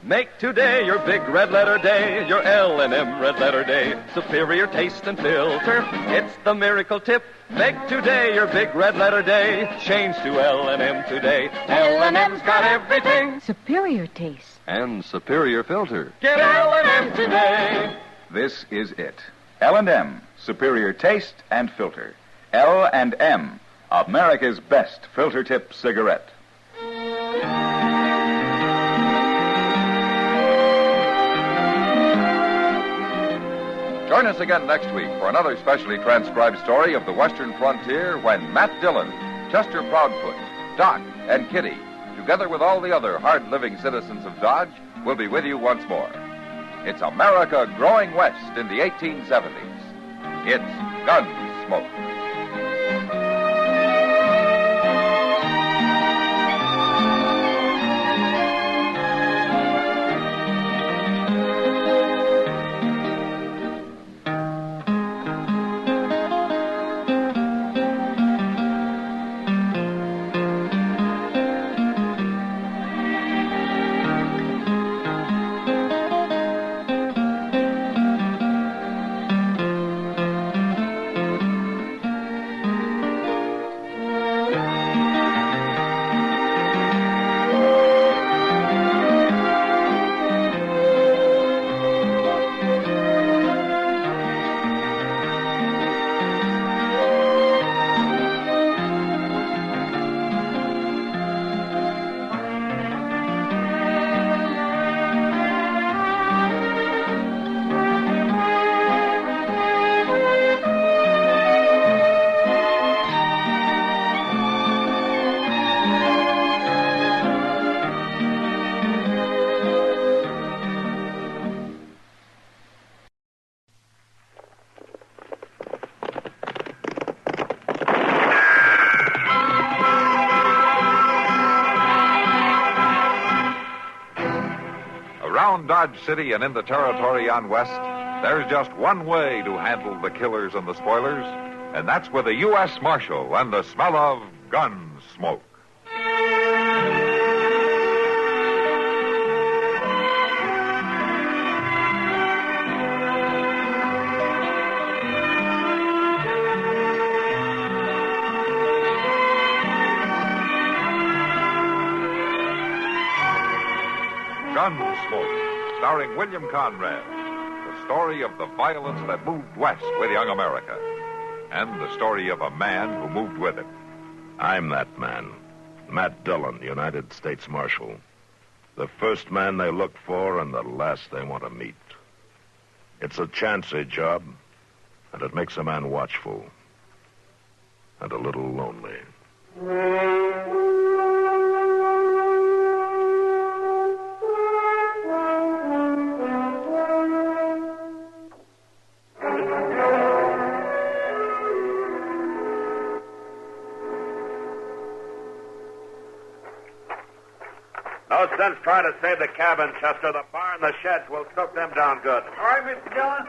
S21: Make today your big red letter day, your L&M red letter day. Superior taste and filter, it's the miracle tip. Make today your big red letter day. Change to L&M today. L&M's got everything.
S22: Superior taste.
S18: And superior filter.
S21: Get L&M today.
S6: This is it. L&M, superior taste and filter. L&M, America's best filter tip cigarette.
S1: Join us again next week for another specially transcribed story of the Western frontier when Matt Dillon, Chester Proudfoot, Doc, and Kitty, together with all the other hard-living citizens of Dodge, will be with you once more. It's America growing west in the 1870s. It's Gunsmoke. Around Dodge City and in the territory on west, there's just one way to handle the killers and the spoilers, and that's with a U.S. Marshal and the smell of gun smoke. Gunsmoke, starring William Conrad, the story of the violence that moved west with young America, and the story of a man who moved with it.
S2: I'm that man, Matt Dillon, United States Marshal. The first man they look for and the last they want to meet. It's a chancy job, and it makes a man watchful and a little lonely.
S10: No sense trying to save the cabin, Chester. The barn, the sheds will soak them down good.
S11: All right, Mr. Dillon.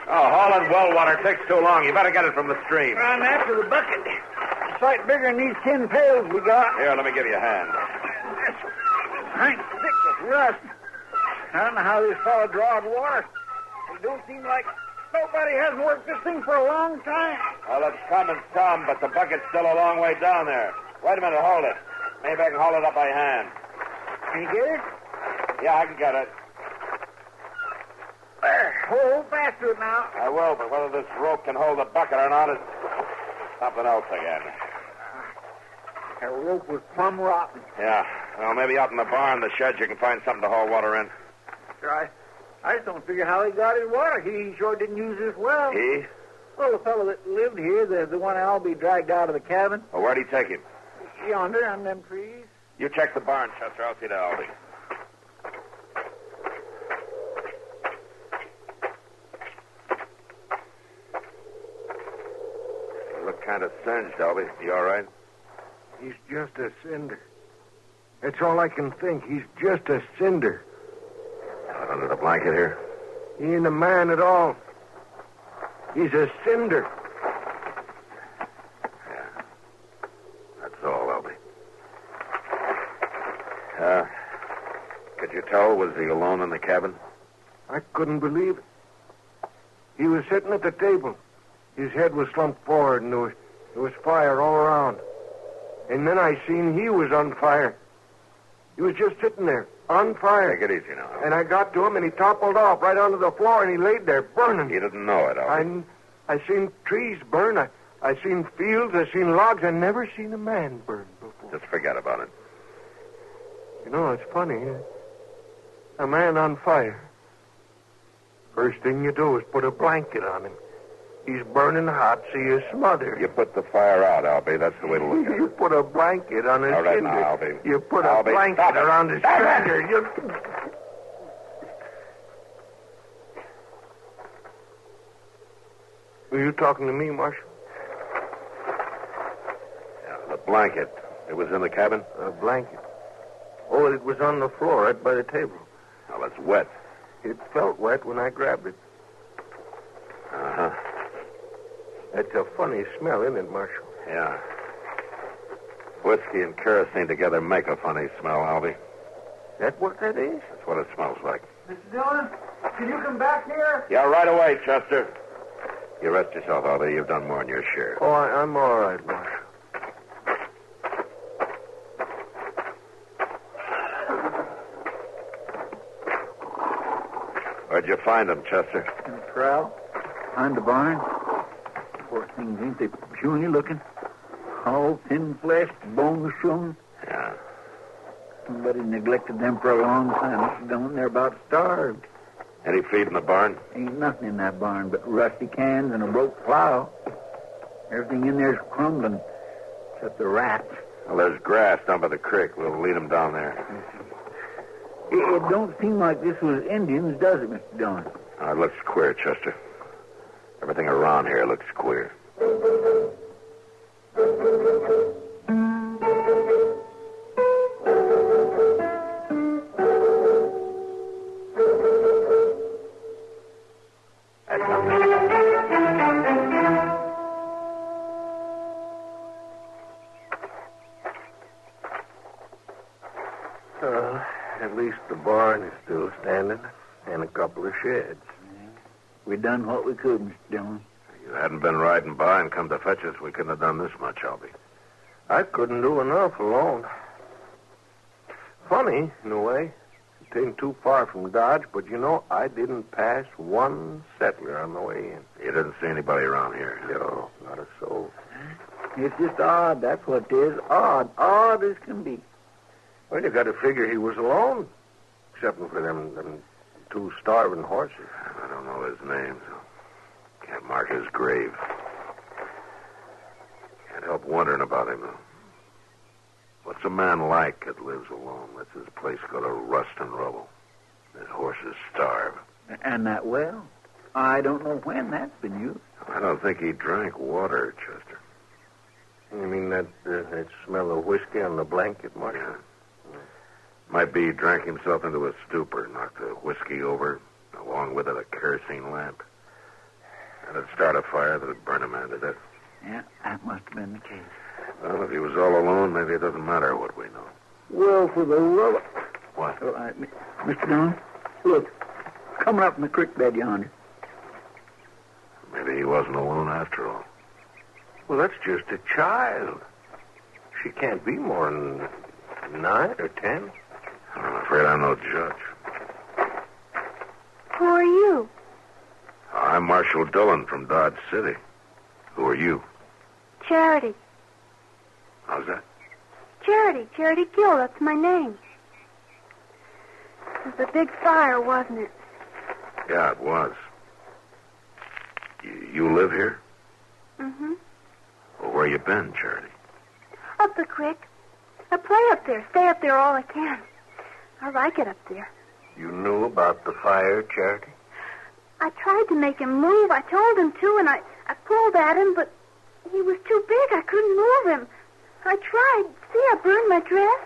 S10: Oh, hauling well water takes too long. You better get it from the stream.
S11: I'm after the bucket. It's a sight bigger than these 10 pails we got.
S10: Here, let me give you a hand.
S11: I ain't thick with rust. I don't know how this fellow drawed water. It don't seem like nobody hasn't worked this thing for a long time.
S10: Well, it's coming some, but the bucket's still a long way down there. Wait a minute, hold it. Maybe I can haul it up by hand.
S11: Can you get it?
S10: Yeah, I can get it.
S11: There, hold fast to it now.
S10: I will, but whether this rope can hold the bucket or not is something else again.
S11: That rope was plumb rotten.
S10: Yeah, well, maybe out in the barn, the sheds, you can find something to haul water in.
S11: Sure, I just don't figure how he got his water. He sure didn't use this well.
S10: He?
S11: Well, the fellow that lived here, the one that'll be dragged out of the cabin.
S10: Well, where'd he take him?
S11: Yonder, on them trees.
S10: You check the barn, Chester. I'll see to Aldi. You look kind of singed, Albie. You all right?
S15: He's just a cinder. That's all I can think. He's just a cinder.
S10: Out under the blanket here?
S15: He ain't a man at all. He's a cinder.
S10: Yeah. That's all, Albie. Could you
S7: tell? Was he alone in the cabin?
S15: I couldn't believe it. He was sitting at the table. His head was slumped forward, and there was fire all around. And then I seen he was on fire. He was just sitting there, on fire.
S7: Take it easy now.
S15: And I got to him, and he toppled off right onto the floor, and he laid there burning.
S7: He didn't know it, Albie.
S15: I seen trees burn. I seen fields. I seen logs. I never seen a man burn before.
S7: Just forget about it.
S15: You know, it's funny. A man on fire. First thing you do is put a blanket on him. He's burning hot, so you smother.
S7: You put the fire out, Albie. That's the way to look at it.
S15: You put a blanket on his
S7: All right,
S15: cinder.
S7: now, Albie.
S15: You put
S7: Albie,
S15: a blanket
S7: stop it.
S15: around his
S7: Stop it.
S15: finger. Were you talking to me, Marshal?
S7: Yeah, the blanket. It was in the cabin?
S15: A blanket. Oh, it was on the floor right by the table.
S7: Well, it's wet.
S15: It felt wet when I grabbed it.
S7: Uh-huh.
S15: That's a funny smell, isn't it, Marshal?
S7: Yeah. Whiskey and kerosene together make a funny smell, Albie.
S15: That what that is?
S7: That's what it smells like.
S11: Mr. Dillon, can you come back here?
S7: Yeah, right away, Chester. You rest yourself, Albie. You've done more than your share.
S15: Oh, I'm all right, Marshal.
S7: Where'd you find him, Chester?
S3: In the corral, behind the barn. Poor things, ain't they puny looking? All thin flesh, bones showing.
S7: Yeah.
S3: Somebody neglected them for a long time. Mr. Dillon, they're about starved.
S7: Any feed in the barn?
S3: Ain't nothing in that barn but rusty cans and a broke plow. Everything in there's crumbling, except the rats.
S7: Well, there's grass down by the creek. We'll lead them down there.
S3: It don't seem like this was Indians, does it, Mr. Dillon?
S7: It looks queer, Chester. Everything around here looks queer.
S15: At least the barn is still standing, and a couple of sheds.
S3: We done what we could, Mr. Dillon.
S7: If you hadn't been riding by and come to fetch us, we couldn't have done this much, Albie.
S15: I couldn't do enough alone. Funny, in a way. It ain't too far from Dodge, but you know, I didn't pass one settler on the way in.
S7: You didn't see anybody around here?
S15: No, not a soul.
S3: It's just odd, that's what it is. Odd as can be.
S15: Well, you got to figure he was alone, excepting for them two starving horses.
S7: I don't know his name, so can't mark his grave. Can't help wondering about him, though. What's a man like that lives alone, lets his place go to rust and rubble, his horses starve?
S3: And that well? I don't know when that's been used.
S7: I don't think he drank water, Chester.
S15: You mean that smell of whiskey on the blanket, Mark?
S7: Yeah. Might be he drank himself into a stupor, knocked the whiskey over, along with it a kerosene lamp. And it'd start a fire that'd burn a man to death.
S3: Yeah, that must have been the case.
S7: Well, if he was all alone, maybe it doesn't matter what we know.
S3: Well, for the love...
S7: What?
S3: Mr. Dillon, look, coming up from the creek bed yonder.
S7: Maybe he wasn't alone after all.
S15: Well, that's just a child. She can't be more than 9 or 10.
S7: I'm afraid I'm no judge.
S5: Who are you?
S7: I'm Marshal Dillon from Dodge City. Who are you?
S5: Charity.
S7: How's that?
S5: Charity Gill, that's my name. It was a big fire, wasn't it?
S7: Yeah, it was. You live here?
S5: Mm-hmm.
S7: Well, where you been, Charity?
S5: Up the creek. I play up there, stay up there all I can. I like it up there.
S15: You knew about the fire, Charity?
S5: I tried to make him move. I told him to, and I pulled at him, but he was too big. I couldn't move him. I tried. See, I burned my dress.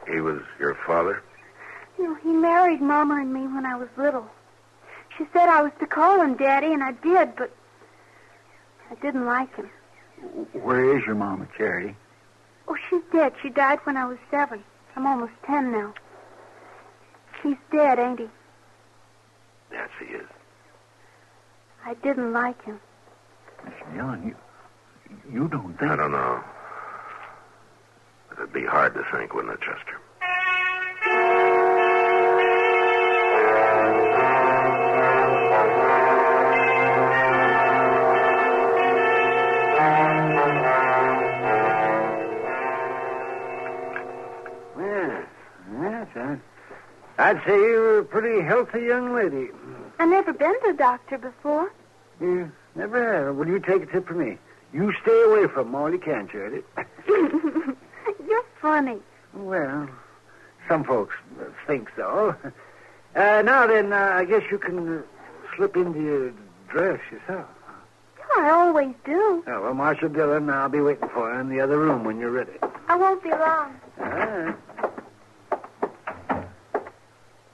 S7: He was your father?
S5: You know, he married Mama and me when I was little. She said I was to call him Daddy, and I did, but I didn't like him.
S3: Where is your Mama, Charity?
S5: Oh, she's dead. She died when I was 7. I'm almost 10 now. He's dead, ain't he?
S7: Yes, he is.
S5: I didn't like him.
S11: Miss Dillon, you don't think...
S7: I don't know. It'd be hard to think, wouldn't it, Chester?
S11: Yes. I'd say you're a pretty healthy young lady.
S5: I've never been to a doctor before.
S11: You never have. Well, you take a tip from me. You stay away from him all you can, Charity.
S5: You're funny.
S11: Well, some folks think so. Now then, I guess you can slip into your dress yourself.
S5: I always do.
S11: Oh, well, Marshal Dillon, I'll be waiting for you in the other room when you're ready.
S5: I won't be long.
S11: All right.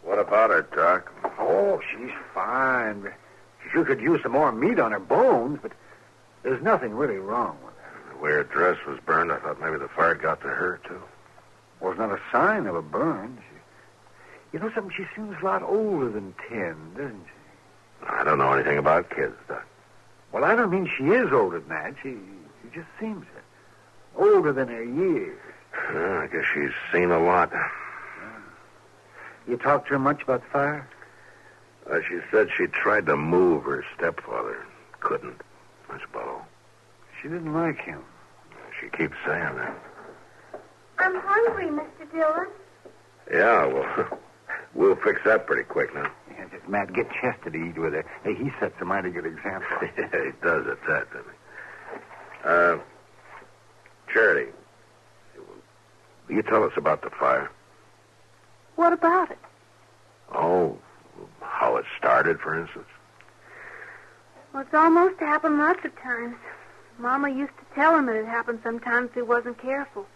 S7: What about her, Doc?
S11: Oh, she's fine. She sure could use some more meat on her bones, but there's nothing really wrong with her.
S7: The way her dress was burned, I thought maybe the fire got to her, too.
S11: Well, it's not a sign of a burn. You know something? She seems a lot older than 10, doesn't she?
S7: I don't know anything about kids, Doc.
S11: Well, I don't mean she is older than that. She just seems it. Older than her years.
S7: I guess she's seen a lot.
S11: You talked to her much about the fire?
S7: She said she tried to move her stepfather. Couldn't. That's about all.
S11: She didn't like him.
S7: She keeps saying that.
S5: I'm hungry, Mr. Dillon.
S7: Yeah, well, we'll fix that pretty quick now.
S11: Yeah, just Matt, get Chester to eat with her. Hey, he sets a mighty good example.
S7: Yeah, he does at that, doesn't he? Charity, will you tell us about the fire?
S5: What about it?
S7: Oh, how it started, for instance?
S5: Well, it's almost happened lots of times. Mama used to tell him that it happened sometimes if he wasn't careful.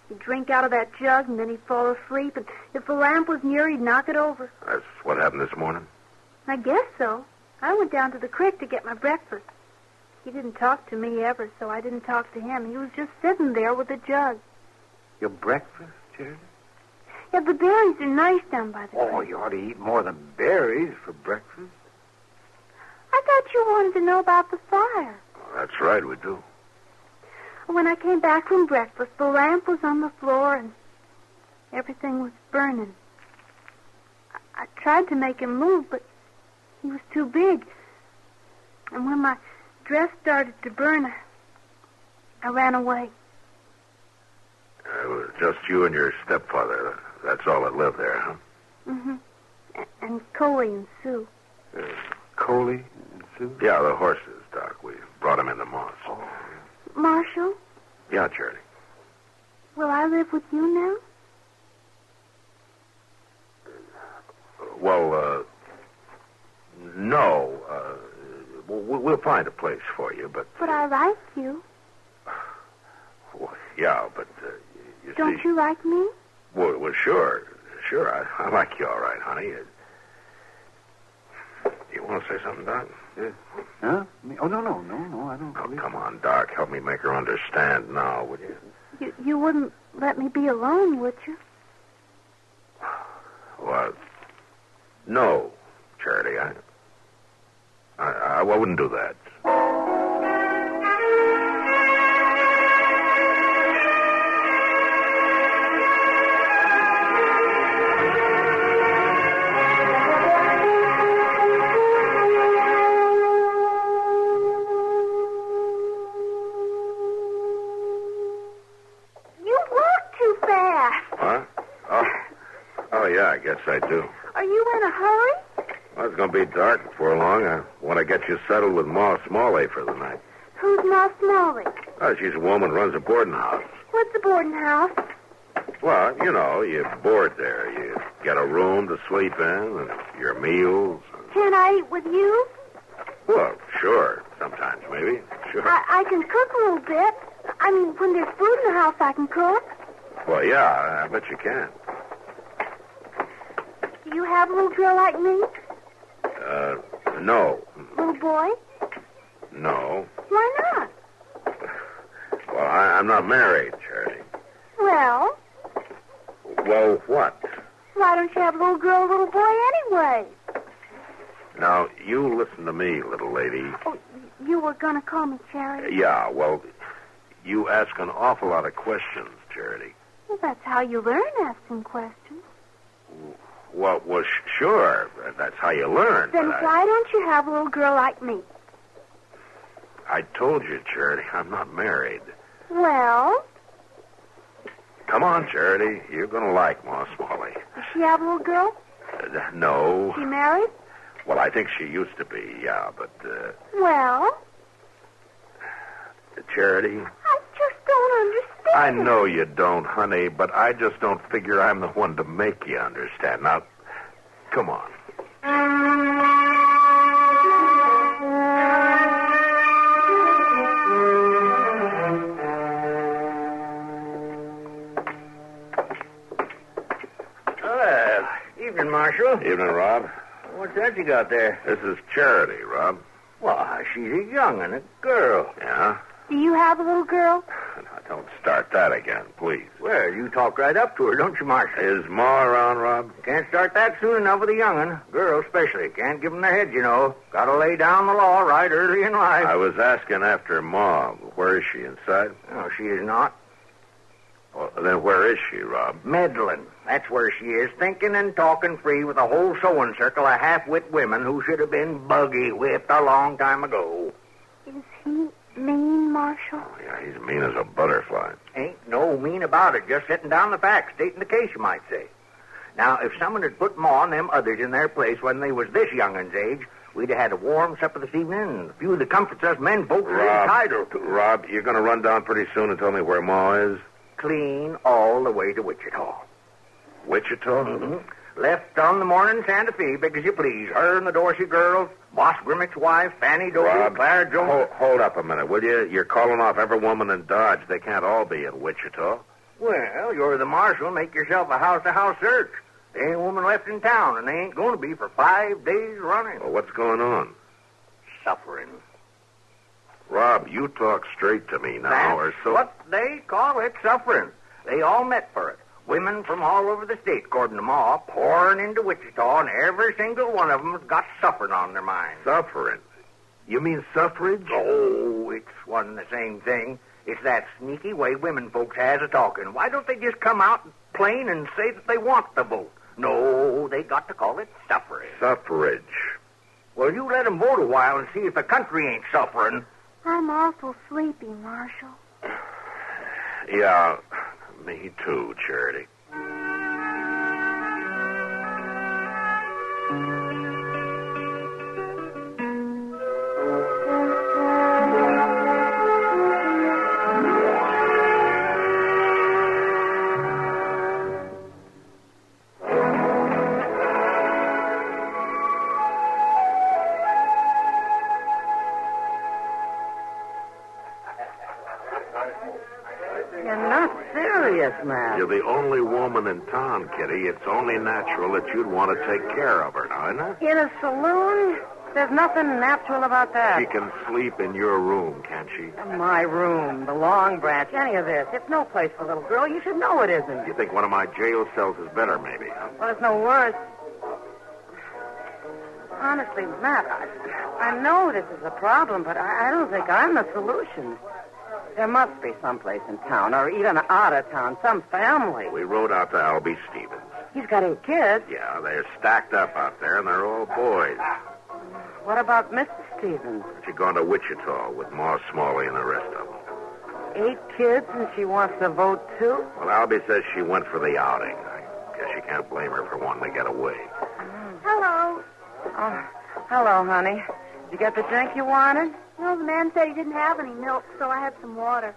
S5: He'd drink out of that jug, and then he'd fall asleep, and if the lamp was near, he'd knock it over.
S7: That's what happened this morning?
S5: I guess so. I went down to the creek to get my breakfast. He didn't talk to me ever, so I didn't talk to him. He was just sitting there with the jug.
S11: Your breakfast, Charity?
S5: Yeah, the berries are nice down by the creek.
S11: Oh, you ought to eat more than berries for breakfast.
S5: I thought you wanted to know about the fire.
S7: That's right, we do.
S5: When I came back from breakfast, the lamp was on the floor and everything was burning. I tried to make him move, but he was too big. And when my dress started to burn, I ran away.
S7: It was just you and your stepfather. That's all that lived there, huh?
S5: Mm-hmm. And Coley and Sue.
S11: Coley and Sue?
S7: Yeah, the horses, Doc. We brought them in the moss.
S11: Oh.
S5: Marshal?
S7: Yeah, Charity.
S5: Will I live with you now?
S7: Well, no. We'll find a place for you, but...
S5: But I like you.
S7: Well, yeah, but you
S5: Don't
S7: see...
S5: you like me?
S7: Well, sure. Sure, I like you all right, honey. You want to say something, Doc?
S11: Huh? Oh, no, I don't.
S7: Oh, come on, Doc. Help me make her understand now, would you?
S5: You wouldn't let me be alone, would you?
S7: Well, no, Charity. I wouldn't do that. Yeah, I guess I do.
S5: Are you in a hurry?
S7: Well, it's going to be dark before long. I want to get you settled with Ma Smalley for the night.
S5: Who's Ma Smalley?
S7: Oh, she's a woman who runs a boarding house.
S5: What's a boarding house?
S7: Well, you know, you board there. You get a room to sleep in and your meals.
S5: Can I eat with you?
S7: Well, sure. Sometimes, maybe. Sure.
S5: I can cook a little bit. I mean, when there's food in the house, I can cook.
S7: Well, yeah, I bet you can.
S5: Do you have a little girl like me?
S7: No.
S5: Little boy?
S7: No.
S5: Why not?
S7: Well, I'm not married, Charity.
S5: Well?
S7: Well, what?
S5: Why don't you have a little girl, a little boy anyway?
S7: Now, you listen to me, little lady.
S5: Oh, you were going to call me Charity?
S7: Yeah, well, you ask an awful lot of questions, Charity.
S5: Well, that's how you learn asking questions.
S7: Well, sure. That's how you learn.
S5: Then
S7: but
S5: why don't you have a little girl like me?
S7: I told you, Charity, I'm not married.
S5: Well?
S7: Come on, Charity. You're going to like Ma Smalley.
S5: Does she have a little girl?
S7: No.
S5: She married?
S7: Well, I think she used to be, yeah, but...
S5: Well?
S7: Charity?
S5: I just don't understand.
S7: I know you don't, honey, but I just don't figure I'm the one to make you understand. Now, come on.
S15: Evening, Marshal.
S7: Evening, Rob.
S15: What's that you got there?
S7: This is Charity, Rob.
S15: Why, she's a young'un, a girl.
S7: Yeah?
S5: Do you have a little girl?
S7: Now, don't start that again, please.
S15: Well, you talk right up to her, don't you, Marshal?
S7: Is Ma around, Rob?
S15: Can't start that soon enough with a young'un. Girls especially. Can't give them their heads, you know. Gotta lay down the law right early in life.
S7: I was asking after Ma. Where is she, inside?
S15: No, she is not.
S7: Well, then where is she, Rob?
S15: Meddling. That's where she is, thinking and talking free with a whole sewing circle of half-wit women who should have been buggy-whipped a long time ago.
S5: Is he mean, Marshal?
S7: Oh, yeah, he's mean as a butterfly.
S15: Ain't no mean about it, just setting down the facts, stating the case, you might say. Now, if someone had put Ma and them others in their place when they was this young'un's age, we'd have had a warm supper this evening and a few of the comforts us men folks are entitled to.
S7: Rob, you're going to run down pretty soon and tell me where Ma is?
S15: Clean all the way to Wichita.
S7: Wichita?
S15: Mm-hmm. Left on the morning Santa Fe, big as you please. Her and the Dorsey girls, Boss Grimmick's wife, Fanny Dorsey, Clara Jones.
S7: Hold up a minute, will you? You're calling off every woman in Dodge. They can't all be in Wichita.
S15: Well, you're the marshal. Make yourself a house-to-house search. There ain't a woman left in town, and they ain't going to be for 5 days running.
S7: Well, what's going on?
S15: Suffering.
S7: Rob, you talk straight to me now,
S15: That's
S7: or so...
S15: what they call it, suffering. They all met for it. Women from all over the state, according to Ma, pouring into Wichita, and every single one of them's got suffering on their minds.
S7: Suffering? You mean suffrage?
S15: Oh, it's one and the same thing. It's that sneaky way women folks has of talking. Why don't they just come out plain and say that they want the vote? No, they got to call it suffrage.
S7: Suffrage.
S15: Well, you let them vote a while and see if the country ain't suffering.
S5: I'm awful sleepy, Marshal.
S7: Yeah, me too, Charity.
S9: You're not serious, man.
S7: You're the only woman in town, Kitty. It's only natural that you'd want to take care of her now, isn't it?
S9: In a saloon? There's nothing natural about that.
S7: She can sleep in your room, can't she?
S9: My room, the Long Branch, any of this. It's no place for a little girl. You should know it isn't.
S7: You think one of my jail cells is better, maybe, huh?
S9: Well, it's no worse. Honestly, Matt, I know this is a problem, but I don't think I'm the solution. There must be someplace in town, or even out of town, some family.
S7: We rode out to Albie Stevens.
S9: He's got 8 kids.
S7: Yeah, they're stacked up out there, and they're all boys.
S9: What about Mrs. Stevens?
S7: She's gone to Wichita with Ma Smalley and the rest of them.
S9: 8 kids, and she wants to vote, too?
S7: Well, Albie says she went for the outing. I guess you can't blame her for wanting to get away.
S5: Hello.
S9: Oh, hello, honey. Did you get the drink you wanted?
S5: No, the man said he didn't have any milk, so I had some water.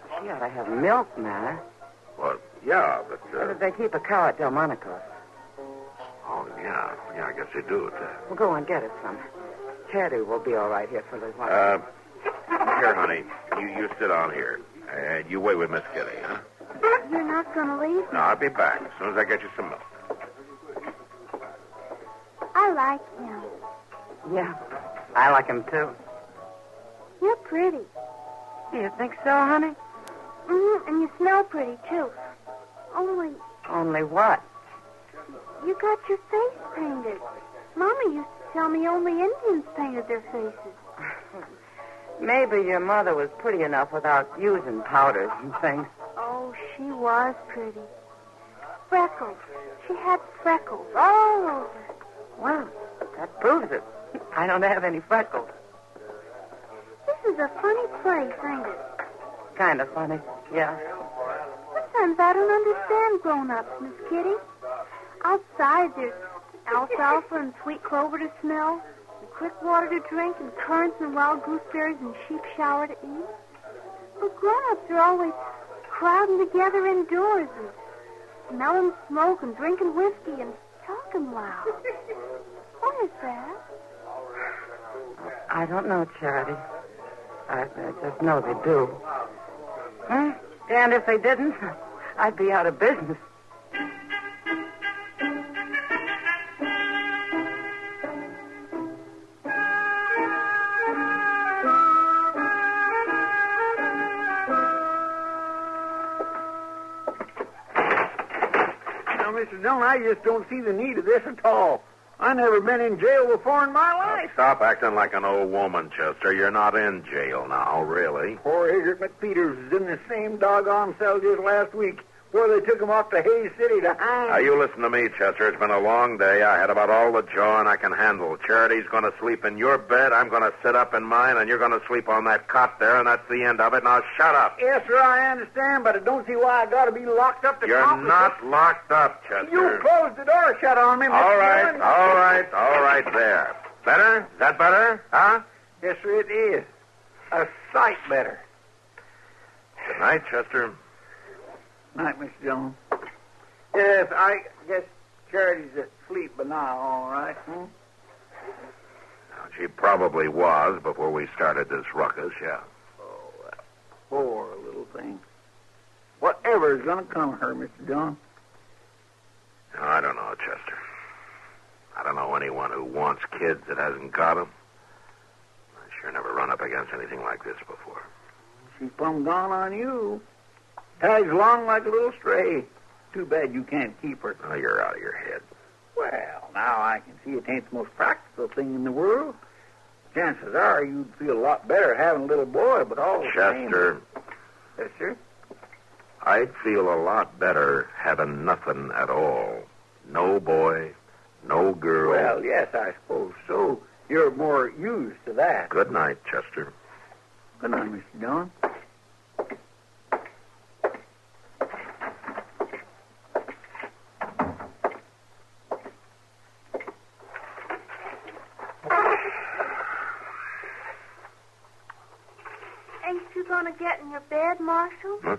S9: She ought to have milk, Matt.
S7: Well, yeah, but...
S9: They keep a cow at Delmonico's.
S7: Oh, yeah. Yeah, I guess they do.
S9: Well, go and get us some. Teddy will be all right here for a little while.
S7: Here, honey. You sit down here. And you wait with Miss Kitty, huh?
S5: You're not going to leave?
S7: No, I'll be back as soon as I get you some milk.
S5: I like him.
S9: Yeah, I like him, too.
S5: You're pretty.
S9: Do you think so, honey?
S5: Mm-hmm, and you smell pretty, too. Only...
S9: Only what?
S5: You got your face painted. Mama used to tell me only Indians painted their faces.
S9: Maybe your mother was pretty enough without using powders and things.
S5: Oh, she was pretty. Freckles. She had freckles all over.
S9: Well, that proves it. I don't have any freckles.
S5: This is a funny place, ain't it?
S9: Kind of funny, yeah.
S5: Sometimes I don't understand grown-ups, Miss Kitty. Outside, there's alfalfa and sweet clover to smell, and creek water to drink, and currants and wild gooseberries and sheep shower to eat. But grown-ups are always crowding together indoors and smelling smoke and drinking whiskey and talking loud. What is that?
S9: I don't know, Charity. I just know they do. And if they didn't, I'd be out of business.
S11: Now, Mr. Dillon, I just don't see the need of this at all. I never been in jail before in my life.
S7: Stop acting like an old woman, Chester. You're not in jail now, really.
S11: Poor Egbert McPeters was in the same doggone cell just last week, where they took him off to Hayes City to hang.
S7: Now, you listen to me, Chester. It's been a long day. I had about all the jawing I can handle. Charity's going to sleep in your bed. I'm going to sit up in mine, and you're going to sleep on that cot there, and that's the end of it. Now, shut up.
S11: Yes, sir, I understand, but I don't see why I got to be locked up to
S7: You're
S11: accomplish
S7: not
S11: it.
S7: locked up, Chester.
S11: You closed the door shut on me, Mr.
S7: All right,
S11: Dillon.
S7: all right, there. Better? Is that better? Huh?
S11: Yes, sir, it is. A sight better.
S7: Good night, Chester.
S11: Night, Mr. Dillon. Yes, I guess Charity's asleep by now, all right?
S7: She probably was before we started this ruckus, yeah.
S11: Oh, that poor little thing. Whatever is going to come of her, Mr. Dillon?
S7: No, I don't know, Chester. I don't know anyone who wants kids that hasn't got them. I sure never run up against anything like this before.
S11: She's plumb gone on you. Tags along like a little stray. Too bad you can't keep her.
S7: Oh, you're out of your head.
S11: Well, now I can see it ain't the most practical thing in the world. Chances are you'd feel a lot better having a little boy, but all the same...
S7: Chester.
S11: Yes, sir?
S7: I'd feel a lot better having nothing at all. No boy, no girl.
S11: Well, yes, I suppose so. You're more used to that.
S7: Good night, Chester.
S11: Good night, Mr. Dillon.
S5: Ain't you gonna get in your bed, Marshal?
S7: Huh?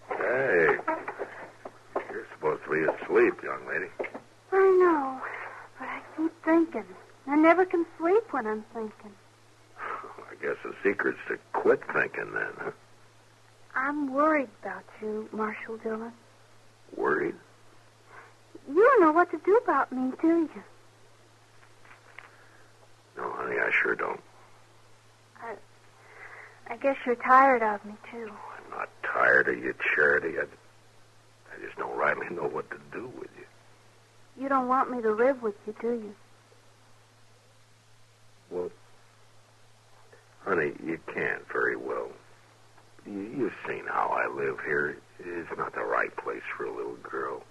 S7: Hey, you're supposed to be asleep, young lady.
S5: I know, but I keep thinking. I never can sleep when I'm thinking.
S7: I guess the secret's to quit thinking then, huh?
S5: I'm worried about you, Marshal Dillon.
S7: Worried?
S5: You don't know what to do about me, do you?
S7: No, honey, I sure don't.
S5: I guess you're tired of me, too.
S7: I'm not tired of you, Charity. I just don't rightly know what to do with you.
S5: You don't want me to live with you, do you?
S7: Well, honey, you can't very well. You've seen how I live here. It's not the right place for a little girl.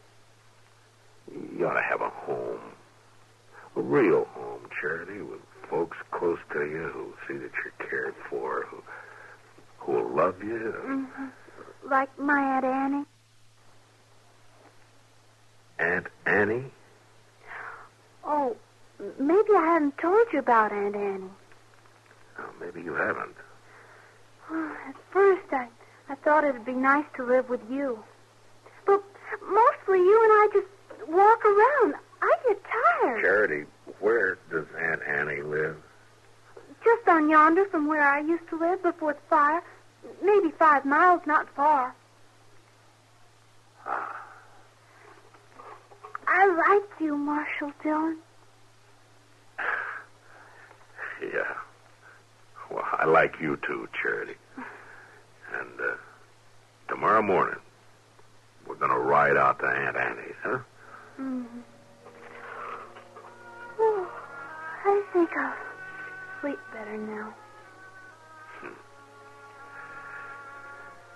S7: You ought to have a home. A real home, Charity, with folks close to you who see that you're cared for, who will love you.
S5: Mm-hmm. Like my Aunt Annie.
S7: Aunt Annie?
S5: Oh, maybe I haven't told you about Aunt Annie.
S7: Oh, maybe you haven't.
S5: At first, I thought it'd be nice to live with you. But mostly you and I just walk around. I get tired.
S7: Charity, where does Aunt Annie live?
S5: Just on yonder from where I used to live before the fire. Maybe 5 miles, not far. I like you, Marshal Dillon.
S7: Yeah. Well, I like you too, Charity. And tomorrow morning, we're going to ride out to Aunt Annie's, huh?
S5: Oh, I think I'll sleep better now.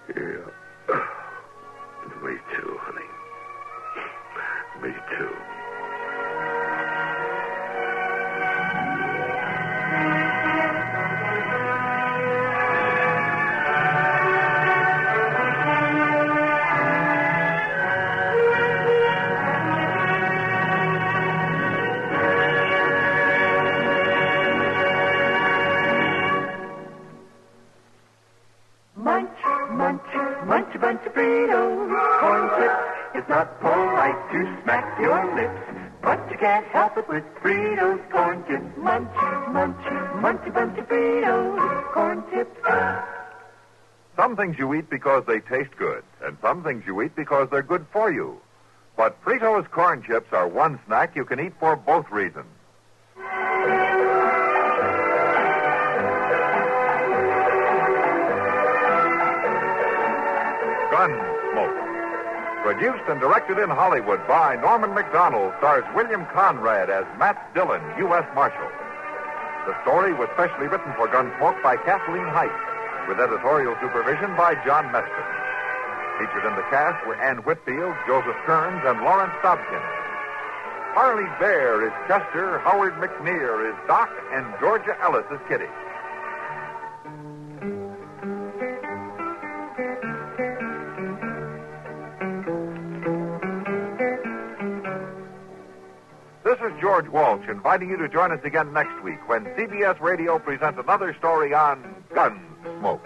S7: Yeah. Me too, honey. Me too.
S12: Munch, munch, munch a bunch of Fritos. Corn chips, it's not polite to smack your lips, but you can't help it with Fritos. Corn chips, munch, munch, munch a bunch of Fritos. Corn chips.
S1: Some things you eat because they taste good, and some things you eat because they're good for you. But Fritos corn chips are one snack you can eat for both reasons. Gunsmoke. Produced and directed in Hollywood by Norman Macdonald, stars William Conrad as Matt Dillon, U.S. Marshal. The story was specially written for Gunsmoke by Kathleen Height, with editorial supervision by John Meston. Featured in the cast were Ann Whitfield, Joseph Kearns, and Lawrence Dobkin. Harley Bear is Chester, Howard McNear is Doc, and Georgia Ellis is Kitty. This is George Walsh inviting you to join us again next week when CBS Radio presents another story on Gunsmoke.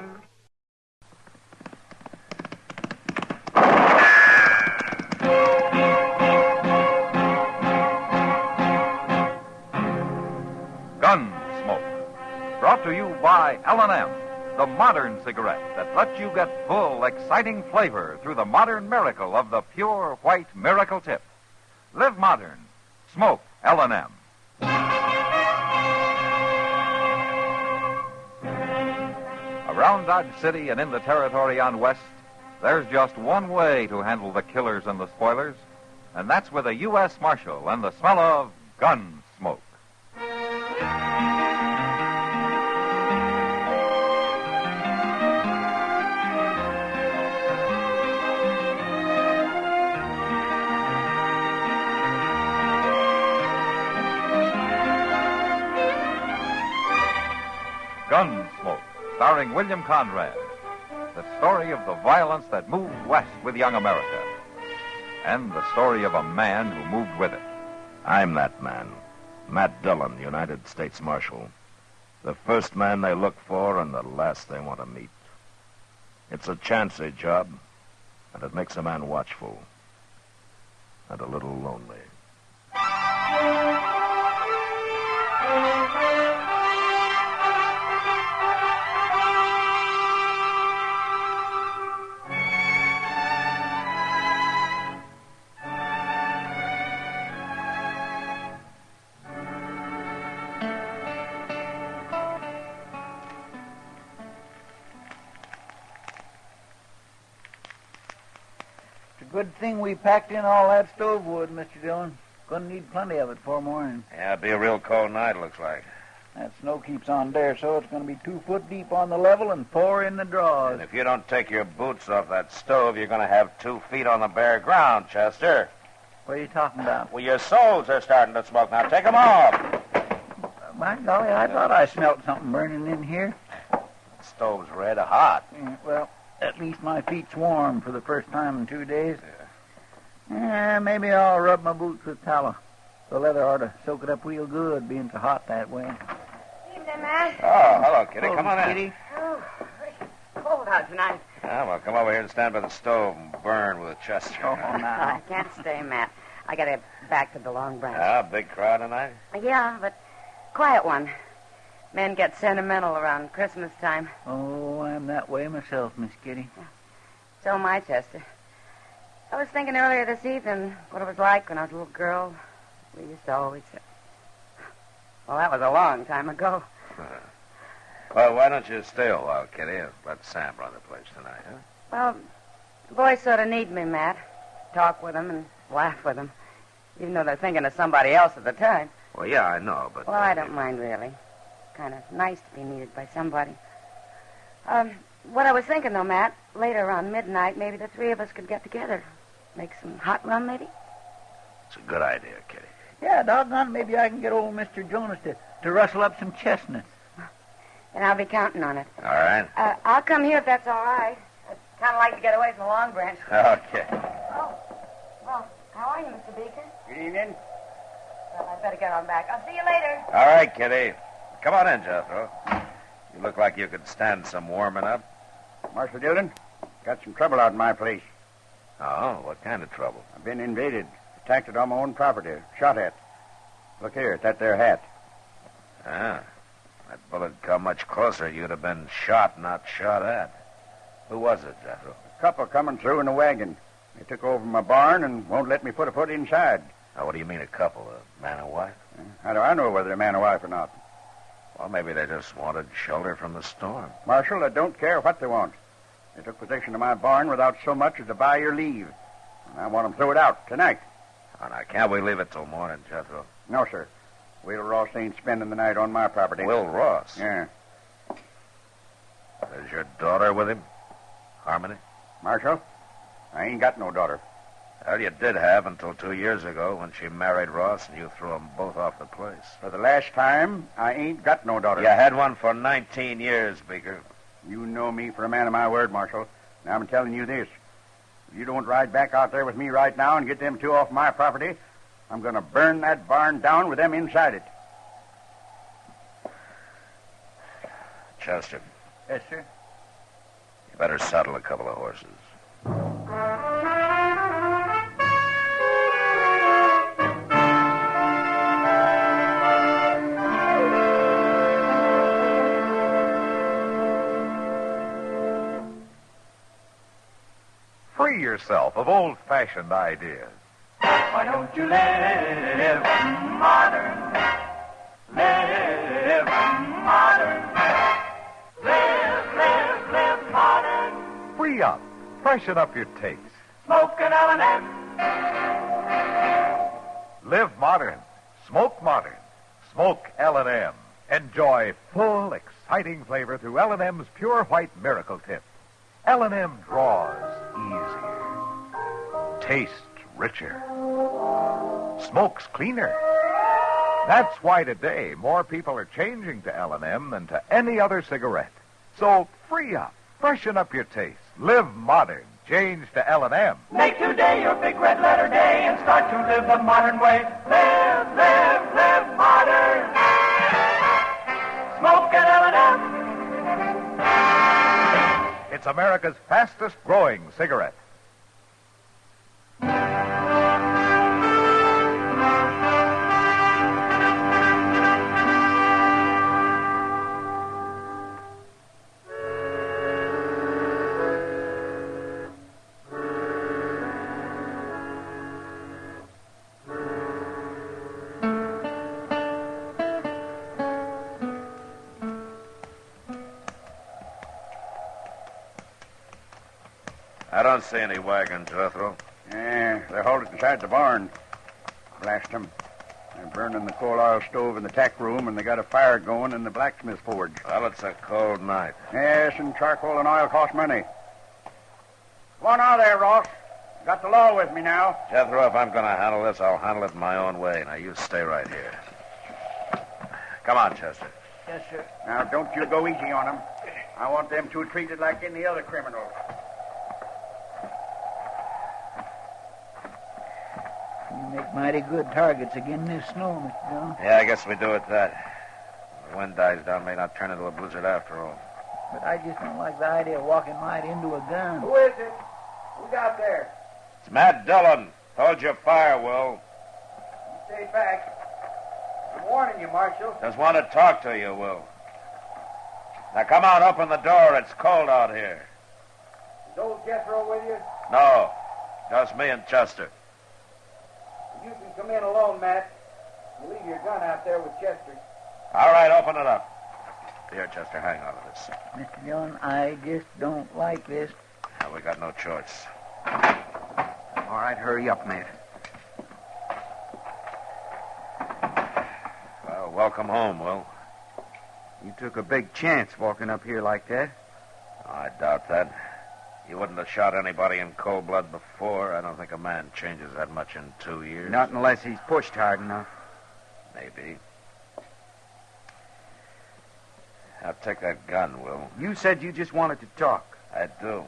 S1: Gunsmoke. Brought to you by L&M, the modern cigarette that lets you get full, exciting flavor through the modern miracle of the pure white miracle tip. Live modern. Smoke L&M. Around Dodge City and in the territory on West, there's just one way to handle the killers and the spoilers, and that's with a U.S. Marshal and the smell of Gunsmoke. Gunsmoke, starring William Conrad. The story of the violence that moved west with young America. And the story of a man who moved with it.
S2: I'm that man. Matt Dillon, United States Marshal. The first man they look for and the last they want to meet. It's a chancy job, and it makes a man watchful. And a little lonely.
S3: Good thing we packed in all that stove wood, Mr. Dillon. Gonna need plenty of it for morning.
S13: Yeah, it'll be a real cold night, looks like.
S3: That snow keeps on there, so it's gonna be 2 foot deep on the level and 4 in the draws.
S13: And if you don't take your boots off that stove, you're gonna have 2 feet on the bare ground, Chester.
S3: What are you talking about?
S13: Well, your soles are starting to smoke. Now take them off.
S3: My golly, I thought I smelled something burning in here.
S13: The stove's red hot.
S3: Yeah, well, at least my feet's warm for the first time in 2 days. Yeah, maybe I'll rub my boots with tallow. The leather ought to soak it up real good, being so hot that way.
S9: Evening, Matt.
S13: Oh, hello, Kitty. Come on in.
S3: Kitty.
S9: Oh, cold out tonight.
S13: Yeah, well, come over here and stand by the stove and burn with a Chester.
S3: Oh, no.
S9: I can't stay, Matt. I gotta get back to the Long Branch.
S13: Ah, big crowd tonight?
S9: Yeah, but quiet one. Men get sentimental around Christmas time.
S3: Oh, I'm that way myself, Miss Kitty.
S9: So am I, Chester. I was thinking earlier this evening what it was like when I was a little girl. We used to always... Well, that was a long time ago.
S13: Well, why don't you stay a while, Kitty, and let Sam run the place tonight, huh?
S9: Well, the boys sort of need me, Matt. Talk with them and laugh with them. even though they're thinking of somebody else at the time.
S2: Well, yeah, I know, but...
S9: Well, I don't mind, really. Kind of nice to be needed by somebody. What I was thinking, though, Matt, later around midnight, maybe the three of us could get together. Make some hot rum, maybe?
S2: It's a good idea, Kitty.
S3: Yeah, doggone, maybe I can get old Mr. Jonas to rustle up some chestnuts.
S9: And I'll be counting on it.
S2: All right.
S9: I'll come here if that's all right. I'd kind of like to get away from the Long Branch.
S2: Okay.
S9: Oh, well, how are you, Mr. Beaker?
S13: Good evening.
S9: Well, I'd better get on back. I'll see you later.
S2: All right, Kitty. Come on in, Jethro. You look like you could stand some warming up.
S13: Marshal Dillon, got some trouble out in my place.
S2: Oh, what kind of trouble?
S13: I've been invaded, attacked it on my own property, shot at. Look here, at that there hat.
S2: Ah, that bullet come much closer, you'd have been shot, not shot at. Who was it, Jethro?
S13: A couple coming through in a wagon. They took over my barn and won't let me put a foot inside.
S2: Now, what do you mean a couple? A man and wife?
S13: How do I know whether they're man or wife or not?
S2: Well, maybe they just wanted shelter from the storm.
S13: Marshal, I don't care what they want. They took possession of my barn without so much as to buy your leave. And I want them throw it out tonight.
S2: Oh, now, can't we leave it till morning, Jethro?
S13: No, sir. Will Ross ain't spending the night on my property.
S2: Will Ross?
S13: Yeah.
S2: Is your daughter with him? Harmony?
S13: Marshal, I ain't got no daughter.
S2: Well, you did have until 2 years ago when she married Ross and you threw them both off the place.
S13: For the last time, I ain't got no daughter.
S2: You had one for 19 years, Beaker.
S13: You know me for a man of my word, Marshal. Now I'm telling you this. If you don't ride back out there with me right now and get them two off my property, I'm going to burn that barn down with them inside it.
S2: Chester.
S3: Yes, sir.
S2: You better saddle a couple of horses.
S1: Free yourself of old-fashioned ideas.
S12: Why don't you live modern? Live modern. Live modern.
S1: Free up. Freshen up your taste.
S12: Smoke an L&M.
S1: Live modern. Smoke modern. Smoke L&M. Enjoy full, exciting flavor through L&M's Pure White Miracle Tip. L&M draws easier. Tastes richer. Smokes cleaner. That's why today more people are changing to L&M than to any other cigarette. So free up. Freshen up your taste. Live modern. Change to L&M.
S12: Make today your big red letter day and start to live the modern way. Live modern. Smoke an L&M.
S1: It's America's fastest growing cigarette.
S2: I don't see any wagon, Jethro.
S13: Yeah, they're halted inside the barn. Blast them. They're burning the coal oil stove in the tack room, and they got a fire going in the blacksmith forge.
S2: Well, it's a cold night.
S13: Yes, and charcoal and oil cost money. Come on out there, Ross. Got the law with me now.
S2: Jethro, if I'm going to handle this, I'll handle it my own way. Now, you stay right here. Come on, Chester.
S3: Yes, sir.
S13: Now, don't you go easy on them. I want them two treated like any other criminals.
S3: You make mighty good targets again this snow, Mr. Jones.
S2: Yeah, I guess we do it that. The wind dies down, may not turn into a blizzard after all.
S3: But I just don't like the idea of walking right into a gun.
S13: Who is it? Who got there?
S2: It's Matt Dillon. Hold your fire, Will.
S13: Stay back. I'm warning you, Marshal.
S2: Just want to talk to you, Will. Now, come on, open the door. It's cold out here.
S13: Is old Jethro with you?
S2: No, just me and Chester.
S13: You can come in alone, Matt. You leave your gun out there with Chester.
S2: All right, open it up. Here, Chester, hang on to this.
S3: Mr. Dillon, I just don't like this.
S2: Now, we got no choice.
S4: All right, hurry up, Matt. Welcome home, Will.
S3: You took a big chance walking up here like that.
S2: I doubt that. You wouldn't have shot anybody in cold blood before. I don't think a man changes that much in 2 years.
S3: Not unless he's pushed hard enough.
S2: Maybe. Now, take that gun, Will.
S3: You said you just wanted to talk.
S2: I do,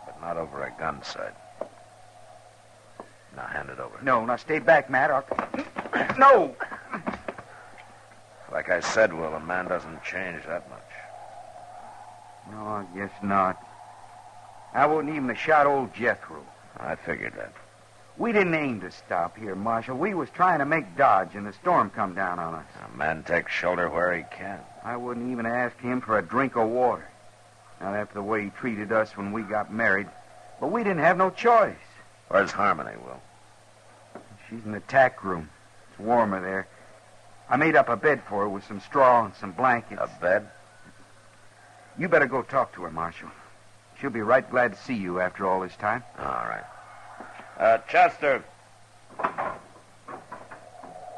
S2: but not over a gun sight. Now, hand it over.
S3: No, now stay back, Matt. No!
S2: Like I said, Will, a man doesn't change that much.
S3: No, I guess not. I wouldn't even have shot old Jethro.
S2: I figured that.
S3: We didn't aim to stop here, Marshal. We was trying to make Dodge, and the storm come down on us.
S2: A man takes shelter where he can.
S3: I wouldn't even ask him for a drink of water. Not after the way he treated us when we got married. But we didn't have no choice.
S2: Where's Harmony, Will?
S3: She's in the tack room. It's warmer there. I made up a bed for her with some straw and some blankets.
S2: A bed?
S3: You better go talk to her, Marshal. She'll be right glad to see you after all this time.
S2: All right. Chester.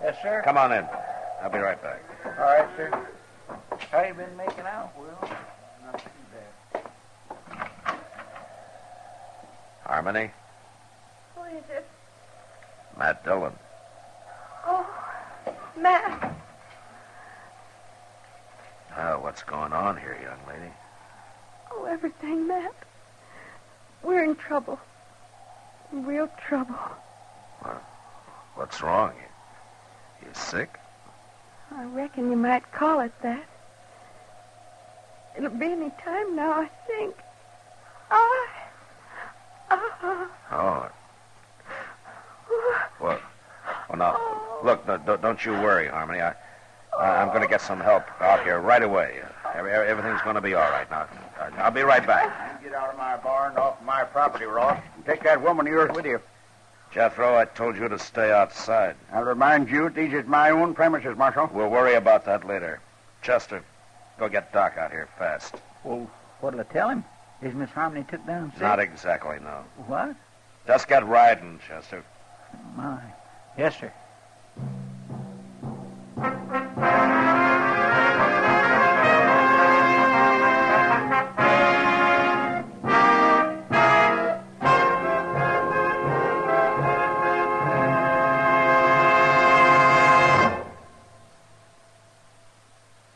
S3: Yes, sir?
S2: Come on in. I'll be right back.
S3: All right, sir. How you been making out, Will? Not too bad.
S2: Harmony?
S5: Who is it?
S2: Matt Dillon.
S5: Oh, Matt.
S2: What's going on here, young lady?
S5: Oh, everything, Matt. We're in trouble. Real trouble.
S2: What's wrong? You sick?
S5: I reckon you might call it that. It'll be any time now, I think.
S2: Oh. Well, now, look, don't you worry, Harmony. I'm going to get some help out here right away. Everything's going to be all right now. I'll be right back.
S11: Get out of my barn, off my property, Ross. Take that woman of yours with you.
S2: Jethro, I told you to stay outside.
S11: I'll remind you, these is my own premises, Marshal.
S2: We'll worry about that later. Chester, go get Doc out here fast.
S3: Well, what'll I tell him? Is Miss Harmony took down sick?
S2: Not exactly, no.
S3: What?
S2: Just get riding, Chester.
S3: My. Yes, sir.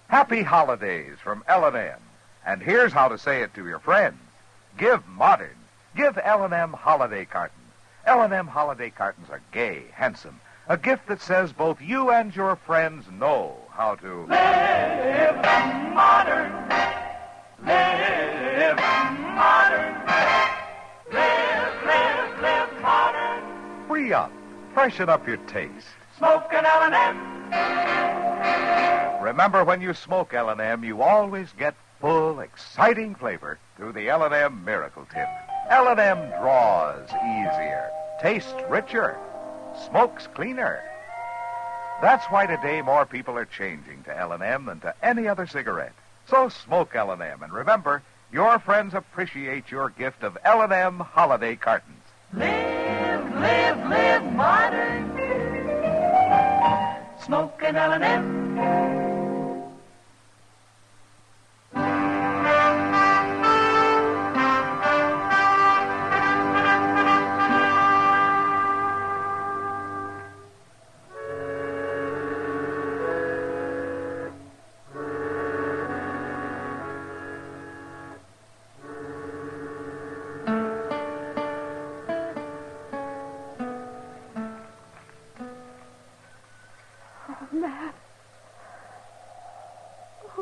S1: Happy holidays from L&M. And here's how to say it to your friends. Give modern. Give L&M holiday cartons. L&M holiday cartons are gay, handsome. A gift that says both you and your friends know how to
S12: live modern. Live modern. Live modern.
S1: free up, freshen up your taste.
S12: Smoke an L&M.
S1: Remember, when you smoke L&M, you always get full, exciting flavor through the L&M Miracle Tip. L&M draws easier, tastes richer, smokes cleaner. That's why today more people are changing to L&M than to any other cigarette. So smoke L&M, and remember, your friends appreciate your gift of L&M holiday cartons.
S12: Live modern. Smoke an L&M.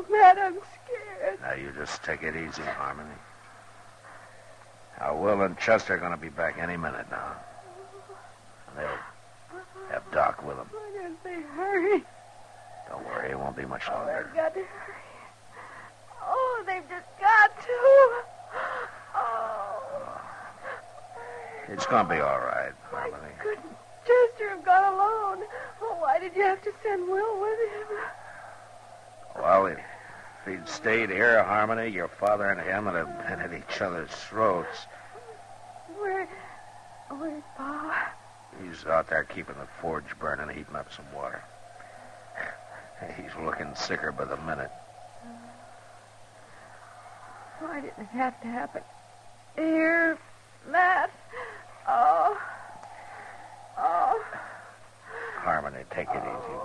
S5: Matt, I'm scared.
S2: Now, you just take it easy, Harmony. Now, Will and Chester are going to be back any minute now. And they'll have Doc with them.
S5: Why don't they hurry?
S2: Don't worry, it won't be much
S5: Oh,
S2: longer.
S5: they've got to hurry. Oh, they've just got to. Oh.
S2: It's going to be all right, Harmony.
S5: Couldn't Chester have gone alone? Oh, why did you have to send Will with him?
S2: Well, if he'd stayed here, Harmony, your father and him would have been at each other's throats.
S5: Where's Pa?
S2: He's out there keeping the forge burning, heating up some water. He's looking sicker by the minute.
S5: Why did it have to happen? Here, Matt. Oh.
S2: Harmony, take it easy.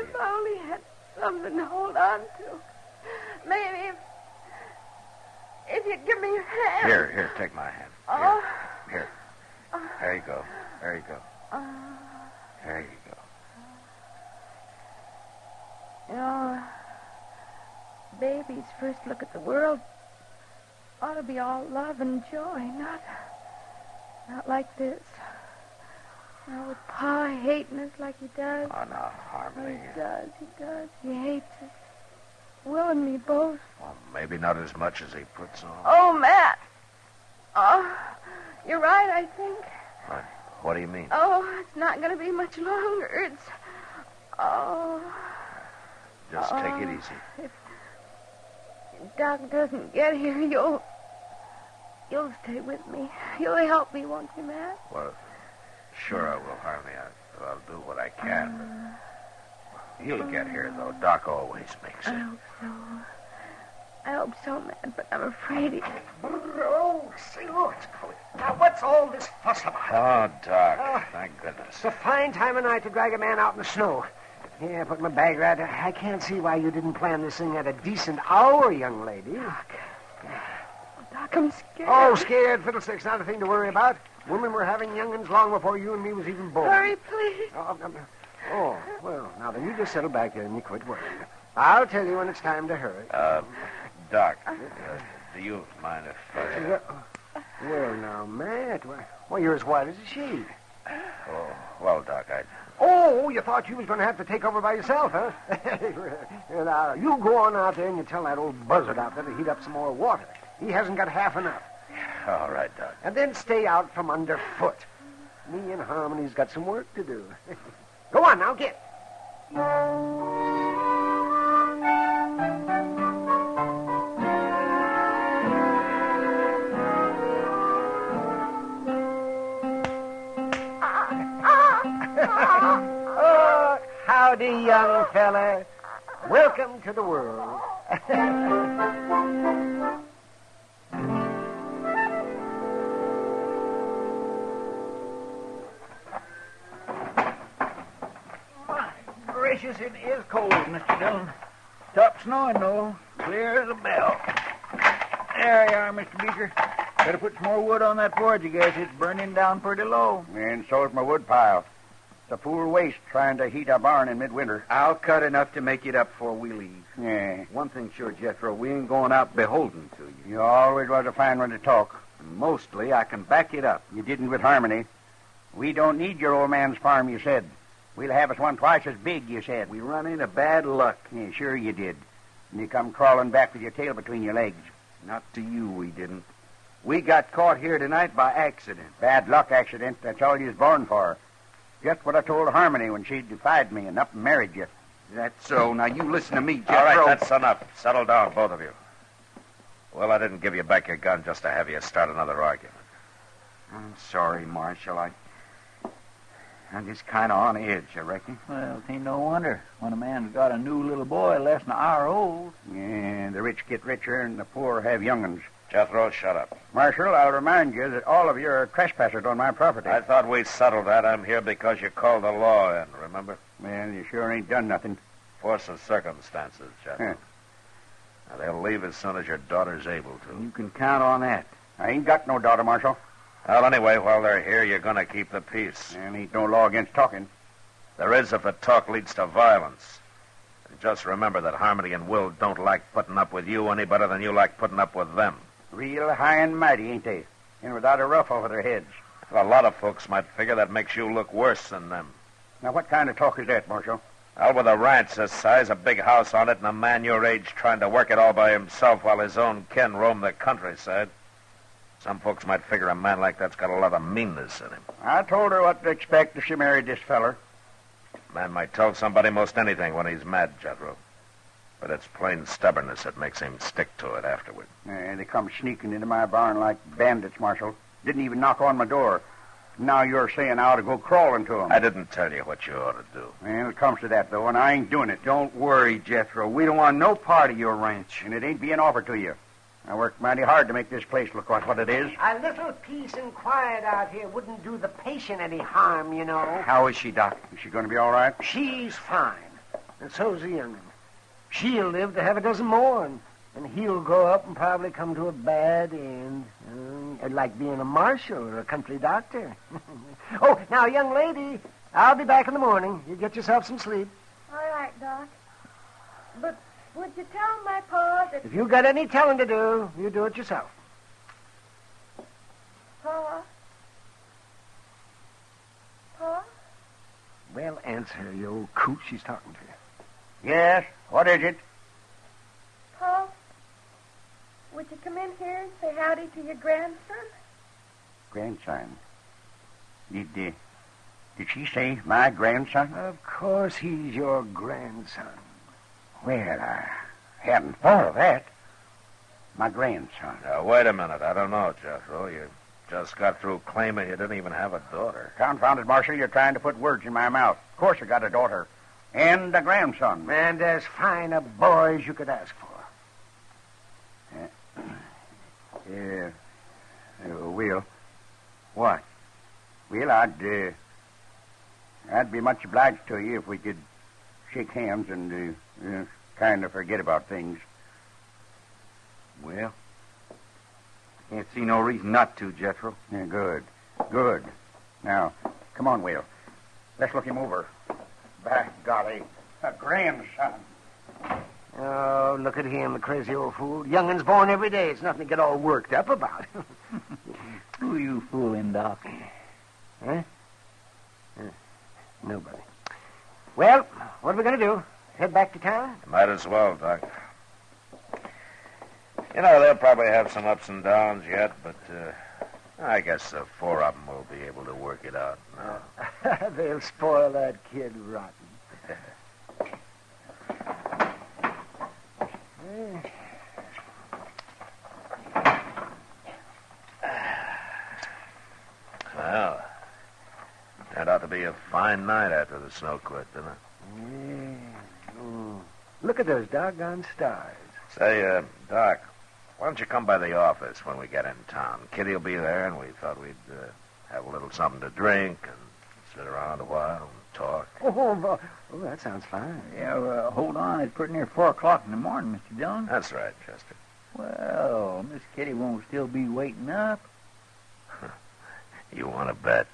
S5: If I only had something to hold on to. Maybe if you'd give me your hand.
S2: Here, take my hand.
S5: Oh.
S2: Here. There you go. There you go. There you go.
S5: You know, baby's first look at the world ought to be all love and joy, not like this. With Pa hating us like he does.
S2: Oh, no, Harmony.
S5: He does. He hates us. Will and me both.
S2: Well, maybe not as much as he puts on.
S5: Oh, Matt. Oh, you're right, I think.
S2: What do you mean?
S5: Oh, it's not going to be much longer.
S2: Just take it easy.
S5: If Doc doesn't get here, you'll stay with me. You'll help me, won't you, Matt?
S2: Well, sure I will, Harmony. I'll do what I can. But he'll get here, though. Doc always makes it.
S5: I hope so, Matt, but I'm afraid he...
S14: Oh, say, look. Now, what's all this fuss about?
S2: Oh, Doc. Thank goodness.
S14: It's a fine time of night to drag a man out in the snow. Yeah, put my bag right. I can't see why you didn't plan this thing at a decent hour, young lady.
S5: Doc, I'm scared.
S14: Oh, scared? Fiddlesticks, not a thing to worry about. Women were having young'uns long before you and me was even born.
S5: Hurry, please.
S14: Oh, well, now then, you just settle back there and you quit worrying. I'll tell you when it's time to hurry.
S2: Doc, do you mind if
S14: Well, now, Matt, well, you're as white as a sheet.
S2: Oh, well, Doc,
S14: Oh, you thought you was going to have to take over by yourself, huh? Now, you go on out there and you tell that old buzzard out there to heat up some more water. He hasn't got half enough.
S2: All right, Doc.
S14: And then stay out from underfoot. Me and Harmony's got some work to do. Go on, now, get. Oh, howdy, young fella. Welcome to the world.
S11: Gracious, it is cold, Mr. Dillon. Stopped snowing, though. Clear as a bell. There you are, Mr. Beecher. Better put some more wood on that forge, I guess. It's burning down pretty low.
S16: And so's my wood pile. It's a fool waste trying to heat a barn in midwinter.
S3: I'll cut enough to make it up before we leave.
S16: Yeah.
S3: One thing sure, Jethro, we ain't going out beholden to you.
S16: You always was a fine one to talk.
S3: Mostly, I can back it up.
S16: You didn't with Harmony. We don't need your old man's farm, you said. We'll have us one twice as big, you said.
S3: We run into bad luck.
S16: Yeah, sure you did. And you come crawling back with your tail between your legs.
S3: Not to you, we didn't. We got caught here tonight by accident.
S16: Bad luck accident. That's all you was born for. Just what I told Harmony when she defied me and up and married you.
S3: That's so. Now, you listen to me, Jethro.
S2: All right, that's enough. Settle down, both of you. Well, I didn't give you back your gun just to have you start another argument.
S3: I'm sorry, Marshal. I'm just kind of on edge, I reckon.
S11: Well, it ain't no wonder when a man's got a new little boy less than an hour old.
S16: Yeah, the rich get richer and the poor have young'uns.
S2: Jethro, shut up.
S16: Marshal, I'll remind you that all of you are trespassers on my property.
S2: I thought we settled that. I'm here because you called the law in, remember?
S16: Well, you sure ain't done nothing.
S2: Force of circumstances, Jethro.
S16: Huh.
S2: Now, they'll leave as soon as your daughter's able to.
S3: You can count on that.
S16: I ain't got no daughter, Marshal.
S2: Well, anyway, while they're here, you're going to keep the peace.
S16: And ain't no law against talking.
S2: There is if a talk leads to violence. And just remember that Harmony and Will don't like putting up with you any better than you like putting up with them.
S16: Real high and mighty, ain't they? And without a ruff over their heads.
S2: A lot of folks might figure that makes you look worse than them.
S16: Now, what kind of talk is that, Marshal?
S2: Well, with a ranch this size, a big house on it, and a man your age trying to work it all by himself while his own kin roam the countryside. Some folks might figure a man like that's got a lot of meanness in him.
S16: I told her what to expect if she married this feller.
S2: Man might tell somebody most anything when he's mad, Jethro. But it's plain stubbornness that makes him stick to it afterward.
S16: They come sneaking into my barn like bandits, Marshal. Didn't even knock on my door. Now you're saying I ought to go crawling to him.
S2: I didn't tell you what you ought to do.
S16: Well, it comes to that, though, and I ain't doing it.
S4: Don't worry, Jethro. We don't want no part of your ranch.
S16: And it ain't being offered to you. I worked mighty hard to make this place look like what it is.
S14: A little peace and quiet out here wouldn't do the patient any harm, you know.
S4: How is she, Doc?
S16: Is she going to be all right?
S14: She's fine. And so's the young'un. She'll live to have a dozen more, and he'll grow up and probably come to a bad end. Like being a marshal or a country doctor. Oh, now, young lady, I'll be back in the morning. You get yourself some sleep.
S5: All right, Doc. But would you tell my pa that...
S14: If you got any telling to do, you do it yourself.
S5: Pa? Pa?
S14: Well, answer, you old coot. She's talking to you.
S16: Yes? What is it?
S5: Pa? Would you come in here and say howdy to your grandson?
S16: Grandson. Did she say my grandson?
S14: Of course he's your grandson.
S16: Well, I hadn't thought of that. My grandson.
S2: Now, wait a minute. I don't know, Jethro. You just got through claiming you didn't even have a daughter.
S16: Confound it, Marshal. You're trying to put words in my mouth. Of course I got a daughter. And a grandson.
S14: And as fine a boy as you could ask for.
S16: Will. What? Well, I'd be much obliged to you if we could shake hands and kind of forget about things.
S4: Well, can't see no reason not to, Jethro.
S16: Yeah, good. Good. Now, come on, Will. Let's look him over. By golly, a grandson.
S14: Oh, look at him, the crazy old fool. Young'un's born every day. It's nothing to get all worked up about.
S3: Who you fooling, Doc?
S14: Huh? Nobody. Well, what are we going to do? Head back to town?
S2: Might as well, Doc. You know, they'll probably have some ups and downs yet, but I guess the four of them will be able to work it out. No.
S14: They'll spoil that kid rotten.
S2: Well, turned out to be a fine night after the snow quit, didn't it?
S14: Look at those doggone stars.
S2: Say, Doc, why don't you come by the office when we get in town? Kitty will be there, and we thought we'd have a little something to drink and sit around a while and talk.
S14: Oh, that sounds fine.
S3: Yeah, hold on. It's pretty near 4 o'clock in the morning, Mr. Dillon.
S2: That's right, Chester.
S3: Well, Miss Kitty won't still be waiting up.
S2: You want to bet?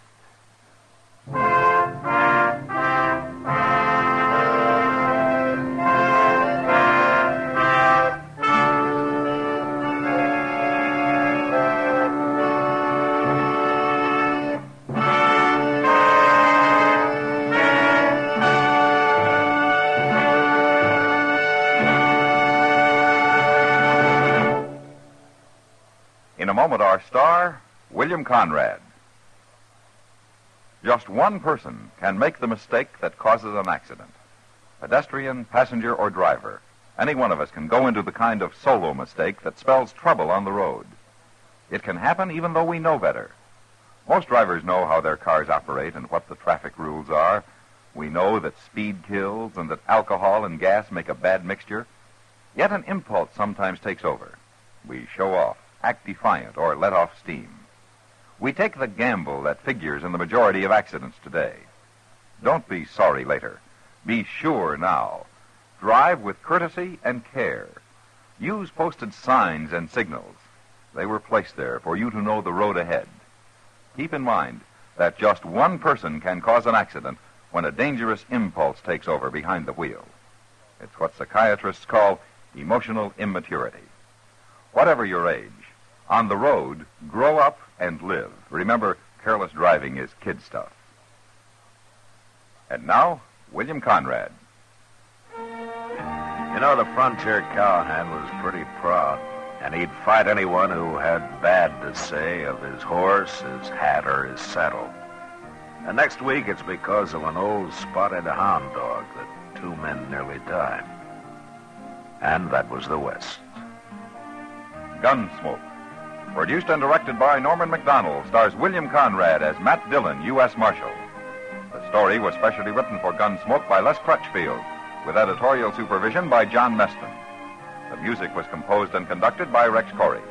S1: In a moment, our star, William Conrad. Just one person can make the mistake that causes an accident. Pedestrian, passenger, or driver. Any one of us can go into the kind of solo mistake that spells trouble on the road. It can happen even though we know better. Most drivers know how their cars operate and what the traffic rules are. We know that speed kills and that alcohol and gas make a bad mixture. Yet an impulse sometimes takes over. We show off, act defiant, or let off steam. We take the gamble that figures in the majority of accidents today. Don't be sorry later. Be sure now. Drive with courtesy and care. Use posted signs and signals. They were placed there for you to know the road ahead. Keep in mind that just one person can cause an accident when a dangerous impulse takes over behind the wheel. It's what psychiatrists call emotional immaturity. Whatever your age, on the road, grow up and live. Remember, careless driving is kid stuff. And now, William Conrad.
S2: You know, the frontier cowhand was pretty proud, and he'd fight anyone who had bad to say of his horse, his hat, or his saddle. And next week, it's because of an old spotted hound dog that 2 men nearly died. And that was the West.
S1: Gunsmoke, Produced and directed by Norman MacDonald, stars William Conrad as Matt Dillon, U.S. Marshal. The story was specially written for Gunsmoke by Les Crutchfield, with editorial supervision by John Meston. The music was composed and conducted by Rex Corey.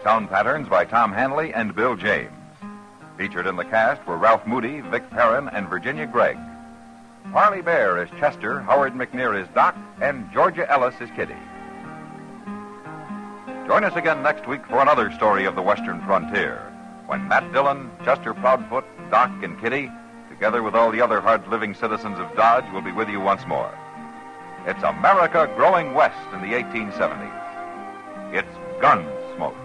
S1: Sound patterns by Tom Hanley and Bill James. Featured in the cast were Ralph Moody, Vic Perrin, and Virginia Gregg. Parley Bear is Chester, Howard McNear is Doc, and Georgia Ellis is Kitty. Join us again next week for another story of the Western frontier, when Matt Dillon, Chester Proudfoot, Doc, and Kitty, together with all the other hard-living citizens of Dodge, will be with you once more. It's America growing west in the 1870s. It's Gunsmoke.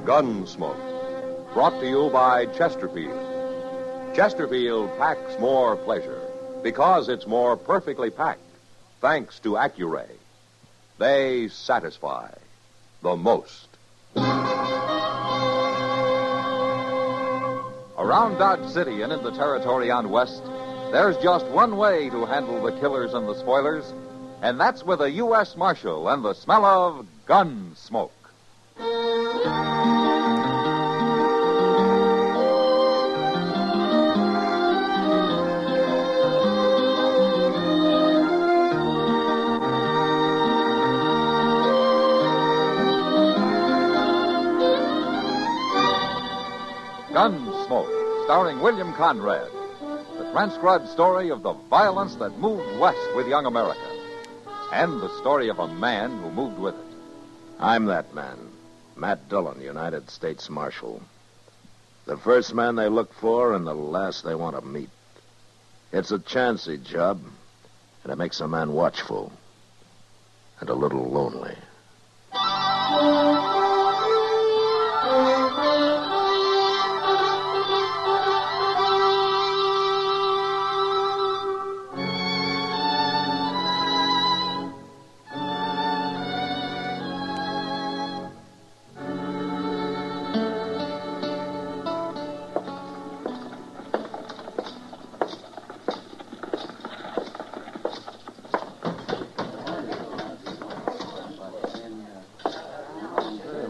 S18: Gunsmoke, brought to you by Chesterfield. Chesterfield packs more pleasure because it's more perfectly packed, thanks to Accuray. They satisfy the most.
S1: Around Dodge City and in the territory on West, there's just one way to handle the killers and the spoilers, and that's with a U.S. Marshal and the smell of gun smoke. Gunsmoke, starring William Conrad. The transcribed story of the violence that moved west with young America. And the story of a man who moved with it.
S2: I'm that man, Matt Dillon, United States Marshal. The first man they look for and the last they want to meet. It's a chancy job, and it makes a man watchful and a little lonely.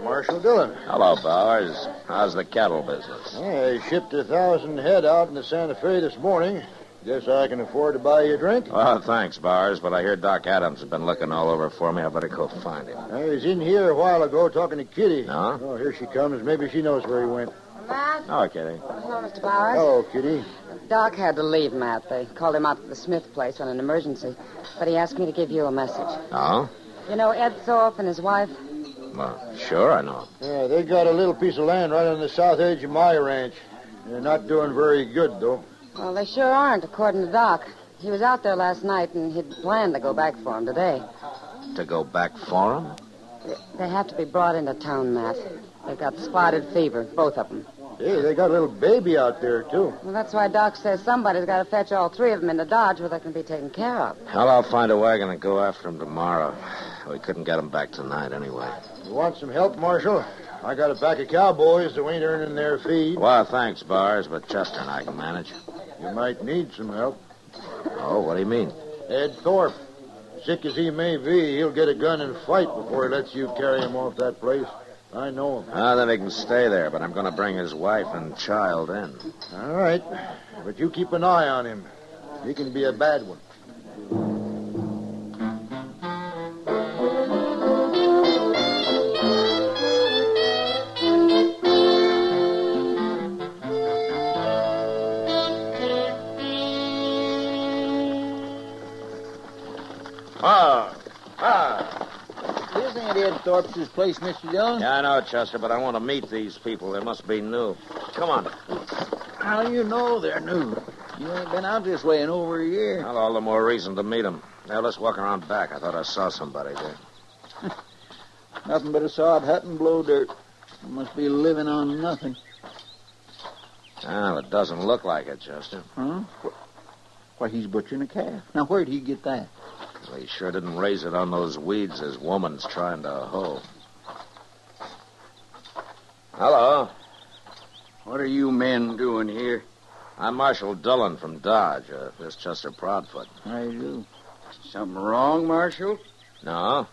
S15: Marshal Dillon.
S2: Hello, Bowers. How's the cattle business?
S15: I shipped 1,000 head out into Santa Fe this morning. Guess I can afford to buy you a drink?
S2: Well, thanks, Bowers, but I hear Doc Adams has been looking all over for me. I better go find him.
S15: I was in here a while ago talking to Kitty.
S2: No?
S15: Oh, here she comes. Maybe she knows where he went.
S9: Matt?
S2: Oh, Kitty.
S9: Hello, Mr. Bowers.
S15: Hello, Kitty.
S9: Doc had to leave, Matt. They called him out to the Smith place on an emergency. But he asked me to give you a message.
S2: Oh?
S9: You know Ed Thorpe and his wife?
S2: Well, sure, I know.
S15: Yeah, they got a little piece of land right on the south edge of my ranch. They're not doing very good, though.
S9: Well, they sure aren't, according to Doc. He was out there last night, and he'd planned to go back for him today.
S2: To go back for him?
S9: They have to be brought into town, Matt. They've got spotted fever, both of them.
S15: Hey, they got a little baby out there, too.
S9: Well, that's why Doc says somebody's got to fetch all three of them into Dodge where they can be taken care of.
S2: Well, I'll find a wagon and go after him tomorrow. We couldn't get him back tonight anyway.
S15: You want some help, Marshal? I got a pack of cowboys who ain't earning their feed.
S2: Well, thanks, Bars, but Chester and I can manage.
S15: You might need some help.
S2: Oh, what do you mean?
S15: Ed Thorpe. Sick as he may be, he'll get a gun and fight before he lets you carry him off that place. I know him.
S2: Then he can stay there, but I'm going to bring his wife and child in.
S15: All right. But you keep an eye on him. He can be a bad one.
S3: This ain't Ed Thorpe's place, Mr. Dillon.
S2: Yeah, I know, Chester, but I want to meet these people. They must be new. Come on.
S3: How do you know they're new? You ain't been out this way in over a year.
S2: Well, all the more reason to meet them. Now, let's walk around back. I thought I saw somebody there.
S3: Nothing but a sod hut and blow dirt. Must be living on nothing.
S2: Well, it doesn't look like it, Chester.
S3: Huh? Why, he's butchering a calf. Now, where'd he get that?
S2: Well, he sure didn't raise it on those weeds his woman's trying to hoe. Hello.
S4: What are you men doing here?
S2: I'm Marshal Dillon from Dodge. This Chester Proudfoot.
S3: How you do?
S4: Something wrong, Marshal?
S2: No.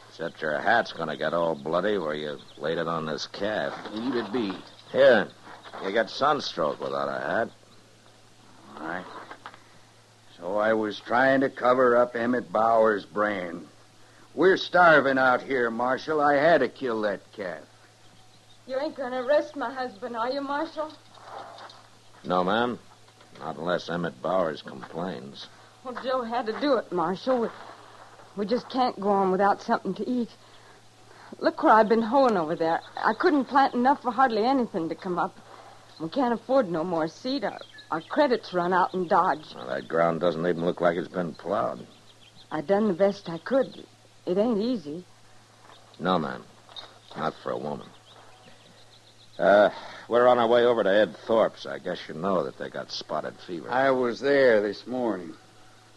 S2: Except your hat's going to get all bloody where you laid it on this calf.
S4: Leave it be.
S2: Here. You get sunstroke without a hat.
S4: All right. So I was trying to cover up Emmett Bauer's brand. We're starving out here, Marshal. I had to kill that calf.
S8: You ain't going to arrest my husband, are you, Marshal?
S2: No, ma'am. Not unless Emmett Bowers complains.
S8: Well, Joe had to do it, Marshal. We just can't go on without something to eat. Look where I've been hoeing over there. I couldn't plant enough for hardly anything to come up. We can't afford no more seed. Our credits run out in Dodge.
S2: Well, that ground doesn't even look like it's been plowed.
S8: I done the best I could. It ain't easy.
S2: No, ma'am. Not for a woman. We're on our way over to Ed Thorpe's. I guess you know that they got spotted fever.
S4: I was there this morning.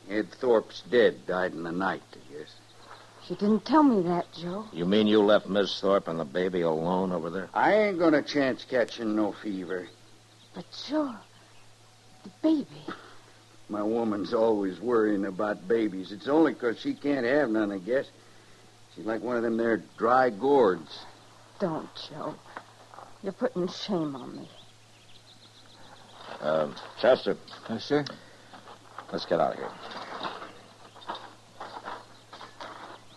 S4: Ed Thorpe's dead. Died in the night, I guess.
S8: She didn't tell me that, Joe.
S2: You mean you left Miss Thorpe and the baby alone over there?
S4: I ain't gonna chance catching no fever.
S8: But, Joe, the baby.
S4: My woman's always worrying about babies. It's only 'cause she can't have none, I guess. She's like one of them there dry gourds.
S8: Don't, Joe. You're putting shame on me.
S2: Chester.
S3: Yes, sir?
S2: Let's get out of here.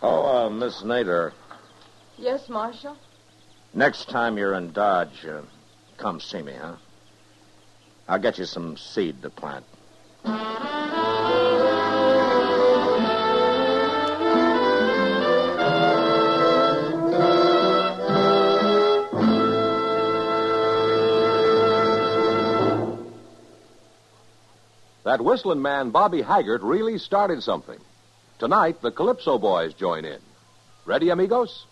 S2: Oh, Miss Nader,
S8: Yes, Marshal?
S2: next time you're in Dodge, come see me, huh? I'll get you some seed to plant.
S18: That whistling man, Bobby Haggart, really started something. Tonight, the Calypso Boys join in. Ready, amigos?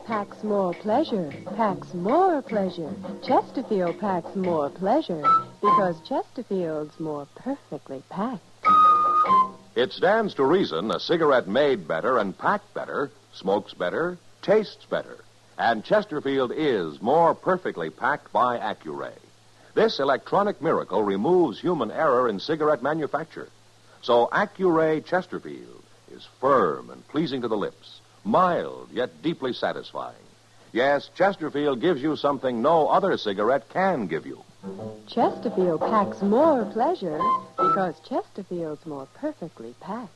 S22: Packs more pleasure, packs more pleasure. Chesterfield packs more pleasure because Chesterfield's more perfectly packed.
S18: It stands to reason a cigarette made better and packed better, smokes better, tastes better. And Chesterfield is more perfectly packed by Accuray. This electronic miracle removes human error in cigarette manufacture. So Accuray Chesterfield is firm and pleasing to the lips, mild yet deeply satisfying. Yes, Chesterfield gives you something no other cigarette can give you.
S22: Chesterfield packs more pleasure because Chesterfield's more perfectly packed.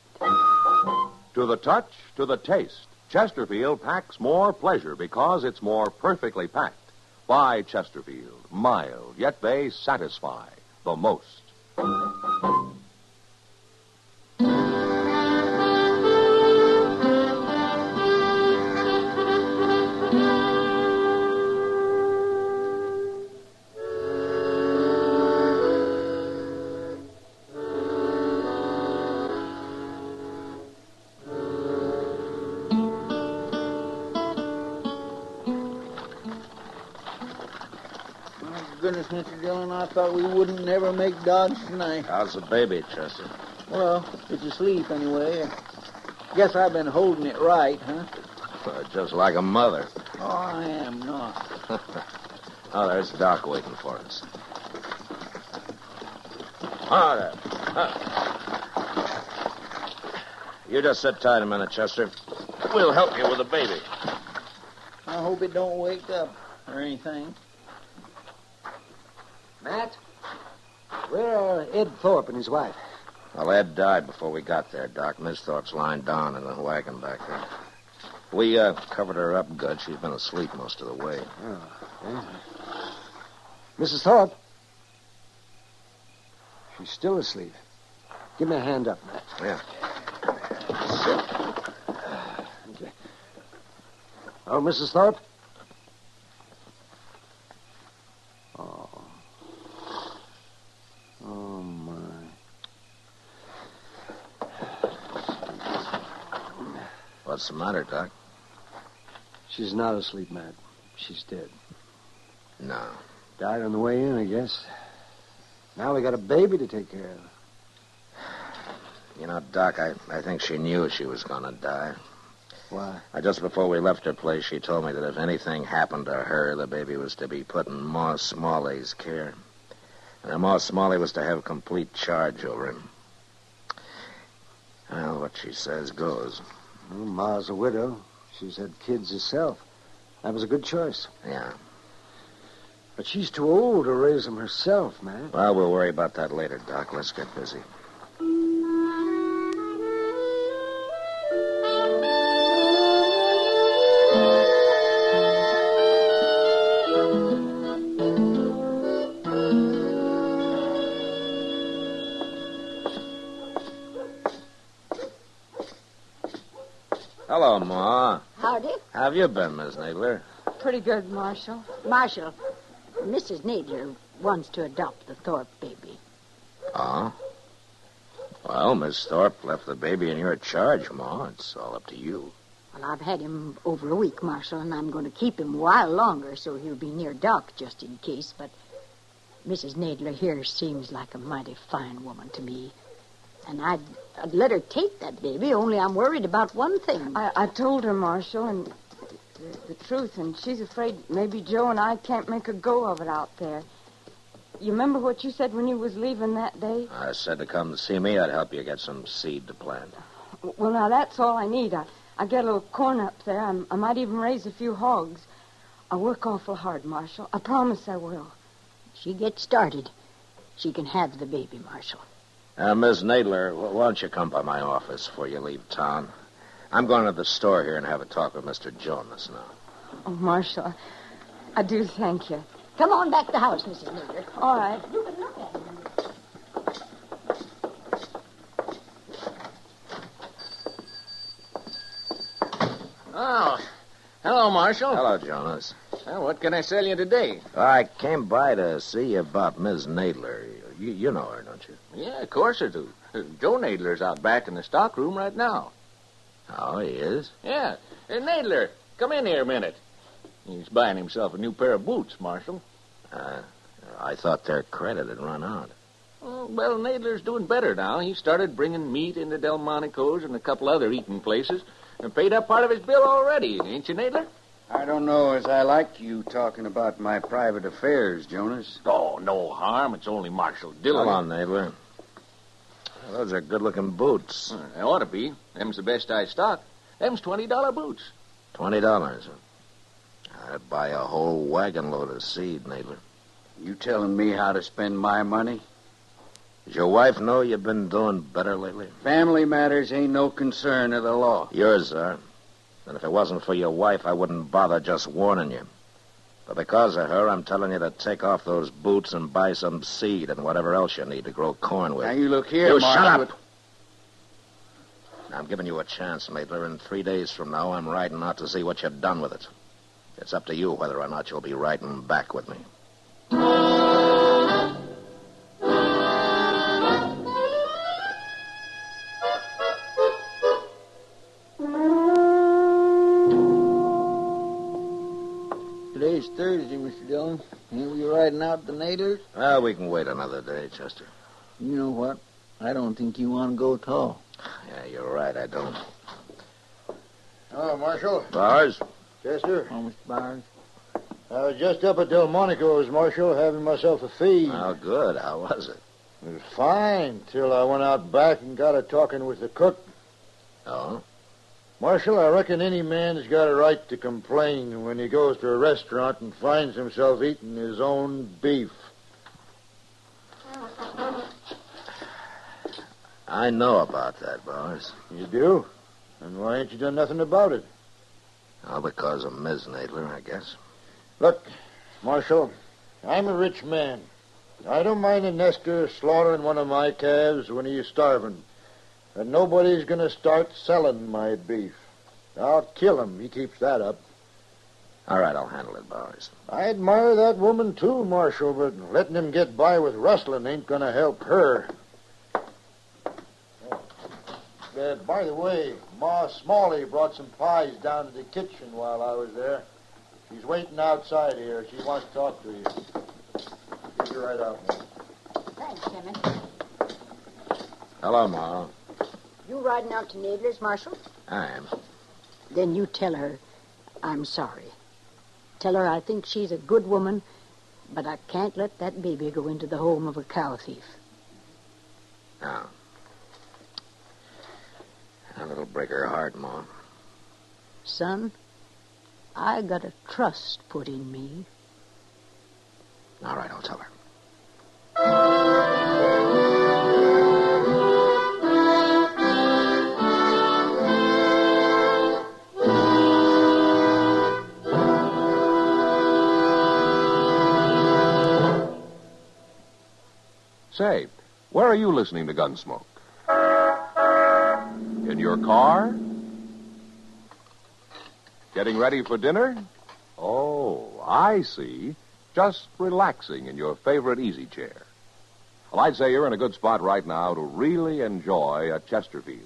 S18: To the touch, to the taste, Chesterfield packs more pleasure because it's more perfectly packed. By Chesterfield, mild, yet they satisfy the most.
S3: Goodness, Mr. Dillon, I thought we wouldn't never make Dodge tonight.
S2: How's the baby, Chester?
S3: Well, it's asleep anyway. Guess I've been holding it right, huh?
S2: Just like a mother.
S3: Oh, I am not.
S2: Oh, there's Doc waiting for us. Oh, there. You just sit tight a minute, Chester. We'll help you with the baby.
S3: I hope it don't wake up or anything.
S14: Matt, where are Ed Thorpe and his wife?
S2: Well, Ed died before we got there, Doc. Miss Thorpe's lying down in the wagon back there. We covered her up good. She's been asleep most of the way.
S14: Oh, yeah. Mrs. Thorpe? She's still asleep. Give me a hand up, Matt.
S2: Yeah.
S14: Okay. Oh, Mrs. Thorpe? Oh. Oh, my.
S2: What's the matter, Doc?
S14: She's not asleep, Matt. She's dead.
S2: No.
S14: Died on the way in, I guess. Now we got a baby to take care of.
S2: You know, Doc, I think she knew she was going to die.
S14: Why?
S2: Just before we left her place, she told me that if anything happened to her, the baby was to be put in Ma Smalley's care. And Ma Smalley was to have complete charge over him. Well, what she says goes.
S14: Well, Ma's a widow. She's had kids herself. That was a good choice.
S2: Yeah.
S14: But she's too old to raise them herself, man.
S2: Well, we'll worry about that later, Doc. Let's get busy. Hello, Ma.
S17: Howdy.
S2: How have you been, Miss Nadler?
S8: Pretty good, Marshal.
S17: Marshal, Mrs. Nadler wants to adopt the Thorpe baby.
S2: Oh? Well, Miss Thorpe left the baby in your charge, Ma. It's all up to you.
S17: Well, I've had him over a week, Marshal, and I'm going to keep him a while longer so he'll be near Doc just in case. But Mrs. Nadler here seems like a mighty fine woman to me. And I'd let her take that baby, only I'm worried about one thing.
S8: I told her, Marshal, and the truth, and she's afraid maybe Joe and I can't make a go of it out there. You remember what you said when you was leaving that day?
S2: I said to come to see me. I'd help you get some seed to plant.
S8: Well, now, that's all I need. I get a little corn up there. I might even raise a few hogs. I'll work awful hard, Marshal. I promise I will.
S17: She gets started. She can have the baby, Marshal.
S2: Miss Nadler, why don't you come by my office before you leave town? I'm going to the store here and have a talk with Mr. Jonas now.
S8: Oh, Marshal, I do thank you.
S17: Come on back to the house, Mrs. Nadler.
S8: All right.
S17: You can look at him.
S19: Oh, hello, Marshal.
S2: Hello, Jonas.
S19: Well, what can I sell you today?
S2: I came by to see you about Miss Nadler. You know her, don't you?
S19: Yeah, of course I do. Joe Nadler's out back in the stock room right now.
S2: Oh, he is?
S19: Yeah. Hey, Nadler, come in here a minute. He's buying himself a new pair of boots, Marshal.
S2: I thought their credit had run out.
S19: Oh, well, Nadler's doing better now. He started bringing meat into Delmonico's and a couple other eating places and paid up part of his bill already, ain't you, Nadler?
S4: I don't know as I like you talking about my private affairs, Jonas.
S19: Oh, no harm. It's only Marshal Dillon.
S2: Come on, Nadler. Those are good-looking boots.
S19: They ought to be. Them's the best I stock. Them's $20 boots.
S2: $20. I'd buy a whole wagon load of seed, Nadler.
S4: You telling me how to spend my money?
S2: Does your wife know you've been doing better lately?
S4: Family matters ain't no concern of the law.
S2: Yours are. And if it wasn't for your wife, I wouldn't bother just warning you. But because of her, I'm telling you to take off those boots and buy some seed and whatever else you need to grow corn with.
S4: Now, you look here,
S2: You
S4: Marshal.
S2: shut up! Now, I'm giving you a chance, Nadler. In 3 days from now, I'm riding out to see what you've done with it. It's up to you whether or not you'll be riding back with me.
S3: Today's Thursday, Mr. Dillon. Ain't we riding out the Nadlers?
S2: Well, we can wait another day, Chester.
S3: You know what? I don't think you want to go at all.
S2: Yeah, you're right, I don't.
S15: Oh, Marshal.
S2: Bars?
S15: Chester.
S3: Oh, Mr. Byers.
S15: I was just up at Delmonico's, Marshal, having myself a feed.
S2: Oh, good. How was it?
S15: It was fine, till I went out back and got a talking with the cook.
S2: Oh?
S15: Marshal, I reckon any man's got a right to complain when he goes to a restaurant and finds himself eating his own beef.
S2: I know about that, Bowers.
S15: You do? And why ain't you done nothing about it?
S2: Oh, because of Ms. Nadler, I guess.
S15: Look, Marshal, I'm a rich man. I don't mind a Nestor slaughtering one of my calves when he's starving. And nobody's going to start selling my beef. I'll kill him. He keeps that up.
S2: All right, I'll handle it, Bowers.
S15: I admire that woman, too, Marshal, but letting him get by with rustling ain't going to help her. By the way, Ma Smalley brought some pies down to the kitchen while I was there. She's waiting outside here. She wants to talk to you. Get you right out, Ma.
S17: Thanks, Emmett.
S2: Hello, Ma.
S17: You riding out to Nadler's, Marshal?
S2: I am.
S17: Then you tell her I'm sorry. Tell her I think she's a good woman, but I can't let that baby go into the home of a cow thief.
S2: No. That'll break her heart, Ma.
S17: Son, I got a trust put in me.
S2: All right, I'll tell her.
S18: Say, where are you listening to Gunsmoke? In your car? Getting ready for dinner? Oh, I see. Just relaxing in your favorite easy chair. Well, I'd say you're in a good spot right now to really enjoy a Chesterfield.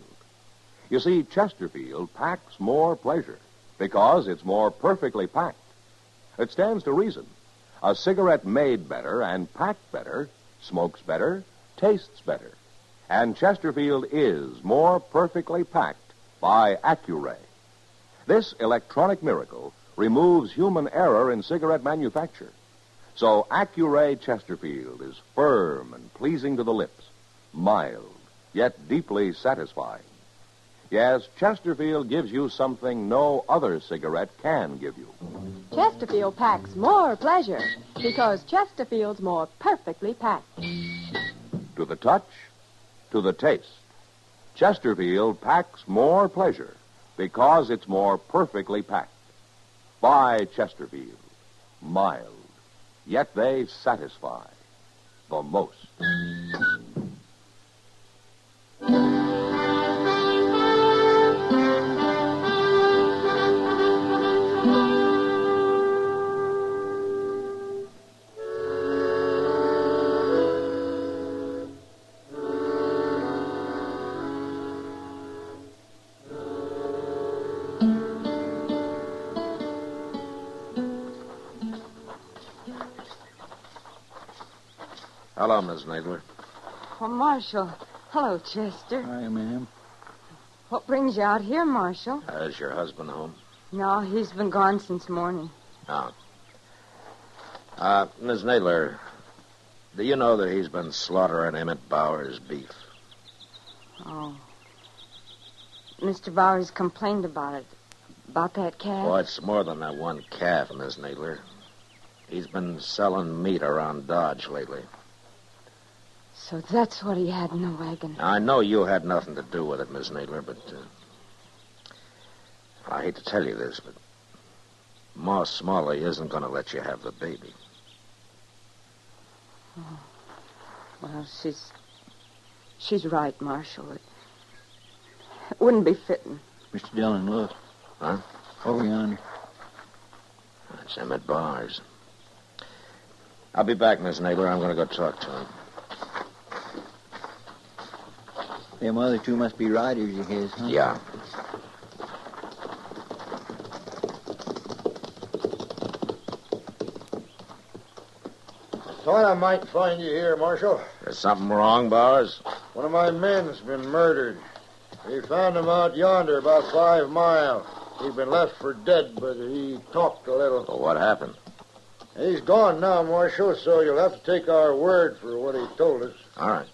S18: You see, Chesterfield packs more pleasure because it's more perfectly packed. It stands to reason. A cigarette made better and packed better smokes better, tastes better. And Chesterfield is more perfectly packed by Accuray. This electronic miracle removes human error in cigarette manufacture. So Accuray Chesterfield is firm and pleasing to the lips, mild, yet deeply satisfying. Yes, Chesterfield gives you something no other cigarette can give you.
S22: Chesterfield packs more pleasure because Chesterfield's more perfectly packed.
S18: To the touch, to the taste. Chesterfield packs more pleasure because it's more perfectly packed. Buy Chesterfield. Mild, yet they satisfy the most.
S2: Hello, Miss Nadler.
S8: Oh, Marshal. Hello, Chester.
S3: Hi, ma'am.
S8: What brings you out here, Marshal?
S2: Is your husband home?
S8: No, he's been gone since morning.
S2: Oh. Miss Nadler, do you know that he's been slaughtering Emmett Bowers' beef?
S8: Oh. Mr. Bowers complained about it. About that calf?
S2: Well, it's more than that one calf, Miss Nadler. He's been selling meat around Dodge lately.
S8: So that's what he had in the wagon.
S2: Now, I know you had nothing to do with it, Miss Nadler, but I hate to tell you this, but Ma Smalley isn't going to let you have the baby.
S8: Oh. Well, she's right, Marshal. It wouldn't be fitting.
S3: Mr. Dillon, look.
S2: Huh?
S3: Over yonder.
S2: That's Emmett Bowers. I'll be back, Miss Nadler. I'm going to go talk to him.
S3: Them other two must be riders of his, huh?
S2: Yeah.
S15: Thought I might find you here, Marshal.
S2: There's something wrong, Bowers?
S15: One of my men's been murdered. We found him out yonder about 5 miles. He'd been left for dead, but he talked a little.
S2: Well, what happened?
S15: He's gone now, Marshal, so you'll have to take our word for what he told us.
S2: All right.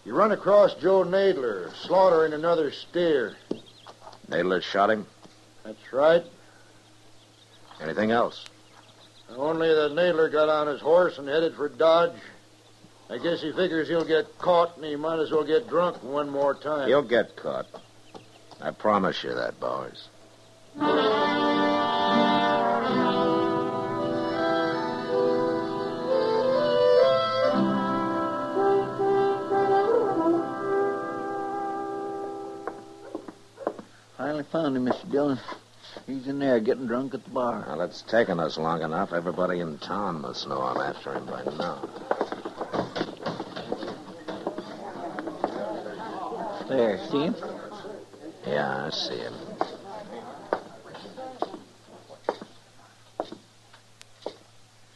S20: You run across Joe Nadler, slaughtering another steer.
S2: Nadler shot him?
S20: That's right.
S2: Anything else?
S20: Only that Nadler got on his horse and headed for Dodge. I guess he figures he'll get caught, and he might as well get drunk one more time.
S2: He'll get caught. I promise you that, Bowers.
S3: Finally found him, Mr. Dillon. He's in there getting drunk at the bar.
S2: Well, it's taken us long enough. Everybody in town must know I'm after him by now.
S3: There, see him?
S2: Yeah, I see him.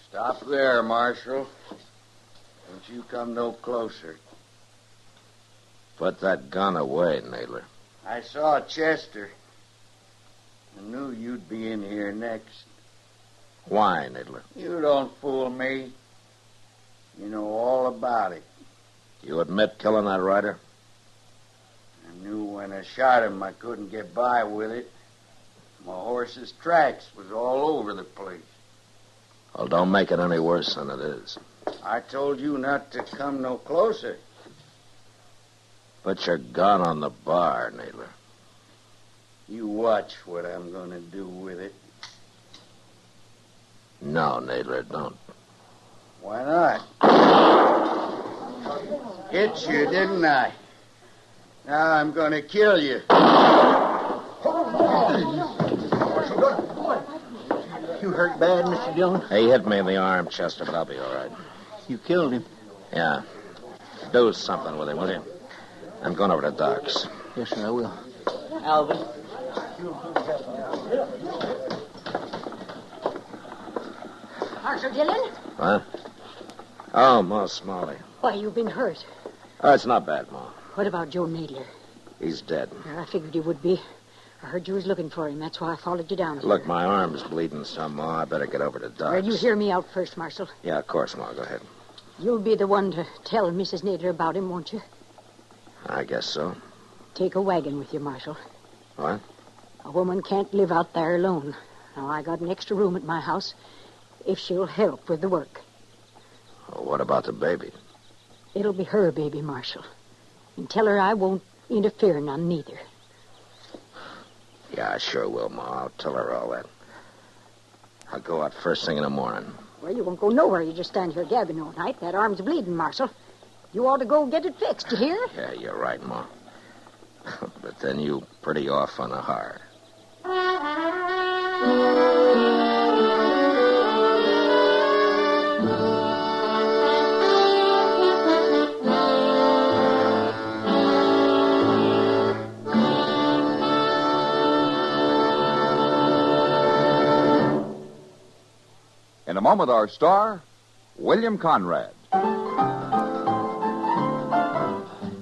S4: Stop there, Marshal. Don't you come no closer.
S2: Put that gun away, Nadler.
S4: I saw Chester. I knew you'd be in here next.
S2: Why, Nadler?
S4: You don't fool me. You know all about it.
S2: You admit killing that rider?
S4: I knew when I shot him I couldn't get by with it. My horse's tracks was all over the place.
S2: Well, don't make it any worse than it is.
S4: I told you not to come no closer.
S2: Put your gun on the bar, Nadler.
S4: You watch what I'm going to do with it.
S2: No, Nadler, don't.
S4: Why not? Hit you, didn't I? Now I'm going to kill you.
S3: You hurt bad, Mr. Dillon?
S2: He hit me in the arm, Chester, but I'll be all right.
S3: You killed him?
S2: Yeah. Do something with him, will you? I'm going over to Doc's.
S3: Yes, sir, I will. Alvin.
S17: Marshal Dillon?
S2: What? Oh, Ma Smalley.
S17: Why, you've been hurt.
S2: Oh, it's not bad, Ma.
S17: What about Joe Nadler?
S2: He's dead.
S17: I figured you would be. I heard you was looking for him. That's why I followed you down here.
S2: Look, my arm's bleeding some, Ma. I better get over to Doc's.
S17: Well, you hear me out first, Marshal.
S2: Yeah, of course, Ma. Go ahead.
S17: You'll be the one to tell Mrs. Nadler about him, won't you?
S2: I guess so.
S17: Take a wagon with you, Marshal.
S2: What?
S17: A woman can't live out there alone. Now, I got an extra room at my house if she'll help with the work.
S2: Well, what about the baby?
S17: It'll be her baby, Marshal. And tell her I won't interfere none, neither.
S2: Yeah, I sure will, Ma. I'll tell her all that. I'll go out first thing in the morning.
S17: Well, you won't go nowhere. You just stand here gabbing all night. That arm's bleeding, Marshal. You ought to go get it fixed, you hear?
S2: Yeah, you're right, Ma. But then you pretty off on the hard.
S1: In a moment, our star, William Conrad.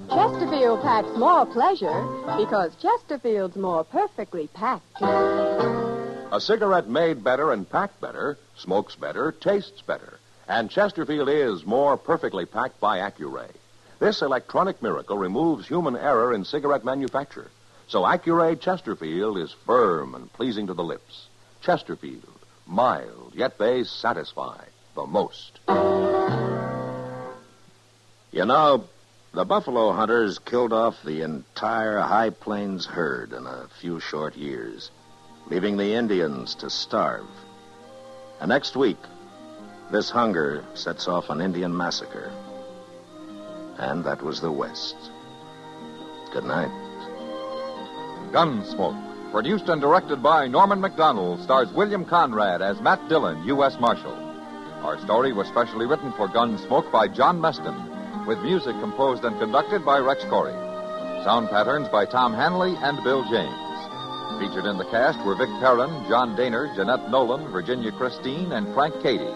S22: Chesterfield packs more pleasure because Chesterfield's more perfectly packed.
S18: A cigarette made better and packed better, smokes better, tastes better. And Chesterfield is more perfectly packed by Accuray. This electronic miracle removes human error in cigarette manufacture. So Accuray Chesterfield is firm and pleasing to the lips. Chesterfield, mild, yet they satisfy the most.
S2: You know, the buffalo hunters killed off the entire High Plains herd in a few short years, leaving the Indians to starve. And next week, this hunger sets off an Indian massacre. And that was the West. Good night.
S1: Gunsmoke, produced and directed by Norman MacDonald, stars William Conrad as Matt Dillon, U.S. Marshal. Our story was specially written for Gunsmoke by John Meston, with music composed and conducted by Rex Corey. Sound patterns by Tom Hanley and Bill James. Featured in the cast were Vic Perrin, John Daner, Jeanette Nolan, Virginia Christine, and Frank Cady.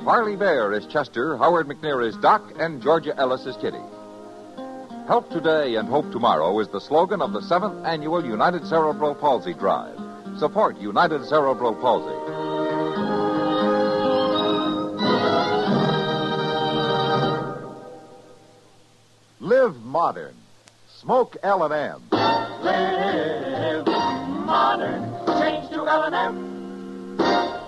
S1: Parley Bear is Chester, Howard McNear is Doc, and Georgia Ellis is Kitty. Help today and hope tomorrow is the slogan of the 7th Annual United Cerebral Palsy Drive. Support United Cerebral Palsy.
S18: Live modern. Smoke L&M.
S12: Live modern. Change to L&M.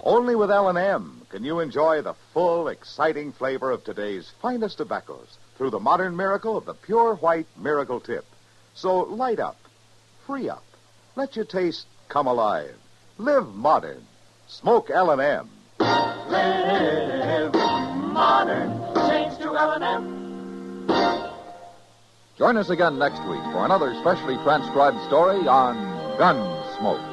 S18: Only with L&M can you enjoy the full, exciting flavor of today's finest tobaccos through the modern miracle of the pure white miracle tip. So light up, free up, let your taste come alive. Live modern. Smoke L&M.
S12: Live modern. Change to L&M.
S1: Join us again next week for another specially transcribed story on Gunsmoke.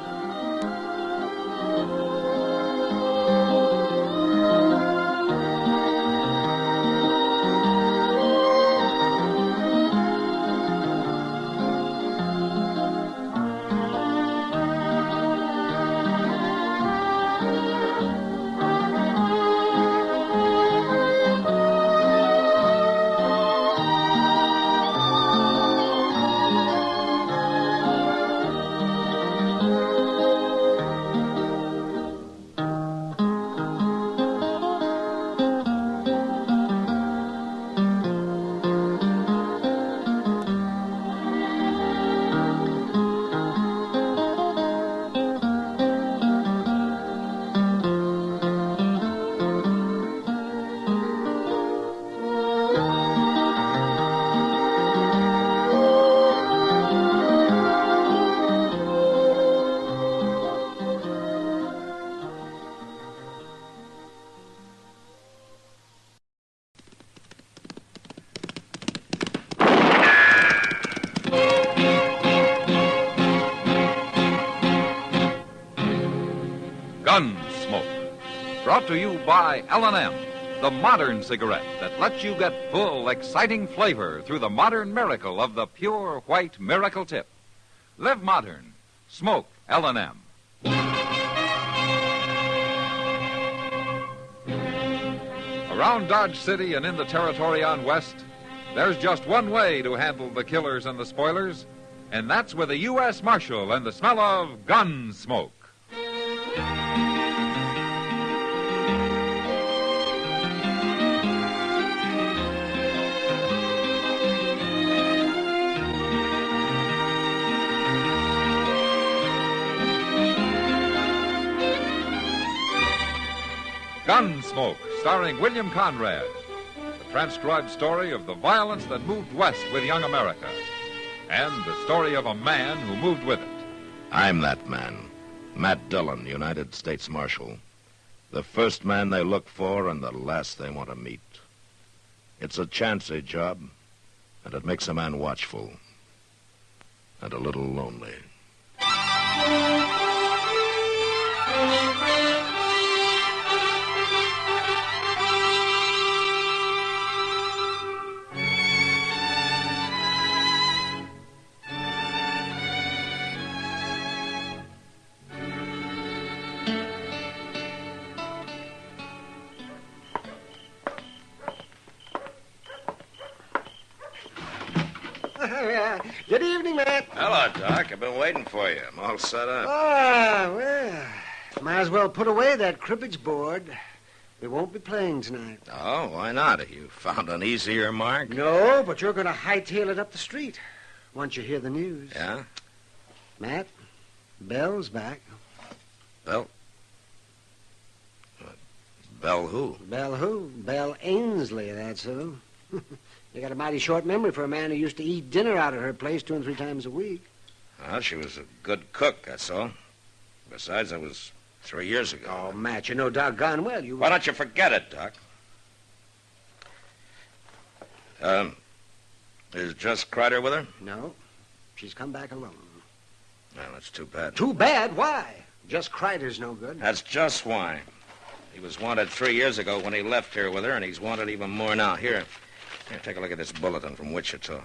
S1: Gunsmoke. Brought to you by L&M, the modern cigarette that lets you get full, exciting flavor through the modern miracle of the pure white miracle tip. Live modern. Smoke L&M. Around Dodge City and in the territory on West, there's just one way to handle the killers and the spoilers, and that's with a U.S. Marshal and the smell of Gunsmoke. Gunsmoke, starring William Conrad. The transcribed story of the violence that moved west with young America. And the story of a man who moved with it.
S2: I'm that man. Matt Dillon, United States Marshal. The first man they look for and the last they want to meet. It's a chancy job, and it makes a man watchful. And a little lonely.
S14: Good evening, Matt.
S2: Hello, Doc. I've been waiting for you. I'm all set up.
S14: Ah, well, might as well put away that cribbage board. We won't be playing tonight.
S2: Oh, why not? You found an easier mark?
S14: No, but you're going to hightail it up the street once you hear the news.
S2: Yeah?
S14: Matt, Belle's back.
S2: Belle? Belle who?
S14: Belle who? Belle Ainsley, that's who. You got a mighty short memory for a man who used to eat dinner out at her place 2 and 3 times a week.
S2: Well, she was a good cook, that's all. Besides, that was 3 years ago.
S14: Oh, Matt, you know doggone well you...
S2: Why don't you forget it, Doc? Is Jess Kreider with her?
S14: No. She's come back alone.
S2: Well, that's too bad.
S14: Too bad? Why? Jess Kreider's no good.
S2: That's just why. He was wanted 3 years ago when he left here with her, and he's wanted even more now. Here, take a look at this bulletin from Wichita.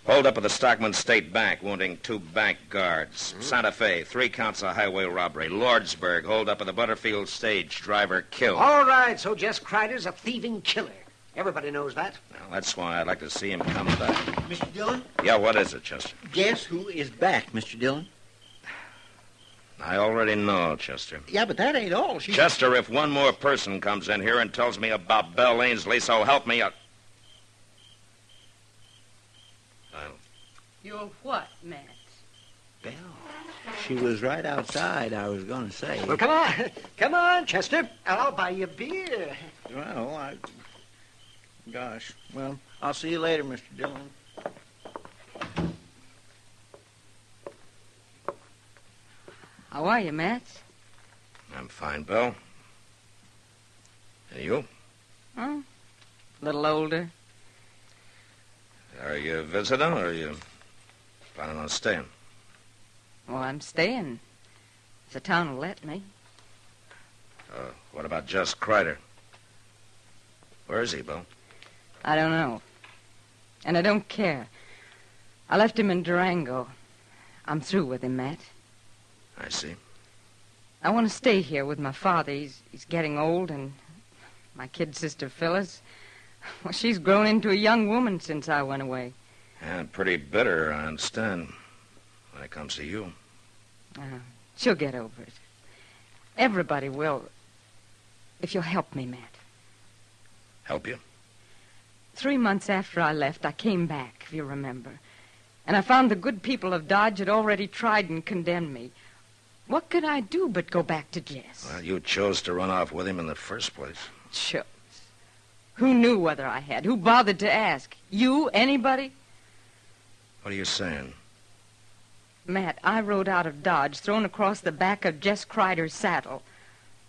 S2: Hold up at the Stockman State Bank, wounding 2 bank guards. Santa Fe, 3 counts of highway robbery. Lordsburg, hold up at the Butterfield stage, driver killed.
S14: All right, so Jess Kreider's a thieving killer. Everybody knows that.
S2: Well, that's why I'd like to see him come back.
S6: Mr. Dillon?
S2: Yeah, what is it, Chester?
S6: Guess who is back, Mr. Dillon?
S2: I already know, Chester.
S6: Yeah, but that ain't all.
S2: Chester, if one more person comes in here and tells me about Belle Ainsley, so help me out.
S10: Your what, Matt?
S3: Belle, she was right outside, I was going to say.
S14: Well, come on. Come on, Chester, and I'll buy you a beer.
S3: Well, Gosh. Well, I'll see you later, Mr. Dillon.
S8: How are you, Matt?
S2: I'm fine, Bill. And you?
S8: Oh, a little older.
S2: Are you visiting, or are you planning on staying?
S8: Well, I'm staying. If the town will let me.
S2: What about Jess Kreider? Where is he, Bill?
S8: I don't know. And I don't care. I left him in Durango. I'm through with him, Matt.
S2: I see.
S8: I want to stay here with my father. He's getting old, and my kid sister, Phyllis, well, she's grown into a young woman since I went away.
S2: And pretty bitter, I understand, when it comes to you.
S8: She'll get over it. Everybody will, if you'll help me, Matt.
S2: Help you?
S8: 3 months after I left, I came back, if you remember. And I found the good people of Dodge had already tried and condemned me. What could I do but go back to Jess?
S2: Well, you chose to run off with him in the first place.
S8: Chose. Who knew whether I had? Who bothered to ask? You? Anybody?
S2: What are you saying?
S8: Matt, I rode out of Dodge, thrown across the back of Jess Kreider's saddle,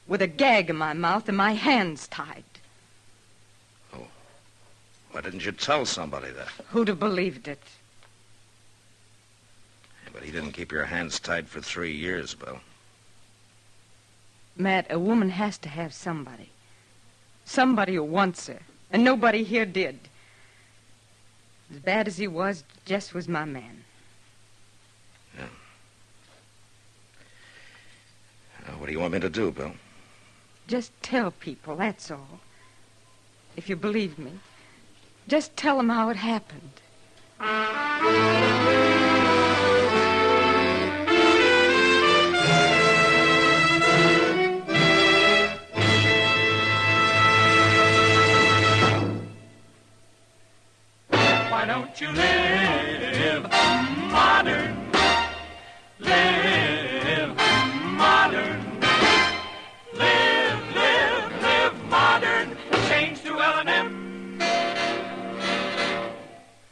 S8: with a gag in my mouth and my hands tied.
S2: Oh. Why didn't you tell somebody that?
S8: Who'd have believed it?
S2: But he didn't keep your hands tied for 3 years, Bill.
S8: Matt, a woman has to have somebody. Somebody who wants her. And nobody here did. As bad as he was, Jess was my man.
S2: Yeah. What do you want me to do, Bill?
S8: Just tell people, that's all. If you believe me. Just tell them how it happened.
S12: Why don't you live modern? Live modern. Live modern. Change to L&M.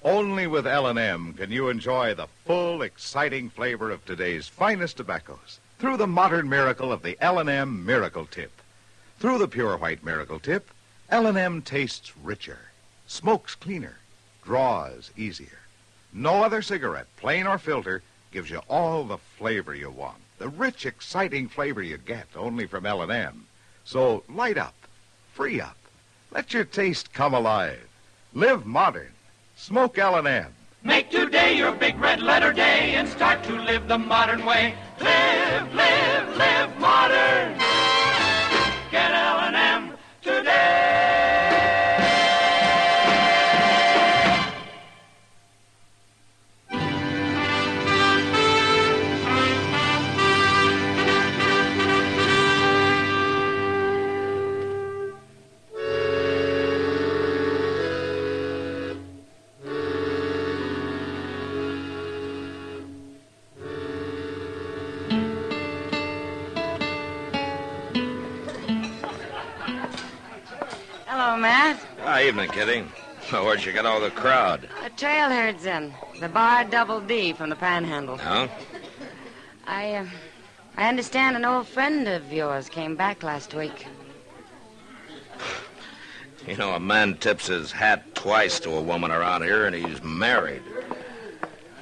S18: Only with L&M can you enjoy the full, exciting flavor of today's finest tobaccos through the modern miracle of the L&M Miracle Tip. Through the pure white Miracle Tip, L&M tastes richer, smokes cleaner, draws easier. No other cigarette, plain or filter, gives you all the flavor you want. The rich, exciting flavor you get only from L&M. So light up, free up, let your taste come alive. Live modern. Smoke L&M.
S12: Make today your big red letter day and start to live the modern way. Live modern. Get L&M today.
S9: Hello, Matt.
S2: Evening, Kitty. Where'd you get all the crowd?
S9: The trail herd's in. The bar Double D from the Panhandle.
S2: No?
S9: I understand an old friend of yours came back last week.
S2: You know, a man tips his hat twice to a woman around here, and he's married.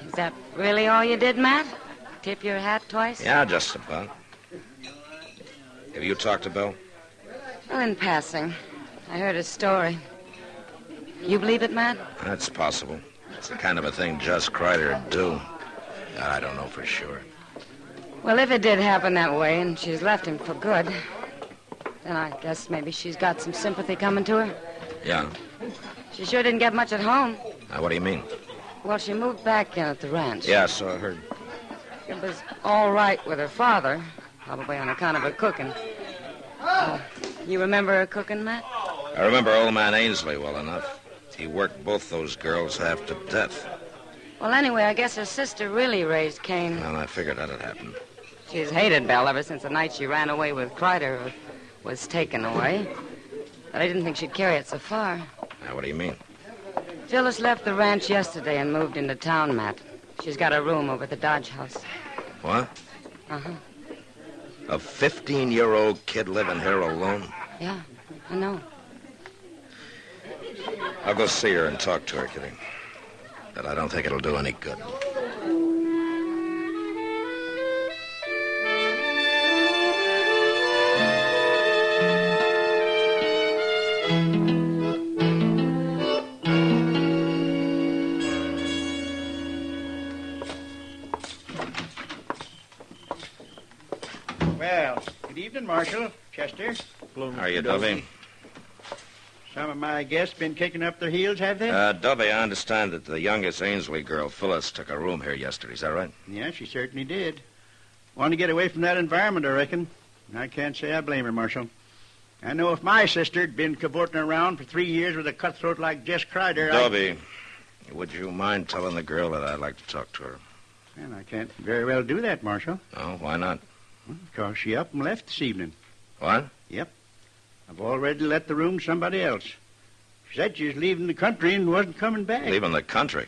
S9: Is that really all you did, Matt? Tip your hat twice?
S2: Yeah, just about. Have you talked to Bill?
S9: Well, in passing. I heard his story. You believe it, Matt?
S2: That's possible. It's the kind of a thing Jess Kreider would do. I don't know for sure.
S9: Well, if it did happen that way and she's left him for good, then I guess maybe she's got some sympathy coming to her.
S2: Yeah?
S9: She sure didn't get much at home.
S2: What do you mean?
S9: Well, she moved back in at the ranch.
S2: Yeah, so I heard.
S9: It was all right with her father, probably on account of her cooking. You remember her cooking, Matt?
S2: I remember old man Ainsley well enough. He worked both those girls half to death.
S9: Well, anyway, I guess her sister really raised Cain.
S2: Well, I figured that'd happen.
S9: She's hated Belle ever since the night she ran away with Kreider was taken away. But I didn't think she'd carry it so far.
S2: Now, what do you mean?
S9: Phyllis left the ranch yesterday and moved into town, Matt. She's got a room over at the Dodge House.
S2: What?
S9: Uh-huh.
S2: A 15-year-old kid living here alone?
S9: Yeah, I know.
S2: I'll go see her and talk to her, Kitty. But I don't think it'll do any good.
S11: Well, good evening, Marshal. Chester.
S2: How are you, Dovey?
S11: Some of my guests been kicking up their heels, have they?
S2: Dovey, I understand that the youngest Ainsley girl, Phyllis, took a room here yesterday. Is that right?
S11: Yeah, she certainly did. Wanted to get away from that environment, I reckon. I can't say I blame her, Marshal. I know if my sister'd been cavorting around for 3 years with a cutthroat like Jess Kreider,
S2: Dovey, would you mind telling the girl that I'd like to talk to her?
S11: Well, I can't very well do that, Marshal.
S2: Oh, why not?
S11: Because she up and left this evening.
S2: What?
S11: Yep. I've already let the room to somebody else. She said she was leaving the country and wasn't coming back.
S2: Leaving the country?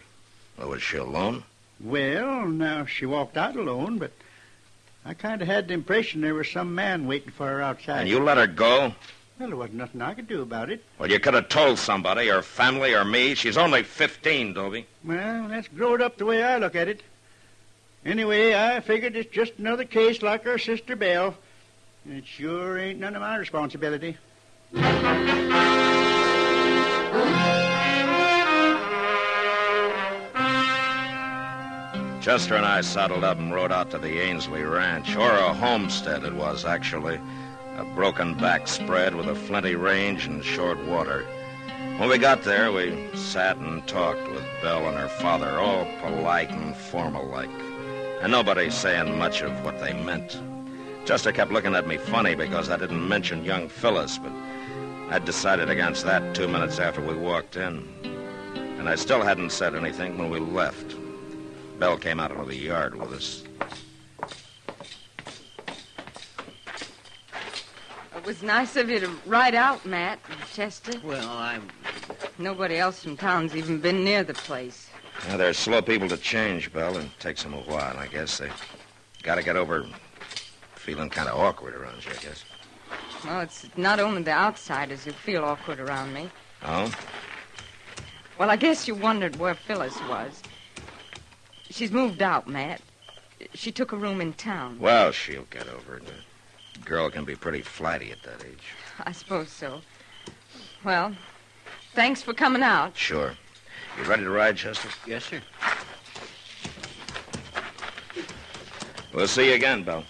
S2: Well, was she alone?
S11: Well, now, she walked out alone, but I kind of had the impression there was some man waiting for her outside.
S2: And you let her go?
S11: Well, there wasn't nothing I could do about it.
S2: Well, you could have told somebody, her family, or me. She's only 15, Dovey.
S11: Well, that's growed up the way I look at it. Anyway, I figured it's just another case like her sister Belle. And it sure ain't none of my responsibility.
S2: Chester and I saddled up and rode out to the Ainsley Ranch, or a homestead it was, actually. A broken-back spread with a flinty range and short water. When we got there, we sat and talked with Belle and her father, all polite and formal-like. And nobody saying much of what they meant. Chester kept looking at me funny because I didn't mention young Phyllis, but I'd decided against that 2 minutes after we walked in. And I still hadn't said anything when we left. Belle came out into the yard with us.
S8: It was nice of you to ride out, Matt and Chester.
S6: Well,
S8: Nobody else from town's even been near the place.
S2: Now, they're slow people to change, Belle. It takes them a while, I guess. They got to get over feeling kind of awkward around you, I guess.
S8: Well, it's not only the outsiders who feel awkward around me.
S2: Oh?
S8: Well, I guess you wondered where Phyllis was. She's moved out, Matt. She took a room in town.
S2: Well, she'll get over it. A girl can be pretty flighty at that age.
S8: I suppose so. Well, thanks for coming out.
S2: Sure. You ready to ride, Chester?
S6: Yes, sir.
S2: We'll see you again, Belle.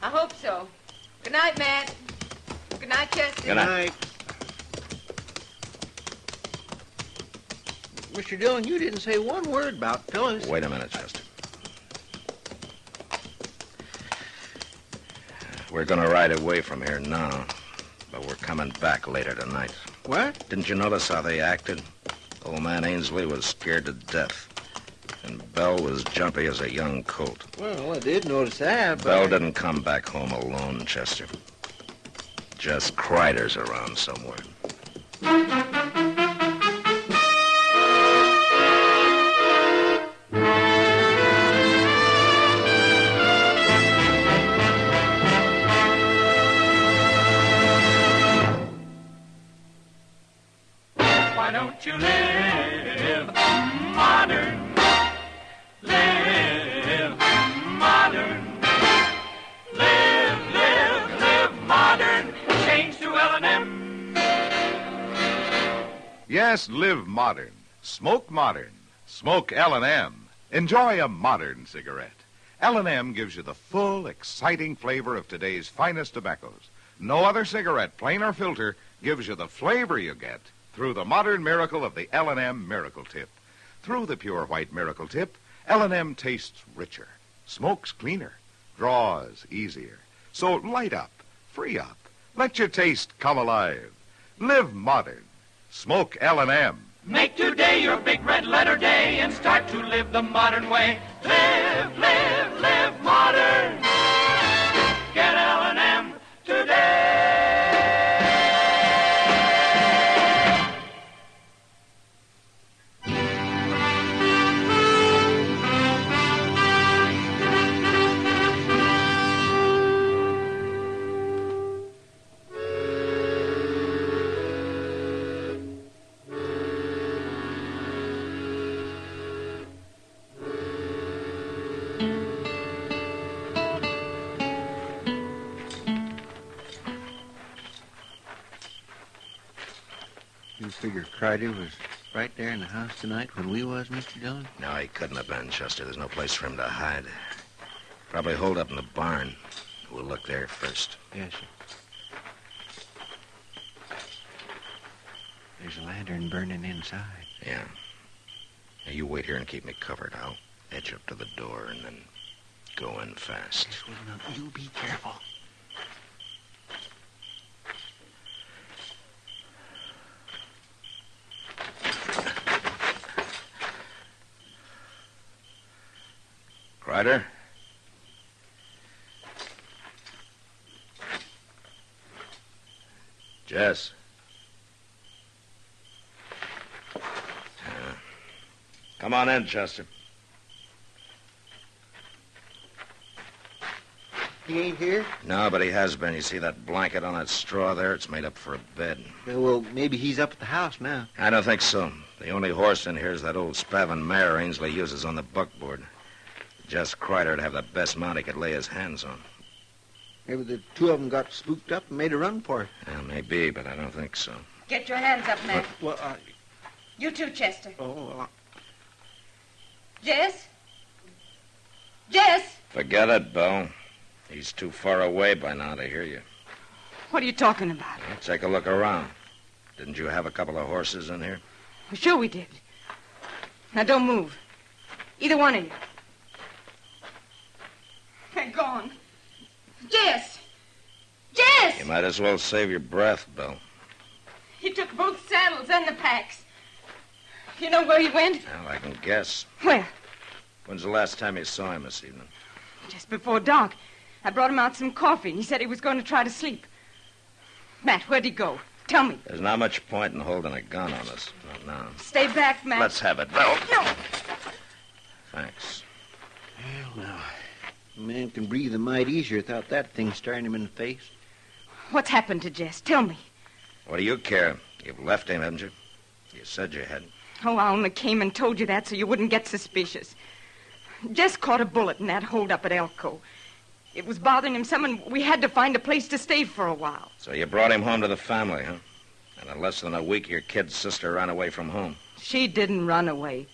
S8: I hope so. Good night, Matt. Good night, Chester.
S2: Good night.
S6: Mr. Dillon, you didn't say one word about Phyllis.
S2: Wait a minute, Chester. We're going to ride away from here now, but we're coming back later tonight.
S6: What?
S2: Didn't you notice how they acted? Old man Ainsley was scared to death, and Belle was jumpy as a young colt.
S6: Well, I did notice that, but...
S2: Belle didn't come back home alone, Chester. Just Kreider's around somewhere.
S12: Why don't you live modern? Live modern. Live modern. Change to L&M.
S1: Yes, live modern. Smoke modern. Smoke L&M. Enjoy a modern cigarette. L&M gives you the full, exciting flavor of today's finest tobaccos. No other cigarette, plain or filter, gives you the flavor you get through the modern miracle of the L&M Miracle Tip. Through the pure white Miracle Tip, L&M tastes richer, smokes cleaner, draws easier. So light up, free up, let your taste come alive. Live modern. Smoke L&M
S12: Make today your big red letter day and start to live the modern way. Live, live, live modern. Get L&M today.
S6: You figure Crider was right there in the house tonight when we was, Mr. Dillon?
S2: No, he couldn't have been, Chester. There's no place for him to hide. Probably holed up in the barn. We'll look there first.
S6: Yes, sir. There's a lantern burning inside.
S2: Yeah. Now, you wait here and keep me covered. I'll edge up to the door and then go in fast.
S6: Yes, well, now, you be careful.
S2: Crider? Jess? Come on in, Chester.
S6: He ain't here?
S2: No, but he has been. You see that blanket on that straw there? It's made up for a bed.
S6: Well, maybe he's up at the house now.
S2: I don't think so. The only horse in here is that old spavin mare Ainsley uses on the buckboard. Jess Crider'd have the best mount he could lay his hands on.
S6: Maybe the two of them got spooked up and made a run for it.
S2: Yeah, maybe, but I don't think so.
S8: Get your hands up, Matt.
S6: Well,
S8: You too, Chester.
S6: well,
S8: Jess? Jess?
S2: Forget it, Bill. He's too far away by now to hear you.
S8: What are you talking about?
S2: Well, take a look around. Didn't you have a couple of horses in here?
S8: Sure we did. Now don't move. Either one of you. They're gone. Jess! Jess!
S2: You might as well save your breath, Bill.
S8: He took both saddles and the packs. You know where he went?
S2: Well, I can guess.
S8: Where?
S2: When's the last time you saw him this evening?
S8: Just before dark. I brought him out some coffee, and he said he was going to try to sleep. Matt, where'd he go? Tell me.
S2: There's not much point in holding a gun on us. Not now.
S8: Stay back, Matt.
S2: Let's have it, Bill.
S8: No.
S2: Thanks.
S6: Well, now, a man can breathe a mite easier without that thing staring him in the face.
S8: What's happened to Jess? Tell me.
S2: What do you care? You've left him, haven't you? You said you had.
S8: Oh, I only came and told you that so you wouldn't get suspicious. Jess caught a bullet in that hold-up at Elko. It was bothering him some, and we had to find a place to stay for a while.
S2: So you brought him home to the family, huh? And in less than a week, your kid's sister ran away from home.
S8: She didn't run away.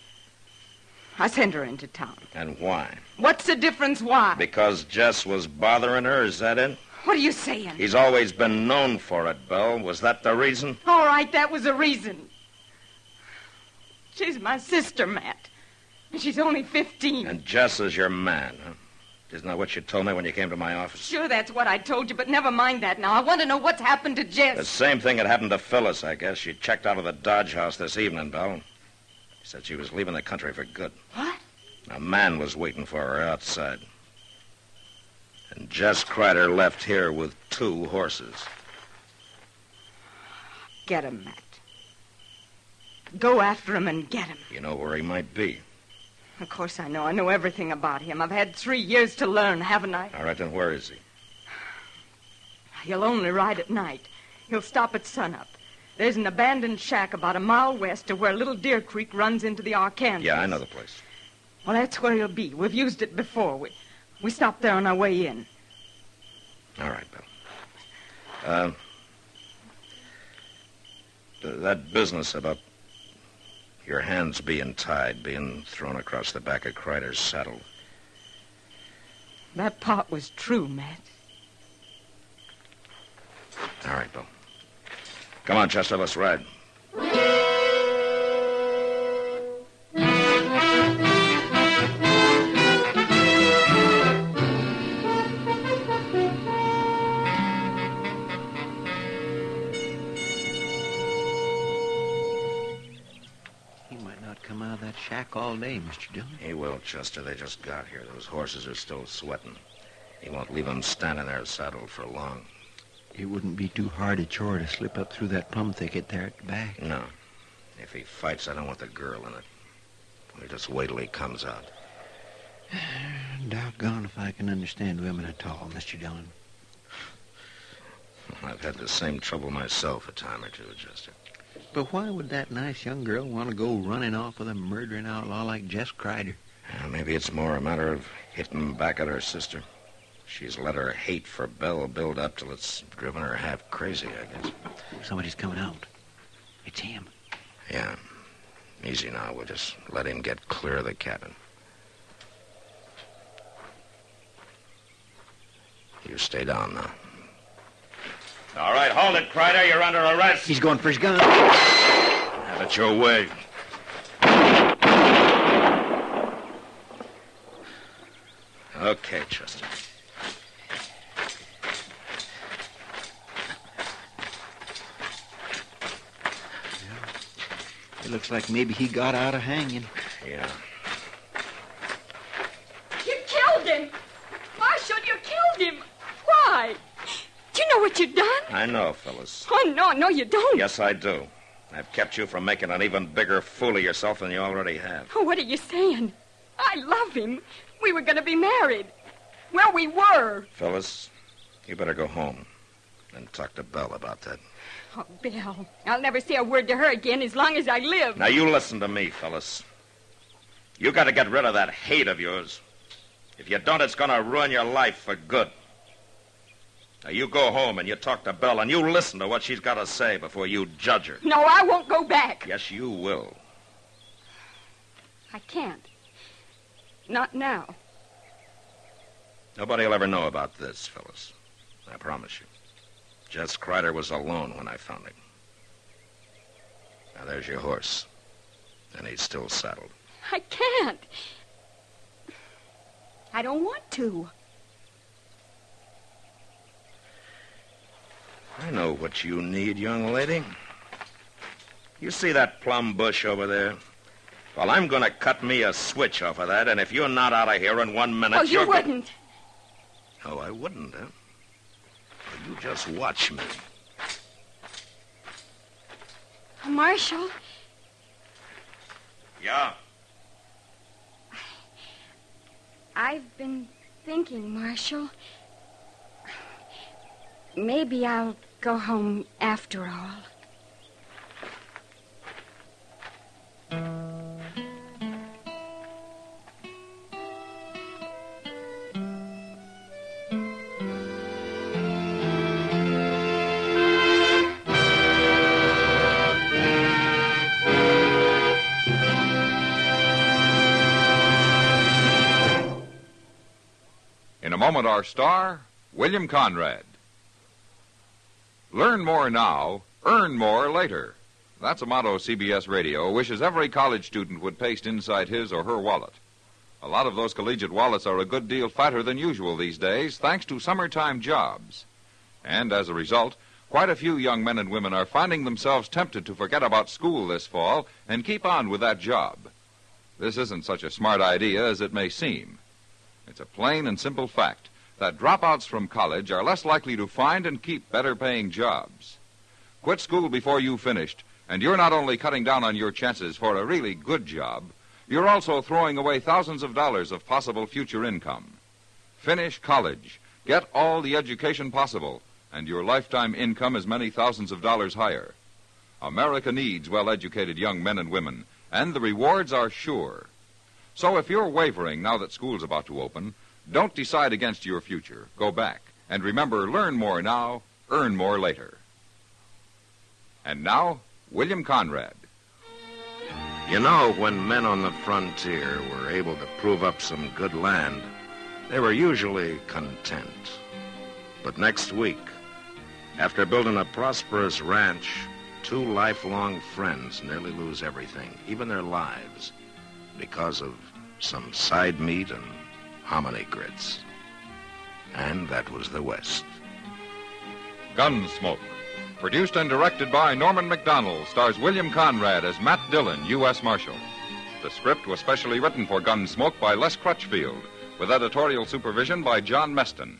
S8: I sent her into town.
S2: And why?
S8: What's the difference why?
S2: Because Jess was bothering her, is that it?
S8: What are you saying?
S2: He's always been known for it, Bill. Was that the reason?
S8: All right, that was the reason. She's my sister, Matt. And she's only 15.
S2: And Jess is your man, huh? Isn't that what you told me when you came to my office?
S8: Sure, that's what I told you, but never mind that now. I want to know what's happened to Jess.
S2: The same thing had happened to Phyllis, I guess. She checked out of the Dodge house this evening, Bill. She said she was leaving the country for good.
S8: What?
S2: A man was waiting for her outside. And Jess Crider left here with 2 horses.
S8: Get him, Matt. Go after him and get him.
S2: You know where he might be.
S8: Of course I know. I know everything about him. I've had 3 years to learn, haven't I?
S2: All right, then where is he?
S8: He'll only ride at night. He'll stop at sunup. There's an abandoned shack about a mile west of where Little Deer Creek runs into the Arkansas.
S2: Yeah, I know the place.
S8: Well, that's where he'll be. We've used it before. We stopped there on our way in.
S2: All right, Bill. That business about your hands being tied, being thrown across the back of Crider's saddle.
S8: That part was true, Matt.
S2: All right, Bill. Come on, Chester, let's ride.
S6: all day, Mr. Dillon.
S2: He will, Chester. They just got here. Those horses are still sweating. He won't leave them standing there saddled for long.
S6: It wouldn't be too hard a chore to slip up through that plum thicket there at the back.
S2: No. If he fights, I don't want the girl in it. We'll just wait till he comes out.
S6: Doggone if I can understand women at all, Mr. Dillon.
S2: I've had the same trouble myself a time or two, Chester.
S6: But why would that nice young girl want to go running off with a murdering outlaw like Jess Crider?
S2: Maybe it's more a matter of hitting back at her sister. She's let her hate for Belle build up till it's driven her half crazy, I guess.
S6: Somebody's coming out. It's him.
S2: Yeah. Easy now. We'll just let him get clear of the cabin. You stay down now.
S10: All right, hold it, Crider. You're under arrest.
S6: He's going for his gun.
S2: Have it your way. Okay, Chester.
S6: It looks like maybe he got out of hanging.
S2: Yeah.
S8: You killed him! Marshal, you killed him! Why? Do you know what you've done?
S2: I know, Phyllis.
S8: Oh, no, you don't.
S2: Yes, I do. I've kept you from making an even bigger fool of yourself than you already have.
S8: Oh, what are you saying? I love him. We were going to be married. Well, we were.
S2: Phyllis, you better go home and talk to Belle about that.
S8: Oh, Bill, I'll never say a word to her again as long as I live.
S2: Now, you listen to me, Phyllis. You got to get rid of that hate of yours. If you don't, it's going to ruin your life for good. Now, you go home and you talk to Belle and you listen to what she's got to say before you judge her.
S8: No, I won't go back.
S2: Yes, you will.
S8: I can't. Not now.
S2: Nobody will ever know about this, Phyllis. I promise you. Jess Crider was alone when I found him. Now, there's your horse. And he's still saddled.
S8: I can't. I don't want to.
S2: I know what you need, young lady. You see that plum bush over there? Well, I'm going to cut me a switch off of that, and if you're not out of here in 1 minute,
S8: Oh, you wouldn't.
S2: Oh, I wouldn't, huh? Well, you just watch me.
S8: Marshal,
S2: Yeah?
S8: I've been thinking, Marshal. Maybe I'll go home after all.
S1: In a moment, our star, William Conrad. Learn more now, earn more later. That's a motto CBS Radio wishes every college student would paste inside his or her wallet. A lot of those collegiate wallets are a good deal fatter than usual these days, thanks to summertime jobs. And as a result, quite a few young men and women are finding themselves tempted to forget about school this fall and keep on with that job. This isn't such a smart idea as it may seem. It's a plain and simple fact that dropouts from college are less likely to find and keep better-paying jobs. Quit school before you've finished, and you're not only cutting down on your chances for a really good job, you're also throwing away thousands of dollars of possible future income. Finish college, get all the education possible, and your lifetime income is many thousands of dollars higher. America needs well-educated young men and women, and the rewards are sure. So if you're wavering now that school's about to open, don't decide against your future. Go back. And remember, learn more now, earn more later. And now, William Conrad.
S2: You know, when men on the frontier were able to prove up some good land, they were usually content. But next week, after building a prosperous ranch, 2 lifelong friends nearly lose everything, even their lives, because of some side meat and hominy grits. And that was the West.
S1: Gunsmoke. Produced and directed by Norman MacDonald, stars William Conrad as Matt Dillon, U.S. Marshal. The script was specially written for Gunsmoke by Les Crutchfield, with editorial supervision by John Meston.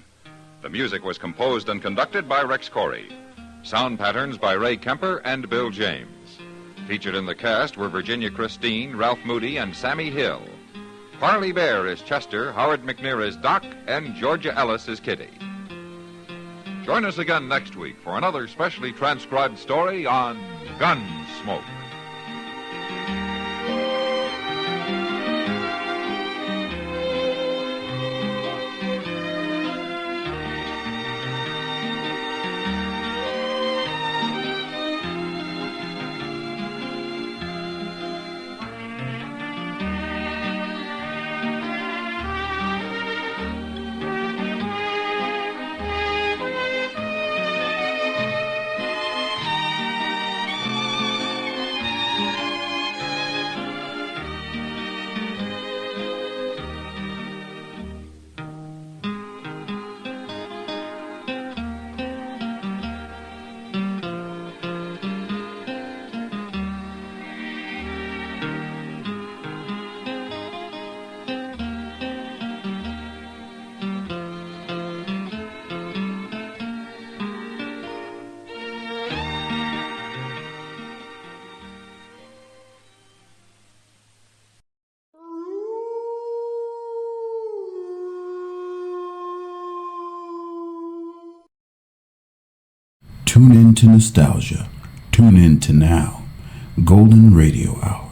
S1: The music was composed and conducted by Rex Corey. Sound patterns by Ray Kemper and Bill James. Featured in the cast were Virginia Christine, Ralph Moody, and Sammy Hill. Parley Bear is Chester, Howard McNear is Doc, and Georgia Ellis is Kitty. Join us again next week for another specially transcribed story on Gunsmoke.
S7: Tune in to nostalgia. Tune in to now. Golden Radio Hour.